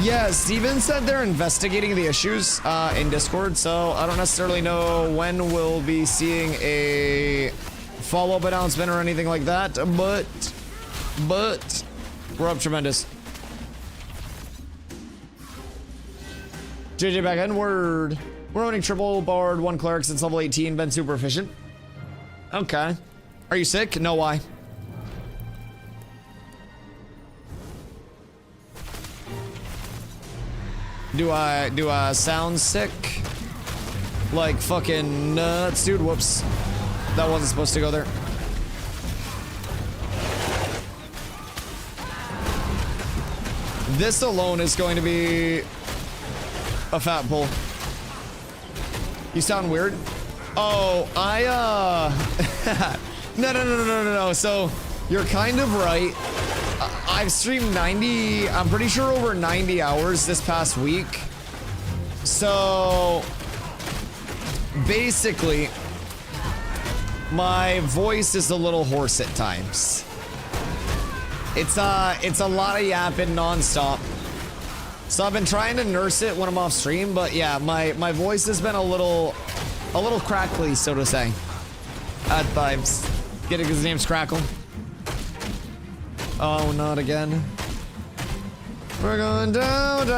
Yeah, Steven said they're investigating the issues in Discord, so I don't necessarily know when we'll be seeing a follow-up announcement or anything like that, but we're up tremendous. JJ back inward. We're owning triple bard, 1 cleric since level 18, been super efficient. Okay. Are you sick? No, why? Do I sound sick? Like fucking nuts, dude? Whoops. That wasn't supposed to go there. This alone is going to be a fat pull. You sound weird. Oh, no. So you're kind of right. I've streamed 90, I'm pretty sure over 90 hours this past week. So basically, my voice is a little hoarse at times. It's a lot of yapping nonstop. So I've been trying to nurse it when I'm off stream, but yeah, my voice has been a little crackly, so to say. At times. Get it because his name's Crackle. Oh, not again. We're going down.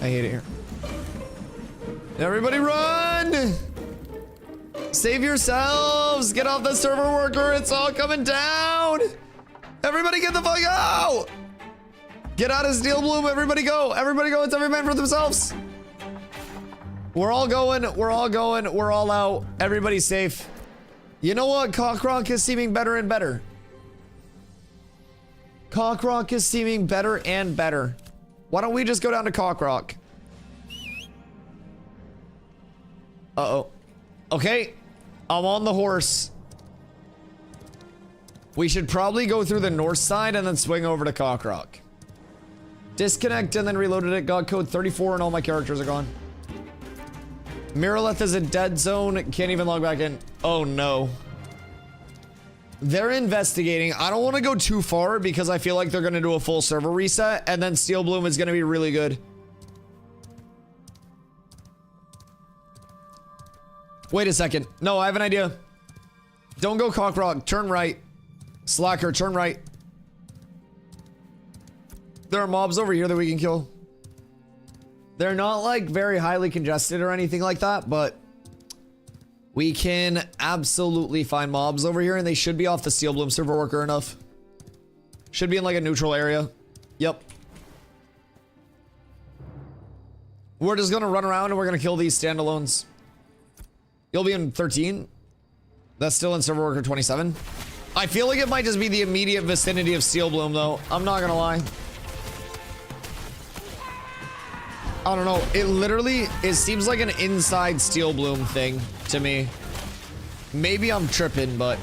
I hate it here. Everybody run! Save yourselves! Get off the server worker, it's all coming down! Everybody get the fuck out! Get out of Steel Bloom, everybody go! Everybody go, it's every man for themselves! We're all going, we're all out. Everybody's safe. You know what? Cockrock is seeming better and better. Cockrock is seeming better and better. Why don't we just go down to Cockrock? Uh-oh. Okay. I'm on the horse. We should probably go through the north side and then swing over to Cockrock. Disconnect and then reloaded it. Got code 34 and all my characters are gone. Miraleth is a dead zone. Can't even log back in. Oh no. They're investigating. I don't want to go too far because I feel like they're going to do a full server reset and then Steel Bloom is going to be really good. Wait a second. No, I have an idea. Don't go Cockrock. Turn right. Slacker, turn right. There are mobs over here that we can kill. They're not like very highly congested or anything like that, but we can absolutely find mobs over here and they should be off the Steel Bloom server worker enough. Should be in like a neutral area. Yep. We're just gonna run around and we're gonna kill these standalones. You'll be in 13. That's still in server worker 27. I feel like it might just be the immediate vicinity of Steel Bloom though. I'm not gonna lie. I don't know. It seems like an inside Steel Bloom thing to me. Maybe I'm tripping, but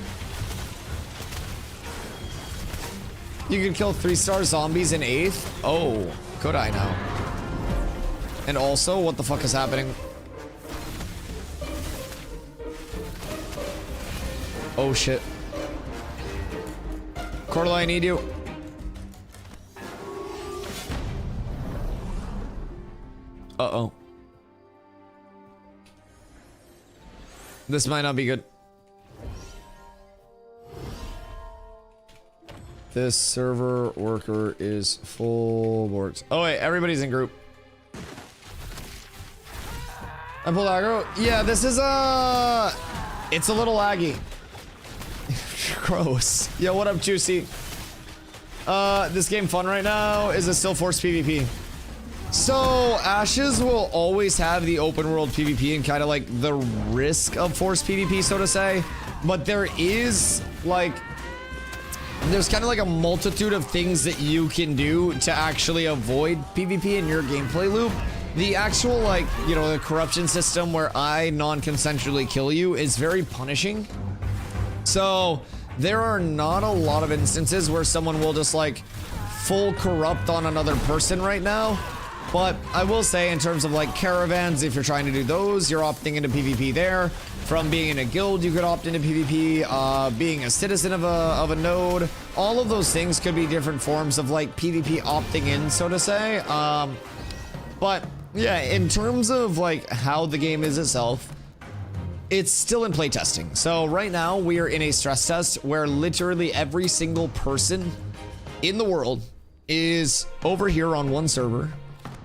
you could kill 3-star zombies in 8th. Oh, could I now? And also, what the fuck is happening? Oh shit. Cordula, I need you. Uh-oh. This might not be good. This server worker is full boards. Oh wait, everybody's in group. I pulled aggro. Yeah, this is it's a little laggy. Gross. Yo, what up, Juicy? This game fun right now? Is it still forced PvP? So, Ashes will always have the open world PvP and kind of like the risk of forced PvP, so to say. But there is like, there's kind of like a multitude of things that you can do to actually avoid PvP in your gameplay loop. The actual like, you know, the corruption system where I non-consensually kill you is very punishing. So, there are not a lot of instances where someone will just like full corrupt on another person right now. But I will say in terms of like caravans, if you're trying to do those, you're opting into PvP there. From being in a guild, you could opt into PvP. Being a citizen of a node. All of those things could be different forms of like PvP opting in, so to say. But yeah, in terms of like how the game is itself, it's still in playtesting. So right now we are in a stress test where literally every single person in the world is over here on one server.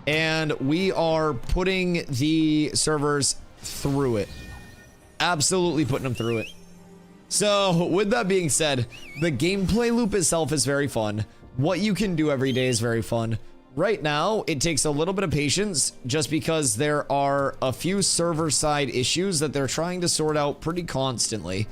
And we are putting the servers through it. Absolutely putting them through it. So, with that being said, the gameplay loop itself is very fun. What you can do every day is very fun. Right now, it takes a little bit of patience just because there are a few server-side issues that they're trying to sort out pretty constantly.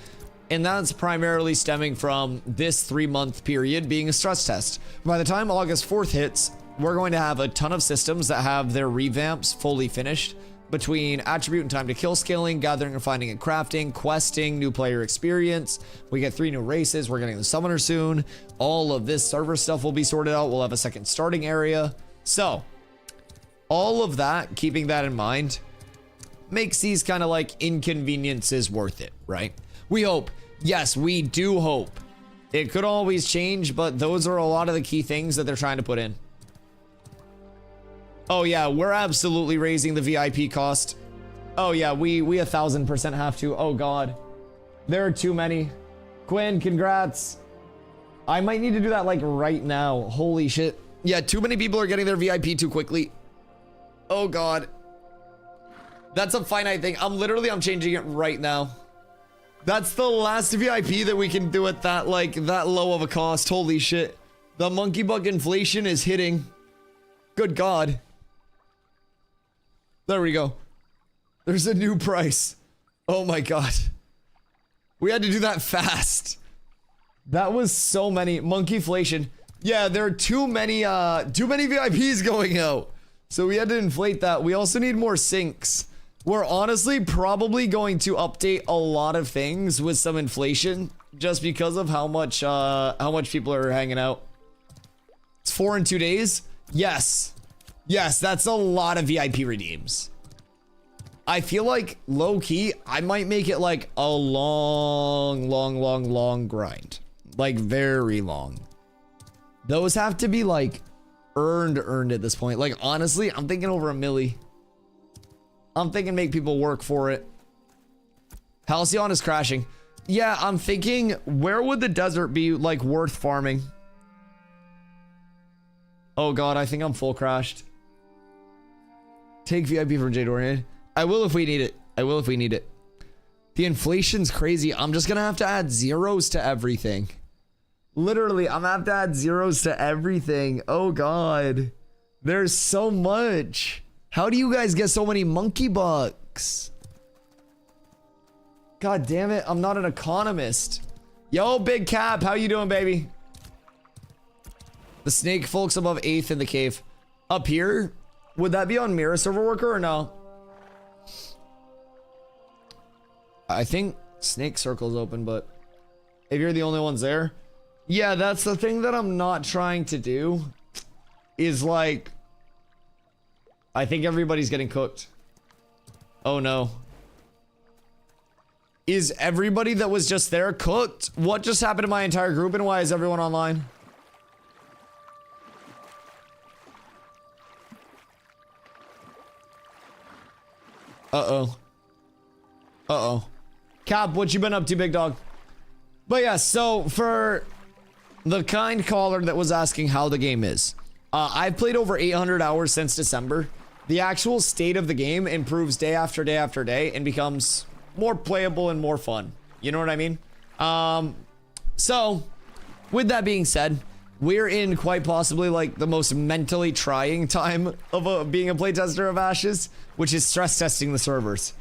And that's primarily stemming from this 3-month period being a stress test. By the time August 4th hits, we're going to have a ton of systems that have their revamps fully finished between attribute and time to kill scaling, gathering and finding and crafting, questing, new player experience. We get 3 new races. We're getting the summoner soon. All of this server stuff will be sorted out. We'll have a second starting area. So all of that, keeping that in mind, makes these kind of like inconveniences worth it, right? We hope. Yes, we do hope. It could always change, but those are a lot of the key things that they're trying to put in. Oh yeah, we're absolutely raising the VIP cost. Oh yeah, we 1000% have to. Oh god. There are too many. Quinn, congrats. I might need to do that like right now. Holy shit. Yeah, too many people are getting their VIP too quickly. Oh god. That's a finite thing. I'm changing it right now. That's the last VIP that we can do at that that low of a cost. Holy shit. The monkey bug inflation is hitting. Good god. There we go. There's a new price. Oh my god. We had to do that fast. That was so many. Monkeyflation. Yeah, there are too many VIPs going out. So we had to inflate that. We also need more sinks. We're honestly probably going to update a lot of things with some inflation just because of how much people are hanging out. It's 4 in 2 days. Yes. Yes, that's a lot of VIP redeems. I feel like low key, I might make it like a long grind. Like very long. Those have to be like earned at this point. Like honestly, I'm thinking over a milli. I'm thinking make people work for it. Halcyon is crashing. Yeah, I'm thinking where would the desert be like worth farming? Oh god, I think I'm full crashed. Take VIP from J Dorian. I will if we need it. I will if we need it. The inflation's crazy. I'm just gonna have to add zeros to everything. Literally, I'm gonna have to add zeros to everything. Oh god. There's so much. How do you guys get so many monkey bucks? God damn it, I'm not an economist. Yo, Big Cap, how you doing, baby? The snake folks above 8th in the cave. Up here? Would that be on Mirror Server Worker or no? I think Snake Circle's open, but if you're the only ones there. Yeah, that's the thing that I'm not trying to do. Is like, I think everybody's getting cooked. Oh no. Is everybody that was just there cooked? What just happened to my entire group and why is everyone online? Uh-oh. Uh-oh. Cap, what you been up to, big dog? But yeah, so for the kind caller that was asking how the game is. I've played over 800 hours since December. The actual state of the game improves day after day after day and becomes more playable and more fun. You know what I mean? So, with that being said, we're in quite possibly like the most mentally trying time of being a playtester of Ashes, which is stress testing the servers.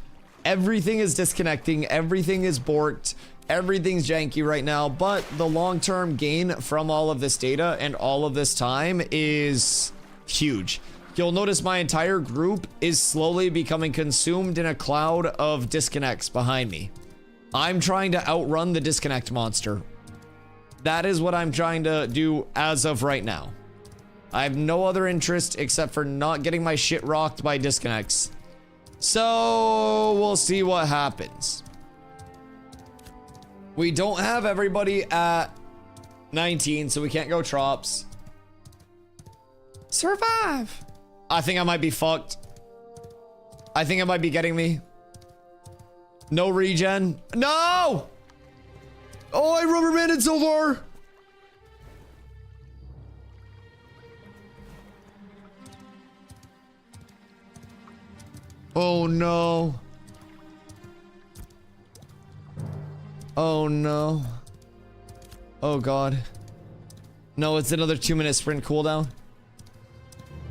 Everything is disconnecting, everything is borked, everything's janky right now, but the long-term gain from all of this data and all of this time is huge. You'll notice my entire group is slowly becoming consumed in a cloud of disconnects behind me. I'm trying to outrun the disconnect monster. That is what I'm trying to do as of right now. I have no other interest except for not getting my shit rocked by disconnects. So we'll see what happens. We don't have everybody at 19, so we can't go trops. Survive. I think I might be fucked. I think it might be getting me. No regen. No! Oh, I rubber banded so far. Oh no. Oh no. Oh god. No, it's another 2-minute sprint cooldown.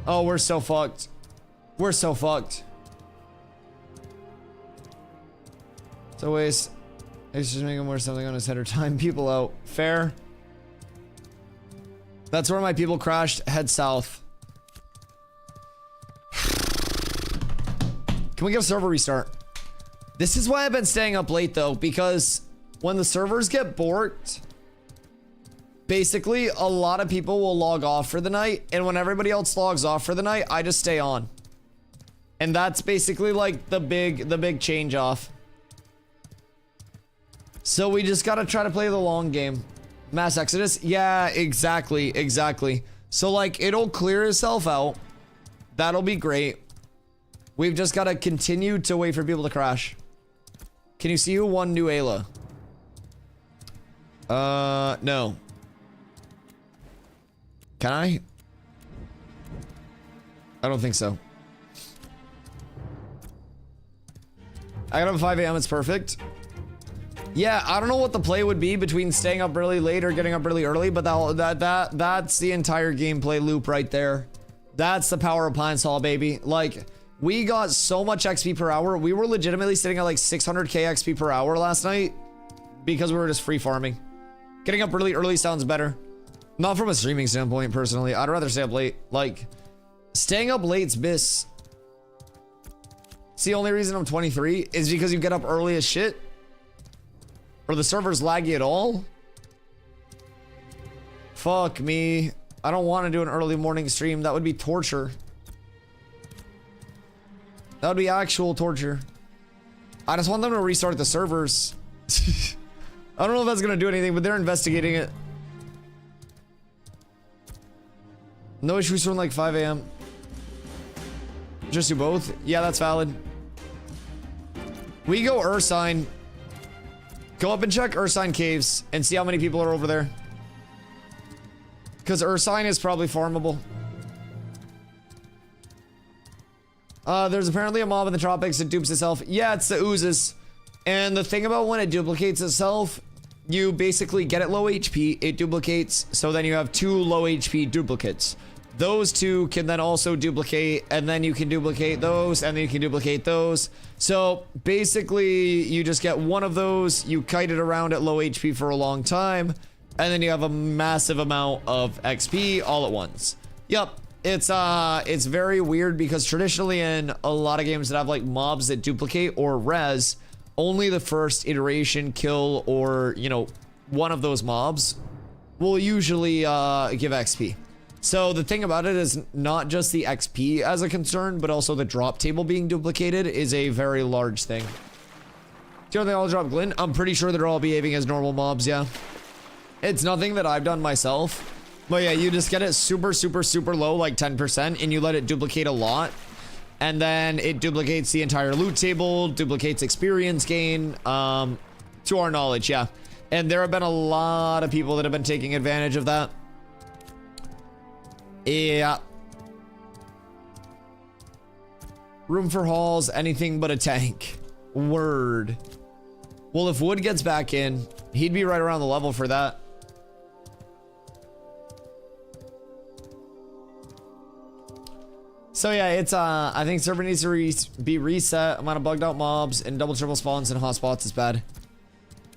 Oh, we're so fucked. We're so fucked. So waste. It's just making more something on his head or time people out. Fair. That's where my people crashed. Head south. Can we get a server restart? This is why I've been staying up late though, because when the servers get borked, basically a lot of people will log off for the night, and when everybody else logs off for the night, I just stay on. And that's basically like the big change off. So we just gotta try to play the long game. Mass Exodus? Yeah, exactly. So like, it'll clear itself out. That'll be great. We've just gotta continue to wait for people to crash. Can you see who won New Ayla? No. Can I? I don't think so. I got up at 5 a.m. It's perfect. Yeah, I don't know what the play would be between staying up really late or getting up really early, but that's the entire gameplay loop right there. That's the power of Pine Sol, baby. Like, we got so much XP per hour. We were legitimately sitting at like 600k XP per hour last night because we were just free farming. Getting up really early sounds better. Not from a streaming standpoint, personally. I'd rather stay up late. Like, staying up late's bis. It's the only reason I'm 23 is because you get up early as shit. Or the server's laggy at all. Fuck me. I don't want to do an early morning stream. That would be torture. That would be actual torture. I just want them to restart the servers. I don't know if that's gonna do anything, but they're investigating it. No issues from like 5 a.m. Just do both? Yeah, that's valid. We go Ursine. Go up and check Ursine Caves and see how many people are over there. Because Ursine is probably farmable. There's apparently a mob in the tropics that dupes itself. Yeah, it's the oozes. And the thing about when it duplicates itself, you basically get it low HP, it duplicates, so then you have 2 low HP duplicates. Those 2 can then also duplicate, and then you can duplicate those, and then you can duplicate those. So basically, you just get one of those, you kite it around at low HP for a long time, and then you have a massive amount of XP all at once. Yep. It's very weird because traditionally in a lot of games that have like mobs that duplicate or res, only the first iteration kill or, you know, one of those mobs will usually give XP. So the thing about it is not just the XP as a concern, but also the drop table being duplicated is a very large thing. Do they all drop glint? I'm pretty sure they're all behaving as normal mobs, yeah. It's nothing that I've done myself. But yeah, you just get it super low, like 10%, and you let it duplicate a lot. And then it duplicates the entire loot table, duplicates experience gain, to our knowledge, yeah. And there have been a lot of people that have been taking advantage of that. Yeah. Room for hauls, anything but a tank. Word. Well, if Wood gets back in, he'd be right around the level for that. So yeah, it's I think server needs to be reset. Amount of bugged out mobs and double triple spawns and hotspots is bad.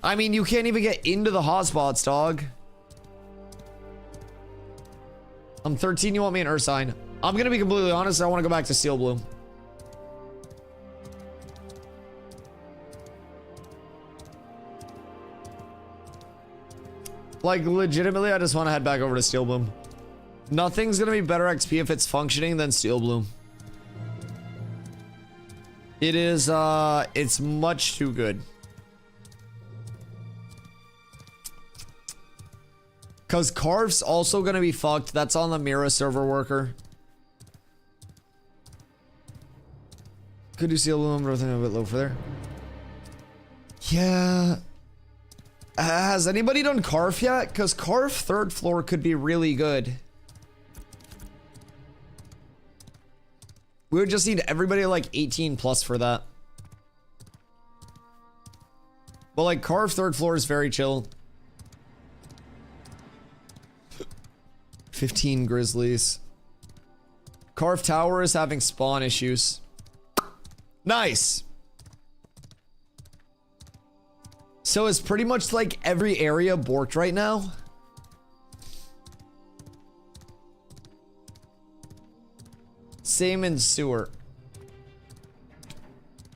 I mean, you can't even get into the hotspots, dog. I'm 13, you want me in Ursine? I'm gonna be completely honest, I want to go back to Steel Bloom. Like, legitimately, I just want to head back over to Steel Bloom. Nothing's gonna be better XP if it's functioning than Steel Bloom. It is, it's much too good. Cause Carf's also gonna be fucked. That's on the Mira server worker. Could you see aluminum? Everything a bit low for there. Yeah. Has anybody done Carf yet? Cause Carf 3rd floor could be really good. We would just need everybody like 18 plus for that. But like Carf 3rd floor is very chill. 15 grizzlies. Carf Tower is having spawn issues. Nice. So is pretty much like every area borked right now? Same in sewer.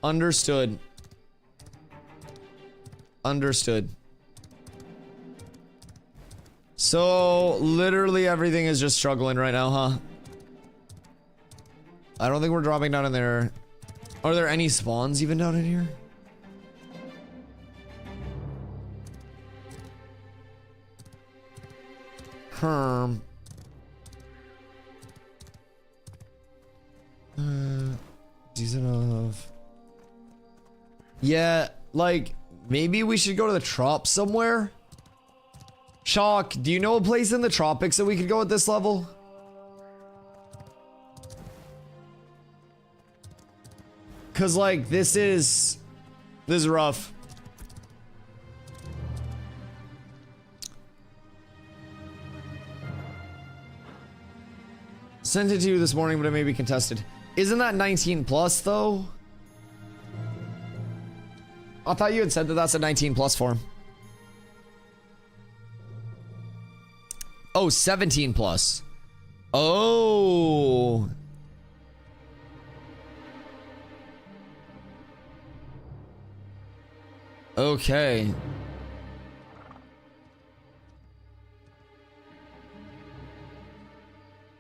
Understood. Understood. So, literally everything is just struggling right now, huh? I don't think we're dropping down in there. Are there any spawns even down in here? Decent enough. Yeah, like, maybe we should go to the tropics somewhere? Chalk, do you know a place in the tropics that we could go at this level? Cause like, this is rough. Sent it to you this morning, but it may be contested. Isn't that 19 plus though? I thought you had said that that's a 19 plus form. Oh, 17 plus. Oh. Okay.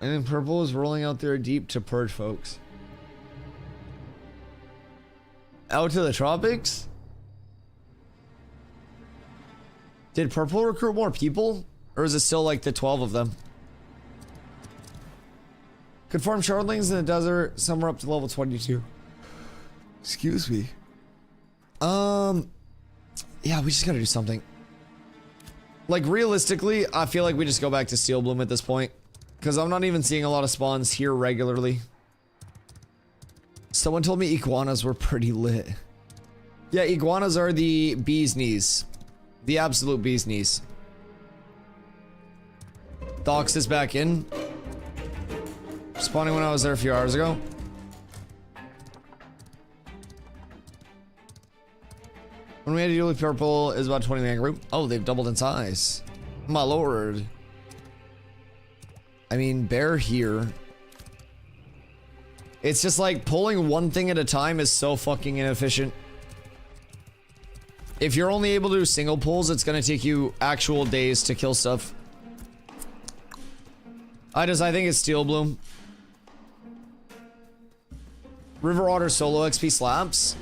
And then purple is rolling out there deep to purge folks. Out to the tropics? Did purple recruit more people? Or is it still like the 12 of them? Could farm shardlings in the desert, somewhere up to level 22. Excuse me. Yeah, we just gotta do something. Like, realistically, I feel like we just go back to Steel Bloom at this point. Because I'm not even seeing a lot of spawns here regularly. Someone told me iguanas were pretty lit. Yeah, iguanas are the bee's knees. The absolute bee's knees. Dox is back in. Spawning when I was there a few hours ago. When we had to deal with purple is about 20 man group. Oh, they've doubled in size. My lord. I mean, bear here. It's just like pulling one thing at a time is so fucking inefficient. If you're only able to do single pulls, it's gonna take you actual days to kill stuff. I think it's Steel Bloom. River Otter solo XP slaps.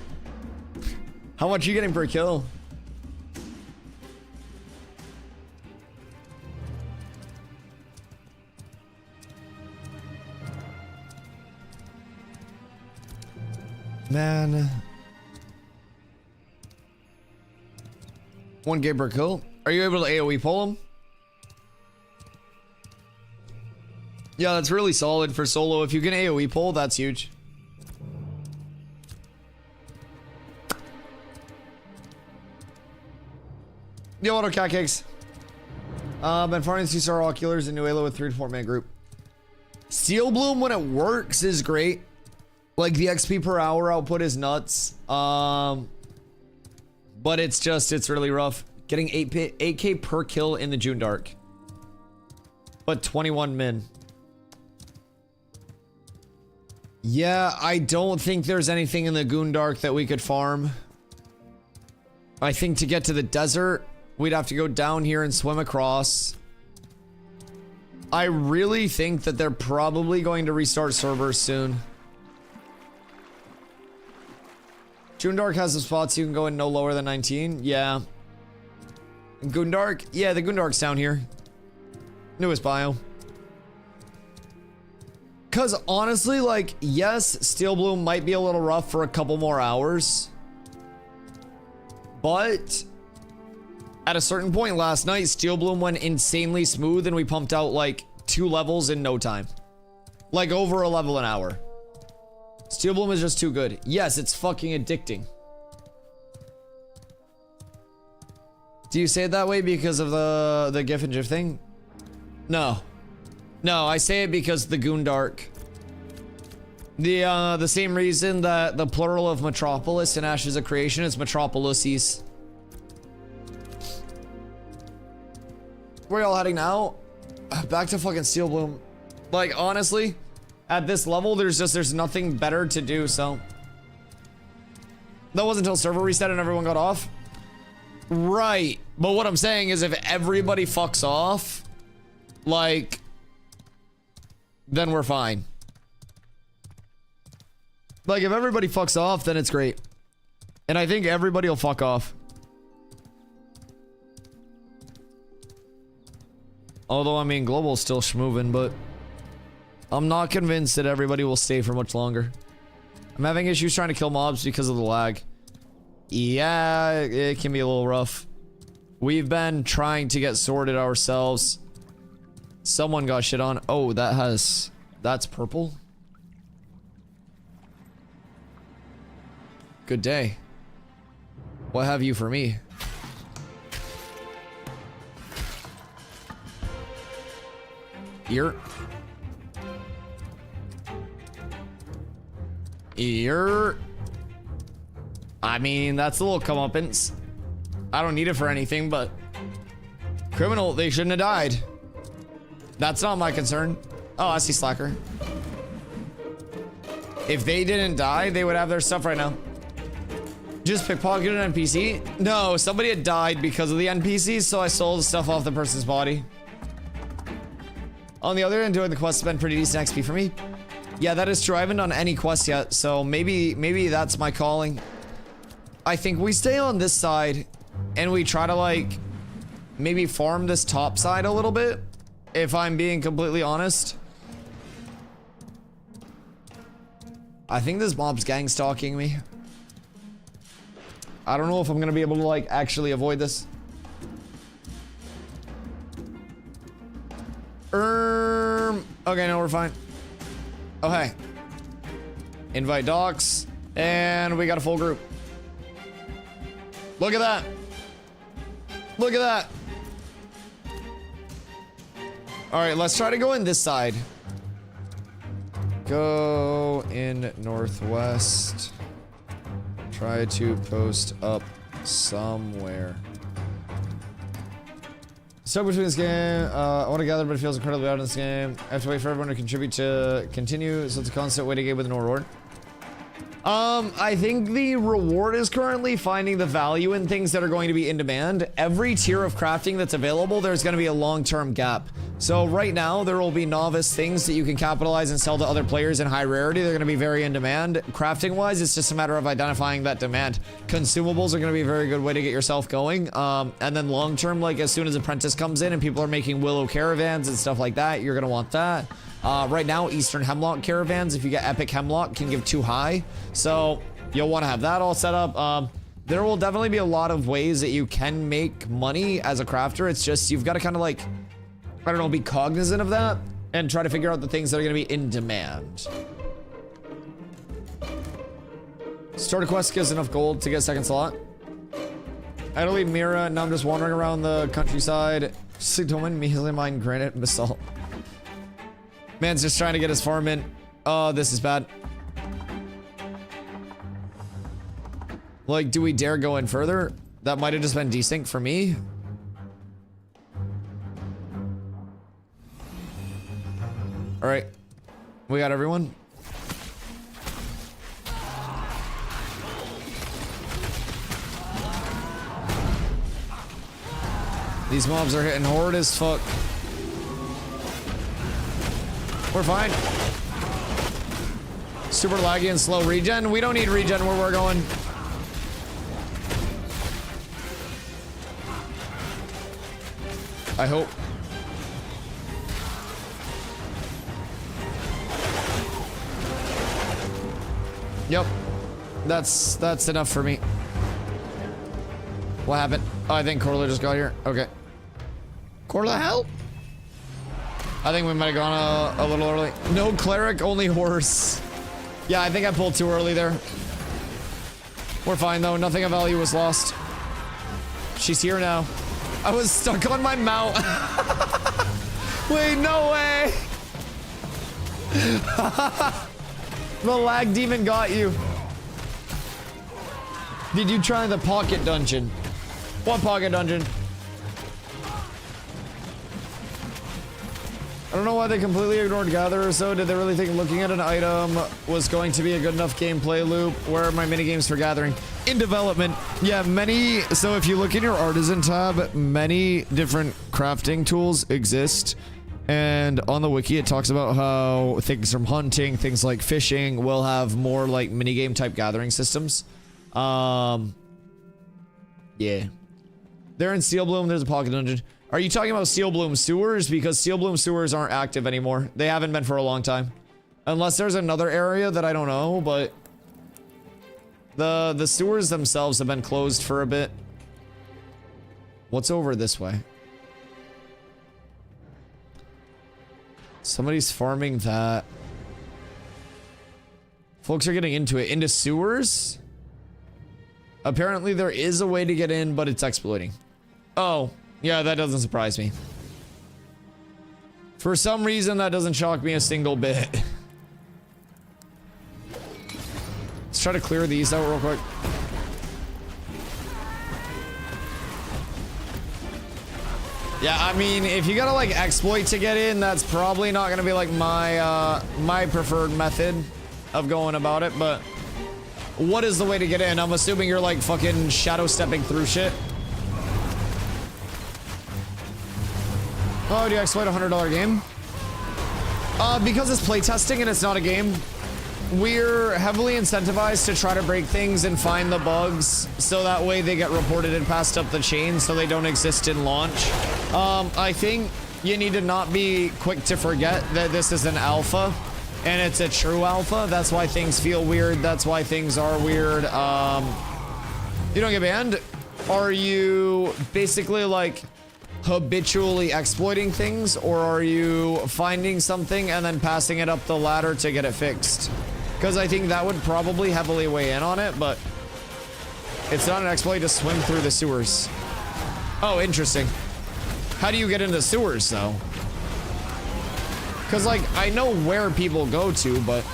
How much are you getting per kill? Man. 1K per kill. Are you able to AoE pull him? Yeah, that's really solid for solo. If you can AoE pull, that's huge. Yo, auto cat cakes. Been farming 2-star oculars in New Elo with 3 to 4 man group. Steel Bloom, when it works, is great. Like, the XP per hour output is nuts. But it's really rough. Getting 8K per kill in the June Dark. But 21 min. Yeah, I don't think there's anything in the Goon Dark that we could farm. I think to get to the desert, we'd have to go down here and swim across. I really think that they're probably going to restart servers soon. June Dark has some spots you can go in no lower than 19. Yeah. Goon Dark? Yeah, the Goon Dark's down here. Newest bio. Because honestly, like, yes, Steel Bloom might be a little rough for a couple more hours. But at a certain point last night, Steel Bloom went insanely smooth and we pumped out like 2 levels in no time. Like over a level an hour. Steel Bloom is just too good. Yes, it's fucking addicting. Do you say it that way because of the GIF and GIF thing? No. No, I say it because the Goon Dark. The same reason that the plural of Metropolis in Ashes of Creation is Metropolises. Where y'all heading now? Back to fucking Steel Bloom. Like, honestly, at this level, there's nothing better to do, so. That wasn't until server reset and everyone got off. Right. But what I'm saying is if everybody fucks off, like, then we're fine. Like, if everybody fucks off, then it's great. And I think everybody will fuck off. Although, I mean, global's still schmoving, but I'm not convinced that everybody will stay for much longer. I'm having issues trying to kill mobs because of the lag. Yeah, it can be a little rough. We've been trying to get sorted ourselves. Someone got shit on. Oh, that's purple. Good day. What have you for me? Ear. I mean, that's a little comeuppance. I don't need it for anything, but criminal, they shouldn't have died. That's not my concern. Oh, I see Slacker. If they didn't die, they would have their stuff right now. Just pickpocketed an NPC? No, somebody had died because of the NPCs, so I sold stuff off the person's body. On the other hand, doing the quest has been pretty decent XP for me. Yeah, that is true. I haven't done any quests yet, so maybe that's my calling. I think we stay on this side and we try to like maybe farm this top side a little bit, if I'm being completely honest. I think this mob's gang stalking me. I don't know if I'm gonna be able to like actually avoid this. Okay, no, we're fine. Oh, hey. Invite docs. And we got a full group. Look at that. Look at that. Alright, let's try to go in this side. Go in northwest. Try to post up somewhere. So between this game, I want to gather, but it feels incredibly out in this game. I have to wait for everyone to contribute to continue, so it's a constant waiting game with no reward. I think the reward is currently finding the value in things that are going to be in demand. Every tier of crafting that's available, there's going to be a long-term gap. So right now, there will be novice things that you can capitalize and sell to other players in high rarity. They're going to be very in demand. Crafting-wise, it's just a matter of identifying that demand. Consumables are going to be a very good way to get yourself going. And then long-term, like as soon as Apprentice comes in and people are making Willow Caravans and stuff like that, you're going to want that. Right now, Eastern Hemlock Caravans, if you get Epic Hemlock, can give 2 high. So you'll want to have that all set up. There will definitely be a lot of ways that you can make money as a crafter. It's just you've got to kind of like, I don't know, be cognizant of that and try to figure out the things that are going to be in demand. Start a quest gives enough gold to get a second slot. I had to leave Mira, and now I'm just wandering around the countryside. Sigtoman, measly mine, granite, and basalt. Man's just trying to get his farm in. Oh, this is bad. Like, do we dare go in further? That might have just been desync for me. All right, we got everyone. These mobs are hitting hard as fuck. We're fine. Super laggy and slow regen. We don't need regen where we're going. I hope. Yep. That's enough for me. What happened? Oh, I think Corla just got here. Okay. Corla, help! I think we might have gone a little early. No cleric, only horse. Yeah, I think I pulled too early there. We're fine though. Nothing of value was lost. She's here now. I was stuck on my mount. Wait, no way. The lag demon got you. Did you try the pocket dungeon? What pocket dungeon? don't know why they completely ignored gatherers though. Did they really think looking at an item was going to be a good enough gameplay loop? Where are my minigames for gathering? In development. Yeah, many. So if you look in your artisan tab, many different crafting tools exist. And on the wiki, it talks about how things from hunting, things like fishing will have more like minigame type gathering systems. Yeah. They're in Steel Bloom. There's a pocket dungeon. Are you talking about Steel Bloom sewers? Because Steel Bloom sewers aren't active anymore. They haven't been for a long time. Unless there's another area that I don't know, but the sewers themselves have been closed for a bit. What's over this way? Somebody's farming that. Folks are getting into it. Into sewers? Apparently there is a way to get in, but it's exploiting. Oh, yeah, that doesn't surprise me. For some reason, that doesn't shock me a single bit. Let's try to clear these out real quick. Yeah, I mean, if you gotta like exploit to get in, that's probably not gonna be like my my preferred method of going about it, but what is the way to get in? I'm assuming you're like fucking shadow stepping through shit. Oh, do you exploit a $100 game? Because it's playtesting and it's not a game, we're heavily incentivized to try to break things and find the bugs so that way they get reported and passed up the chain so they don't exist in launch. I think you need to not be quick to forget that this is an alpha and it's a true alpha. That's why things feel weird. That's why things are weird. You don't get banned. Are you basically like habitually exploiting things, or are you finding something and then passing it up the ladder to get it fixed? Because I think that would probably heavily weigh in on it, but it's not an exploit to swim through the sewers. Oh, interesting. How do you get into sewers though? Because like I know where people go to, but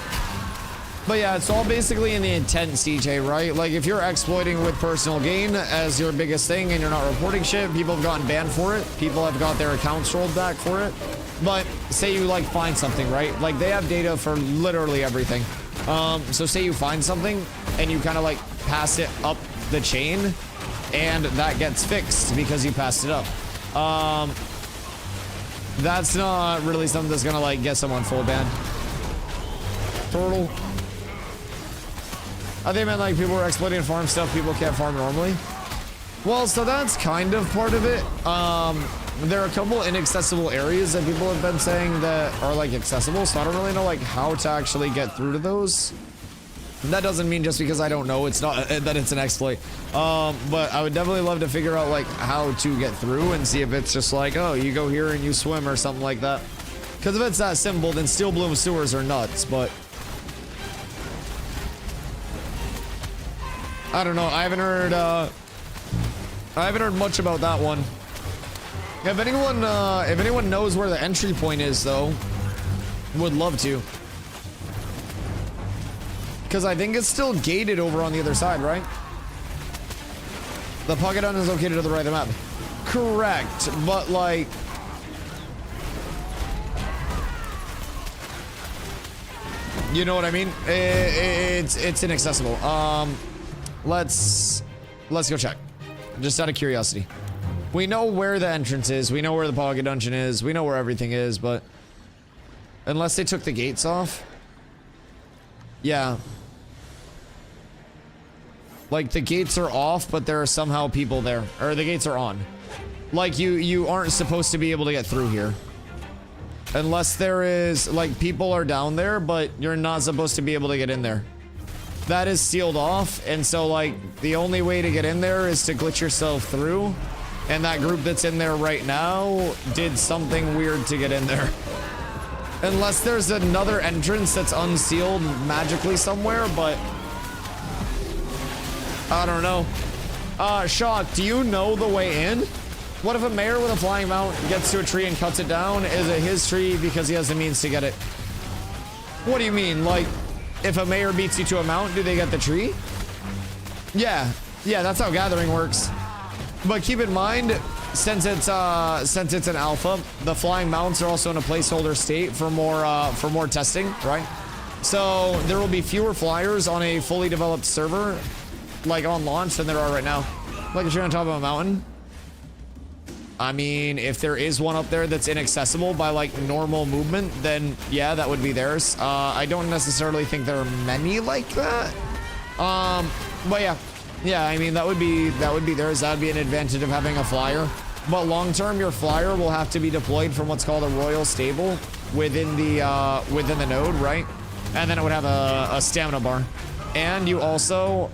yeah, it's all basically in the intent, CJ, right? Like if you're exploiting with personal gain as your biggest thing and you're not reporting shit, people have gotten banned for it. People have got their accounts rolled back for it. But say you like find something, right? Like they have data for literally everything. So say you find something and you kind of like pass it up the chain and that gets fixed because you passed it up. That's not really something that's gonna like get someone full ban. Turtle. I think meant like people were exploiting farm stuff people can't farm normally. Well, so that's kind of part of it. There are a couple inaccessible areas that people have been saying that are like accessible, so I don't really know like how to actually get through to those. That doesn't mean just because I don't know it's not that it's an exploit. But I would definitely love to figure out like how to get through and see if it's just like, oh, you go here and you swim or something like that. Because if it's that simple, then Steel Bloom sewers are nuts, but I don't know. I haven't heard much about that one. If anyone knows where the entry point is, though, would love to. Because I think it's still gated over on the other side, right? The pocket island is located to the right of the map. Correct, but like, you know what I mean? It's inaccessible. Let's go check. Just out of curiosity. We know where the entrance is. We know where the pocket dungeon is. We know where everything is, but unless they took the gates off. Yeah. Like the gates are off, but there are somehow people there. Or the gates are on. Like you aren't supposed to be able to get through here. Unless there is, like, people are down there, but you're not supposed to be able to get in there. That is sealed off, and so, like, the only way to get in there is to glitch yourself through. And that group that's in there right now did something weird to get in there. Unless there's another entrance that's unsealed magically somewhere, but I don't know. Shock, do you know the way in? What if a mayor with a flying mount gets to a tree and cuts it down? Is it his tree because he has the means to get it? What do you mean? Like, if a mayor beats you to a mount, do they get the tree? Yeah, that's how gathering works. But keep in mind, since it's an alpha, the flying mounts are also in a placeholder state for more testing, right? So there will be fewer flyers on a fully developed server, like on launch, than there are right now. Like if you're on top of a mountain. I mean, if there is one up there that's inaccessible by like normal movement, then yeah, that would be theirs. I don't necessarily think there are many like that. But yeah, I mean that would be theirs. That'd be an advantage of having a flyer. But long term, your flyer will have to be deployed from what's called a royal stable within the node, right? And then it would have a stamina bar. And you also,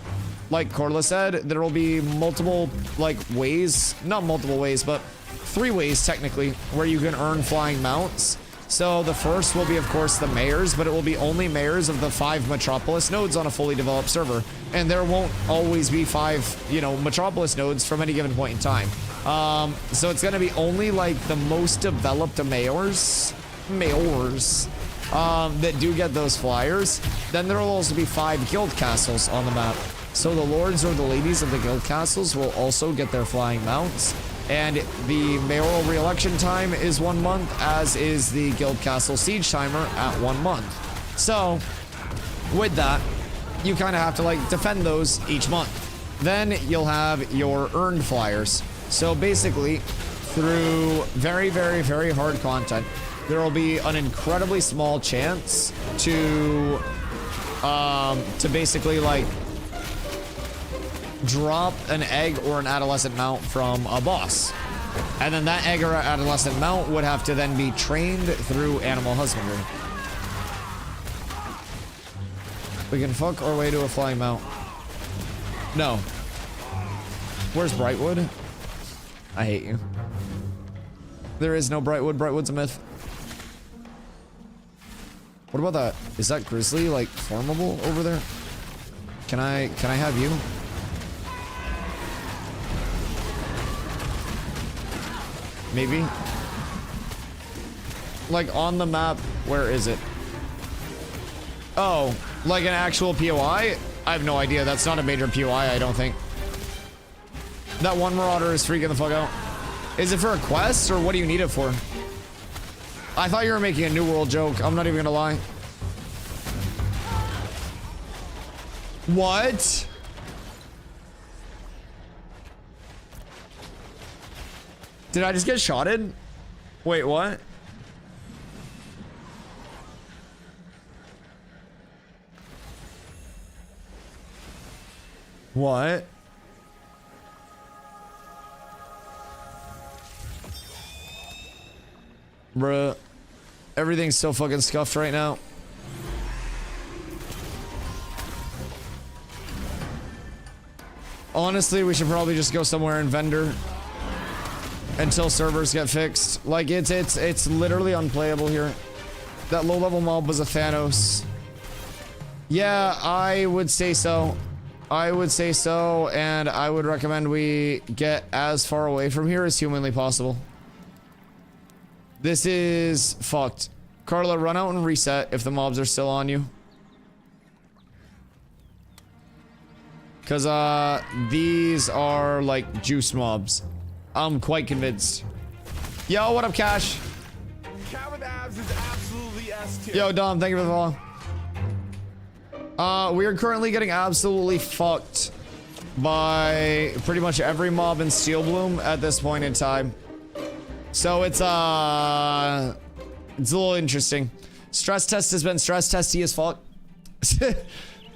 like Corla said, there will be multiple like ways, not multiple ways, but 3 ways technically where you can earn flying mounts. So the first will be, of course, the mayors, but it will be only mayors of the 5 Metropolis nodes on a fully developed server. And there won't always be 5, you know, Metropolis nodes from any given point in time. So it's going to be only like the most developed mayors that do get those flyers. Then there will also be 5 guild castles on the map. So the lords or the ladies of the guild castles will also get their flying mounts. And the mayoral re-election time is 1 month, as is the guild castle siege timer at 1 month. So with that, you kind of have to like defend those each month. Then you'll have your earned flyers. So basically, through very, very, very hard content, there will be an incredibly small chance to basically like drop an egg or an adolescent mount from a boss. And then that egg or adolescent mount would have to then be trained through animal husbandry. We can fuck our way to a flying mount. No. Where's Brightwood? I hate you. There is no Brightwood. Brightwood's a myth. What about that? Is that grizzly like formable over there? Can I have you? Maybe. Like on the map, where is it? Oh, like an actual POI? I have no idea. That's not a major POI, I don't think. That one marauder is freaking the fuck out. Is it for a quest or what do you need it for? I thought you were making a New World joke. I'm not even gonna lie. What? Did I just get shotted? Wait, what? What? Bruh. Everything's so fucking scuffed right now. Honestly, we should probably just go somewhere in vendor until servers get fixed. Like it's literally unplayable here. That low level mob was a Thanos. Yeah, I would say so. I would say so, and I would recommend we get as far away from here as humanly possible. This is fucked. Carla, run out and reset if the mobs are still on you. Cause these are like juice mobs. I'm quite convinced. Yo, what up, Cash? Caravan is absolutely S tier. Yo, Dom, thank you for the follow. We are currently getting absolutely fucked by pretty much every mob in Steel Bloom at this point in time. So it's a little interesting. Stress test has been stress testy as fuck.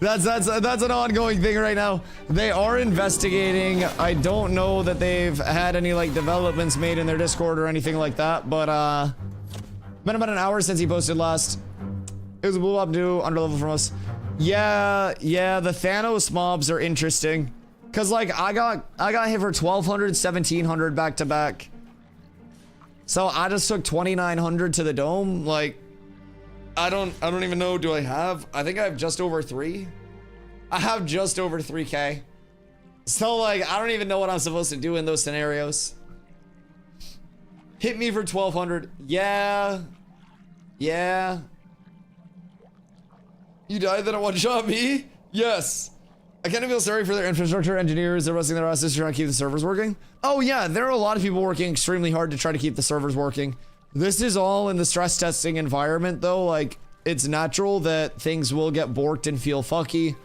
That's an ongoing thing right now. They are investigating. I don't know that they've had any like developments made in their Discord or anything like that, but been about an hour since he posted last. It was a blue up new underlevel from us. Yeah, the Thanos mobs are interesting. Cause like I got hit for 1200, 1700 back to back. So I just took 2900 to the dome. Like I don't even know. Do I have? I think I have just over 3. I have just over 3K. So like, I don't even know what I'm supposed to do in those scenarios. Hit me for 1200. Yeah. You died, then it one shot me? Yes. I kind of feel sorry for their infrastructure engineers. They're busting their asses trying to keep the servers working. Oh yeah, there are a lot of people working extremely hard to try to keep the servers working. This is all in the stress testing environment though. Like, it's natural that things will get borked and feel fucky.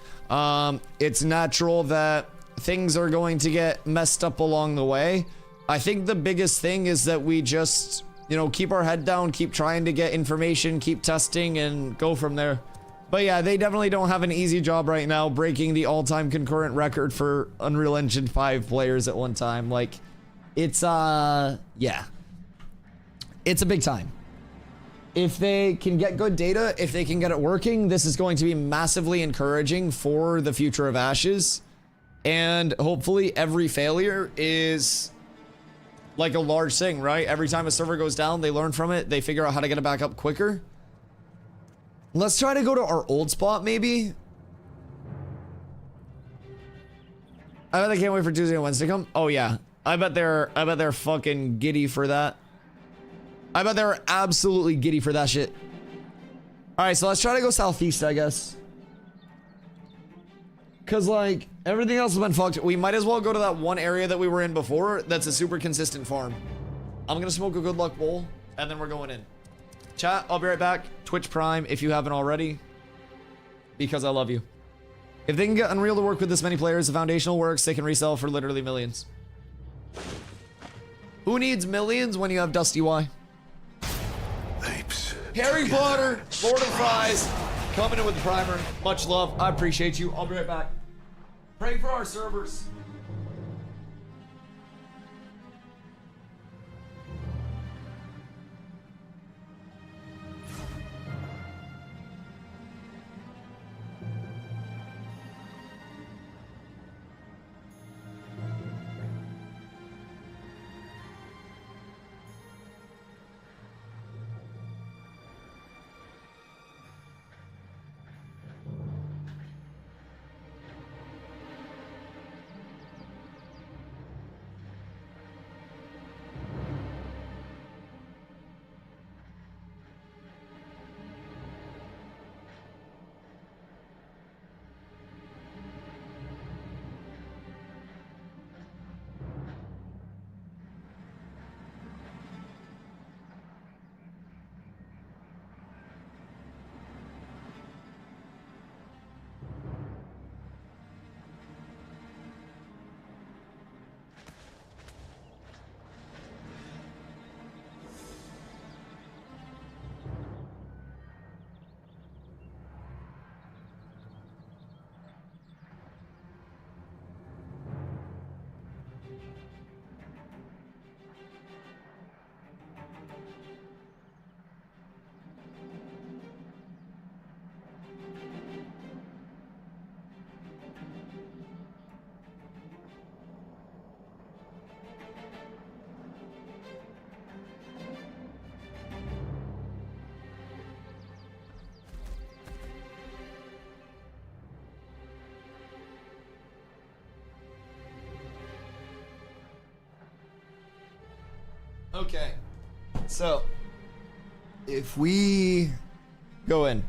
It's natural that things are going to get messed up along the way. I think the biggest thing is that we just, you know, keep our head down, keep trying to get information, keep testing, and go from there. But yeah, they definitely don't have an easy job right now, breaking the all-time concurrent record for Unreal Engine 5 players at one time. Like, it's, yeah. It's a big time. If they can get good data, if they can get it working, this is going to be massively encouraging for the future of Ashes. And hopefully every failure is like a large thing, right? Every time a server goes down, they learn from it. They figure out how to get it back up quicker. Let's try to go to our old spot, maybe. I bet they can't wait for Tuesday and Wednesday to come. Oh yeah, I bet they're fucking giddy for that. I bet they're absolutely giddy for that shit. All right, so let's try to go southeast, I guess. Cause like everything else has been fucked. We might as well go to that one area that we were in before. That's a super consistent farm. I'm gonna smoke a good luck bowl, and then we're going in. Chat, I'll be right back. Twitch Prime if you haven't already, because I love you. If they can get Unreal to work with this many players, the foundational works, they can resell for literally millions. Who needs millions when you have DustyWhy? Harry Potter, Lord of Fries, coming in with the primer. Much love. I appreciate you. I'll be right back. Pray for our servers. Okay, so if we go in,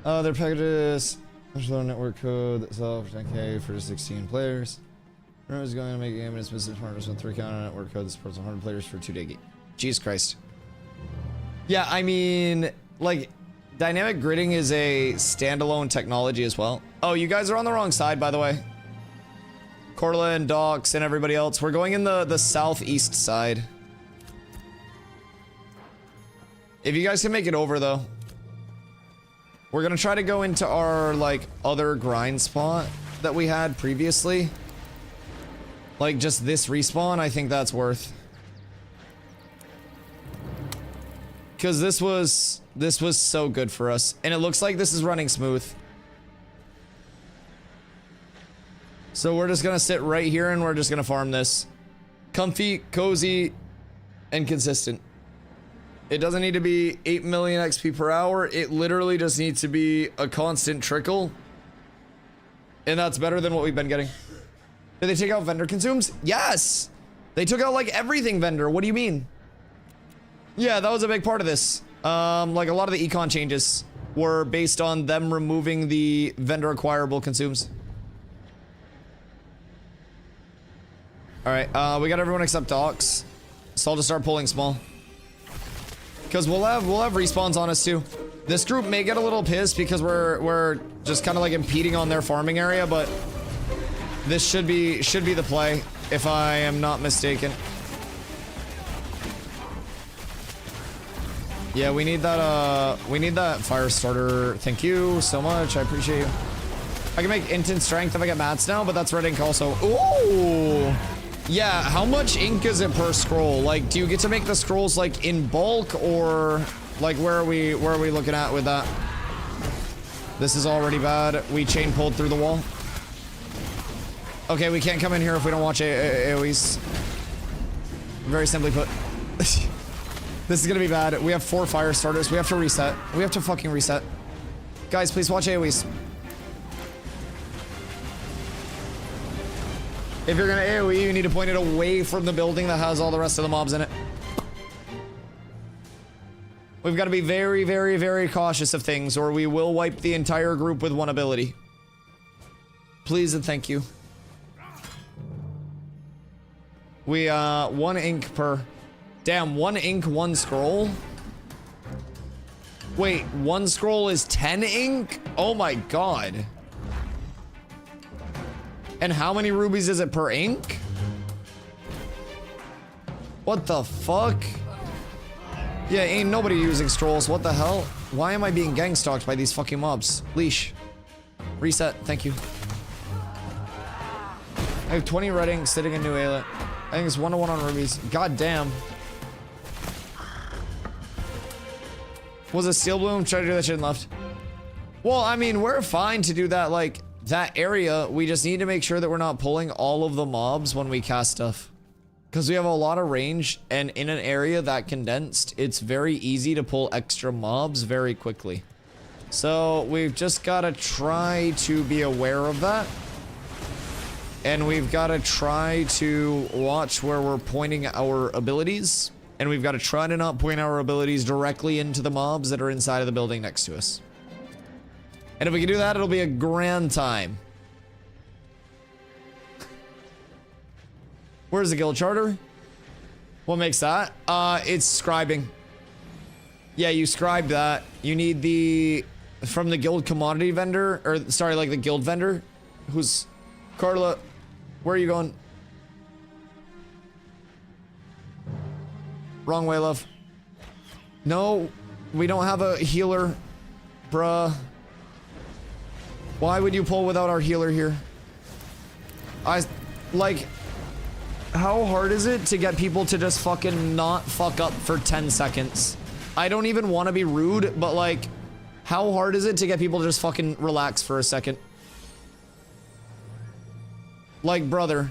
their packages, special network code that's all for 10K for 16 players. Remember, is going to make a game and it's business partners with 3 counter network code that supports 100 players for 2 day. Jesus Christ. Yeah, I mean, like, dynamic gridding is a standalone technology as well. Oh, you guys are on the wrong side, by the way. Corla and Docs and everybody else. We're going in the southeast side. If you guys can make it over, though. We're gonna try to go into our, like, other grind spot that we had previously. Like, just this respawn, I think that's worth. Because this was so good for us. And it looks like this is running smooth. So we're just gonna sit right here and we're just gonna farm this. Comfy, cozy, and consistent. It doesn't need to be 8 million XP per hour. It literally just needs to be a constant trickle. And that's better than what we've been getting. Did they take out vendor consumes? Yes! They took out like everything vendor. What do you mean? Yeah, that was a big part of this. Like a lot of the econ changes. were based on them removing the vendor acquirable consumes. Alright, we got everyone except Docs. So I'll just start pulling small. Because we'll have respawns on us too. This group may get a little pissed because we're just kind of like impeding on their farming area, but this should be the play, if I am not mistaken. Yeah, we need that fire starter. Thank you so much. I appreciate you. I can make int and strength if I get mats now, but that's red ink also. Ooh. Yeah, how much ink is it per scroll? Like, do you get to make the scrolls like in bulk, or like where are we looking at with that? This is already bad. We chain pulled through the wall. Okay, we can't come in here if we don't watch AoEs. Very simply put. This is gonna be bad. We have 4 fire starters. We have to reset. We have to fucking reset. Guys, please watch AoEs. If you're gonna AoE, you need to point it away from the building that has all the rest of the mobs in it. We've got to be very, very, very cautious of things, or we will wipe the entire group with one ability. Please and thank you. We, 1 ink per... Damn, 1 ink, 1 scroll? Wait, 1 scroll is 10 ink? Oh my god. And how many rubies is it per ink? What the fuck? Yeah, ain't nobody using scrolls. What the hell? Why am I being gang stalked by these fucking mobs? Leash. Reset. Thank you. I have 20 red ink sitting in New Ayla. I think it's 1-to-1 on rubies. God damn. Was a steel bloom? Try to do that shit and left. Well, I mean, we're fine to do that, like, that area. We just need to make sure that we're not pulling all of the mobs when we cast stuff. Because we have a lot of range, and in an area that condensed, it's very easy to pull extra mobs very quickly. So we've just got to try to be aware of that. And we've got to try to watch where we're pointing our abilities. And we've got to try to not point our abilities directly into the mobs that are inside of the building next to us. And if we can do that, it'll be a grand time. Where's the guild charter? What makes that? It's scribing. Yeah, you scribe that. You need the... From the guild commodity vendor, or sorry, like the guild vendor. Who's... Carla, where are you going? Wrong way, love. No, we don't have a healer, bruh. Why would you pull without our healer here? Like, how hard is it to get people to just fucking not fuck up for 10 seconds? I don't even want to be rude, but like, how hard is it to get people to just fucking relax for a second? Like, brother.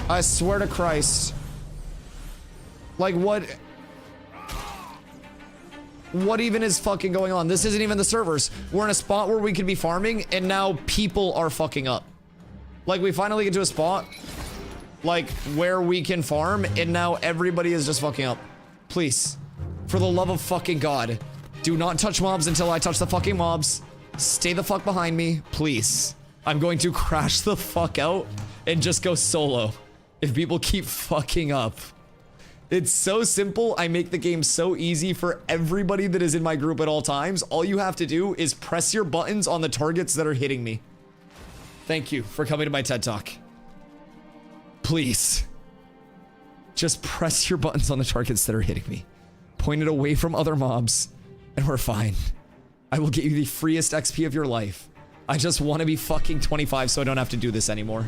I swear to Christ. Like, what even is fucking going on? This isn't even the servers. We're in a spot where we could be farming, and now people are fucking up. Like, we finally get to a spot, like, where we can farm, and now everybody is just fucking up. Please. For the love of fucking God. Do not touch mobs until I touch the fucking mobs. Stay the fuck behind me, please. I'm going to crash the fuck out and just go solo if people keep fucking up. It's so simple. I make the game so easy for everybody that is in my group at all times. All you have to do is press your buttons on the targets that are hitting me. Thank you for coming to my TED Talk. Please. Just press your buttons on the targets that are hitting me. Point it away from other mobs, and we're fine. I will get you the freest XP of your life. I just want to be fucking 25 so I don't have to do this anymore.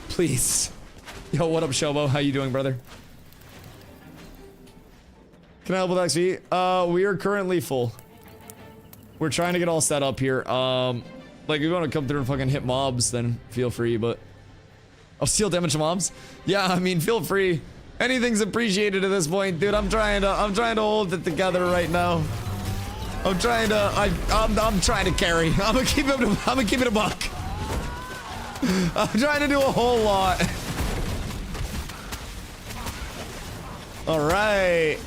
Please. Yo, what up, Shobo? How you doing, brother? Can I help with XP? We are currently full. We're trying to get all set up here. Like, if you want to come through and fucking hit mobs, then feel free, but... I'll steal damage to mobs? Yeah, I mean, feel free. Anything's appreciated at this point, dude. I'm trying to hold it together right now. I'm trying to carry. I'm gonna keep it a buck. I'm trying to do a whole lot. All right.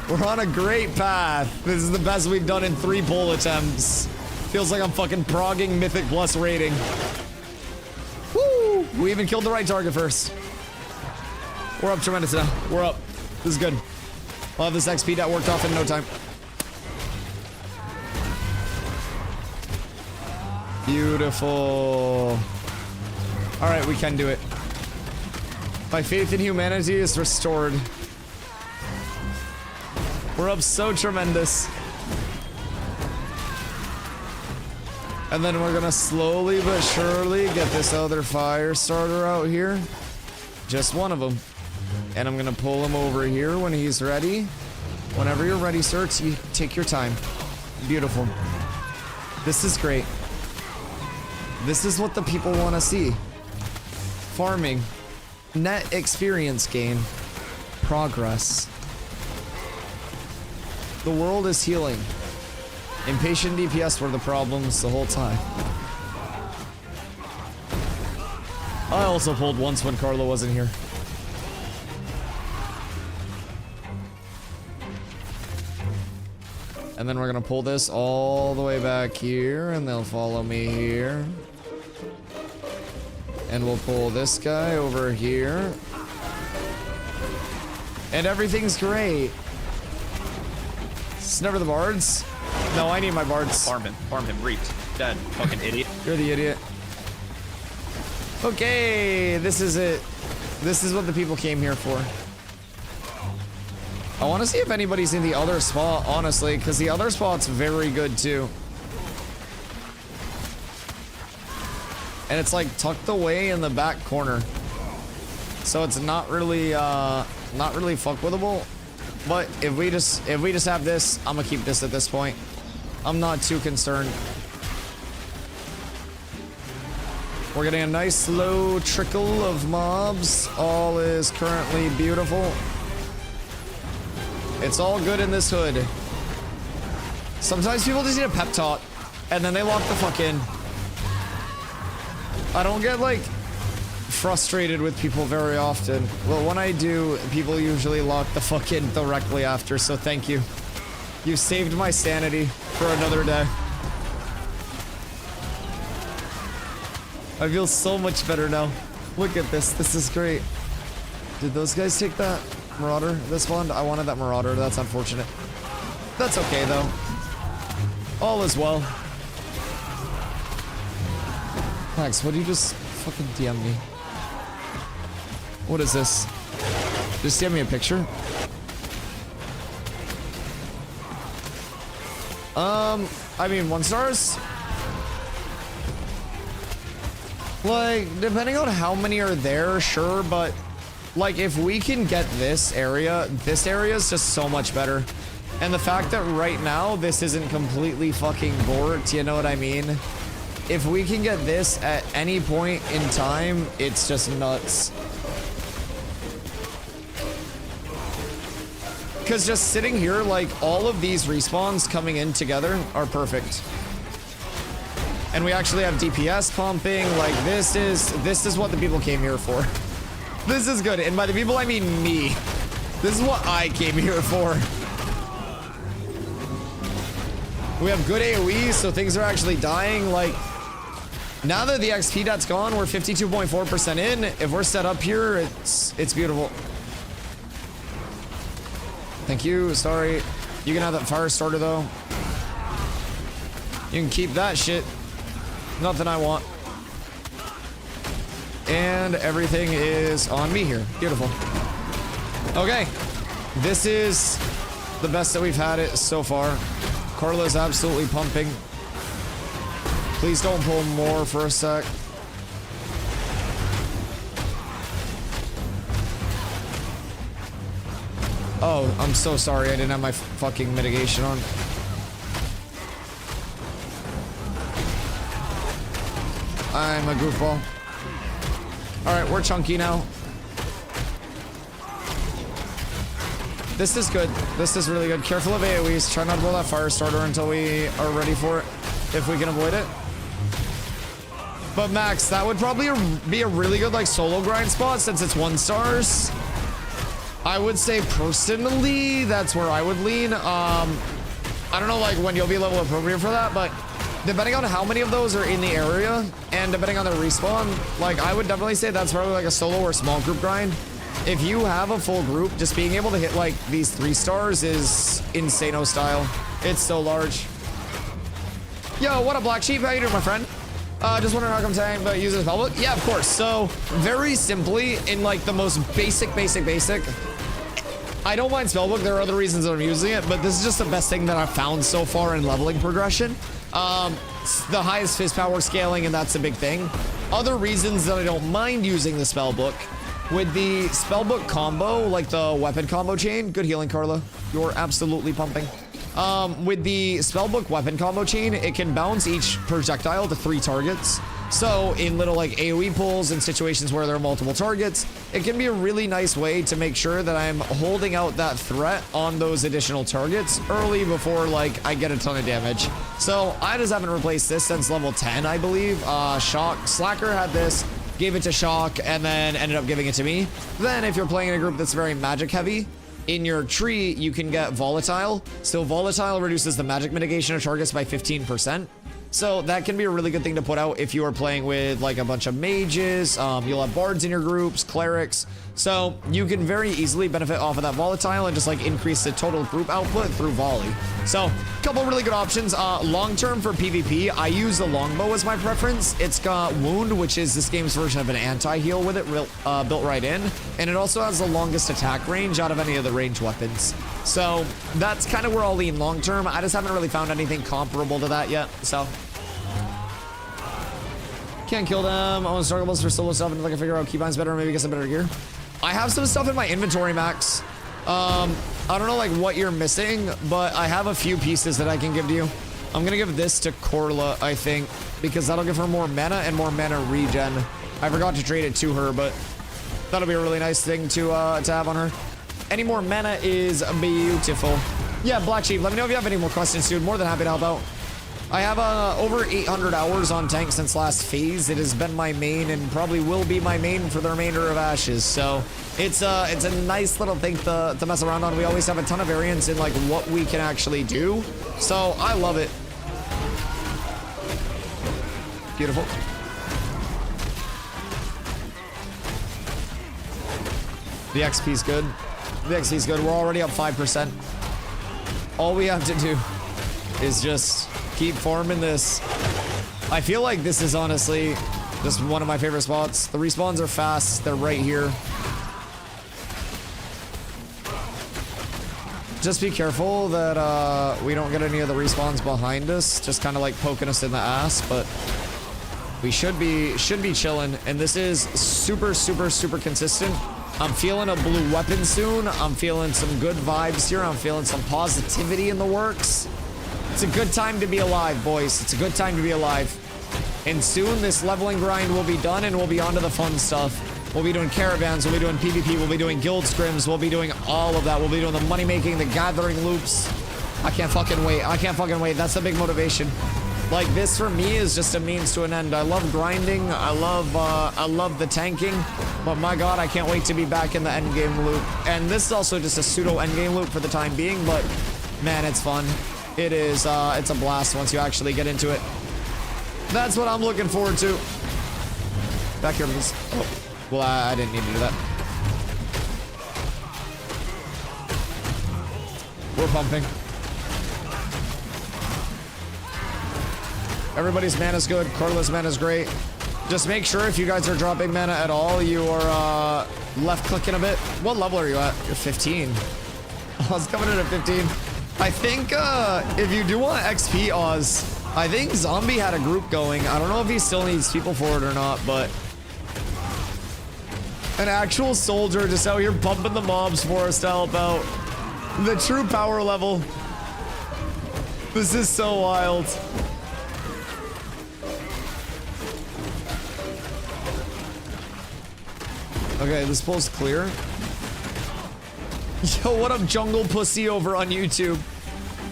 We're on a great path. This is the best we've done in 3 pull attempts. Feels like I'm fucking progging Mythic Plus rating. Woo! We even killed the right target first. We're up tremendous now. We're up. This is good. I'll have this XP that worked off in no time. Beautiful. All right, we can do it. My faith in humanity is restored. We're up so tremendous. And then we're gonna slowly but surely get this other fire starter out here. Just one of them. And I'm gonna pull him over here when he's ready. Whenever you're ready, sir, you take your time. Beautiful. This is great. This is what the people want to see. Farming. Net experience gain. Progress. The world is healing. Impatient DPS were the problems the whole time. I also pulled once when Carla wasn't here. And then we're gonna pull this all the way back here, and they'll follow me here. And we'll pull this guy over here. And everything's great. It's never the bards. No, I need my bards. Farm him, reaped. Dead, fucking idiot. You're the idiot. Okay, this is it. This is what the people came here for. I want to see if anybody's in the other spot, honestly, because the other spot's very good too. And it's like tucked away in the back corner. So it's not really fuckwithable. But if we just have this, I'm gonna keep this at this point. I'm not too concerned. We're getting a nice slow trickle of mobs. All is currently beautiful. It's all good in this hood. Sometimes people just need a pep talk, and then they lock the fuck in. I don't get like frustrated with people very often. Well, when I do, people usually lock the fuck in directly after, so thank you. You saved my sanity for another day. I feel so much better now. Look at this. This is great. Did those guys take that Marauder this one? I wanted that Marauder. That's unfortunate. That's okay, though. All is well. Max, what do you just fucking DM me? What is this? Just DM me a picture? I mean, 1 stars? Like, depending on how many are there, sure, but like, if we can get this area is just so much better. And the fact that right now, this isn't completely fucking borked, you know what I mean? If we can get this at any point in time, it's just nuts. Because just sitting here, like, all of these respawns coming in together are perfect. And we actually have DPS pumping. Like, this is what the people came here for. This is good. And by the people, I mean me. This is what I came here for. We have good AoE, so things are actually dying. Like, now that the XP that's gone, we're 52.4% in. If we're set up here, it's beautiful. Thank you. Sorry. You can have that fire starter, though. You can keep that shit. Nothing I want. And everything is on me here. Beautiful. Okay. This is the best that we've had it so far. Carla's absolutely pumping. Please don't pull more for a sec. Oh, I'm so sorry. I didn't have my fucking mitigation on. I'm a goofball. Alright, we're chunky now. This is good. This is really good. Careful of AoEs. Try not to blow that fire starter until we are ready for it, if we can avoid it. But Max, that would probably be a really good like solo grind spot since it's 1 stars. I would say personally, that's where I would lean. I don't know like when you'll be level appropriate for that, but depending on how many of those are in the area and depending on their respawn, like I would definitely say that's probably like a solo or small group grind. If you have a full group, just being able to hit like these 3 stars is insano style. It's so large. Yo, what up, Black Sheep? How you doing, my friend? Just wondering how come saying, but using the spellbook? Yeah, of course. So very simply, in like the most basic, I don't mind spellbook. There are other reasons that I'm using it, but this is just the best thing that I've found so far in leveling progression. The highest fizz power scaling, and that's a big thing. Other reasons that I don't mind using the spellbook. With the spellbook combo, like the weapon combo chain, good healing, Carla. You're absolutely pumping. With the spellbook weapon combo chain, it can bounce each projectile to 3 targets. So in little like AoE pulls and situations where there are multiple targets, it can be a really nice way to make sure that I'm holding out that threat on those additional targets early before like I get a ton of damage. So I just haven't replaced this since level 10, I believe. Shock Slacker had this, gave it to Shock, and then ended up giving it to me. Then if you're playing in a group that's very magic heavy, in your tree, you can get Volatile. So Volatile reduces the magic mitigation of targets by 15%. So that can be a really good thing to put out if you are playing with like a bunch of mages. You'll have bards in your groups, clerics. So you can very easily benefit off of that Volatile and just like increase the total group output through volley. So a couple really good options. Long term for PvP, I use the longbow as my preference. It's got wound, which is this game's version of an anti-heal with it built right in. And it also has the longest attack range out of any of the ranged weapons. So that's kind of where I'll lean long term. I just haven't really found anything comparable to that yet. So can't kill them. I want to struggle for solo stuff until I can figure out keybinds better, or maybe get some better gear. I have some stuff in my inventory, Max. I don't know like what you're missing, but I have a few pieces that I can give to you. I'm gonna give this to Corla, I think, because that'll give her more mana and more mana regen. I forgot to trade it to her, but that'll be a really nice thing to have on her. Any more mana is beautiful. Yeah, Black Sheep, let me know if you have any more questions, dude. More than happy to help out. I have over 800 hours on tank since last phase. It has been my main and probably will be my main for the remainder of Ashes. So it's a nice little thing to mess around on. We always have a ton of variance in like what we can actually do. So I love it. Beautiful. The XP is good. The XP is good. We're already up 5%. All we have to do is just keep farming this. I feel like this is honestly just one of my favorite spots. The respawns are fast. They're right here. Just be careful that we don't get any of the respawns behind us, just kind of like poking us in the ass, but we should be chilling. And this is super consistent. I'm feeling a blue weapon soon. I'm feeling some good vibes here. I'm feeling some positivity in the works. It's a good time to be alive, boys. It's a good time to be alive. And soon this leveling grind will be done and we'll be on to the fun stuff. We'll be doing caravans, we'll be doing PvP, we'll be doing guild scrims, we'll be doing all of that. We'll be doing the money making, the gathering loops. I can't fucking wait. I can't fucking wait. That's the big motivation. Like this for me is just a means to an end. I love grinding. I love the tanking, but my God, I can't wait to be back in the endgame loop. And this is also just a pseudo endgame loop for the time being, but man, it's fun. It is, it's a blast once you actually get into it. That's what I'm looking forward to. Back here, please. Oh, well, I didn't need to do that. We're pumping. Everybody's mana's good. Carla's mana's great. Just make sure if you guys are dropping mana at all, you are left clicking a bit. What level are you at? You're 15. I was coming in at 15. I think if you do want XP, Oz, I think Zombie had a group going. I don't know if he still needs people for it or not, but an actual soldier just out here bumping the mobs for us to help out. The true power level. This is so wild. Okay, this pool's clear. Yo, what up, Jungle Pussy over on YouTube?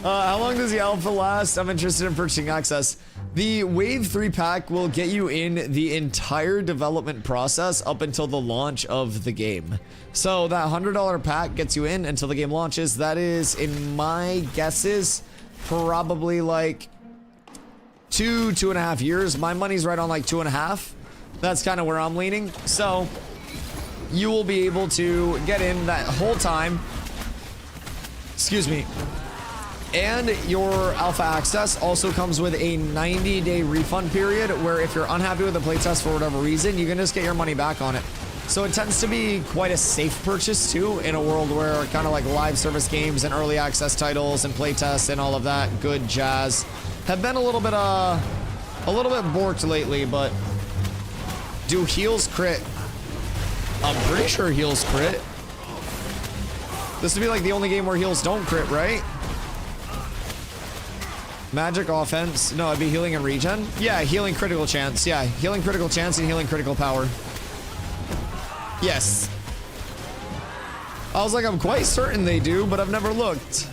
How long does the alpha last? I'm interested in purchasing access. The Wave 3 pack will get you in the entire development process up until the launch of the game. So that $100 pack gets you in until the game launches. That is, in my guesses, probably like 2.5 years. My money's right on like 2.5. That's kind of where I'm leaning. So you will be able to get in that whole time. Excuse me. And your alpha access also comes with a 90-day refund period where if you're unhappy with the playtest for whatever reason, you can just get your money back on it. So it tends to be quite a safe purchase too, in a world where kind of like live service games and early access titles and playtests and all of that good jazz have been a little bit borked lately. But do heals crit? I'm pretty sure heals crit. This would be like the only game where heals don't crit, right? Magic offense. No, it'd be healing and regen. Yeah, healing critical chance. Yeah, healing critical chance and healing critical power. Yes. I was like, I'm quite certain they do, but I've never looked.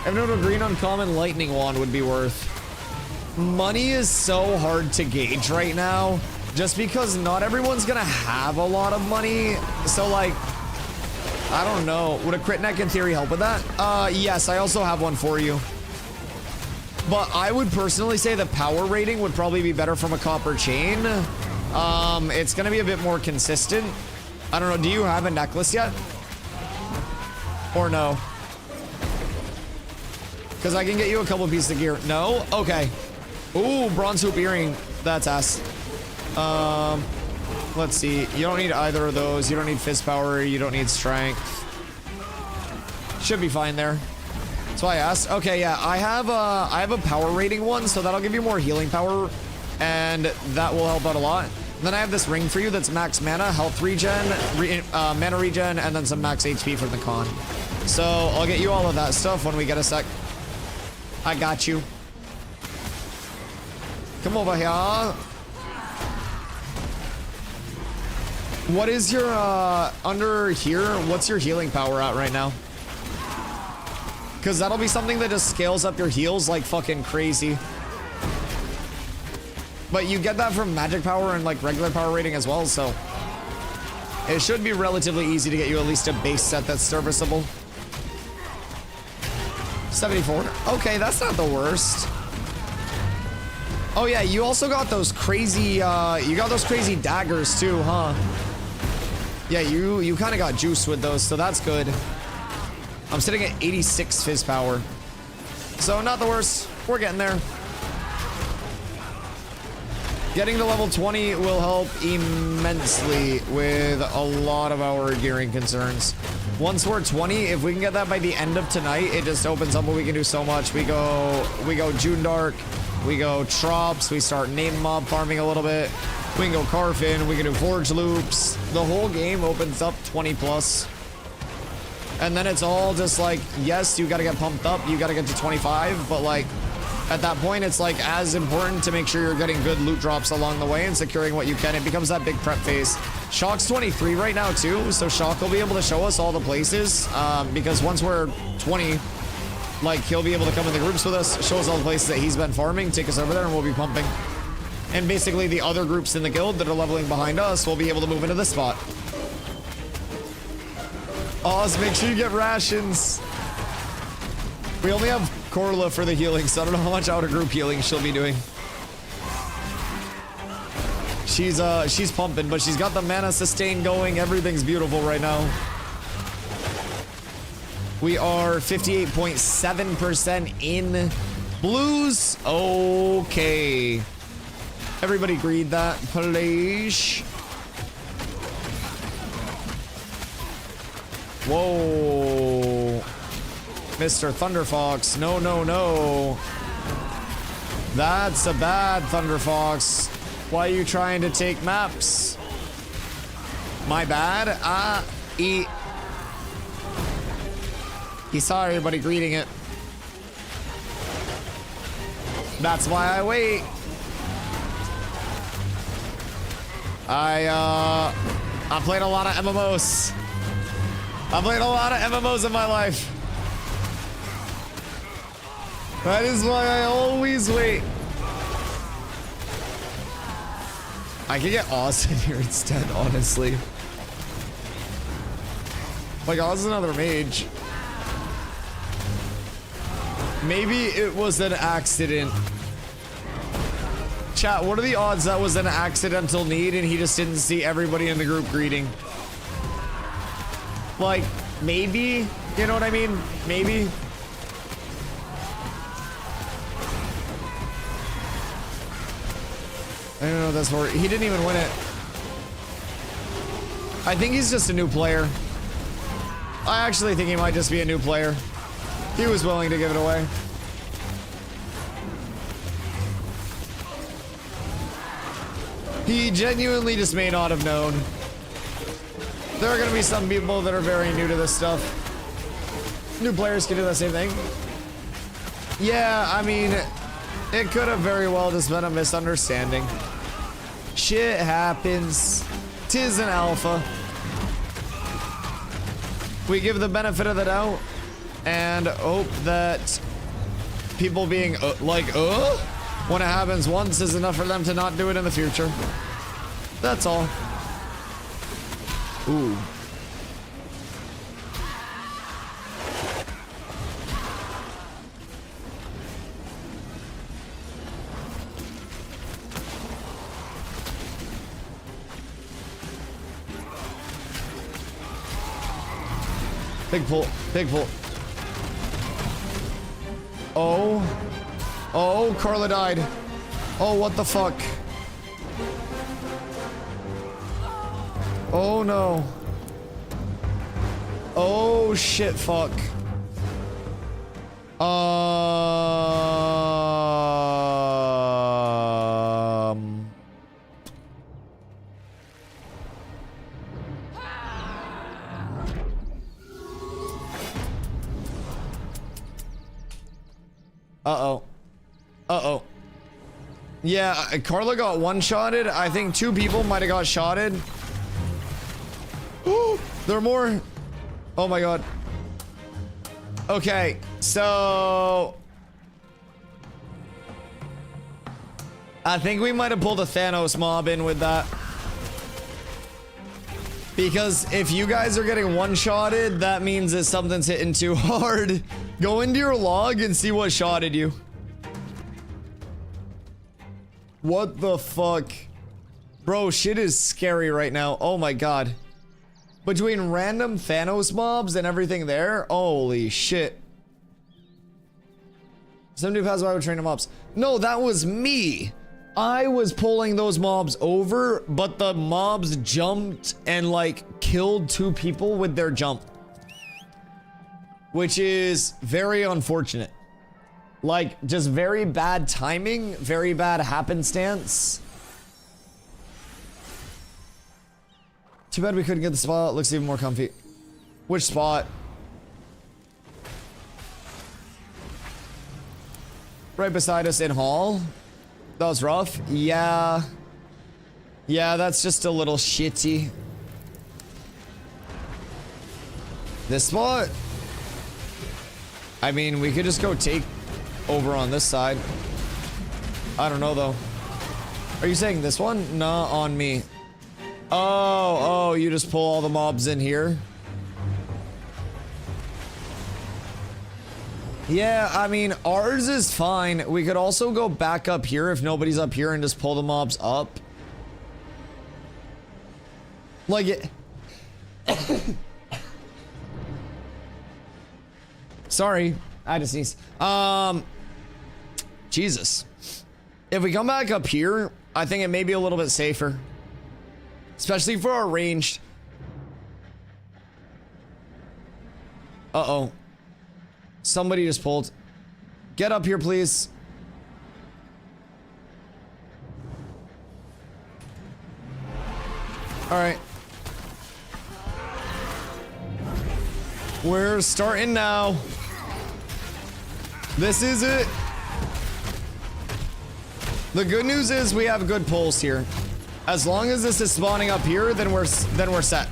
I've known a green uncommon lightning wand would be worth. Money is so hard to gauge right now, just because not everyone's gonna have a lot of money. So like, I don't know. Would a crit neck in theory help with that? Yes, I also have one for you. But I would personally say the power rating would probably be better from a copper chain. It's gonna be a bit more consistent. I don't know, do you have a necklace yet? Or no? Because I can get you a couple pieces of gear. No? Okay. Ooh, bronze hoop earring. That's ass. Let's see. You don't need either of those. You don't need fist power. You don't need strength. Should be fine there. That's why I asked. Okay, yeah, I have a power rating one, so that'll give you more healing power, and that will help out a lot. And then I have this ring for you that's max mana, health regen, mana regen, and then some max HP from the con. So I'll get you all of that stuff when we get a sec. I got you. Come over here. What is your, under here, what's your healing power at right now? Because that'll be something that just scales up your heals like fucking crazy. But you get that from magic power and like regular power rating as well, so it should be relatively easy to get you at least a base set that's serviceable. 74. Okay, that's not the worst. Oh yeah, you also got those crazy, you got those crazy daggers too, huh? Yeah, you kind of got juice with those, so that's good. I'm sitting at 86 fizz power. So not the worst. We're getting there. Getting to level 20 will help immensely with a lot of our gearing concerns. Once we're 20, if we can get that by the end of tonight, it just opens up what we can do so much. We go June Dark, we go Trops, we start name mob farming a little bit. We can go Carfin, we can do Forge Loops. The whole game opens up 20 plus. And then it's all just like, yes, you gotta get pumped up, you gotta get to 25, but like, at that point, it's like as important to make sure you're getting good loot drops along the way and securing what you can. It becomes that big prep phase. Shock's 23 right now too, so Shock will be able to show us all the places, because once we're 20, like, he'll be able to come in the groups with us, show us all the places that he's been farming, take us over there, and we'll be pumping. And basically the other groups in the guild that are leveling behind us will be able to move into this spot. Oz, make sure you get rations. We only have Corla for the healing, so I don't know how much outer group healing she'll be doing. She's pumping, but she's got the mana sustain going. Everything's beautiful right now. We are 58.7% in blues. Okay. Everybody greed that, please. Whoa. Mr. Thunderfox. No, no, no. That's a bad Thunderfox. Why are you trying to take maps? My bad. He saw everybody greeting it. That's why I wait. I played a lot of MMOs. I played a lot of MMOs in my life. That is why I always wait. I could get Oz in here instead, honestly. Like, Oz is another mage. Maybe it was an accident. Chat, what are the odds that was an accidental need and he just didn't see everybody in the group greeting? Like, maybe? You know what I mean? Maybe? I don't know that's where he didn't even win it. I think he's just a new player. I actually think he might just be a new player. He was willing to give it away. He genuinely just may not have known. There are going to be some people that are very new to this stuff. New players can do the same thing. Yeah, I mean, it could have very well just been a misunderstanding. Shit happens. 'Tis an alpha. We give the benefit of the doubt and hope that people being when it happens once is enough for them to not do it in the future. That's all. Ooh. Big pull, big pull. Oh. Oh, Carla died. Oh, what the fuck? Oh no. Oh shit, fuck. Uh-oh. Uh-oh. Yeah, Carla got one-shotted. I think 2 people might have got shotted. Oh, there are more. Oh my god. Okay, so I think we might have pulled a Thanos mob in with that. Because if you guys are getting one-shotted, that means that something's hitting too hard. Go into your log and see what shotted you. What the fuck? Bro, shit is scary right now. Oh my god. Between random Thanos mobs and everything there, holy shit. Somebody passed by with train of mobs. No, that was me. I was pulling those mobs over, but the mobs jumped and like killed 2 people with their jump. Which is very unfortunate. Like, just very bad timing, very bad happenstance. Too bad we couldn't get the spot. It looks even more comfy. Which spot? Right beside us in hall. That was rough. Yeah. Yeah, that's just a little shitty. This spot? I mean, we could just go take over on this side. I don't know, though. Are you saying this one? Nah, on me. Oh, you just pull all the mobs in here? Yeah, I mean, ours is fine. We could also go back up here if nobody's up here and just pull the mobs up. Like it. Sorry, I just sneezed. Jesus. If we come back up here, I think it may be a little bit safer. Especially for our ranged. Uh-oh. Somebody just pulled. Get up here, please. Alright. We're starting now. This is it. The good news is we have good pulls here. As long as this is spawning up here, then we're set.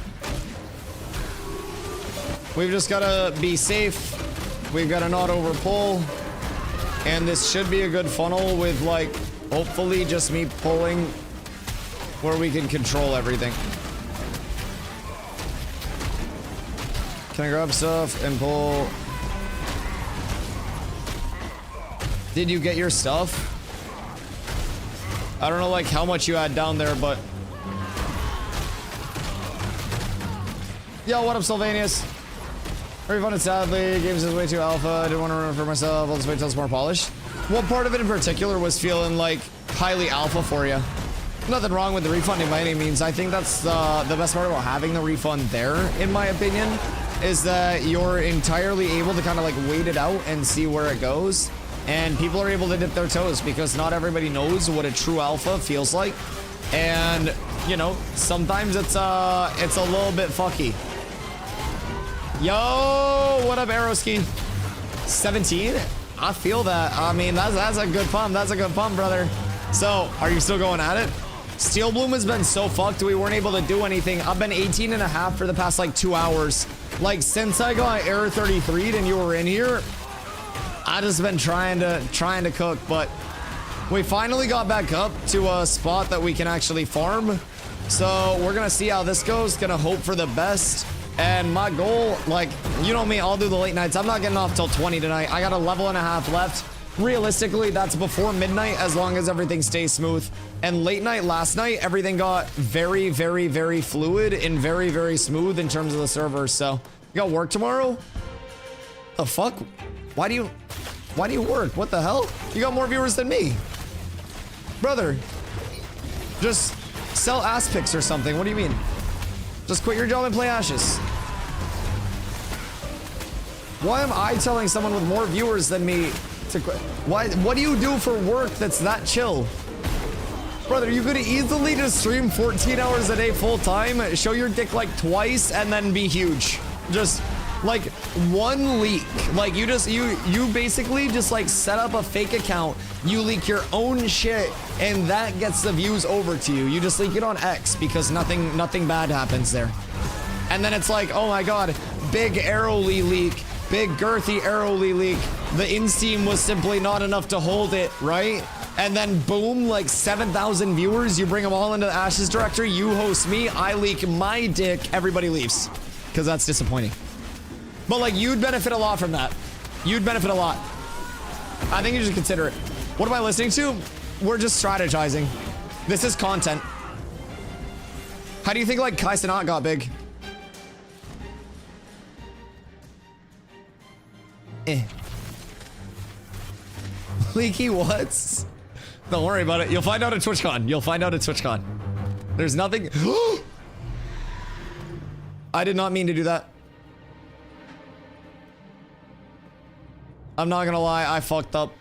We've just gotta be safe. We've gotta not over pull. And this should be a good funnel with, like, hopefully just me pulling where we can control everything. Can I grab stuff and pull? Did you get your stuff? I don't know, like, how much you had down there, but... Yo, what up, Sylvanius? Refunded sadly. Games is way too alpha. I didn't want to run it for myself. I'll just wait till it's more polished. What part of it in particular was feeling, like, highly alpha for you? Nothing wrong with the refunding by any means. I think that's the best part about having the refund there, in my opinion, is that you're entirely able to kind of, like, wait it out and see where it goes. And people are able to dip their toes because not everybody knows what a true alpha feels like. And, you know, sometimes it's a little bit fucky. Yo, what up, Aeroski? 17? I feel that. I mean, that's a good pump. That's a good pump, brother. So, are you still going at it? Steel Bloom has been so fucked, we weren't able to do anything. I've been 18 and a half for the past, like, 2 hours. Like, since I got Error 33'd and you were in here, I just been trying to cook, but we finally got back up to a spot that we can actually farm. So we're gonna see how this goes. Gonna hope for the best. And my goal, like, you know me, I'll do the late nights. I'm not getting off till 20 tonight. I got a level and a half left. Realistically, that's before midnight as long as everything stays smooth. And late night last night, everything got very, very, very fluid and very, very smooth in terms of the server. So you got work tomorrow? The fuck? Why do you work? What the hell? You got more viewers than me. Brother, just sell ass pics or something. What do you mean? Just quit your job and play Ashes. Why am I telling someone with more viewers than me to quit? What do you do for work that's that chill? Brother, you could easily just stream 14 hours a day full time, show your dick like twice, and then be huge. Just like one leak. Like you basically just like set up a fake account, you leak your own shit, and that gets the views over to you. You just leak it on X because nothing bad happens there. And then it's like, oh my god, big Arrowly leak, big girthy Arrowly leak. The Insteam was simply not enough to hold it, right? And then boom, like 7,000 viewers, you bring them all into the Ashes directory, you host me, I leak my dick, everybody leaves. Because that's disappointing. But like, you'd benefit a lot from that. You'd benefit a lot. I think you should consider it. What am I listening to? We're just strategizing. This is content. How do you think like Kai Cenat got big? Leaky what's? Don't worry about it. You'll find out at TwitchCon. You'll find out at TwitchCon. There's nothing. I did not mean to do that. I'm not gonna lie, I fucked up.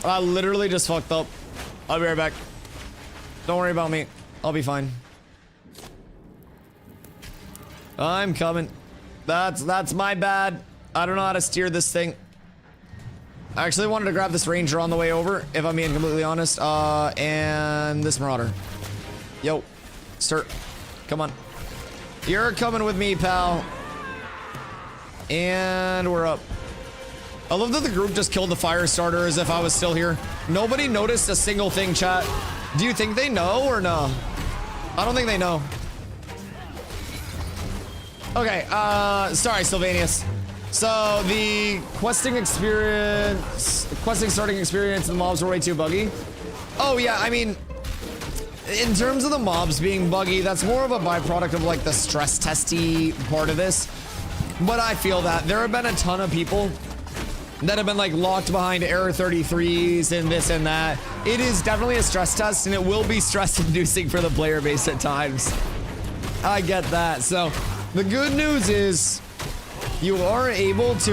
I literally just fucked up. I'll be right back. Don't worry about me. I'll be fine. I'm coming. That's my bad. I don't know how to steer this thing. I actually wanted to grab this Ranger on the way over, if I'm being completely honest. And this Marauder. Yo, sir. Come on. You're coming with me, pal. And we're up. I love that the group just killed the fire starter as if I was still here. Nobody noticed a single thing, chat. Do you think they know or no? I don't think they know. Okay, sorry, Sylvanius. So the questing starting experience, the mobs were way too buggy. Oh yeah, I mean, in terms of the mobs being buggy, that's more of a byproduct of like the stress testy part of this. But I feel that there have been a ton of people that have been like locked behind error 33s and this and that. It is definitely a stress test and it will be stress inducing for the player base at times. I get that. So the good news is you are able to,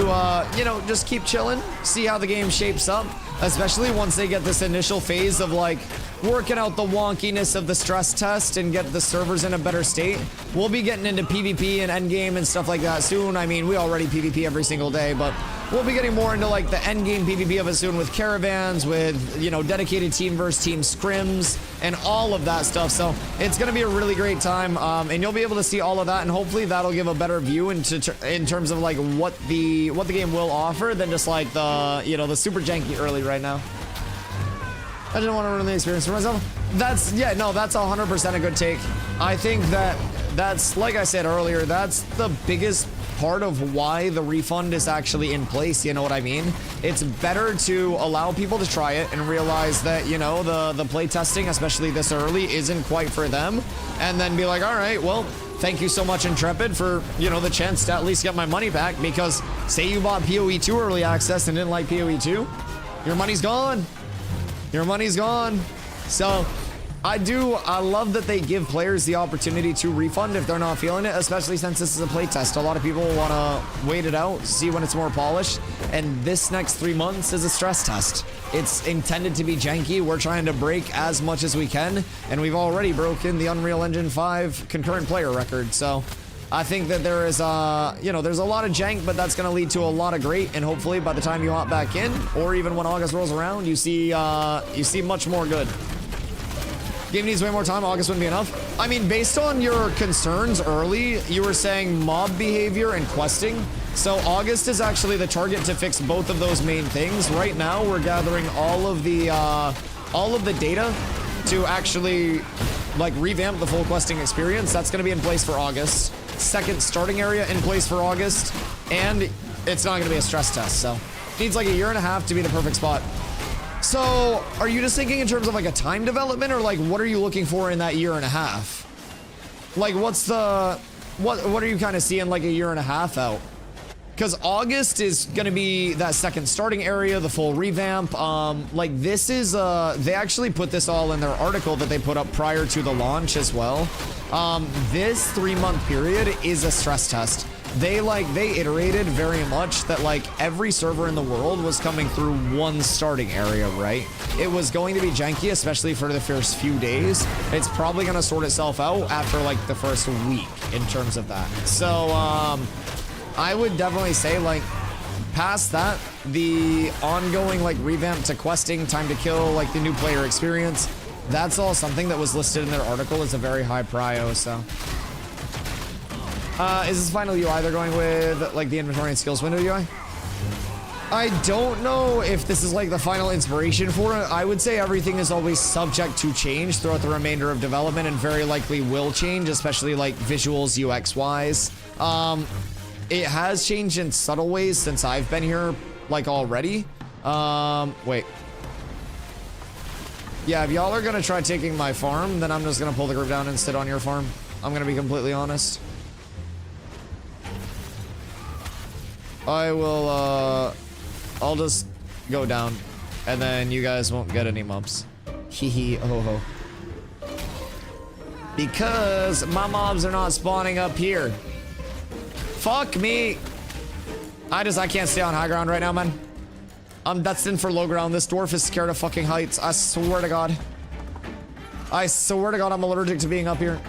you know, just keep chilling, see how the game shapes up, especially once they get this initial phase of like working out the wonkiness of the stress test and get the servers in a better state. We'll be getting into PvP and endgame and stuff like that soon. I mean, we already PvP every single day, but we'll be getting more into like the end game PvP of it soon with caravans, with, you know, dedicated team versus team scrims and all of that stuff. So it's going to be a really great time, and you'll be able to see all of that, and hopefully that'll give a better view into in terms of like what the game will offer than just like the, you know, the super janky early right now. I didn't want to ruin the experience for myself. That's, yeah, no, that's 100% a good take. I think that's, like I said earlier, that's the biggest part of why the refund is actually in place, you know what I mean? It's better to allow people to try it and realize that, you know, the play testing, especially this early, isn't quite for them, and then be like, all right, well, thank you so much, Intrepid, for, you know, the chance to at least get my money back, because say you bought PoE 2 early access and didn't like PoE 2, your money's gone. Your money's gone. So I love that they give players the opportunity to refund if they're not feeling it, especially since this is a playtest. A lot of people want to wait it out, see when it's more polished, and this next 3 months is a stress test. It's intended to be janky. We're trying to break as much as we can, and we've already broken the Unreal Engine 5 concurrent player record. So I think that there is, you know, there's a lot of jank, but that's going to lead to a lot of great, and hopefully by the time you hop back in, or even when August rolls around, you see much more good. Game needs way more time. August wouldn't be enough. I mean, based on your concerns early, you were saying mob behavior and questing. So August is actually the target to fix both of those main things. Right now, we're gathering all of the data to actually like revamp the full questing experience. That's going to be in place for August. Second starting area in place for August, and it's not going to be a stress test, so needs like a year and a half to be the perfect spot. So are you just thinking in terms of like a time development, or like what are you looking for in that year and a half? Like what's the what are you kind of seeing like a year and a half out? Because August is going to be that second starting area, the full revamp. Like this is, they actually put this all in their article that they put up prior to the launch as well. This 3-month period is a stress test. They iterated very much that like every server in the world was coming through one starting area, right? It was going to be janky, especially for the first few days. It's probably going to sort itself out after like the first week in terms of that. So, I would definitely say, like, past that, the ongoing, like, revamp to questing, time to kill, like, the new player experience, that's all something that was listed in their article as a very high prio, so. Is this final UI they're going with, like, the inventory and skills window UI? I don't know if this is, like, the final inspiration for it. I would say everything is always subject to change throughout the remainder of development and very likely will change, especially, like, visuals, UX-wise. It has changed in subtle ways since I've been here, like, already. Wait. Yeah, if y'all are gonna try taking my farm, then I'm just gonna pull the group down and sit on your farm. I'm gonna be completely honest. I will, I'll just go down, and then you guys won't get any mobs. Hee hee, ho ho. Because my mobs are not spawning up here. Fuck me. I can't stay on high ground right now, man. I'm destined for low ground. This dwarf is scared of fucking heights. I swear to God. I swear to God, I'm allergic to being up here.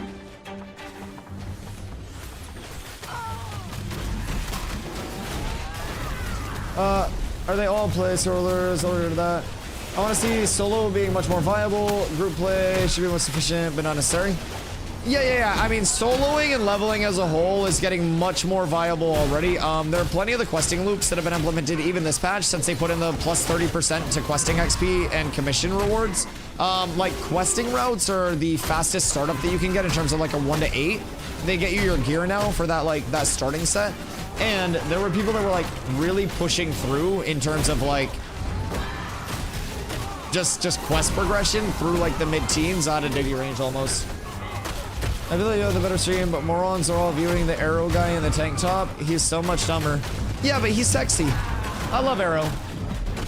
Are they all placeholders? Over to that. I want to see solo being much more viable. Group play should be more sufficient, but not necessary. Yeah. I mean, soloing and leveling as a whole is getting much more viable already. There are plenty of the questing loops that have been implemented even this patch since they put in the plus 30% to questing XP and commission rewards. Like, questing routes are the fastest startup that you can get in terms of, like, a 1 to 8. They get you your gear now for that, like, that starting set. And there were people that were, like, really pushing through in terms of, like, just quest progression through, like, the mid-teens out of Diggy range almost. I feel like you have the better stream, but morons are all viewing the Arrow guy in the tank top. He's so much dumber. Yeah, but he's sexy. I love Arrow.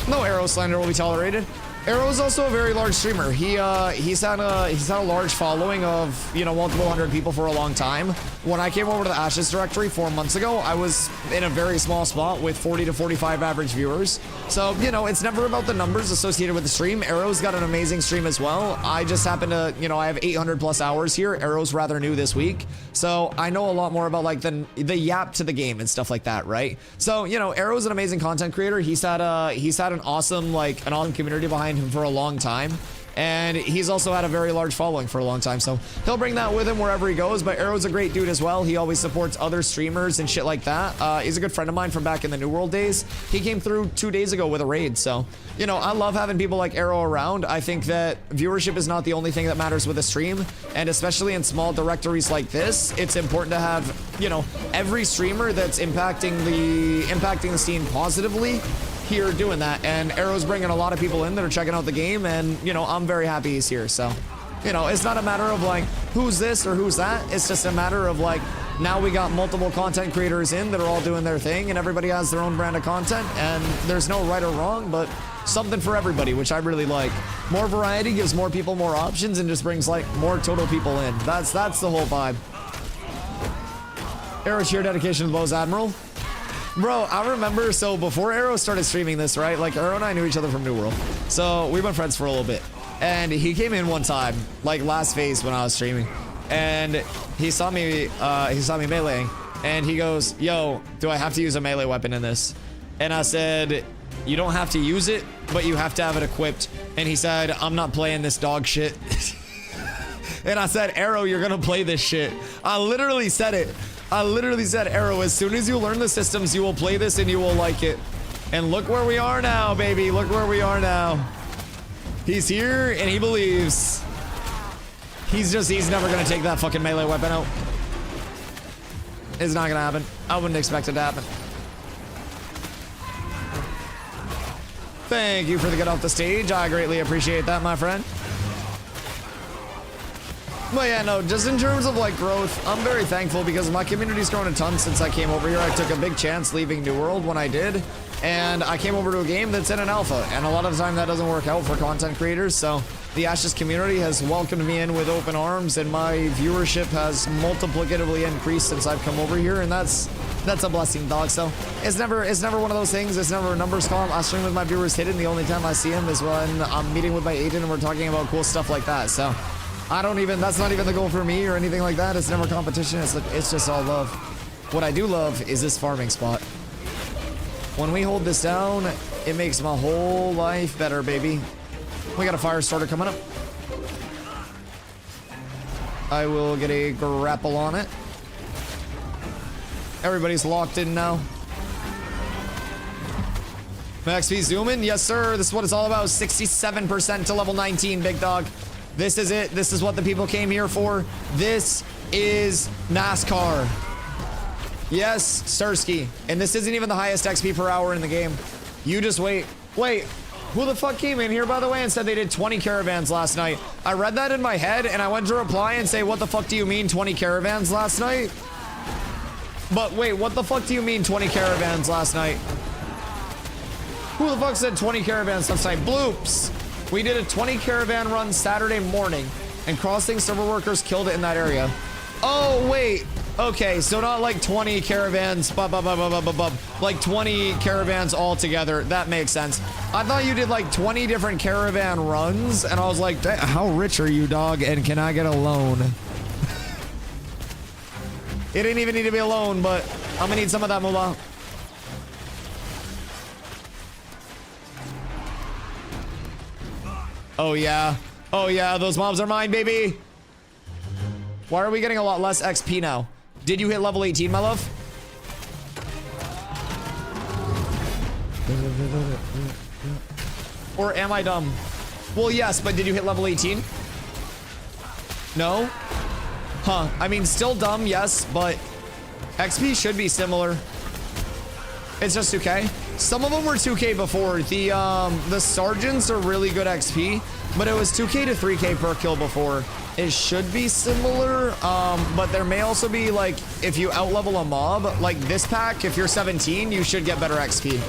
No Arrow slander will be tolerated. Arrow's also a very large streamer. He's had a large following of, you know, multiple hundred people for a long time. When I came over to the Ashes directory 4 months ago, I was in a very small spot with 40 to 45 average viewers. So, you know, it's never about the numbers associated with the stream. Arrow's got an amazing stream as well. I just happen to, you know, I have 800 plus hours here. Arrow's rather new this week. So I know a lot more about like the yap to the game and stuff like that, right? So, you know, Arrow's an amazing content creator. He's had an awesome community behind him for a long time, and he's also had a very large following for a long time, so he'll bring that with him wherever he goes. But Arrow's a great dude as well. He always supports other streamers and shit like that. He's a good friend of mine from back in the New World days. He came through 2 days ago with a raid, so you know, I love having people like Arrow around. I think that viewership is not the only thing that matters with a stream, and especially in small directories like this, it's important to have, you know, every streamer that's impacting the scene positively here doing that. And Arrow's bringing a lot of people in that are checking out the game, and you know, I'm very happy he's here. So, you know, it's not a matter of like who's this or who's that. It's just a matter of like, now we got multiple content creators in that are all doing their thing, and everybody has their own brand of content, and there's no right or wrong, but something for everybody, which I really like. More variety gives more people more options and just brings like more total people in. That's the whole vibe. Arrow's sheer dedication to the Bows Admiral. Bro, I remember, so before Arrow started streaming this, right? Like, Arrow and I knew each other from New World. So we've been friends for a little bit. And he came in one time, like last phase when I was streaming. And he saw me meleeing. And he goes, yo, do I have to use a melee weapon in this? And I said, you don't have to use it, but you have to have it equipped. And he said, I'm not playing this dog shit. And I said, Arrow, you're gonna play this shit. I literally said it. I literally said, Arrow, as soon as you learn the systems, you will play this and you will like it. And look where we are now, baby. Look where we are now. He's here and he believes. He's never gonna take that fucking melee weapon out. It's not gonna happen. I wouldn't expect it to happen. Thank you for the get off the stage. I greatly appreciate that, my friend. But yeah, no, just in terms of like growth, I'm very thankful because my community's grown a ton since I came over here. I took a big chance leaving New World when I did, and I came over to a game that's in an alpha, and a lot of the time that doesn't work out for content creators. So the Ashes community has welcomed me in with open arms, and my viewership has multiplicatively increased since I've come over here, and that's a blessing, dog. So it's never one of those things. It's never a numbers column. I stream with my viewers hidden. The only time I see him is when I'm meeting with my agent and we're talking about cool stuff like that. So that's not even the goal for me or anything like that. It's never competition. It's just all love. What I do love is this farming spot. When we hold this down, it makes my whole life better, baby. We got a fire starter coming up. I will get a grapple on it. Everybody's locked in now. Max P zoom in. Yes, sir. This is what it's all about. 67% to level 19, big dog. This is it. This is what the people came here for. This is NASCAR. Yes, Stursky. And this isn't even the highest XP per hour in the game. You just wait. Wait, who the fuck came in here, by the way, and said they did 20 caravans last night? I read that in my head, and I went to reply and say, what the fuck do you mean 20 caravans last night? But wait, what the fuck do you mean 20 caravans last night? Who the fuck said 20 caravans last night? Bloops. We did a 20 caravan run Saturday morning, and Crossing server workers killed it in that area. Oh, wait. Okay, so not like 20 caravans, like 20 caravans all together. That makes sense. I thought you did like 20 different caravan runs, and I was like, how rich are you, dog, and can I get a loan? It didn't even need to be a loan, but I'm gonna need some of that moolah. Oh yeah. Oh yeah, those mobs are mine, baby. Why are we getting a lot less XP now? Did you hit level 18, my love? Or am I dumb? Well, yes, but did you hit level 18? No? Huh. I mean, still dumb, yes, but XP should be similar. It's just 2K. Some of them were 2K before. The sergeants are really good XP, but it was 2K to 3K per kill before. It should be similar, but there may also be, like, if you outlevel a mob, like this pack, if you're 17, you should get better XP.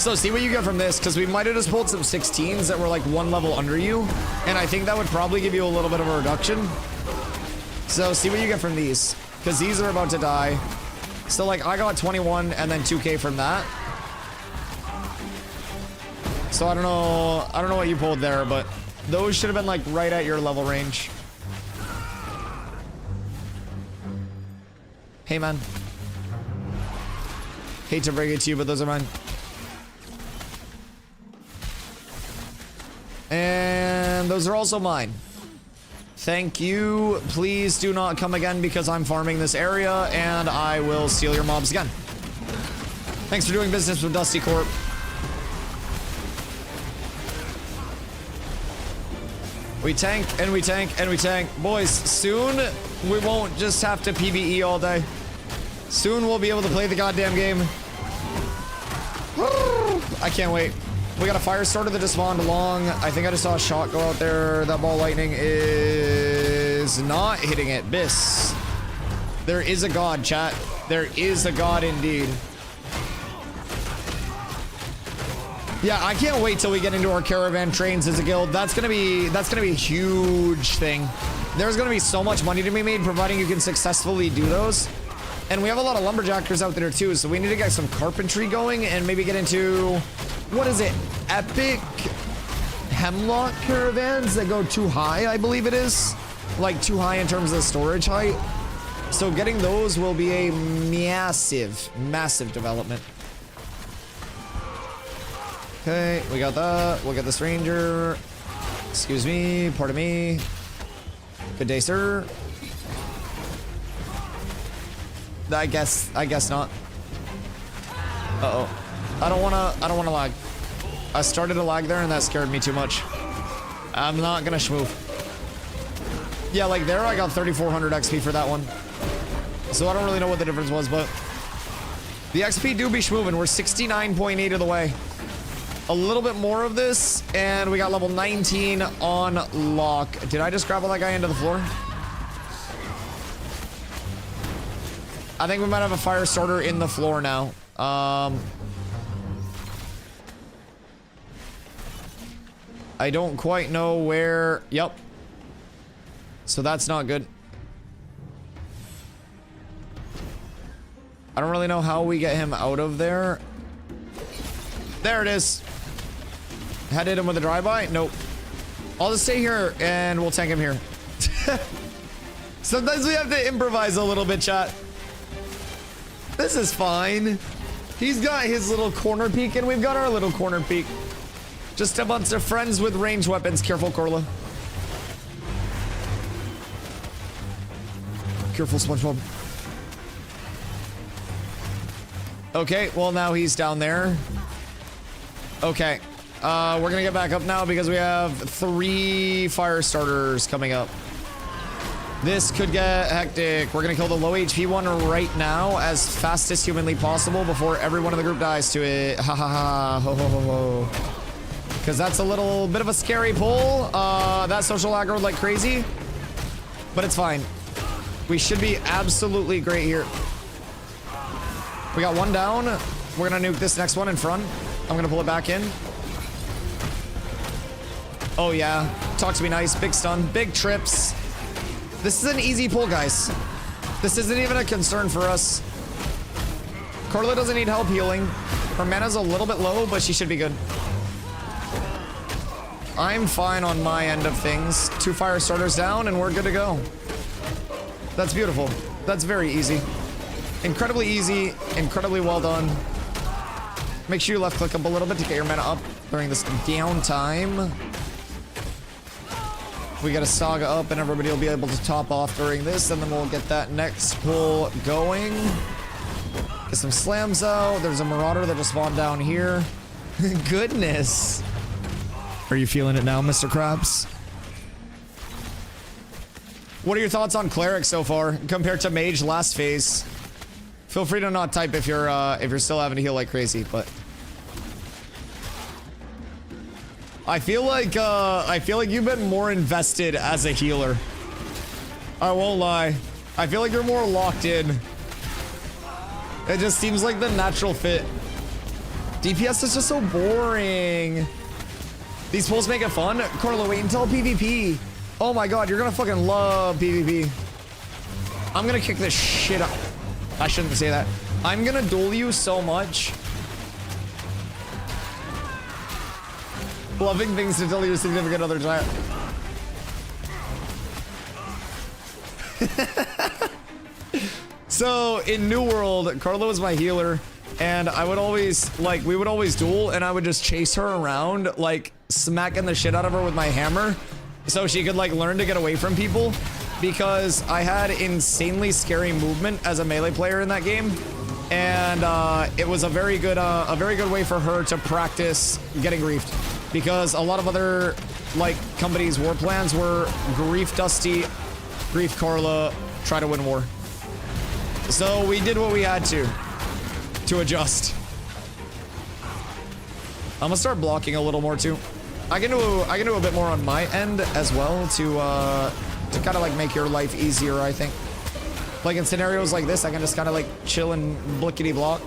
So see what you get from this, because we might have just pulled some 16s that were like one level under you, and I think that would probably give you a little bit of a reduction. So see what you get from these, because these are about to die. So like I got 21 and then 2k from that. So I don't know what you pulled there, but those should have been like right at your level range. Hey man. Hate to break it to you, but those are mine. And those are also mine. Thank you. Please do not come again because I'm farming this area and I will steal your mobs again. Thanks for doing business with Dusty Corp. We tank and we tank and we tank. Boys, soon we won't just have to PvE all day. Soon we'll be able to play the goddamn game. I can't wait. We got a fire starter that just spawned along. I think I just saw a shot go out there. That ball lightning is not hitting it. Biss. There is a god, chat. There is a god indeed. Yeah, I can't wait till we get into our caravan trains as a guild. That's gonna be a huge thing. There's gonna be so much money to be made providing you can successfully do those. And we have a lot of lumberjackers out there too, so we need to get some carpentry going and maybe get into, what is it? Epic hemlock caravans that go too high, I believe it is. Like too high in terms of storage height. So getting those will be a massive, massive development. Okay, we got that. We'll get this ranger. Excuse me, pardon me. Good day, sir. I guess not. Uh-oh. I don't wanna lag. I started to lag there and that scared me too much. I'm not gonna schmoof. Yeah, like there I got 3,400 XP for that one. So I don't really know what the difference was, but the XP do be schmoovin'. We're 69.8 of the way. A little bit more of this, and we got level 19 on lock. Did I just grapple that guy into the floor? I think we might have a fire starter in the floor now. I don't quite know where. Yep. So that's not good. I don't really know how we get him out of there. There it is. Had hit him with a drive-by? Nope. I'll just stay here and we'll tank him here. Sometimes we have to improvise a little bit, chat. This is fine. He's got his little corner peek and we've got our little corner peek. Just a bunch of friends with ranged weapons. Careful, Corla. Careful, SpongeBob. Okay, well now he's down there. Okay. We're gonna get back up now because we have 3 fire starters coming up. This could get hectic. We're gonna kill the low HP one right now as fast as humanly possible before everyone in the group dies to it. Ha ha ha. Ho ho ho ho. Because that's a little bit of a scary pull. That social aggroed like crazy. But it's fine. We should be absolutely great here. We got one down. We're gonna nuke this next one in front. I'm gonna pull it back in. Oh yeah. Talk to me nice. Big stun. Big trips. This is an easy pull, guys. This isn't even a concern for us. Carla doesn't need help healing. Her mana's a little bit low, but she should be good. I'm fine on my end of things. 2 fire starters down and we're good to go. That's beautiful. That's very easy. Incredibly easy. Incredibly well done. Make sure you left click up a little bit to get your mana up during this downtime. We got a saga up and everybody will be able to top off during this, and then we'll get that next pull going. Get some slams out. There's a marauder that just spawned down here. Goodness. Are you feeling it now, Mr. Krabs? What are your thoughts on cleric so far compared to mage last phase? Feel free to not type if you're still having to heal like crazy, but I feel like you've been more invested as a healer. I won't lie. I feel like you're more locked in. It just seems like the natural fit. DPS is just so boring. These pulls make it fun. Carlo, wait until PvP. Oh my god, you're gonna fucking love PvP. I'm gonna kick this shit up. I shouldn't say that. I'm gonna duel you so much. Loving things to tell your significant other giant. So in New World, Carlo was my healer, and I would always like we would always duel, and I would just chase her around, like smacking the shit out of her with my hammer, so she could like learn to get away from people, because I had insanely scary movement as a melee player in that game, and it was a very good way for her to practice getting griefed, because a lot of other like companies' war plans were grief Dusty, grief Carla, try to win war. So we did what we had to adjust. I'm gonna start blocking a little more too. I can do a bit more on my end as well to kind of like make your life easier, I think. Like in scenarios like this, I can just kind of like chill and blickety block.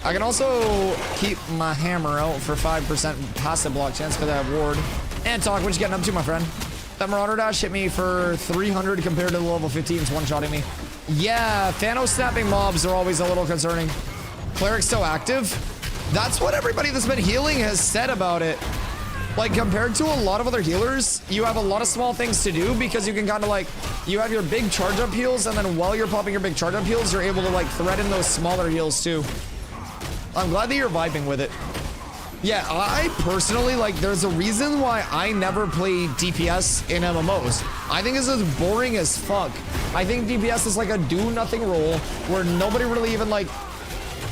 I can also keep my hammer out for 5% passive block chance because I have ward. And talk, what you getting up to, my friend? That Marauder dash hit me for 300 compared to the level 15s one-shotting me. Yeah, Thanos snapping mobs are always a little concerning. Cleric's still active. That's what everybody that's been healing has said about it. Like, compared to a lot of other healers, you have a lot of small things to do because you can kind of like, you have your big charge-up heals, and then while you're popping your big charge-up heals, you're able to like thread in those smaller heals too. I'm glad that you're vibing with it. Yeah, I personally, like, there's a reason why I never play DPS in MMOs. I think this is boring as fuck. I think DPS is like a do-nothing role where nobody really even, like,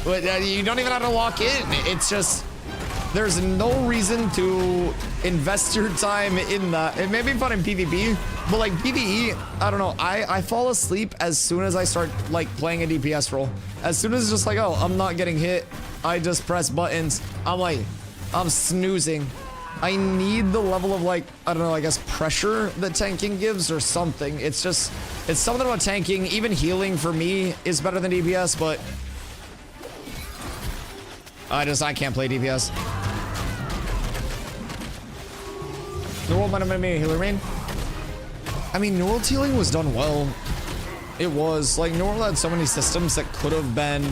you don't even have to lock in. It's just, there's no reason to invest your time in that. It may be fun in PvP, but, like, PvE, I don't know. I fall asleep as soon as I start, like, playing a DPS role. As soon as it's just like, oh, I'm not getting hit, I just press buttons. I'm like, I'm snoozing. I need the level of like, I don't know, I guess pressure that tanking gives or something. It's just, it's something about tanking. Even healing for me is better than DPS, but I can't play DPS. New World might have been me a healer main. I mean, New World's healing was done well. It was like New World had so many systems that could have been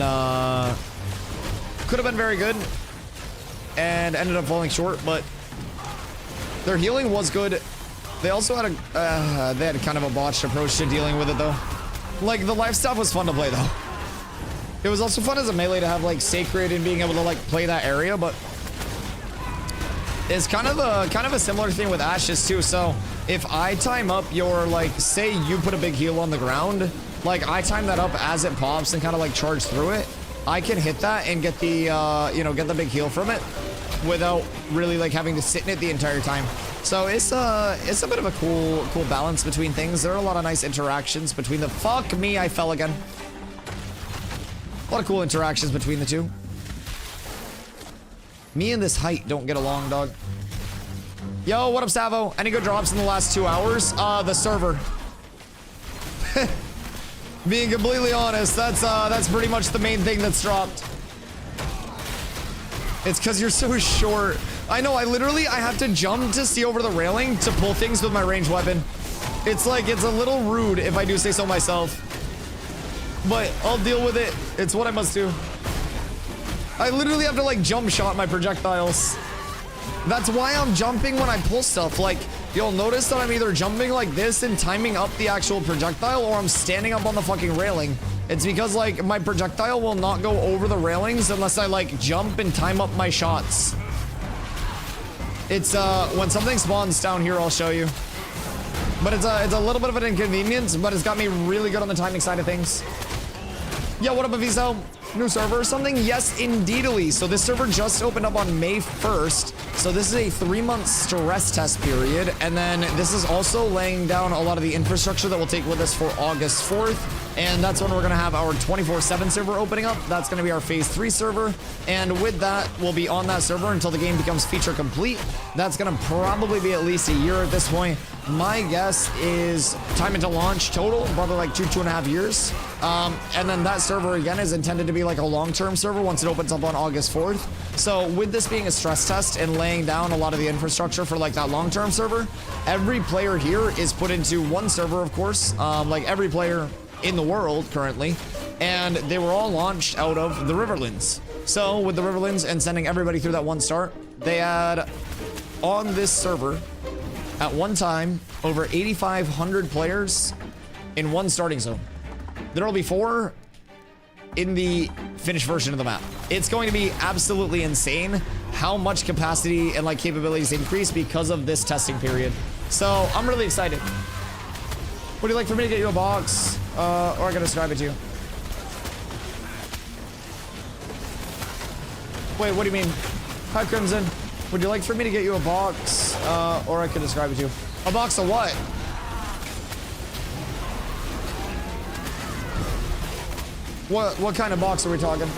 very good and ended up falling short, but their healing was good. They also had they had kind of a botched approach to dealing with it though. Like the life stuff was fun to play though. It was also fun as a melee to have like sacred and being able to like play that area, but it's kind of a similar thing with ashes too. So if I time up your, like, say you put a big heal on the ground, like I time that up as it pops and kind of like charge through it, I can hit that and get the you know, get the big heal from it without really like having to sit in it the entire time. So it's a bit of a cool balance between things. There are a lot of nice interactions between the, fuck me, I fell again. A lot of cool interactions between the two. Me and this height don't get along, dog. Yo, what up, Savo? Any good drops in the last 2 hours? The server. Being completely honest, that's pretty much the main thing that's dropped. It's because you're so short. I know, I have to jump to see over the railing to pull things with my ranged weapon. It's like, it's a little rude if I do say so myself. But I'll deal with it. It's what I must do. I literally have to like jump shot my projectiles. That's why I'm jumping when I pull stuff. Like, you'll notice that I'm either jumping like this and timing up the actual projectile, or I'm standing up on the fucking railing. It's because like my projectile will not go over the railings unless I like jump and time up my shots. It's when something spawns down here, I'll show you. But it's a little bit of an inconvenience, but it's got me really good on the timing side of things. Yo, what up, Aviso? New server or something? Yes, indeedly. So this server just opened up on May 1st. So this is a 3-month stress test period. And then this is also laying down a lot of the infrastructure that we'll take with us for August 4th. and that's when we're gonna have our 24/7 server opening up. That's gonna be our phase 3 server, and with that, we'll be on that server until the game becomes feature complete. That's gonna probably be at least a year at this point. My guess is time into launch total, probably like 2.5 years. And then that server again is intended to be like a long-term server once it opens up on August 4th. So with this being a stress test and laying down a lot of the infrastructure for like that long-term server, every player here is put into one server, of course, like every player in the world currently, and they were all launched out of the Riverlands. So with the Riverlands and sending everybody through that one start, they had on this server at one time over 8,500 players in one starting zone. There will be 4 in the finished version of the map. It's going to be absolutely insane how much capacity and like capabilities increase because of this testing period. So I'm really excited. Would you like for me to get you a box? Or I can describe it to you? Wait, what do you mean? Hi, Crimson. Would you like for me to get you a box? Or I can describe it to you? A box of what? What kind of box are we talking?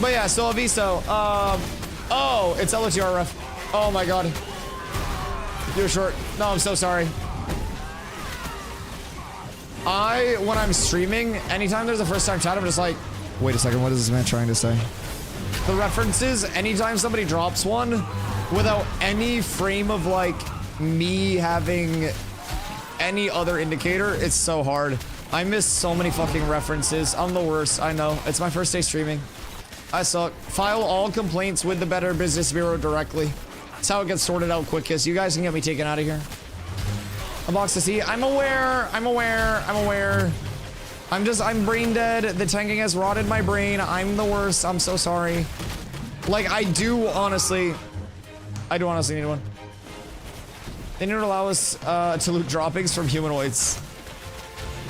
But yeah, so Aviso, oh, it's LOTRF. Oh my god. You're short. No, I'm so sorry. When I'm streaming, anytime there's a first time chat, I'm just like, wait a second, what is this man trying to say? The references, anytime somebody drops one, without any frame of like me having any other indicator, it's so hard. I miss so many fucking references. I'm the worst, I know. It's my first day streaming. I suck. File all complaints with the Better Business Bureau directly. That's how it gets sorted out quickest. You guys can get me taken out of here. A box to see. I'm aware. I'm brain dead. The tanking has rotted my brain. I'm the worst. I'm so sorry. Like, I do honestly need one. They need to allow us to loot droppings from humanoids.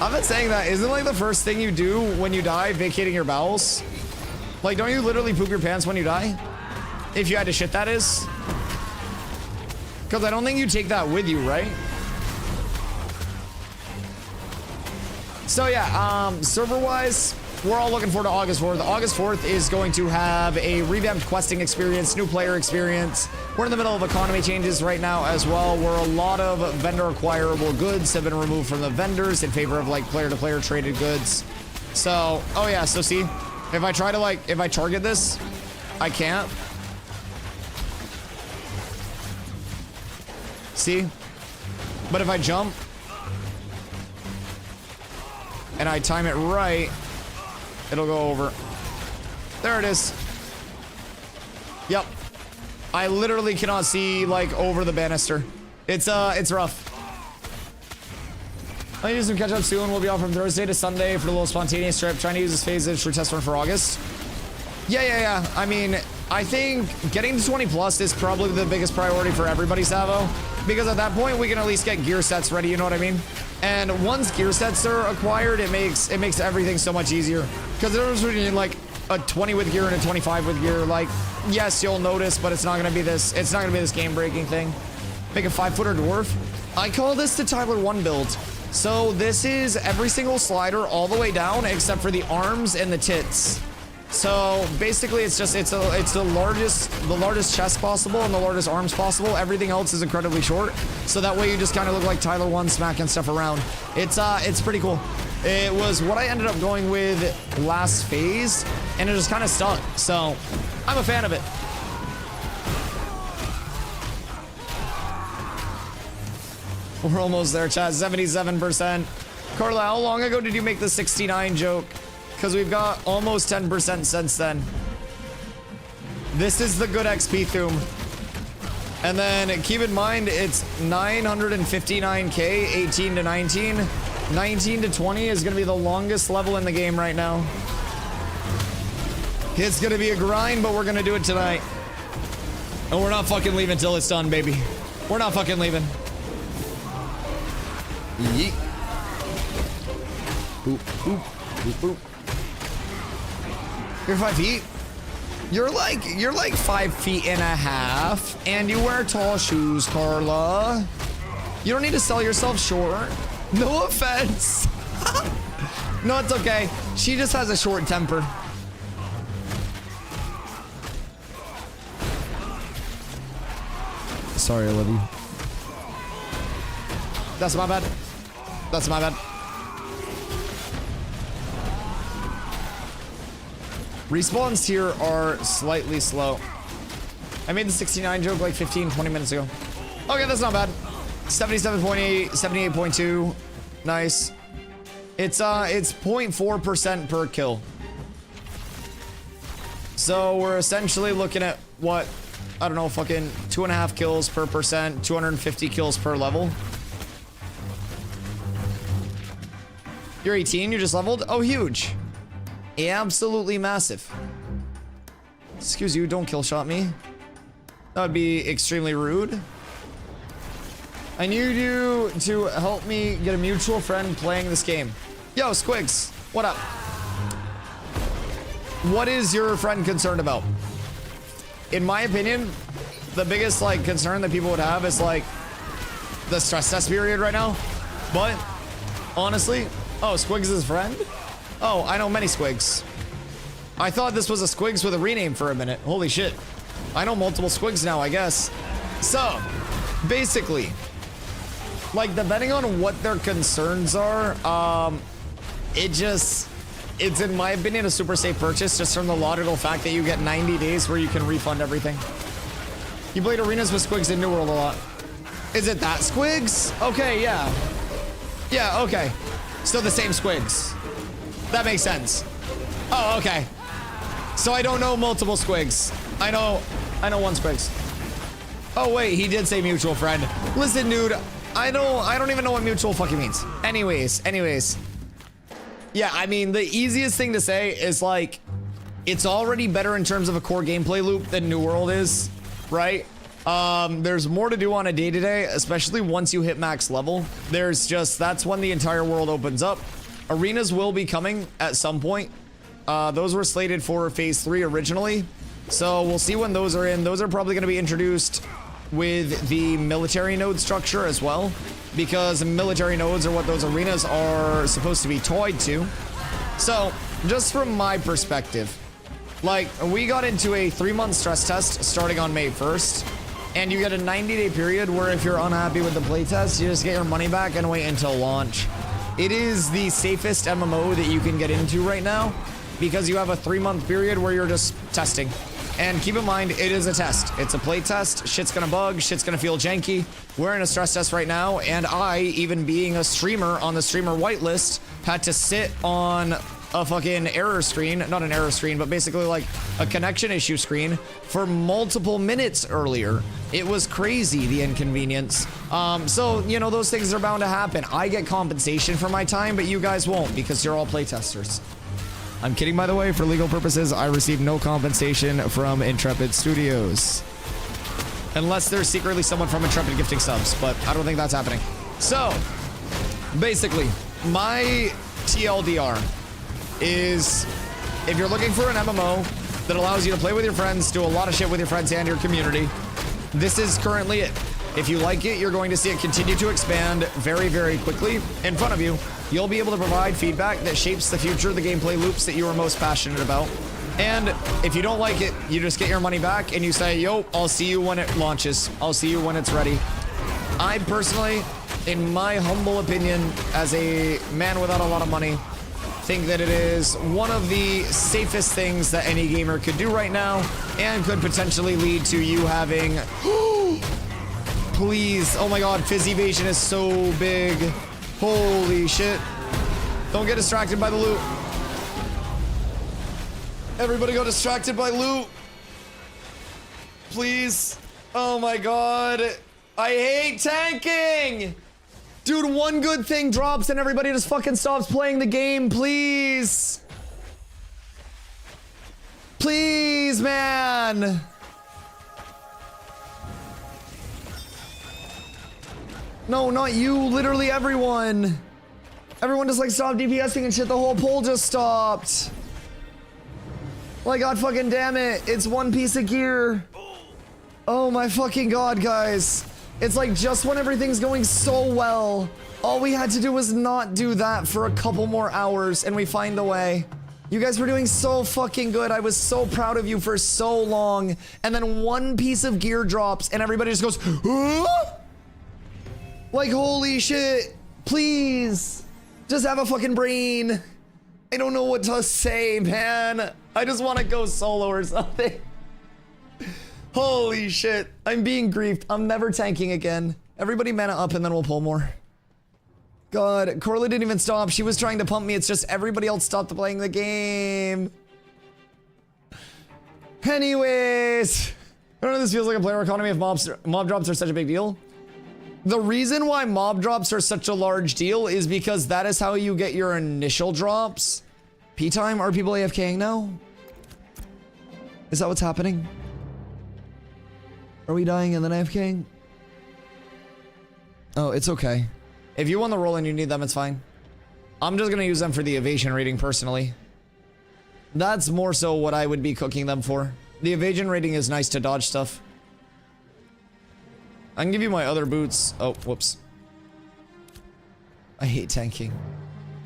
I've been saying that. Isn't like the first thing you do when you die vacating your bowels? Like, don't you literally poop your pants when you die? If you had to shit, that is. Because I don't think you take that with you, right? So yeah, server-wise, we're all looking forward to August 4th. August 4th is going to have a revamped questing experience, new player experience. We're in the middle of economy changes right now as well, where a lot of vendor acquirable goods have been removed from the vendors in favor of like player-to-player traded goods. So, oh yeah, so see, if I try to like, if I target this, I can't. See? But if I jump, and I time it right, it'll go over. There it is. Yep. I literally cannot see like over the banister. It's rough. I'll use some catch up soon. We'll be off from Thursday to Sunday for the little spontaneous trip. Trying to use this phase for test run for August. Yeah. I mean, I think getting to 20 plus is probably the biggest priority for everybody, Savo. Because at that point, we can at least get gear sets ready, you know what I mean? And once gear sets are acquired, it makes everything so much easier. Because the difference between like a 20 with gear and a 25 with gear, like, yes, you'll notice, but it's not gonna be this game-breaking thing. Make a 5-footer dwarf. I call this the Tyler 1 build. So this is every single slider all the way down except for the arms and the tits. So basically it's the largest chest possible and the largest arms possible. Everything else is incredibly short. So that way you just kind of look like Tyler 1 smacking stuff around. It's pretty cool. It was what I ended up going with last phase and it just kind of stuck. So I'm a fan of it. We're almost there, chat. 77%. Carla, how long ago did you make the 69 joke? Because we've got almost 10% since then. This is the good XP Thum. And then keep in mind, it's 959k, 18 to 19. 19 to 20 is going to be the longest level in the game right now. It's going to be a grind, but we're going to do it tonight. And we're not fucking leaving till it's done, baby. We're not fucking leaving. Yeet. Boop, boop, boop, boop. You're 5 feet? You're like 5 feet and a half, and you wear tall shoes, Carla. You don't need to sell yourself short. No offense. No, it's okay. She just has a short temper. Sorry, I love you. That's my bad. That's my bad. Respawns here are slightly slow. I made the 69 joke like 15, 20 minutes ago. Okay, that's not bad. 77.8, 78.2. Nice. It's 0.4% per kill. So we're essentially looking at what, I don't know, fucking 2.5 kills per percent, 250 kills per level. You're 18, you just leveled? Oh, huge. Absolutely massive. Excuse you, don't kill shot me. That would be extremely rude. I need you to help me get a mutual friend playing this game. Yo, Squigs, what up? What is your friend concerned about? In my opinion, the biggest like concern that people would have is like the stress test period right now. But honestly, oh, Squigs is friend? Oh, I know many Squigs. I thought this was a Squigs with a rename for a minute. Holy shit. I know multiple Squigs now, I guess. So, basically, like depending on what their concerns are, it's in my opinion a super safe purchase just from the logical fact that you get 90 days where you can refund everything. You played arenas with Squigs in New World a lot. Is it that Squigs? Okay, yeah. Yeah, okay. Still the same Squigs. That makes sense. Oh, okay. So I don't know multiple Squigs. I know one Squigs. Oh wait, he did say mutual friend. Listen, dude, I don't even know what mutual fucking means. Anyways. Yeah, I mean, the easiest thing to say is like, it's already better in terms of a core gameplay loop than New World is, right? There's more to do on a day-to-day, especially once you hit max level. That's when the entire world opens up. Arenas will be coming at some point. Those were slated for phase 3 originally. So we'll see when those are in. Those are probably going to be introduced with the military node structure as well, because military nodes are what those arenas are supposed to be tied to. So just from my perspective, like we got into a 3-month stress test starting on May 1st, and you get a 90-day period where if you're unhappy with the playtest, you just get your money back and wait until launch. It is the safest MMO that you can get into right now because you have a 3-month period where you're just testing. And keep in mind, it is a test. It's a play test. Shit's gonna bug. Shit's gonna feel janky. We're in a stress test right now, and I, even being a streamer on the streamer whitelist, had to sit on a fucking error screen. Not an error screen, but basically like a connection issue screen for multiple minutes earlier. It was crazy, the inconvenience. So, you know, those things are bound to happen. I get compensation for my time, but you guys won't because you're all playtesters. I'm kidding, by the way. For legal purposes, I receive no compensation from Intrepid Studios. Unless there's secretly someone from Intrepid gifting subs, but I don't think that's happening. So, basically, my TLDR is if you're looking for an MMO that allows you to play with your friends, do a lot of shit with your friends and your community, this is currently it. If you like it, you're going to see it continue to expand very, very quickly in front of you. You'll be able to provide feedback that shapes the future of the gameplay loops that you are most passionate about. And if you don't like it, you just get your money back and you say, yo, I'll see you when it launches. I'll see you when it's ready. I personally, in my humble opinion, as a man without a lot of money, think that it is one of the safest things that any gamer could do right now and could potentially lead to you having... Please. Oh my god, fizz evasion is so big. Holy shit. Don't get distracted by the loot. Everybody got distracted by loot. Please. Oh my god. I hate tanking. Dude, one good thing drops and everybody just fucking stops playing the game. Please. Please, man. No, not you. Literally everyone. Everyone just like stopped DPSing and shit. The whole poll just stopped. My god fucking damn it. It's one piece of gear. Oh my fucking god, guys. It's like just when everything's going so well, All we had to do was not do that for a couple more hours and we find the way. You guys were doing so fucking good. I was so proud of you for so long. And then one piece of gear drops and everybody just goes, huh? Like, holy shit. Please. Just have a fucking brain. I don't know what to say, man. I just want to go solo or something. Holy shit. I'm being griefed. I'm never tanking again. Everybody mana up and then we'll pull more. God, Corley didn't even stop. She was trying to pump me. It's just everybody else stopped playing the game. Anyways, I don't know if this feels like a player economy if mob drops are such a big deal. The reason why mob drops are such a large deal is because that is how you get your initial drops. P-time? Are people AFKing now? Is that what's happening? Are we dying and then AFKing? Oh, it's okay. If you want the roll and you need them, it's fine. I'm just gonna use them for the evasion rating personally. That's more so what I would be cooking them for. The evasion rating is nice to dodge stuff. I can give you my other boots. Oh, whoops. I hate tanking.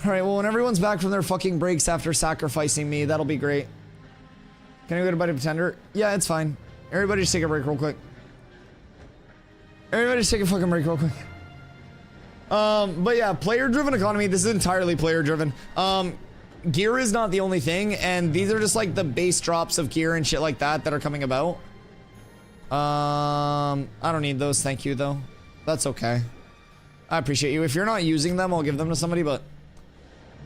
Alright, well, when everyone's back from their fucking breaks after sacrificing me, that'll be great. Can I go to Buddy Pretender? Yeah, it's fine. Everybody just take a break real quick. Everybody just take a fucking break real quick. But yeah, player-driven economy. This is entirely player-driven. Gear is not the only thing, and these are just like the base drops of gear and shit like that that are coming about. I don't need those, thank you, though. That's okay. I appreciate you. If you're not using them, I'll give them to somebody, but...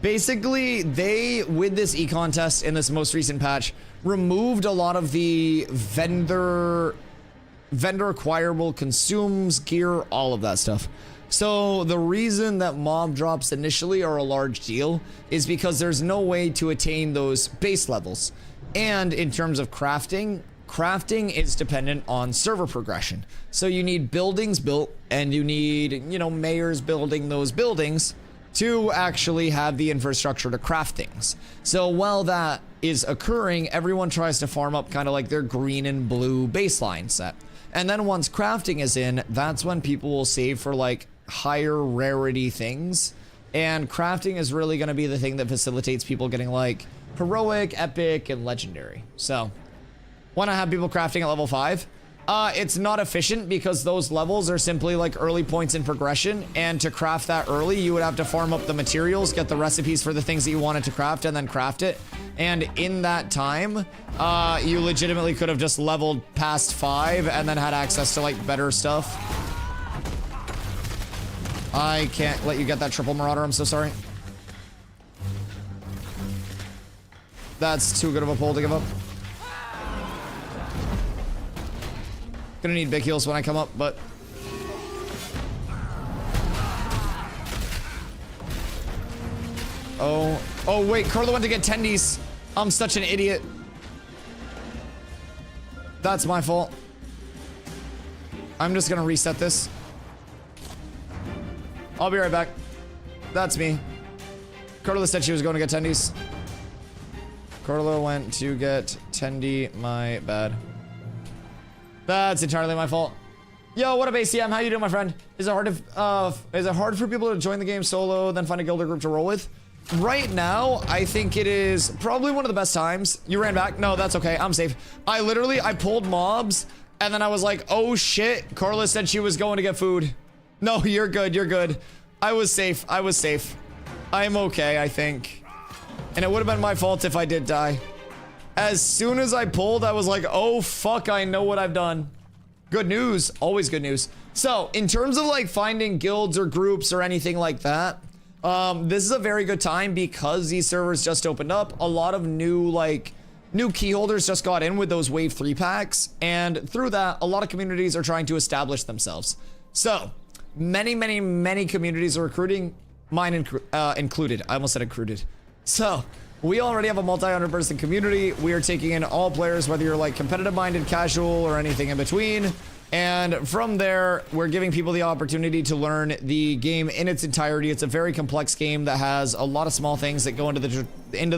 Basically, they, with this e-contest in this most recent patch, removed a lot of the vendor acquirable consumes, gear, all of that stuff. So the reason that mob drops initially are a large deal is because there's no way to attain those base levels. And in terms of crafting is dependent on server progression. So you need buildings built and you need, you know, mayors building those buildings to actually have the infrastructure to craft things. So while that is occurring, everyone tries to farm up kind of like their green and blue baseline set. And then once crafting is in, that's when people will save for like higher rarity things, and crafting is really going to be the thing that facilitates people getting like heroic, epic, and legendary. So want to have people crafting at level 5? It's not efficient because those levels are simply like early points in progression, and to craft that early you would have to farm up the materials, get the recipes for the things that you wanted to craft, and then craft it. And in that time you legitimately could have just leveled past 5 and then had access to like better stuff. I can't let you get that triple marauder, I'm so sorry. That's too good of a pull to give up. Gonna need big heals when I come up, but... Oh wait, Carla went to get tendies. I'm such an idiot. That's my fault. I'm just gonna reset this. I'll be right back. That's me. Carla said she was going to get tendies. Carla went to get tendy. My bad. That's entirely my fault. Yo, what up, ACM? How you doing, my friend? Is it hard for people to join the game solo, then find a guild or group to roll with? Right now, I think it is probably one of the best times. You ran back? No, that's okay. I'm safe. I pulled mobs, and then I was like, oh shit. Carla said she was going to get food. No, you're good. You're good. I was safe. I was safe. I'm okay, I think. And it would have been my fault if I did die. As soon as I pulled, I was like, oh, fuck, I know what I've done. Good news. Always good news. So, in terms of, like, finding guilds or groups or anything like that, this is a very good time because these servers just opened up. A lot of new key holders just got in with those Wave 3 packs. And through that, a lot of communities are trying to establish themselves. So... Many communities are recruiting, mine included. I almost said included. So, we already have a multi-100-person community. We are taking in all players, whether you're like competitive-minded, casual, or anything in between. And from there, we're giving people the opportunity to learn the game in its entirety. It's a very complex game that has a lot of small things that go into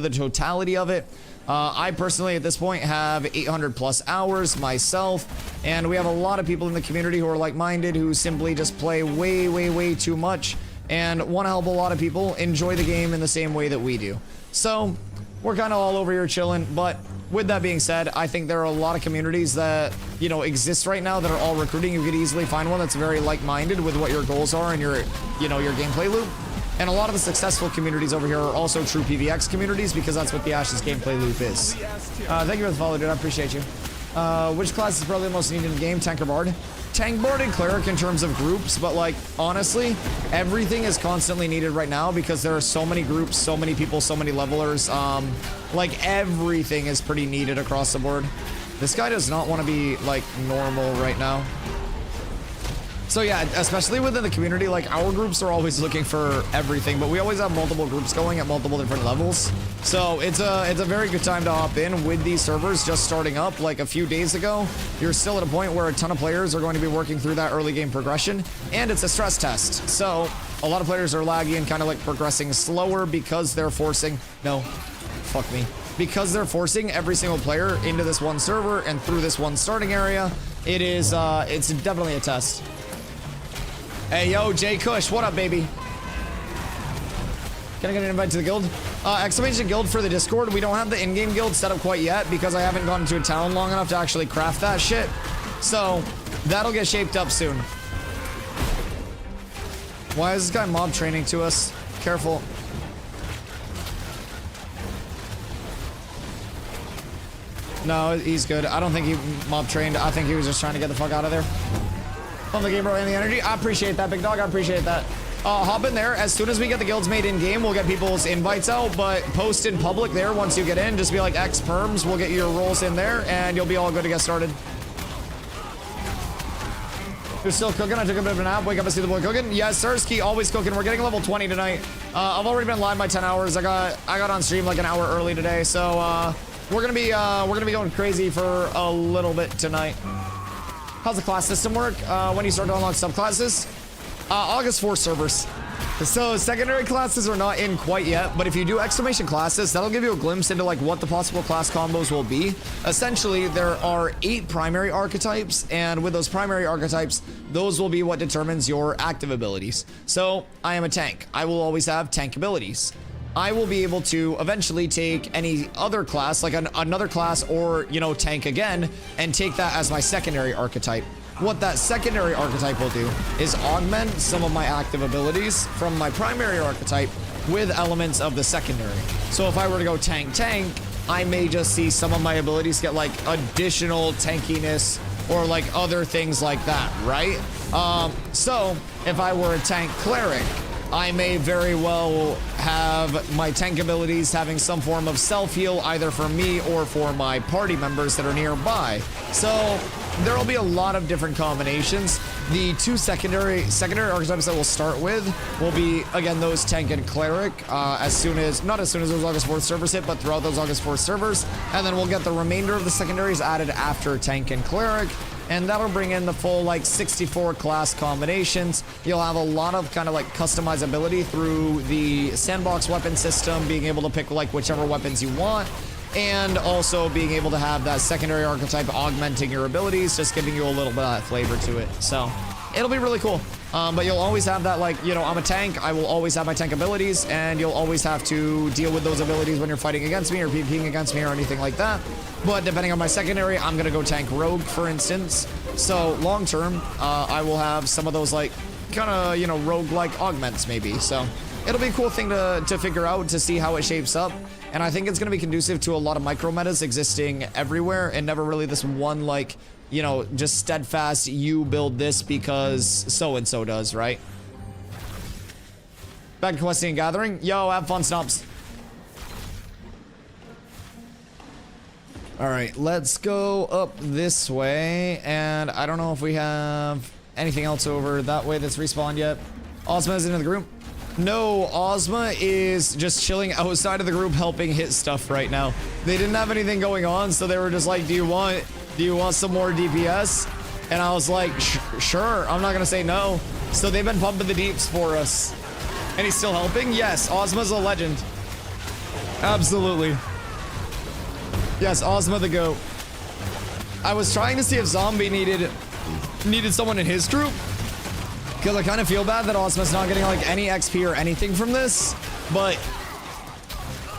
the totality of it. I personally, at this point, have 800 plus hours myself, and we have a lot of people in the community who are like-minded, who simply just play way too much. and want to help a lot of people enjoy the game in the same way that we do. So we're kind of all over here chilling, but with that being said, I think there are a lot of communities that, you know, exist right now that are all recruiting. You could easily find one that's very like-minded with what your goals are and your, you know, your gameplay loop. And a lot of the successful communities over here are also true PvX communities because that's what the Ashes gameplay loop is. Thank you for the follow, dude. I appreciate you. Which class is probably the most needed in the game? Tank or Bard? Tank, Bard, and Cleric in terms of groups, but like, honestly, everything is constantly needed right now because there are so many groups, so many people, so many levelers. Like, everything is pretty needed across the board. This guy does not want to be, like, normal right now. So yeah, especially within the community, like our groups are always looking for everything, but we always have multiple groups going at multiple different levels. So it's a very good time to hop in with these servers just starting up. Like a few days ago, you're still at a point where a ton of players are going to be working through that early game progression, and it's a stress test. So a lot of players are laggy and kind of like progressing slower because they're forcing, because they're forcing every single player into this one server and through this one starting area. It is, it's definitely a test. Hey, yo, Jay Kush, what up, baby? Can I get an invite to the guild? Exclamation guild for the Discord. We don't have the in-game guild set up quite yet because I haven't gone into a town long enough to actually craft that shit. So, that'll get shaped up soon. Why is this guy mob training to us? Careful. No, he's good. I don't think he mob trained. I think he was just trying to get the fuck out of there. On the game, bro, and the energy. I appreciate that, big dog. I appreciate that. Hop in there. As soon as we get the guilds made in game, we'll get people's invites out, but post in public there once you get in. Just be like X perms. We'll get your roles in there, and you'll be all good to get started. You're still cooking? I took a bit of a nap. Wake up and see the boy cooking. Yes, Sirski, always cooking. We're getting level 20 tonight. I've already been live by 10 hours. I got on stream like an hour early today, so we're gonna be going crazy for a little bit tonight. How's the class system work? When you start to unlock subclasses? August 4 servers. So secondary classes are not in quite yet, but if you do exclamation classes, that'll give you a glimpse into like what the possible class combos will be. Essentially, there are 8 primary archetypes, and with those primary archetypes, those will be what determines your active abilities. So I am a tank. I will always have tank abilities. I will be able to eventually take any other class, like another class or, you know, tank again, and take that as my secondary archetype. What that secondary archetype will do is augment some of my active abilities from my primary archetype with elements of the secondary. So if I were to go tank, I may just see some of my abilities get like additional tankiness or like other things like that, right? So if I were a tank cleric, I may very well have my tank abilities having some form of self-heal either for me or for my party members that are nearby. So there will be a lot of different combinations. The 2 secondary archetypes that we'll start with will be, again, those tank and cleric not as soon as those August 4th servers hit, but throughout those August 4th servers. And then we'll get the remainder of the secondaries added after tank and cleric. And that'll bring in the full like 64 class combinations. You'll have a lot of kind of like customizability through the sandbox weapon system, being able to pick like whichever weapons you want, and also being able to have that secondary archetype augmenting your abilities, just giving you a little bit of that flavor to it. So it'll be really cool. But you'll always have that, like, you know, I'm a tank. I will always have my tank abilities, and you'll always have to deal with those abilities when you're fighting against me or PvPing against me or anything like that. But depending on my secondary, I'm going to go tank rogue, for instance. So long term, I will have some of those, like, kind of, you know, rogue-like augments maybe. So it'll be a cool thing to figure out, to see how it shapes up. And I think it's going to be conducive to a lot of micro metas existing everywhere, and never really this one, like, you know, just steadfast, you build this because so-and-so does, right? Back to questing and gathering. Yo, have fun, Snops. All right, let's go up this way. And I don't know if we have anything else over that way that's respawned yet. Ozma is into the group. No, Ozma is just chilling outside of the group helping hit stuff right now. They didn't have anything going on, so they were just like, do you want some more DPS? And I was like, sure, I'm not gonna say no. So they've been pumping the deeps for us. And he's still helping? Yes, Ozma's a legend. Absolutely. Yes, Ozma the GOAT. I was trying to see if Zombie needed someone in his group, Because I kind of feel bad that Osmos not getting like any XP or anything from this, but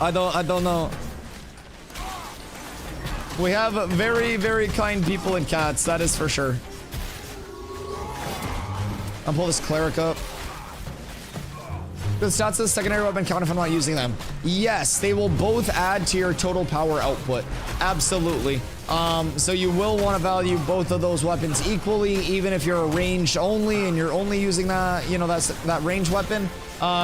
I don't know. We have very, very kind people in cats, that is for sure. I'll pull this cleric up. The stats of the secondary weapon count if I'm not using them. Yes, they will both add to your total power output. Absolutely. So you will want to value both of those weapons equally, even if you're ranged only and you're only using that, you know, that range weapon.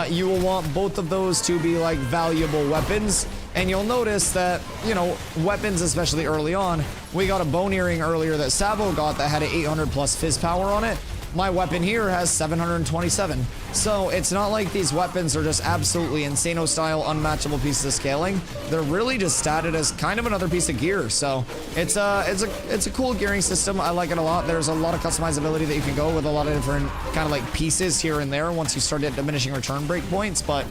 You will want both of those to be like valuable weapons. And you'll notice that, you know, weapons, especially early on, we got a bone earring earlier that Sabo got that had an 800 plus fizz power on it. My weapon here has 727. So it's not like these weapons are just absolutely insano style, unmatchable pieces of scaling. They're really just statted as kind of another piece of gear. So it's a cool gearing system. I like it a lot. There's a lot of customizability that you can go with a lot of different kind of like pieces here and there once you start at diminishing return breakpoints, but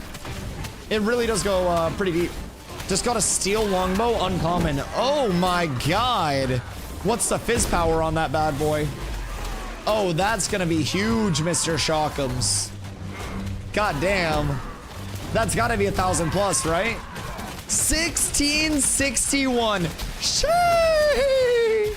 it really does go pretty deep. Just got a steel longbow uncommon. Oh my god. What's the fizz power on that bad boy? Oh, that's gonna be huge, Mr. Shockums. God damn. That's gotta be 1,000 plus, right? 1661. Sheesh.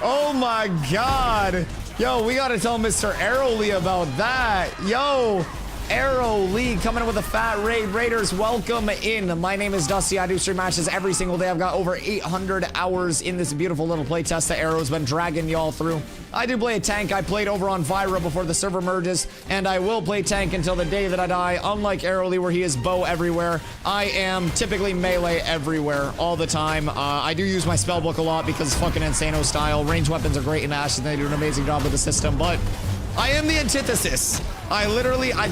Oh my god. Yo, we gotta tell Mr. Arrow Lee about that. Yo, Arrow Lee coming in with a fat raid. Raiders, welcome in. My name is Dusty. I do stream matches every single day. I've got over 800 hours in this beautiful little playtest that Arrow's been dragging y'all through. I do play a tank. I played over on Vyra before the server merges, and I will play tank until the day that I die. Unlike Arrow Lee, where he is bow everywhere, I am typically melee everywhere, all the time. I do use my spellbook a lot because it's fucking insano style. Range weapons are great in Ashe, and they do an amazing job with the system, but I am the antithesis. I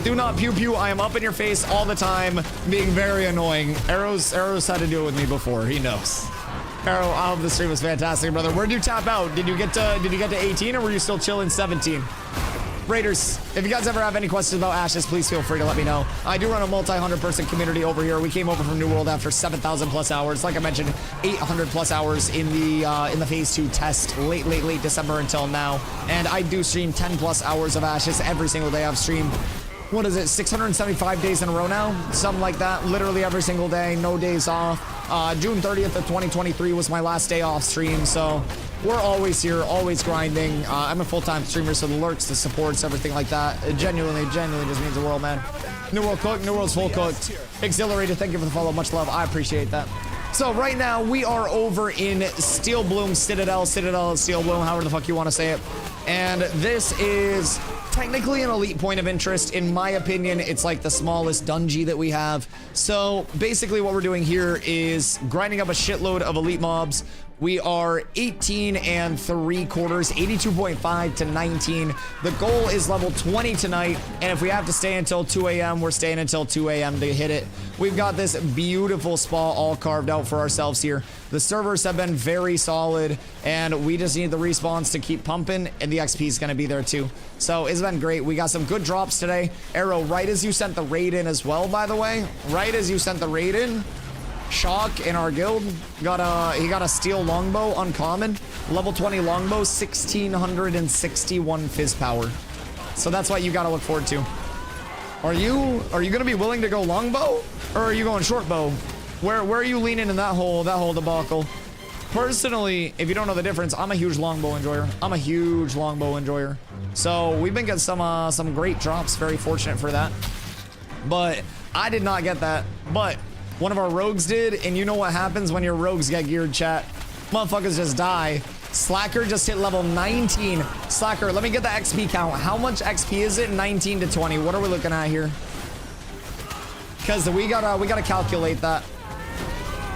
do not pew pew. I am up in your face all the time, being very annoying. Arrow's had to deal with me before. He knows. Arrow, I hope the stream was fantastic, brother. Where'd you tap out? Did you get to 18 or were you still chilling 17? Raiders, if you guys ever have any questions about Ashes, please feel free to let me know. I do run a multi-100-person community over here. We came over from New World after 7,000 plus hours. Like I mentioned, 800 plus hours in the phase 2 test, late December until now. And I do stream 10 plus hours of Ashes every single day. I've streamed, what is it, 675 days in a row now? Something like that, literally every single day, no days off. June 30th of 2023 was my last day off stream, so we're always here, always grinding. I'm a full-time streamer, so the lurks, the supports, everything like that, it genuinely just means the world, man. New World cooked, New World's full cooked. Exhilarated, thank you for the follow, much love, I appreciate that. So right now, we are over in Steel Bloom Citadel of Steel Bloom, however the fuck you want to say it. And this is technically an elite point of interest. In my opinion, it's like the smallest dungeon that we have. So basically what we're doing here is grinding up a shitload of elite mobs. We are 18 3/4, 82.5 to 19. The goal is level 20 tonight, and if we have to stay until 2 a.m., we're staying until 2 a.m. to hit it. We've got this beautiful spa all carved out for ourselves here. The servers have been very solid, and we just need the respawns to keep pumping, and the XP is going to be there too. So it's been great. We got some good drops today. Arrow, right as you sent the raid in as well, by the way, right as you sent the raid in, Shock in our guild he got a steel longbow uncommon, level 20 longbow, 1661 fizz power. So that's what you got to look forward to. Are you gonna be willing to go longbow, or are you going short bow? Where are you leaning in that whole debacle? Personally, if you don't know the difference, I'm a huge longbow enjoyer. So we've been getting some great drops, very fortunate for that. But I did not get that. But one of our rogues did, and you know what happens when your rogues get geared, chat? Motherfuckers just die. Slacker just hit level 19. Slacker, let me get the XP count. How much XP is it? 19 to 20. What are we looking at here? Because we gotta calculate that.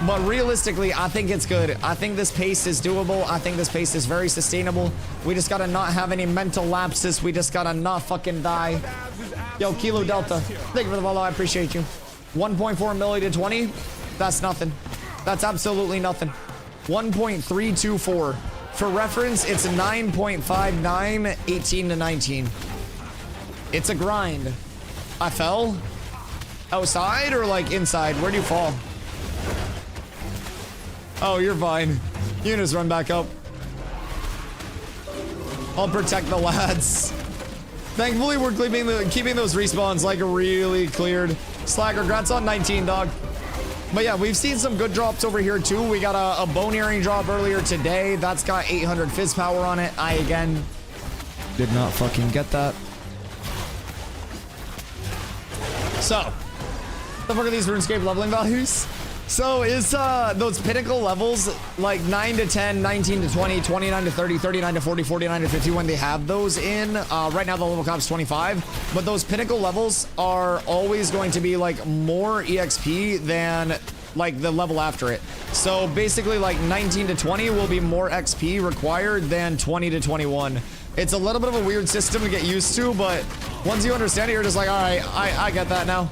But realistically, I think it's good. I think this pace is doable. I think this pace is very sustainable. We just gotta not have any mental lapses. We just gotta not fucking die. Yo, Kilo Delta, thank you for the follow. I appreciate you. 1.4 milli to 20. That's nothing. That's absolutely nothing. 1.324. For reference, it's 9.59, 18 to 19. It's a grind. I fell? Outside or like inside? Where do you fall? Oh, you're fine. You just run back up. I'll protect the lads. Thankfully, we're keeping those respawns like really cleared. Slacker, congrats on 19, dog. But yeah, we've seen some good drops over here too. We got a bone earring drop earlier today. That's got 800 fizz power on it. I, again, did not fucking get that. So, what the fuck are these RuneScape leveling values? So is those pinnacle levels like 9 to 10, 19 to 20, 29 to 30, 39 to 40, 49 to 50 when they have those in? Right now the level cap's 25, but those pinnacle levels are always going to be like more EXP than like the level after it. So basically like 19 to 20 will be more XP required than 20 to 21. It's a little bit of a weird system to get used to, but once you understand it, you're just like, all right, I get that now.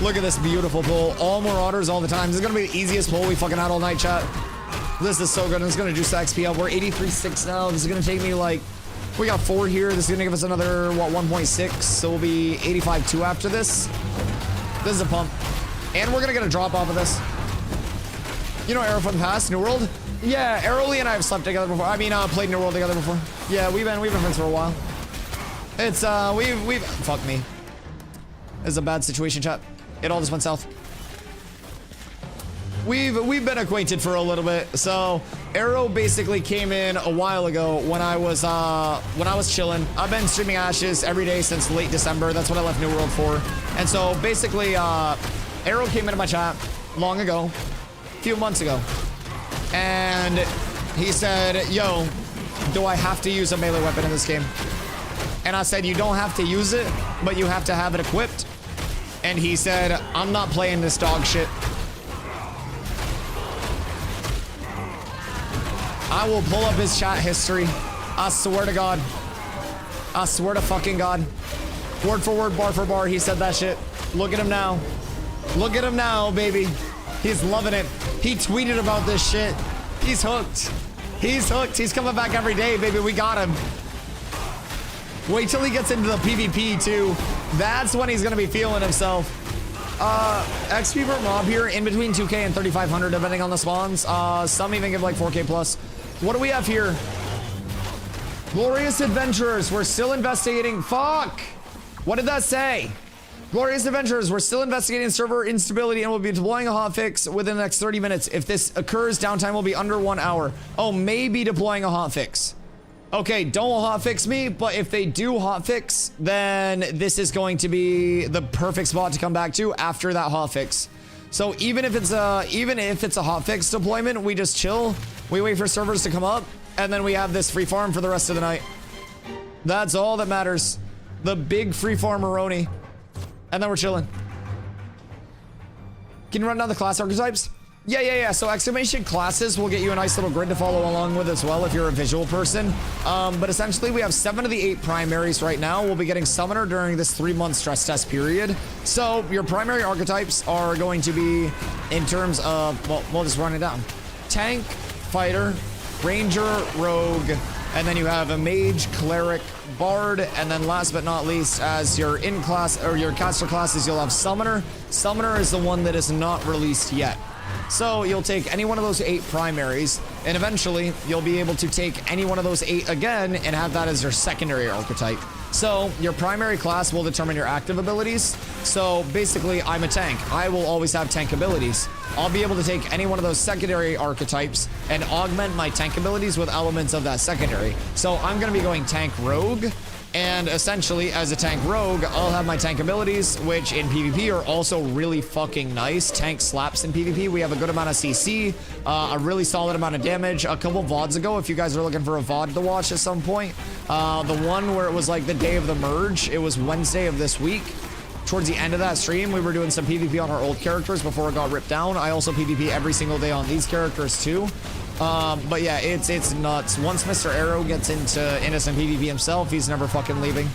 Look at this beautiful pull. All marauders all the time. This is gonna be the easiest pull we fucking had all night, chat. This is so good. It's gonna juice the XP up. We're 83.6 now. This is gonna take me like, we got 4 here. This is gonna give us another, what, 1.6. So we'll be 85.2 after this. This is a pump. And we're gonna get a drop off of this. You know Arrow from the past, New World? Yeah, Arrowly and I have slept together before. I mean, played New World together before. Yeah, we've been friends for a while. It's, fuck me. This is a bad situation, chat. It all just went south. We've been acquainted for a little bit. So Arrow basically came in a while ago when I was chilling. I've been streaming Ashes every day since late December. That's what I left New World for. And so basically, Arrow came into my chat long ago, a few months ago, and he said, "Yo, do I have to use a melee weapon in this game?" And I said, "You don't have to use it, but you have to have it equipped." And he said, "I'm not playing this dog shit." I will pull up his chat history. I swear to God. I swear to fucking God. Word for word, bar for bar, he said that shit. Look at him now. Look at him now, baby. He's loving it. He tweeted about this shit. He's hooked. He's hooked. He's coming back every day, baby. We got him. Wait till he gets into the PvP too. That's when he's gonna be feeling himself. XP per mob here in between 2K and 3,500 depending on the spawns. Some even give like 4K plus. What do we have here? Glorious Adventurers, we're still investigating. Fuck! What did that say? Glorious Adventurers, we're still investigating server instability and we'll be deploying a hotfix within the next 30 minutes. If this occurs, downtime will be under 1 hour. Oh, maybe deploying a hotfix. Okay, don't hotfix me, but if they do hotfix, then this is going to be the perfect spot to come back to after that hotfix. So even if it's a hotfix deployment, we just chill, we wait for servers to come up, and then we have this free farm for the rest of the night. That's all that matters. The big free farmeroni. And then we're chilling. Can you run down the class archetypes? Yeah. So exclamation classes will get you a nice little grid to follow along with as well if you're a visual person. But essentially we have 7 of the 8 primaries right now. We'll be getting summoner during this 3-month stress test period. So your primary archetypes are going to be in terms of, well, we'll just run it down. Tank, fighter, ranger, rogue, and then you have a mage, cleric, bard, and then last but not least, as your in-class or your caster classes, you'll have summoner. Summoner is the one that is not released yet. So you'll take any one of those 8 primaries, and eventually you'll be able to take any one of those 8 again and have that as your secondary archetype. So your primary class will determine your active abilities. So basically, I'm a tank. I will always have tank abilities. I'll be able to take any one of those secondary archetypes and augment my tank abilities with elements of that secondary. So I'm going to be going tank rogue. And essentially, as a tank rogue, I'll have my tank abilities, which in PvP are also really fucking nice. Tank slaps in PvP. We have a good amount of CC, a really solid amount of damage. A couple VODs ago, if you guys are looking for a VOD to watch at some point, the one where it was like the day of the merge, it was Wednesday of this week. Towards the end of that stream, we were doing some PvP on our old characters before it got ripped down. I also PvP every single day on these characters too. But yeah, it's nuts. Once Mr. Arrow gets into innocent PvP himself, he's never fucking leaving.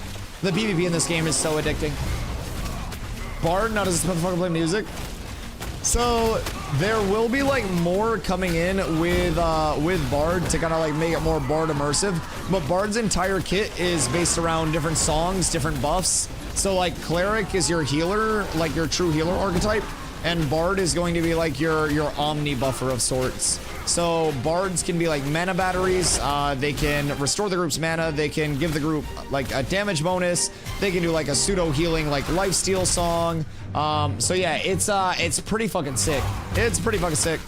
The PvP in this game is so addicting. Bard, now does this motherfucker play music? So there will be like more coming in with Bard to kind of like make it more Bard immersive. But Bard's entire kit is based around different songs, different buffs. So like Cleric is your healer, like your true healer archetype. and Bard is going to be like your omni buffer of sorts. So Bards can be like mana batteries. They can restore the group's mana. They can give the group like a damage bonus. They can do like a pseudo healing like lifesteal song. So yeah, it's pretty fucking sick. It's pretty fucking sick.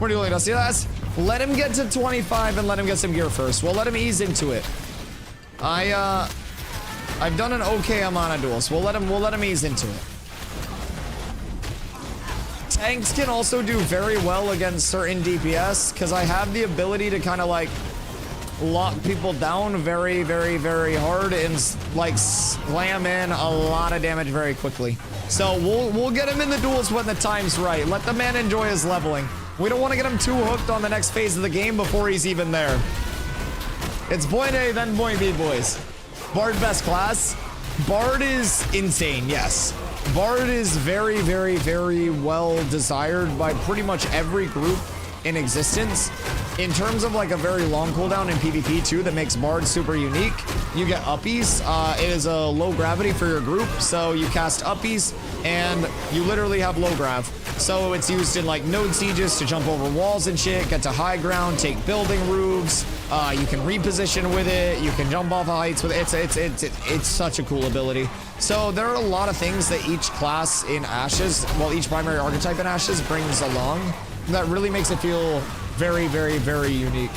We're doing Dusty. Let's let him get to 25 and let him get some gear first. We'll let him ease into it. I've done an okay amount of duels. We'll let him ease into it. Tanks can also do very well against certain DPS because I have the ability to kind of like lock people down very, very, very hard and like slam in a lot of damage very quickly. So we'll get him in the duels when the time's right. Let the man enjoy his leveling. We don't want to get him too hooked on the next phase of the game before he's even there. It's point A, then point B, boys. Bard best class. Bard is insane, yes. Bard is very, very, very well desired by pretty much every group in existence. In terms of like a very long cooldown in PvP too, that makes Bard super unique. You get uppies. It is a low gravity for your group, so you cast uppies and you literally have low grav. So it's used in like node sieges to jump over walls and shit, get to high ground, take building roofs. You can reposition with it. You can jump off of heights with it. It's such a cool ability. So there are a lot of things that each class in Ashes, well, each primary archetype in Ashes brings along that really makes it feel very, very, very unique.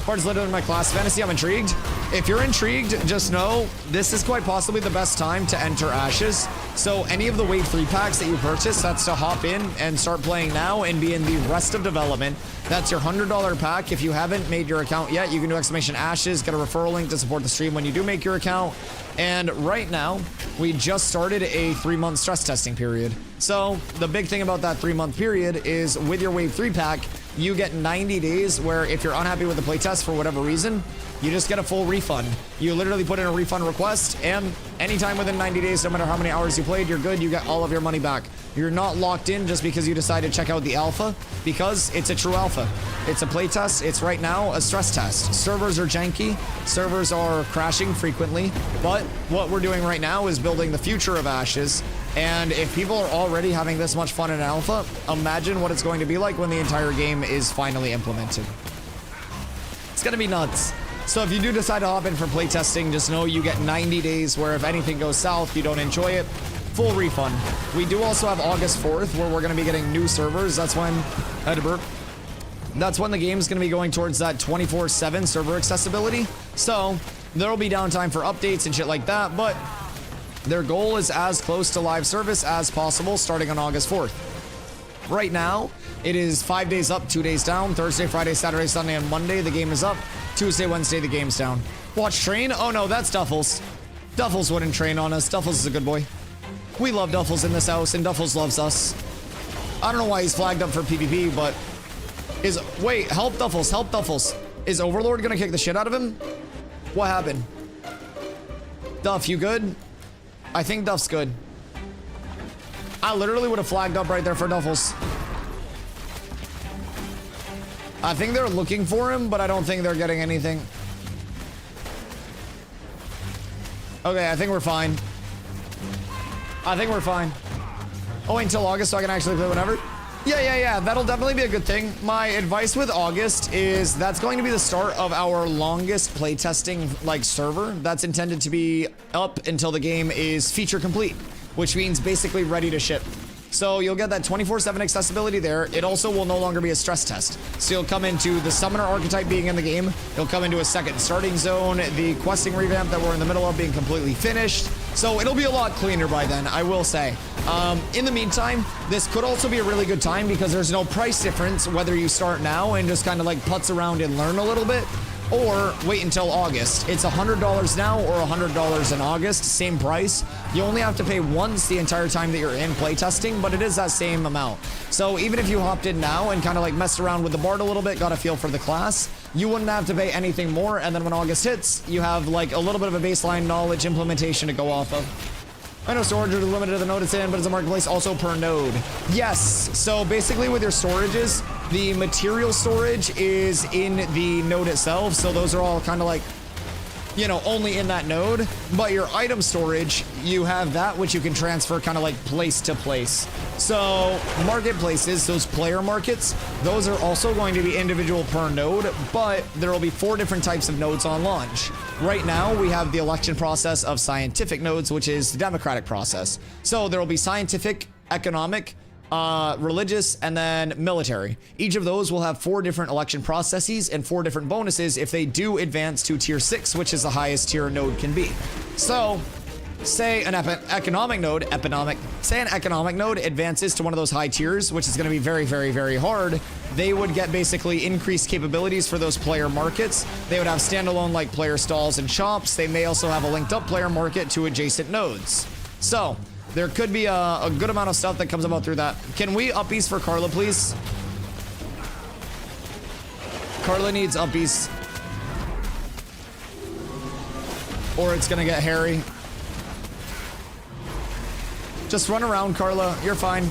Bard's literally my class fantasy. I'm intrigued. If you're intrigued, just know this is quite possibly the best time to enter Ashes. So any of the Wave 3 packs that you purchase, that's to hop in and start playing now and be in the rest of development. That's your $100 pack. If you haven't made your account yet, you can do !Ashes, get a referral link to support the stream when you do make your account. And right now, we just started a 3-month stress testing period. So the big thing about that 3-month period is with your Wave 3 pack, you get 90 days where if you're unhappy with the playtest for whatever reason, you just get a full refund. You literally put in a refund request, and anytime within 90 days, no matter how many hours you played, you're good. You get all of your money back. You're not locked in just because you decide to check out the alpha, because it's a true alpha. It's a playtest. It's right now a stress test. Servers are janky. Servers are crashing frequently. But what we're doing right now is building the future of Ashes. And if people are already having this much fun in alpha, imagine what it's going to be like when the entire game is finally implemented. It's gonna be nuts. So if you do decide to hop in for playtesting, just know you get 90 days where if anything goes south, you don't enjoy it, full refund. We do also have August 4th where we're gonna be getting new servers. That's when the game's gonna be going towards that 24/7 server accessibility. So there'll be downtime for updates and shit like that, but their goal is as close to live service as possible starting on August 4th. Right now, it is 5 days up, 2 days down. Thursday, Friday, Saturday, Sunday, and Monday, the game is up. Tuesday, Wednesday, the game's down. Watch train? Oh no, that's Duffels. Duffels wouldn't train on us. Duffels is a good boy. We love Duffels in this house, and Duffels loves us. I don't know why he's flagged up for PvP, but wait, help Duffels, help Duffels. Is Overlord gonna kick the shit out of him? What happened? Duff, you good? I think Duff's good. I literally would have flagged up right there for Duffels. I think they're looking for him, but I don't think they're getting anything. Okay, I think we're fine. I think we're fine. Oh, wait until August so I can actually play whenever? Yeah. That'll definitely be a good thing. My advice with August is that's going to be the start of our longest playtesting like server. That's intended to be up until the game is feature complete, which means basically ready to ship. So you'll get that 24/7 accessibility there. It also will no longer be a stress test. So you'll come into the summoner archetype being in the game. You'll come into a second starting zone. The questing revamp that we're in the middle of being completely finished. So it'll be a lot cleaner by then, I will say. In the meantime, this could also be a really good time because there's no price difference whether you start now and just kind of like putz around and learn a little bit, or wait until August. It's $100 now or $100 in August, same price. You only have to pay once the entire time that you're in playtesting, but it is that same amount. So even if you hopped in now and kind of like messed around with the Bard a little bit, got a feel for the class, you wouldn't have to pay anything more, and then when August hits, you have like a little bit of a baseline knowledge implementation to go off of. I know storage is limited to the node it's in, but it's a marketplace also per node. Yes, so basically with your storages, the material storage is in the node itself, so those are all kind of like you know, only in that node, but your item storage, you have that which you can transfer kind of like place to place. So marketplaces, those player markets, those are also going to be individual per node, but there will be 4 different types of nodes on launch. Right now, we have the election process of scientific nodes, which is the democratic process. So there will be scientific, economic, religious, and then military. Each of those will have 4 different election processes and 4 different bonuses if they do advance to tier 6, which is the highest tier a node can be. So say an economic node advances to one of those high tiers, which is going to be very, very, very hard. They would get basically increased capabilities for those player markets. They would have standalone like player stalls and shops. They may also have a linked up player market to adjacent nodes. So there could be a good amount of stuff that comes about through that. Can we uppies for Carla, please? Carla needs uppies. Or it's gonna get hairy. Just run around, Carla. You're fine.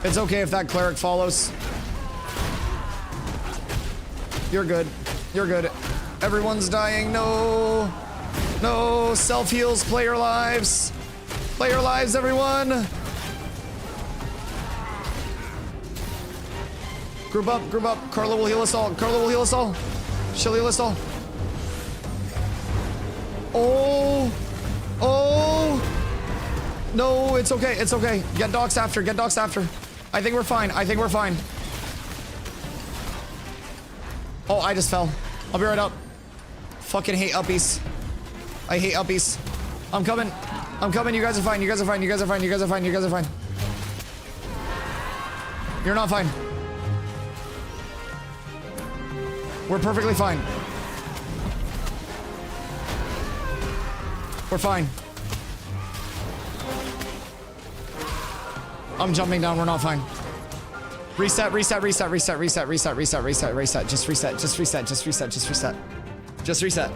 It's okay if that cleric follows. You're good. You're good. Everyone's dying. No. No. Self-heals. Player lives. Player lives, everyone. Group up. Group up. Carla will heal us all. Carla will heal us all. She'll heal us all. Oh. Oh. No, it's okay. It's okay. Get docs after. Get docs after. I think we're fine. I think we're fine. Oh, I just fell. I'll be right up. Fucking hate uppies. I hate uppies. I'm coming. I'm coming. You guys are fine. You guys are fine. You guys are fine. You guys are fine. You guys are fine. You're not fine. We're perfectly fine. We're fine. I'm jumping down. We're not fine. Reset, reset, reset, reset, reset, reset, reset, reset, reset. Just reset, just reset, just reset, just reset. Just reset.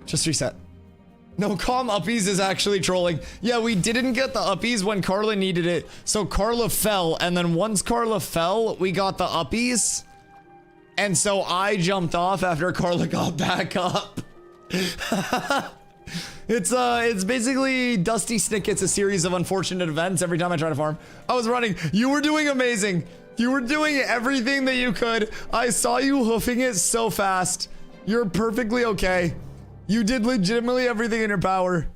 Just reset. No, calm uppies is actually trolling. Yeah, we didn't get the uppies when Carla needed it. So Carla fell, and then once Carla fell, we got the uppies. And so I jumped off after Carla got back up. It's basically Dusty Snick. It's a series of unfortunate events every time I try to farm. I was running. You were doing amazing. You were doing everything that you could. I saw you hoofing it so fast. You're perfectly okay. You did legitimately everything in your power.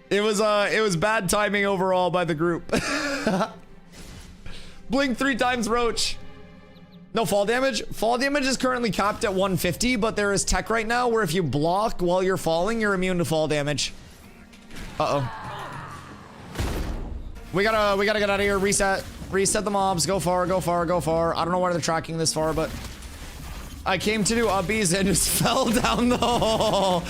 It was bad timing overall by the group. Blink 3 times, Roach. No fall damage. Fall damage is currently capped at 150, but there is tech right now where if you block while you're falling, you're immune to fall damage. Uh-oh. We gotta get out of here. Reset. Reset the mobs. Go far, go far, go far. I don't know why they're tracking this far, but I came to do uppies and just fell down the hole.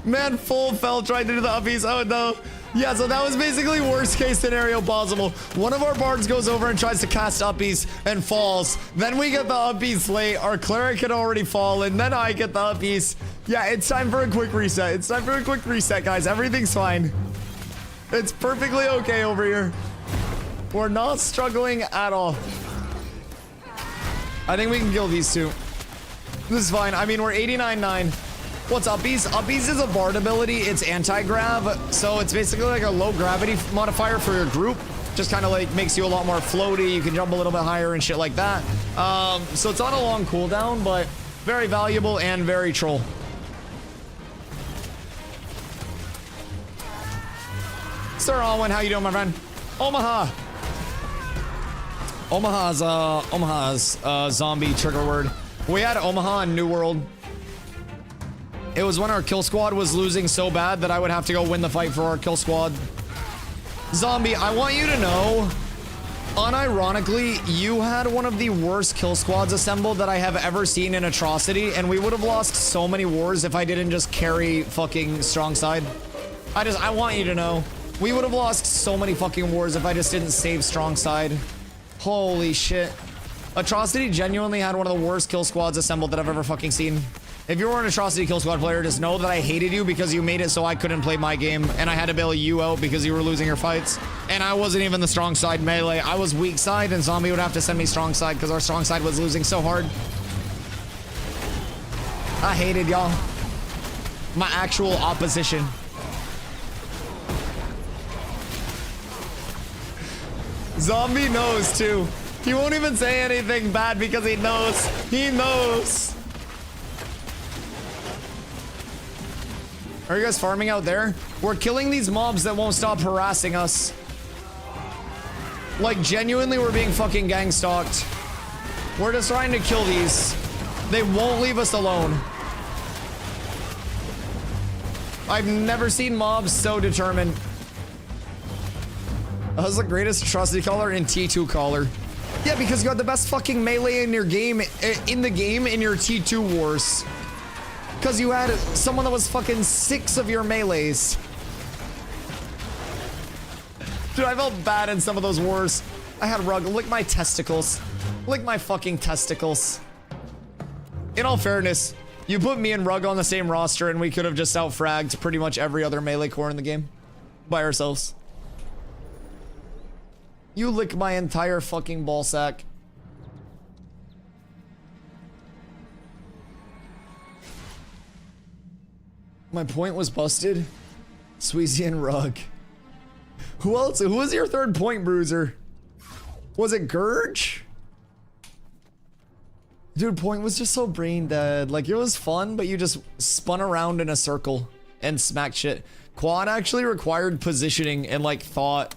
Man, full fell trying to do the uppies. Oh no. Yeah, so that was basically worst case scenario possible. One of our bards goes over and tries to cast uppies and falls. Then we get the uppies late. Our cleric had already fallen. Then I get the uppies. Yeah, it's time for a quick reset. It's time for a quick reset, guys. Everything's fine. It's perfectly okay over here. We're not struggling at all. I think we can kill these two. This is fine. I mean, we're 89-9. What's uppies? Uppies is a bard ability. It's anti-grav, so it's basically like a low gravity modifier for your group. Just kind of like makes you a lot more floaty. You can jump a little bit higher and shit like that. So it's on a long cooldown, but very valuable and very troll. Sir Alwyn, how you doing, my friend? Omaha. Omaha's zombie trigger word. We had Omaha in New World. It was when our kill squad was losing so bad that I would have to go win the fight for our kill squad. Zombie, I want you to know, unironically, you had one of the worst kill squads assembled that I have ever seen in Atrocity, and we would have lost so many wars if I didn't just carry fucking strong side. I want you to know, we would have lost so many fucking wars if I just didn't save strong side. Holy shit. Atrocity genuinely had one of the worst kill squads assembled that I've ever fucking seen. If you were an Atrocity kill squad player, just know that I hated you because you made it so I couldn't play my game, and I had to bail you out because you were losing your fights. And I wasn't even the strong side melee. I was weak side, and Zombie would have to send me strong side because our strong side was losing so hard. I hated y'all. My actual opposition. Zombie knows too. He won't even say anything bad because he knows. He knows. Are you guys farming out there? We're killing these mobs that won't stop harassing us. Like, genuinely, we're being fucking gang stalked. We're just trying to kill these. They won't leave us alone. I've never seen mobs so determined. I was the greatest atrocity caller in T2 caller. Yeah, because you got the best fucking melee in your game, in the game, in your T2 wars. Because you had someone that was fucking 6 of your melees. Dude, I felt bad in some of those wars. I had Rug lick my testicles. Lick my fucking testicles. In all fairness, you put me and Rug on the same roster and we could have just out-fragged pretty much every other melee core in the game. By ourselves. You lick my entire fucking ballsack. My point was busted. Sweezy and Rug. Who else? Who was your third point bruiser? Was it Gurge? Dude, point was just so brain dead. Like, it was fun, but you just spun around in a circle and smacked shit. Quad actually required positioning and, like, thought.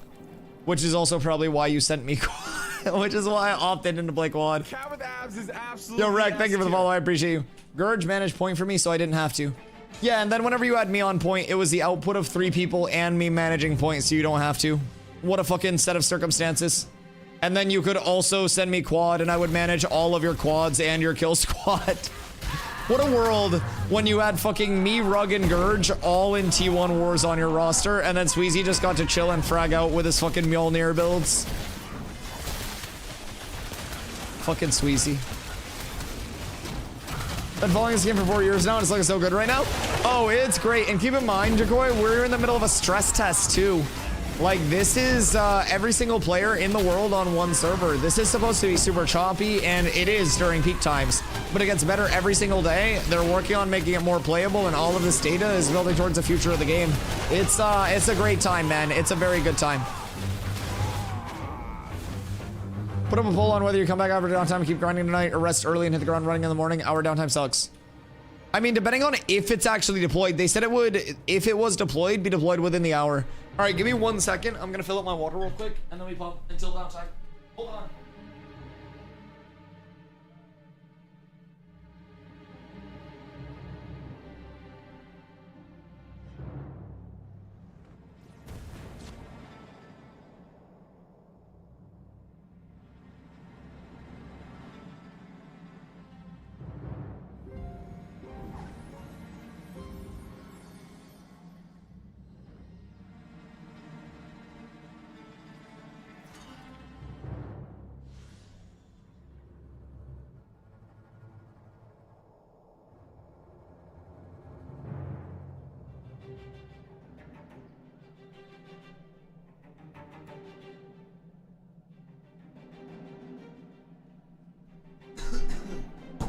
Which is also probably why you sent me quad. Which is why I opted into play quad. Cat with abs is absolutely Yo, Rek, thank you for the S-tier. follow. I appreciate you. Gurge managed point for me, so I didn't have to. Yeah, and then whenever you had me on point, it was the output of 3 people and me managing points, so you don't have to. What a fucking set of circumstances. And then you could also send me quad, and I would manage all of your quads and your kill squad. What a world when you had fucking me, Rug, and Gurge all in T1 wars on your roster, and then Sweezy just got to chill and frag out with his fucking Mjolnir builds. Fucking Sweezy. Been following this game for 4 years now, and it's looking so good right now. Oh, it's great. And keep in mind, Jacoy, we're in the middle of a stress test too. Like, this is every single player in the world on one server. This is supposed to be super choppy, and it is during peak times. But it gets better every single day. They're working on making it more playable, and all of this data is building towards the future of the game. It's a great time, man. It's a very good time. Put up a poll on whether you come back after downtime and keep grinding tonight or rest early and hit the ground running in the morning. Our downtime sucks. I mean, depending on if it's actually deployed. They said it would, if it was deployed, be deployed within the hour. All right, give me 1 second. I'm going to fill up my water real quick, and then we pump until downtime. Hold on.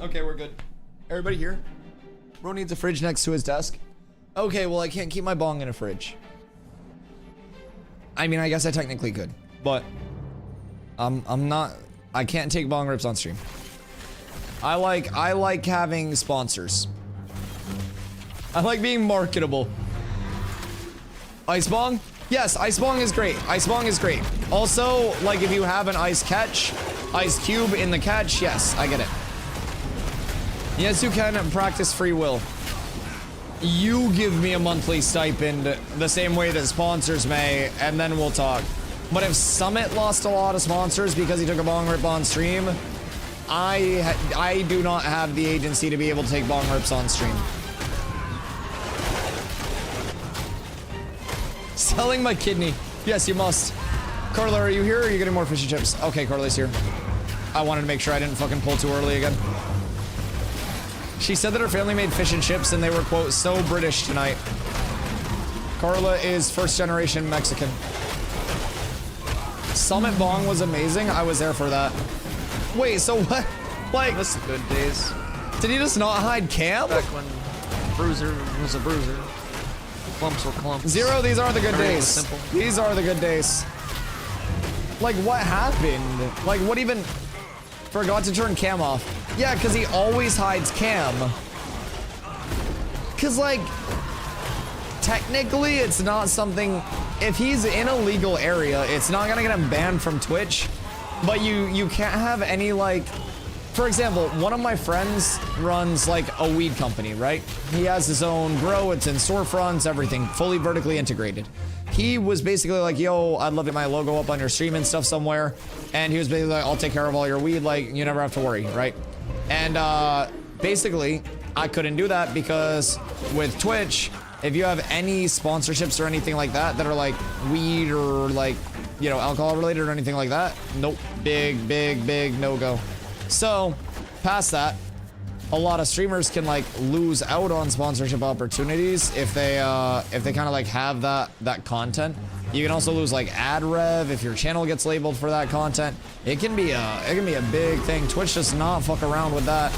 Okay, we're good. Everybody here? Bro needs a fridge next to his desk. Okay, well, I can't keep my bong in a fridge. I mean, I guess I technically could, but I'm not. I can't take bong rips on stream. I like having sponsors. I like being marketable. Ice bong? Yes, ice bong is great. Ice bong is great. Also, like, if you have an ice catch, ice cube in the catch, yes, I get it. Yes, you can practice free will. You give me a monthly stipend the same way that sponsors may, and then we'll talk. But if Summit lost a lot of sponsors because he took a bong rip on stream, I do not have the agency to be able to take bong rips on stream. Selling my kidney. Yes, you must. Carla, are you here or are you getting more fish and chips? Okay, Carla's here. I wanted to make sure I didn't fucking pull too early again. She said that her family made fish and chips and they were, quote, so British tonight. Carla is first generation Mexican. Summit Bong was amazing. I was there for that. Wait, so what? Like, That's the good days. Did he just not hide cam? Back when Bruiser was a bruiser. Clumps were clumps. Zero, these are the good Everything days. was simple. These are the good days. Like, what happened? Like, what even... Forgot to turn cam off. Yeah, because he always hides cam. Because, like, technically, it's not something... If he's in a legal area, it's not going to get him banned from Twitch. But you can't have any, like... For example, one of my friends runs, like, a weed company, right? He has his own grow, it's in storefronts, everything, fully vertically integrated. He was basically like, yo, I'd love to get my logo up on your stream and stuff somewhere. And he was basically like, I'll take care of all your weed, like, you never have to worry, right? And basically, I couldn't do that because with Twitch, if you have any sponsorships or anything like that that are like weed or like, you know, alcohol related or anything like that, nope, big no-go. So, past that, a lot of streamers can like lose out on sponsorship opportunities if they kind of like have that content. You can also lose like ad rev if your channel gets labeled for that content. It can be a big thing. Twitch does not fuck around with that.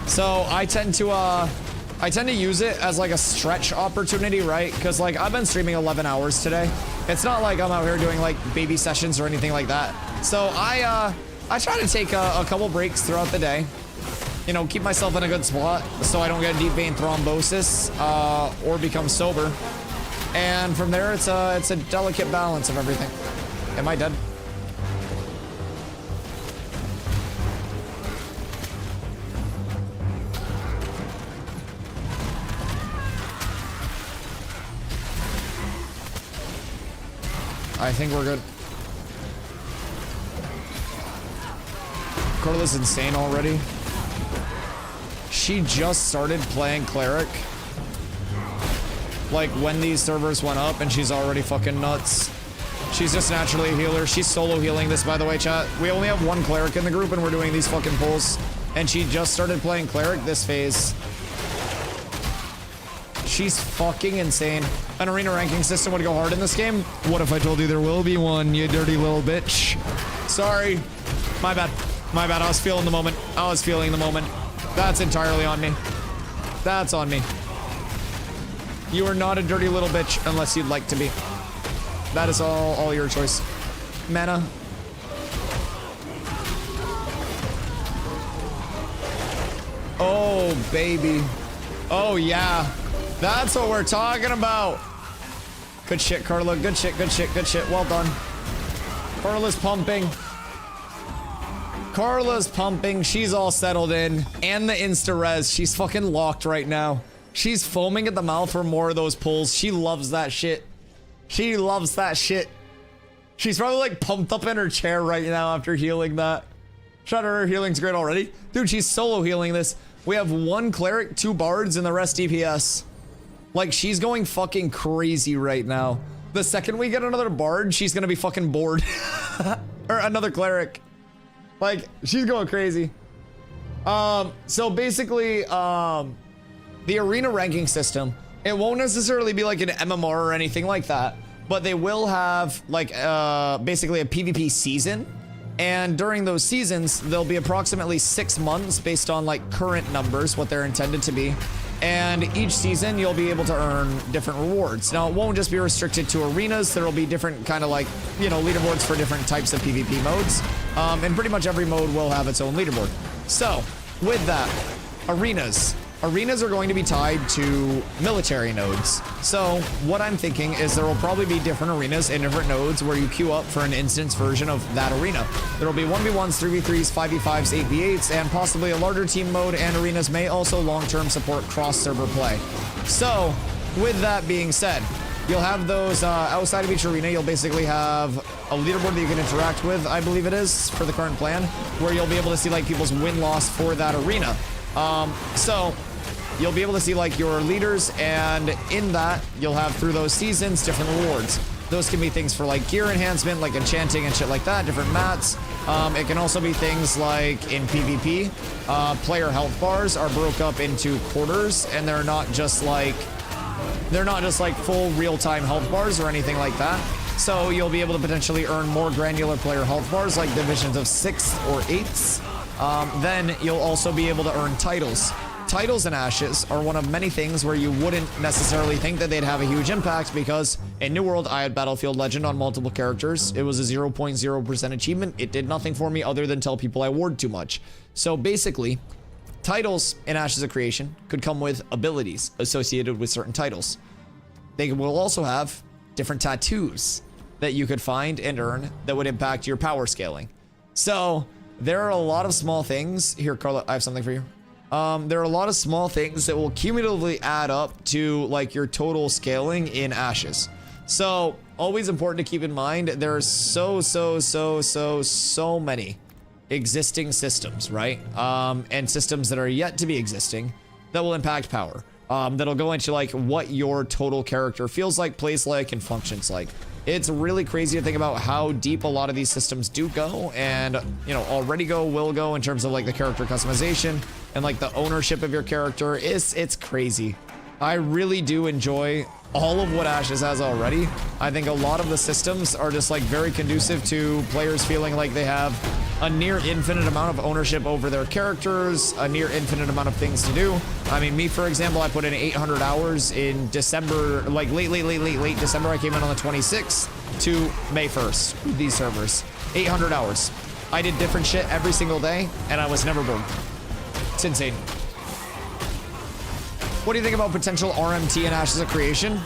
So I tend to use it as like a stretch opportunity, right? Because like I've been streaming 11 hours today. It's not like I'm out here doing like baby sessions or anything like that. So I try to take a couple breaks throughout the day. You know, keep myself in a good spot so I don't get deep vein thrombosis or become sober. And from there, it's a delicate balance of everything. Am I dead? I think we're good. Carla's insane already. She just started playing Cleric. Like when these servers went up and she's already fucking nuts. She's just naturally a healer. She's solo healing this, by the way, chat. We only have one Cleric in the group and we're doing these fucking pulls. And she just started playing Cleric this phase. She's fucking insane. An arena ranking system would go hard in this game. What if I told you there will be one, you dirty little bitch? Sorry. My bad. My bad. I was feeling the moment. I was feeling the moment. That's entirely on me. That's on me. You are not a dirty little bitch unless you'd like to be. That is all your choice. Mana. Oh, baby. Oh, yeah. That's what we're talking about. Good shit, Carla. Good shit, good shit, good shit. Well done. Carla's pumping. Carla's pumping. She's all settled in. And the insta-res. She's fucking locked right now. She's foaming at the mouth for more of those pulls. She loves that shit. She loves that shit. She's probably like pumped up in her chair right now after healing that. Shout out her healing's great already. Dude, she's solo healing this. We have one cleric, 2 bards, and the rest DPS. Like, she's going fucking crazy right now. The second we get another bard, she's gonna be fucking bored. Or another cleric. Like, she's going crazy. So basically, the arena ranking system, it won't necessarily be like an MMR or anything like that, but they will have like basically a PvP season. And during those seasons, there'll be approximately 6 months based on like current numbers, what they're intended to be. And each season, you'll be able to earn different rewards. Now, it won't just be restricted to arenas. There'll be different kind of like, you know, leaderboards for different types of PvP modes. And pretty much every mode will have its own leaderboard. So, with that, arenas. Arenas are going to be tied to military nodes. So, what I'm thinking is there will probably be different arenas in different nodes where you queue up for an instance version of that arena. There will be 1v1s, 3v3s, 5v5s, 8v8s, and possibly a larger team mode, and arenas may also long-term support cross-server play. So, with that being said, you'll have those outside of each arena. You'll basically have a leaderboard that you can interact with, I believe it is, for the current plan, where you'll be able to see like people's win-loss for that arena. So, you'll be able to see like your leaders, and in that you'll have through those seasons different rewards. Those can be things for like gear enhancement, like enchanting and shit like that, different mats. It can also be things like in PvP, player health bars are broke up into quarters, and they're not just like full real-time health bars or anything like that. So you'll be able to potentially earn more granular player health bars like divisions of 6th or 8ths. then you'll also be able to earn titles. Titles in Ashes are one of many things where you wouldn't necessarily think that they'd have a huge impact, because in New World, I had Battlefield Legend on multiple characters. It was a 0.0% achievement. It did nothing for me other than tell people I warred too much. So basically, titles in Ashes of Creation could come with abilities associated with certain titles. They will also have different tattoos that you could find and earn that would impact your power scaling. So there are a lot of small things. Here, Carla, I have something for you. There are a lot of small things that will cumulatively add up to like your total scaling in Ashes. So always important to keep in mind, there are so many existing systems, right? And systems that are yet to be existing that will impact power. That'll go into like what your total character feels like, plays like, and functions like. It's really crazy to think about how deep a lot of these systems do go, and you know, already will go in terms of like the character customization and like the ownership of your character. It's crazy. I really do enjoy all of what Ashes has already. I think a lot of the systems are just like very conducive to players feeling like they have a near infinite amount of ownership over their characters, a near infinite amount of things to do. I mean, me, for example, I put in 800 hours in December, like late December. I came in on the 26th to May 1st with these servers. 800 hours. I did different shit every single day, and I was never bored. It's insane. What do you think about potential RMT in Ashes of Creation?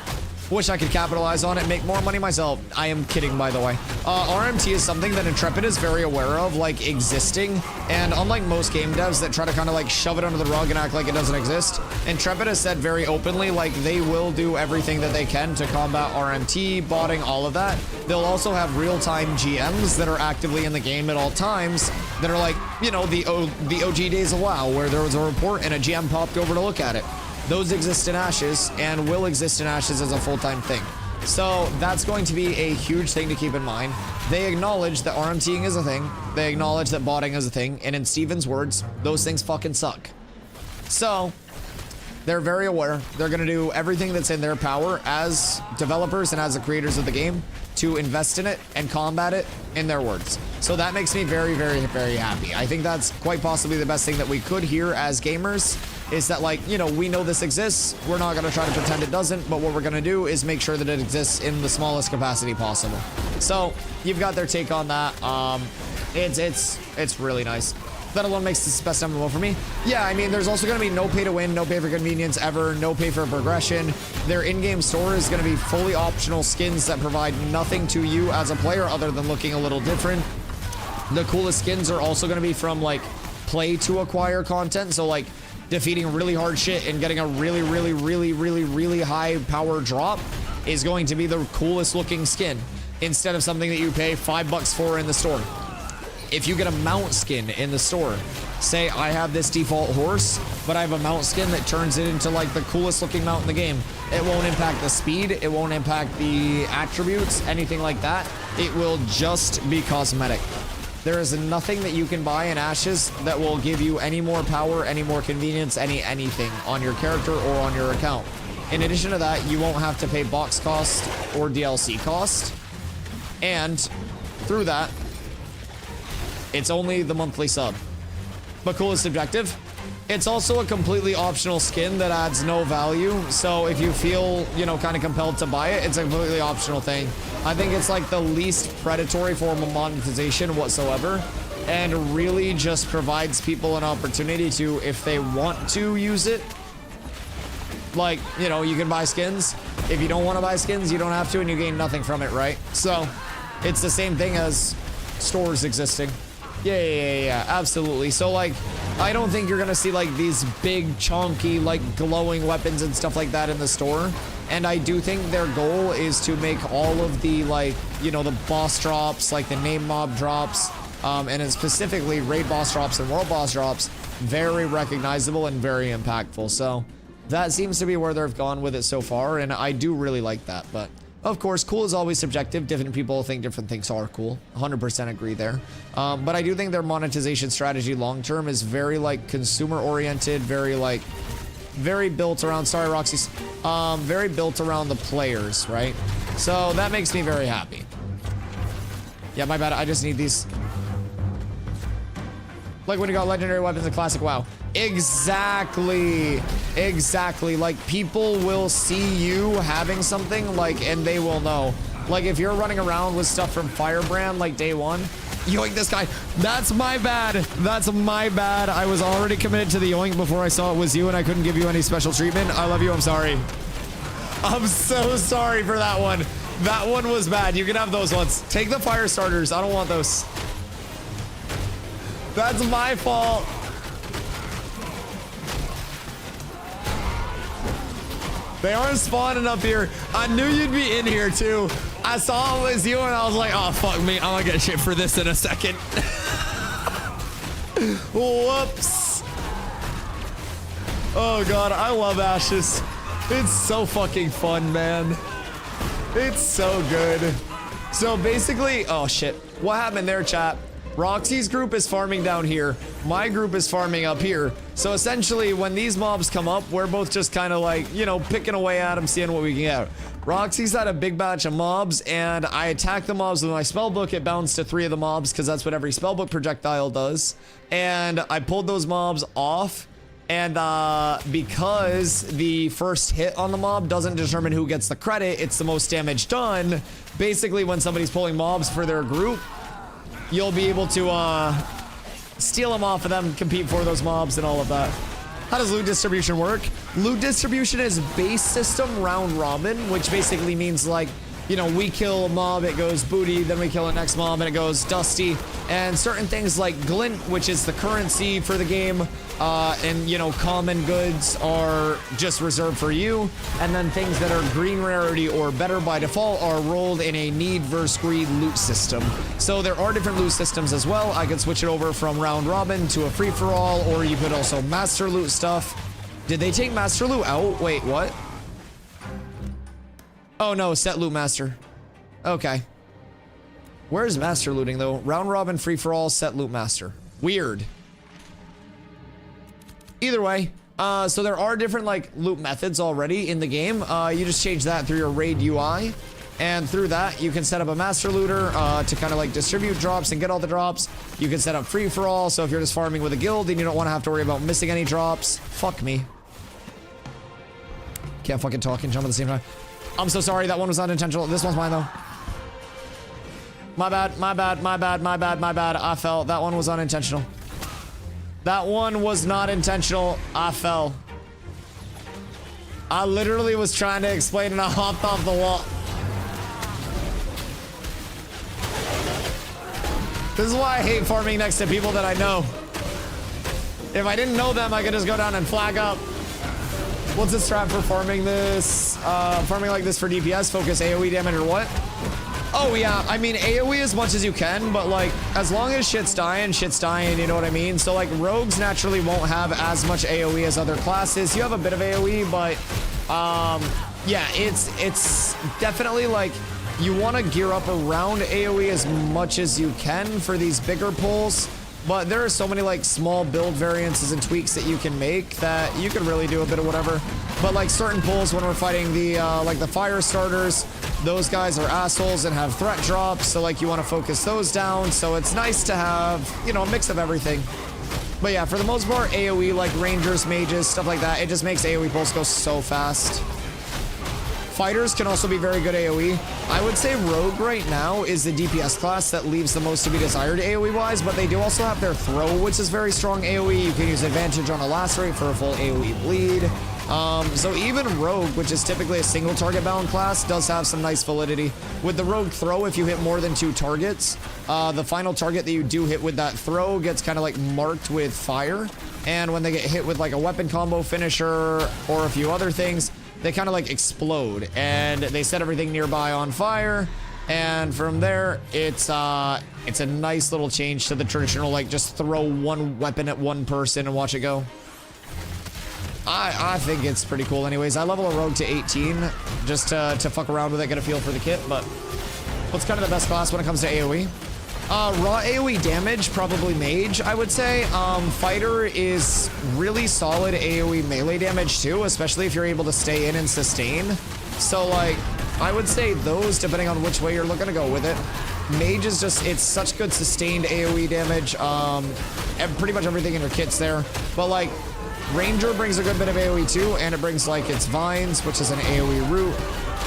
Wish I could capitalize on it, make more money myself. I am kidding, by the way. RMT is something that Intrepid is very aware of, like, existing. And unlike most game devs that try to kind of, like, shove it under the rug and act like it doesn't exist, Intrepid has said very openly, like, they will do everything that they can to combat RMT, botting, all of that. They'll also have real-time GMs that are actively in the game at all times that are like, you know, the OG days of WoW, where there was a report and a GM popped over to look at it. Those exist in Ashes and will exist in Ashes as a full-time thing. So that's going to be a huge thing to keep in mind. They acknowledge that RMTing is a thing. They acknowledge that botting is a thing. And in Steven's words, those things fucking suck. So they're very aware. They're going to do everything that's in their power as developers and as the creators of the game to invest in it and combat it, in their words. So that makes me very, very, very happy. I think that's quite possibly the best thing that we could hear as gamers, is that, like, you know, we know this exists. We're not going to try to pretend it doesn't, but what we're going to do is make sure that it exists in the smallest capacity possible. So you've got their take on that. It's really nice. That alone makes this best MMO for me. Yeah, I mean, there's also going to be no pay to win, no pay for convenience ever, no pay for progression. Their in-game store is going to be fully optional skins that provide nothing to you as a player other than looking a little different. The coolest skins are also going to be from, like, play to acquire content. So, like, defeating really hard shit and getting a really high power drop is going to be the coolest looking skin, instead of something that you pay $5 for in the store. If you get a mount skin in the store, say I have this default horse, but I have a mount skin that turns it into like the coolest looking mount in the game, it won't impact the speed, it won't impact the attributes, anything like that. It will just be cosmetic. There is nothing that you can buy in Ashes that will give you any more power, any more convenience, anything on your character or on your account. In addition to that, you won't have to pay box cost or DLC cost. And through that, it's only the monthly sub. But coolest objective, it's also a completely optional skin that adds no value. So if you feel, you know, kind of compelled to buy it, it's a completely optional thing. I think it's like the least predatory form of monetization whatsoever, and really just provides people an opportunity to, if they want to use it, like, you know, you can buy skins. If you don't want to buy skins, you don't have to, and you gain nothing from it, right? So it's the same thing as stores existing. Yeah, absolutely. So, like, I don't think you're gonna see like these big chunky like glowing weapons and stuff like that in the store. And I do think their goal is to make all of the, like, you know, the boss drops, like the name mob drops, and specifically raid boss drops and world boss drops, very recognizable and very impactful. So that seems to be where they've gone with it so far, and I do really like that. But of course, cool is always subjective. Different people think different things are cool. 100% agree there. But I do think their monetization strategy long-term is very, like, consumer-oriented, very built around, sorry, Roxy, very built around the players, right? So that makes me very happy. Yeah, my bad. I just need these. Like when you got legendary weapons in classic WoW. Exactly. Exactly. Like people will see you having something like, and they will know. Like if you're running around with stuff from Firebrand like day one, yoink this guy. That's my bad. That's my bad. I was already committed to the yoink before I saw it was you and I couldn't give you any special treatment. I love you. I'm sorry. I'm so sorry for that one. That one was bad. You can have those ones. Take the fire starters. I don't want those. That's my fault. They aren't spawning up here. I knew you'd be in here too. I saw it was you and I was like, oh, fuck me. I'm gonna get shit for this in a second. Whoops. Oh God, I love Ashes. It's so fucking fun, man. It's so good. So basically, oh shit. What happened there, chat? Roxy's group is farming down here. My group is farming up here. So essentially, when these mobs come up, we're both just kind of like, you know, picking away at them, seeing what we can get. Roxy's had a big batch of mobs, and I attacked the mobs with my spellbook. It bounced to 3 of the mobs, because that's what every spellbook projectile does. And I pulled those mobs off. And because the first hit on the mob doesn't determine who gets the credit, it's the most damage done. Basically, when somebody's pulling mobs for their group, you'll be able to steal them off of them, compete for those mobs and all of that. How does loot distribution work? Loot distribution is base system round robin, which basically means like, you know, we kill a mob, it goes booty, then we kill the next mob and it goes dusty. And certain things like glint, which is the currency for the game, and you know, common goods are just reserved for you. And then things that are green rarity or better by default are rolled in a need versus greed loot system. So there are different loot systems as well. I could switch it over from round robin to a free-for-all, or you could also master loot stuff. Did they take master loot out? Wait, what? Oh no, set loot master. Okay. Where's master looting though? Round robin, free for all, set loot master. Weird. Either way, so there are different like loot methods already in the game. You just change that through your raid UI, and through that you can set up a master looter to kind of like distribute drops and get all the drops. You can set up free for all, so if you're just farming with a guild and you don't want to have to worry about missing any drops. Fuck me. Can't fucking talk and jump at the same time. I'm so sorry, that one was unintentional. This one's mine though. My bad, my bad, my bad, my bad, my bad. I fell. That one was unintentional. That one was not intentional. I fell. I literally was trying to explain and I hopped off the wall. This is why I hate farming next to people that I know. If I didn't know them, I could just go down and flag up. What's the strat for farming this? Farming like this for DPS, focus AoE damage or what? Oh yeah, I mean AoE as much as you can, but like as long as shit's dying, you know what I mean? So like rogues naturally won't have as much AoE as other classes. You have a bit of AoE, but yeah, it's definitely like you want to gear up around AoE as much as you can for these bigger pulls. But there are so many like small build variances and tweaks that you can make that you can really do a bit of whatever. But like certain pulls when we're fighting the like the fire starters, those guys are assholes and have threat drops. So like you want to focus those down. So it's nice to have, you know, a mix of everything. But yeah, for the most part, AoE like rangers, mages, stuff like that, it just makes AoE pulls go so fast. Fighters can also be very good AoE. I would say Rogue right now is the DPS class that leaves the most to be desired AoE-wise, but they do also have their Throw, which is very strong AoE. You can use Advantage on a Lacerate for a full AoE bleed. So even Rogue, which is typically a single target bound class, does have some nice validity. With the Rogue Throw, if you hit more than 2 targets, the final target that you do hit with that throw gets kind of like marked with fire. And when they get hit with like a weapon combo finisher or a few other things, they kind of like explode and they set everything nearby on fire. And from there, it's a nice little change to the traditional, like just throw one weapon at one person and watch it go. I think it's pretty cool anyways. I level a rogue to 18 just to fuck around with it, get a feel for the kit, but what's kind of the best class when it comes to AoE? Raw AoE damage, probably mage, I would say. Fighter is really solid AoE melee damage too, especially if you're able to stay in and sustain. So like, I would say those, depending on which way you're looking to go with it. Mage is just, it's such good sustained AoE damage. And pretty much everything in your kit's there. But like, Ranger brings a good bit of AoE too, and it brings like its Vines, which is an AoE root.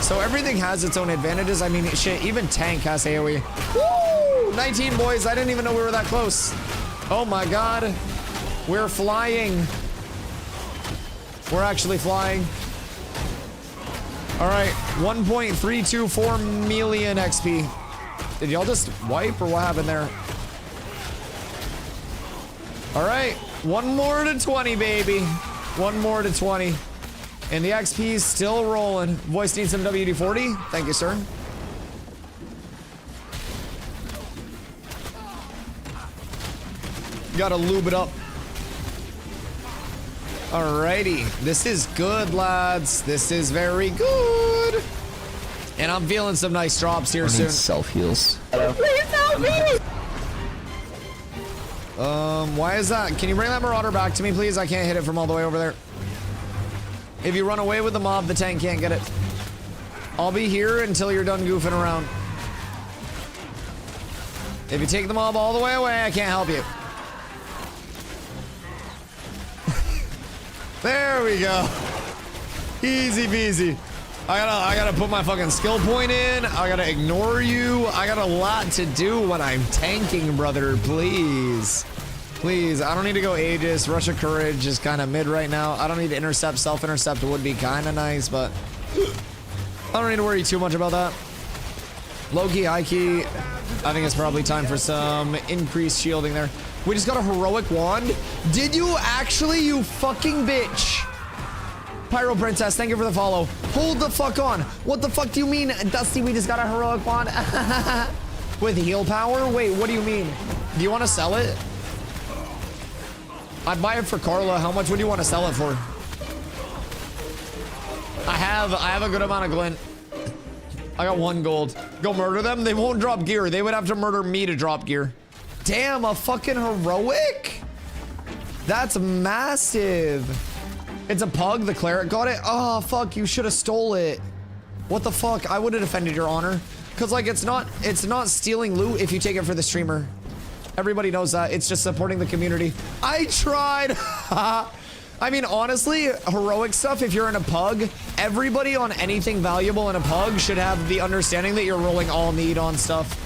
So everything has its own advantages. I mean, shit, even Tank has AoE. Woo! 19, boys. I didn't even know we were that close. Oh my god. We're flying. We're actually flying. All right, 1.324 million XP. Did y'all just wipe or what happened there? All right, one more to 20, baby. One more to 20. And the XP is still rolling. Voice needs some WD-40. Thank you, sir. Gotta lube it up. Alrighty. This is good, lads. This is very good. And I'm feeling some nice drops here soon. Self-heals. Why is that? Can you bring that Marauder back to me, please? I can't hit it from all the way over there. If you run away with the mob, the tank can't get it. I'll be here until you're done goofing around. If you take the mob all the way away, I can't help you. There we go. Easy peasy. I gotta put my fucking skill point in. I gotta ignore you. I got a lot to do when I'm tanking, brother. Please. Please, I don't need to go Aegis. Rush of Courage is kind of mid right now. I don't need to intercept. Self-intercept would be kind of nice, but I don't need to worry too much about that. Low-key, high-key, I think it's probably time for some increased shielding there. We just got a heroic wand. Did you actually, you fucking bitch? Pyro Princess, thank you for the follow. Hold the fuck on. What the fuck do you mean, Dusty, we just got a heroic wand? With heal power? Wait, what do you mean? Do you want to sell it? I'd buy it for Carla. How much would you want to sell it for? I have a good amount of glint. I got 1 gold. Go murder them? They won't drop gear. They would have to murder me to drop gear. Damn, a fucking heroic? That's massive. It's a pug. The cleric got it. Oh, fuck. You should have stole it. What the fuck? I would have defended your honor. Because, like, it's not stealing loot if you take it for the streamer. Everybody knows that. It's just supporting the community. I tried. I mean, honestly, heroic stuff, if you're in a pug, everybody on anything valuable in a pug should have the understanding that you're rolling all need on stuff.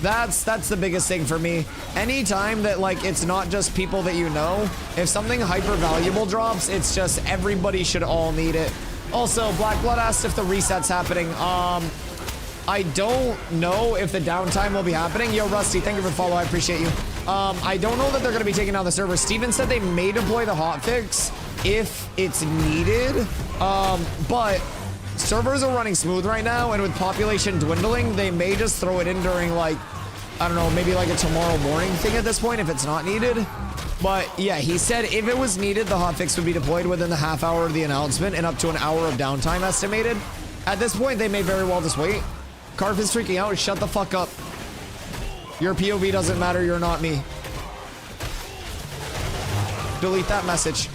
That's the biggest thing for me. Anytime that, like, it's not just people that you know, if something hyper valuable drops, it's just everybody should all need it. Also, Black Blood asked if the reset's happening. I don't know if the downtime will be happening. Yo, Rusty, thank you for the follow. I appreciate you. I don't know that they're going to be taking down the server. Steven said they may deploy the hotfix if it's needed. But servers are running smooth right now, and with population dwindling, they may just throw it in during, like, I don't know, maybe like a tomorrow morning thing at this point if it's not needed. But yeah, he said if it was needed, the hotfix would be deployed within the half hour of the announcement and up to an hour of downtime estimated. At this point, they may very well just wait. Carf is freaking out. Shut the fuck up. Your POV doesn't matter. You're not me. Delete that message.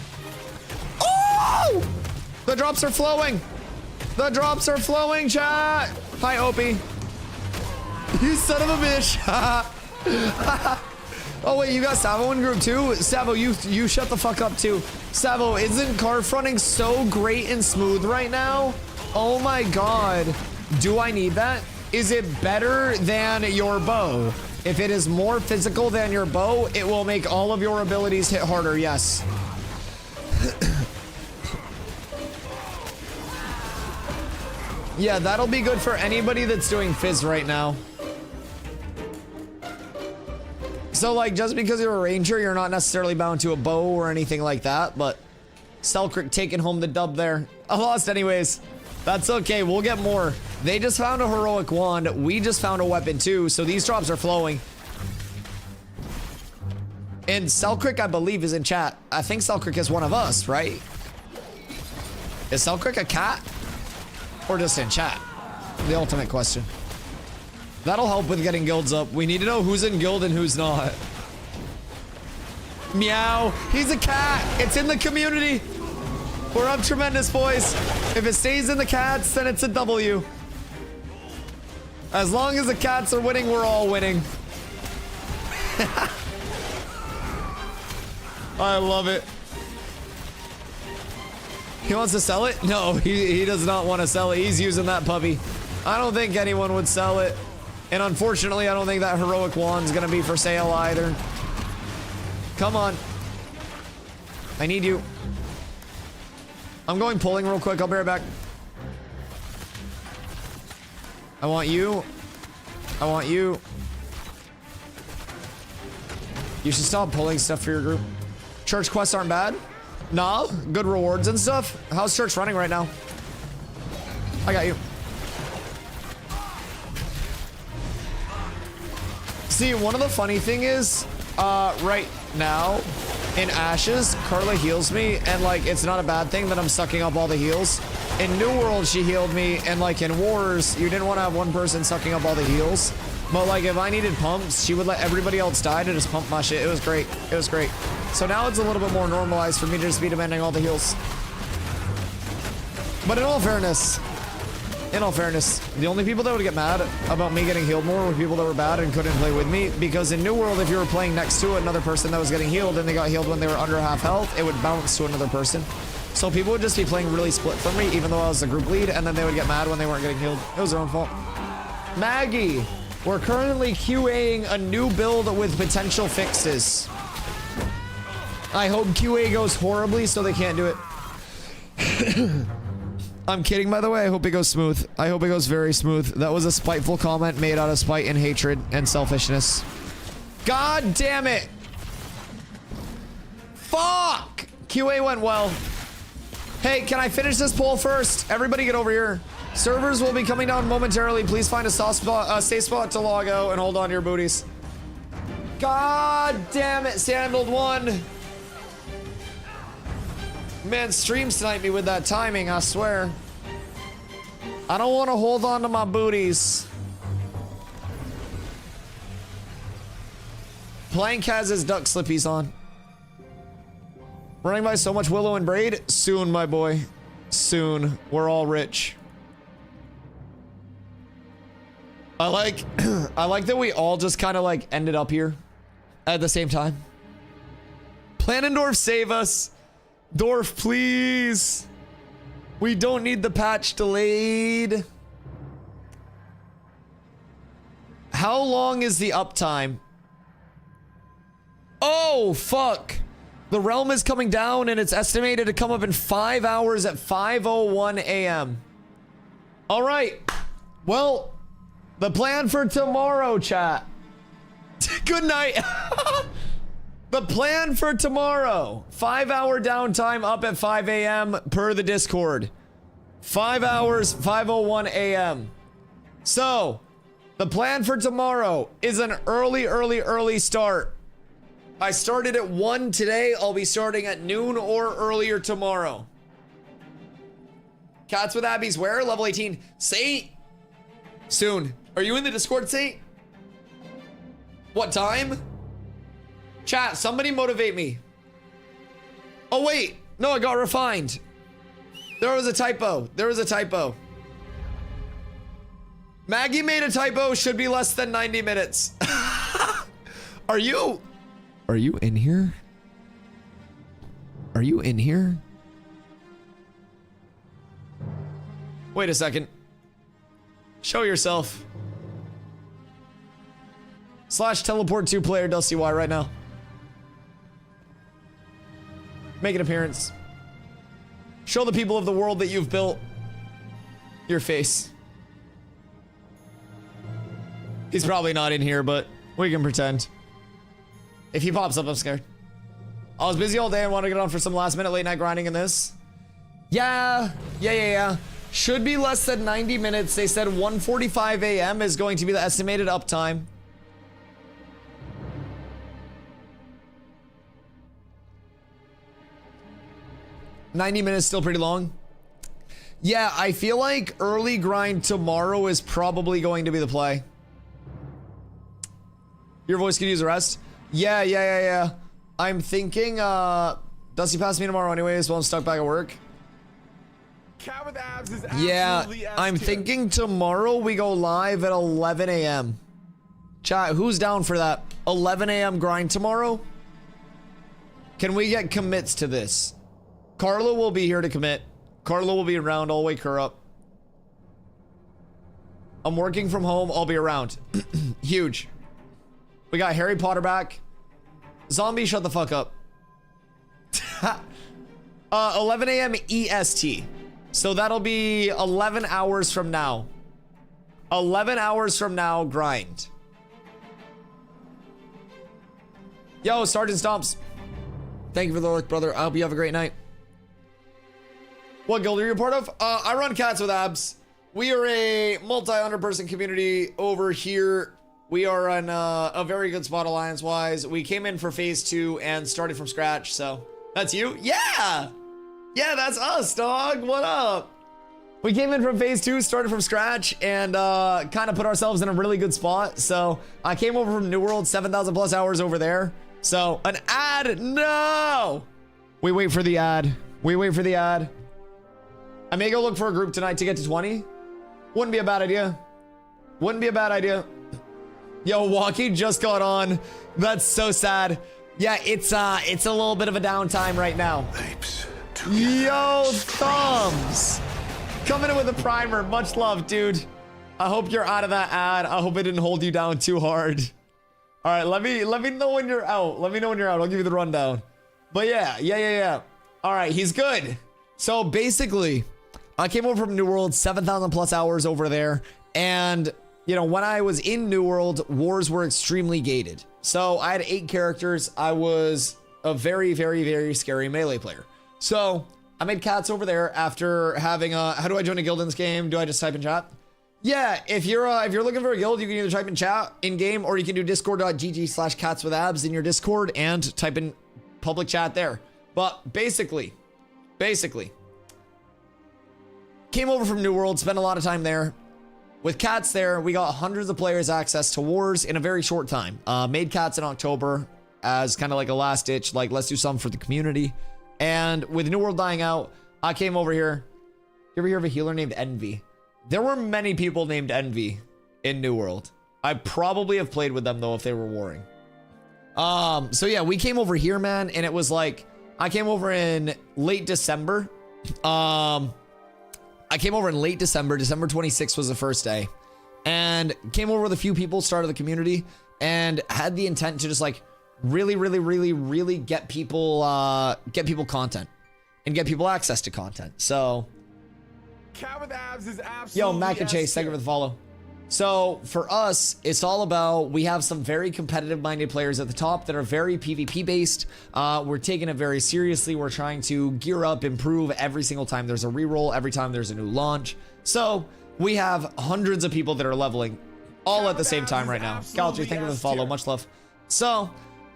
Oh! The drops are flowing. The drops are flowing, chat. Hi, Opie. You son of a bitch. Oh, wait, you got Savo in group too? Savo, you shut the fuck up too. Savo, isn't Carf running so great and smooth right now? Oh my god. Do I need that? Is it better than your bow? If it is more physical than your bow, it will make all of your abilities hit harder, yes. Yeah, that'll be good for anybody that's doing Fizz right now. So, like, just because you're a ranger, you're not necessarily bound to a bow or anything like that, but Selkirk taking home the dub there. I lost anyways. That's okay, we'll get more. They just found a heroic wand. We just found a weapon too, so these drops are flowing. And Selkirk, I believe, is in chat. I think Selkirk is one of us, right? Is Selkirk a cat? Or just in chat? The ultimate question. That'll help with getting guilds up. We need to know who's in guild and who's not. Meow. He's a cat. It's in the community. We're up tremendous, boys. If it stays in the cats, then it's a W. As long as the cats are winning, we're all winning. I love it. He wants to sell it? No, he does not want to sell it. He's using that puppy. I don't think anyone would sell it. And unfortunately, I don't think that heroic wand's gonna be for sale either. Come on. I need you. I'm going pulling real quick. I'll be right back. I want you. I want you. You should stop pulling stuff for your group. Church quests aren't bad. Nah, good rewards and stuff. How's church running right now? I got you. See, one of the funny thing is, right now, in Ashes, Carla heals me, and like, it's not a bad thing that I'm sucking up all the heals. In New World, she healed me, and like in Wars, you didn't want to have one person sucking up all the heals. But like, if I needed pumps, she would let everybody else die to just pump my shit. It was great. It was great. So now it's a little bit more normalized for me to just be demanding all the heals. But in all fairness, the only people that would get mad about me getting healed more were people that were bad and couldn't play with me. Because in New World, if you were playing next to another person that was getting healed and they got healed when they were under half health, it would bounce to another person. So people would just be playing really split from me, even though I was the group lead, and then they would get mad when they weren't getting healed. It was their own fault. Maggie, we're currently QAing a new build with potential fixes. I hope QA goes horribly so they can't do it. I'm kidding, by the way. I hope it goes smooth. I hope it goes very smooth. That was a spiteful comment made out of spite and hatred and selfishness. God damn it. Fuck. QA went well. Hey, can I finish this poll first? Everybody get over here. Servers will be coming down momentarily. Please find a safe spot to log out and hold on to your booties. God damn it, Sandaled won. Man, stream sniped me with that timing, I swear. I don't want to hold on to my booties. Plank has his duck slippies on. Running by so much willow and braid? Soon, my boy. Soon. We're all rich. I like I like that we all just kind of like ended up here at the same time. Planendorf, save us. Dorf, please. We don't need the patch delayed. How long is the uptime? Oh, fuck. The realm is coming down and it's estimated to come up in 5 hours at 5:01 a.m. All right. Well, the plan for tomorrow, chat. Good night. The plan for tomorrow. 5 hour downtime up at 5 a.m. per the Discord. 5 hours, 5:01 a.m. So, the plan for tomorrow is an early start. I started at 1 today. I'll be starting at noon or earlier tomorrow. Cats with Abby's where? Level 18. Saint? Soon. Are you in the Discord, Saint? What time? Chat, somebody motivate me. Oh, wait. No, I got refined. There was a typo. There was a typo. Maggie made a typo. Should be less than 90 minutes. Are you in here? Are you in here? Wait a second. Show yourself. / teleport to player DustyWhy right now. Make an appearance. Show the people of the world that you've built your face. He's probably not in here, but we can pretend. If he pops up, I'm scared. I was busy all day and want to get on for some last minute late night grinding in this. Yeah. Should be less than 90 minutes. They said 1:45 a.m. is going to be the estimated uptime. $90 minutes still pretty long. Yeah, I feel like early grind tomorrow is probably going to be the play. Your voice could use a rest. Yeah. I'm thinking, Dusty pass me tomorrow anyways while I'm stuck back at work. Cat with abs is Yeah, absolutely S I'm tier. thinking tomorrow we go live at 11 a.m. Chat, who's down for that? 11 a.m. grind tomorrow? Can we get commits to this? Carla will be here to commit. Carla will be around. I'll wake her up. I'm working from home. I'll be around. Huge. We got Harry Potter back. Zombie, shut the fuck up. 11 a.m. EST. So that'll be 11 hours from now. 11 hours from now, grind. Yo, Sergeant Stomps. Thank you for the look, brother. I hope you have a great night. What guild are you a part of? I run Cats with Abs. We are a multi-100 person community over here. We are on a very good spot alliance-wise. We came in for phase 2 and started from scratch, so that's you? Yeah! Yeah, that's us, dog. What up? We came in from phase 2, started from scratch, and kind of put ourselves in a really good spot. So I came over from New World, 7,000 plus hours over there. So an ad, no! We wait for the ad. We wait for the ad. I may go look for a group tonight to get to 20. Wouldn't be a bad idea. Wouldn't be a bad idea. Yo, Walkie just got on. That's so sad. Yeah, it's a little bit of a downtime right now. Yo, Thumbs. Coming in with a primer. Much love, dude. I hope you're out of that ad. I hope it didn't hold you down too hard. All right, let me know when you're out. Let me know when you're out. I'll give you the rundown. But yeah. All right, he's good. So basically, I came over from New World, 7,000 plus hours over there. And, you know, when I was in New World, wars were extremely gated. So I had 8 characters. I was a very, very, very scary melee player. So I made Cats over there after having a, how do I join a guild in this game? Do I just type in chat? Yeah, if you're looking for a guild, you can either type in chat in game, or you can do discord.gg/catswithabs in your Discord and type in public chat there. But basically, came over from New World, spent a lot of time there. With Cats there, we got hundreds of players access to wars in a very short time. Made Cats in October as kind of like a last ditch, like let's do something for the community. And with New World dying out, I came over here. You ever hear of a healer named Envy? There were many people named Envy in New World. I probably have played with them though if they were warring. So yeah, we came over here, man, and it was like I came over in late December. I came over in late December. December 26th was the first day, and came over with a few people, started the community, and had the intent to just like really get people content and get people access to content. So Cat with abs is absolutely yo, Mac and Chase, thank you for the follow. So for us, it's all about, we have some very competitive minded players at the top that are very PvP based. We're taking it very seriously. We're trying to gear up, improve every single time there's a reroll, every time there's a new launch. So we have hundreds of people that are leveling all at the same time right now. Galaxy, thank you for the follow. Much love. So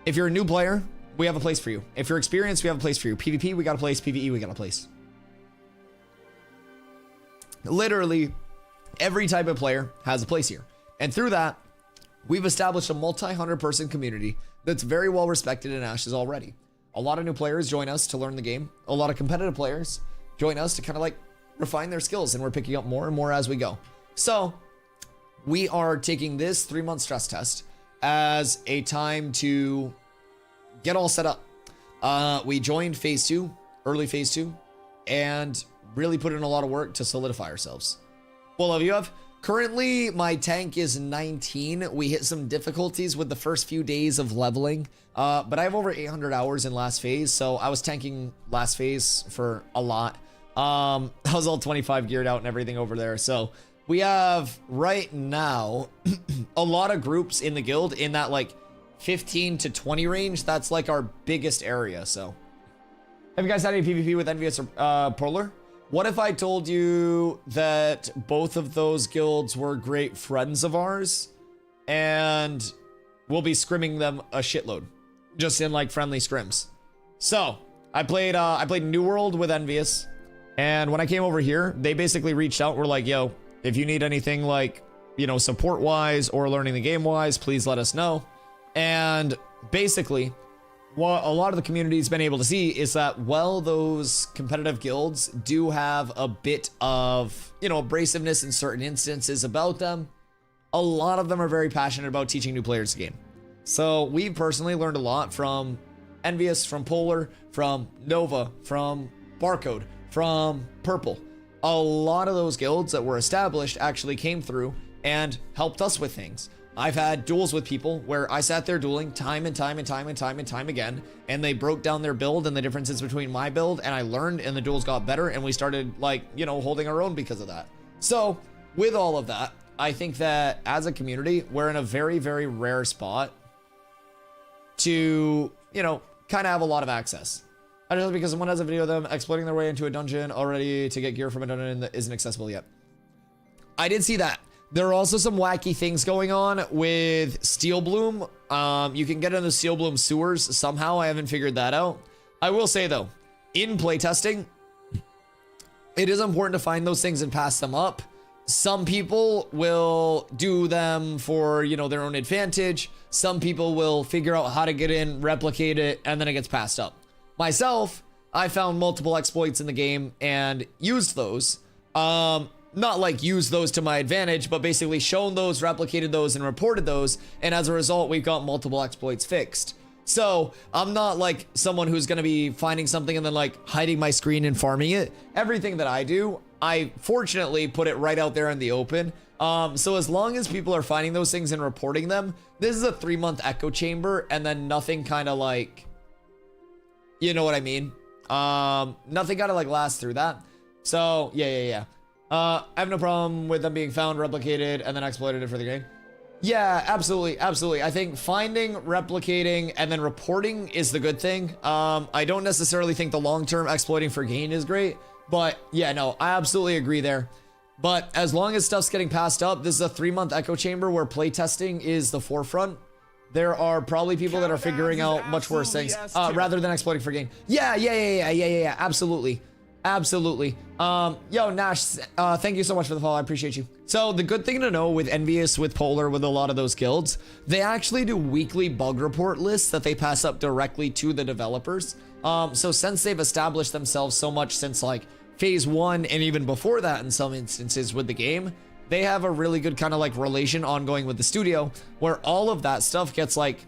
if you're a new player, we have a place for you. If you're experienced, we have a place for you. PvP, we got a place. PvE, we got a place. Literally every type of player has a place here. And through that, we've established a multi-100 person community that's very well respected in Ashes already. A lot of new players join us to learn the game. A lot of competitive players join us to kind of like refine their skills, and we're picking up more and more as we go. So we are taking this 3-month stress test as a time to get all set up. We joined phase 2, early phase 2, and really put in a lot of work to solidify ourselves. Well, love you have. Currently, my tank is 19. We hit some difficulties with the first few days of leveling, but I have over 800 hours in last phase, so I was tanking last phase for a lot. I was all 25 geared out and everything over there, so we have right now a lot of groups in the guild in that like 15 to 20 range. That's like our biggest area. So have you guys had any PvP with Envious or Polar? What if I told you that both of those guilds were great friends of ours and we'll be scrimming them a shitload just in like friendly scrims? So I played New World with Envious, and when I came over here, they basically reached out. We're like, yo, if you need anything like, you know, support wise or learning the game wise, please let us know. And basically what a lot of the community's been able to see is that while those competitive guilds do have a bit of, you know, abrasiveness in certain instances about them, a lot of them are very passionate about teaching new players the game. So we've personally learned a lot from Envious, from Polar, from Nova, from Barcode, from Purple. A lot of those guilds that were established actually came through and helped us with things. I've had duels with people where I sat there dueling time and time again, and they broke down their build and the differences between my build, and I learned, and the duels got better, and we started, like, you know, holding our own because of that. So with all of that, I think that as a community, we're in a very, very rare spot to, you know, kind of have a lot of access. I don't know, because someone has a video of them exploiting their way into a dungeon already to get gear from a dungeon that isn't accessible yet. I did see that. There are also some wacky things going on with Steel Bloom. You can get in the Steel Bloom sewers somehow. I haven't figured that out. I will say though, in playtesting, it is important to find those things and pass them up. Some people will do them for, you know, their own advantage. Some people will figure out how to get in, replicate it, and then it gets passed up. Myself, I found multiple exploits in the game and used those. Not like use those to my advantage, but basically shown those, replicated those, and reported those. And as a result, we've got multiple exploits fixed. So I'm not like someone who's going to be finding something and then like hiding my screen and farming it. Everything that I do, I fortunately put it right out there in the open. So as long as people are finding those things and reporting them, this is a 3-month echo chamber, and then nothing kind of like, you know what I mean? Nothing kind of like lasts through that. So yeah. I have no problem with them being found, replicated, and then exploited for the game. Yeah, absolutely. I think finding, replicating, and then reporting is the good thing. I don't necessarily think the long-term exploiting for gain is great, but yeah, no, I absolutely agree there. But as long as stuff's getting passed up, this is a 3-month echo chamber where playtesting is the forefront. There are probably people that are figuring out much worse things rather than exploiting for gain. Yeah, absolutely. Yo, Nash, thank you so much for the follow. I appreciate you. So the good thing to know with Envious, with Polar, with a lot of those guilds, they actually do weekly bug report lists that they pass up directly to the developers. So since they've established themselves so much since like phase 1 and even before that in some instances with the game, they have a really good kind of like relation ongoing with the studio where all of that stuff gets like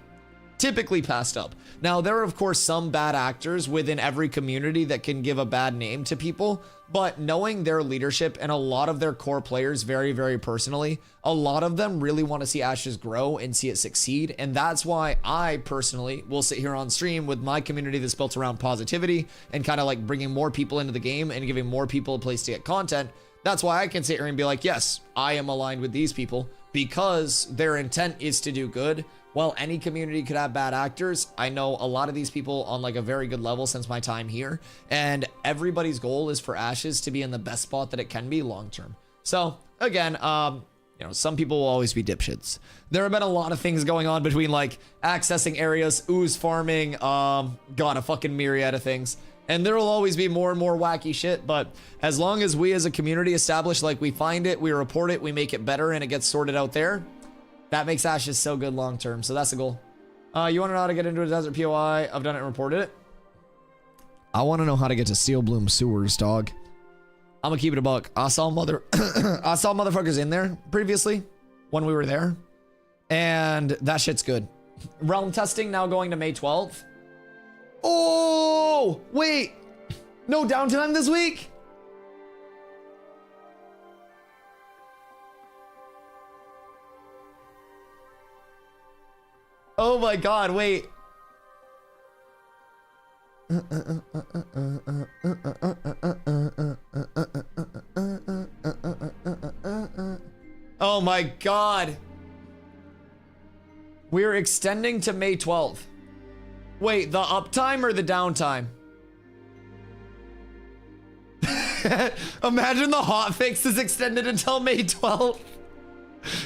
typically passed up. Now, there are, of course, some bad actors within every community that can give a bad name to people, but knowing their leadership and a lot of their core players very, very personally, a lot of them really want to see Ashes grow and see it succeed, and that's why I personally will sit here on stream with my community that's built around positivity and kind of like bringing more people into the game and giving more people a place to get content. That's why I can sit here and be like, yes, I am aligned with these people because their intent is to do good. While any community could have bad actors, I know a lot of these people on like a very good level since my time here, and everybody's goal is for Ashes to be in the best spot that it can be long term. So again, you know, some people will always be dipshits. There have been a lot of things going on between like accessing areas, ooze farming, God, a fucking myriad of things. And there will always be more and more wacky shit, but as long as we as a community establish, like, we find it, we report it, we make it better, and it gets sorted out there, that makes Ashes so good long term. So that's the goal. You want to know how to get into a desert POI? I've done it and reported it. I want to know how to get to Steel Bloom sewers, dog. I'm gonna keep it a buck. I saw motherfuckers in there previously when we were there, and that shit's good. Realm testing now going to May 12th. Oh, wait. No downtime this week? Oh my God, wait. Oh my God. We're extending to May 12th. Wait, the uptime or the downtime? Imagine the hotfix is extended until May 12th.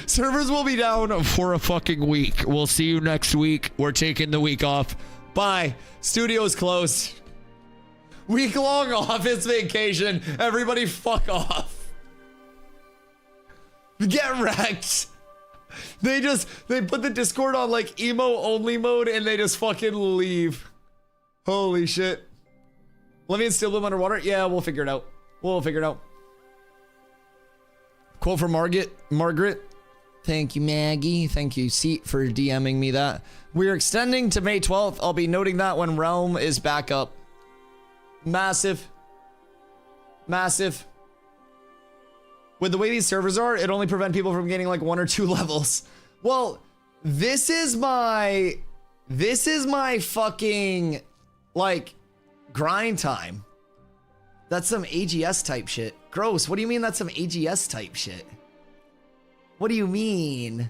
Servers will be down for a fucking week. We'll see you next week. We're taking the week off. Bye. Studio's closed. Week-long office vacation. Everybody fuck off. Get wrecked. They put the Discord on like emo only mode and they just fucking leave. Holy shit. Let me still bloom underwater. Yeah, we'll figure it out. We'll figure it out. Quote from Margaret. Thank you, Maggie. Thank you, Seat, for DMing me that. We're extending to May 12th. I'll be noting that when Realm is back up. Massive. Massive. With the way these servers are, it only prevent people from gaining like 1 or 2 levels. Well, this is my fucking like grind time. That's some AGS type shit. Gross. What do you mean that's some AGS type shit? What do you mean?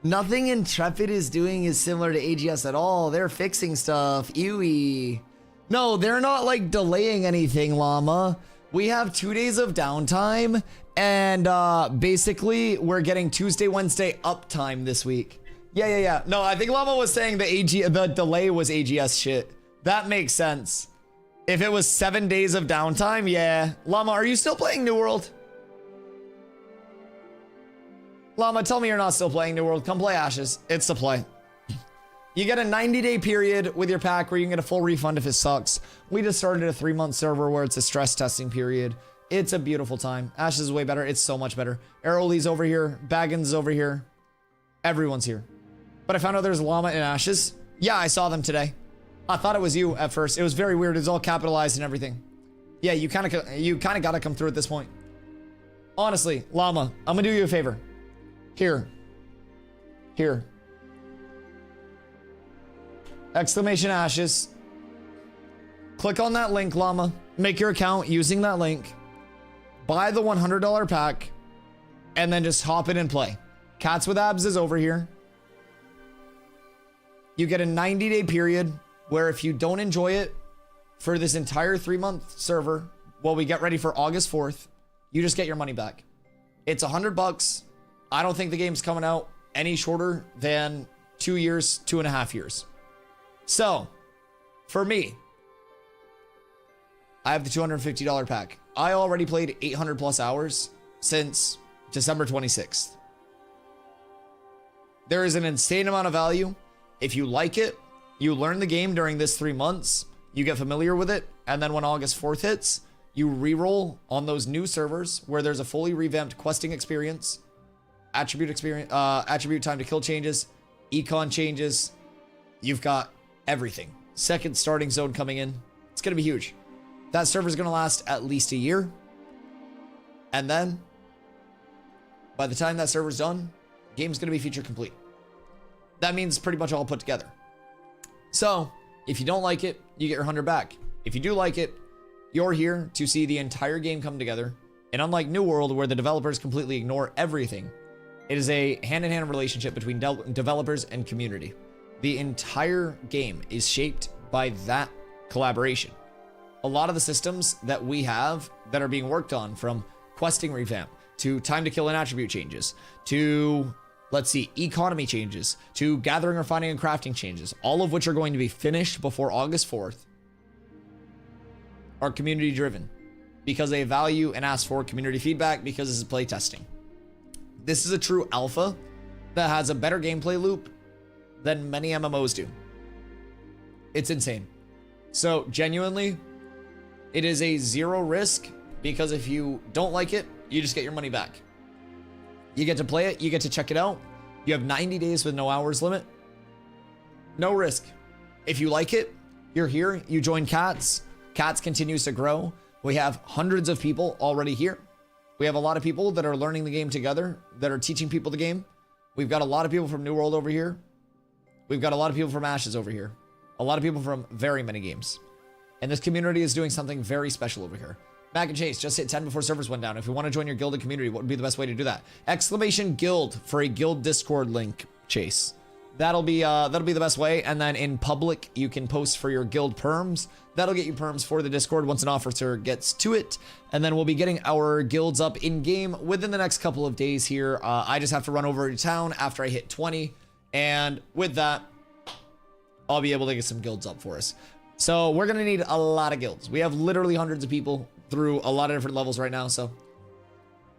Nothing Intrepid is doing is similar to AGS at all. They're fixing stuff. Ewy. No, they're not like delaying anything, Llama. We have 2 days of downtime, and basically we're getting Tuesday, Wednesday uptime this week. Yeah. No, I think Llama was saying the delay was AGS shit. That makes sense. If it was 7 days of downtime, yeah. Llama, are you still playing New World? Llama, tell me you're not still playing New World. Come play Ashes. It's the play. You get a 90-day period with your pack where you can get a full refund if it sucks. We just started a 3-month server where it's a stress testing period. It's a beautiful time. Ashes is way better. It's so much better. Aerolee's over here. Baggins is over here. Everyone's here. But I found out there's Llama and Ashes. Yeah, I saw them today. I thought it was you at first. It was very weird. It's all capitalized and everything. Yeah, you kind of got to come through at this point. Honestly, Llama, I'm going to do you a favor. Here. Exclamation Ashes. Click on that link, Llama. Make your account using that link. Buy the $100 pack. And then just hop in and play. Cats with Abs is over here. You get a 90-day period where if you don't enjoy it for this entire 3-month server, while we get ready for August 4th, you just get your money back. It's $100. I don't think the game's coming out any shorter than 2 years, 2.5 years. So, for me, I have the $250 pack. I already played 800 plus hours since December 26th. There is an insane amount of value. If you like it, you learn the game during this 3 months, you get familiar with it, and then when August 4th hits, you re-roll on those new servers where there's a fully revamped questing experience, attribute time to kill changes, econ changes. You've got everything. Second starting zone coming in. It's going to be huge. That server's going to last at least a year. And then, by the time that server's done, game's going to be feature complete. That means pretty much all put together. So, if you don't like it, you get your 100 back. If you do like it, you're here to see the entire game come together. And unlike New World, where the developers completely ignore everything, it is a hand-in-hand relationship between developers and community. The entire game is shaped by that collaboration. A lot of the systems that we have that are being worked on, from questing revamp to time to kill and attribute changes to, let's see, economy changes to gathering, refining, and crafting changes, all of which are going to be finished before August 4th, are community driven because they value and ask for community feedback because this is play testing. This is a true alpha that has a better gameplay loop than many MMOs do. It's insane. So genuinely, it is a zero risk because if you don't like it, you just get your money back. You get to play it, you get to check it out. You have 90 days with no hours limit. No risk. If you like it, you're here, you join Cats. Cats continues to grow. We have hundreds of people already here. We have a lot of people that are learning the game together, that are teaching people the game. We've got a lot of people from New World over here. We've got a lot of people from Ashes over here. A lot of people from very many games. And this community is doing something very special over here. Mac and Chase, just hit 10 before servers went down. If you want to join your guild and community, what would be the best way to do that? Exclamation guild for a guild Discord link, Chase. That'll be the best way. And then in public, you can post for your guild perms. That'll get you perms for the Discord once an officer gets to it. And then we'll be getting our guilds up in game within the next couple of days here. I just have to run over to town after I hit 20. And with that, I'll be able to get some guilds up for us. So we're going to need a lot of guilds. We have literally hundreds of people through a lot of different levels right now. So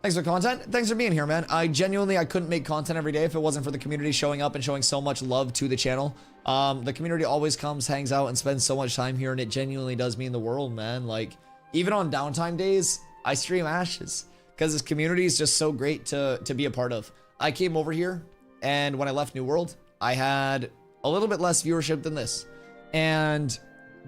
Thanks for content. Thanks for being here, man. I couldn't make content every day if it wasn't for the community showing up and showing so much love to the channel. The community always comes, hangs out, and spends so much time here, and it genuinely does mean the world, man. Like, even on downtime days, I stream Ashes because this community is just so great to be a part of. I came over here, and when I left New World, I had a little bit less viewership than this. And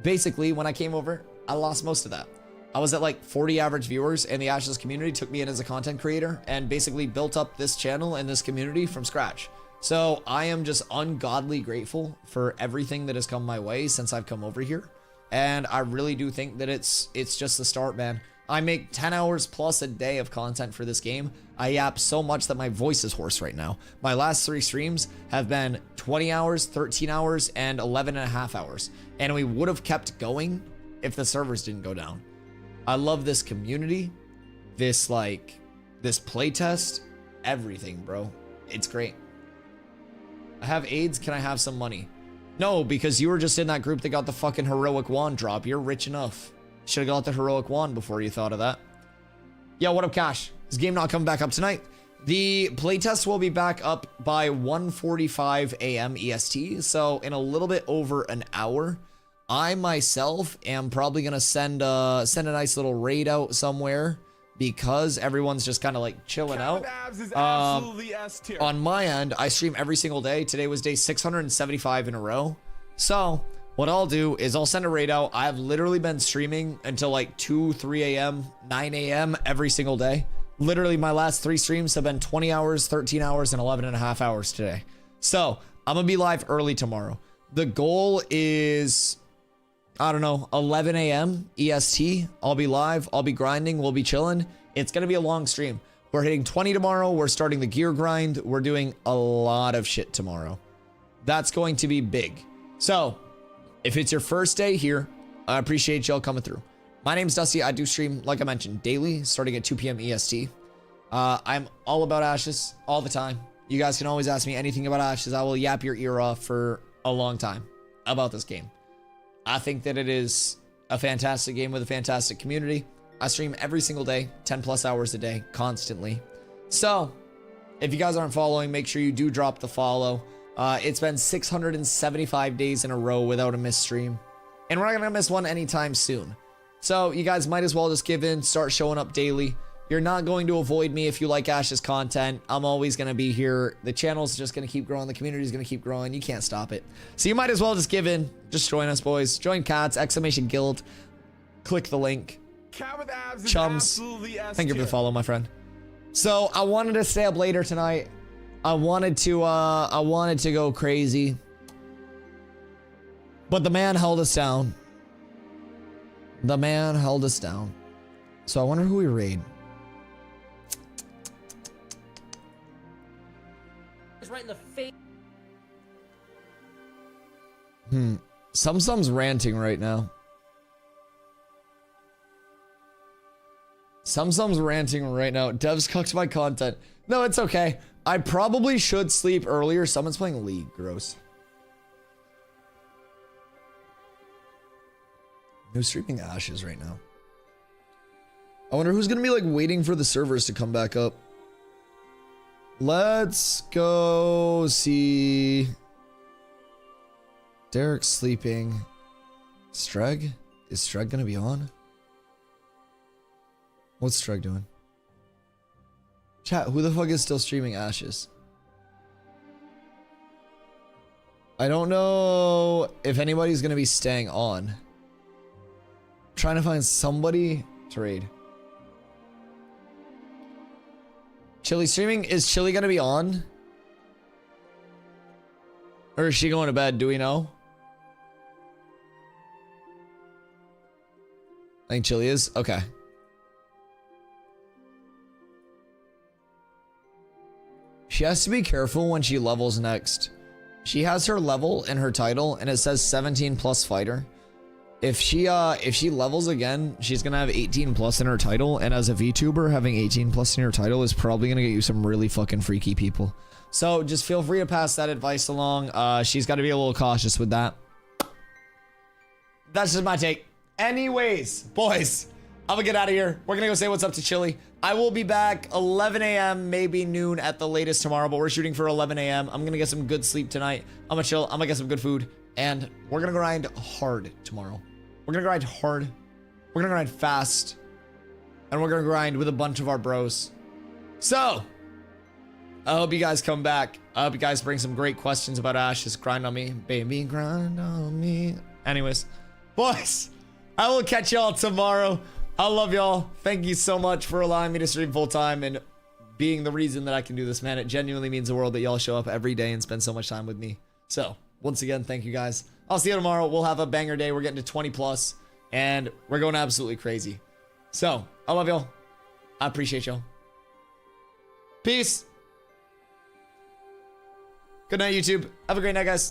basically, when I came over, I lost most of that. I was at like 40 average viewers, and the Ashes community took me in as a content creator and basically built up this channel and this community from scratch. So I am just ungodly grateful for everything that has come my way since I've come over here. And I really do think that it's just the start, man. I make 10 hours plus a day of content for this game. I yap so much that my voice is hoarse right now. My last 3 streams have been 20 hours, 13 hours, and 11 and a half hours. And we would have kept going if the servers didn't go down. I love this community, this playtest, everything, bro. It's great. I have AIDS, can I have some money? No, because you were just in that group that got the fucking heroic wand drop. You're rich enough. Should have got the heroic wand before you thought of that. Yo, what up, Cash? Is game not coming back up tonight? The playtest will be back up by 1:45 a.m. EST, so in a little bit over an hour. I myself am probably gonna send a nice little raid out somewhere because everyone's just kind of like chilling out. On my end, I stream every single day. Today was day 675 in a row. So what I'll do is I'll send a raid out. I've literally been streaming until like 2, 3 a.m., 9 a.m. every single day. Literally my last 3 streams have been 20 hours, 13 hours, and 11 and a half hours today. So I'm gonna be live early tomorrow. The goal is, I don't know, 11 a.m. EST. I'll be live. I'll be grinding. We'll be chilling. It's going to be a long stream. We're hitting 20 tomorrow. We're starting the gear grind. We're doing a lot of shit tomorrow. That's going to be big. So if it's your first day here, I appreciate y'all coming through. My name's Dusty. I do stream, like I mentioned, daily, starting at 2 p.m. EST. I'm all about Ashes all the time. You guys can always ask me anything about Ashes. I will yap your ear off for a long time about this game. I think that it is a fantastic game with a fantastic community. I stream every single day, 10 plus hours a day, constantly. So if you guys aren't following, make sure you do drop the follow. It's been 675 days in a row without a missed stream. And we're not gonna miss one anytime soon. So you guys might as well just give in, start showing up daily. You're not going to avoid me if you like Ash's content. I'm always going to be here. The channel's just going to keep growing. The community's going to keep growing. You can't stop it. So you might as well just give in. Just join us, boys. Join Cats, exclamation guild. Click the link. Chums, thank you for the follow, my friend. So I wanted to stay up later tonight. I wanted to go crazy. But the man held us down. The man held us down. So I wonder who we raid. Right in the face. Sum's ranting right now. Sum's ranting right now. Devs cucked my content. No, it's okay. I probably should sleep earlier. Someone's playing League. Gross. Who's streaming Ashes right now? I wonder who's gonna be like waiting for the servers to come back up. Let's go see. Derek's sleeping. Streg? Is Streg gonna be on? What's Streg doing? Chat, who the fuck is still streaming Ashes? I don't know if anybody's gonna be staying on. I'm trying to find somebody to raid. Chili streaming? Is Chili gonna be on? Or is she going to bed? Do we know? I think Chili is. Okay. She has to be careful when she levels next. She has her level in her title and it says 17 plus fighter. If she levels again, she's gonna have 18 plus in her title, and as a VTuber, having 18 plus in your title is probably gonna get you some really fucking freaky people. So just feel free to pass that advice along. She's got to be a little cautious with that. That's just my take. Anyways, boys, I'm gonna get out of here. We're gonna go say what's up to Chili. I will be back 11 a.m., maybe noon at the latest tomorrow, but we're shooting for 11 a.m. I'm gonna get some good sleep tonight. I'm gonna chill. I'm gonna get some good food, and we're gonna grind hard tomorrow. We're gonna grind hard. We're gonna grind fast, and we're gonna grind with a bunch of our bros. So, I hope you guys come back. I hope you guys bring some great questions about Ash. Just grind on me, baby, grind on me. Anyways, boys, I will catch y'all tomorrow. I love y'all. Thank you so much for allowing me to stream full time and being the reason that I can do this, man. It genuinely means the world that y'all show up every day and spend so much time with me. So, once again, thank you guys. I'll see you tomorrow. We'll have a banger day. We're getting to 20 plus, and we're going absolutely crazy. So, I love y'all. I appreciate y'all. Peace. Good night, YouTube. Have a great night, guys.